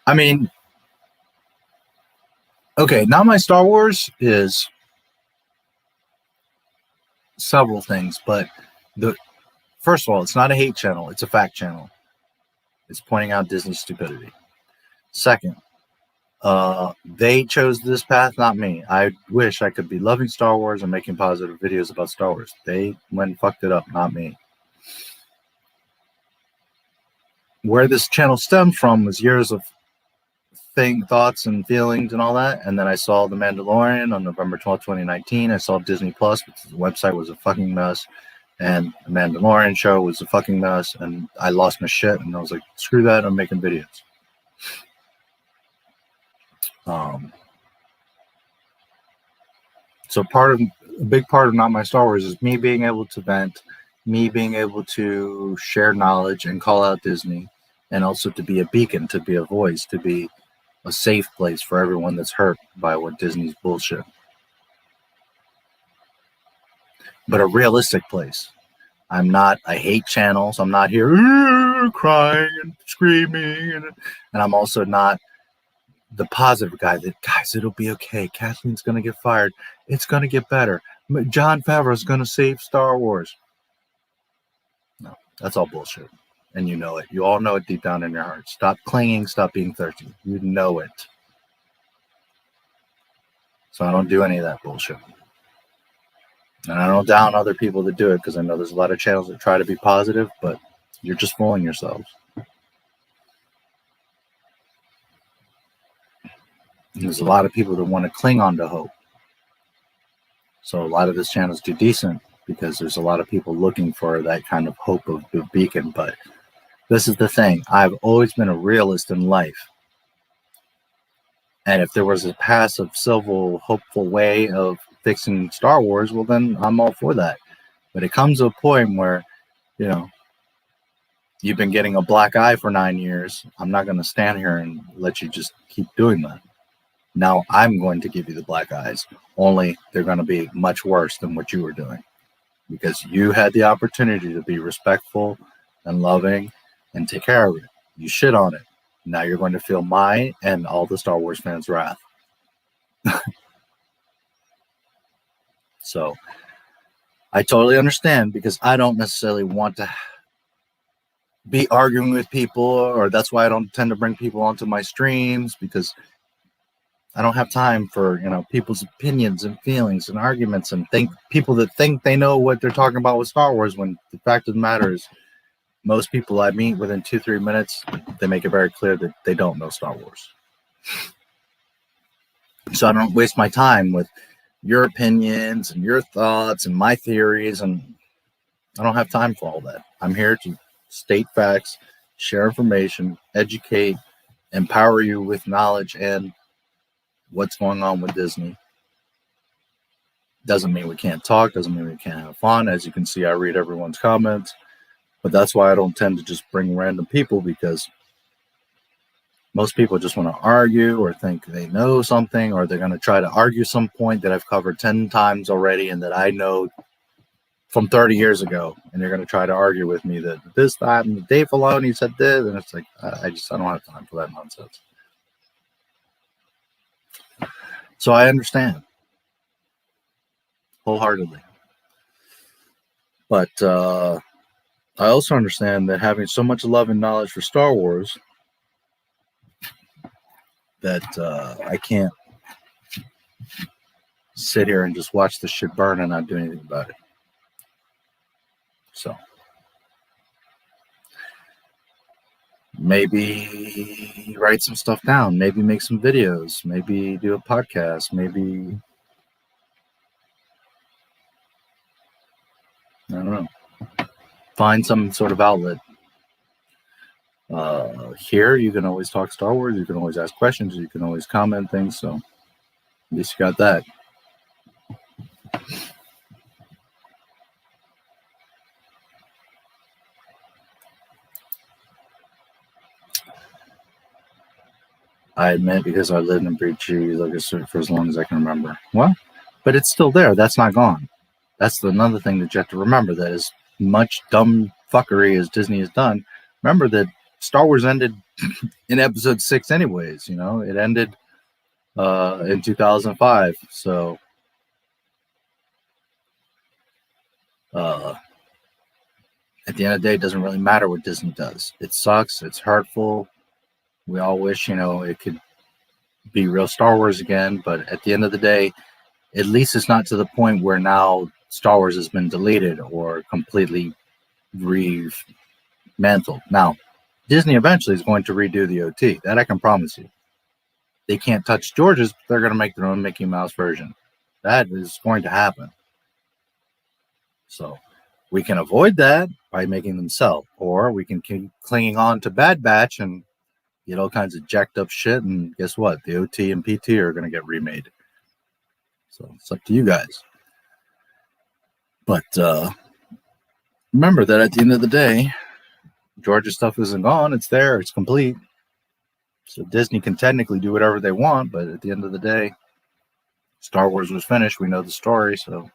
I mean, okay, Not My Star Wars is several things, but first of all, it's not a hate channel, it's a fact channel. It's pointing out Disney's stupidity. Second, they chose this path, not me. I wish I could be loving Star Wars and making positive videos about Star Wars. They went and fucked it up, not me. Where this channel stemmed from was years of thoughts and feelings and all that. And then I saw The Mandalorian on November 12th, 2019. I saw Disney Plus, because the website was a fucking mess. And the Mandalorian show was a fucking mess. And I lost my shit. And I was like, screw that, I'm making videos. So a big part of Not My Star Wars is me being able to vent, me being able to share knowledge and call out Disney, and also to be a beacon, to be a voice, to be a safe place for everyone that's hurt by what Disney's bullshit. But a realistic place. I hate channels. I'm not here crying and screaming, and I'm also not the positive guy that, guys, it'll be okay. Kathleen's going to get fired. It's going to get better. Jon Favreau's going to save Star Wars. No, that's all bullshit. And you know it. You all know it deep down in your heart. Stop clinging. Stop being thirsty. You know it. So I don't do any of that bullshit. And I don't down other people that do it, because I know there's a lot of channels that try to be positive, but you're just fooling yourselves. There's a lot of people that want to cling on to hope. So a lot of this channels do decent because there's a lot of people looking for that kind of hope of the beacon. But this is the thing. I've always been a realist in life. And if there was a passive, civil, hopeful way of fixing Star Wars, well, then I'm all for that. But it comes to a point where, you know, you've been getting a black eye for 9 years. I'm not going to stand here and let you just keep doing that. Now I'm going to give you the black eyes, only they're going to be much worse than what you were doing, because you had the opportunity to be respectful and loving and take care of it. You shit on it. Now you're going to feel my and all the Star Wars fans' wrath. So I totally understand, because I don't necessarily want to be arguing with people, or that's why I don't tend to bring people onto my streams, because I don't have time for, you know, people's opinions and feelings and arguments, and people that think they know what they're talking about with Star Wars, when the fact of the matter is most people I meet within 2-3 minutes, they make it very clear that they don't know Star Wars. So I don't waste my time with your opinions and your thoughts and my theories, and I don't have time for all that. I'm here to state facts, share information, educate, empower you with knowledge and what's going on with Disney. Doesn't mean we can't talk, doesn't mean we can't have fun. As you can see, I read everyone's comments, but that's why I don't tend to just bring random people, because most people just want to argue or think they know something, or they're going to try to argue some point that I've covered 10 times already and that I know from 30 years ago. And they're going to try to argue with me that this, that, and Dave Filoni said this. And it's like, I don't have time for that nonsense. So I understand wholeheartedly. But I also understand that having so much love and knowledge for Star Wars that I can't sit here and just watch this shit burn and not do anything about it. So maybe write some stuff down, maybe make some videos, maybe do a podcast, maybe, I don't know, find some sort of outlet. Here you can always talk Star Wars, you can always ask questions, you can always comment things, so at least you got that. I admit, because I lived and breathed cheese for as long as I can remember. Well, but it's still there. That's not gone. That's another thing that you have to remember, that as much dumb fuckery as Disney has done, remember that Star Wars ended in episode 6 anyways. You know, it ended in 2005. So at the end of the day, it doesn't really matter what Disney does. It sucks. It's hurtful. We all wish, you know, it could be real Star Wars again. But at the end of the day, at least it's not to the point where now Star Wars has been deleted or completely remantled. Now, Disney eventually is going to redo the OT. That I can promise you. They can't touch George's, but they're going to make their own Mickey Mouse version. That is going to happen. So we can avoid that by making them sell, or we can keep clinging on to Bad Batch and get all kinds of jacked up shit. And guess what? The OT and PT are going to get remade. So it's up to you guys. But remember that at the end of the day, George's stuff isn't gone. It's there. It's complete. So Disney can technically do whatever they want, but at the end of the day, Star Wars was finished. We know the story, so.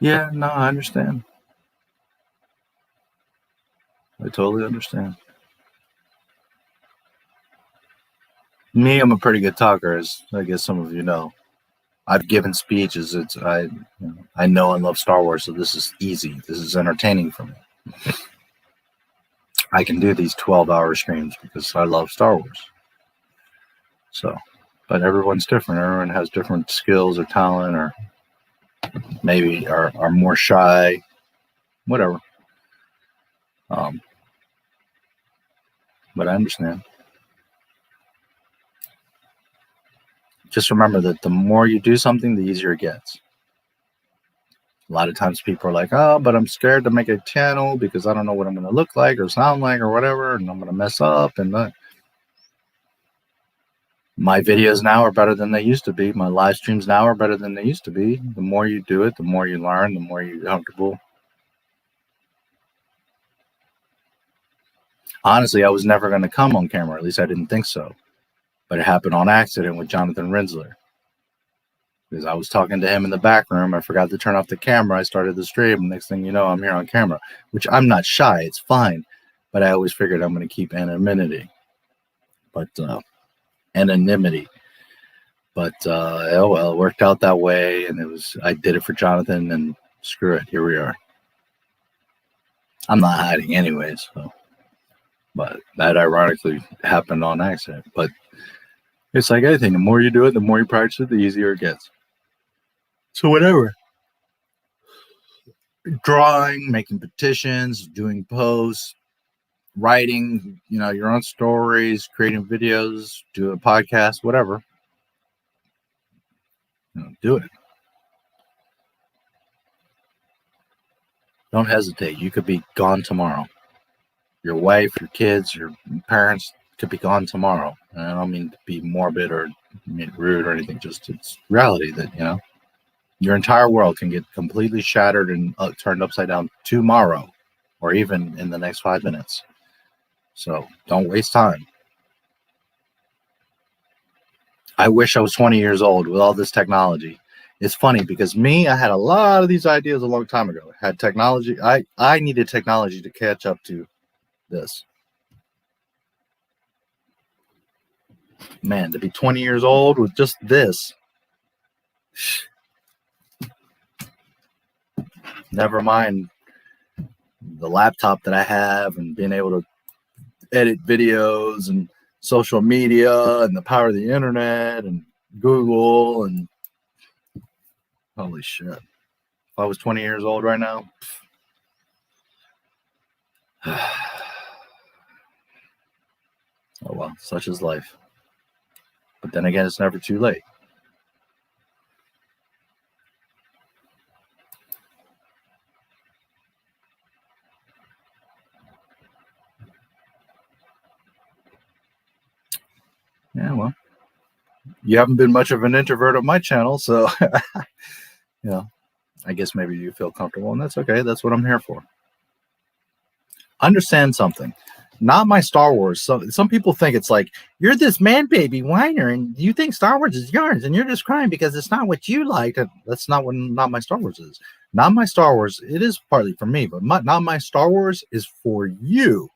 Yeah, no, I understand. I totally understand. Me, I'm a pretty good talker, as I guess some of you know. I've given speeches. I know and love Star Wars, so this is easy. This is entertaining for me. I can do these 12-hour streams because I love Star Wars. So, but everyone's different. Everyone has different skills or talent, or maybe are more shy, whatever. But I understand. Just remember that the more you do something, the easier it gets. A lot of times people are like, oh, but I'm scared to make a channel because I don't know what I'm going to look like or sound like or whatever, and I'm going to mess up. And my videos now are better than they used to be. My live streams now are better than they used to be. The more you do it, the more you learn, the more you're comfortable. Honestly, I was never going to come on camera. At least I didn't think so. But it happened on accident with Jonathan Rinzler. Because I was talking to him in the back room. I forgot to turn off the camera. I started the stream. Next thing you know, I'm here on camera. Which I'm not shy. It's fine. But I always figured I'm going to keep anonymity. But, anonymity. But, oh well, it worked out that way. And I did it for Jonathan. And screw it. Here we are. I'm not hiding anyways. So. But that ironically happened on accident. But it's like anything. The more you do it, the more you practice it, the easier it gets. So whatever. Drawing, making petitions, doing posts, writing, your own stories, creating videos, do a podcast, whatever. Do it. Don't hesitate. You could be gone tomorrow. Your wife, your kids, your parents could be gone tomorrow. And I don't mean to be morbid or rude or anything. Just it's reality that, you know, your entire world can get completely shattered and turned upside down tomorrow, or even in the next 5 minutes. So don't waste time. I wish I was 20 years old with all this technology. It's funny because I had a lot of these ideas a long time ago. I had technology. I needed technology to catch up to this. Man, to be 20 years old with just this. Never mind the laptop that I have and being able to edit videos and social media and the power of the internet and Google and holy shit. If I was 20 years old right now, oh well, such is life. But then again, it's never too late. Yeah, well, you haven't been much of an introvert on my channel, so you know, I guess maybe you feel comfortable, and that's okay. That's what I'm here for. Understand something. Not my Star Wars. Some people think it's like, you're this man baby whiner and you think Star Wars is yours and you're just crying because it's not what you like. That's not what Not My Star Wars is. Not My Star Wars, it is partly for me, but Not My Star Wars is for you.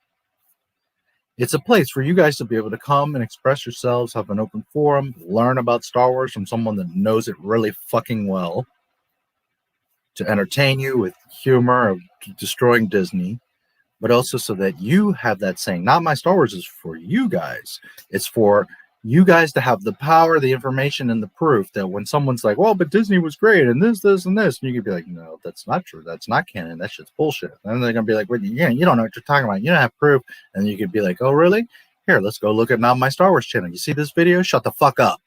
It's a place for you guys to be able to come and express yourselves, have an open forum, learn about Star Wars from someone that knows it really fucking well, to entertain you with humor of destroying Disney, but also so that you have that saying. Not My Star Wars is for you guys. It's for you guys to have the power, the information, and the proof that when someone's like, well, but Disney was great, and this, and this, and you could be like, no, that's not true. That's not canon. That shit's bullshit. And they're going to be like, well, yeah, you don't know what you're talking about. You don't have proof. And you could be like, oh, really? Here, let's go look at Not My Star Wars channel. You see this video? Shut the fuck up.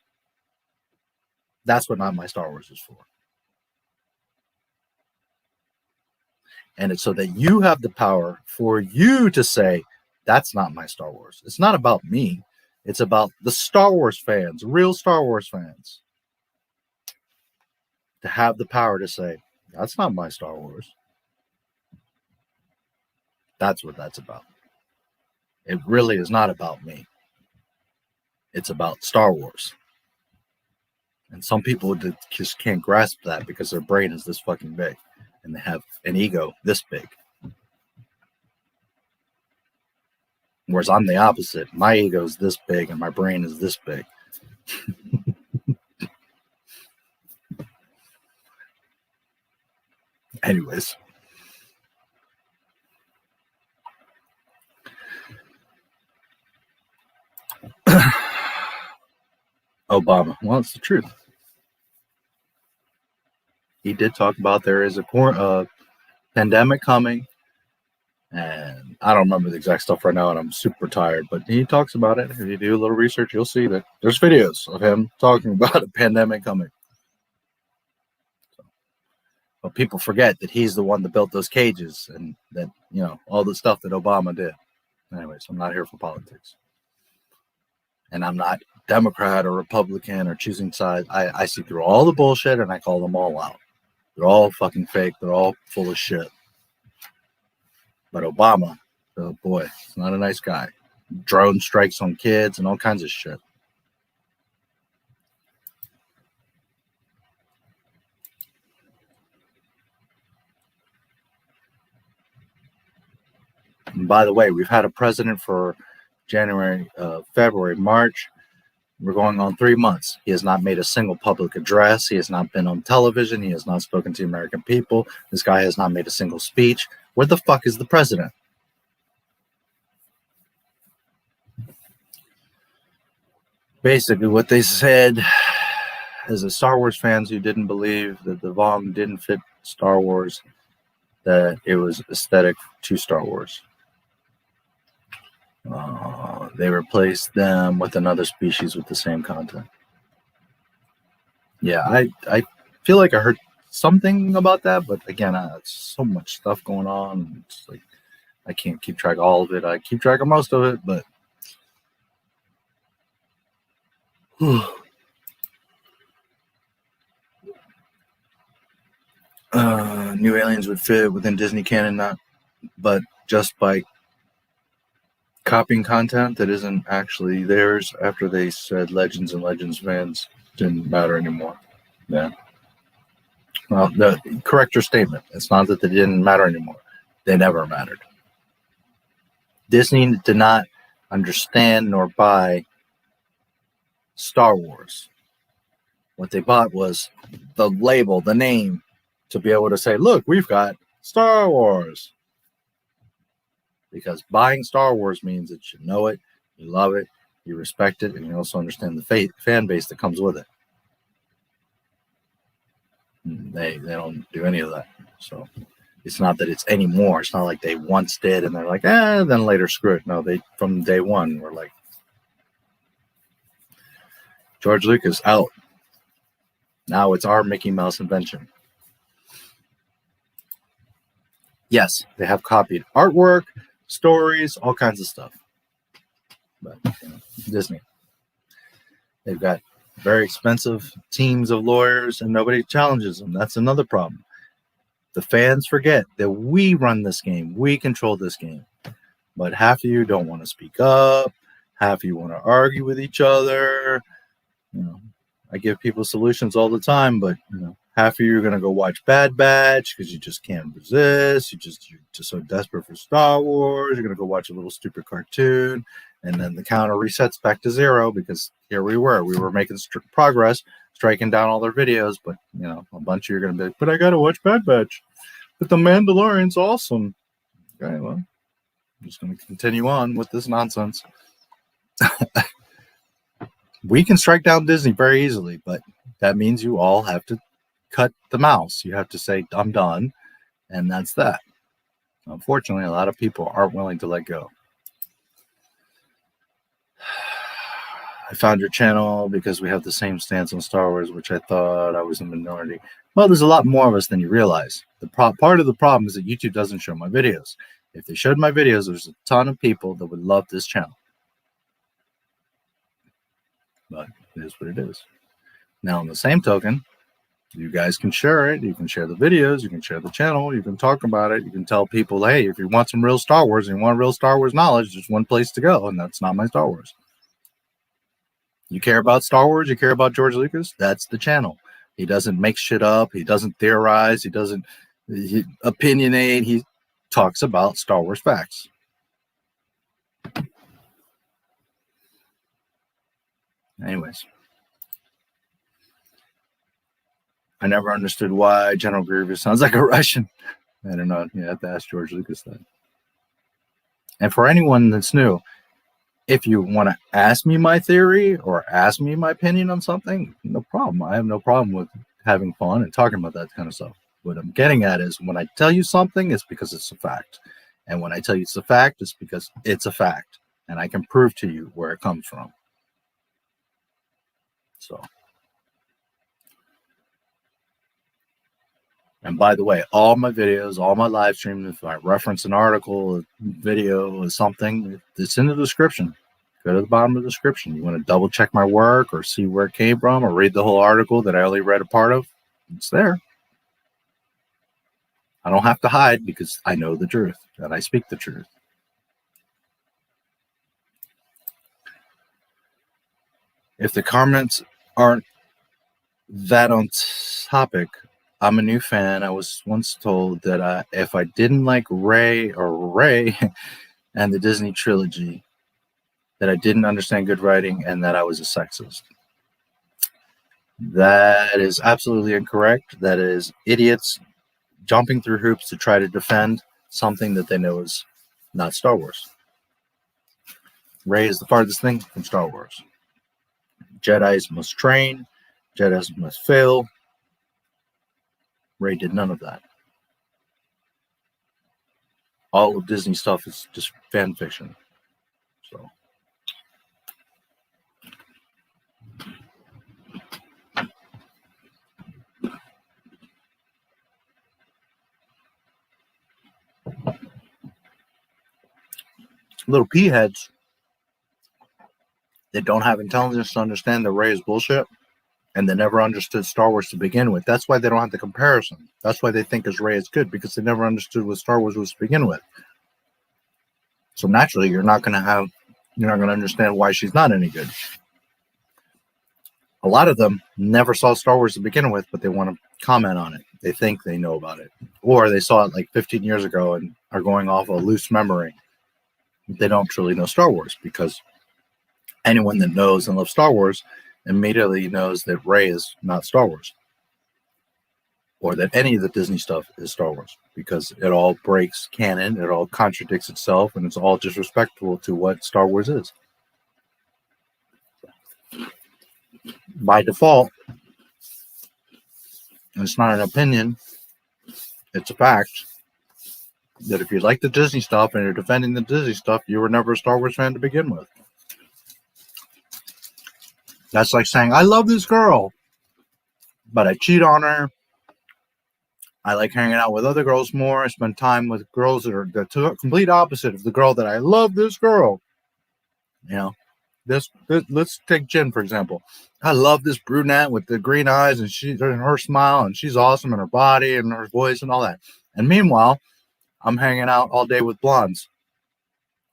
That's what Not My Star Wars is for. And it's so that you have the power for you to say, that's not my Star Wars. It's not about me. It's about the Star Wars fans, real Star Wars fans. To have the power to say, that's not my Star Wars. That's what that's about. It really is not about me. It's about Star Wars. And some people just can't grasp that because their brain is this fucking big. And they have an ego this big. Whereas I'm the opposite. My ego is this big and my brain is this big. Anyways. Obama. Well, it's the truth. He did talk about there is a pandemic coming, and I don't remember the exact stuff right now, and I'm super tired, but he talks about it. If you do a little research, you'll see that there's videos of him talking about a pandemic coming. But people forget that he's the one that built those cages and that, you know, all the stuff that Obama did. Anyways, I'm not here for politics. And I'm not Democrat or Republican or choosing sides. I see through all the bullshit and I call them all out. They're all fucking fake. They're all full of shit. But Obama, oh boy, he's not a nice guy. Drone strikes on kids and all kinds of shit. And by the way, we've had a president for January, February, March. We're going on 3 months. He has not made a single public address. He has not been on television. He has not spoken to the American people. This guy has not made a single speech. Where the fuck is the president? Basically, what they said is the Star Wars fans who didn't believe that the Vong didn't fit Star Wars, that it was aesthetic to Star Wars. They replaced them with another species with the same content. Yeah, I feel like I heard something about that, but again, it's so much stuff going on. It's like I can't keep track of all of it. I keep track of most of it, but new aliens would fit within Disney canon, but just by copying content that isn't actually theirs after they said Legends and Legends fans didn't matter anymore. Yeah. Well, correct your statement. It's not that they didn't matter anymore. They never mattered. Disney did not understand nor buy Star Wars. What they bought was the label, the name, to be able to say, look, we've got Star Wars. Because buying Star Wars means that you know it, you love it, you respect it, and you also understand the fan base that comes with it. They don't do any of that. So it's not that it's anymore. It's not like they once did and they're like, then later screw it. No, they from day one were like, George Lucas out. Now it's our Mickey Mouse invention. Yes, they have copied artwork, stories, all kinds of stuff. But Disney, they've got very expensive teams of lawyers and nobody challenges them. That's another problem. The fans forget that we run this game. We control this game. But half of you don't want to speak up. Half of you want to argue with each other. I give people solutions all the time, but half of you are going to go watch Bad Batch because you just can't resist. You're just so desperate for Star Wars. You're going to go watch a little stupid cartoon, and then the counter resets back to 0 because here we were making progress, striking down all their videos. But a bunch of you are going to be like, but I got to watch Bad Batch. But the Mandalorian's awesome. Okay, well, I'm just going to continue on with this nonsense. We can strike down Disney very easily, but that means you all have to cut the mouse. You have to say, I'm done, and that's that. Unfortunately, a lot of people aren't willing to let go. I found your channel because we have the same stance on Star Wars, which I thought I was a minority. Well, there's a lot more of us than you realize. Part of the problem is that YouTube doesn't show my videos. If they showed my videos, there's a ton of people that would love this channel. But it is what it is. Now, on the same token, you guys can share it. You can share the videos. You can share the channel. You can talk about it. You can tell people, hey, if you want some real Star Wars and you want real Star Wars knowledge, there's one place to go, and that's Not My Star Wars. You care about Star Wars? You care about George Lucas? That's the channel. He doesn't make shit up. He doesn't theorize. He doesn't opinionate. He talks about Star Wars facts. Anyways. I never understood why General Grievous sounds like a Russian. I don't know. You have to ask George Lucas that. And for anyone that's new, if you want to ask me my theory or ask me my opinion on something, no problem. I have no problem with having fun and talking about that kind of stuff. What I'm getting at is when I tell you something, it's because it's a fact. And when I tell you it's a fact, it's because it's a fact. And I can prove to you where it comes from. So. And by the way, all my videos, all my live streams, if I reference an article, a video, or something, it's in the description. Go to the bottom of the description. You want to double check my work or see where it came from or read the whole article that I only read a part of, it's there. I don't have to hide because I know the truth and I speak the truth. If the comments aren't that on topic, I'm a new fan. I was once told that if I didn't like Ray and the Disney trilogy, that I didn't understand good writing and that I was a sexist. That is absolutely incorrect. That is idiots jumping through hoops to try to defend something that they know is not Star Wars. Ray is the farthest thing from Star Wars. Jedis must train. Jedis must fail. Ray did none of that. All of Disney stuff is just fan fiction. So. little pea heads that don't have intelligence to understand that Rey is bullshit, and they never understood Star Wars to begin with. That's why they don't have the comparison. That's why they think as Rey is good, because they never understood what Star Wars was to begin with. So naturally, you're not going to understand why she's not any good. A lot of them never saw Star Wars to begin with, but they want to comment on it. They think they know about it. Or they saw it like 15 years ago and are going off a loose memory. They don't truly know Star Wars, because anyone that knows and loves Star Wars immediately knows that Rey is not Star Wars, or that any of the Disney stuff is Star Wars, because it all breaks canon, it all contradicts itself, and it's all disrespectful to what Star Wars is. By default, and it's not an opinion, it's a fact, that if you like the Disney stuff and you're defending the Disney stuff, you were never a Star Wars fan to begin with. That's like saying, I love this girl, but I cheat on her. I like hanging out with other girls more. I spend time with girls that are the complete opposite of the girl that I love this girl. You know, this let's take Jen, for example. I love this brunette with the green eyes and her smile, and she's awesome, and her body and her voice and all that. And meanwhile, I'm hanging out all day with blondes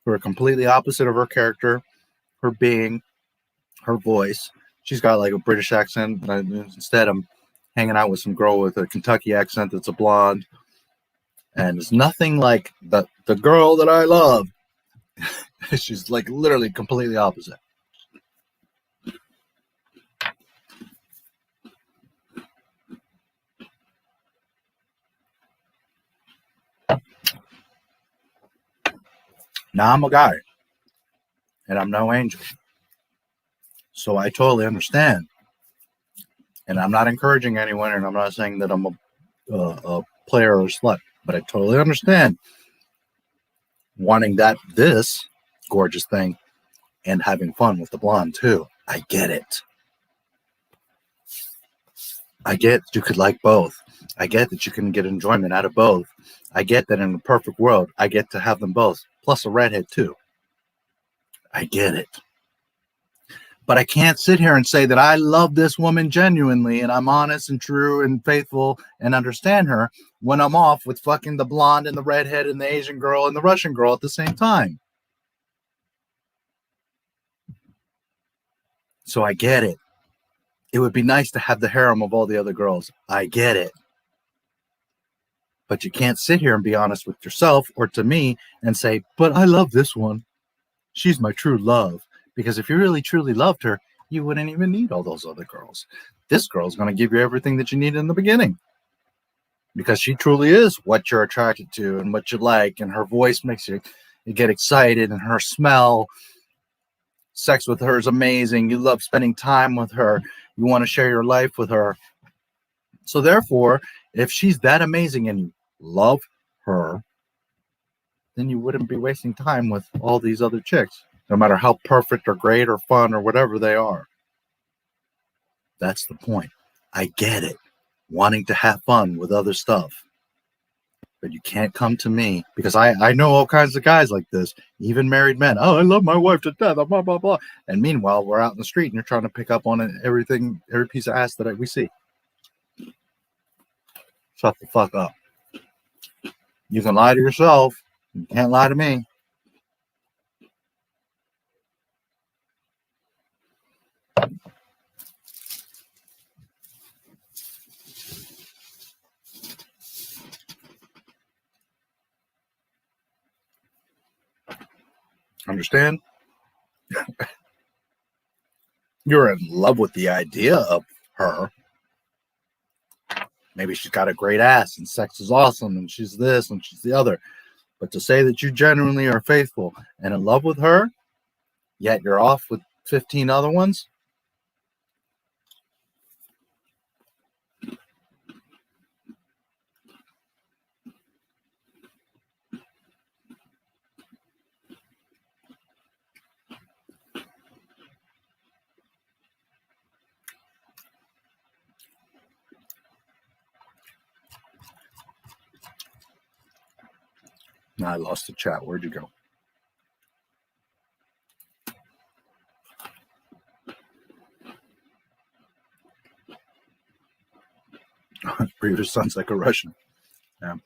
who are completely opposite of her character, her being, her voice. She's got like a British accent. Instead, I'm hanging out with some girl with a Kentucky accent that's a blonde. And it's nothing like the girl that I love. She's like literally completely opposite. Now I'm a guy, and I'm no angel. So I totally understand. And I'm not encouraging anyone, and I'm not saying that I'm a player or a slut, but I totally understand wanting this gorgeous thing and having fun with the blonde too. I get it. I get that you could like both. I get that you can get enjoyment out of both. I get that in a perfect world, I get to have them both, plus a redhead too. I get it. But I can't sit here and say that I love this woman genuinely and I'm honest and true and faithful and understand her when I'm off with fucking the blonde and the redhead and the Asian girl and the Russian girl at the same time. So I get it. It would be nice to have the harem of all the other girls. I get it. But you can't sit here and be honest with yourself or to me and say, but I love this one. She's my true love. Because if you really truly loved her, you wouldn't even need all those other girls. This girl's going to give you everything that you need in the beginning. Because she truly is what you're attracted to and what you like. And her voice makes you get excited, and her smell. Sex with her is amazing. You love spending time with her. You want to share your life with her. So therefore, if she's that amazing and you love her, then you wouldn't be wasting time with all these other chicks, no matter how perfect or great or fun or whatever they are. That's the point. I get it. Wanting to have fun with other stuff. But you can't come to me, because I know all kinds of guys like this, even married men. Oh, I love my wife to death, blah, blah, blah. And meanwhile, we're out in the street and you're trying to pick up on everything, every piece of ass that we see. Shut the fuck up. You can lie to yourself. You can't lie to me. Understand? You're in love with the idea of her. Maybe she's got a great ass and sex is awesome and she's this and she's the other. But to say that you genuinely are faithful and in love with her, yet you're off with 15 other ones? I lost the chat. Where'd you go? Grievous sounds like a Russian. Yeah.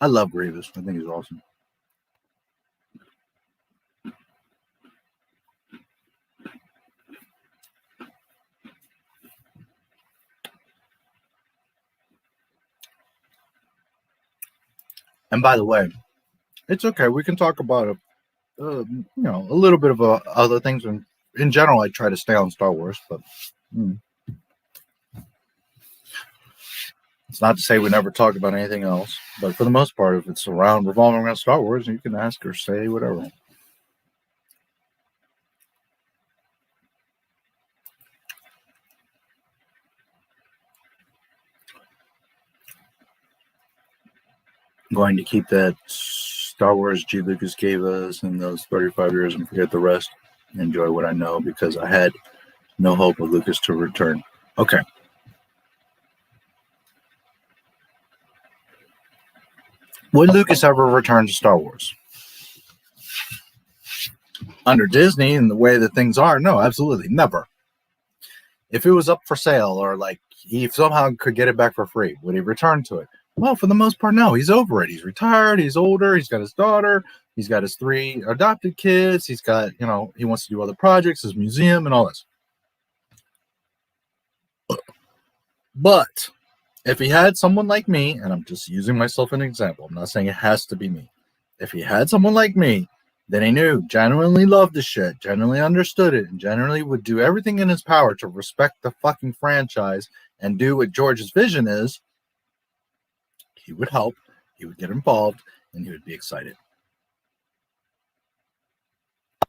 I love Grievous. I think he's awesome. And by the way, it's okay. We can talk about a little bit of other things. And in general, I try to stay on Star Wars, but it's not to say we never talk about anything else. But for the most part, if it's revolving around Star Wars, you can ask or say whatever. I'm going to keep that Star Wars G. Lucas gave us in those 35 years and forget the rest. Enjoy what I know because I had no hope of Lucas to return. Okay. Would Lucas ever return to Star Wars? Under Disney and the way that things are, no, absolutely, never. If it was up for sale or like he somehow could get it back for free, would he return to it? Well, for the most part, no. He's over it. He's retired. He's older. He's got his daughter. He's got his 3 adopted kids. He's got, he wants to do other projects, his museum and all this. But if he had someone like me, and I'm just using myself as an example, I'm not saying it has to be me. If he had someone like me that he knew genuinely loved the shit, genuinely understood it, and genuinely would do everything in his power to respect the fucking franchise and do what George's vision is, he would help, he would get involved, and he would be excited.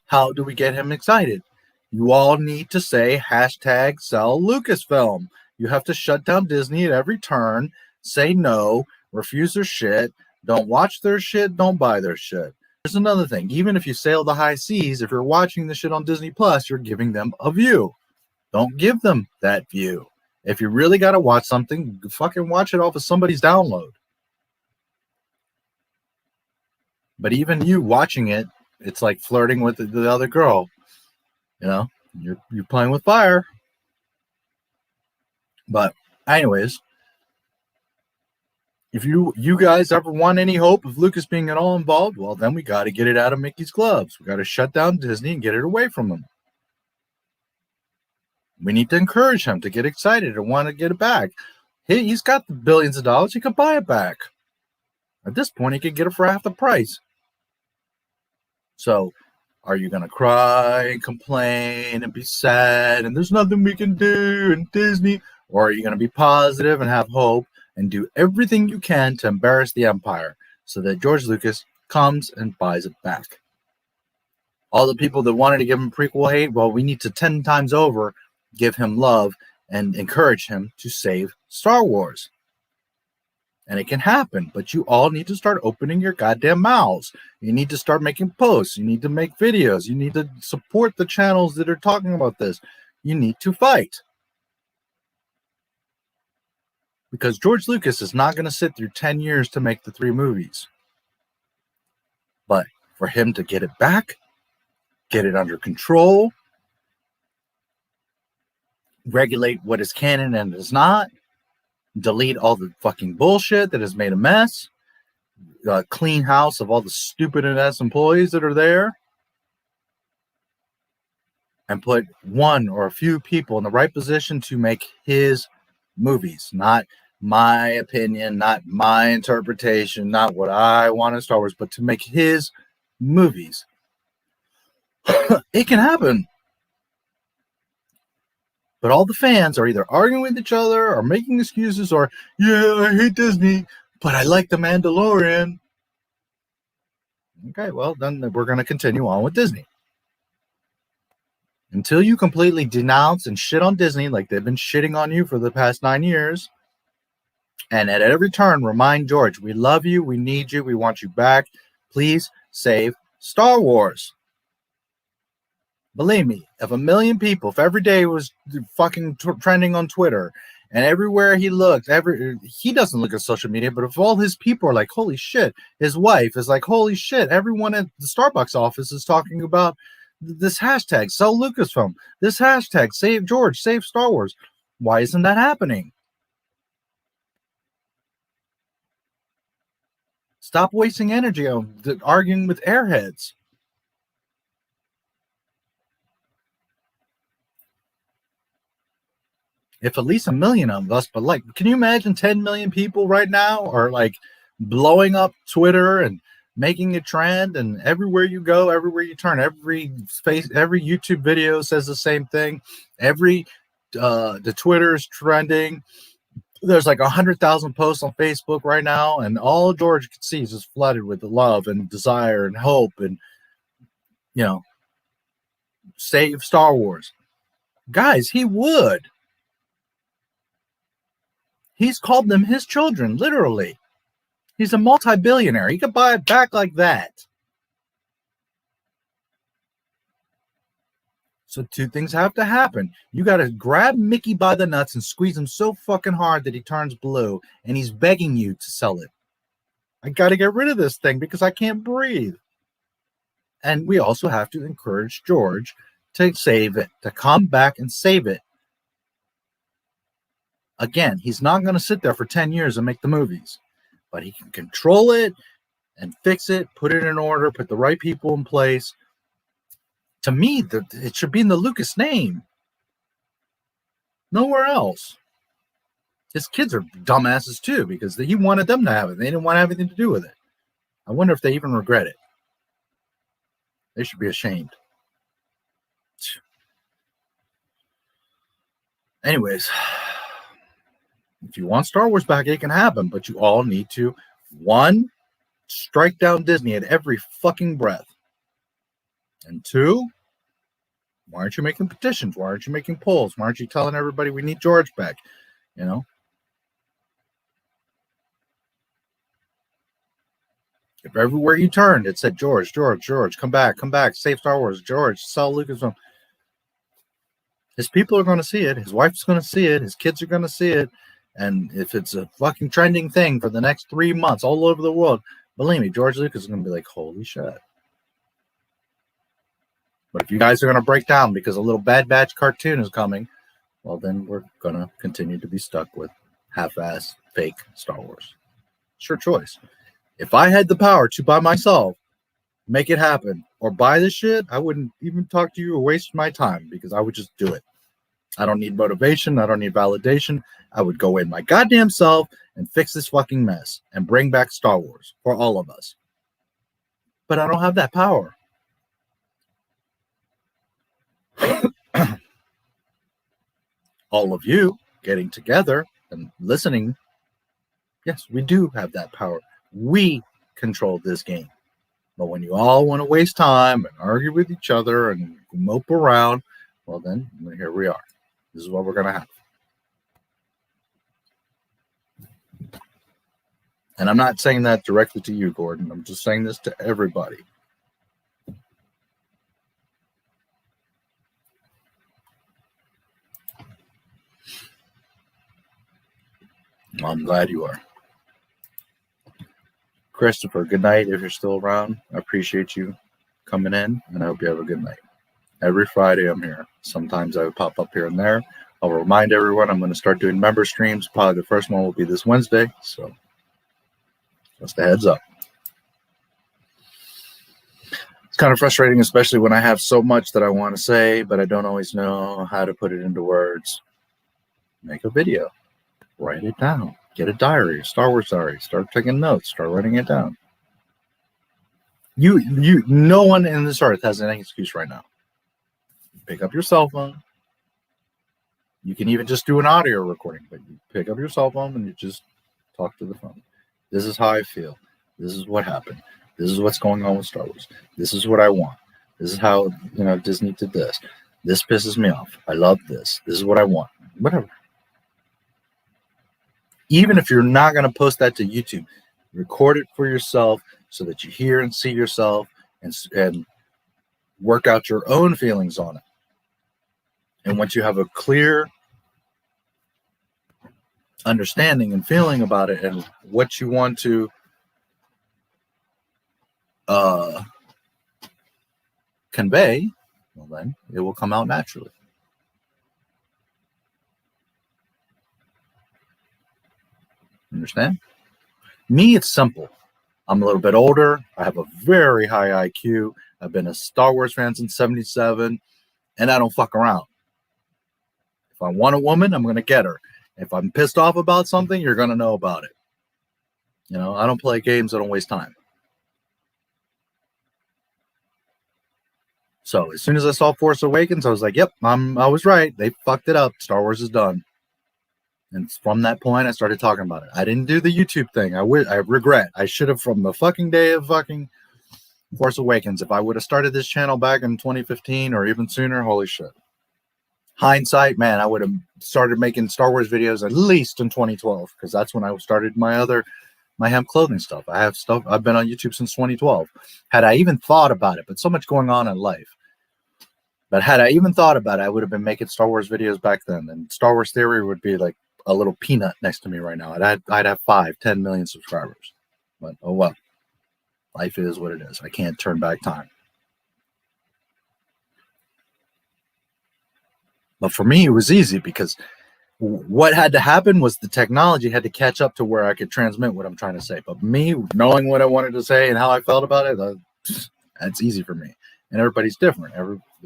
How do we get him excited? You all need to say hashtag sell Lucasfilm. You have to shut down Disney at every turn, say no, refuse their shit, don't watch their shit, don't buy their shit. There's another thing. Even if you sail the high seas, if you're watching the shit on Disney Plus, you're giving them a view. Don't give them that view. If you really got to watch something, fucking watch it off of somebody's download. But even you watching it, it's like flirting with the other girl. You're playing with fire. But anyways, if you guys ever want any hope of Lucas being at all involved, well, then we got to get it out of Mickey's gloves. We got to shut down Disney and get it away from him. We need to encourage him to get excited and want to get it back. He's got the billions of dollars. He could buy it back. At this point, he could get it for half the price. So, are you going to cry and complain and be sad and there's nothing we can do in Disney? Or are you going to be positive and have hope and do everything you can to embarrass the empire so that George Lucas comes and buys it back? All the people that wanted to give him prequel hate, well, we need to 10 times over give him love and encourage him to save Star Wars. And it can happen, but you all need to start opening your goddamn mouths. You need to start making posts. You need to make videos. You need to support the channels that are talking about this. You need to fight. Because George Lucas is not going to sit through 10 years to make the 3 movies. But for him to get it back, get it under control, regulate what is canon and is not, delete all the fucking bullshit that has made a mess, clean house of all the stupid ass employees that are there, and put one or a few people in the right position to make his movies. Not my opinion, not my interpretation, not what I want in Star Wars, but to make his movies. It can happen. But all the fans are either arguing with each other or making excuses or, yeah, I hate Disney, but I like The Mandalorian. Okay, well, then we're going to continue on with Disney. Until you completely denounce and shit on Disney like they've been shitting on you for the past 9 years, and at every turn remind George, we love you, we need you, we want you back. Please save Star Wars. Believe me, if 1 million people, if every day was fucking trending on Twitter and everywhere he looked, he doesn't look at social media, but if all his people are like, holy shit, his wife is like, holy shit, everyone at the Starbucks office is talking about this hashtag, sell Lucasfilm, this hashtag, save George, save Star Wars. Why isn't that happening? Stop wasting energy on arguing with airheads. If at least 1 million of us, but like, can you imagine 10 million people right now are like blowing up Twitter and making a trend, and everywhere you go, everywhere you turn, every YouTube video says the same thing. The Twitter is trending. There's like 100,000 posts on Facebook right now, and all George can see is just flooded with love and desire and hope and, you know, save Star Wars. Guys, he would. He's called them his children, literally. He's a multi-billionaire. He could buy it back like that. So two things have to happen. You got to grab Mickey by the nuts and squeeze him so fucking hard that he turns blue, and he's begging you to sell it. I got to get rid of this thing because I can't breathe. And we also have to encourage George to save it, to come back and save it. Again, he's not going to sit there for 10 years and make the movies, but he can control it and fix it, put it in order, put the right people in place. To me, it should be in the Lucas name. Nowhere else. His kids are dumbasses too, because he wanted them to have it. They didn't want to have anything to do with it. I wonder if they even regret it. They should be ashamed. Anyways, if you want Star Wars back, it can happen, but you all need to, 1, strike down Disney at every fucking breath. And 2, why aren't you making petitions? Why aren't you making polls? Why aren't you telling everybody we need George back? You know? If everywhere you turned, it said, George, George, George, come back, save Star Wars, George, sell Lucasfilm. His people are going to see it. His wife's going to see it. His kids are going to see it. And if it's a fucking trending thing for the next 3 months all over the world, believe me, George Lucas is going to be like, holy shit. But if you guys are going to break down because a little Bad Batch cartoon is coming, well, then we're going to continue to be stuck with half-ass fake Star Wars. It's your choice. If I had the power to by myself make it happen or buy this shit, I wouldn't even talk to you or waste my time because I would just do it. I don't need motivation. I don't need validation. I would go in my goddamn self and fix this fucking mess and bring back Star Wars for all of us. But I don't have that power. All of you getting together and listening, yes, we do have that power. We control this game. But when you all want to waste time and argue with each other and mope around, well, then here we are. This is what we're going to have. And I'm not saying that directly to you, Gordon. I'm just saying this to everybody. I'm glad you are. Christopher, good night if you're still around. I appreciate you coming in, and I hope you have a good night. Every Friday I'm here. Sometimes I would pop up here and there. I'll remind everyone I'm going to start doing member streams. Probably the first one will be this Wednesday, so just a heads up. It's kind of frustrating, especially when I have so much that I want to say, but I don't always know how to put it into words. Make a video. Write it down. Get a diary, a Star Wars diary. Start taking notes. Start writing it down. No one in this earth has any excuse right now. Pick up your cell phone. You can even just do an audio recording, but you pick up your cell phone and you just talk to the phone. This is how I feel. This is what happened. This is what's going on with Star Wars. This is what I want. This is how, Disney did this. This pisses me off. I love this. This is what I want. Whatever. Even if you're not going to post that to YouTube, record it for yourself so that you hear and see yourself and work out your own feelings on it. And once you have a clear understanding and feeling about it and what you want to convey, well, then it will come out naturally. Understand? Me, it's simple. I'm a little bit older. I have a very high IQ. I've been a Star Wars fan since '77, and I don't fuck around. If I want a woman, I'm going to get her. If I'm pissed off about something, you're going to know about it. You know, I don't play games. I don't waste time. So as soon as I saw Force Awakens, I was like, yep, I was right. They fucked it up. Star Wars is done. And from that point, I started talking about it. I didn't do the YouTube thing. I regret. I should have, from the fucking day of fucking Force Awakens, if I would have started this channel back in 2015 or even sooner, holy shit. Hindsight, man, I would have started making Star Wars videos at least in 2012, because that's when I started my hemp clothing stuff. I have stuff. I've been on YouTube since 2012. Had I even thought about it, but so much going on in life. But had I even thought about it, I would have been making Star Wars videos back then. And Star Wars Theory would be like a little peanut next to me right now. I'd have 5-10 million subscribers. But oh well. Life is what it is. I can't turn back time. But for me, it was easy because what had to happen was the technology had to catch up to where I could transmit what I'm trying to say. But me knowing what I wanted to say and how I felt about it, that's easy for me. And everybody's different.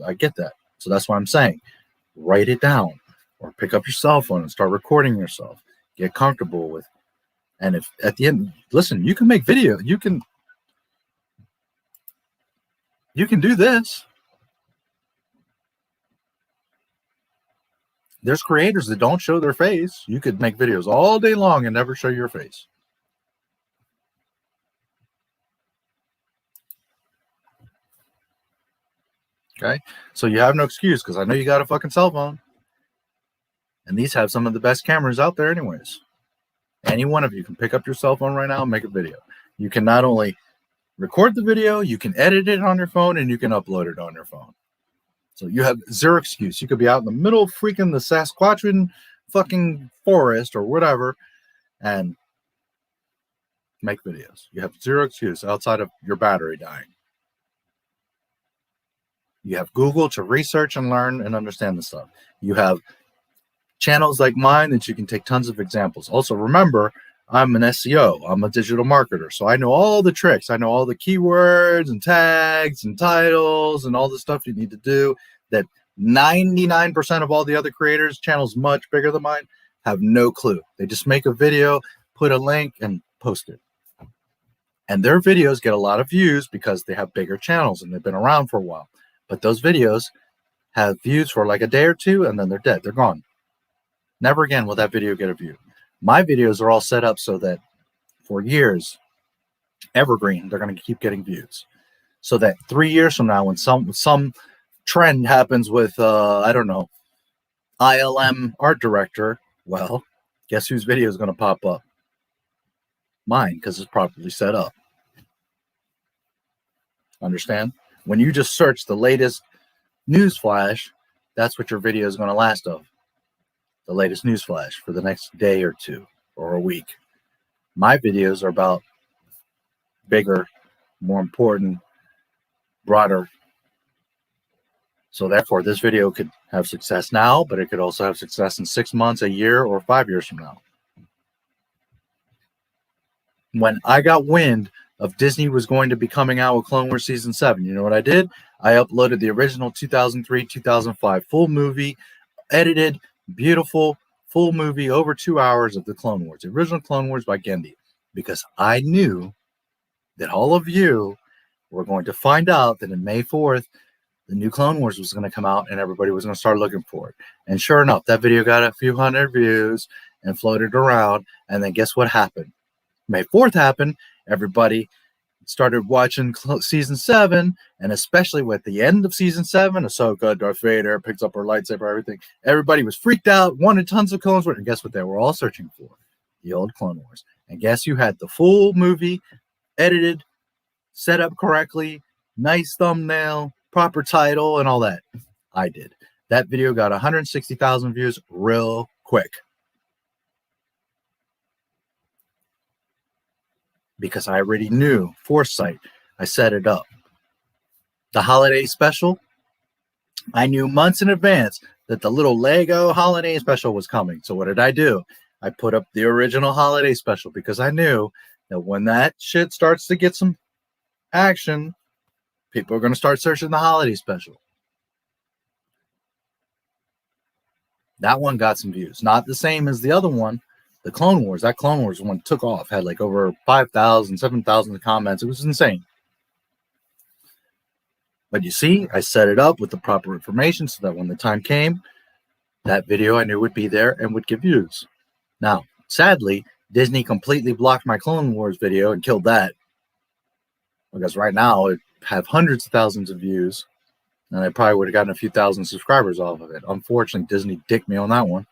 I get that. So that's why I'm saying, write it down or pick up your cell phone and start recording yourself. Get comfortable with. And if at the end, listen, you can make video. You can do this. There's creators that don't show their face. You could make videos all day long and never show your face. Okay, so you have no excuse, because I know you got a fucking cell phone. And these have some of the best cameras out there anyways. Any one of you can pick up your cell phone right now and make a video. You can not only record the video, you can edit it on your phone, and you can upload it on your phone. So you have zero excuse. You could be out in the middle of freaking the Sasquatchian fucking forest or whatever and make videos. You have zero excuse outside of your battery dying. You have Google to research and learn and understand the stuff. You have channels like mine that you can take tons of examples. Also, remember, I'm an SEO. I'm a digital marketer. So I know all the tricks. I know all the keywords and tags and titles and all the stuff you need to do that 99% of all the other creators, channels much bigger than mine, have no clue. They just make a video, put a link, and post it. And their videos get a lot of views because they have bigger channels and they've been around for a while. But those videos have views for like a day or two, and then they're dead. They're gone. Never again will that video get a view. My videos are all set up so that for years, evergreen, they're going to keep getting views. So that 3 years from now, when some trend happens with, I don't know, ILM art director, well, guess whose video is going to pop up? Mine, because it's properly set up. Understand? When you just search the latest news flash, that's what your video is going to last of. The latest news flash for the next day or two or a week. My videos are about bigger, more important, broader. So therefore, this video could have success now, but it could also have success in 6 months, a year, or 5 years from now. When I got wind of Disney was going to be coming out with Clone Wars Season 7, you know what I did? I uploaded the original 2003-2005 full movie, edited, beautiful, full movie, over 2 hours of the Clone Wars, the original Clone Wars by Genndy, because I knew that all of you were going to find out that on May 4th, the new Clone Wars was going to come out and everybody was going to start looking for it. And sure enough, that video got a few hundred views and floated around. And then guess what happened? May 4th happened. Everybody started watching Season 7, and especially with the end of Season 7, Ahsoka, Darth Vader, picks up her lightsaber, everything. Everybody was freaked out, wanted tons of Clone Wars, and guess what they were all searching for? The old Clone Wars. And guess who had the full movie, edited, set up correctly, nice thumbnail, proper title, and all that? I did. That video got 160,000 views real quick. Because I already knew, foresight, I set it up. The holiday special, I knew months in advance that the little Lego holiday special was coming. So what did I do? I put up the original holiday special because I knew that when that shit starts to get some action, people are going to start searching the holiday special. That one got some views. Not the same as the other one, the Clone Wars. That Clone Wars one took off, had like over 5,000, 7,000 comments. It was insane. But you see, I set it up with the proper information so that when the time came, that video I knew would be there and would get views. Now, sadly, Disney completely blocked my Clone Wars video and killed that. Because right now it have hundreds of thousands of views, and I probably would have gotten a few thousand subscribers off of it. Unfortunately, Disney dicked me on that one.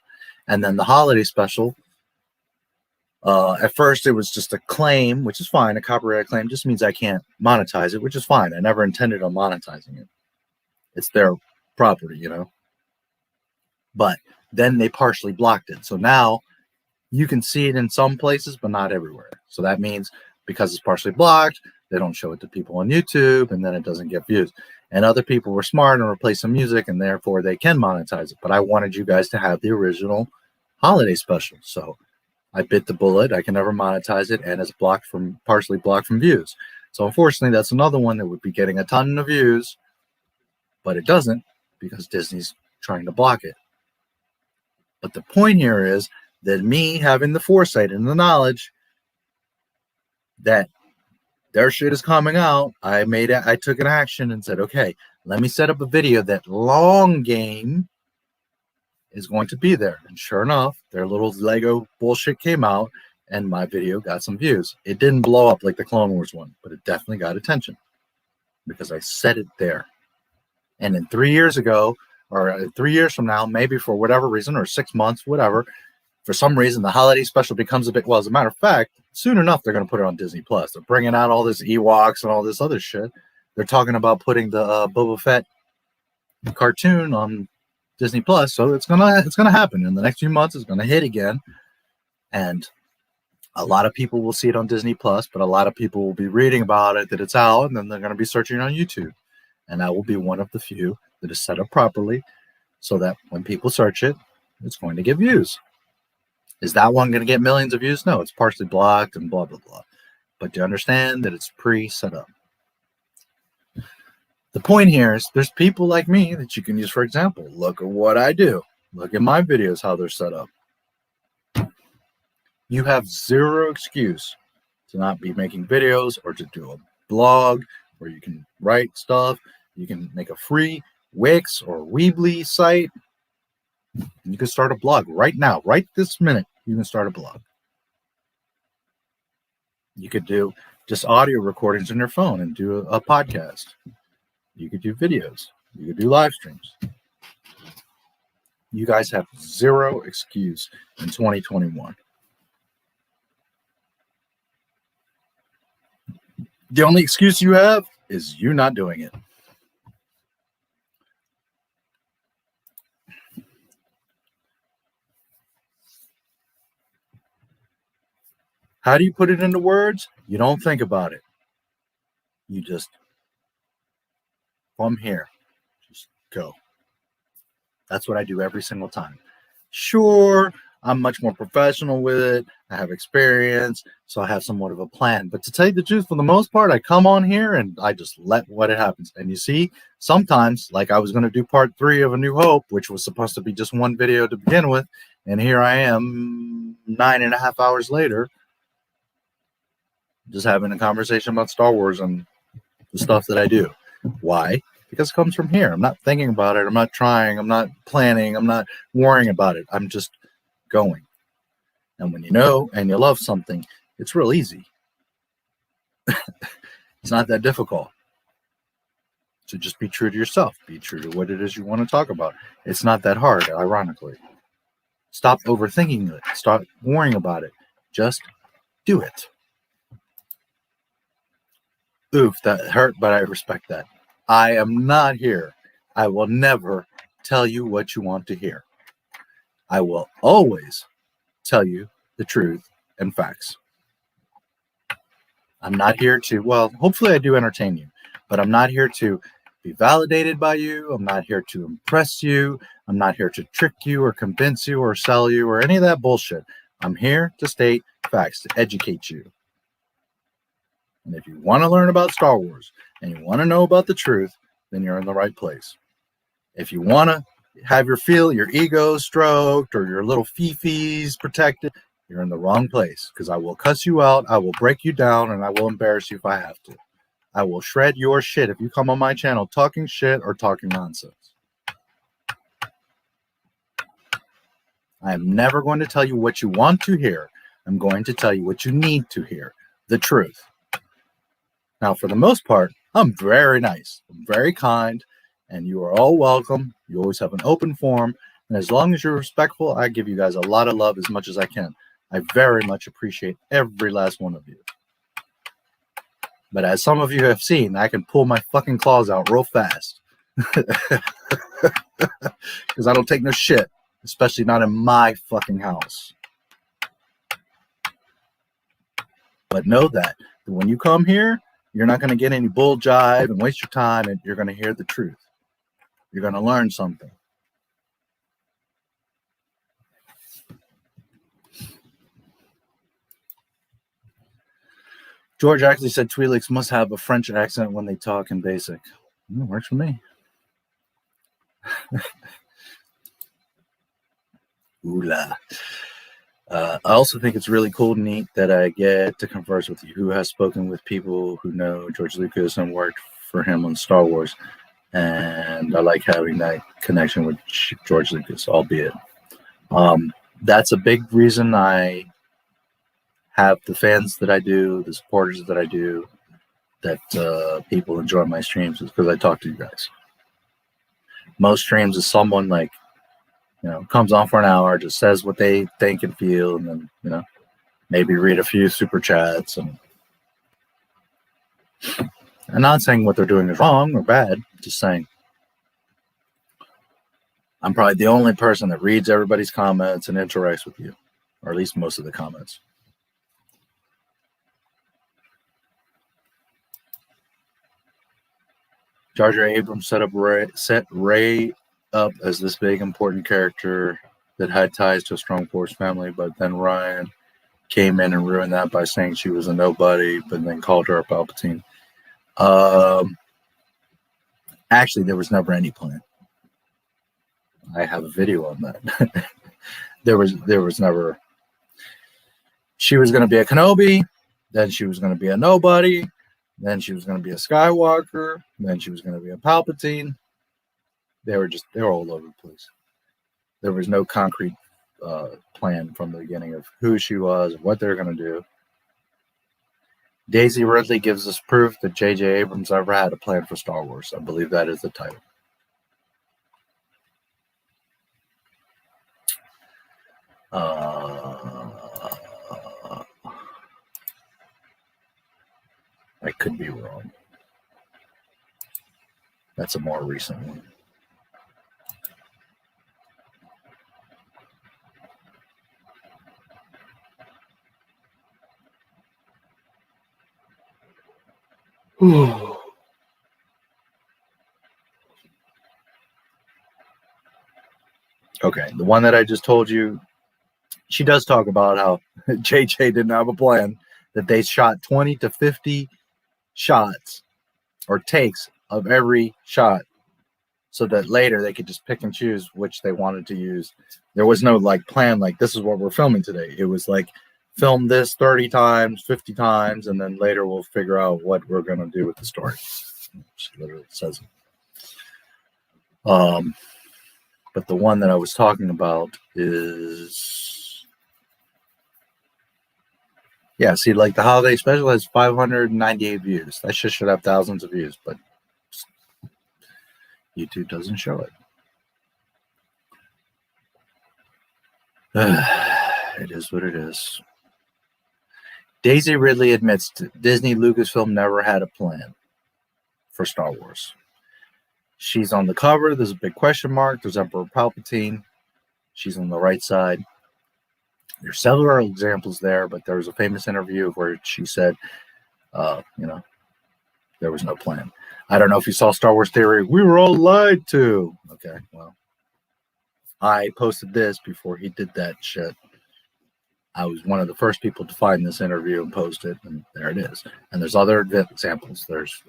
And then the holiday special, at first it was just a claim, which is fine. A copyright claim just means I can't monetize it, which is fine. I never intended on monetizing it. It's their property, you know. But then they partially blocked it. So now you can see it in some places, but not everywhere. So that means because it's partially blocked, they don't show it to people on YouTube, and then it doesn't get views. And other people were smart and replaced some music, and therefore they can monetize it. But I wanted you guys to have the original holiday special. So I bit the bullet. I can never monetize it, and it's blocked from partially blocked from views. So unfortunately, that's another one that would be getting a ton of views, but it doesn't because Disney's trying to block it. But the point here is that me having the foresight and the knowledge that their shit is coming out, I took an action and said, okay, let me set up a video that long game is going to be there. And sure enough, their little Lego bullshit came out and my video got some views. It didn't blow up like the Clone Wars one, but it definitely got attention because I set it there. And then 3 years ago, or 3 years from now, maybe for whatever reason, or 6 months, whatever, for some reason, the holiday special becomes a bit, well, as a matter of fact, soon enough, they're going to put it on Disney Plus. They're bringing out all this Ewoks and all this other shit. They're talking about putting the Boba Fett cartoon on Disney Plus. So it's gonna happen in the next few months. It's gonna hit again, and a lot of people will see it on Disney Plus. But a lot of people will be reading about it that it's out, and then they're going to be searching on YouTube. And I will be one of the few that is set up properly, so that when people search it, it's going to get views. Is that one going to get millions of views? No, it's partially blocked and blah, blah, blah. But you understand that it's pre-set up. The point here is there's people like me that you can use for example. Look at what I do. Look at my videos, how they're set up. You have zero excuse to not be making videos or to do a blog where you can write stuff. You can make a free Wix or Weebly site. You can start a blog right now, right this minute. You can start a blog. You could do just audio recordings on your phone and do a podcast. You could do videos. You could do live streams. You guys have zero excuse in 2021. The only excuse you have is you not doing it. How do you put it into words? You don't think about it. You just, from here, just go. That's what I do every single time. Sure, I'm much more professional with it. I have experience, so I have somewhat of a plan. But to tell you the truth, for the most part, I come on here and I just let what it happens. And you see, sometimes, like I was going to do part 3 of A New Hope, which was supposed to be just one video to begin with. And here I am 9.5 hours later, just having a conversation about Star Wars and the stuff that I do. Why? Because it comes from here. I'm not thinking about it. I'm not trying. I'm not planning. I'm not worrying about it. I'm just going. And when you know and you love something, it's real easy. It's not that difficult. So just be true to yourself. Be true to what it is you want to talk about. It's not that hard, ironically. Stop overthinking it. Stop worrying about it. Just do it. Oof, that hurt, but I respect that. I am not here. I will never tell you what you want to hear. I will always tell you the truth and facts. I'm not here to, well, hopefully I do entertain you, but I'm not here to be validated by you. I'm not here to impress you. I'm not here to trick you or convince you or sell you or any of that bullshit. I'm here to state facts, to educate you. And if you want to learn about Star Wars and you want to know about the truth, then you're in the right place. If you want to have your ego stroked or your little fifis protected, you're in the wrong place, because I will cuss you out, I will break you down, and I will embarrass you if I have to. I will shred your shit if you come on my channel talking shit or talking nonsense. I am never going to tell you what you want to hear. I'm going to tell you what you need to hear, the truth. Now, for the most part, I'm very nice, I'm very kind, and you are all welcome. You always have an open forum, and as long as you're respectful, I give you guys a lot of love as much as I can. I very much appreciate every last one of you. But as some of you have seen, I can pull my fucking claws out real fast. Because I don't take no shit, especially not in my fucking house. But know that when you come here, you're not going to get any bull jive and waste your time, and you're going to hear the truth. You're going to learn something. George actually said Twi'leks must have a French accent when they talk in basic. Works for me. Ooh la. I also think it's really cool and neat that I get to converse with you, who has spoken with people who know George Lucas and worked for him on Star Wars. And I like having that connection with George Lucas, albeit. That's a big reason I have the fans that I do, the supporters that I do, that people enjoy my streams, is because I talk to you guys. Most streams is someone like, comes on for an hour, just says what they think and feel, and then, maybe read a few super chats. And I'm not saying what they're doing is wrong or bad, just saying I'm probably the only person that reads everybody's comments and interacts with you, or at least most of the comments. Jar Jar Abrams set Rey up as this big important character that had ties to a strong Force family, but then Ryan came in and ruined that by saying she was a nobody, but then called her a Palpatine. Actually, there was never any plan. I have a video on that. there was never. She was going to be a Kenobi, then she was going to be a nobody, then she was going to be a Skywalker, then she was going to be a Palpatine. They were all over the place. There was no concrete plan from the beginning of who she was, what they're going to do. Daisy Ridley gives us proof that J.J. Abrams ever had a plan for Star Wars. I believe that is the title. I could be wrong. That's a more recent one. Okay, the one that I just told you, she does talk about how JJ didn't have a plan, that they shot 20 to 50 shots or takes of every shot so that later they could just pick and choose which they wanted to use. There was no plan, like this is what we're filming today. It was like, film this 30 times, 50 times, and then later we'll figure out what we're going to do with the story. She literally says it. But the one that I was talking about is, yeah, see, like the holiday special has 598 views. That shit should have thousands of views, but YouTube doesn't show it. It is what it is. Daisy Ridley admits Disney Lucasfilm never had a plan for Star Wars. She's on the cover. There's a big question mark. There's Emperor Palpatine. She's on the right side. There's several examples there, but there was a famous interview where she said, there was no plan. I don't know if you saw Star Wars Theory. We were all lied to. Okay, well, I posted this before he did that shit. I was one of the first people to find this interview and post it, and there it is. And there's other examples. There's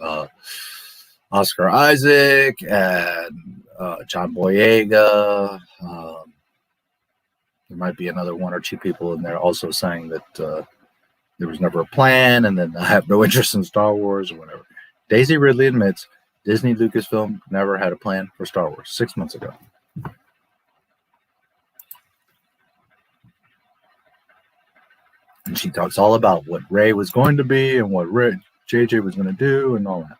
Oscar Isaac and John Boyega. There might be another one or two people in there also saying that there was never a plan, and then I have no interest in Star Wars or whatever. Daisy Ridley admits Disney Lucasfilm never had a plan for Star Wars 6 months ago. And she talks all about what Rey was going to be and what JJ was going to do and all that.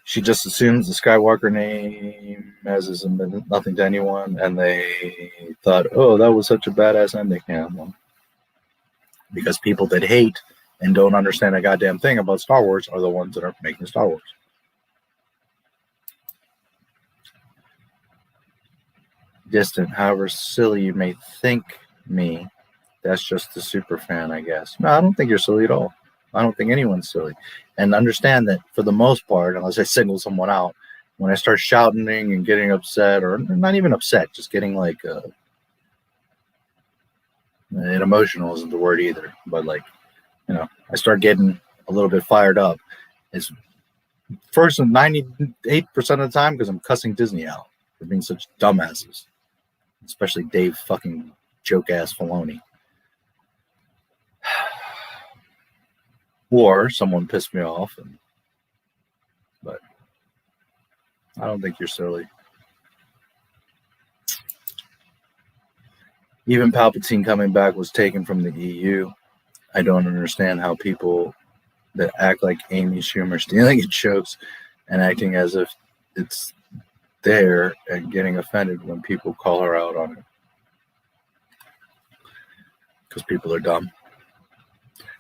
She just assumes the Skywalker name has been nothing to anyone, and they thought, oh, that was such a badass ending. Yeah, well, because people that hate and don't understand a goddamn thing about Star Wars are the ones that are making Star Wars. Distant, however silly you may think me, that's just the super fan, I guess. No, I don't think you're silly at all. I don't think anyone's silly. And understand that for the most part, unless I single someone out, when I start shouting and getting upset, or not even upset, just getting like and emotional isn't the word either, but like, you know, I start getting a little bit fired up. It's first and 98% of the time because I'm cussing Disney out for being such dumbasses. Especially Dave fucking joke-ass Filoni. Or someone pissed me off. But I don't think you're silly. Even Palpatine coming back was taken from the EU. I don't understand how people that act like Amy Schumer stealing at jokes and acting as if it's there and getting offended when people call her out on it. Because people are dumb.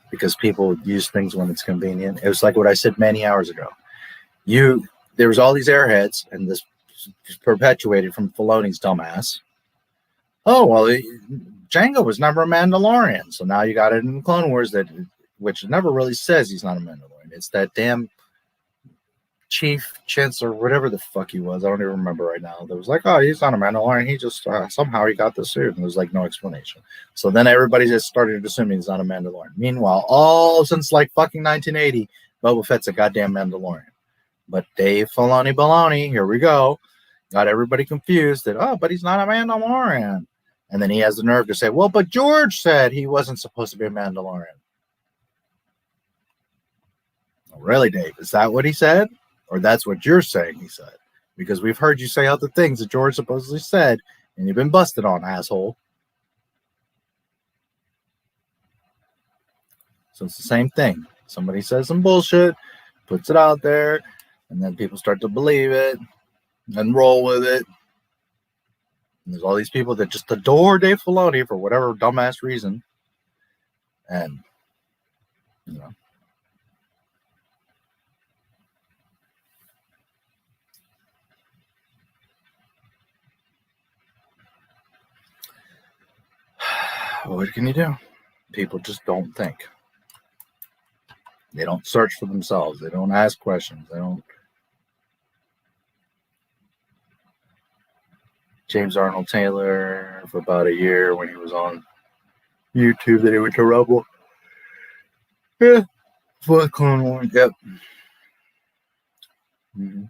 Because people use things when it's convenient. It was like what I said many hours ago. There was all these airheads, and this perpetuated from Filoni's dumbass. Oh, well, Jango was never a Mandalorian. So now you got it in Clone Wars, which never really says he's not a Mandalorian. It's that damn Chief Chancellor, whatever the fuck he was, I don't even remember right now. That was like, oh, he's not a Mandalorian. He just somehow he got the suit, and there's like no explanation. So then everybody just started assuming he's not a Mandalorian. Meanwhile, all since like fucking 1980, Boba Fett's a goddamn Mandalorian. But Dave Filoni baloney, here we go, got everybody confused that but he's not a Mandalorian, and then he has the nerve to say, well, but George said he wasn't supposed to be a Mandalorian. Oh, really, Dave? Is that what he said? Or that's what you're saying he said? Because we've heard you say other things that George supposedly said, and you've been busted on, asshole. So it's the same thing. Somebody says some bullshit, puts it out there, and then people start to believe it and roll with it. And there's all these people that just adore Dave Filoni for whatever dumbass reason. And, you know. What can you do? People just don't think. They don't search for themselves. They don't ask questions. They don't. James Arnold Taylor for about a year when he was on YouTube, that he went to Rebel. Yeah, for Clone Wars. Yep. Mm-hmm.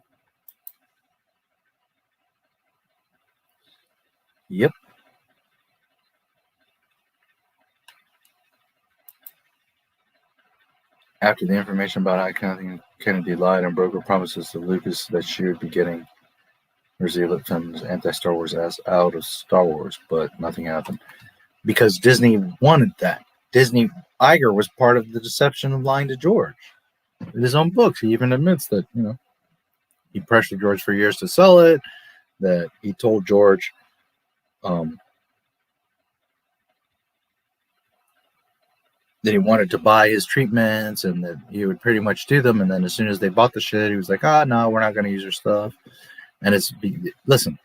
Yep. After the information about how Kathleen Kennedy lied and broke her promises to Lucas that she would be getting Lucasfilm's anti-Star Wars ass out of Star Wars, but nothing happened. Because Disney wanted that. Iger was part of the deception of lying to George. In his own books, he even admits that, you know, he pressured George for years to sell it, that he told George that he wanted to buy his treatments and that he would pretty much do them. And then as soon as they bought the shit, he was like, no, we're not going to use your stuff. And listen,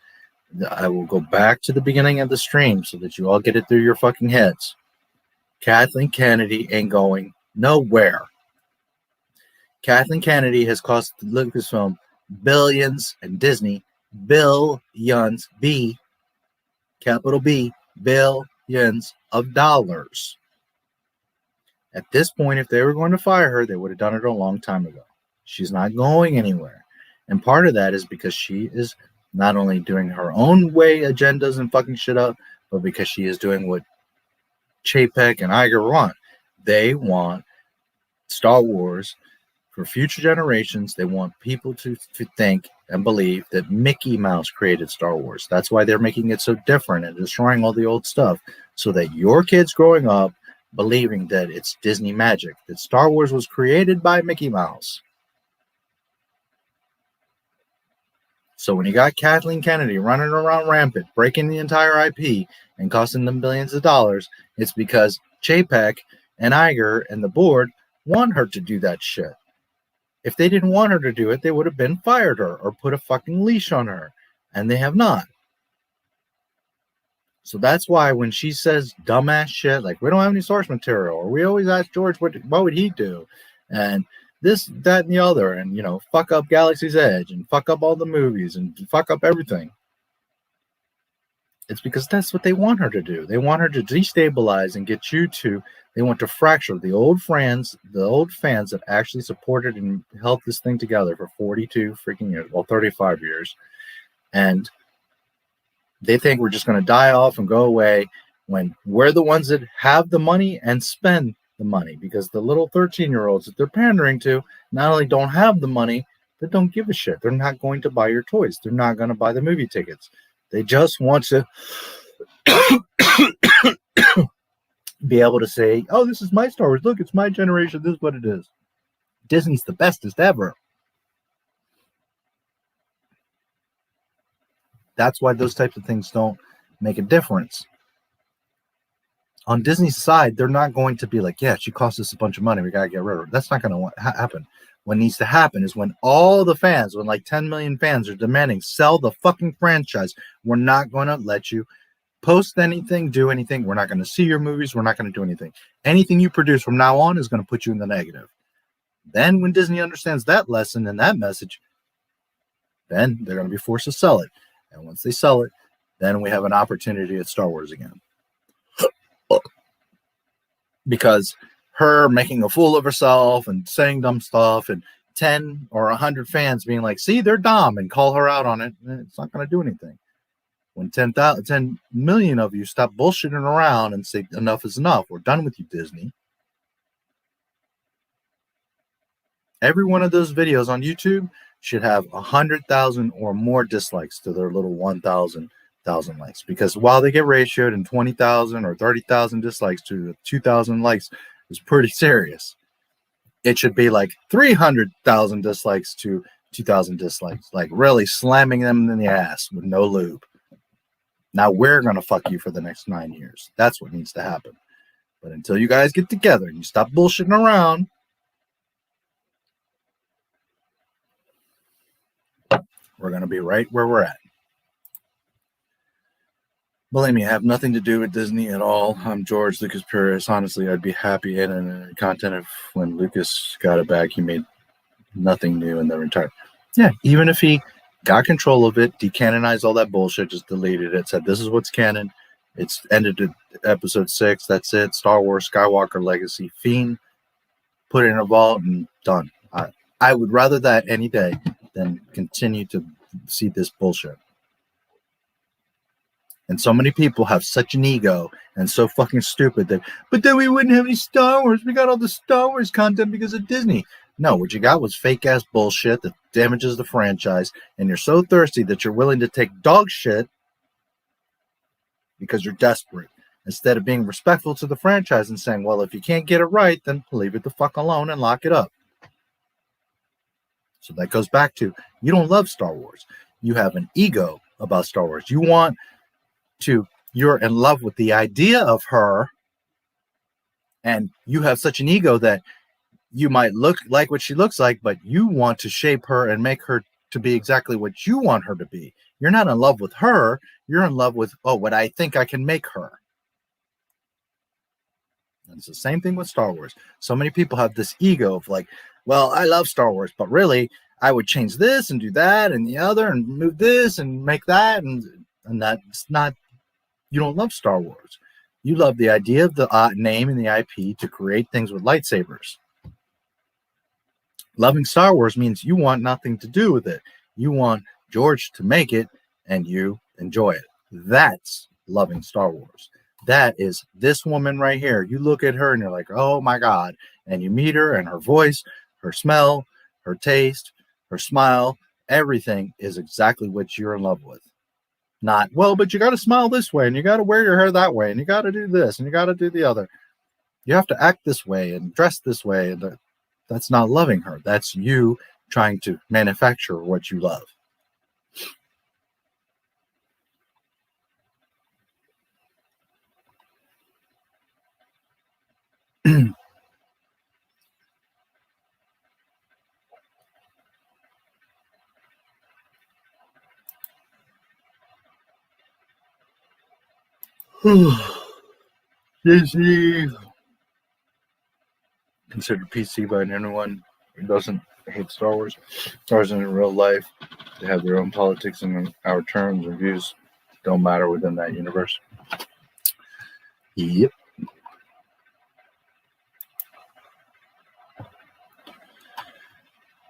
I will go back to the beginning of the stream so that you all get it through your fucking heads. Kathleen Kennedy ain't going nowhere. Kathleen Kennedy has cost Lucasfilm billions and Disney billions, B, capital B, billions of dollars. At this point, if they were going to fire her, they would have done it a long time ago. She's not going anywhere. And part of that is because she is not only doing her own way agendas and fucking shit up, but because she is doing what Chapek and Iger want. They want Star Wars for future generations. They want people to think and believe that Mickey Mouse created Star Wars. That's why they're making it so different and destroying all the old stuff, so that your kids growing up believing that it's Disney magic, that Star Wars was created by Mickey Mouse. So when you got Kathleen Kennedy running around rampant, breaking the entire IP and costing them billions of dollars, it's because Chapek and Iger and the board want her to do that shit. If they didn't want her to do it, they would have been fired her or put a fucking leash on her. And they have not. So that's why when she says dumbass shit, like, we don't have any source material, or we always ask George what would he do, and this, that, and the other, and, you know, fuck up Galaxy's Edge, and fuck up all the movies, and fuck up everything. It's because that's what they want her to do. They want her to destabilize and get you to, they want to fracture the old fans that actually supported and held this thing together for 42 freaking years, well, 35 years. And they think we're just going to die off and go away when we're the ones that have the money and spend the money, because the little 13-year-olds that they're pandering to not only don't have the money, but don't give a shit. They're not going to buy your toys. They're not going to buy the movie tickets. They just want to be able to say, oh, this is my Star Wars. Look, it's my generation. This is what it is. Disney's the bestest ever. That's why those types of things don't make a difference. On Disney's side, they're not going to be like, yeah, she cost us a bunch of money, we got to get rid of her. That's not going to happen. What needs to happen is when all the fans, when like 10 million fans are demanding, sell the fucking franchise, we're not going to let you post anything, do anything. We're not going to see your movies. We're not going to do anything. Anything you produce from now on is going to put you in the negative. Then when Disney understands that lesson and that message, then they're going to be forced to sell it. And once they sell it, then we have an opportunity at Star Wars again. Because her making a fool of herself and saying dumb stuff and 10 or 100 fans being like, see, they're dumb, and call her out on it, it's not going to do anything. When 10 million of you stop bullshitting around and say enough is enough, we're done with you, Disney. Every one of those videos on YouTube should have 100,000 or more dislikes to their little 1,000 likes, because while they get ratioed and 20,000 or 30,000 dislikes to 2,000 likes is pretty serious, it should be like 300,000 dislikes to 2,000 dislikes, like really slamming them in the ass with no lube. Now we're gonna fuck you for the next 9 years. That's what needs to happen. But until you guys get together and you stop bullshitting around, we're gonna be right where we're at. Believe me, I have nothing to do with Disney at all. I'm George Lucas Purist. Honestly, I'd be happy in content if when Lucas got it back, he made nothing new in their entire. Yeah, even if he got control of it, decanonized all that bullshit, just deleted it, said this is what's canon. It's ended at episode 6. That's it. Star Wars Skywalker Legacy. Fiend. Put it in a vault and done. I would rather that any day than continue to see this bullshit. And so many people have such an ego and so fucking stupid that, but then we wouldn't have any Star Wars. We got all the Star Wars content because of Disney. No, what you got was fake ass bullshit that damages the franchise. And you're so thirsty that you're willing to take dog shit because you're desperate, instead of being respectful to the franchise and saying, well, if you can't get it right, then leave it the fuck alone and lock it up. So that goes back to, you don't love Star Wars. You have an ego about Star Wars. You're in love with the idea of her, and you have such an ego that you might look like what she looks like, but you want to shape her and make her to be exactly what you want her to be. You're not in love with her. You're in love with, oh, what I think I can make her. And it's the same thing with Star Wars. So many people have this ego of like, well, I love Star Wars, but really, I would change this and do that and the other and move this and make that, and that's not. You don't love Star Wars. You love the idea of the name and the IP to create things with lightsabers. Loving Star Wars means you want nothing to do with it. You want George to make it and you enjoy it. That's loving Star Wars. That is this woman right here. You look at her and you're like, oh my God. And you meet her and her voice, her smell, her taste, her smile, everything is exactly what you're in love with. Not, well, but you got to smile this way and you got to wear your hair that way and you got to do this and you got to do the other. You have to act this way and dress this way. And that's not loving her. That's you trying to manufacture what you love. PC. Considered PC by anyone who doesn't hate Star Wars. Star Wars in real life, they have their own politics and our terms and views don't matter within that universe. Yep.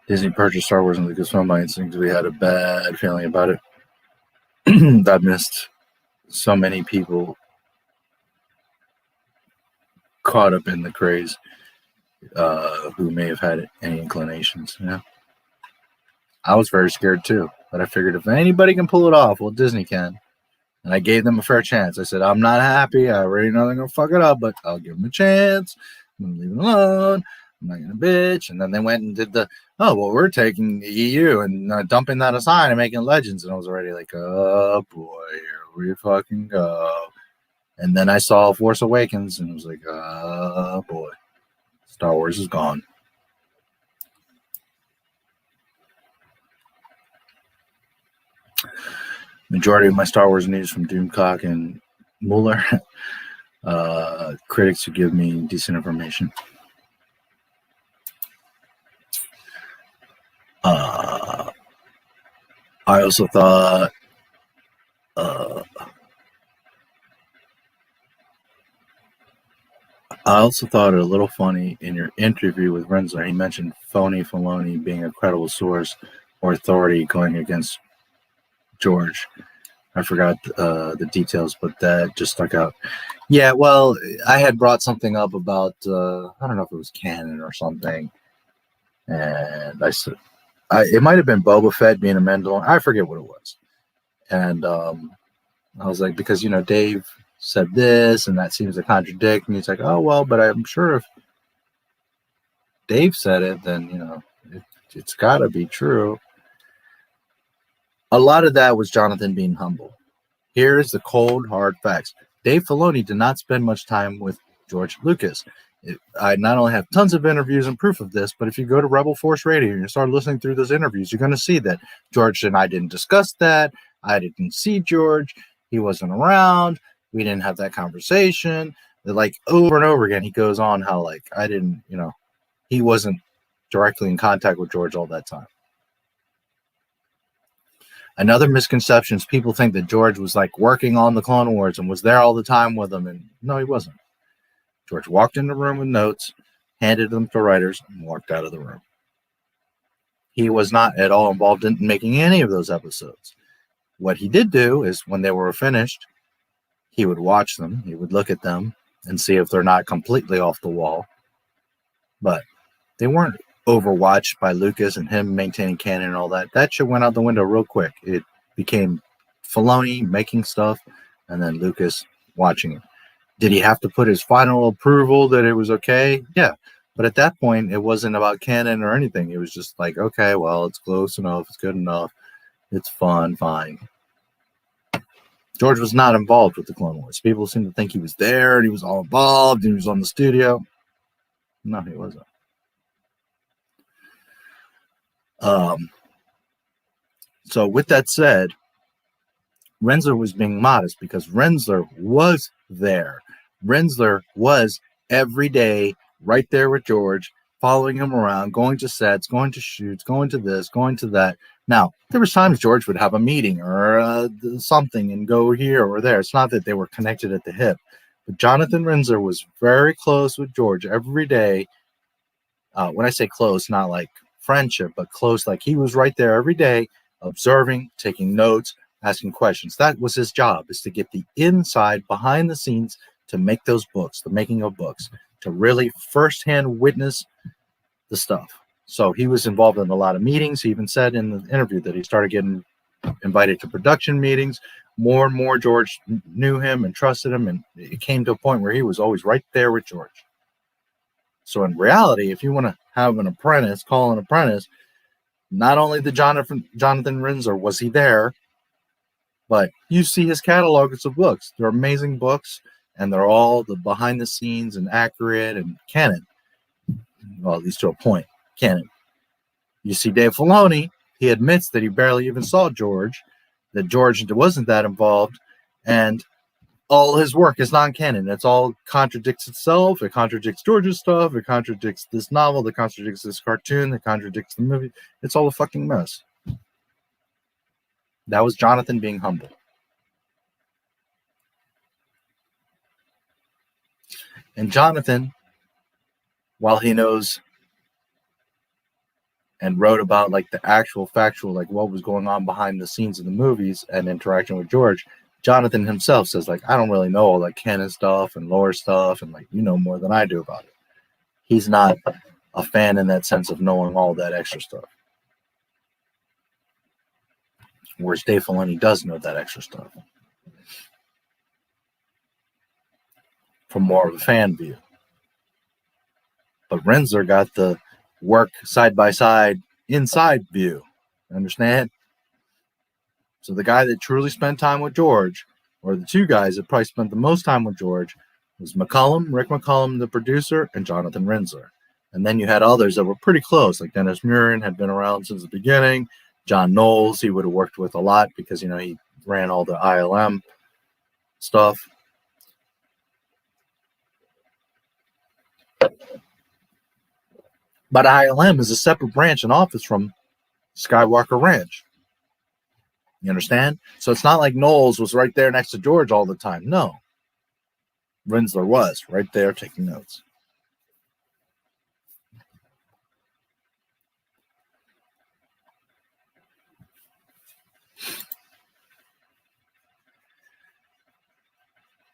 Disney purchased Star Wars and Lucasfilm by instinct. We had a bad feeling about it. I missed so many people caught up in the craze who may have had any inclinations. Yeah, I was very scared too, but I figured if anybody can pull it off, well, Disney can. And I gave them a fair chance. I said, I'm not happy. I already know they're going to fuck it up, but I'll give them a chance. I'm going to leave it alone. I'm not going to bitch. And then they went and did the, oh, well, we're taking the EU and dumping that aside and making Legends. And I was already like, oh, boy, here we fucking go. And then I saw Force Awakens and I was like, oh, boy, Star Wars is gone. Majority of my Star Wars news from Doomcock and Mueller. Critics who give me decent information. I also thought it a little funny in your interview with Rinzler. He mentioned phony Filoni being a credible source or authority going against George. I forgot the details, but that just stuck out. Yeah, well, I had brought something up about I don't know if it was canon or something, and I said it might have been Boba Fett being a Mandalorian. I forget what it was, and I was like, because Dave said this, and that seems to contradict. And he's like, oh well, but I'm sure if Dave said it, then it's got to be true. A lot of that was Jonathan being humble. Here's the cold, hard facts. Dave Filoni did not spend much time with George Lucas. I not only have tons of interviews and proof of this, but if you go to Rebel Force Radio and you start listening through those interviews, you're going to see that George and I didn't discuss that. I didn't see George. He wasn't around. We didn't have that conversation. Like over and over again, he goes on how I didn't, he wasn't directly in contact with George all that time. Another misconception is people think that George was working on the Clone Wars and was there all the time with them. And no, he wasn't. George walked in the room with notes, handed them to writers, and walked out of the room. He was not at all involved in making any of those episodes. What he did do is when they were finished, he would watch them, he would look at them and see if they're not completely off the wall. But they weren't overwatched by Lucas and him maintaining canon and all that. That shit went out the window real quick. It became Filoni making stuff and then Lucas watching it. Did he have to put his final approval that it was okay? Yeah. But at that point, it wasn't about canon or anything. It was just like, okay, well, it's close enough. It's good enough. It's fun. Fine. George was not involved with the Clone Wars. People seem to think he was there and he was all involved and he was on the studio. No, he wasn't. So with that said, Rinzler was being modest because Rinzler was there. Rinzler was every day right there with George, following him around, going to sets, going to shoots, going to this, going to that. Now, there was times George would have a meeting or something and go here or there. It's not that they were connected at the hip, but Jonathan Rinzler was very close with George every day. When I say close, not like friendship, but close, like he was right there every day, observing, taking notes, asking questions. That was his job, is to get the inside, behind the scenes, to make those books, the making of books, to really firsthand witness the stuff. So he was involved in a lot of meetings. He even said in the interview that he started getting invited to production meetings. More and more George knew him and trusted him, and it came to a point where he was always right there with George. So in reality, if you want to have an apprentice, call an apprentice, not only the Jonathan Rinzler was he there, but you see his catalogs of books. They're amazing books, and they're all the behind the scenes and accurate and canon. Well, at least to a point, canon. You see Dave Filoni, he admits that he barely even saw George, that George wasn't that involved, and all his work is non-canon. It's all contradicts itself. It contradicts George's stuff. It contradicts this novel. It contradicts this cartoon. It contradicts the movie. It's all a fucking mess. That was Jonathan being humble. And Jonathan, while he knows and wrote about like the actual factual, like what was going on behind the scenes of the movies and interaction with George, Jonathan himself says, like, I don't really know all that canon stuff and lore stuff, and like, you know more than I do about it. He's not a fan in that sense of knowing all that extra stuff. Whereas Dave Filoni does know that extra stuff. From more of a fan view. But Rinzler got the work side by side, inside view. Understand? So the guy that truly spent time with George, or the two guys that probably spent the most time with George, was McCullum, Rick McCullum, the producer, and Jonathan Rinzler. And then you had others that were pretty close, like Dennis Murin had been around since the beginning. John Knowles, he would have worked with a lot because, you know, he ran all the ILM stuff. But ILM is a separate branch and office from Skywalker Ranch. You understand? So it's not like Knowles was right there next to George all the time. No. Rinzler was right there taking notes.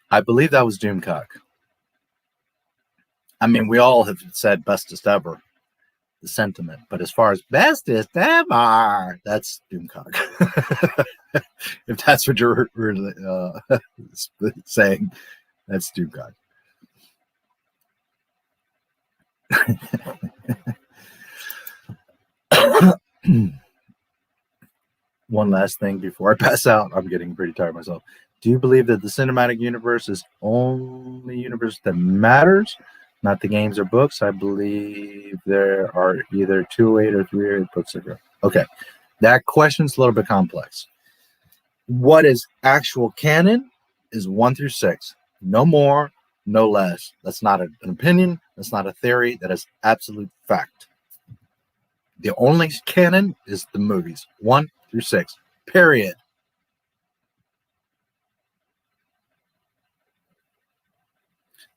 I believe that was Doomcock. I mean, we all have said bestest ever, the sentiment. But as far as bestest ever, that's Doomcock. If that's what you're saying, that's Doomcock. One last thing before I pass out. I'm getting pretty tired myself. Do you believe that the cinematic universe is only universe that matters, not the games or books? I believe there are either 208 or 308 books. Okay, that question's a little bit complex. What is actual canon is 1 through 6. No more, no less. That's not an opinion. That's not a theory. That is absolute fact. The only canon is the movies, 1 through 6. Period.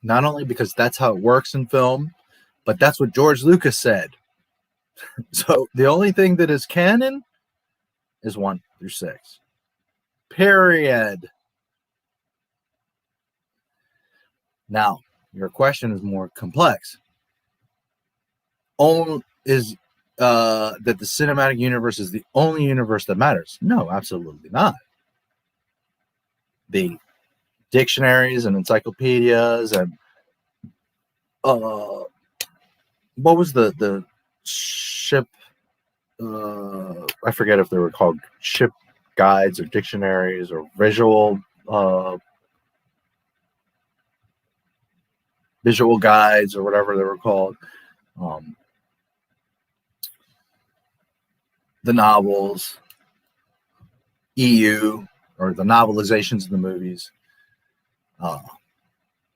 Not only because that's how it works in film, but that's what George Lucas said. So the only thing that is canon is 1 through 6. Period. Now, your question is more complex. Is that the cinematic universe is the only universe that matters? No, absolutely not. The dictionaries and encyclopedias and what was the ship? I forget if they were called ship guides or dictionaries or visual guides or whatever they were called. The novels, EU, or the novelizations of the movies, the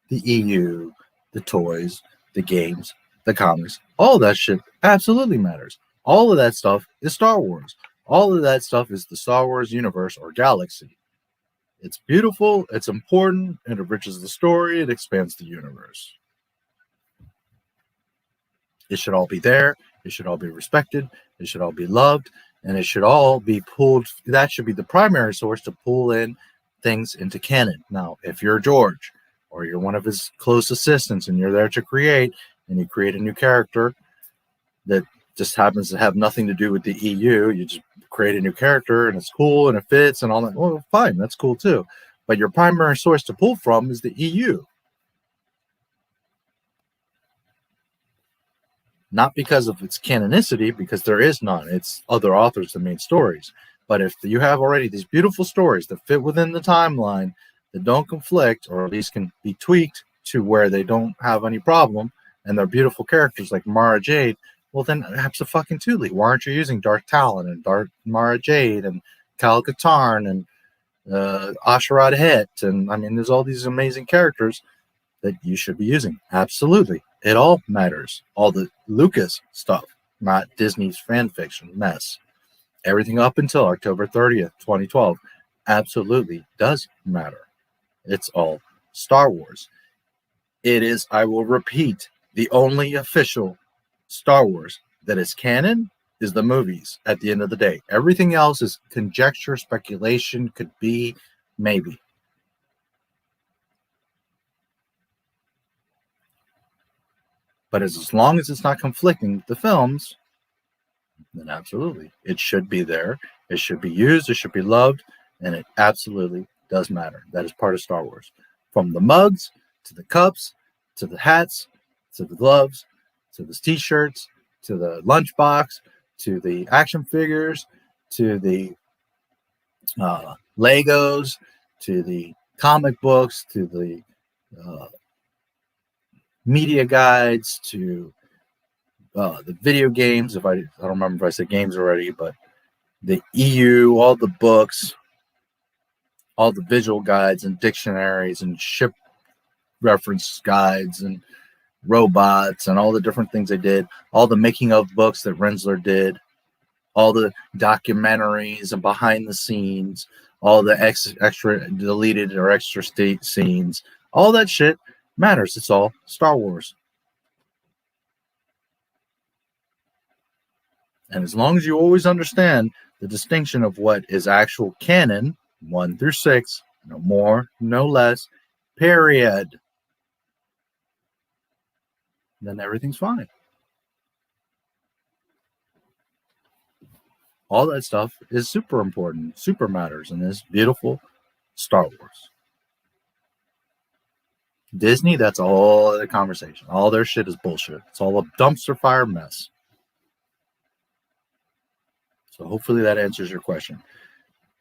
EU, the toys, the games, the comics, all that shit absolutely matters. All of that stuff is Star Wars. All of that stuff is the Star Wars universe or galaxy. It's beautiful, it's important, it enriches the story, it expands the universe. It should all be there, it should all be respected, it should all be loved, and it should all be pulled. That should be the primary source to pull in things into canon. Now, if you're George or you're one of his close assistants and you're there to create, and you create a new character that just happens to have nothing to do with the EU, you just create a new character and it's cool and it fits and all that, well, fine, that's cool too. But your primary source to pull from is the EU. Not because of its canonicity, because there is none. It's other authors that made stories. But if you have already these beautiful stories that fit within the timeline, that don't conflict, or at least can be tweaked to where they don't have any problem, and they're beautiful characters like Mara Jade, well then abso-fucking-totally. Why aren't you using Dark Talon and Dark Mara Jade and Kal Katarn and Asherad Het? And I mean, there's all these amazing characters that you should be using. Absolutely. It all matters. All the Lucas stuff, not Disney's fan fiction mess. Everything up until October 30th, 2012, absolutely does matter. It's all Star Wars. It is, I will repeat, the only official Star Wars that is canon is the movies at the end of the day. Everything else is conjecture, speculation, could be, maybe. But as long as it's not conflicting with the films, then absolutely. It should be there. It should be used. It should be loved. And it absolutely does matter. That is part of Star Wars. From the mugs, to the cups, to the hats, to the gloves, to the t-shirts, to the lunchbox, to the action figures, to the Legos, to the comic books, to the media guides, to the video games. If I don't remember if I said games already, but the EU, all the books, all the visual guides and dictionaries and ship reference guides and robots and all the different things they did, all the making of books that Rinzler did, all the documentaries and behind the scenes, all the extra deleted or extra state scenes, all that shit matters. It's all Star Wars. And as long as you always understand the distinction of what is actual canon, 1 through 6, no more, no less, period, then everything's fine. All that stuff is super important, super matters in this beautiful Star Wars. Disney, that's a whole other conversation. All their shit is bullshit. It's all a dumpster fire mess. So hopefully that answers your question.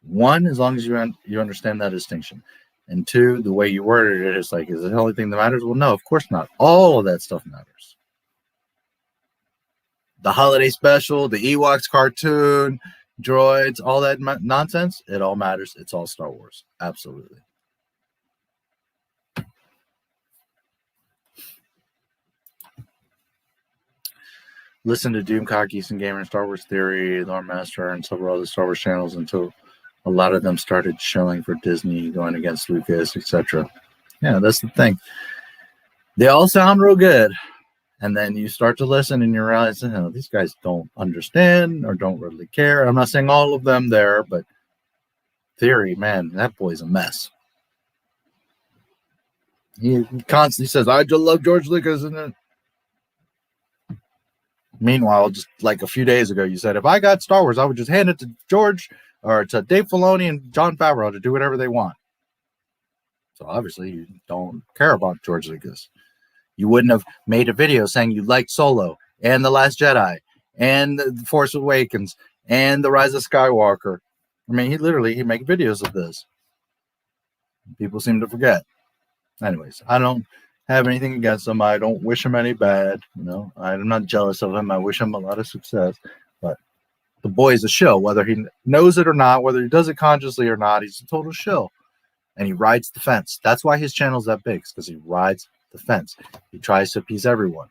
1, as long as you understand that distinction. And 2, the way you worded it is like, is it the only thing that matters? Well, no, of course not. All of that stuff matters. The holiday special, the Ewoks cartoon, droids, all that nonsense, it all matters. It's all Star Wars. Absolutely. Listen to Doom, Cockies, and Gamer, Star Wars Theory, Lore Master, and several other Star Wars channels until a lot of them started shilling for Disney, going against Lucas, etc. Yeah, that's the thing. They all sound real good. And then you start to listen and you realize, oh, these guys don't understand or don't really care. I'm not saying all of them there, but Theory, man, that boy's a mess. He constantly says, I just love George Lucas. And meanwhile, just like a few days ago, you said, if I got Star Wars, I would just hand it to George or to Dave Filoni and Jon Favreau to do whatever they want. So obviously you don't care about George Lucas. You wouldn't have made a video saying you liked Solo and The Last Jedi and The Force Awakens and The Rise of Skywalker. I mean, he make videos of this. People seem to forget. Anyways, I don't have anything against him. I don't wish him any bad. You know, I'm not jealous of him. I wish him a lot of success. But the boy is a shill, whether he knows it or not, whether he does it consciously or not. He's a total shill, and he rides the fence. That's why his channel's that big, because he rides the fence. He tries to appease everyone.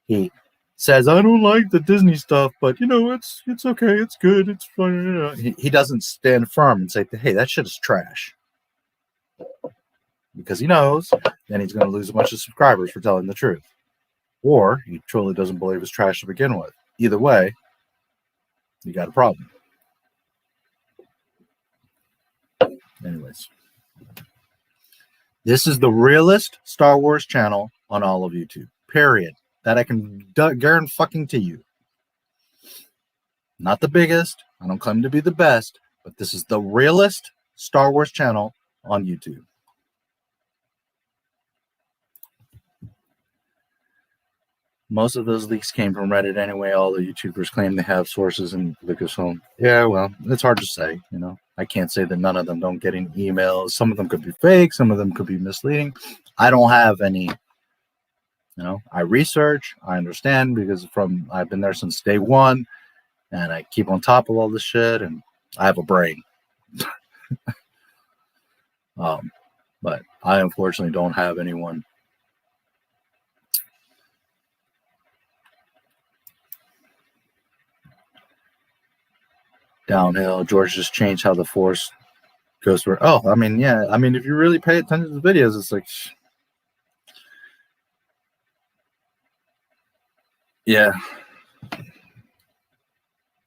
He says, I don't like the Disney stuff, but you know, it's okay, it's good, it's fun. He doesn't stand firm and say, hey, that shit is trash. Because he knows then he's going to lose a bunch of subscribers for telling the truth. Or he truly doesn't believe it's trash to begin with. Either way, you got a problem. Anyways. This is the realest Star Wars channel on all of YouTube. Period. That I can guarantee fucking to you. Not the biggest. I don't claim to be the best. But this is the realest Star Wars channel on YouTube. Most of those leaks came from Reddit anyway. All the YouTubers claim they have sources in Lucasfilm. Yeah, well, it's hard to say, you know. I can't say that none of them don't get any emails. Some of them could be fake. Some of them could be misleading. I don't have any, you know. I research. I understand because I've been there since day one. And I keep on top of all this shit. And I have a brain. But I unfortunately don't have anyone. Downhill. George just changed how the Force goes through. Oh, I mean, yeah. I mean, if you really pay attention to the videos, it's like, yeah.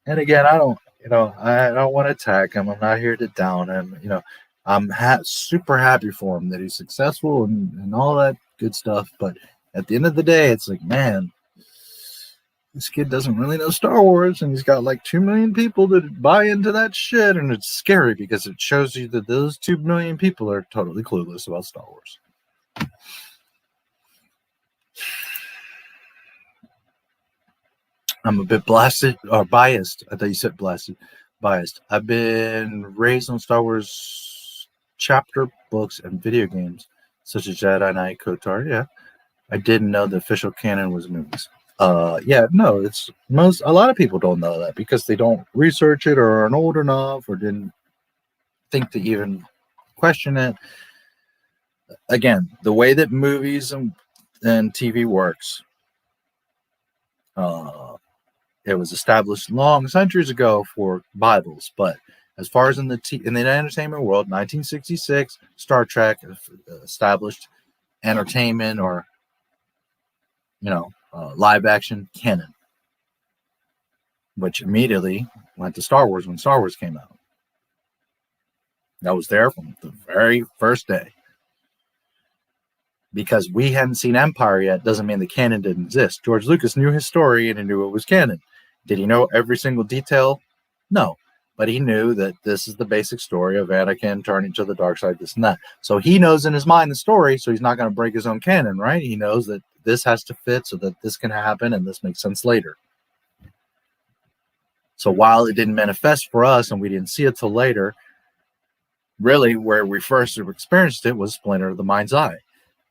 And again, I don't want to attack him. I'm not here to down him. You know, I'm super happy for him that he's successful and all that good stuff. But at the end of the day, it's like, man, this kid doesn't really know Star Wars, and he's got like 2 million people that buy into that shit, and it's scary because it shows you that those 2 million people are totally clueless about Star Wars. I'm a bit blasted or biased. I thought you said blasted. Biased. I've been raised on Star Wars chapter books and video games, such as Jedi Knight, KOTOR. Yeah, I didn't know the official canon was movies. Yeah, no, a lot of people don't know that because they don't research it or aren't old enough or didn't think to even question it. Again, the way that movies and TV works, it was established long centuries ago for Bibles, but as far as in the entertainment world, 1966, Star Trek established entertainment or, you know, live action canon, which immediately went to Star Wars when Star Wars came out. That was there from the very first day. Because we hadn't seen Empire yet doesn't mean the canon didn't exist. George Lucas knew his story and he knew it was canon. Did he know every single detail? No. But he knew that this is the basic story of Anakin turning to the dark side, this and that. So he knows in his mind the story, so he's not going to break his own canon, right? He knows that this has to fit so that this can happen and this makes sense later. So while it didn't manifest for us and we didn't see it till later, really where we first experienced it was Splinter of the Mind's Eye.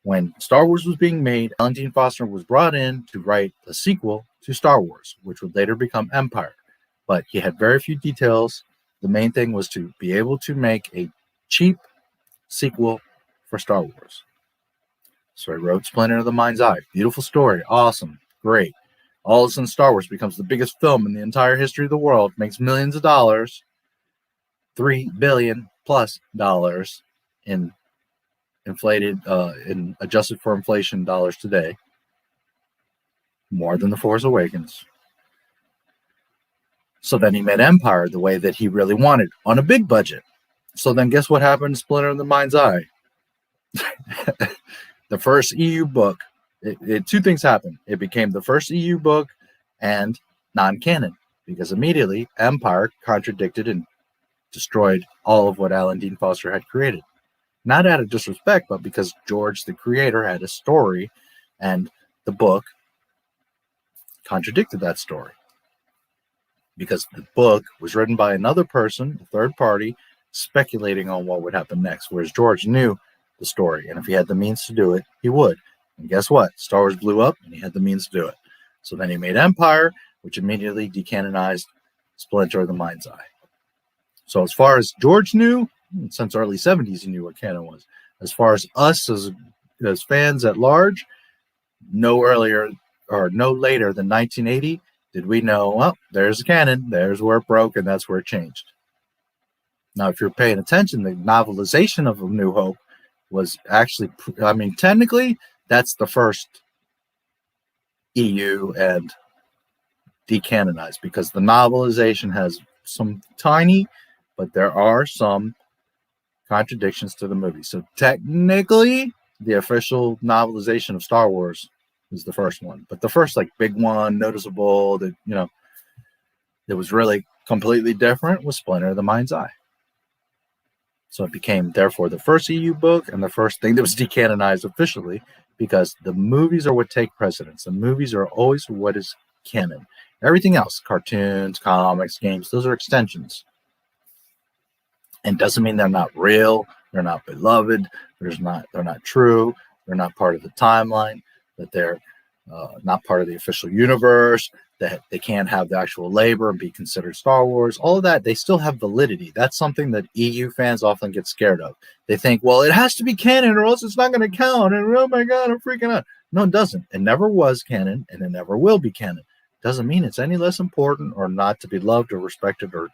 When Star Wars was being made, Alan Dean Foster was brought in to write a sequel to Star Wars, which would later become Empire. But he had very few details. The main thing was to be able to make a cheap sequel for Star Wars. So he wrote Splinter of the Mind's Eye. Beautiful story. Awesome. Great. All of a sudden, Star Wars becomes the biggest film in the entire history of the world, makes millions of dollars, $3 billion+ in inflated, in adjusted for inflation dollars today. More than The Force Awakens. So then he made Empire the way that he really wanted, on a big budget. So then guess what happened to Splinter of the Mind's Eye? The first EU book, two things happened. It became the first EU book and non-canon, because immediately Empire contradicted and destroyed all of what Alan Dean Foster had created. Not out of disrespect, but because George, the creator, had a story, and the book contradicted that story. Because the book was written by another person, a third party, speculating on what would happen next, whereas George knew the story, and if he had the means to do it, he would. And guess what? Star Wars blew up, and he had the means to do it. So then he made Empire, which immediately decanonized Splinter of the Mind's Eye. So as far as George knew, since early 70s, he knew what canon was. As far as us as fans at large, no earlier or no later than 1980 did we know, well, there's the canon, there's where it broke, and that's where it changed. Now, if you're paying attention, the novelization of A New Hope was actually, I mean, technically, that's the first EU and decanonized, because the novelization has some tiny, but there are some contradictions to the movie. So technically, the official novelization of Star Wars is the first one, but the first like big one, noticeable, that it was really completely different, was Splinter of the Mind's Eye. So it became therefore the first EU book and the first thing that was decanonized officially, because the movies are what take precedence. The movies are always what is canon. Everything else, cartoons, comics, games, those are extensions. And doesn't mean they're not real, they're not beloved, they're not true, they're not part of the timeline, that they're not part of the official universe, that they can't have the actual labor and be considered Star Wars. All of that, they still have validity. That's something that EU fans often get scared of. They think, well, it has to be canon or else it's not going to count. And oh my God, I'm freaking out. No, it doesn't. It never was canon, and it never will be canon. Doesn't mean it's any less important or not to be loved or respected or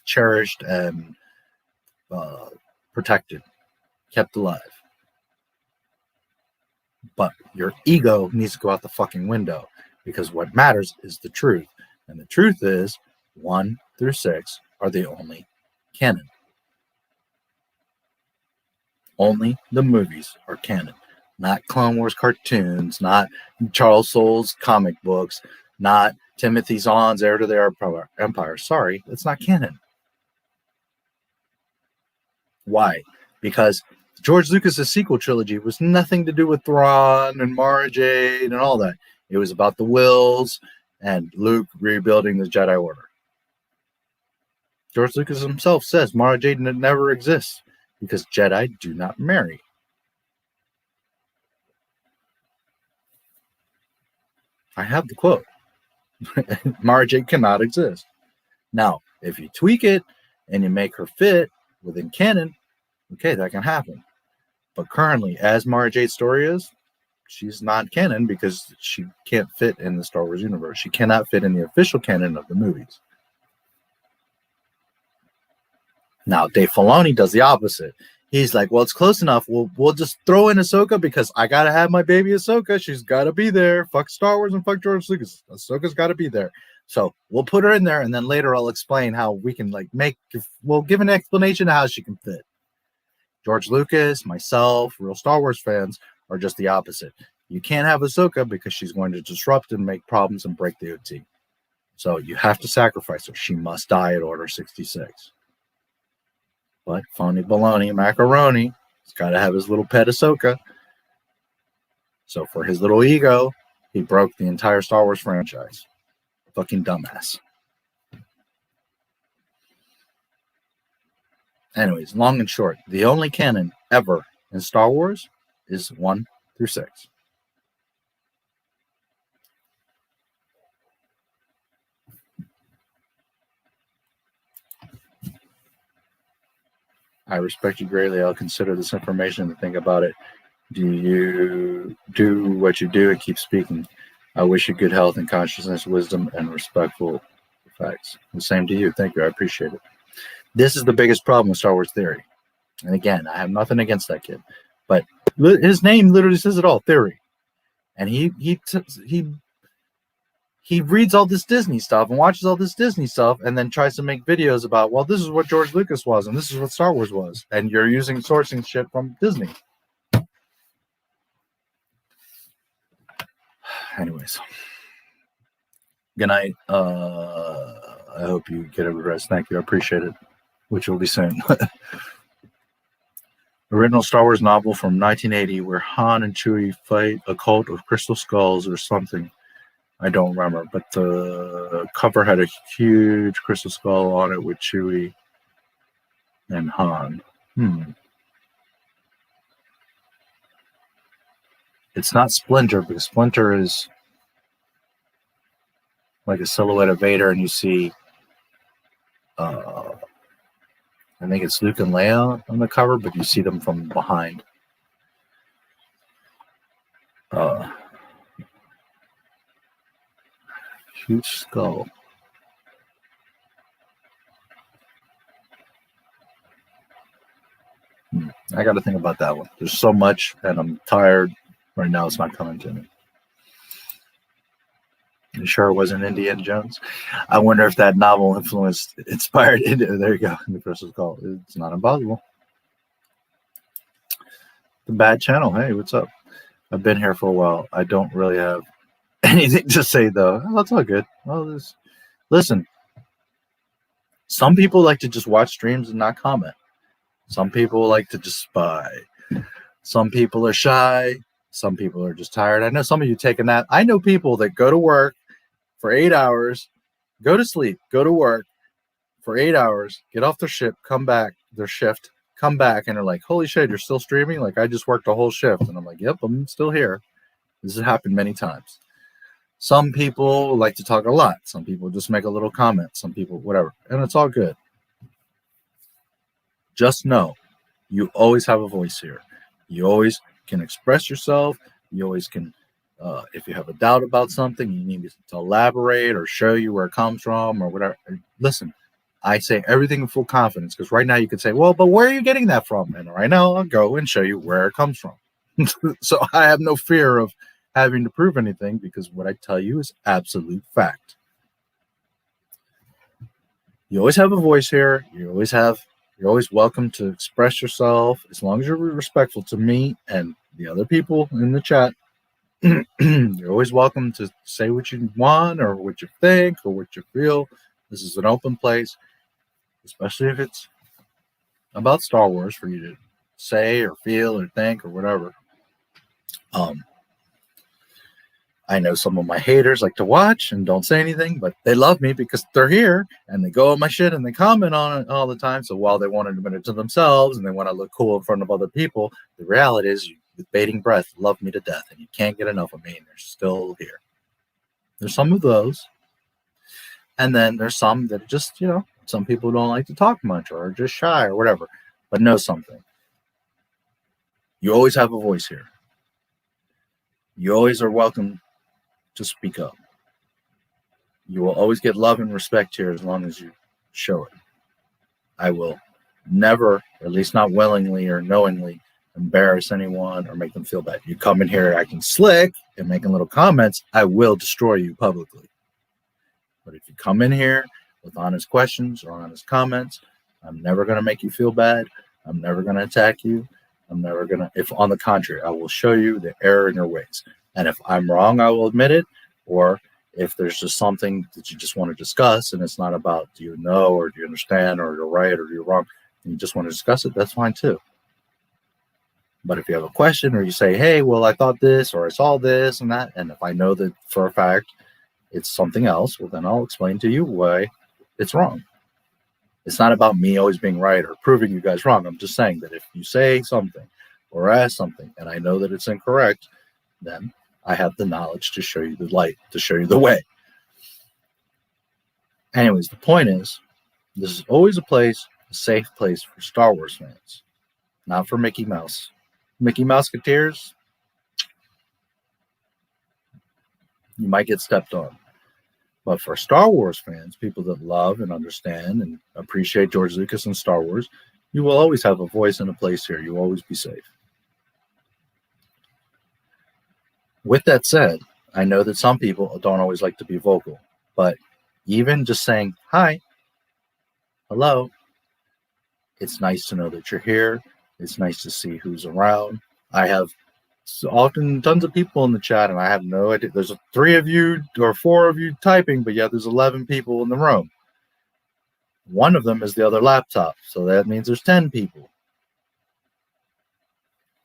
cherished and protected, kept alive. But your ego needs to go out the fucking window, because what matters is the truth. And the truth is 1 through 6 are the only canon. Only the movies are canon. Not Clone Wars cartoons, not Charles Soule's comic books, not Timothy Zahn's Heir to the Empire. Sorry, it's not canon. Why? Because George Lucas's sequel trilogy was nothing to do with Thrawn and Mara Jade and all that. It was about the Wills and Luke rebuilding the Jedi Order. George Lucas himself says Mara Jade never exists because Jedi do not marry. I have the quote. Mara Jade cannot exist. Now, if you tweak it and you make her fit within canon, okay, that can happen. But currently, as Mara Jade's story is, she's not canon because she can't fit in the Star Wars universe. She cannot fit in the official canon of the movies. Now, Dave Filoni does the opposite. He's like, well, it's close enough. We'll just throw in Ahsoka because I got to have my baby Ahsoka. She's got to be there. Fuck Star Wars and fuck George Lucas. Ahsoka's got to be there. So we'll put her in there, and then later I'll explain how we can we'll give an explanation of how she can fit. George Lucas, myself, real Star Wars fans are just the opposite. You can't have Ahsoka because she's going to disrupt and make problems and break the OT. So you have to sacrifice her. She must die at Order 66. But phony baloney macaroni, he's got to have his little pet Ahsoka. So for his little ego, he broke the entire Star Wars franchise. Fucking dumbass. Anyways, long and short, the only canon ever in Star Wars is 1 through 6. I respect you greatly. I'll consider this information and think about it. Do you do what you do and keep speaking? I wish you good health and consciousness, wisdom, and respectful facts. The same to you. Thank you. I appreciate it. This is the biggest problem with Star Wars Theory. And again, I have nothing against that kid. But his name literally says it all, Theory. And he reads all this Disney stuff and watches all this Disney stuff and then tries to make videos about, well, this is what George Lucas was and this is what Star Wars was. And you're sourcing shit from Disney. Anyways. Good night. I hope you get a rest. Thank you. I appreciate it. Which will be soon. Original Star Wars novel from 1980 where Han and Chewie fight a cult of crystal skulls or something. I don't remember, but the cover had a huge crystal skull on it with Chewie and Han. It's not Splinter, because Splinter is like a silhouette of Vader, and you see, I think it's Luke and Leia on the cover, but you see them from behind. Huge skull. I got to think about that one. There's so much, and I'm tired. Right now, it's not coming to me. You sure it wasn't Indiana Jones? I wonder if that novel inspired India. There you go. The crystal skull. It's not impossible. The bad channel. Hey, what's up? I've been here for a while. I don't really have anything to say, though. Oh, that's all good. Well, listen. Some people like to just watch streams and not comment. Some people like to just spy. Some people are shy. Some people are just tired. I know some of you take a nap. I know people that go to work for 8 hours, go to sleep, go to work for 8 hours, get off their shift, come back, come back, and they're like, holy shit, you're still streaming? Like, I just worked a whole shift. And I'm like, yep, I'm still here. This has happened many times. Some people like to talk a lot. Some people just make a little comment. Some people, whatever. And it's all good. Just know, you always have a voice here. You always can express yourself. You always can, if you have a doubt about something, you need to elaborate or show you where it comes from or whatever. Listen, I say everything in full confidence because right now you could say, well, but where are you getting that from? And right now I'll go and show you where it comes from. So I have no fear of having to prove anything because what I tell you is absolute fact. You always have a voice here. You're always welcome to express yourself as long as you're respectful to me and the other people in the chat. You're always welcome to say what you want or what you think or what you feel. This is an open place, especially if it's about Star Wars for you to say or feel or think or whatever. I know some of my haters like to watch and don't say anything, but they love me because they're here and they go on my shit and they comment on it all the time. So while they want to admit it to themselves and they want to look cool in front of other people, the reality is you, with bating breath, love me to death and you can't get enough of me and they're still here. There's some of those. And then there's some that just, some people don't like to talk much or are just shy or whatever. But know something. You always have a voice here. You always are welcome to speak up. You will always get love and respect here as long as you show it. I will never, or at least not willingly or knowingly, embarrass anyone or make them feel bad. You come in here acting slick and making little comments, I will destroy you publicly. But if you come in here with honest questions or honest comments, I'm never going to make you feel bad. I'm never going to attack you. I'm never going to, if on the contrary, I will show you the error in your ways. And if I'm wrong, I will admit it. Or if there's just something that you just want to discuss and it's not about do you know or do you understand or you're right or you're wrong, and you just want to discuss it, that's fine too. But if you have a question or you say, hey, well, I thought this or I saw this and that, and if I know that for a fact it's something else, well, then I'll explain to you why it's wrong. It's not about me always being right or proving you guys wrong. I'm just saying that if you say something or ask something and I know that it's incorrect, then I have the knowledge to show you the light, to show you the way. Anyways, the point is, this is always a safe place for Star Wars fans, not for Mickey Mouse. Mickey Mouseketeers, you might get stepped on. But for Star Wars fans, people that love and understand and appreciate George Lucas and Star Wars, you will always have a voice and a place here. You will always be safe. With that said, I know that some people don't always like to be vocal, but even just saying, hi, hello, it's nice to know that you're here. It's nice to see who's around. I have often tons of people in the chat, and I have no idea. There's 3 of you or 4 of you typing, but yet there's 11 people in the room. One of them is the other laptop, so that means there's 10 people.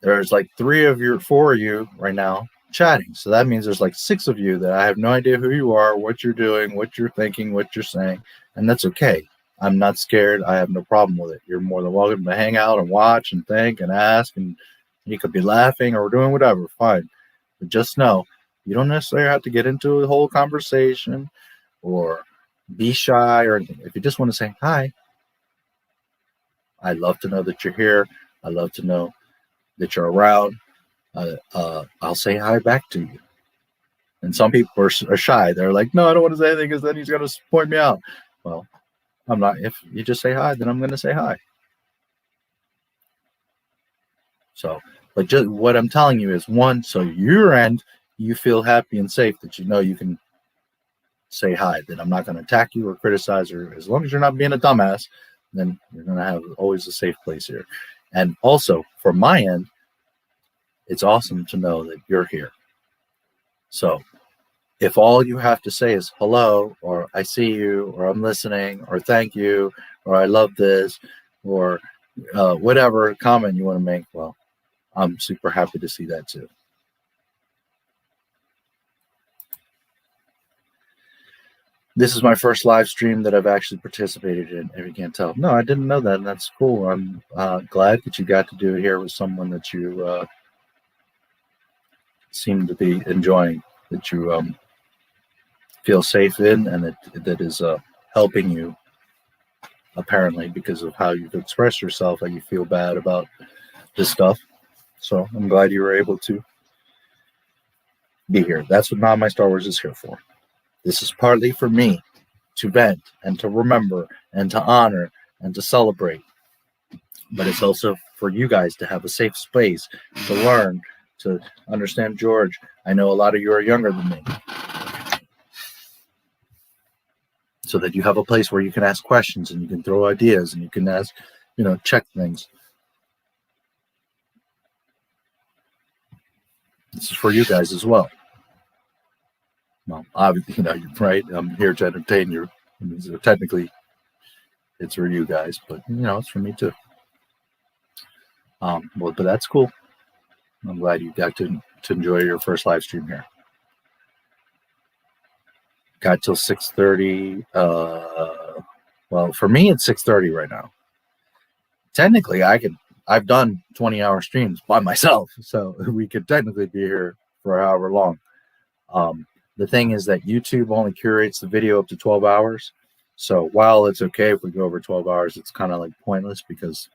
There's like 4 of you right now chatting, so that means there's like 6 of you that I have no idea who you are, what you're doing, what you're thinking, what you're saying, and that's okay. I'm not scared. I have no problem with it. You're more than welcome to hang out and watch and think and ask, and you could be laughing or doing whatever, fine. But just know, you don't necessarily have to get into a whole conversation or be shy or anything. If you just want to say hi, I love to know that you're here. I love to know that you're around. I'll say hi back to you. And some people are shy. They're like, no, I don't want to say anything because then he's going to point me out. Well, I'm not. If you just say hi, then I'm going to say hi. So, but just what I'm telling you is, one, so your end, you feel happy and safe that you know you can say hi, that I'm not going to attack you or criticize, or as long as you're not being a dumbass, then you're going to have always a safe place here. And also, from my end, it's awesome to know that you're here. So if all you have to say is hello, or I see you, or I'm listening, or thank you, or I love this, or whatever comment you want to make, well, I'm super happy to see that too. This is my first live stream that I've actually participated in, if you can't tell. No, I didn't know that, and that's cool. I'm glad that you got to do it here with someone that you seem to be enjoying, that you feel safe in, and that is helping you, apparently, because of how you've expressed yourself, how you feel bad about this stuff. So I'm glad you were able to be here. That's what Not My Star Wars is here for. This is partly for me to vent and to remember and to honor and to celebrate. But it's also for you guys to have a safe space to learn, to understand George. I know a lot of you are younger than me. So that you have a place where you can ask questions and you can throw ideas and you can ask, check things. This is for you guys as well. Well, obviously, you're right. I'm here to entertain you. So technically, it's for you guys, but it's for me too. Well, but that's cool. I'm glad you got to enjoy your first live stream here. Got till 6:30. Well, for me, it's 6:30 right now. Technically, I've done 20-hour streams by myself, so we could technically be here for however long. The thing is that YouTube only curates the video up to 12 hours. So while it's okay if we go over 12 hours, it's kind of like pointless, because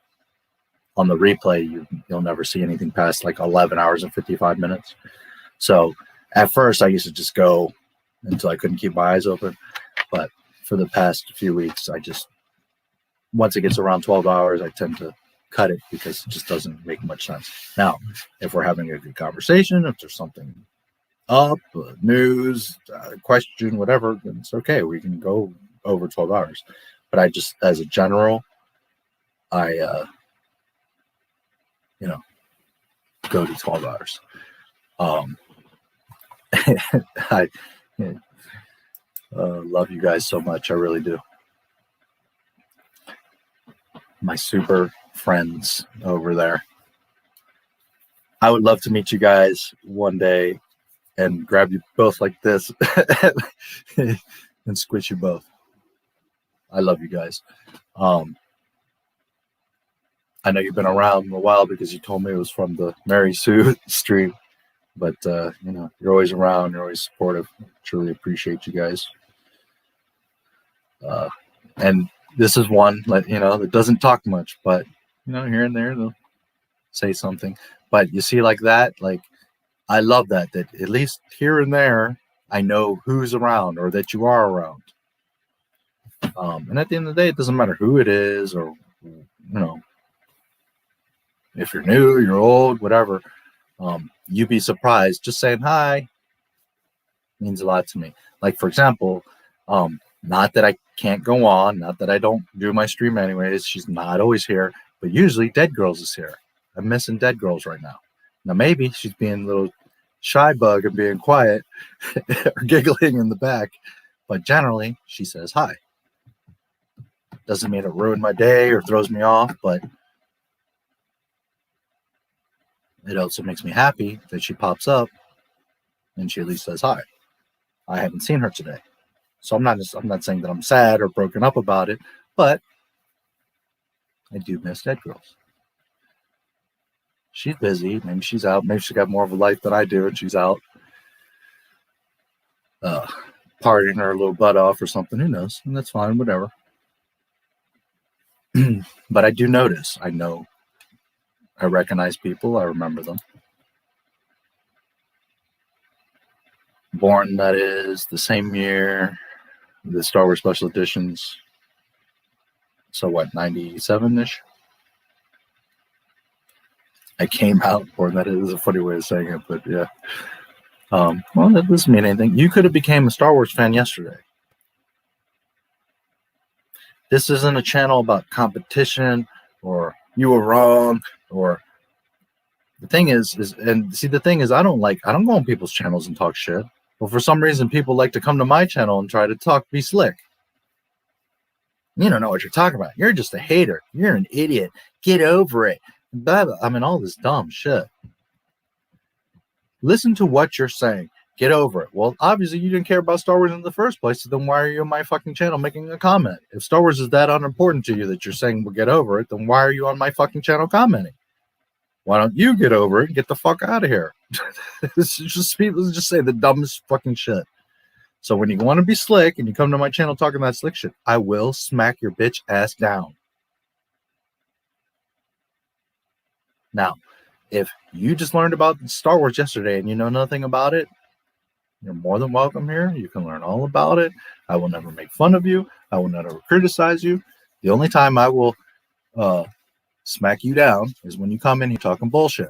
on the replay, you'll never see anything past like 11 hours and 55 minutes. So at first, I used to just go until I couldn't keep my eyes open. But for the past few weeks, once it gets around 12 hours, I tend to cut it because it just doesn't make much sense. Now, if we're having a good conversation, if there's something up, news, question, whatever, then it's okay. We can go over 12 hours. But I just, as a general, I, go to 12 hours. I love you guys so much. I really do. My super friends over there. I would love to meet you guys one day and grab you both like this and squish you both. I love you guys. I know you've been around a while because you told me it was from the Mary Sue stream, but you're always around, you're always supportive. Truly appreciate you guys. And this is one that doesn't talk much, but here and there they'll say something. But you see, like that, I love that at least here and there I know who's around or that you are around. And at the end of the day, it doesn't matter who it is, or if you're new, you're old, whatever. You'd be surprised. Just saying hi means a lot to me. Like, for example, not that I can't go on, not that I don't do my stream anyways. She's not always here, but usually Dead Girls is here. I'm missing Dead Girls right now. Now, maybe she's being a little shy bug and being quiet or giggling in the back, but generally she says hi. Doesn't mean it ruined my day or throws me off, but it also makes me happy that she pops up and she at least says hi. I haven't seen her today, so I'm not saying that I'm sad or broken up about it, but I do miss Dead Girls. She's busy. Maybe she's out. Maybe she's got more of a life than I do, and she's out partying her little butt off or something. Who knows? And that's fine. Whatever. But I do notice. I know. I recognize people. I remember them. Born, that is, the same year, the Star Wars Special Editions. So what, 97-ish? I came out, or that is a funny way of saying it, but yeah. Well, that doesn't mean anything. You could have became a Star Wars fan yesterday. This isn't a channel about competition or you were wrong, or the thing is the thing is I don't go on people's channels and talk shit. But for some reason people like to come to my channel and try to be slick. You don't know what you're talking about. You're just a hater. You're an idiot. Get over it. Blah, blah. I mean, all this dumb shit. Listen to what you're saying. Get over it. Well, obviously you didn't care about Star Wars in the first place, so then why are you on my fucking channel making a comment? If Star Wars is that unimportant to you that you're saying, well, get over it, then why are you on my fucking channel commenting? Why don't you get over it and get the fuck out of here? Let's just say the dumbest fucking shit. So when you want to be slick and you come to my channel talking that slick shit, I will smack your bitch ass down. Now, if you just learned about Star Wars yesterday and you know nothing about it, you're more than welcome here. You can learn all about it. I will never make fun of you. I will never criticize you. The only time I will smack you down is when you come in here talking bullshit.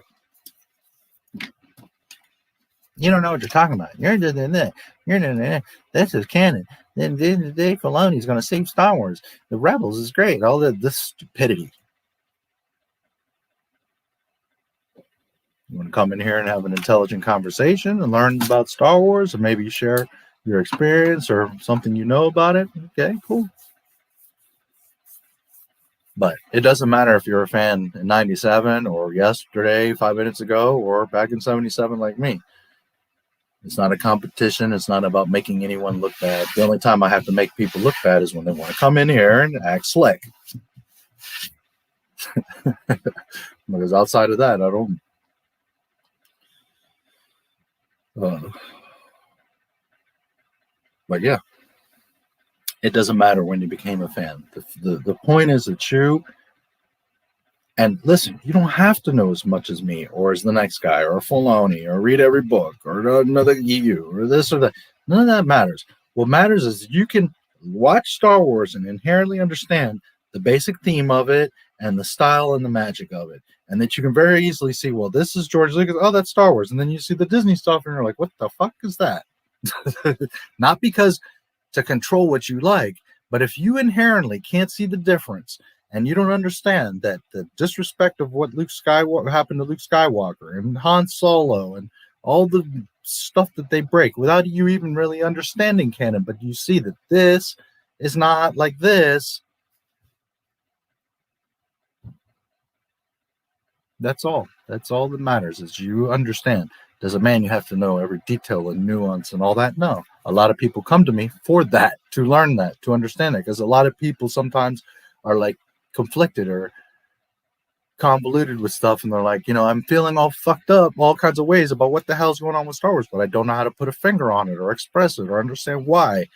You don't know what you're talking about. You're doing that. You're doing that. This is canon. Then Dave Filoni's going to save Star Wars. The Rebels is great. All this stupidity. You want to come in here and have an intelligent conversation and learn about Star Wars, and maybe share your experience or something you know about it. Okay, cool. But it doesn't matter if you're a fan in 97 or yesterday, 5 minutes ago, or back in 77 like me. It's not a competition. It's not about making anyone look bad. The only time I have to make people look bad is when they want to come in here and act slick. Because outside of that, I don't. But yeah, it doesn't matter when you became a fan. The point is that and listen, you don't have to know as much as me or as the next guy or Filoni or read every book or another EU or this or that. None of that matters. What matters is you can watch Star Wars and inherently understand the basic theme of it and the style and the magic of it. And that you can very easily see, well, this is George Lucas. Oh, that's Star Wars. And then you see the Disney stuff and you're like, what the fuck is that? Not because to control what you like, but if you inherently can't see the difference and you don't understand that the disrespect of what happened to Luke Skywalker and Han Solo and all the stuff that they break without you even really understanding canon, but you see that this is not like this. That's all. That's all that matters is you understand. Does it mean you have to know every detail and nuance and all that? No. A lot of people come to me for that, to learn that, to understand it, because a lot of people sometimes are like conflicted or convoluted with stuff, and they're like, I'm feeling all fucked up all kinds of ways about what the hell's going on with Star Wars, but I don't know how to put a finger on it or express it or understand why.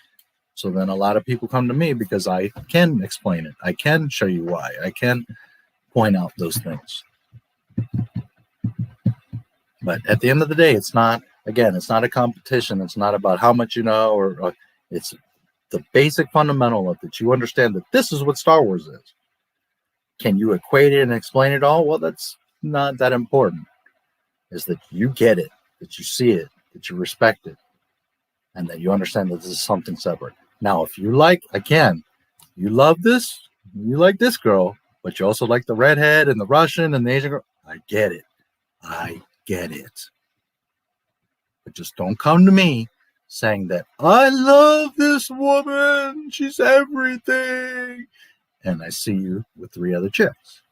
So then a lot of people come to me because I can explain it. I can show you why. I can point out those things. But at the end of the day, it's not a competition. It's not about how much you know, or it's the basic fundamental of that you understand that this is what Star Wars is. Can you equate it and explain it all? Well, that's not that important. Is that you get it, that you see it, that you respect it, and that you understand that this is something separate. Now, if you you love this, you like this girl, but you also like the redhead and the Russian and the Asian girl, I get it. I get it. But just don't come to me saying that I love this woman. She's everything. And I see you with 3 other chicks.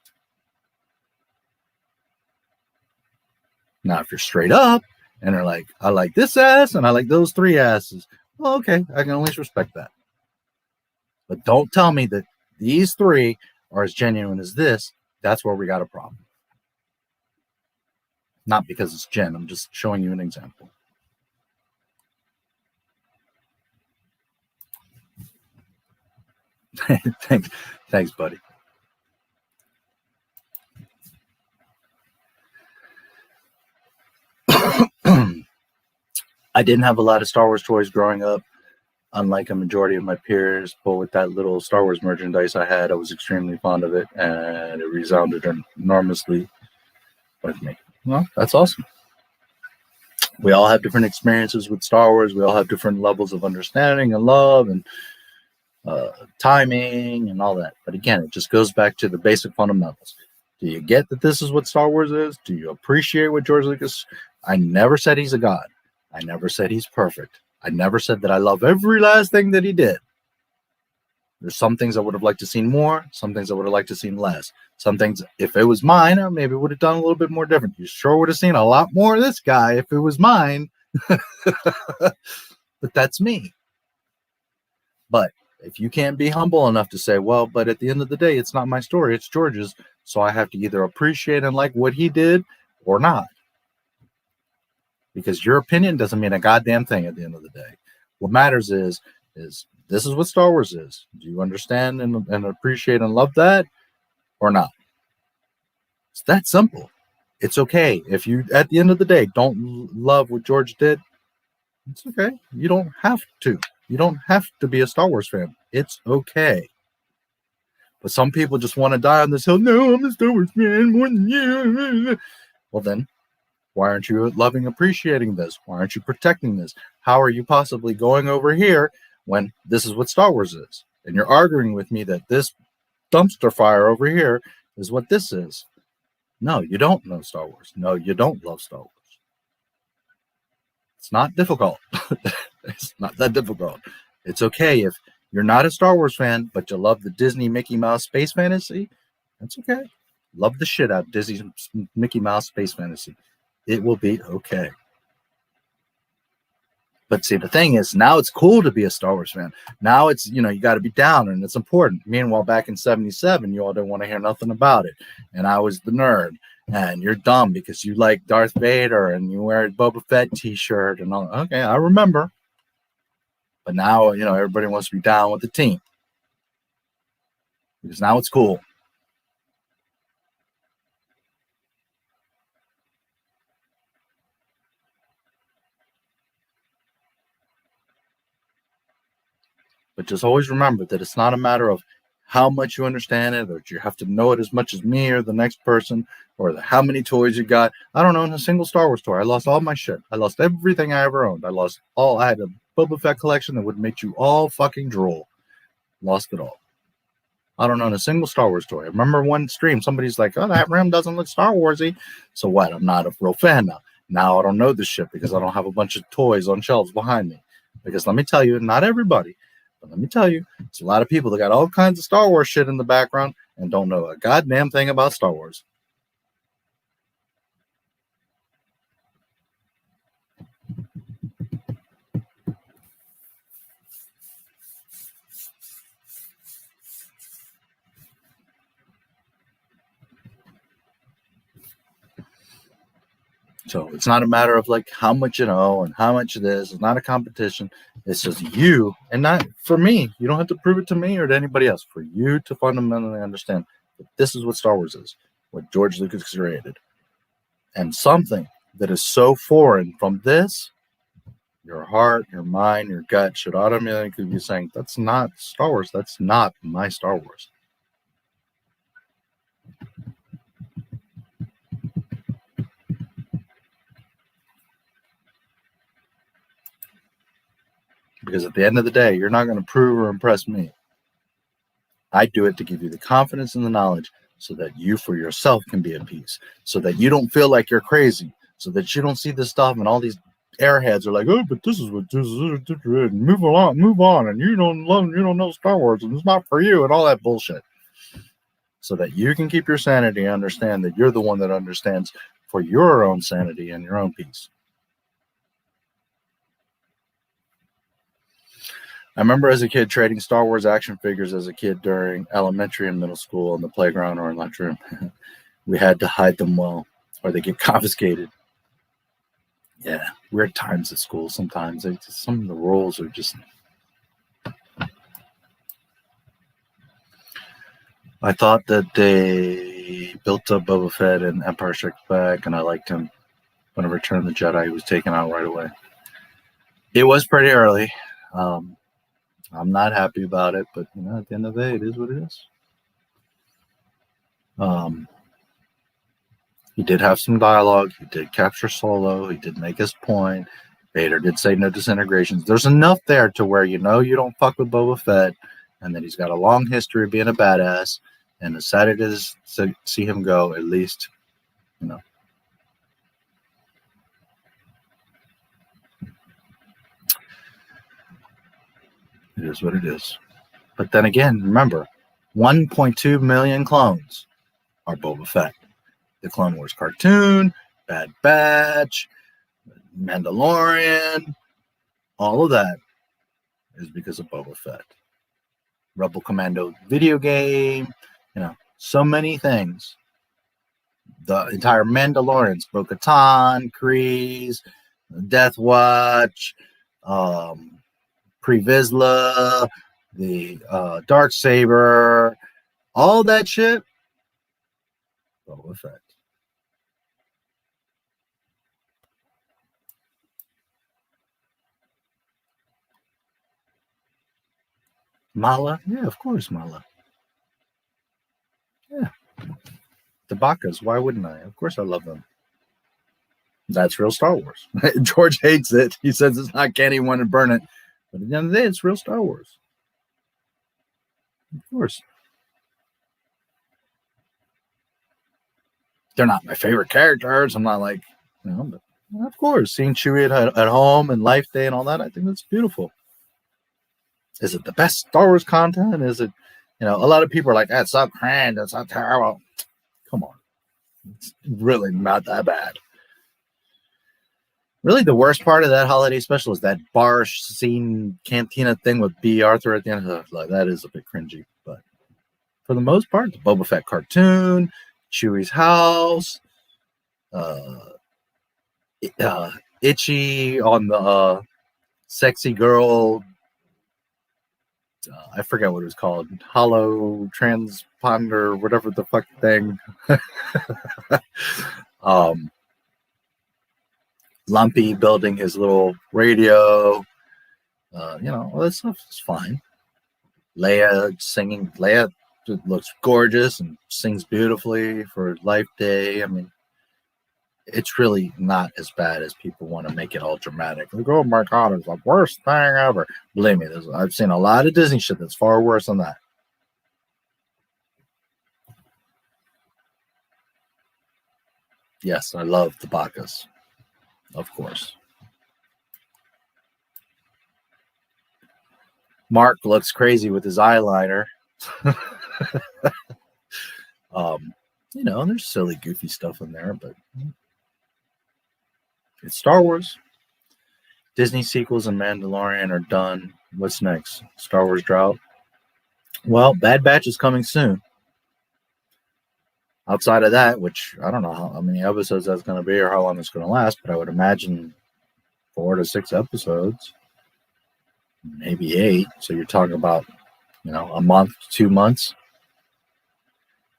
Now, if you're straight up and they're like, I like this ass and I like those 3 asses. Well, okay, I can at least respect that. But don't tell me that these 3 are as genuine as this. That's where we got a problem. Not because it's Jen. I'm just showing you an example. Thanks, buddy. I didn't have a lot of Star Wars toys growing up, unlike a majority of my peers, but with that little Star Wars merchandise I had, I was extremely fond of it, and it resounded enormously with me. Well, that's awesome. We all have different experiences with Star Wars. We all have different levels of understanding and love and timing and all that. But again, it just goes back to the basic fundamentals. Do you get that this is what Star Wars is? Do you appreciate what George Lucas? I never said he's a god. I never said he's perfect. I never said that I love every last thing that he did. There's some things I would have liked to seen more, some things I would have liked to seen less. Some things, if it was mine, I maybe would have done a little bit more different. You sure would have seen a lot more of this guy if it was mine. But that's me. But if you can't be humble enough to say, well, but at the end of the day, it's not my story, it's George's, so I have to either appreciate and like what he did or not. Because your opinion doesn't mean a goddamn thing at the end of the day. What matters is this is what Star Wars is. Do you understand and appreciate and love that or not? It's that simple. It's okay. If you, at the end of the day, don't love what George did, it's okay. You don't have to. You don't have to be a Star Wars fan. It's okay. But some people just want to die on this hill. No, I'm a Star Wars fan more than you. Well, then, why aren't you loving, appreciating this? Why aren't you protecting this? How are you possibly going over here when this is what Star Wars is? And you're arguing with me that this dumpster fire over here is what this is. No, you don't know Star Wars. No, you don't love Star Wars. It's not difficult. It's not that difficult. It's okay if you're not a Star Wars fan, but you love the Disney Mickey Mouse space fantasy. That's okay. Love the shit out of Disney's Mickey Mouse space fantasy. It will be okay. But see, the thing is, now it's cool to be a Star Wars fan. Now it's, you got to be down and it's important. Meanwhile, back in 77, you all didn't want to hear nothing about it. And I was the nerd. And you're dumb because you like Darth Vader and you wear a Boba Fett t-shirt and all. Okay, I remember. But now, everybody wants to be down with the team. Because now it's cool. But just always remember that it's not a matter of how much you understand it, or you have to know it as much as me or the next person, or how many toys you got. I don't own a single Star Wars toy. I lost all my shit. I lost everything I ever owned. I had a Boba Fett collection that would make you all fucking drool. Lost it all. I don't own a single Star Wars toy. I remember one stream, somebody's like, oh, that rim doesn't look Star Warsy. So what? I'm not a real fan now. Now I don't know this shit because I don't have a bunch of toys on shelves behind me. Because let me tell you, not everybody, but let me tell you, there's a lot of people that got all kinds of Star Wars shit in the background and don't know a goddamn thing about Star Wars. So it's not a matter of like how much you know and how much it is. It's not a competition. It's just you, and not for me. You don't have to prove it to me or to anybody else. For you to fundamentally understand that this is what Star Wars is, what George Lucas created. And something that is so foreign from this, your heart, your mind, your gut should automatically be saying, that's not Star Wars. That's not my Star Wars. Because at the end of the day, you're not going to prove or impress me. I do it to give you the confidence and the knowledge so that you for yourself can be at peace, so that you don't feel like you're crazy, so that you don't see this stuff and all these airheads are like, oh, but this is what this is. Move on, and you don't know Star Wars, and it's not for you, and all that bullshit. So that you can keep your sanity and understand that you're the one that understands for your own sanity and your own peace. I remember as a kid trading Star Wars action figures as a kid during elementary and middle school in the playground or in lunchroom. We had to hide them well or they get confiscated. Yeah, weird times at school sometimes. Some of the rules are just... I thought that they built up Boba Fett in Empire Strikes Back, and I liked him. When I Return of the Jedi, he was taken out right away. It was pretty early. I'm not happy about it, but you know, at the end of the day, it is what it is. He did have some dialogue. He did capture Solo. He did make his point. Vader did say no disintegrations. There's enough there to where you know you don't fuck with Boba Fett, and that he's got a long history of being a badass. And as sad it is to see him go, at least, you know. It is what it is. But then again, remember, 1.2 million clones are Boba Fett. The Clone Wars cartoon, Bad Batch, Mandalorian, all of that is because of Boba Fett. Rebel Commando video game, you know, so many things. The entire Mandalorians, Bo-Katan, Kryze, Death Watch, Pre Vizsla, the Darksaber, all that shit. Boba Fett. Mala? Yeah, of course, Mala. Yeah. The Bakas, why wouldn't I? Of course I love them. That's real Star Wars. George hates it. He says it's not candy, want to burn it. But at the end of the day, it's real Star Wars. Of course. They're not my favorite characters. I'm not like, you know, but of course, seeing Chewie at home and Life Day and all that, I think that's beautiful. Is it the best Star Wars content? Is it, you know, a lot of people are like, that's so cringe, that's so terrible. Come on. It's really not that bad. Really, the worst part of that holiday special is that bar scene cantina thing with B. Arthur at the end. Like, that is a bit cringy. But for the most part, the Boba Fett cartoon, Chewie's house, Itchy on the sexy girl, I forget what it was called, hollow transponder, whatever the fuck thing. Lumpy building his little radio, you know, all that stuff is fine. Leia singing. Leia looks gorgeous and sings beautifully for Life Day. I mean, it's really not as bad as people want to make it all dramatic. Like, oh my God, it's the worst thing ever. Believe me, I've seen a lot of Disney shit that's far worse than that. Yes, I love the Bakas, of course. Mark looks crazy with his eyeliner. You know, there's silly, goofy stuff in there, but it's Star Wars. Disney sequels and Mandalorian are done. What's next? Star Wars drought? Well, Bad Batch is coming soon. Outside of that, which I don't know how many episodes that's going to be or how long it's going to last, but I would imagine 4 to 6 episodes, maybe 8. So you're talking about, you know, a month, 2 months.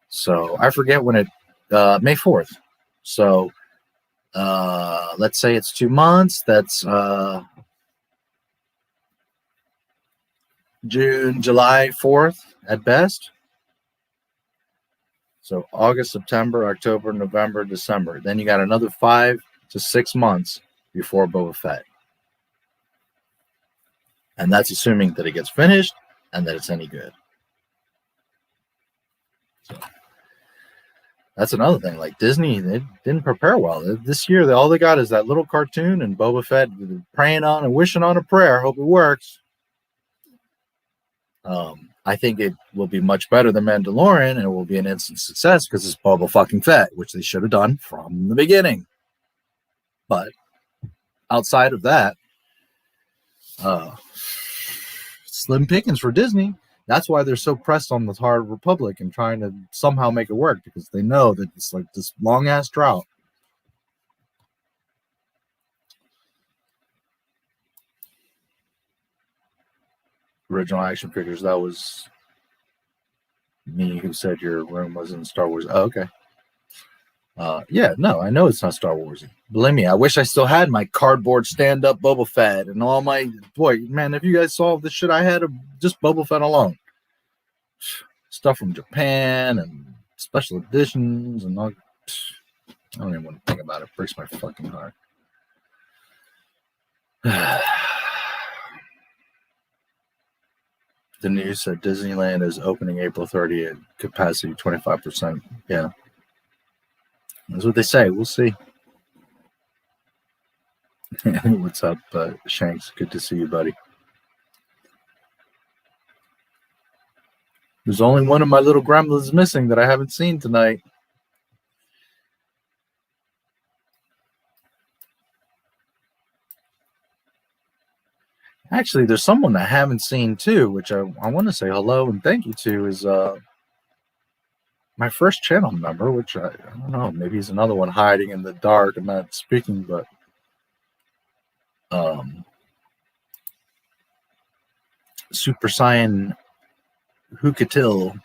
So I forget when it, May 4th. So let's say it's 2 months. That's June, July 4th at best. So August, September, October, November, December. Then you got another 5 to 6 months before Boba Fett. And that's assuming that it gets finished and that it's any good. So that's another thing. Like Disney, they didn't prepare well. This year, all they got is that little cartoon and Boba Fett praying on and wishing on a prayer. Hope it works. I think it will be much better than Mandalorian, and it will be an instant success because it's Boba fucking Fett, which they should have done from the beginning. But outside of that, slim pickings for Disney. That's why they're so pressed on the Hard Republic and trying to somehow make it work, because they know that it's like this long ass drought. Original action figures. That was me who said your room was in Star Wars. Oh, okay. Yeah, no, I know it's not Star Warsy. Believe me, I wish I still had my cardboard stand-up Boba Fett and all my man. If you guys saw the shit I had of just Boba Fett alone, stuff from Japan and special editions and all. I don't even want to think about it. It breaks my fucking heart. The news said Disneyland is opening April 30th, capacity 25%. Yeah. That's what they say. We'll see. What's up, Shanks? Good to see you, buddy. There's only one of my little gremlins missing that I haven't seen tonight. Actually, there's someone I haven't seen too, which I want to say hello and thank you to, is my first channel member, which I don't know, maybe he's another one hiding in the dark and not speaking, but Super Saiyan Hukatil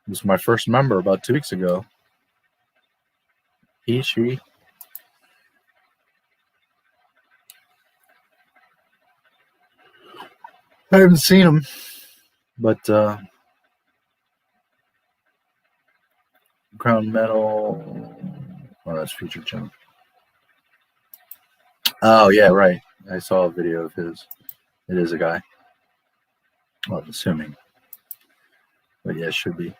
was my first member about 2 weeks ago. She. I haven't seen him, but Crown Medal. Oh, that's Future Jim. Oh, yeah, right. I saw a video of his. It is a guy. Well, I'm assuming. But yeah, it should be.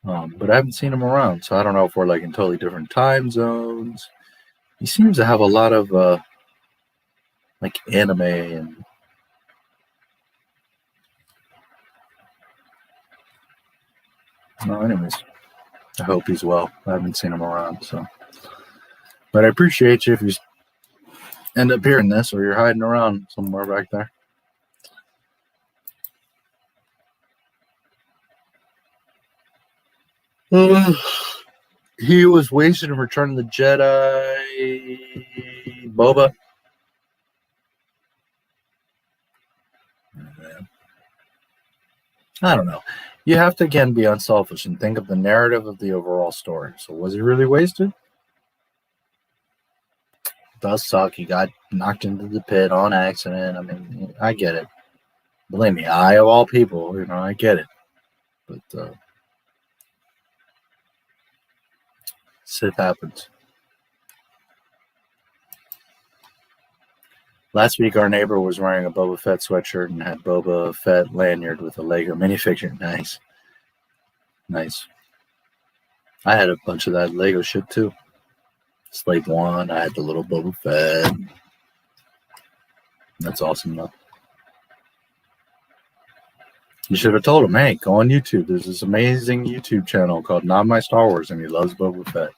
But I haven't seen him around, so I don't know if we're like in totally different time zones. He seems to have a lot of like anime and anyways, I hope he's well. I haven't seen him around, so. But I appreciate you if you end up hearing this or you're hiding around somewhere back there. He was wasted in Return of the Jedi. Boba. I don't know. You have to, again, be unselfish and think of the narrative of the overall story. So was he really wasted? It does suck. He got knocked into the pit on accident. I mean, I get it. Believe me, I, of all people, I get it. But shit happens. Last week, our neighbor was wearing a Boba Fett sweatshirt and had Boba Fett lanyard with a Lego minifigure. Nice. Nice. I had a bunch of that Lego shit, too. Slave One, I had the little Boba Fett. That's awesome, though. You should have told him, hey, go on YouTube. There's this amazing YouTube channel called NotMySTARWARS, and he loves Boba Fett.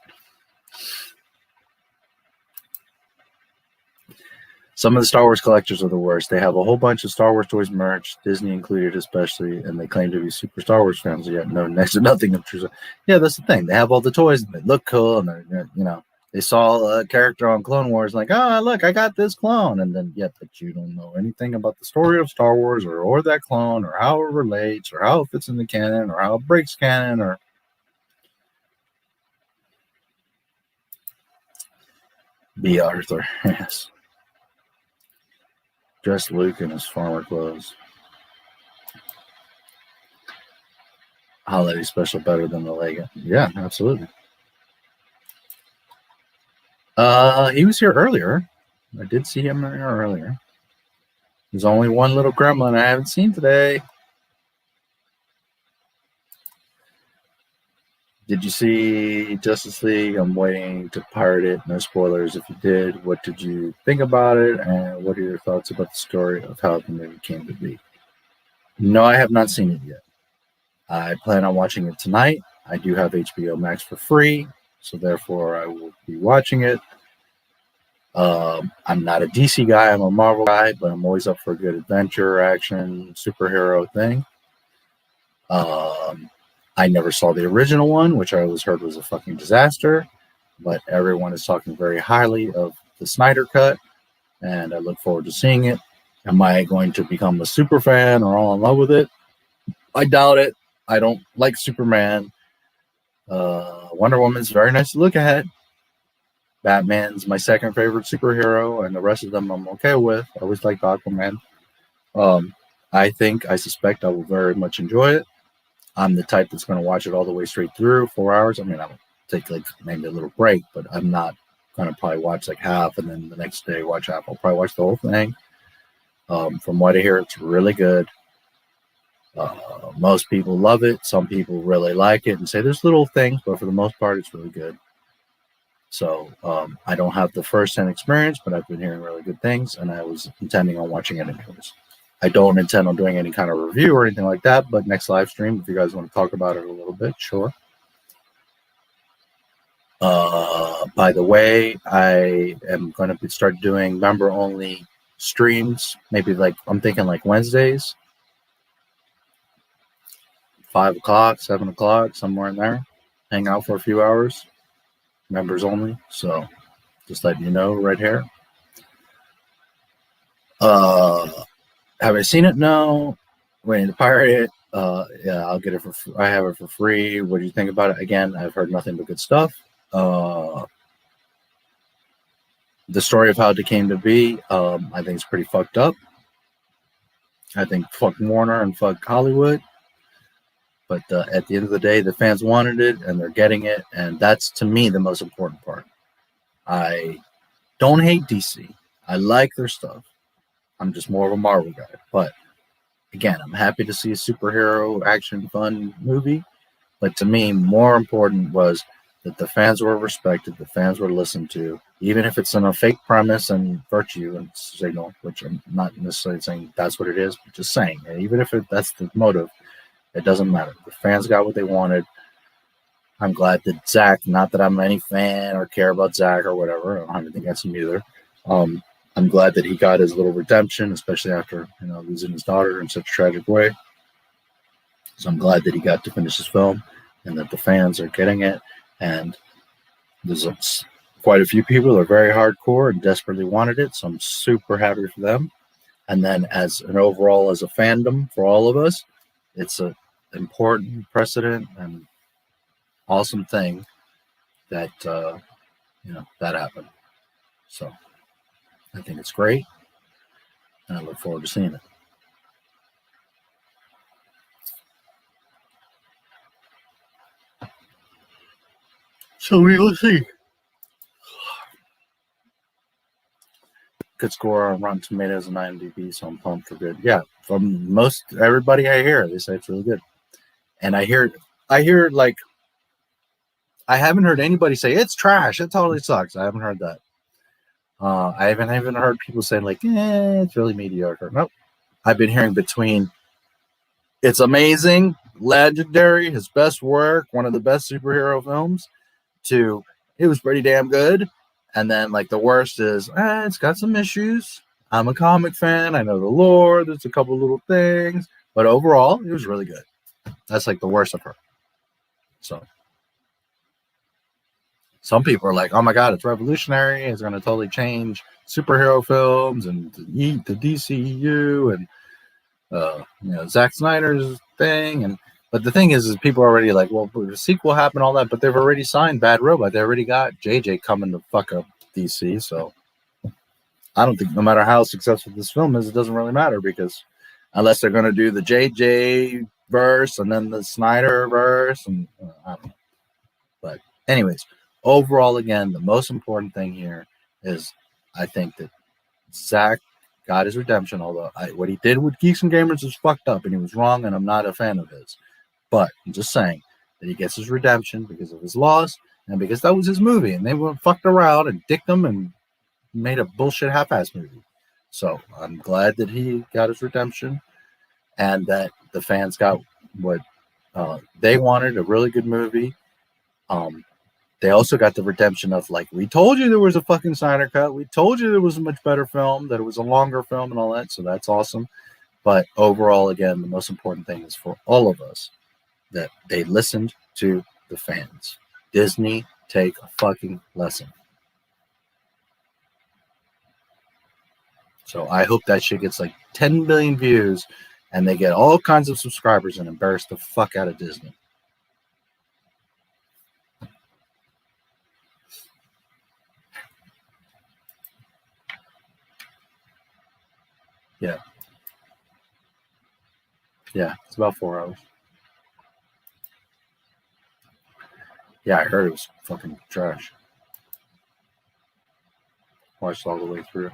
Some of the Star Wars collectors are the worst. They have a whole bunch of Star Wars toys merch, Disney included especially, and they claim to be super Star Wars fans, yet know next to nothing of true. Yeah, that's the thing. They have all the toys, and they look cool, and they're, they saw a character on Clone Wars, like, oh, look, I got this clone, and then, but you don't know anything about the story of Star Wars, or that clone, or how it relates, or how it fits in the canon, or how it breaks canon, or... B. Arthur, yes. Dress Luke in his farmer clothes. Holiday special better than the Lego. Yeah, absolutely. He was here earlier. I did see him here earlier. There's only one little gremlin I haven't seen today. Did you see Justice League? I'm waiting to pirate it. No spoilers if you did. What did you think about it? And what are your thoughts about the story of how the movie came to be? No, I have not seen it yet. I plan on watching it tonight. I do have HBO Max for free, so therefore I will be watching it. I'm not a DC guy. I'm a Marvel guy, but I'm always up for a good adventure, action, superhero thing. I never saw the original one, which I always heard was a fucking disaster, but everyone is talking very highly of the Snyder Cut, and I look forward to seeing it. Am I going to become a super fan or all in love with it? I doubt it, I don't like Superman. Wonder Woman's very nice to look at. Batman's my second favorite superhero, and the rest of them I'm okay with. I always liked Aquaman. I suspect I will very much enjoy it. I'm the type that's going to watch it all the way straight through, 4 hours. I mean, I'll take like maybe a little break, but I'm not going to probably watch like half and then the next day watch half. I'll probably watch the whole thing. From what I hear, it's really good. Most people love it. Some people really like it and say there's little things, but for the most part, it's really good. So I don't have the first-hand experience, but I've been hearing really good things, and I was intending on watching it anyways. I don't intend on doing any kind of review or anything like that, but next live stream, if you guys want to talk about it a little bit, sure. By the way, I am going to start doing member-only streams, maybe like, I'm thinking like Wednesdays, 5 o'clock, 7 o'clock, somewhere in there. Hang out for a few hours. Members only. So just letting you know right here. Have I seen it? No. Waiting to pirate it. Yeah, I'll get it for I have it for free. What do you think about it? Again, I've heard nothing but good stuff. The story of how it came to be, I think it's pretty fucked up. I think fuck Warner and fuck Hollywood. But at the end of the day, the fans wanted it, and they're getting it, and that's, to me, the most important part. I don't hate DC. I like their stuff. I'm just more of a Marvel guy. But, again, I'm happy to see a superhero action fun movie. But to me, more important was that the fans were respected, the fans were listened to, even if it's on a fake premise and virtue and signal, which I'm not necessarily saying that's what it is, but just saying, and even if that's the motive, it doesn't matter. The fans got what they wanted. I'm glad that Zach, not that I'm any fan or care about Zach or whatever, I don't have anything against him either. I'm glad that he got his little redemption, especially after losing his daughter in such a tragic way. So I'm glad that he got to finish his film and that the fans are getting it. And there's quite a few people that are very hardcore and desperately wanted it. So I'm super happy for them. And then as an overall, as a fandom for all of us, it's an important precedent and awesome thing that that happened. So I think it's great, and I look forward to seeing it. So we will see. Good score on Rotten Tomatoes and IMDb, so I'm pumped for good. Yeah, from most everybody I hear, they say it's really good. And I hear like, I haven't heard anybody say it's trash, it totally sucks. I haven't heard that. I haven't even heard people say like, it's really mediocre. Nope. I've been hearing between it's amazing, legendary, his best work, one of the best superhero films, to it was pretty damn good. And then like the worst is, it's got some issues. I'm a comic fan. I know the lore. There's a couple little things. But overall, it was really good. That's like the worst I've heard. So some people are like, oh my God, it's revolutionary. It's going to totally change superhero films and the DCEU and Zack Snyder's thing. But the thing is people are already like, well, the sequel happened, all that, but they've already signed Bad Robot. They already got JJ coming to fuck up DC. So I don't think, no matter how successful this film is, it doesn't really matter, because unless they're going to do the JJ verse and then the Snyder verse, and I don't know. But anyways, overall, again, the most important thing here is I think that Zach got his redemption, although what he did with Geeks and Gamers was fucked up and he was wrong, and I'm not a fan of his. But I'm just saying that he gets his redemption because of his loss and because that was his movie, and they were fucked around and dicked him and made a bullshit half-ass movie. So I'm glad that he got his redemption and that the fans got what they wanted, a really good movie. They also got the redemption of, like, we told you there was a fucking Snyder cut. We told you there was a much better film, that it was a longer film and all that. So that's awesome. But overall, again, the most important thing is for all of us that they listened to the fans. Disney, take a fucking lesson. So I hope that shit gets like 10 billion views and they get all kinds of subscribers and embarrass the fuck out of Disney. Yeah. Yeah, it's about 4 hours. Yeah, I heard it was fucking trash. Watched all the way through.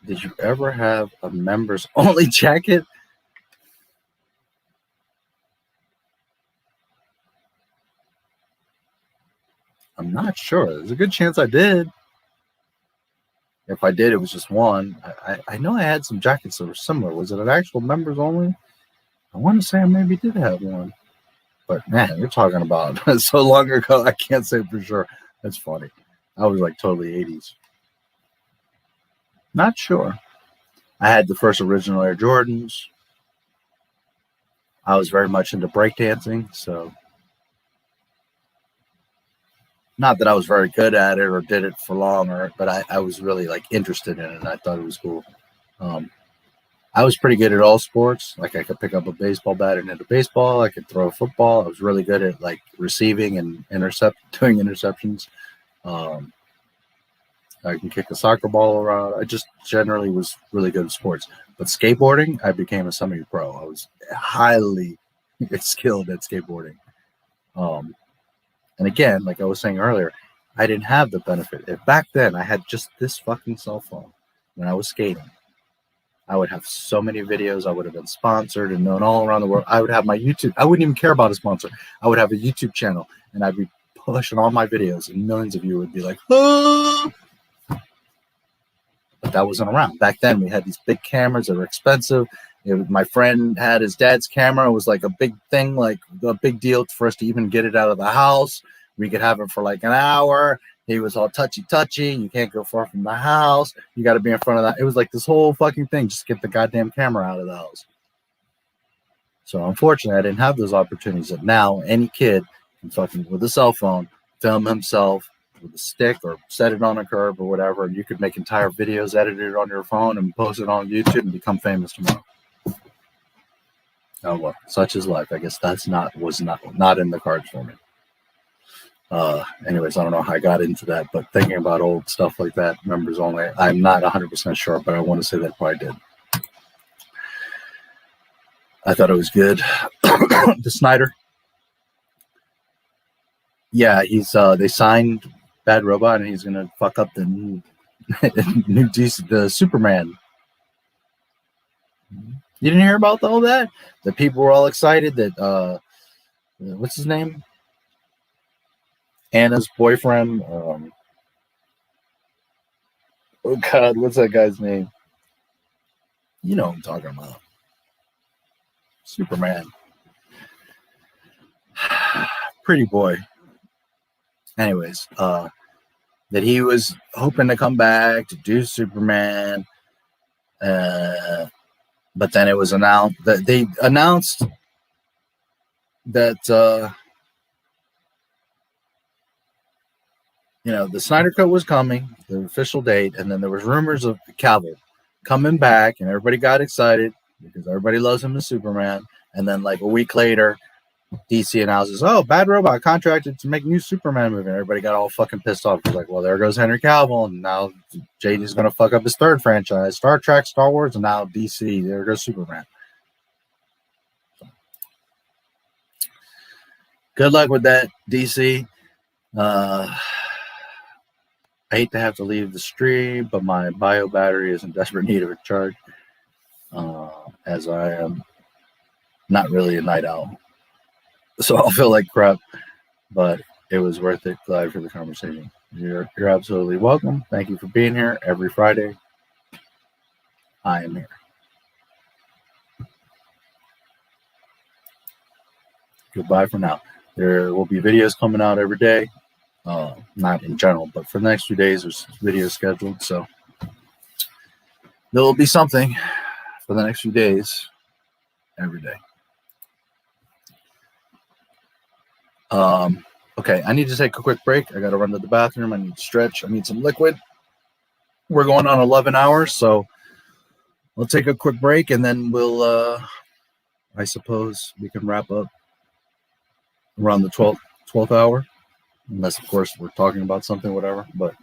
Did you ever have a members only jacket? I'm not sure. There's a good chance I did. If I did, it was just one. I know I had some jackets that were similar. Was it an actual members only? I want to say I maybe did have one. But man, you're talking about so long ago, I can't say for sure. That's funny. I was like totally 80s. Not sure. I had the first original Air Jordans. I was very much into breakdancing, so not that I was very good at it or did it for long, but I was really like interested in it, and I thought it was cool. I was pretty good at all sports. Like I could pick up a baseball bat and hit a baseball. I could throw a football. I was really good at like receiving and doing interceptions. I can kick a soccer ball around. I just generally was really good at sports. But skateboarding, I became a semi-pro. I was highly skilled at skateboarding. And again, like I was saying earlier, I didn't have the benefit. If back then I had just this fucking cell phone when I was skating, I would have so many videos. I would have been sponsored and known all around the world. I would have my YouTube. I wouldn't even care about a sponsor. I would have a YouTube channel, and I'd be pushing all my videos, and millions of you would be like, oh! But that wasn't around. Back then, we had these big cameras that were expensive. My friend had his dad's camera. It was like a big thing, like a big deal for us to even get it out of the house. We could have it for like an hour. He was all touchy. You can't go far from the house. You got to be in front of that. It was like this whole fucking thing. Just get the goddamn camera out of the house. So unfortunately, I didn't have those opportunities. That now any kid can fucking, with a cell phone, film himself with a stick or set it on a curb or whatever. And you could make entire videos, edit it on your phone, and post it on YouTube and become famous tomorrow. Oh well, such is life. I guess that's not in the cards for me. Anyways, I don't know how I got into that, but thinking about old stuff like that, members only, I'm not 100% sure, but I want to say that probably did. I thought it was good. The Snyder. Yeah, they signed Bad Robot, and he's gonna fuck up the new DC, the Superman. You didn't hear about all that? The people were all excited that what's his name? Anna's boyfriend. Oh God, what's that guy's name? You know what I'm talking about. Superman. Pretty boy. Anyways, that he was hoping to come back to do Superman. But then it was announced that they announced that the Snyder Cut was coming, the official date, and then there was rumors of Cavill coming back, and everybody got excited because everybody loves him as Superman. And then like a week later, DC announces, "Oh, Bad Robot contracted to make new Superman movie." And everybody got all fucking pissed off. Like, well, there goes Henry Cavill, and now JD's gonna fuck up his third franchise, Star Trek, Star Wars, and now DC. There goes Superman. Good luck with that, DC. I hate to have to leave the stream, but my bio battery is in desperate need of a charge, as I am not really a night owl. So I'll feel like crap, but it was worth it. Glad for the conversation. You're absolutely welcome. Thank you for being here every Friday. I am here. Goodbye for now. There will be videos coming out every day. Not in general, but for the next few days, there's videos scheduled. So there will be something for the next few days every day. Okay, I need to take a quick break. I got to run to the bathroom. I need to stretch. I need some liquid. we're going on 11 hours, so we'll take a quick break and then we'll, I suppose we can wrap up around the 12th hour, unless, of course, we're talking about something, whatever. But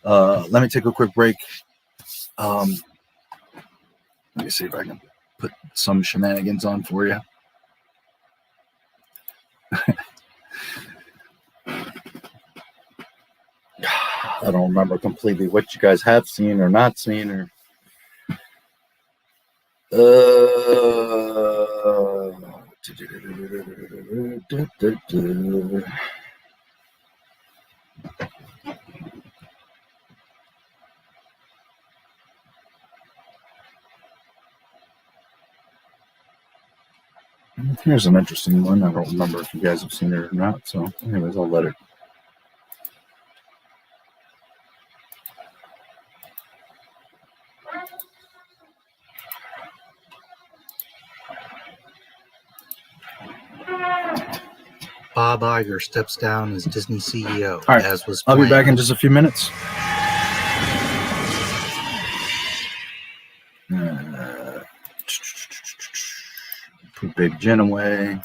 let me take a quick break. Let me see if I can put some shenanigans on for you. I don't remember completely what you guys have seen or not seen, or here's an interesting one. I don't remember if you guys have seen it or not. So anyways, I'll let it. Bob Iger steps down as Disney CEO, All right, as was I'll planned. be back in just a few minutes. Put Baby Jen away.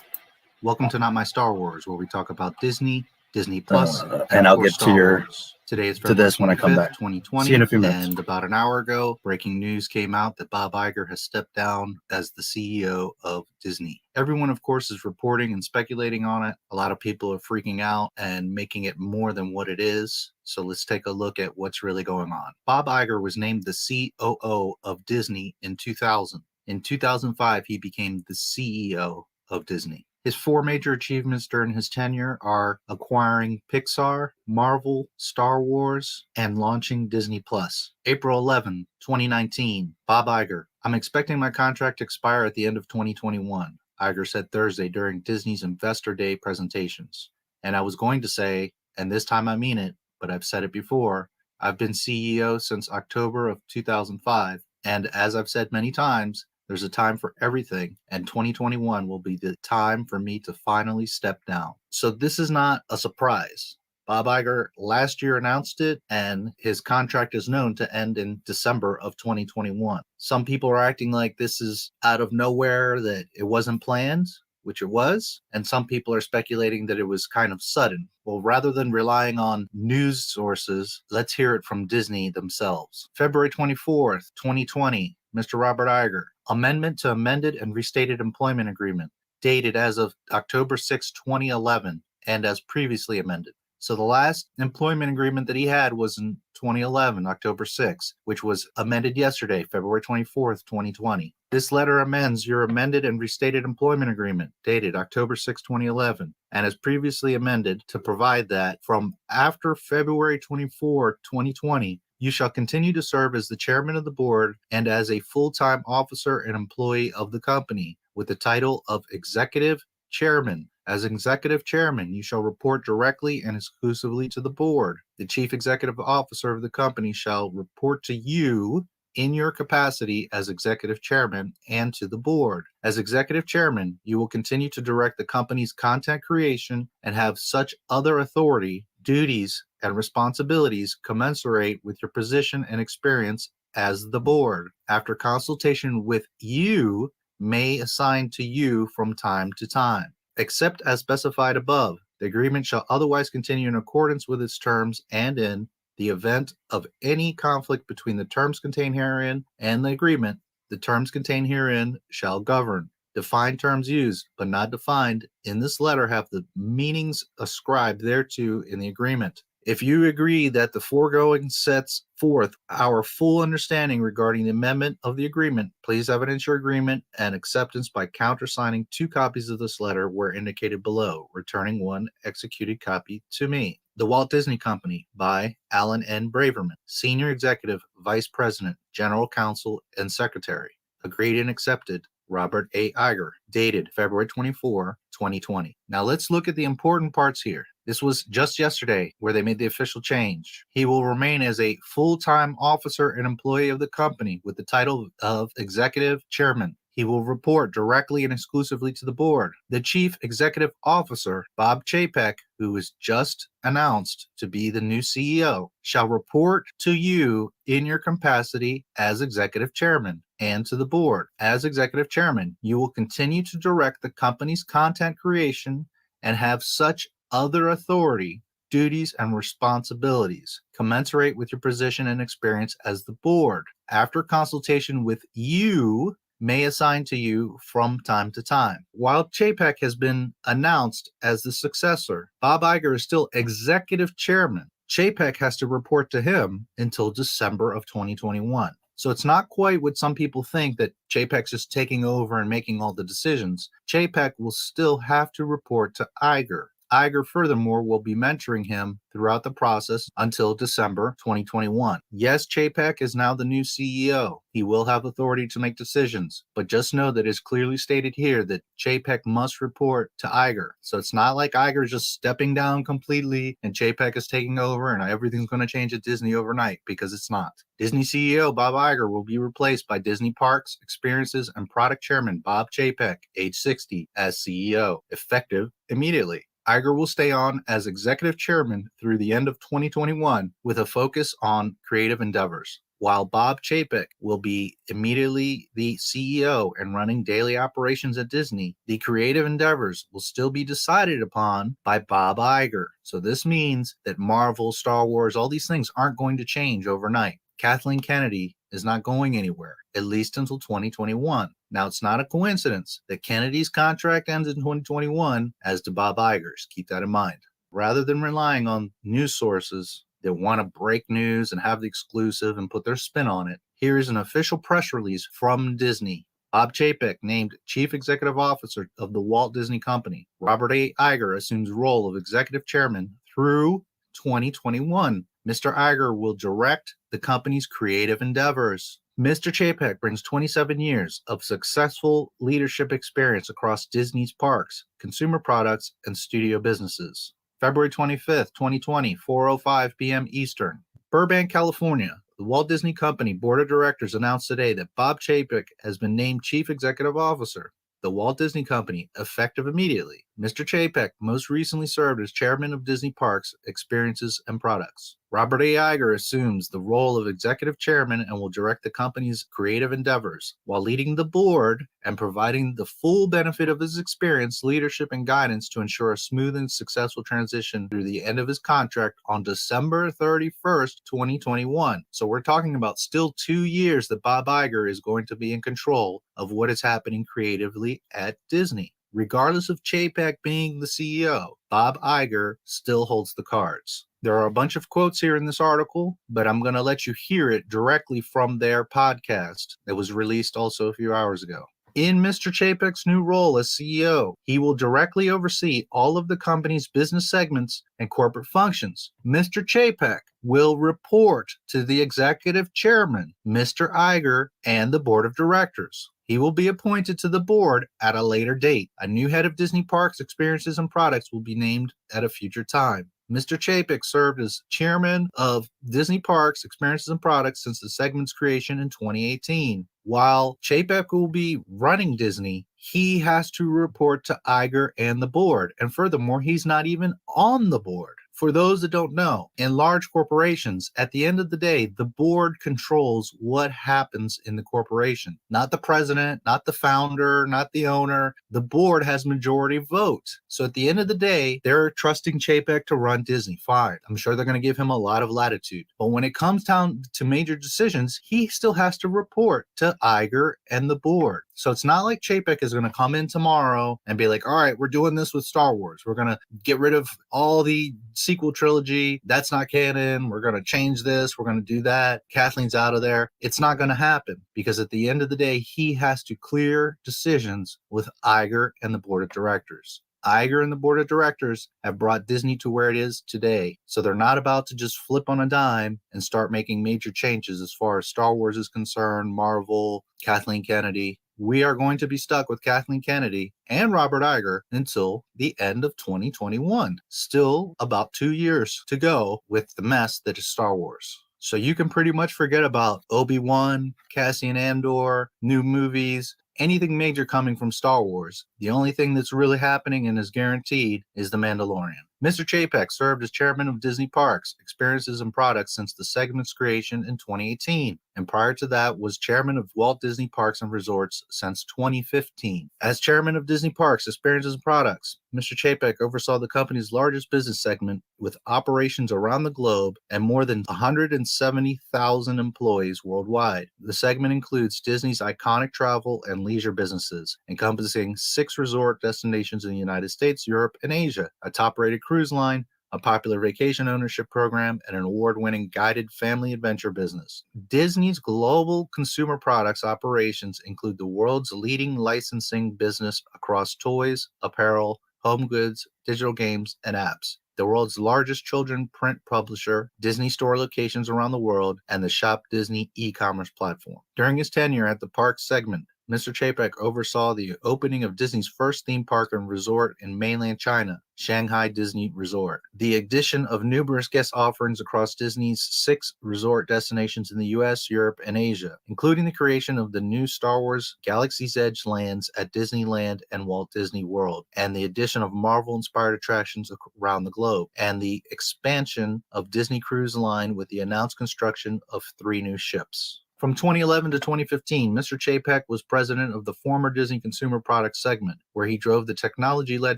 Welcome to Not My Star Wars, where we talk about Disney, Disney Plus, and I'll of course, get to Star your Wars. Today is to this when I come February 25th, back. 2020. See you in a few minutes. And about an hour ago, breaking news came out that Bob Iger has stepped down as the CEO of Disney. Everyone, of course, is reporting and speculating on it. A lot of people are freaking out and making it more than what it is. So let's take a look at what's really going on. Bob Iger was named the COO of Disney in 2000. In 2005, he became the CEO of Disney. His four major achievements during his tenure are acquiring Pixar, Marvel, Star Wars, and launching Disney Plus. April 11, 2019, Bob Iger. I'm expecting my contract to expire at the end of 2021, Iger said Thursday during Disney's Investor Day presentations. And I was going to say, and this time I mean it, but I've said it before, I've been CEO since October of 2005. And as I've said many times, there's a time for everything, and 2021 will be the time for me to finally step down. So this is not a surprise. Bob Iger last year announced it, and his contract is known to end in December of 2021. Some people are acting like this is out of nowhere, that it wasn't planned, which it was, and some people are speculating that it was kind of sudden. Well, rather than relying on news sources, let's hear it from Disney themselves. February 24th, 2020, Mr. Robert Iger. Amendment to amended and restated employment agreement, dated as of October 6, 2011, and as previously amended. So the last employment agreement that he had was in 2011, October 6, which was amended yesterday, February 24th, 2020. This letter amends your amended and restated employment agreement, dated October 6, 2011, and as previously amended to provide that from after February 24, 2020, you shall continue to serve as the chairman of the board and as a full-time officer and employee of the company with the title of executive chairman. As executive chairman, you shall report directly and exclusively to the board. The chief executive officer of the company shall report to you in your capacity as executive chairman and to the board. As executive chairman, you will continue to direct the company's content creation and have such other authority, duties, and responsibilities commensurate with your position and experience as the board, after consultation with you, may assign to you from time to time. Except as specified above, the agreement shall otherwise continue in accordance with its terms, and in the event of any conflict between the terms contained herein and the agreement, the terms contained herein shall govern. Defined terms used, but not defined, in this letter have the meanings ascribed thereto in the agreement. If you agree that the foregoing sets forth our full understanding regarding the amendment of the agreement, please evidence your agreement and acceptance by countersigning 2 copies of this letter where indicated below, returning 1 executed copy to me. The Walt Disney Company by Alan N. Braverman, Senior Executive Vice President, General Counsel, and Secretary. Agreed and accepted, Robert A. Iger, dated February 24, 2020. Now let's look at the important parts here. This was just yesterday where they made the official change. He will remain as a full-time officer and employee of the company with the title of Executive Chairman. He will report directly and exclusively to the board. The Chief Executive Officer, Bob Chapek, who is just announced to be the new CEO, shall report to you in your capacity as Executive Chairman and to the board. As Executive Chairman, you will continue to direct the company's content creation and have such other authority, duties, and responsibilities commensurate with your position and experience as the board. After consultation with you, may assign to you from time to time. While Chapek has been announced as the successor, Bob Iger is still executive chairman. Chapek has to report to him until December of 2021. So it's not quite what some people think, that Chapek's just taking over and making all the decisions. Chapek will still have to report to Iger. Iger, furthermore, will be mentoring him throughout the process until December 2021. Yes, Chapek is now the new CEO. He will have authority to make decisions, but just know that it's clearly stated here that Chapek must report to Iger. So it's not like Iger is just stepping down completely and Chapek is taking over and everything's going to change at Disney overnight, because it's not. Disney CEO Bob Iger will be replaced by Disney Parks, Experiences, and Product Chairman Bob Chapek, age 60, as CEO, effective immediately. Iger will stay on as executive chairman through the end of 2021 with a focus on creative endeavors, while Bob Chapek will be immediately the CEO and running daily operations at Disney. The creative endeavors will still be decided upon by Bob Iger. So this means that Marvel, Star Wars, all these things aren't going to change overnight. Kathleen Kennedy is not going anywhere, at least until 2021. Now, it's not a coincidence that Kennedy's contract ends in 2021, as do Bob Iger's. Keep that in mind. Rather than relying on news sources that want to break news and have the exclusive and put their spin on it, here is an official press release from Disney. Bob Chapek named Chief Executive Officer of the Walt Disney Company. Robert A. Iger assumes role of Executive Chairman through 2021. Mr. Iger will direct the company's creative endeavors. Mr. Chapek brings 27 years of successful leadership experience across Disney's parks, consumer products, and studio businesses. February 25th, 2020, 4:05 p.m. Eastern. Burbank, California. The Walt Disney Company Board of Directors announced today that Bob Chapek has been named Chief Executive Officer. The Walt Disney Company, effective immediately. Mr. Chapek most recently served as chairman of Disney Parks, Experiences, and Products. Robert A. Iger assumes the role of executive chairman and will direct the company's creative endeavors while leading the board and providing the full benefit of his experience, leadership, and guidance to ensure a smooth and successful transition through the end of his contract on December 31st, 2021. So we're talking about still 2 years that Bob Iger is going to be in control of what is happening creatively at Disney. Regardless of Chapek being the CEO, Bob Iger still holds the cards. There are a bunch of quotes here in this article, but I'm going to let you hear it directly from their podcast that was released also a few hours ago. In Mr. Chapek's new role as CEO, he will directly oversee all of the company's business segments and corporate functions. Mr. Chapek will report to the executive chairman, Mr. Iger, and the board of directors. He will be appointed to the board at a later date. A new head of Disney Parks, Experiences, and Products will be named at a future time. Mr. Chapek served as chairman of Disney Parks, Experiences, and Products since the segment's creation in 2018. While Chapek will be running Disney, he has to report to Iger and the board. And furthermore, he's not even on the board. For those that don't know, in large corporations, at the end of the day, the board controls what happens in the corporation. Not the president, not the founder, not the owner. The board has majority vote. So at the end of the day, they're trusting Chapek to run Disney. Fine. I'm sure they're going to give him a lot of latitude. But when it comes down to major decisions, he still has to report to Iger and the board. So it's not like Chapek is going to come in tomorrow and be like, all right, we're doing this with Star Wars. We're going to get rid of all the sequel trilogy. That's not canon. We're going to change this. We're going to do that. Kathleen's out of there. It's not going to happen because at the end of the day, he has to clear decisions with Iger and the board of directors. Iger and the board of directors have brought Disney to where it is today. So they're not about to just flip on a dime and start making major changes as far as Star Wars is concerned, Marvel, Kathleen Kennedy. We are going to be stuck with Kathleen Kennedy and Robert Iger until the end of 2021. Still about 2 years to go with the mess that is Star Wars. So you can pretty much forget about Obi-Wan, Cassian Andor, new movies. anything major coming from Star Wars. The only thing that's really happening and is guaranteed is The Mandalorian. Mr. Chapek served as chairman of Disney Parks, Experiences and Products since the segment's creation in 2018, and prior to that was chairman of Walt Disney Parks and Resorts since 2015. As chairman of Disney Parks, Experiences and Products, Mr. Chapek oversaw the company's largest business segment with operations around the globe and more than 170,000 employees worldwide. The segment includes Disney's iconic travel and leisure businesses, encompassing 6 resort destinations in the United States, Europe, and Asia, a top-rated cruise line, a popular vacation ownership program, and an award-winning guided family adventure business. Disney's global consumer products operations include the world's leading licensing business across toys, apparel, home goods, digital games, and apps, the world's largest children print publisher, Disney store locations around the world, and the Shop Disney e-commerce platform. During his tenure at the parks segment, Mr. Chapek oversaw the opening of Disney's first theme park and resort in mainland China, Shanghai Disney Resort. The addition of numerous guest offerings across Disney's 6 resort destinations in the US, Europe, and Asia, including the creation of the new Star Wars Galaxy's Edge lands at Disneyland and Walt Disney World, and the addition of Marvel-inspired attractions around the globe, and the expansion of Disney Cruise Line with the announced construction of 3 new ships. From 2011 to 2015, Mr. Chapek was president of the former Disney Consumer Products segment, where he drove the technology-led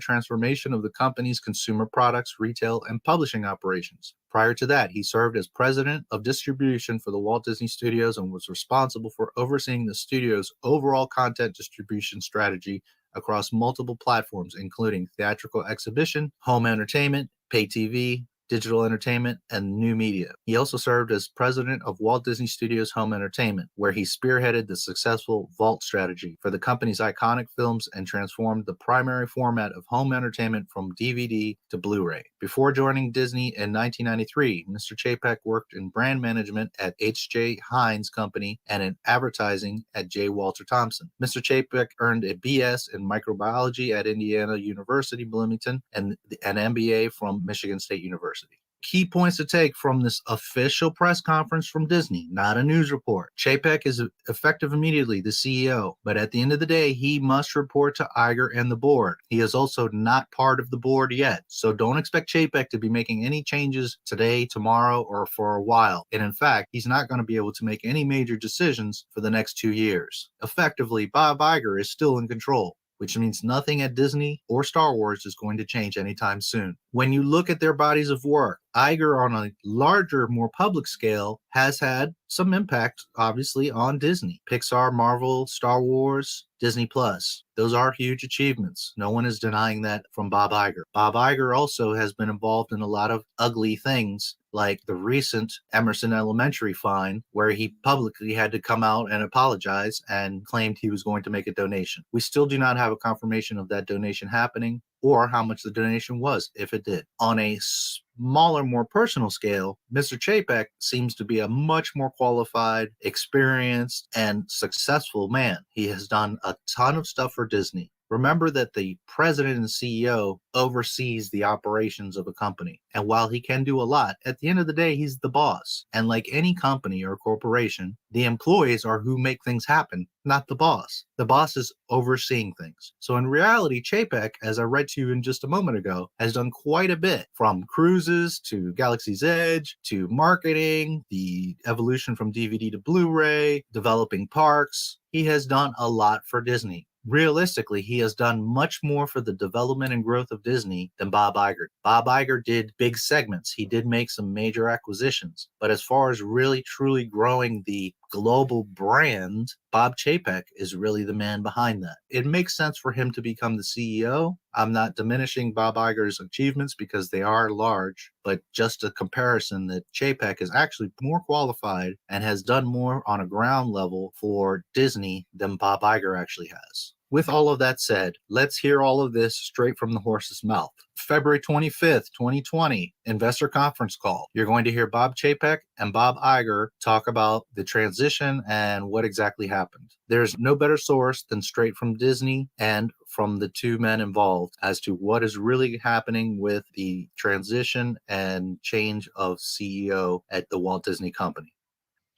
transformation of the company's consumer products, retail, and publishing operations. Prior to that, he served as president of distribution for the Walt Disney Studios and was responsible for overseeing the studio's overall content distribution strategy across multiple platforms, including theatrical exhibition, home entertainment, pay TV, digital entertainment, and new media. He also served as president of Walt Disney Studios Home Entertainment, where he spearheaded the successful Vault strategy for the company's iconic films and transformed the primary format of home entertainment from DVD to Blu-ray. Before joining Disney in 1993, Mr. Chapek worked in brand management at H.J. Heinz Company and in advertising at J. Walter Thompson. Mr. Chapek earned a B.S. in microbiology at Indiana University Bloomington and an MBA from Michigan State University. Key points to take from this official press conference from Disney, not a news report. Chapek is effective immediately, the CEO, but at the end of the day, he must report to Iger and the board. He is also not part of the board yet, so don't expect Chapek to be making any changes today, tomorrow, or for a while. And in fact, he's not going to be able to make any major decisions for the next 2 years. Effectively, Bob Iger is still in control, which means nothing at Disney or Star Wars is going to change anytime soon. When you look at their bodies of work, Iger on a larger, more public scale has had some impact, obviously, on Disney. Pixar, Marvel, Star Wars, Disney Plus. Those are huge achievements. No one is denying that from Bob Iger. Bob Iger also has been involved in a lot of ugly things, like the recent Emerson Elementary fine, where he publicly had to come out and apologize and claimed he was going to make a donation. We still do not have a confirmation of that donation happening or how much the donation was, if it did. On a smaller, more personal scale, Mr. Chapek seems to be a much more qualified, experienced, and successful man. He has done a ton of stuff for Disney. Remember that the president and CEO oversees the operations of a company. And while he can do a lot, at the end of the day, he's the boss. And like any company or corporation, the employees are who make things happen, not the boss. The boss is overseeing things. So in reality, Chapek, as I read to you in just a moment ago, has done quite a bit, from cruises to Galaxy's Edge to marketing, the evolution from DVD to Blu-ray, developing parks. He has done a lot for Disney. Realistically, he has done much more for the development and growth of Disney than Bob Iger. Bob Iger did big segments. He did make some major acquisitions. But as far as really truly growing the global brand, Bob Chapek is really the man behind that. It makes sense for him to become the CEO. I'm not diminishing Bob Iger's achievements because they are large, but just a comparison that Chapek is actually more qualified and has done more on a ground level for Disney than Bob Iger actually has. With all of that said, let's hear all of this straight from the horse's mouth. February 25th, 2020, investor conference call. You're going to hear Bob Chapek and Bob Iger talk about the transition and what exactly happened. There's no better source than straight from Disney and from the two men involved as to what is really happening with the transition and change of CEO at the Walt Disney Company.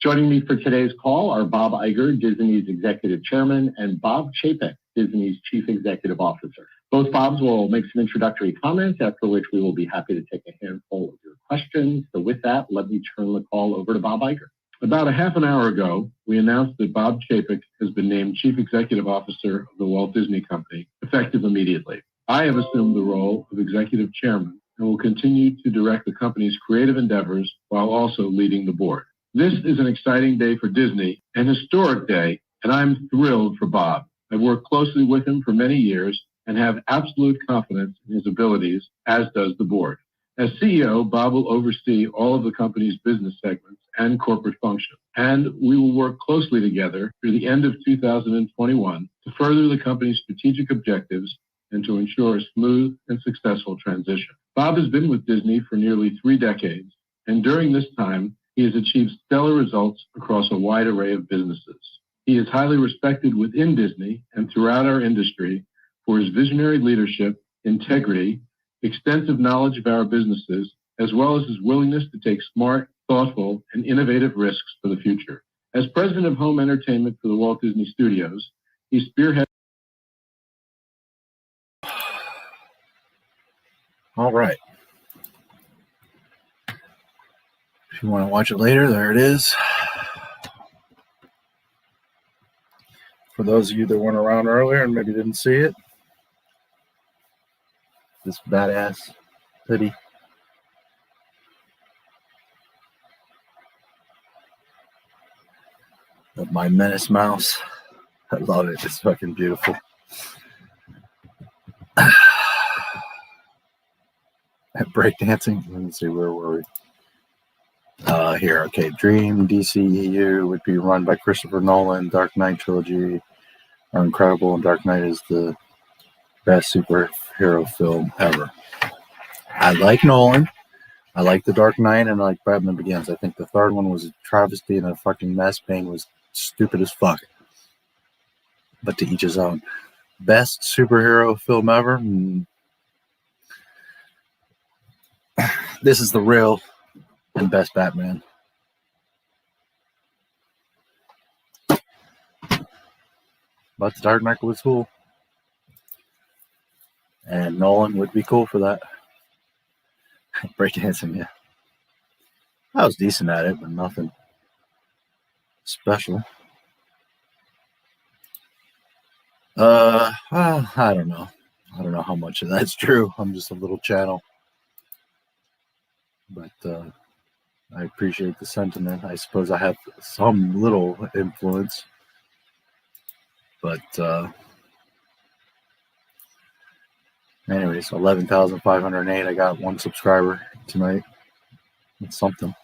Joining me for today's call are Bob Iger, Disney's Executive Chairman, and Bob Chapek, Disney's Chief Executive Officer. Both Bobs will make some introductory comments, after which we will be happy to take a handful of your questions. So with that, let me turn the call over to Bob Iger. About a half an hour ago, we announced that Bob Chapek has been named Chief Executive Officer of the Walt Disney Company, effective immediately. I have assumed the role of Executive Chairman and will continue to direct the company's creative endeavors while also leading the board. This is an exciting day for Disney, an historic day, and I'm thrilled for Bob. I've worked closely with him for many years and have absolute confidence in his abilities, as does the board. As CEO, Bob will oversee all of the company's business segments and corporate functions, and we will work closely together through the end of 2021 to further the company's strategic objectives and to ensure a smooth and successful transition. Bob has been with Disney for nearly 3 decades, and during this time, he has achieved stellar results across a wide array of businesses. He is highly respected within Disney and throughout our industry for his visionary leadership, integrity, extensive knowledge of our businesses, as well as his willingness to take smart, thoughtful, and innovative risks for the future. As president of home entertainment for the Walt Disney Studios, he spearheaded. All right. If you want to watch it later, there it is. For those of you that weren't around earlier and maybe didn't see it, this badass hoodie. Of my Menace mouse. I love it. It's fucking beautiful. Breakdancing. Let me see, where were we? Here, okay. Dream DCEU would be run by Christopher Nolan. Dark Knight trilogy are incredible, and Dark Knight is the best superhero film ever. I like Nolan. I like The Dark Knight, and I like Batman Begins. I think the third one was a travesty and a fucking mess. Bane was stupid as fuck. But to each his own. Best superhero film ever? This is the real and best Batman. But The Dark Knight was cool. And Nolan would be cool for that. Breakdancing, yeah. I was decent at it, but nothing special. Well, I don't know. I don't know how much of that's true. I'm just a little channel. But I appreciate the sentiment. I suppose I have some little influence. But anyways, 11,508. I got 1 subscriber tonight. It's something.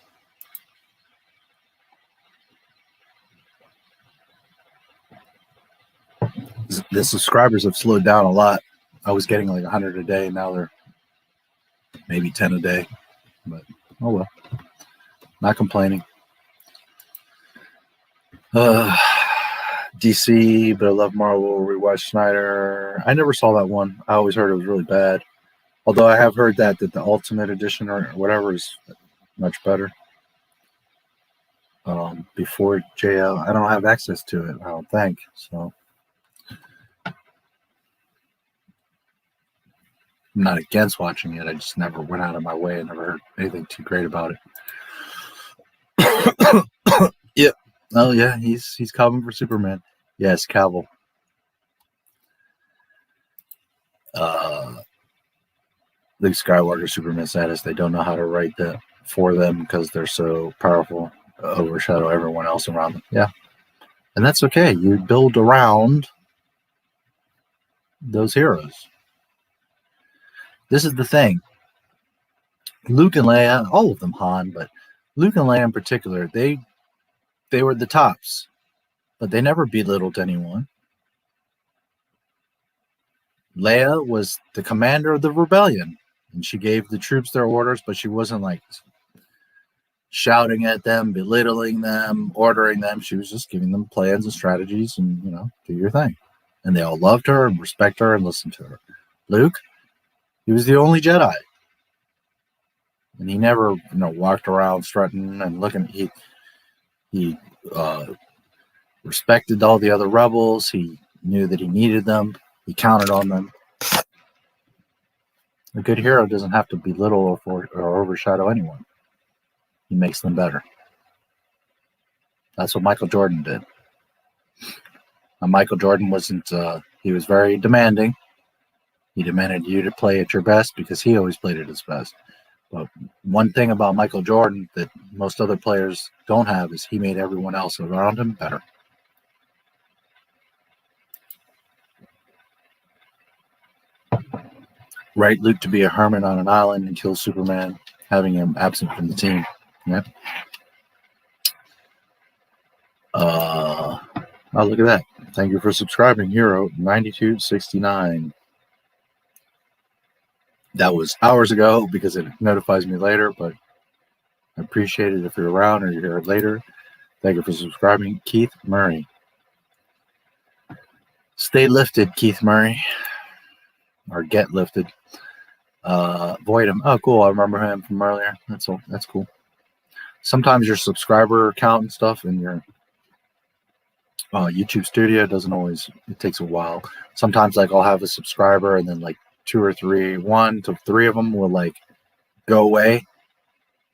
The subscribers have slowed down a lot. I was getting like 100 a day. Now they're maybe 10 a day. But oh well. Not complaining. DC, but I love Marvel. Rewatch Snyder. I never saw that one. I always heard it was really bad. Although I have heard that the Ultimate Edition or whatever is much better. Before JL, I don't have access to it, I don't think. So I'm not against watching it. I just never went out of my way and never heard anything too great about it. Yeah. Oh yeah, he's coming for Superman. Yes, Cavill. Luke Skywalker, Superman status. They don't know how to write that for them because they're so powerful, overshadow everyone else around them. Yeah, and that's okay. You build around those heroes. This is the thing. Luke and Leia, all of them, Han, but Luke and Leia in particular, they were the tops, but they never belittled anyone. Leia was the commander of the rebellion, and she gave the troops their orders, but she wasn't like shouting at them, belittling them, ordering them. She was just giving them plans and strategies and, do your thing. And they all loved her and respect her and listened to her. Luke, he was the only Jedi. And he never, walked around strutting and looking. He He respected all the other rebels. He knew that he needed them. He counted on them. A good hero doesn't have to belittle or overshadow anyone. He makes them better. That's what Michael Jordan did. Now, Michael Jordan wasn't, he was very demanding. He demanded you to play at your best because he always played at his best. But one thing about Michael Jordan that most other players don't have is he made everyone else around him better. Write Luke to be a hermit on an island and kill Superman, having him absent from the team. Yeah. Oh, look at that. Thank you for subscribing, Hero 9269. That was hours ago because it notifies me later, but I appreciate it if you're around or you're here later. Thank you for subscribing, Keith Murray. Stay lifted, Keith Murray. Or get lifted. Void him. Oh, cool. I remember him from earlier. That's cool. Sometimes your subscriber count and stuff in your YouTube studio doesn't always, it takes a while. Sometimes like I'll have a subscriber and then like 1 to 3 of them will like go away.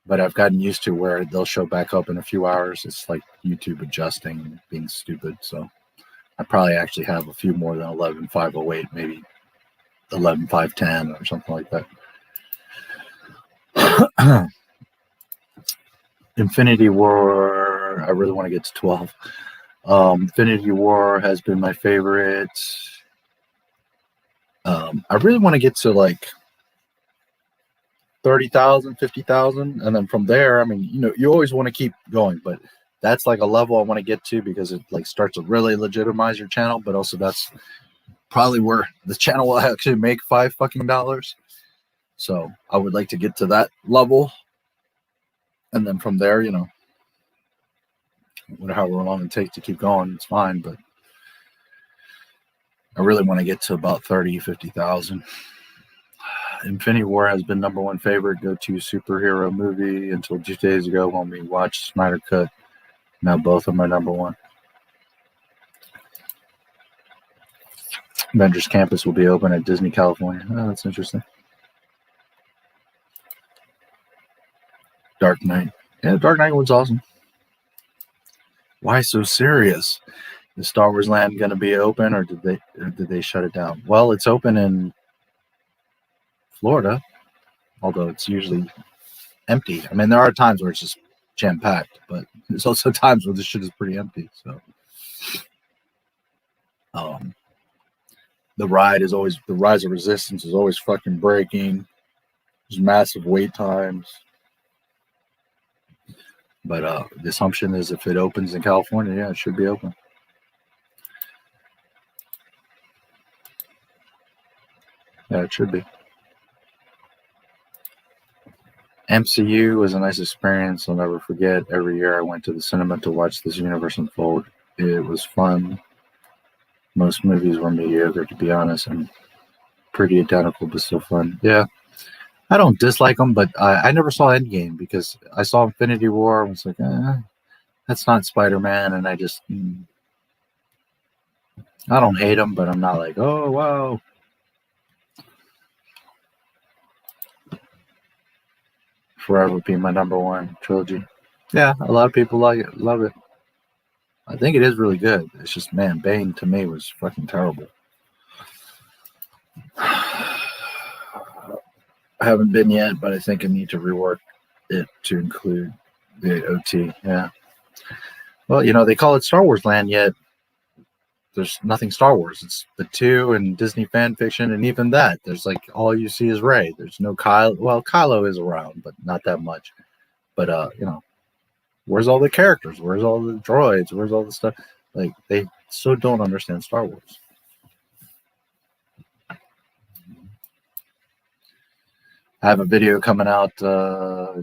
But I've gotten used to where they'll show back up in a few hours. It's like YouTube adjusting and being stupid. So I probably actually have a few more than 11,508, maybe 11,510 or something like that. Infinity War, I really want to get to 12. Infinity War has been my favorite. I really want to get to like 30,000, 50,000, and then from there, I mean, you know, you always want to keep going, but that's like a level I want to get to because it like starts to really legitimize your channel, but also that's probably where the channel will actually make $5 So I would like to get to that level, and then from there, you know, however long it takes to keep going, it's fine, but I really want to get to about 30, 50,000. Infinity War has been #1 favorite go-to superhero movie until 2 days ago when we watched Snyder Cut. Now both of them are #1. Avengers Campus will be open at Disney California. Oh, that's interesting. Dark Knight. Yeah, Dark Knight was awesome. Why so serious? Is Star Wars Land going to be open, or did they shut it down? Well, it's open in Florida, although it's usually empty. I mean, there are times where it's just jam-packed, but there's also times where the shit is pretty empty. So, the Rise of Resistance is always fucking breaking. There's massive wait times. But the assumption is if it opens in California, yeah, it should be open. Yeah, it should be. MCU was a nice experience I'll never forget. Every year I went to the cinema to watch this universe unfold. It was fun. Most movies were mediocre, to be honest, and pretty identical, but still fun. Yeah, I don't dislike them, but I never saw Endgame because I saw Infinity War and was like, that's not Spider-Man, and I just, I don't hate him, but I'm not like, oh, wow. Forever be my #1 trilogy. Yeah, a lot of people like it, love it. I think it is really good. It's just, man, Bane to me was fucking terrible. I haven't been yet, but I think I need to rework it to include the OT. Yeah. Well, you know, they call it Star Wars Land, yet there's nothing Star Wars. It's the 2 and Disney fan fiction, and even that, there's like all you see is Rey. There's no Kylo. Well, Kylo is around, but not that much. But you know, where's all the characters? Where's all the droids? Where's all the stuff? Like, they so don't understand Star Wars. I have a video coming out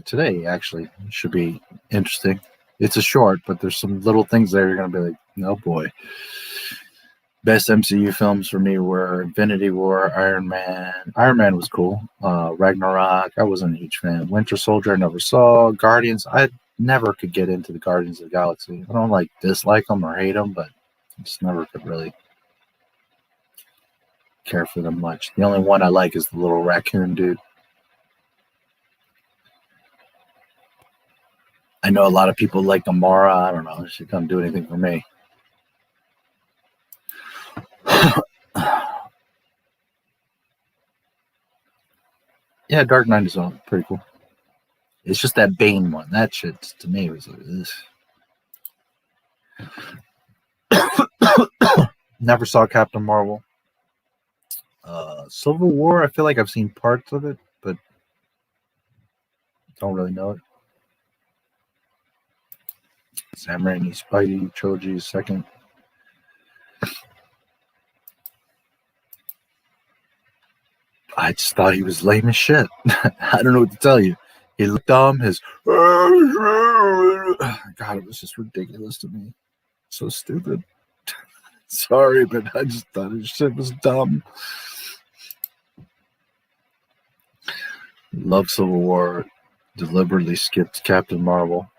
today, actually. It should be interesting. It's a short, but there's some little things there you're going to be like, oh boy. Best MCU films for me were Infinity War, Iron Man. Iron Man was cool. Ragnarok, I wasn't a huge fan. Winter Soldier, I never saw. Guardians, I never could get into the Guardians of the Galaxy. I don't like dislike them or hate them, but I just never could really care for them much. The only one I like is the little raccoon dude. I know a lot of people like Amara. I don't know. She can't do anything for me. Yeah, Dark Knight is pretty cool. It's just that Bane one. That shit, to me, was like this. Never saw Captain Marvel. Civil War, I feel like I've seen parts of it, but don't really know it. Sam Raimi Spidey trilogy is second. I just thought he was lame as shit. I don't know what to tell you. He looked dumb. His God, it was just ridiculous to me. So stupid. Sorry, but I just thought his shit was dumb. Love Civil War. Deliberately skipped Captain Marvel.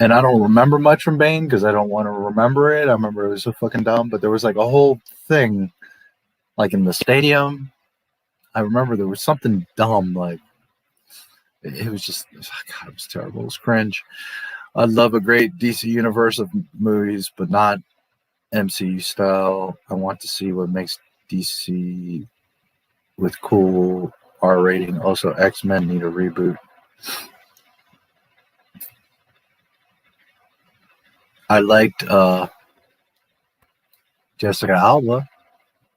And I don't remember much from Bane because I don't want to remember it. I remember it was so fucking dumb, but there was like a whole thing, like in the stadium. I remember there was something dumb, like it was just, God, it was terrible. It was cringe. I love a great DC universe of movies, but not MCU style. I want to see what makes DC with cool R rating. Also, X-Men need a reboot. I liked Jessica Alba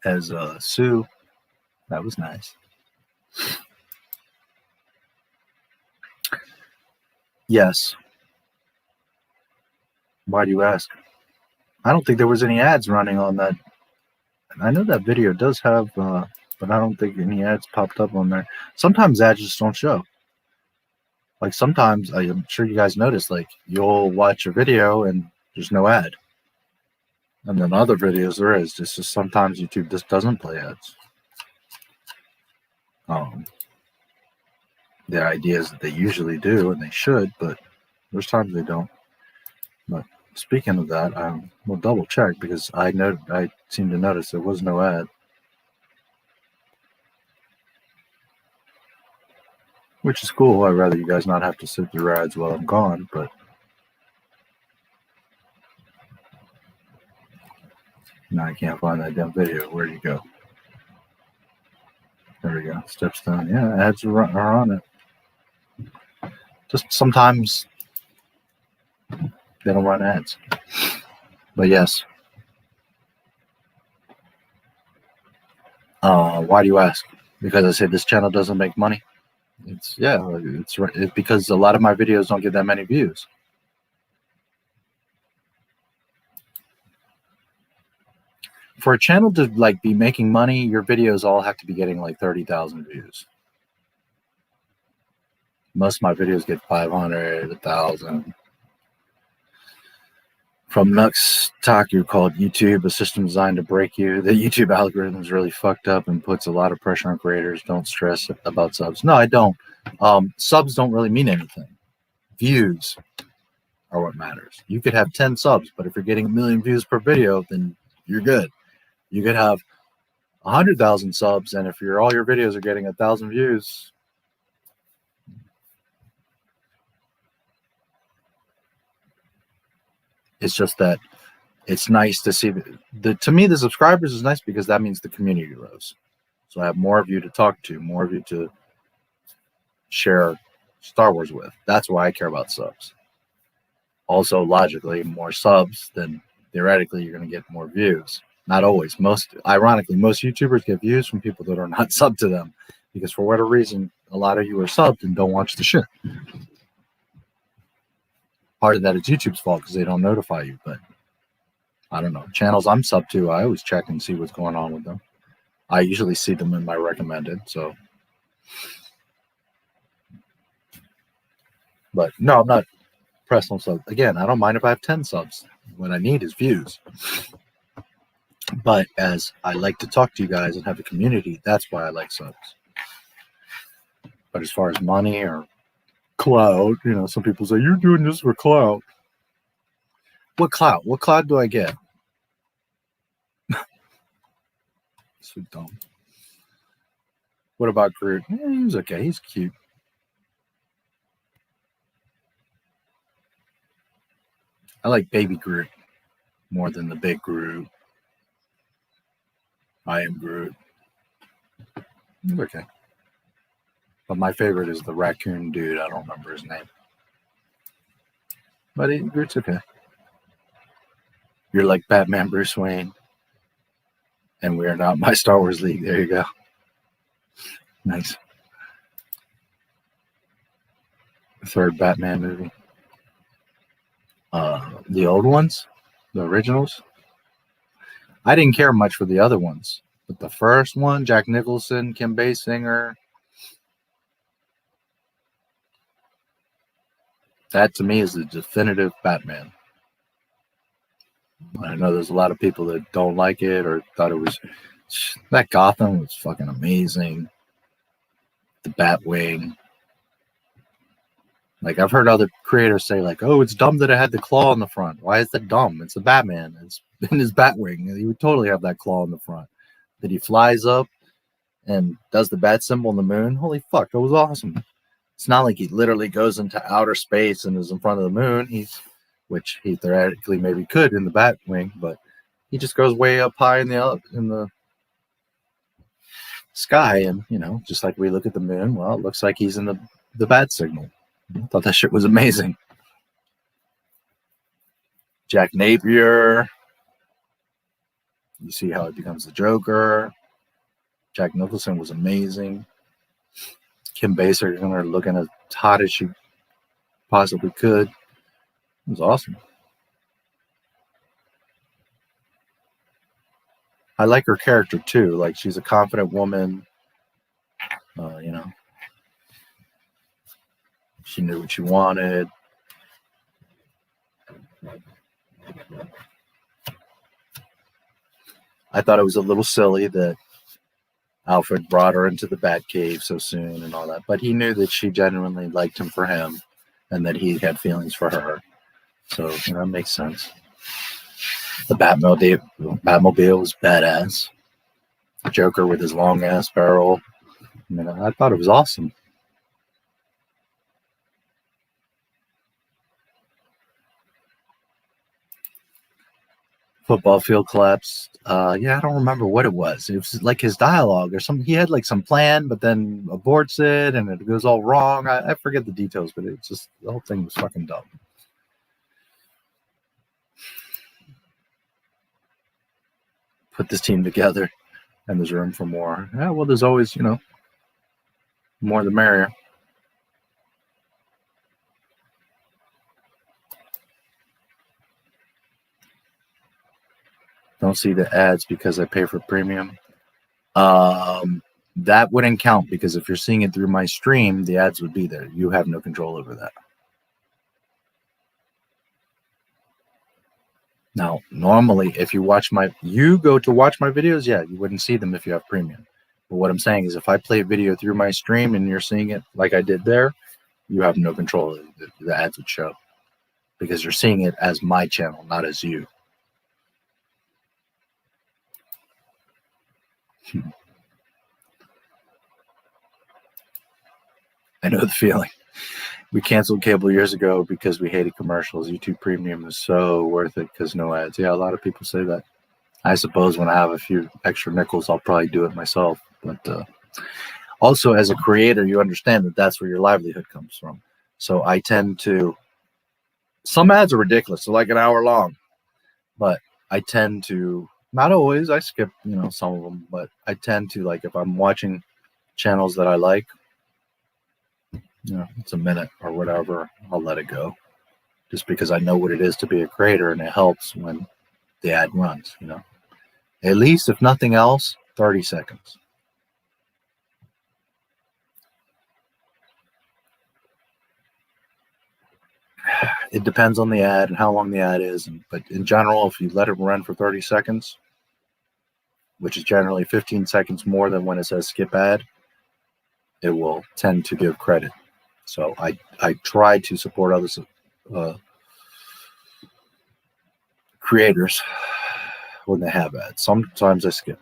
as Sue. That was nice. Yes. Why do you ask? I don't think there was any ads running on that. I know that video does have, but I don't think any ads popped up on there. Sometimes ads just don't show. Like sometimes, I'm sure you guys notice, like you'll watch a video and there's no ad. And then other videos there is. It's just sometimes YouTube just doesn't play ads. The idea is that they usually do and they should, but there's times they don't. But speaking of that, I will double check because I seem to notice there was no ad. Which is cool. I'd rather you guys not have to sit through ads while I'm gone, but no, I can't find that damn video. Where'd you go? There we go. Steps down. Yeah, ads are on it. Just sometimes they don't run ads. But yes. Why do you ask? Because I said this channel doesn't make money. It's because a lot of my videos don't get that many views. For a channel to like be making money, your videos all have to be getting like 30,000 views. Most of my videos get 500, 1,000. From Nux Taku called YouTube, a system designed to break you. The YouTube algorithm is really fucked up and puts a lot of pressure on creators. Don't stress about subs. No, I don't. Subs don't really mean anything. Views are what matters. You could have 10 subs, but if you're getting 1 million views per video, then you're good. You could have 100,000 subs, and if all your videos are getting 1,000 views, it's just that it's nice to see to me, the subscribers is nice because that means the community grows. So I have more of you to talk to, more of you to share Star Wars with. That's why I care about subs. Also, logically, more subs, then theoretically you're going to get more views. Not always. Ironically, most YouTubers get views from people that are not subbed to them because for whatever reason, a lot of you are subbed and don't watch the shit. Part of that is YouTube's fault because they don't notify you, but I don't know. Channels I'm subbed to, I always check and see what's going on with them. I usually see them in my recommended, so. But no, I'm not pressed on subs. Again, I don't mind if I have 10 subs. What I need is views. But as I like to talk to you guys and have a community, that's why I like subs. But as far as money or clout, you know, some people say you're doing this for clout. What clout? What clout do I get? So dumb. What about Groot? He was okay. He's cute. I like baby Groot more than the big Groot. I am Groot. He's okay. But my favorite is the raccoon dude. I don't remember his name. But Groot's okay. You're like Batman Bruce Wayne. And we are not my Star Wars League. There you go. Nice. The third Batman movie. The old ones, the originals. I didn't care much for the other ones, but the first one, Jack Nicholson, Kim Basinger, that to me is the definitive Batman. I know there's a lot of people that don't like it or thought it was that Gotham was fucking amazing. The Batwing. Like I've heard other creators say like, oh, it's dumb that it had the claw in the front. Why is that dumb? It's the Batman. It's in his Batwing. He would totally have that claw in the front. That he flies up and does the bat symbol on the moon. Holy fuck, that was awesome. It's not like he literally goes into outer space and is in front of the moon. Which he theoretically maybe could in the Batwing, but he just goes way up high in the sky, and you know, just like we look at the moon, well, it looks like he's in the bat signal. I thought that shit was amazing. Jack Napier. You see how it becomes the Joker. Jack Nicholson was amazing. Kim Basinger looking as hot as she possibly could. It was awesome. I like her character too. Like she's a confident woman. You know, she knew what she wanted. I thought it was a little silly that Alfred brought her into the Batcave so soon and all that, but he knew that she genuinely liked him for him and that he had feelings for her. So, you know, it makes sense. The Batmobile was badass. The Joker with his long ass barrel. You know, I thought it was awesome. Football field collapsed. Yeah, I don't remember what it was. It was like his dialogue or something. He had like some plan, but then aborts it and it goes all wrong. I forget the details, but it's just the whole thing was fucking dumb. Put this team together and there's room for more. Yeah, well, there's always, you know, more the merrier. Don't see the ads because I pay for premium. That wouldn't count because if you're seeing it through my stream, the ads would be there. You have no control over that. Now, normally, if you go to watch my videos, yeah, you wouldn't see them if you have premium. But what I'm saying is if I play a video through my stream and you're seeing it like I did there, you have no control. The ads would show because you're seeing it as my channel, not as you. I know the feeling. We canceled cable years ago because we hated commercials. YouTube Premium is so worth it because no ads. Yeah, a lot of people say that. I suppose when I have a few extra nickels, I'll probably do it myself. But also, as a creator, you understand that that's where your livelihood comes from. So I tend to... Some ads are ridiculous. They're like an hour long. But I tend to... Not always. I skip, you know, some of them. But I tend to, like, if I'm watching channels that I like, you know, it's a minute or whatever, I'll let it go. Just because I know what it is to be a creator, and it helps when the ad runs, you know. At least, if nothing else, 30 seconds. It depends on the ad and how long the ad is. But in general, if you let it run for 30 seconds, which is generally 15 seconds more than when it says skip ad, it will tend to give credit. So I try to support other creators when they have ads. Sometimes I skip,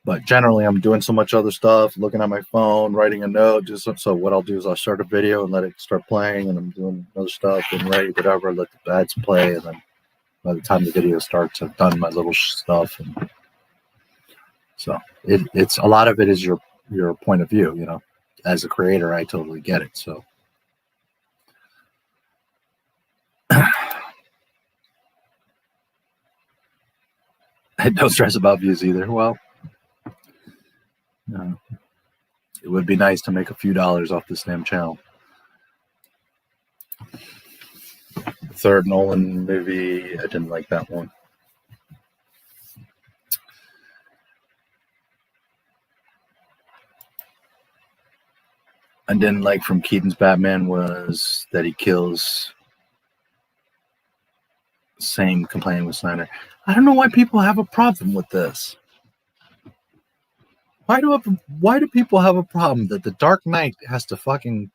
but generally I'm doing so much other stuff, looking at my phone, writing a note. Just so what I'll do is I'll start a video and let it start playing, and I'm doing other stuff, getting ready, whatever. Let the ads play, and then by the time the video starts, I've done my little stuff. And so it's a lot of it is your point of view. You know, as a creator, I totally get it. So. No stress about views either. Well, it would be nice to make a few dollars off this damn channel. The third Nolan movie, I didn't like that one. I didn't like from Keaton's Batman was that he kills. Same complaining with Snyder. I don't know why people have a problem with this. Why do people have a problem that the Dark Knight has to fucking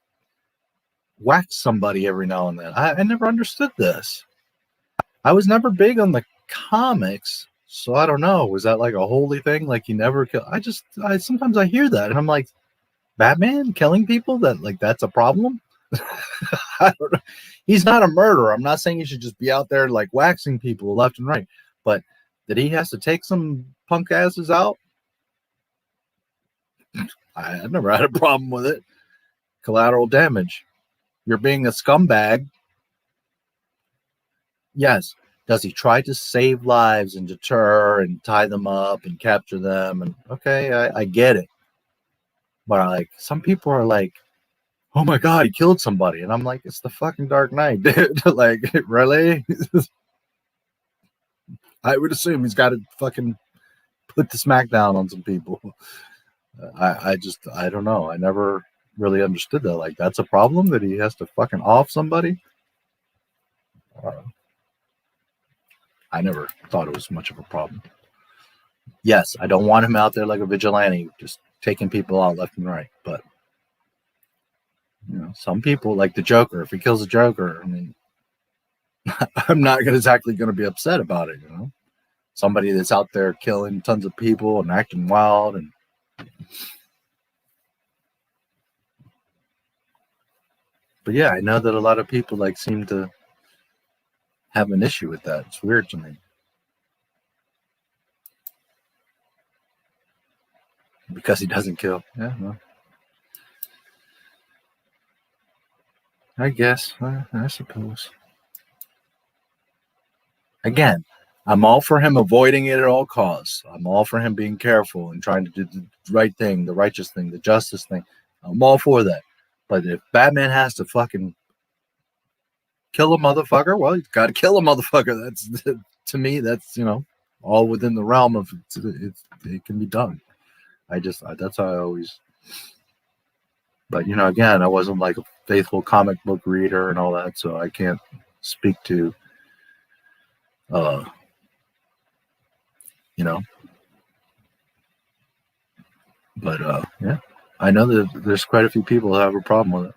whack somebody every now and then? I never understood this. I was never big on the comics, so I don't know. Was that like a holy thing? Like he never kill? I sometimes I hear that and I'm like, Batman killing people? That's a problem? I don't know. He's not a murderer. I'm not saying he should just be out there like waxing people left and right, but that he has to take some punk asses out, I've never had a problem with it. Collateral damage. You're being a scumbag. Yes. Does he try to save lives and deter and tie them up and capture them? And okay, I get it. But like some people are like, oh my God, he killed somebody. And I'm like, it's the fucking Dark Knight, dude. Like, really? I would assume he's got to fucking put the smackdown on some people. I don't know. I never really understood that. Like, that's a problem that he has to fucking off somebody? I never thought it was much of a problem. Yes, I don't want him out there like a vigilante, just taking people out left and right. But you know, some people like the Joker. If he kills a Joker, I mean, I'm not exactly going to be upset about it. You know, somebody that's out there killing tons of people and acting wild, and but yeah, I know that a lot of people like seem to have an issue with that. It's weird to me because he doesn't kill. Yeah, well, I guess. I suppose. Again, I'm all for him avoiding it at all costs. I'm all for him being careful and trying to do the right thing, the righteous thing, the justice thing. I'm all for that. But if Batman has to fucking kill a motherfucker, well, he's got to kill a motherfucker. That's, to me, that's, you know, all within the realm of it can be done. That's how I always. But, you know, again, I wasn't like a faithful comic book reader and all that, so I can't speak to, you know. But, yeah, I know that there's quite a few people that have a problem with it.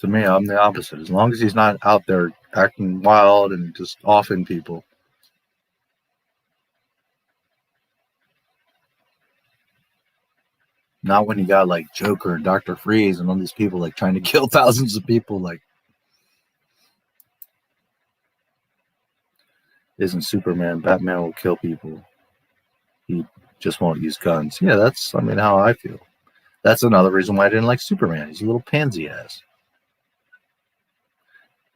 To me, I'm the opposite. As long as he's not out there acting wild and just offing people. Not when you got like Joker and Dr. Freeze and all these people like trying to kill thousands of people. Like, isn't Superman? Batman will kill people. He just won't use guns. Yeah, that's, I mean, how I feel. That's another reason why I didn't like Superman. He's a little pansy ass.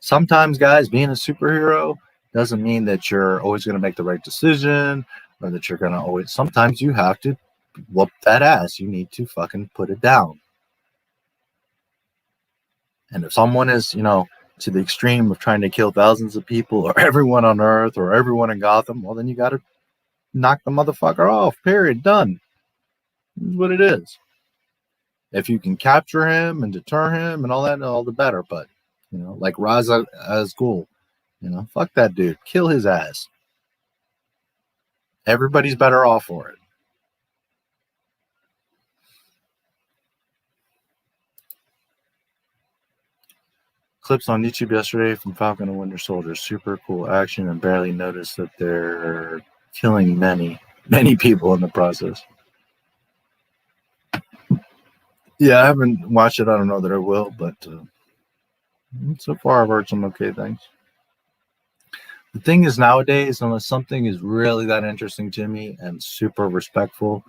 Sometimes, guys, being a superhero doesn't mean that you're always going to make the right decision or that you're going to always. Sometimes you have to whoop that ass. You need to fucking put it down. And if someone is, you know, to the extreme of trying to kill thousands of people or everyone on Earth or everyone in Gotham, well, then you got to knock the motherfucker off. Period. Done. This is what it is. If you can capture him and deter him and all that, all the better. But, you know, like Ra's al Ghul, you know, fuck that dude. Kill his ass. Everybody's better off for it. clips on YouTube yesterday from Falcon and Winter Soldier. Super cool action, and barely noticed that they're killing many people in the process. Yeah, I haven't watched it. I don't know that I will, but so far I've heard some okay things. The thing is, nowadays, unless something is really that interesting to me and super respectful,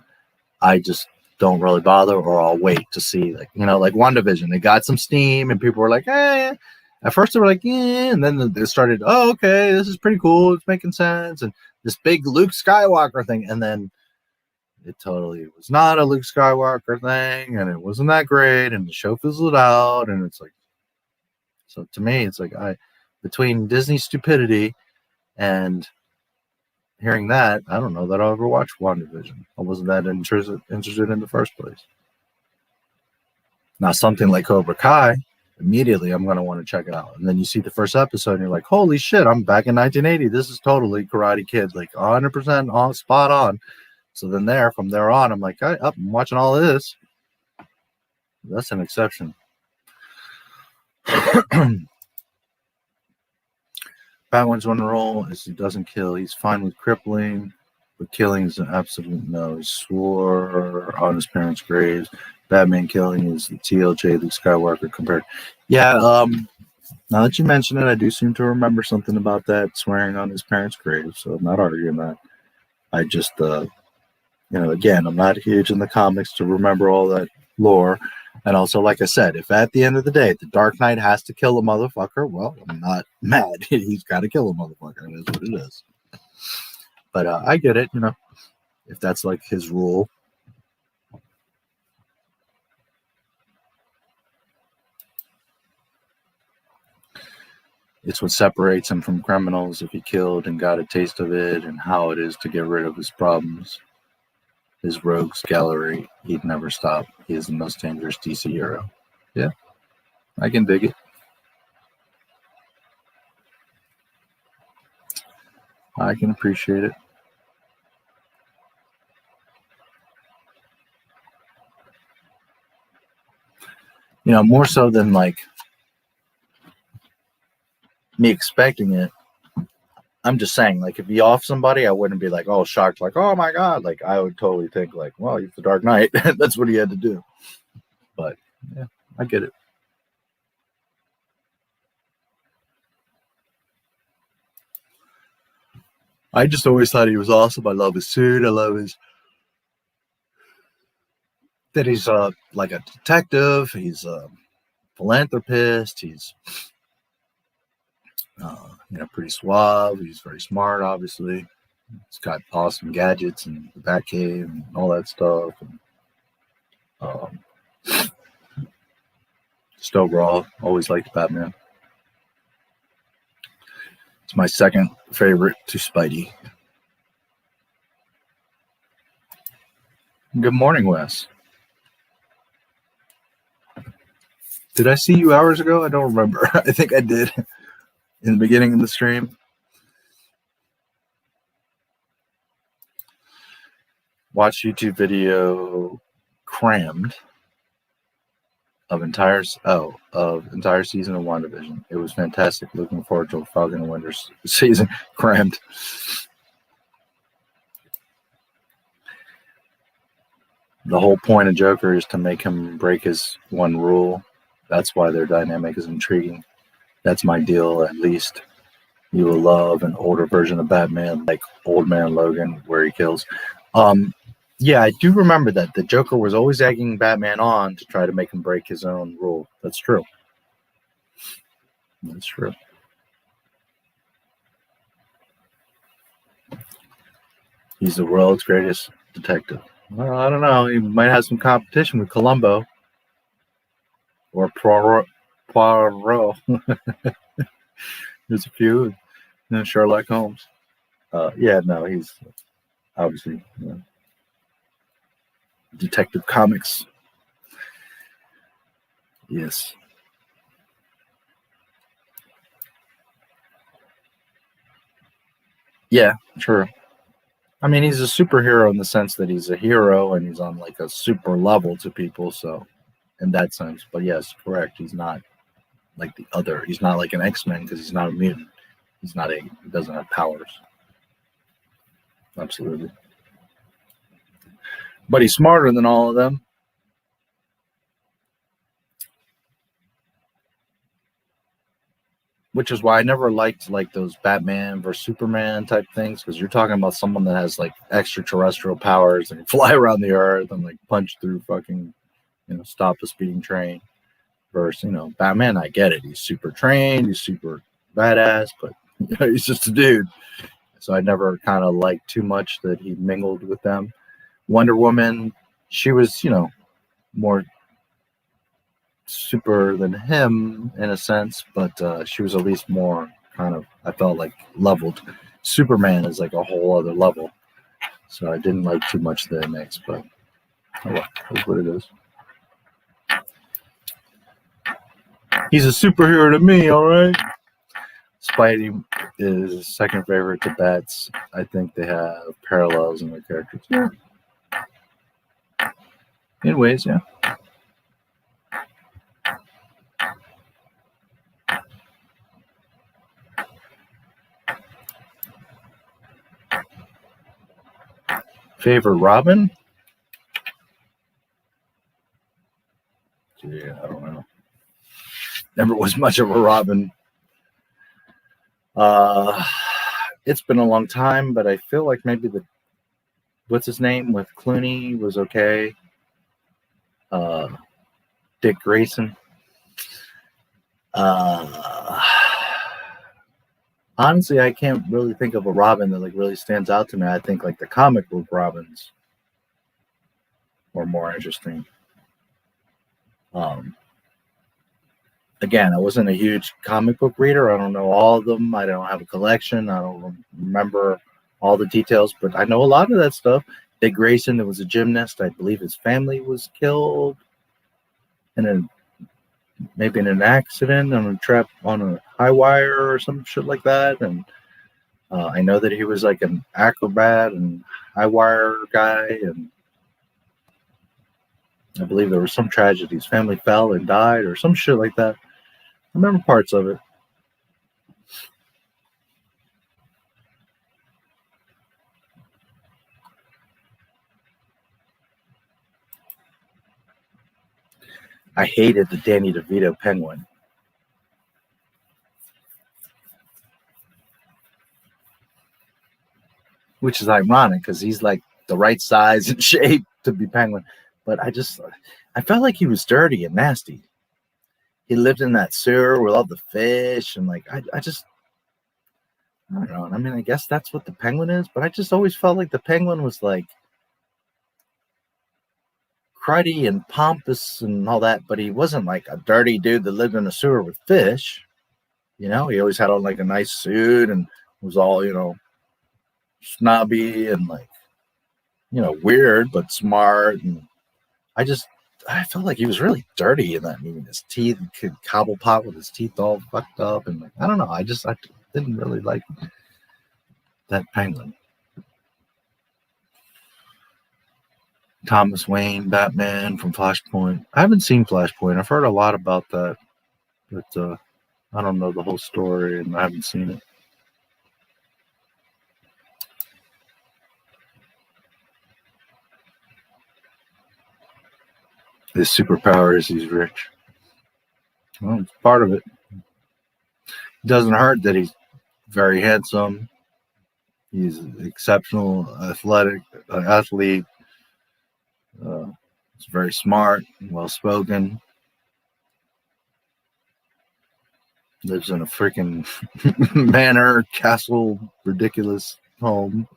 I just don't really bother, or I'll wait to see, like, you know, like WandaVision. It got some steam and people were like, eh. At first they were like, yeah, and then they started, oh, okay, this is pretty cool, it's making sense, and this big Luke Skywalker thing, and then it totally was not a Luke Skywalker thing, and it wasn't that great, and the show fizzled out, and it's like, so to me, it's like, between Disney's stupidity and hearing that, I don't know that I'll ever watch WandaVision. I wasn't that interested in the first place. Now, something like Cobra Kai, immediately I'm going to want to check it out. And then you see the first episode, and you're like, holy shit, I'm back in 1980. This is totally Karate Kid, like 100% on, spot on. So then from there on, I'm like, I'm watching all of this. That's an exception. Batman's one role is he doesn't kill. He's fine with crippling, but killing is an absolute no. He swore on his parents' graves. Batman killing is the TLJ Luke Skywalker compared. Yeah, now that you mention it, I do seem to remember something about that, swearing on his parents' graves, so I'm not arguing that. I just, again, I'm not huge in the comics to remember all that lore. And also, like I said, if at the end of the day, the Dark Knight has to kill a motherfucker, well, I'm not mad. He's got to kill a motherfucker. It is what it is. But I get it, if that's like his rule. It's what separates him from criminals if he killed and got a taste of it, and how it is to get rid of his problems. His rogues gallery, he'd never stop. He is the most dangerous DC hero. Yeah, I can dig it. I can appreciate it. More so than like me expecting it. I'm just saying, like, if he off somebody, I wouldn't be like, oh, shocked, like, oh my god. Like, I would totally think, like, well, he's the Dark Knight. That's what he had to do. But yeah, I get it. I just always thought he was awesome. I love his suit. I love that he's like a detective. He's a philanthropist. He's pretty suave. He's very smart, obviously. He's got awesome gadgets and the Batcave and all that stuff. And, just overall, always liked Batman. It's my second favorite to Spidey. Good morning, Wes. Did I see you hours ago? I don't remember. I think I did in the beginning of the stream. Watch YouTube video crammed of entire season of WandaVision. It was fantastic. Looking forward to Falcon and Winter season. Crammed. The whole point of Joker is to make him break his one rule. That's why their dynamic is intriguing. That's my deal, at least. You will love an older version of Batman, like Old Man Logan, where he kills. Yeah, I do remember that. The Joker was always egging Batman on to try to make him break his own rule. That's true. That's true. He's the world's greatest detective. Well, I don't know. He might have some competition with Columbo. Or Poirot. There's a few. Sherlock Holmes. Yeah, no, he's obviously Detective Comics. Yes. Yeah, true. I mean, he's a superhero in the sense that he's a hero and he's on like a super level to people. So, in that sense, but yes, correct. He's not, like the other. He's not like an X-Men because he's not a mutant. He doesn't have powers. Absolutely. But he's smarter than all of them. Which is why I never liked like those Batman versus Superman type things, because you're talking about someone that has like extraterrestrial powers and can fly around the earth and like punch through fucking, stop a speeding train. Versus, Batman, I get it. He's super trained, he's super badass, but he's just a dude. So I never kind of liked too much that he mingled with them. Wonder Woman, she was, more super than him in a sense, but she was at least more kind of, I felt like, leveled. Superman is like a whole other level, so I didn't like too much of the mix, but oh well, that's what it is. He's a superhero to me, all right. Spidey is second favorite to Bats. I think they have parallels in their characters. Yeah. In ways, yeah. Favorite Robin? Yeah, I don't know. Never was much of a Robin. It's been a long time, but I feel like maybe what's his name with Clooney was okay. Dick Grayson. Honestly, I can't really think of a Robin that like really stands out to me. I think like the comic book Robins were more interesting. Again, I wasn't a huge comic book reader. I don't know all of them. I don't have a collection. I don't remember all the details, but I know a lot of that stuff. Dick Grayson, that was a gymnast. I believe his family was killed maybe in an accident on a trap on a high wire or some shit like that. And I know that he was like an acrobat and high wire guy, and I believe there was some tragedy. His family fell and died or some shit like that. I remember parts of it. I hated the Danny DeVito Penguin. Which is ironic because he's like the right size and shape to be Penguin. But I felt like he was dirty and nasty. He lived in that sewer with all the fish and like, I don't know. I mean, I guess that's what the Penguin is, but I just always felt like the Penguin was like cruddy and pompous and all that, but he wasn't like a dirty dude that lived in a sewer with fish. He always had on like a nice suit and was all, snobby and like, weird, but smart. And I felt like he was really dirty in that movie. His teeth, could cobble pot with his teeth all fucked up. And like, I don't know. I didn't really like that Penguin. Thomas Wayne, Batman from Flashpoint. I haven't seen Flashpoint. I've heard a lot about that, but I don't know the whole story and I haven't seen it. His superpower is he's rich. Well, it's part of it. It doesn't hurt that he's very handsome. He's an exceptional athlete. He's very smart, well-spoken. Lives in a freaking manor, castle, ridiculous home.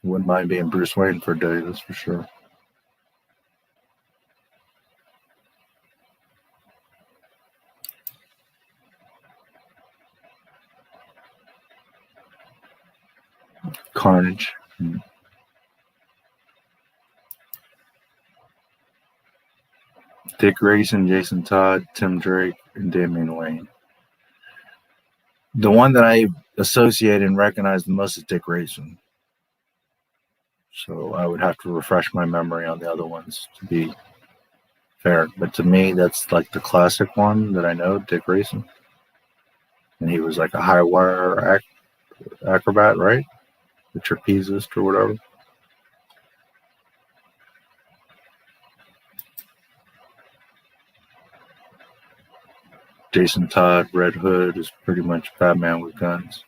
Wouldn't mind being Bruce Wayne for a day, that's for sure. Carnage. Dick Grayson, Jason Todd, Tim Drake, and Damian Wayne. The one that I associate and recognize the most is Dick Grayson. So I would have to refresh my memory on the other ones to be Fair. But to me, that's like the classic one that I know, Dick Grayson. And he was like a high wire acrobat, right? The trapezist or whatever. Jason Todd, Red Hood is pretty much Batman with guns.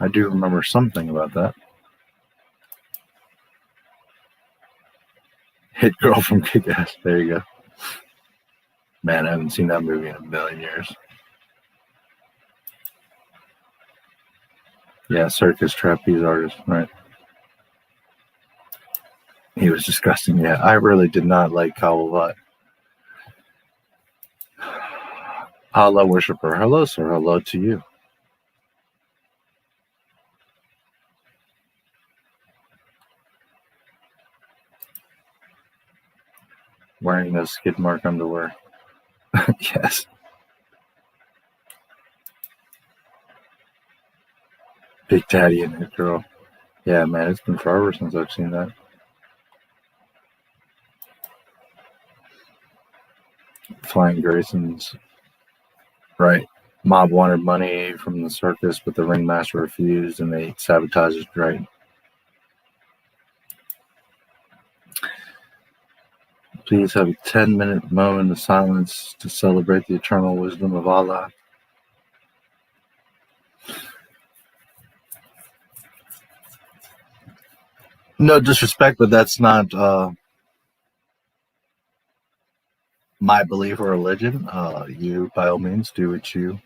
I do remember something about that. Hit Girl from Kick-Ass. There you go. Man, I haven't seen that movie in a million years. Yeah, circus trapeze artist, right? He was disgusting. Yeah, I really did not like Kalavat. Allah worshiper. Hello, sir. Hello to you. Wearing those skid mark underwear. Yes. Big Daddy and Hit Girl. Yeah, man, it's been forever since I've seen that. Flying Graysons. Right. Mob wanted money from the circus, but the ringmaster refused, and they sabotaged his dragon. Please have a 10-minute moment of silence to celebrate the eternal wisdom of Allah. No disrespect, but that's not my belief or religion. You, by all means, do what you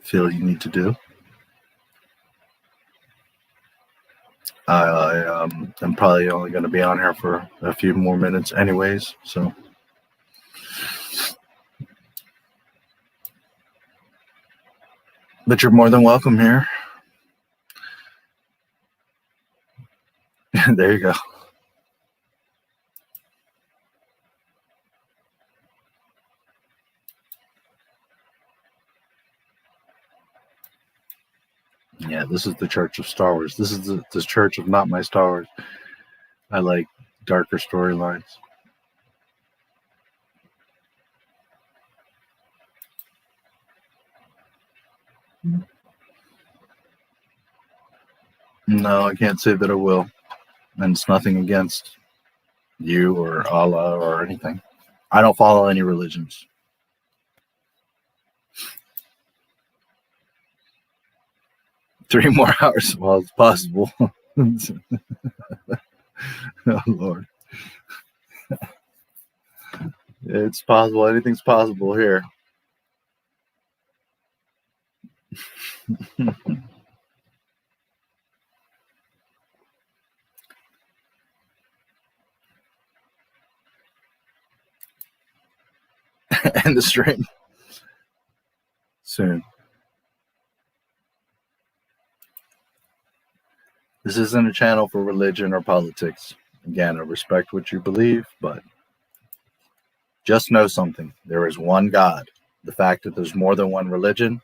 feel you need to do. I'm probably only going to be on here for a few more minutes anyways, so. But you're more than welcome here. There you go. Yeah, this is the Church of Star Wars. This is the Church of Not My Star Wars. I like darker storylines. No, I can't say that I will. And it's nothing against you or Allah or anything. I don't follow any religions. Three more hours while it's possible. Oh, Lord. It's possible. Anything's possible here. End the stream soon. This isn't a channel for religion or politics. Again, I respect what you believe, but just know something. There is one God. The fact that there's more than one religion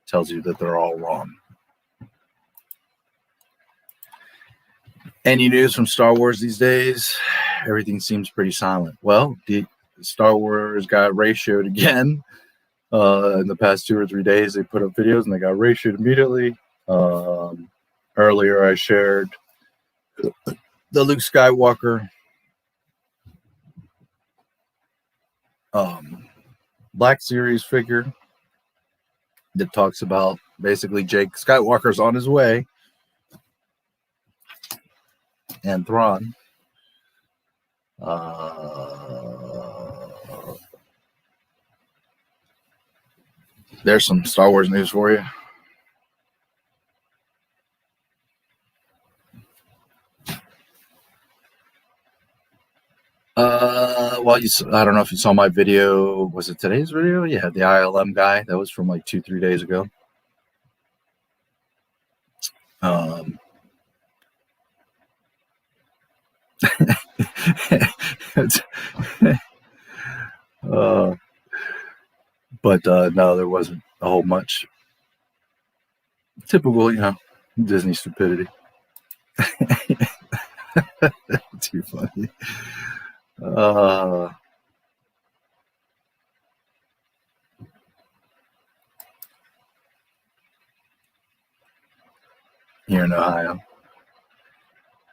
tells you that they're all wrong. Any news from Star Wars these days? Everything seems pretty silent. Well, the Star Wars got ratioed again. In the past 2 or 3 days, they put up videos and they got ratioed immediately. Earlier, I shared the Luke Skywalker Black Series figure that talks about basically Jake Skywalker's on his way and Thrawn. There's some Star Wars news for you. Well, I don't know if you saw my video. Was it today's video? Yeah, the ILM guy. That was from like 2-3 days ago. But no, there wasn't a whole much. Typical, Disney stupidity. Too funny. Here in Ohio,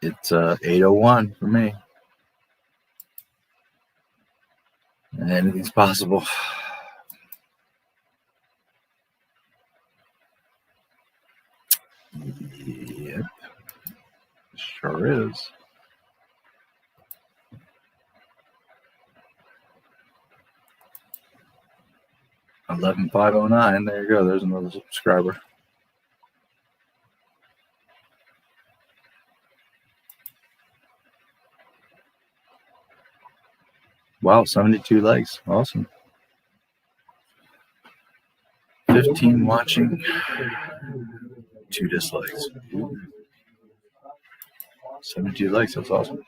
it's 8:01 for me. And anything's possible. Yep, sure is. $11,509. There you go. There's another subscriber. Wow, 72 likes. Awesome. 15 watching, 2 dislikes. 72 likes. That's awesome.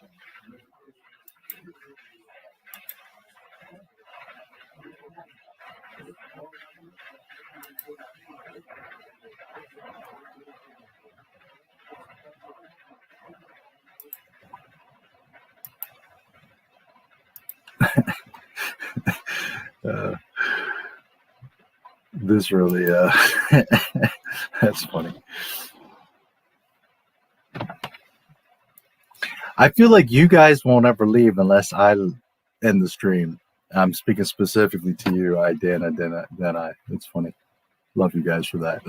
This really, that's funny. I feel like you guys won't ever leave unless I end the stream. I'm speaking specifically to you, Dana. It's funny. Love you guys for that.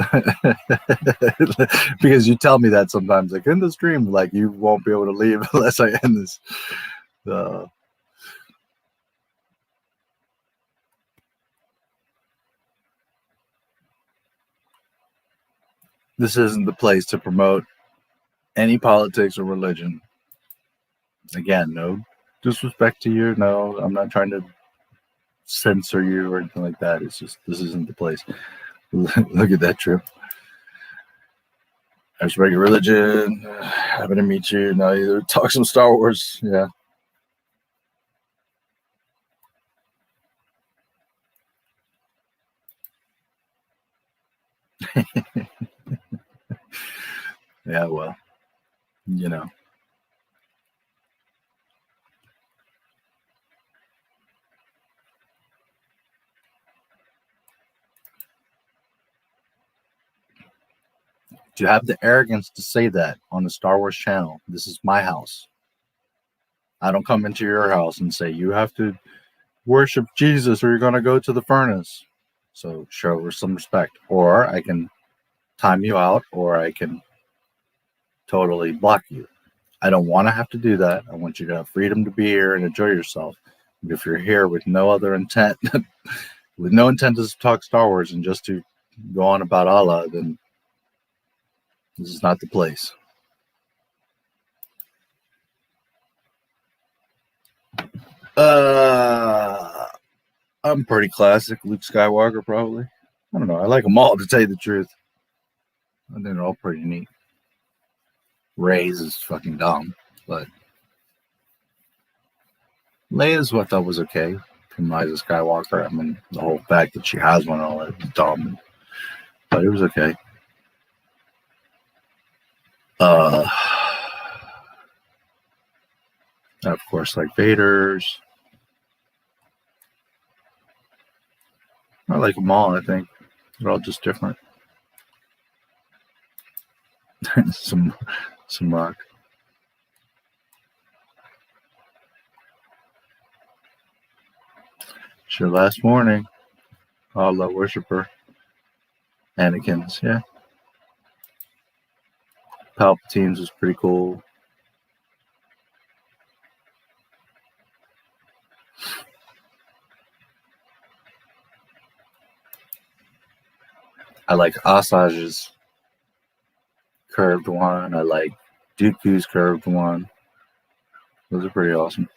Because you tell me that sometimes, like in the stream, like you won't be able to leave unless I end this. This isn't the place to promote any politics or religion. Again, no disrespect to you. No, I'm not trying to censor you or anything like that. It's just, this isn't the place. Look at that trip. I respect your religion. Happy to meet you. Now either talk some Star Wars. Yeah. Yeah, well, you know. To have the arrogance to say that on the Star Wars channel, this is my house. I don't come into your house and say, you have to worship Jesus or you're going to go to the furnace. So show some respect. Or I can time you out, or I can totally block you. I don't want to have to do that. I want you to have freedom to be here and enjoy yourself. But if you're here with no other intent, with no intent to talk Star Wars and just to go on about Allah, then this is not the place. I'm pretty classic. Luke Skywalker, probably. I don't know. I like them all, to tell you the truth. I think they're all pretty neat. Rey's is fucking dumb, but Leia's what I thought was okay from Rise of Skywalker. I mean, the whole fact that she has one and all that is dumb, but it was okay. Of course, like Vader's. I like them all, I think. They're all just different. some rock. It's your last warning. Allah worshiper. Anakin's, yeah. Palpatine's was pretty cool. I like Asajj's curved one. I like Dooku's curved one. Those are pretty awesome.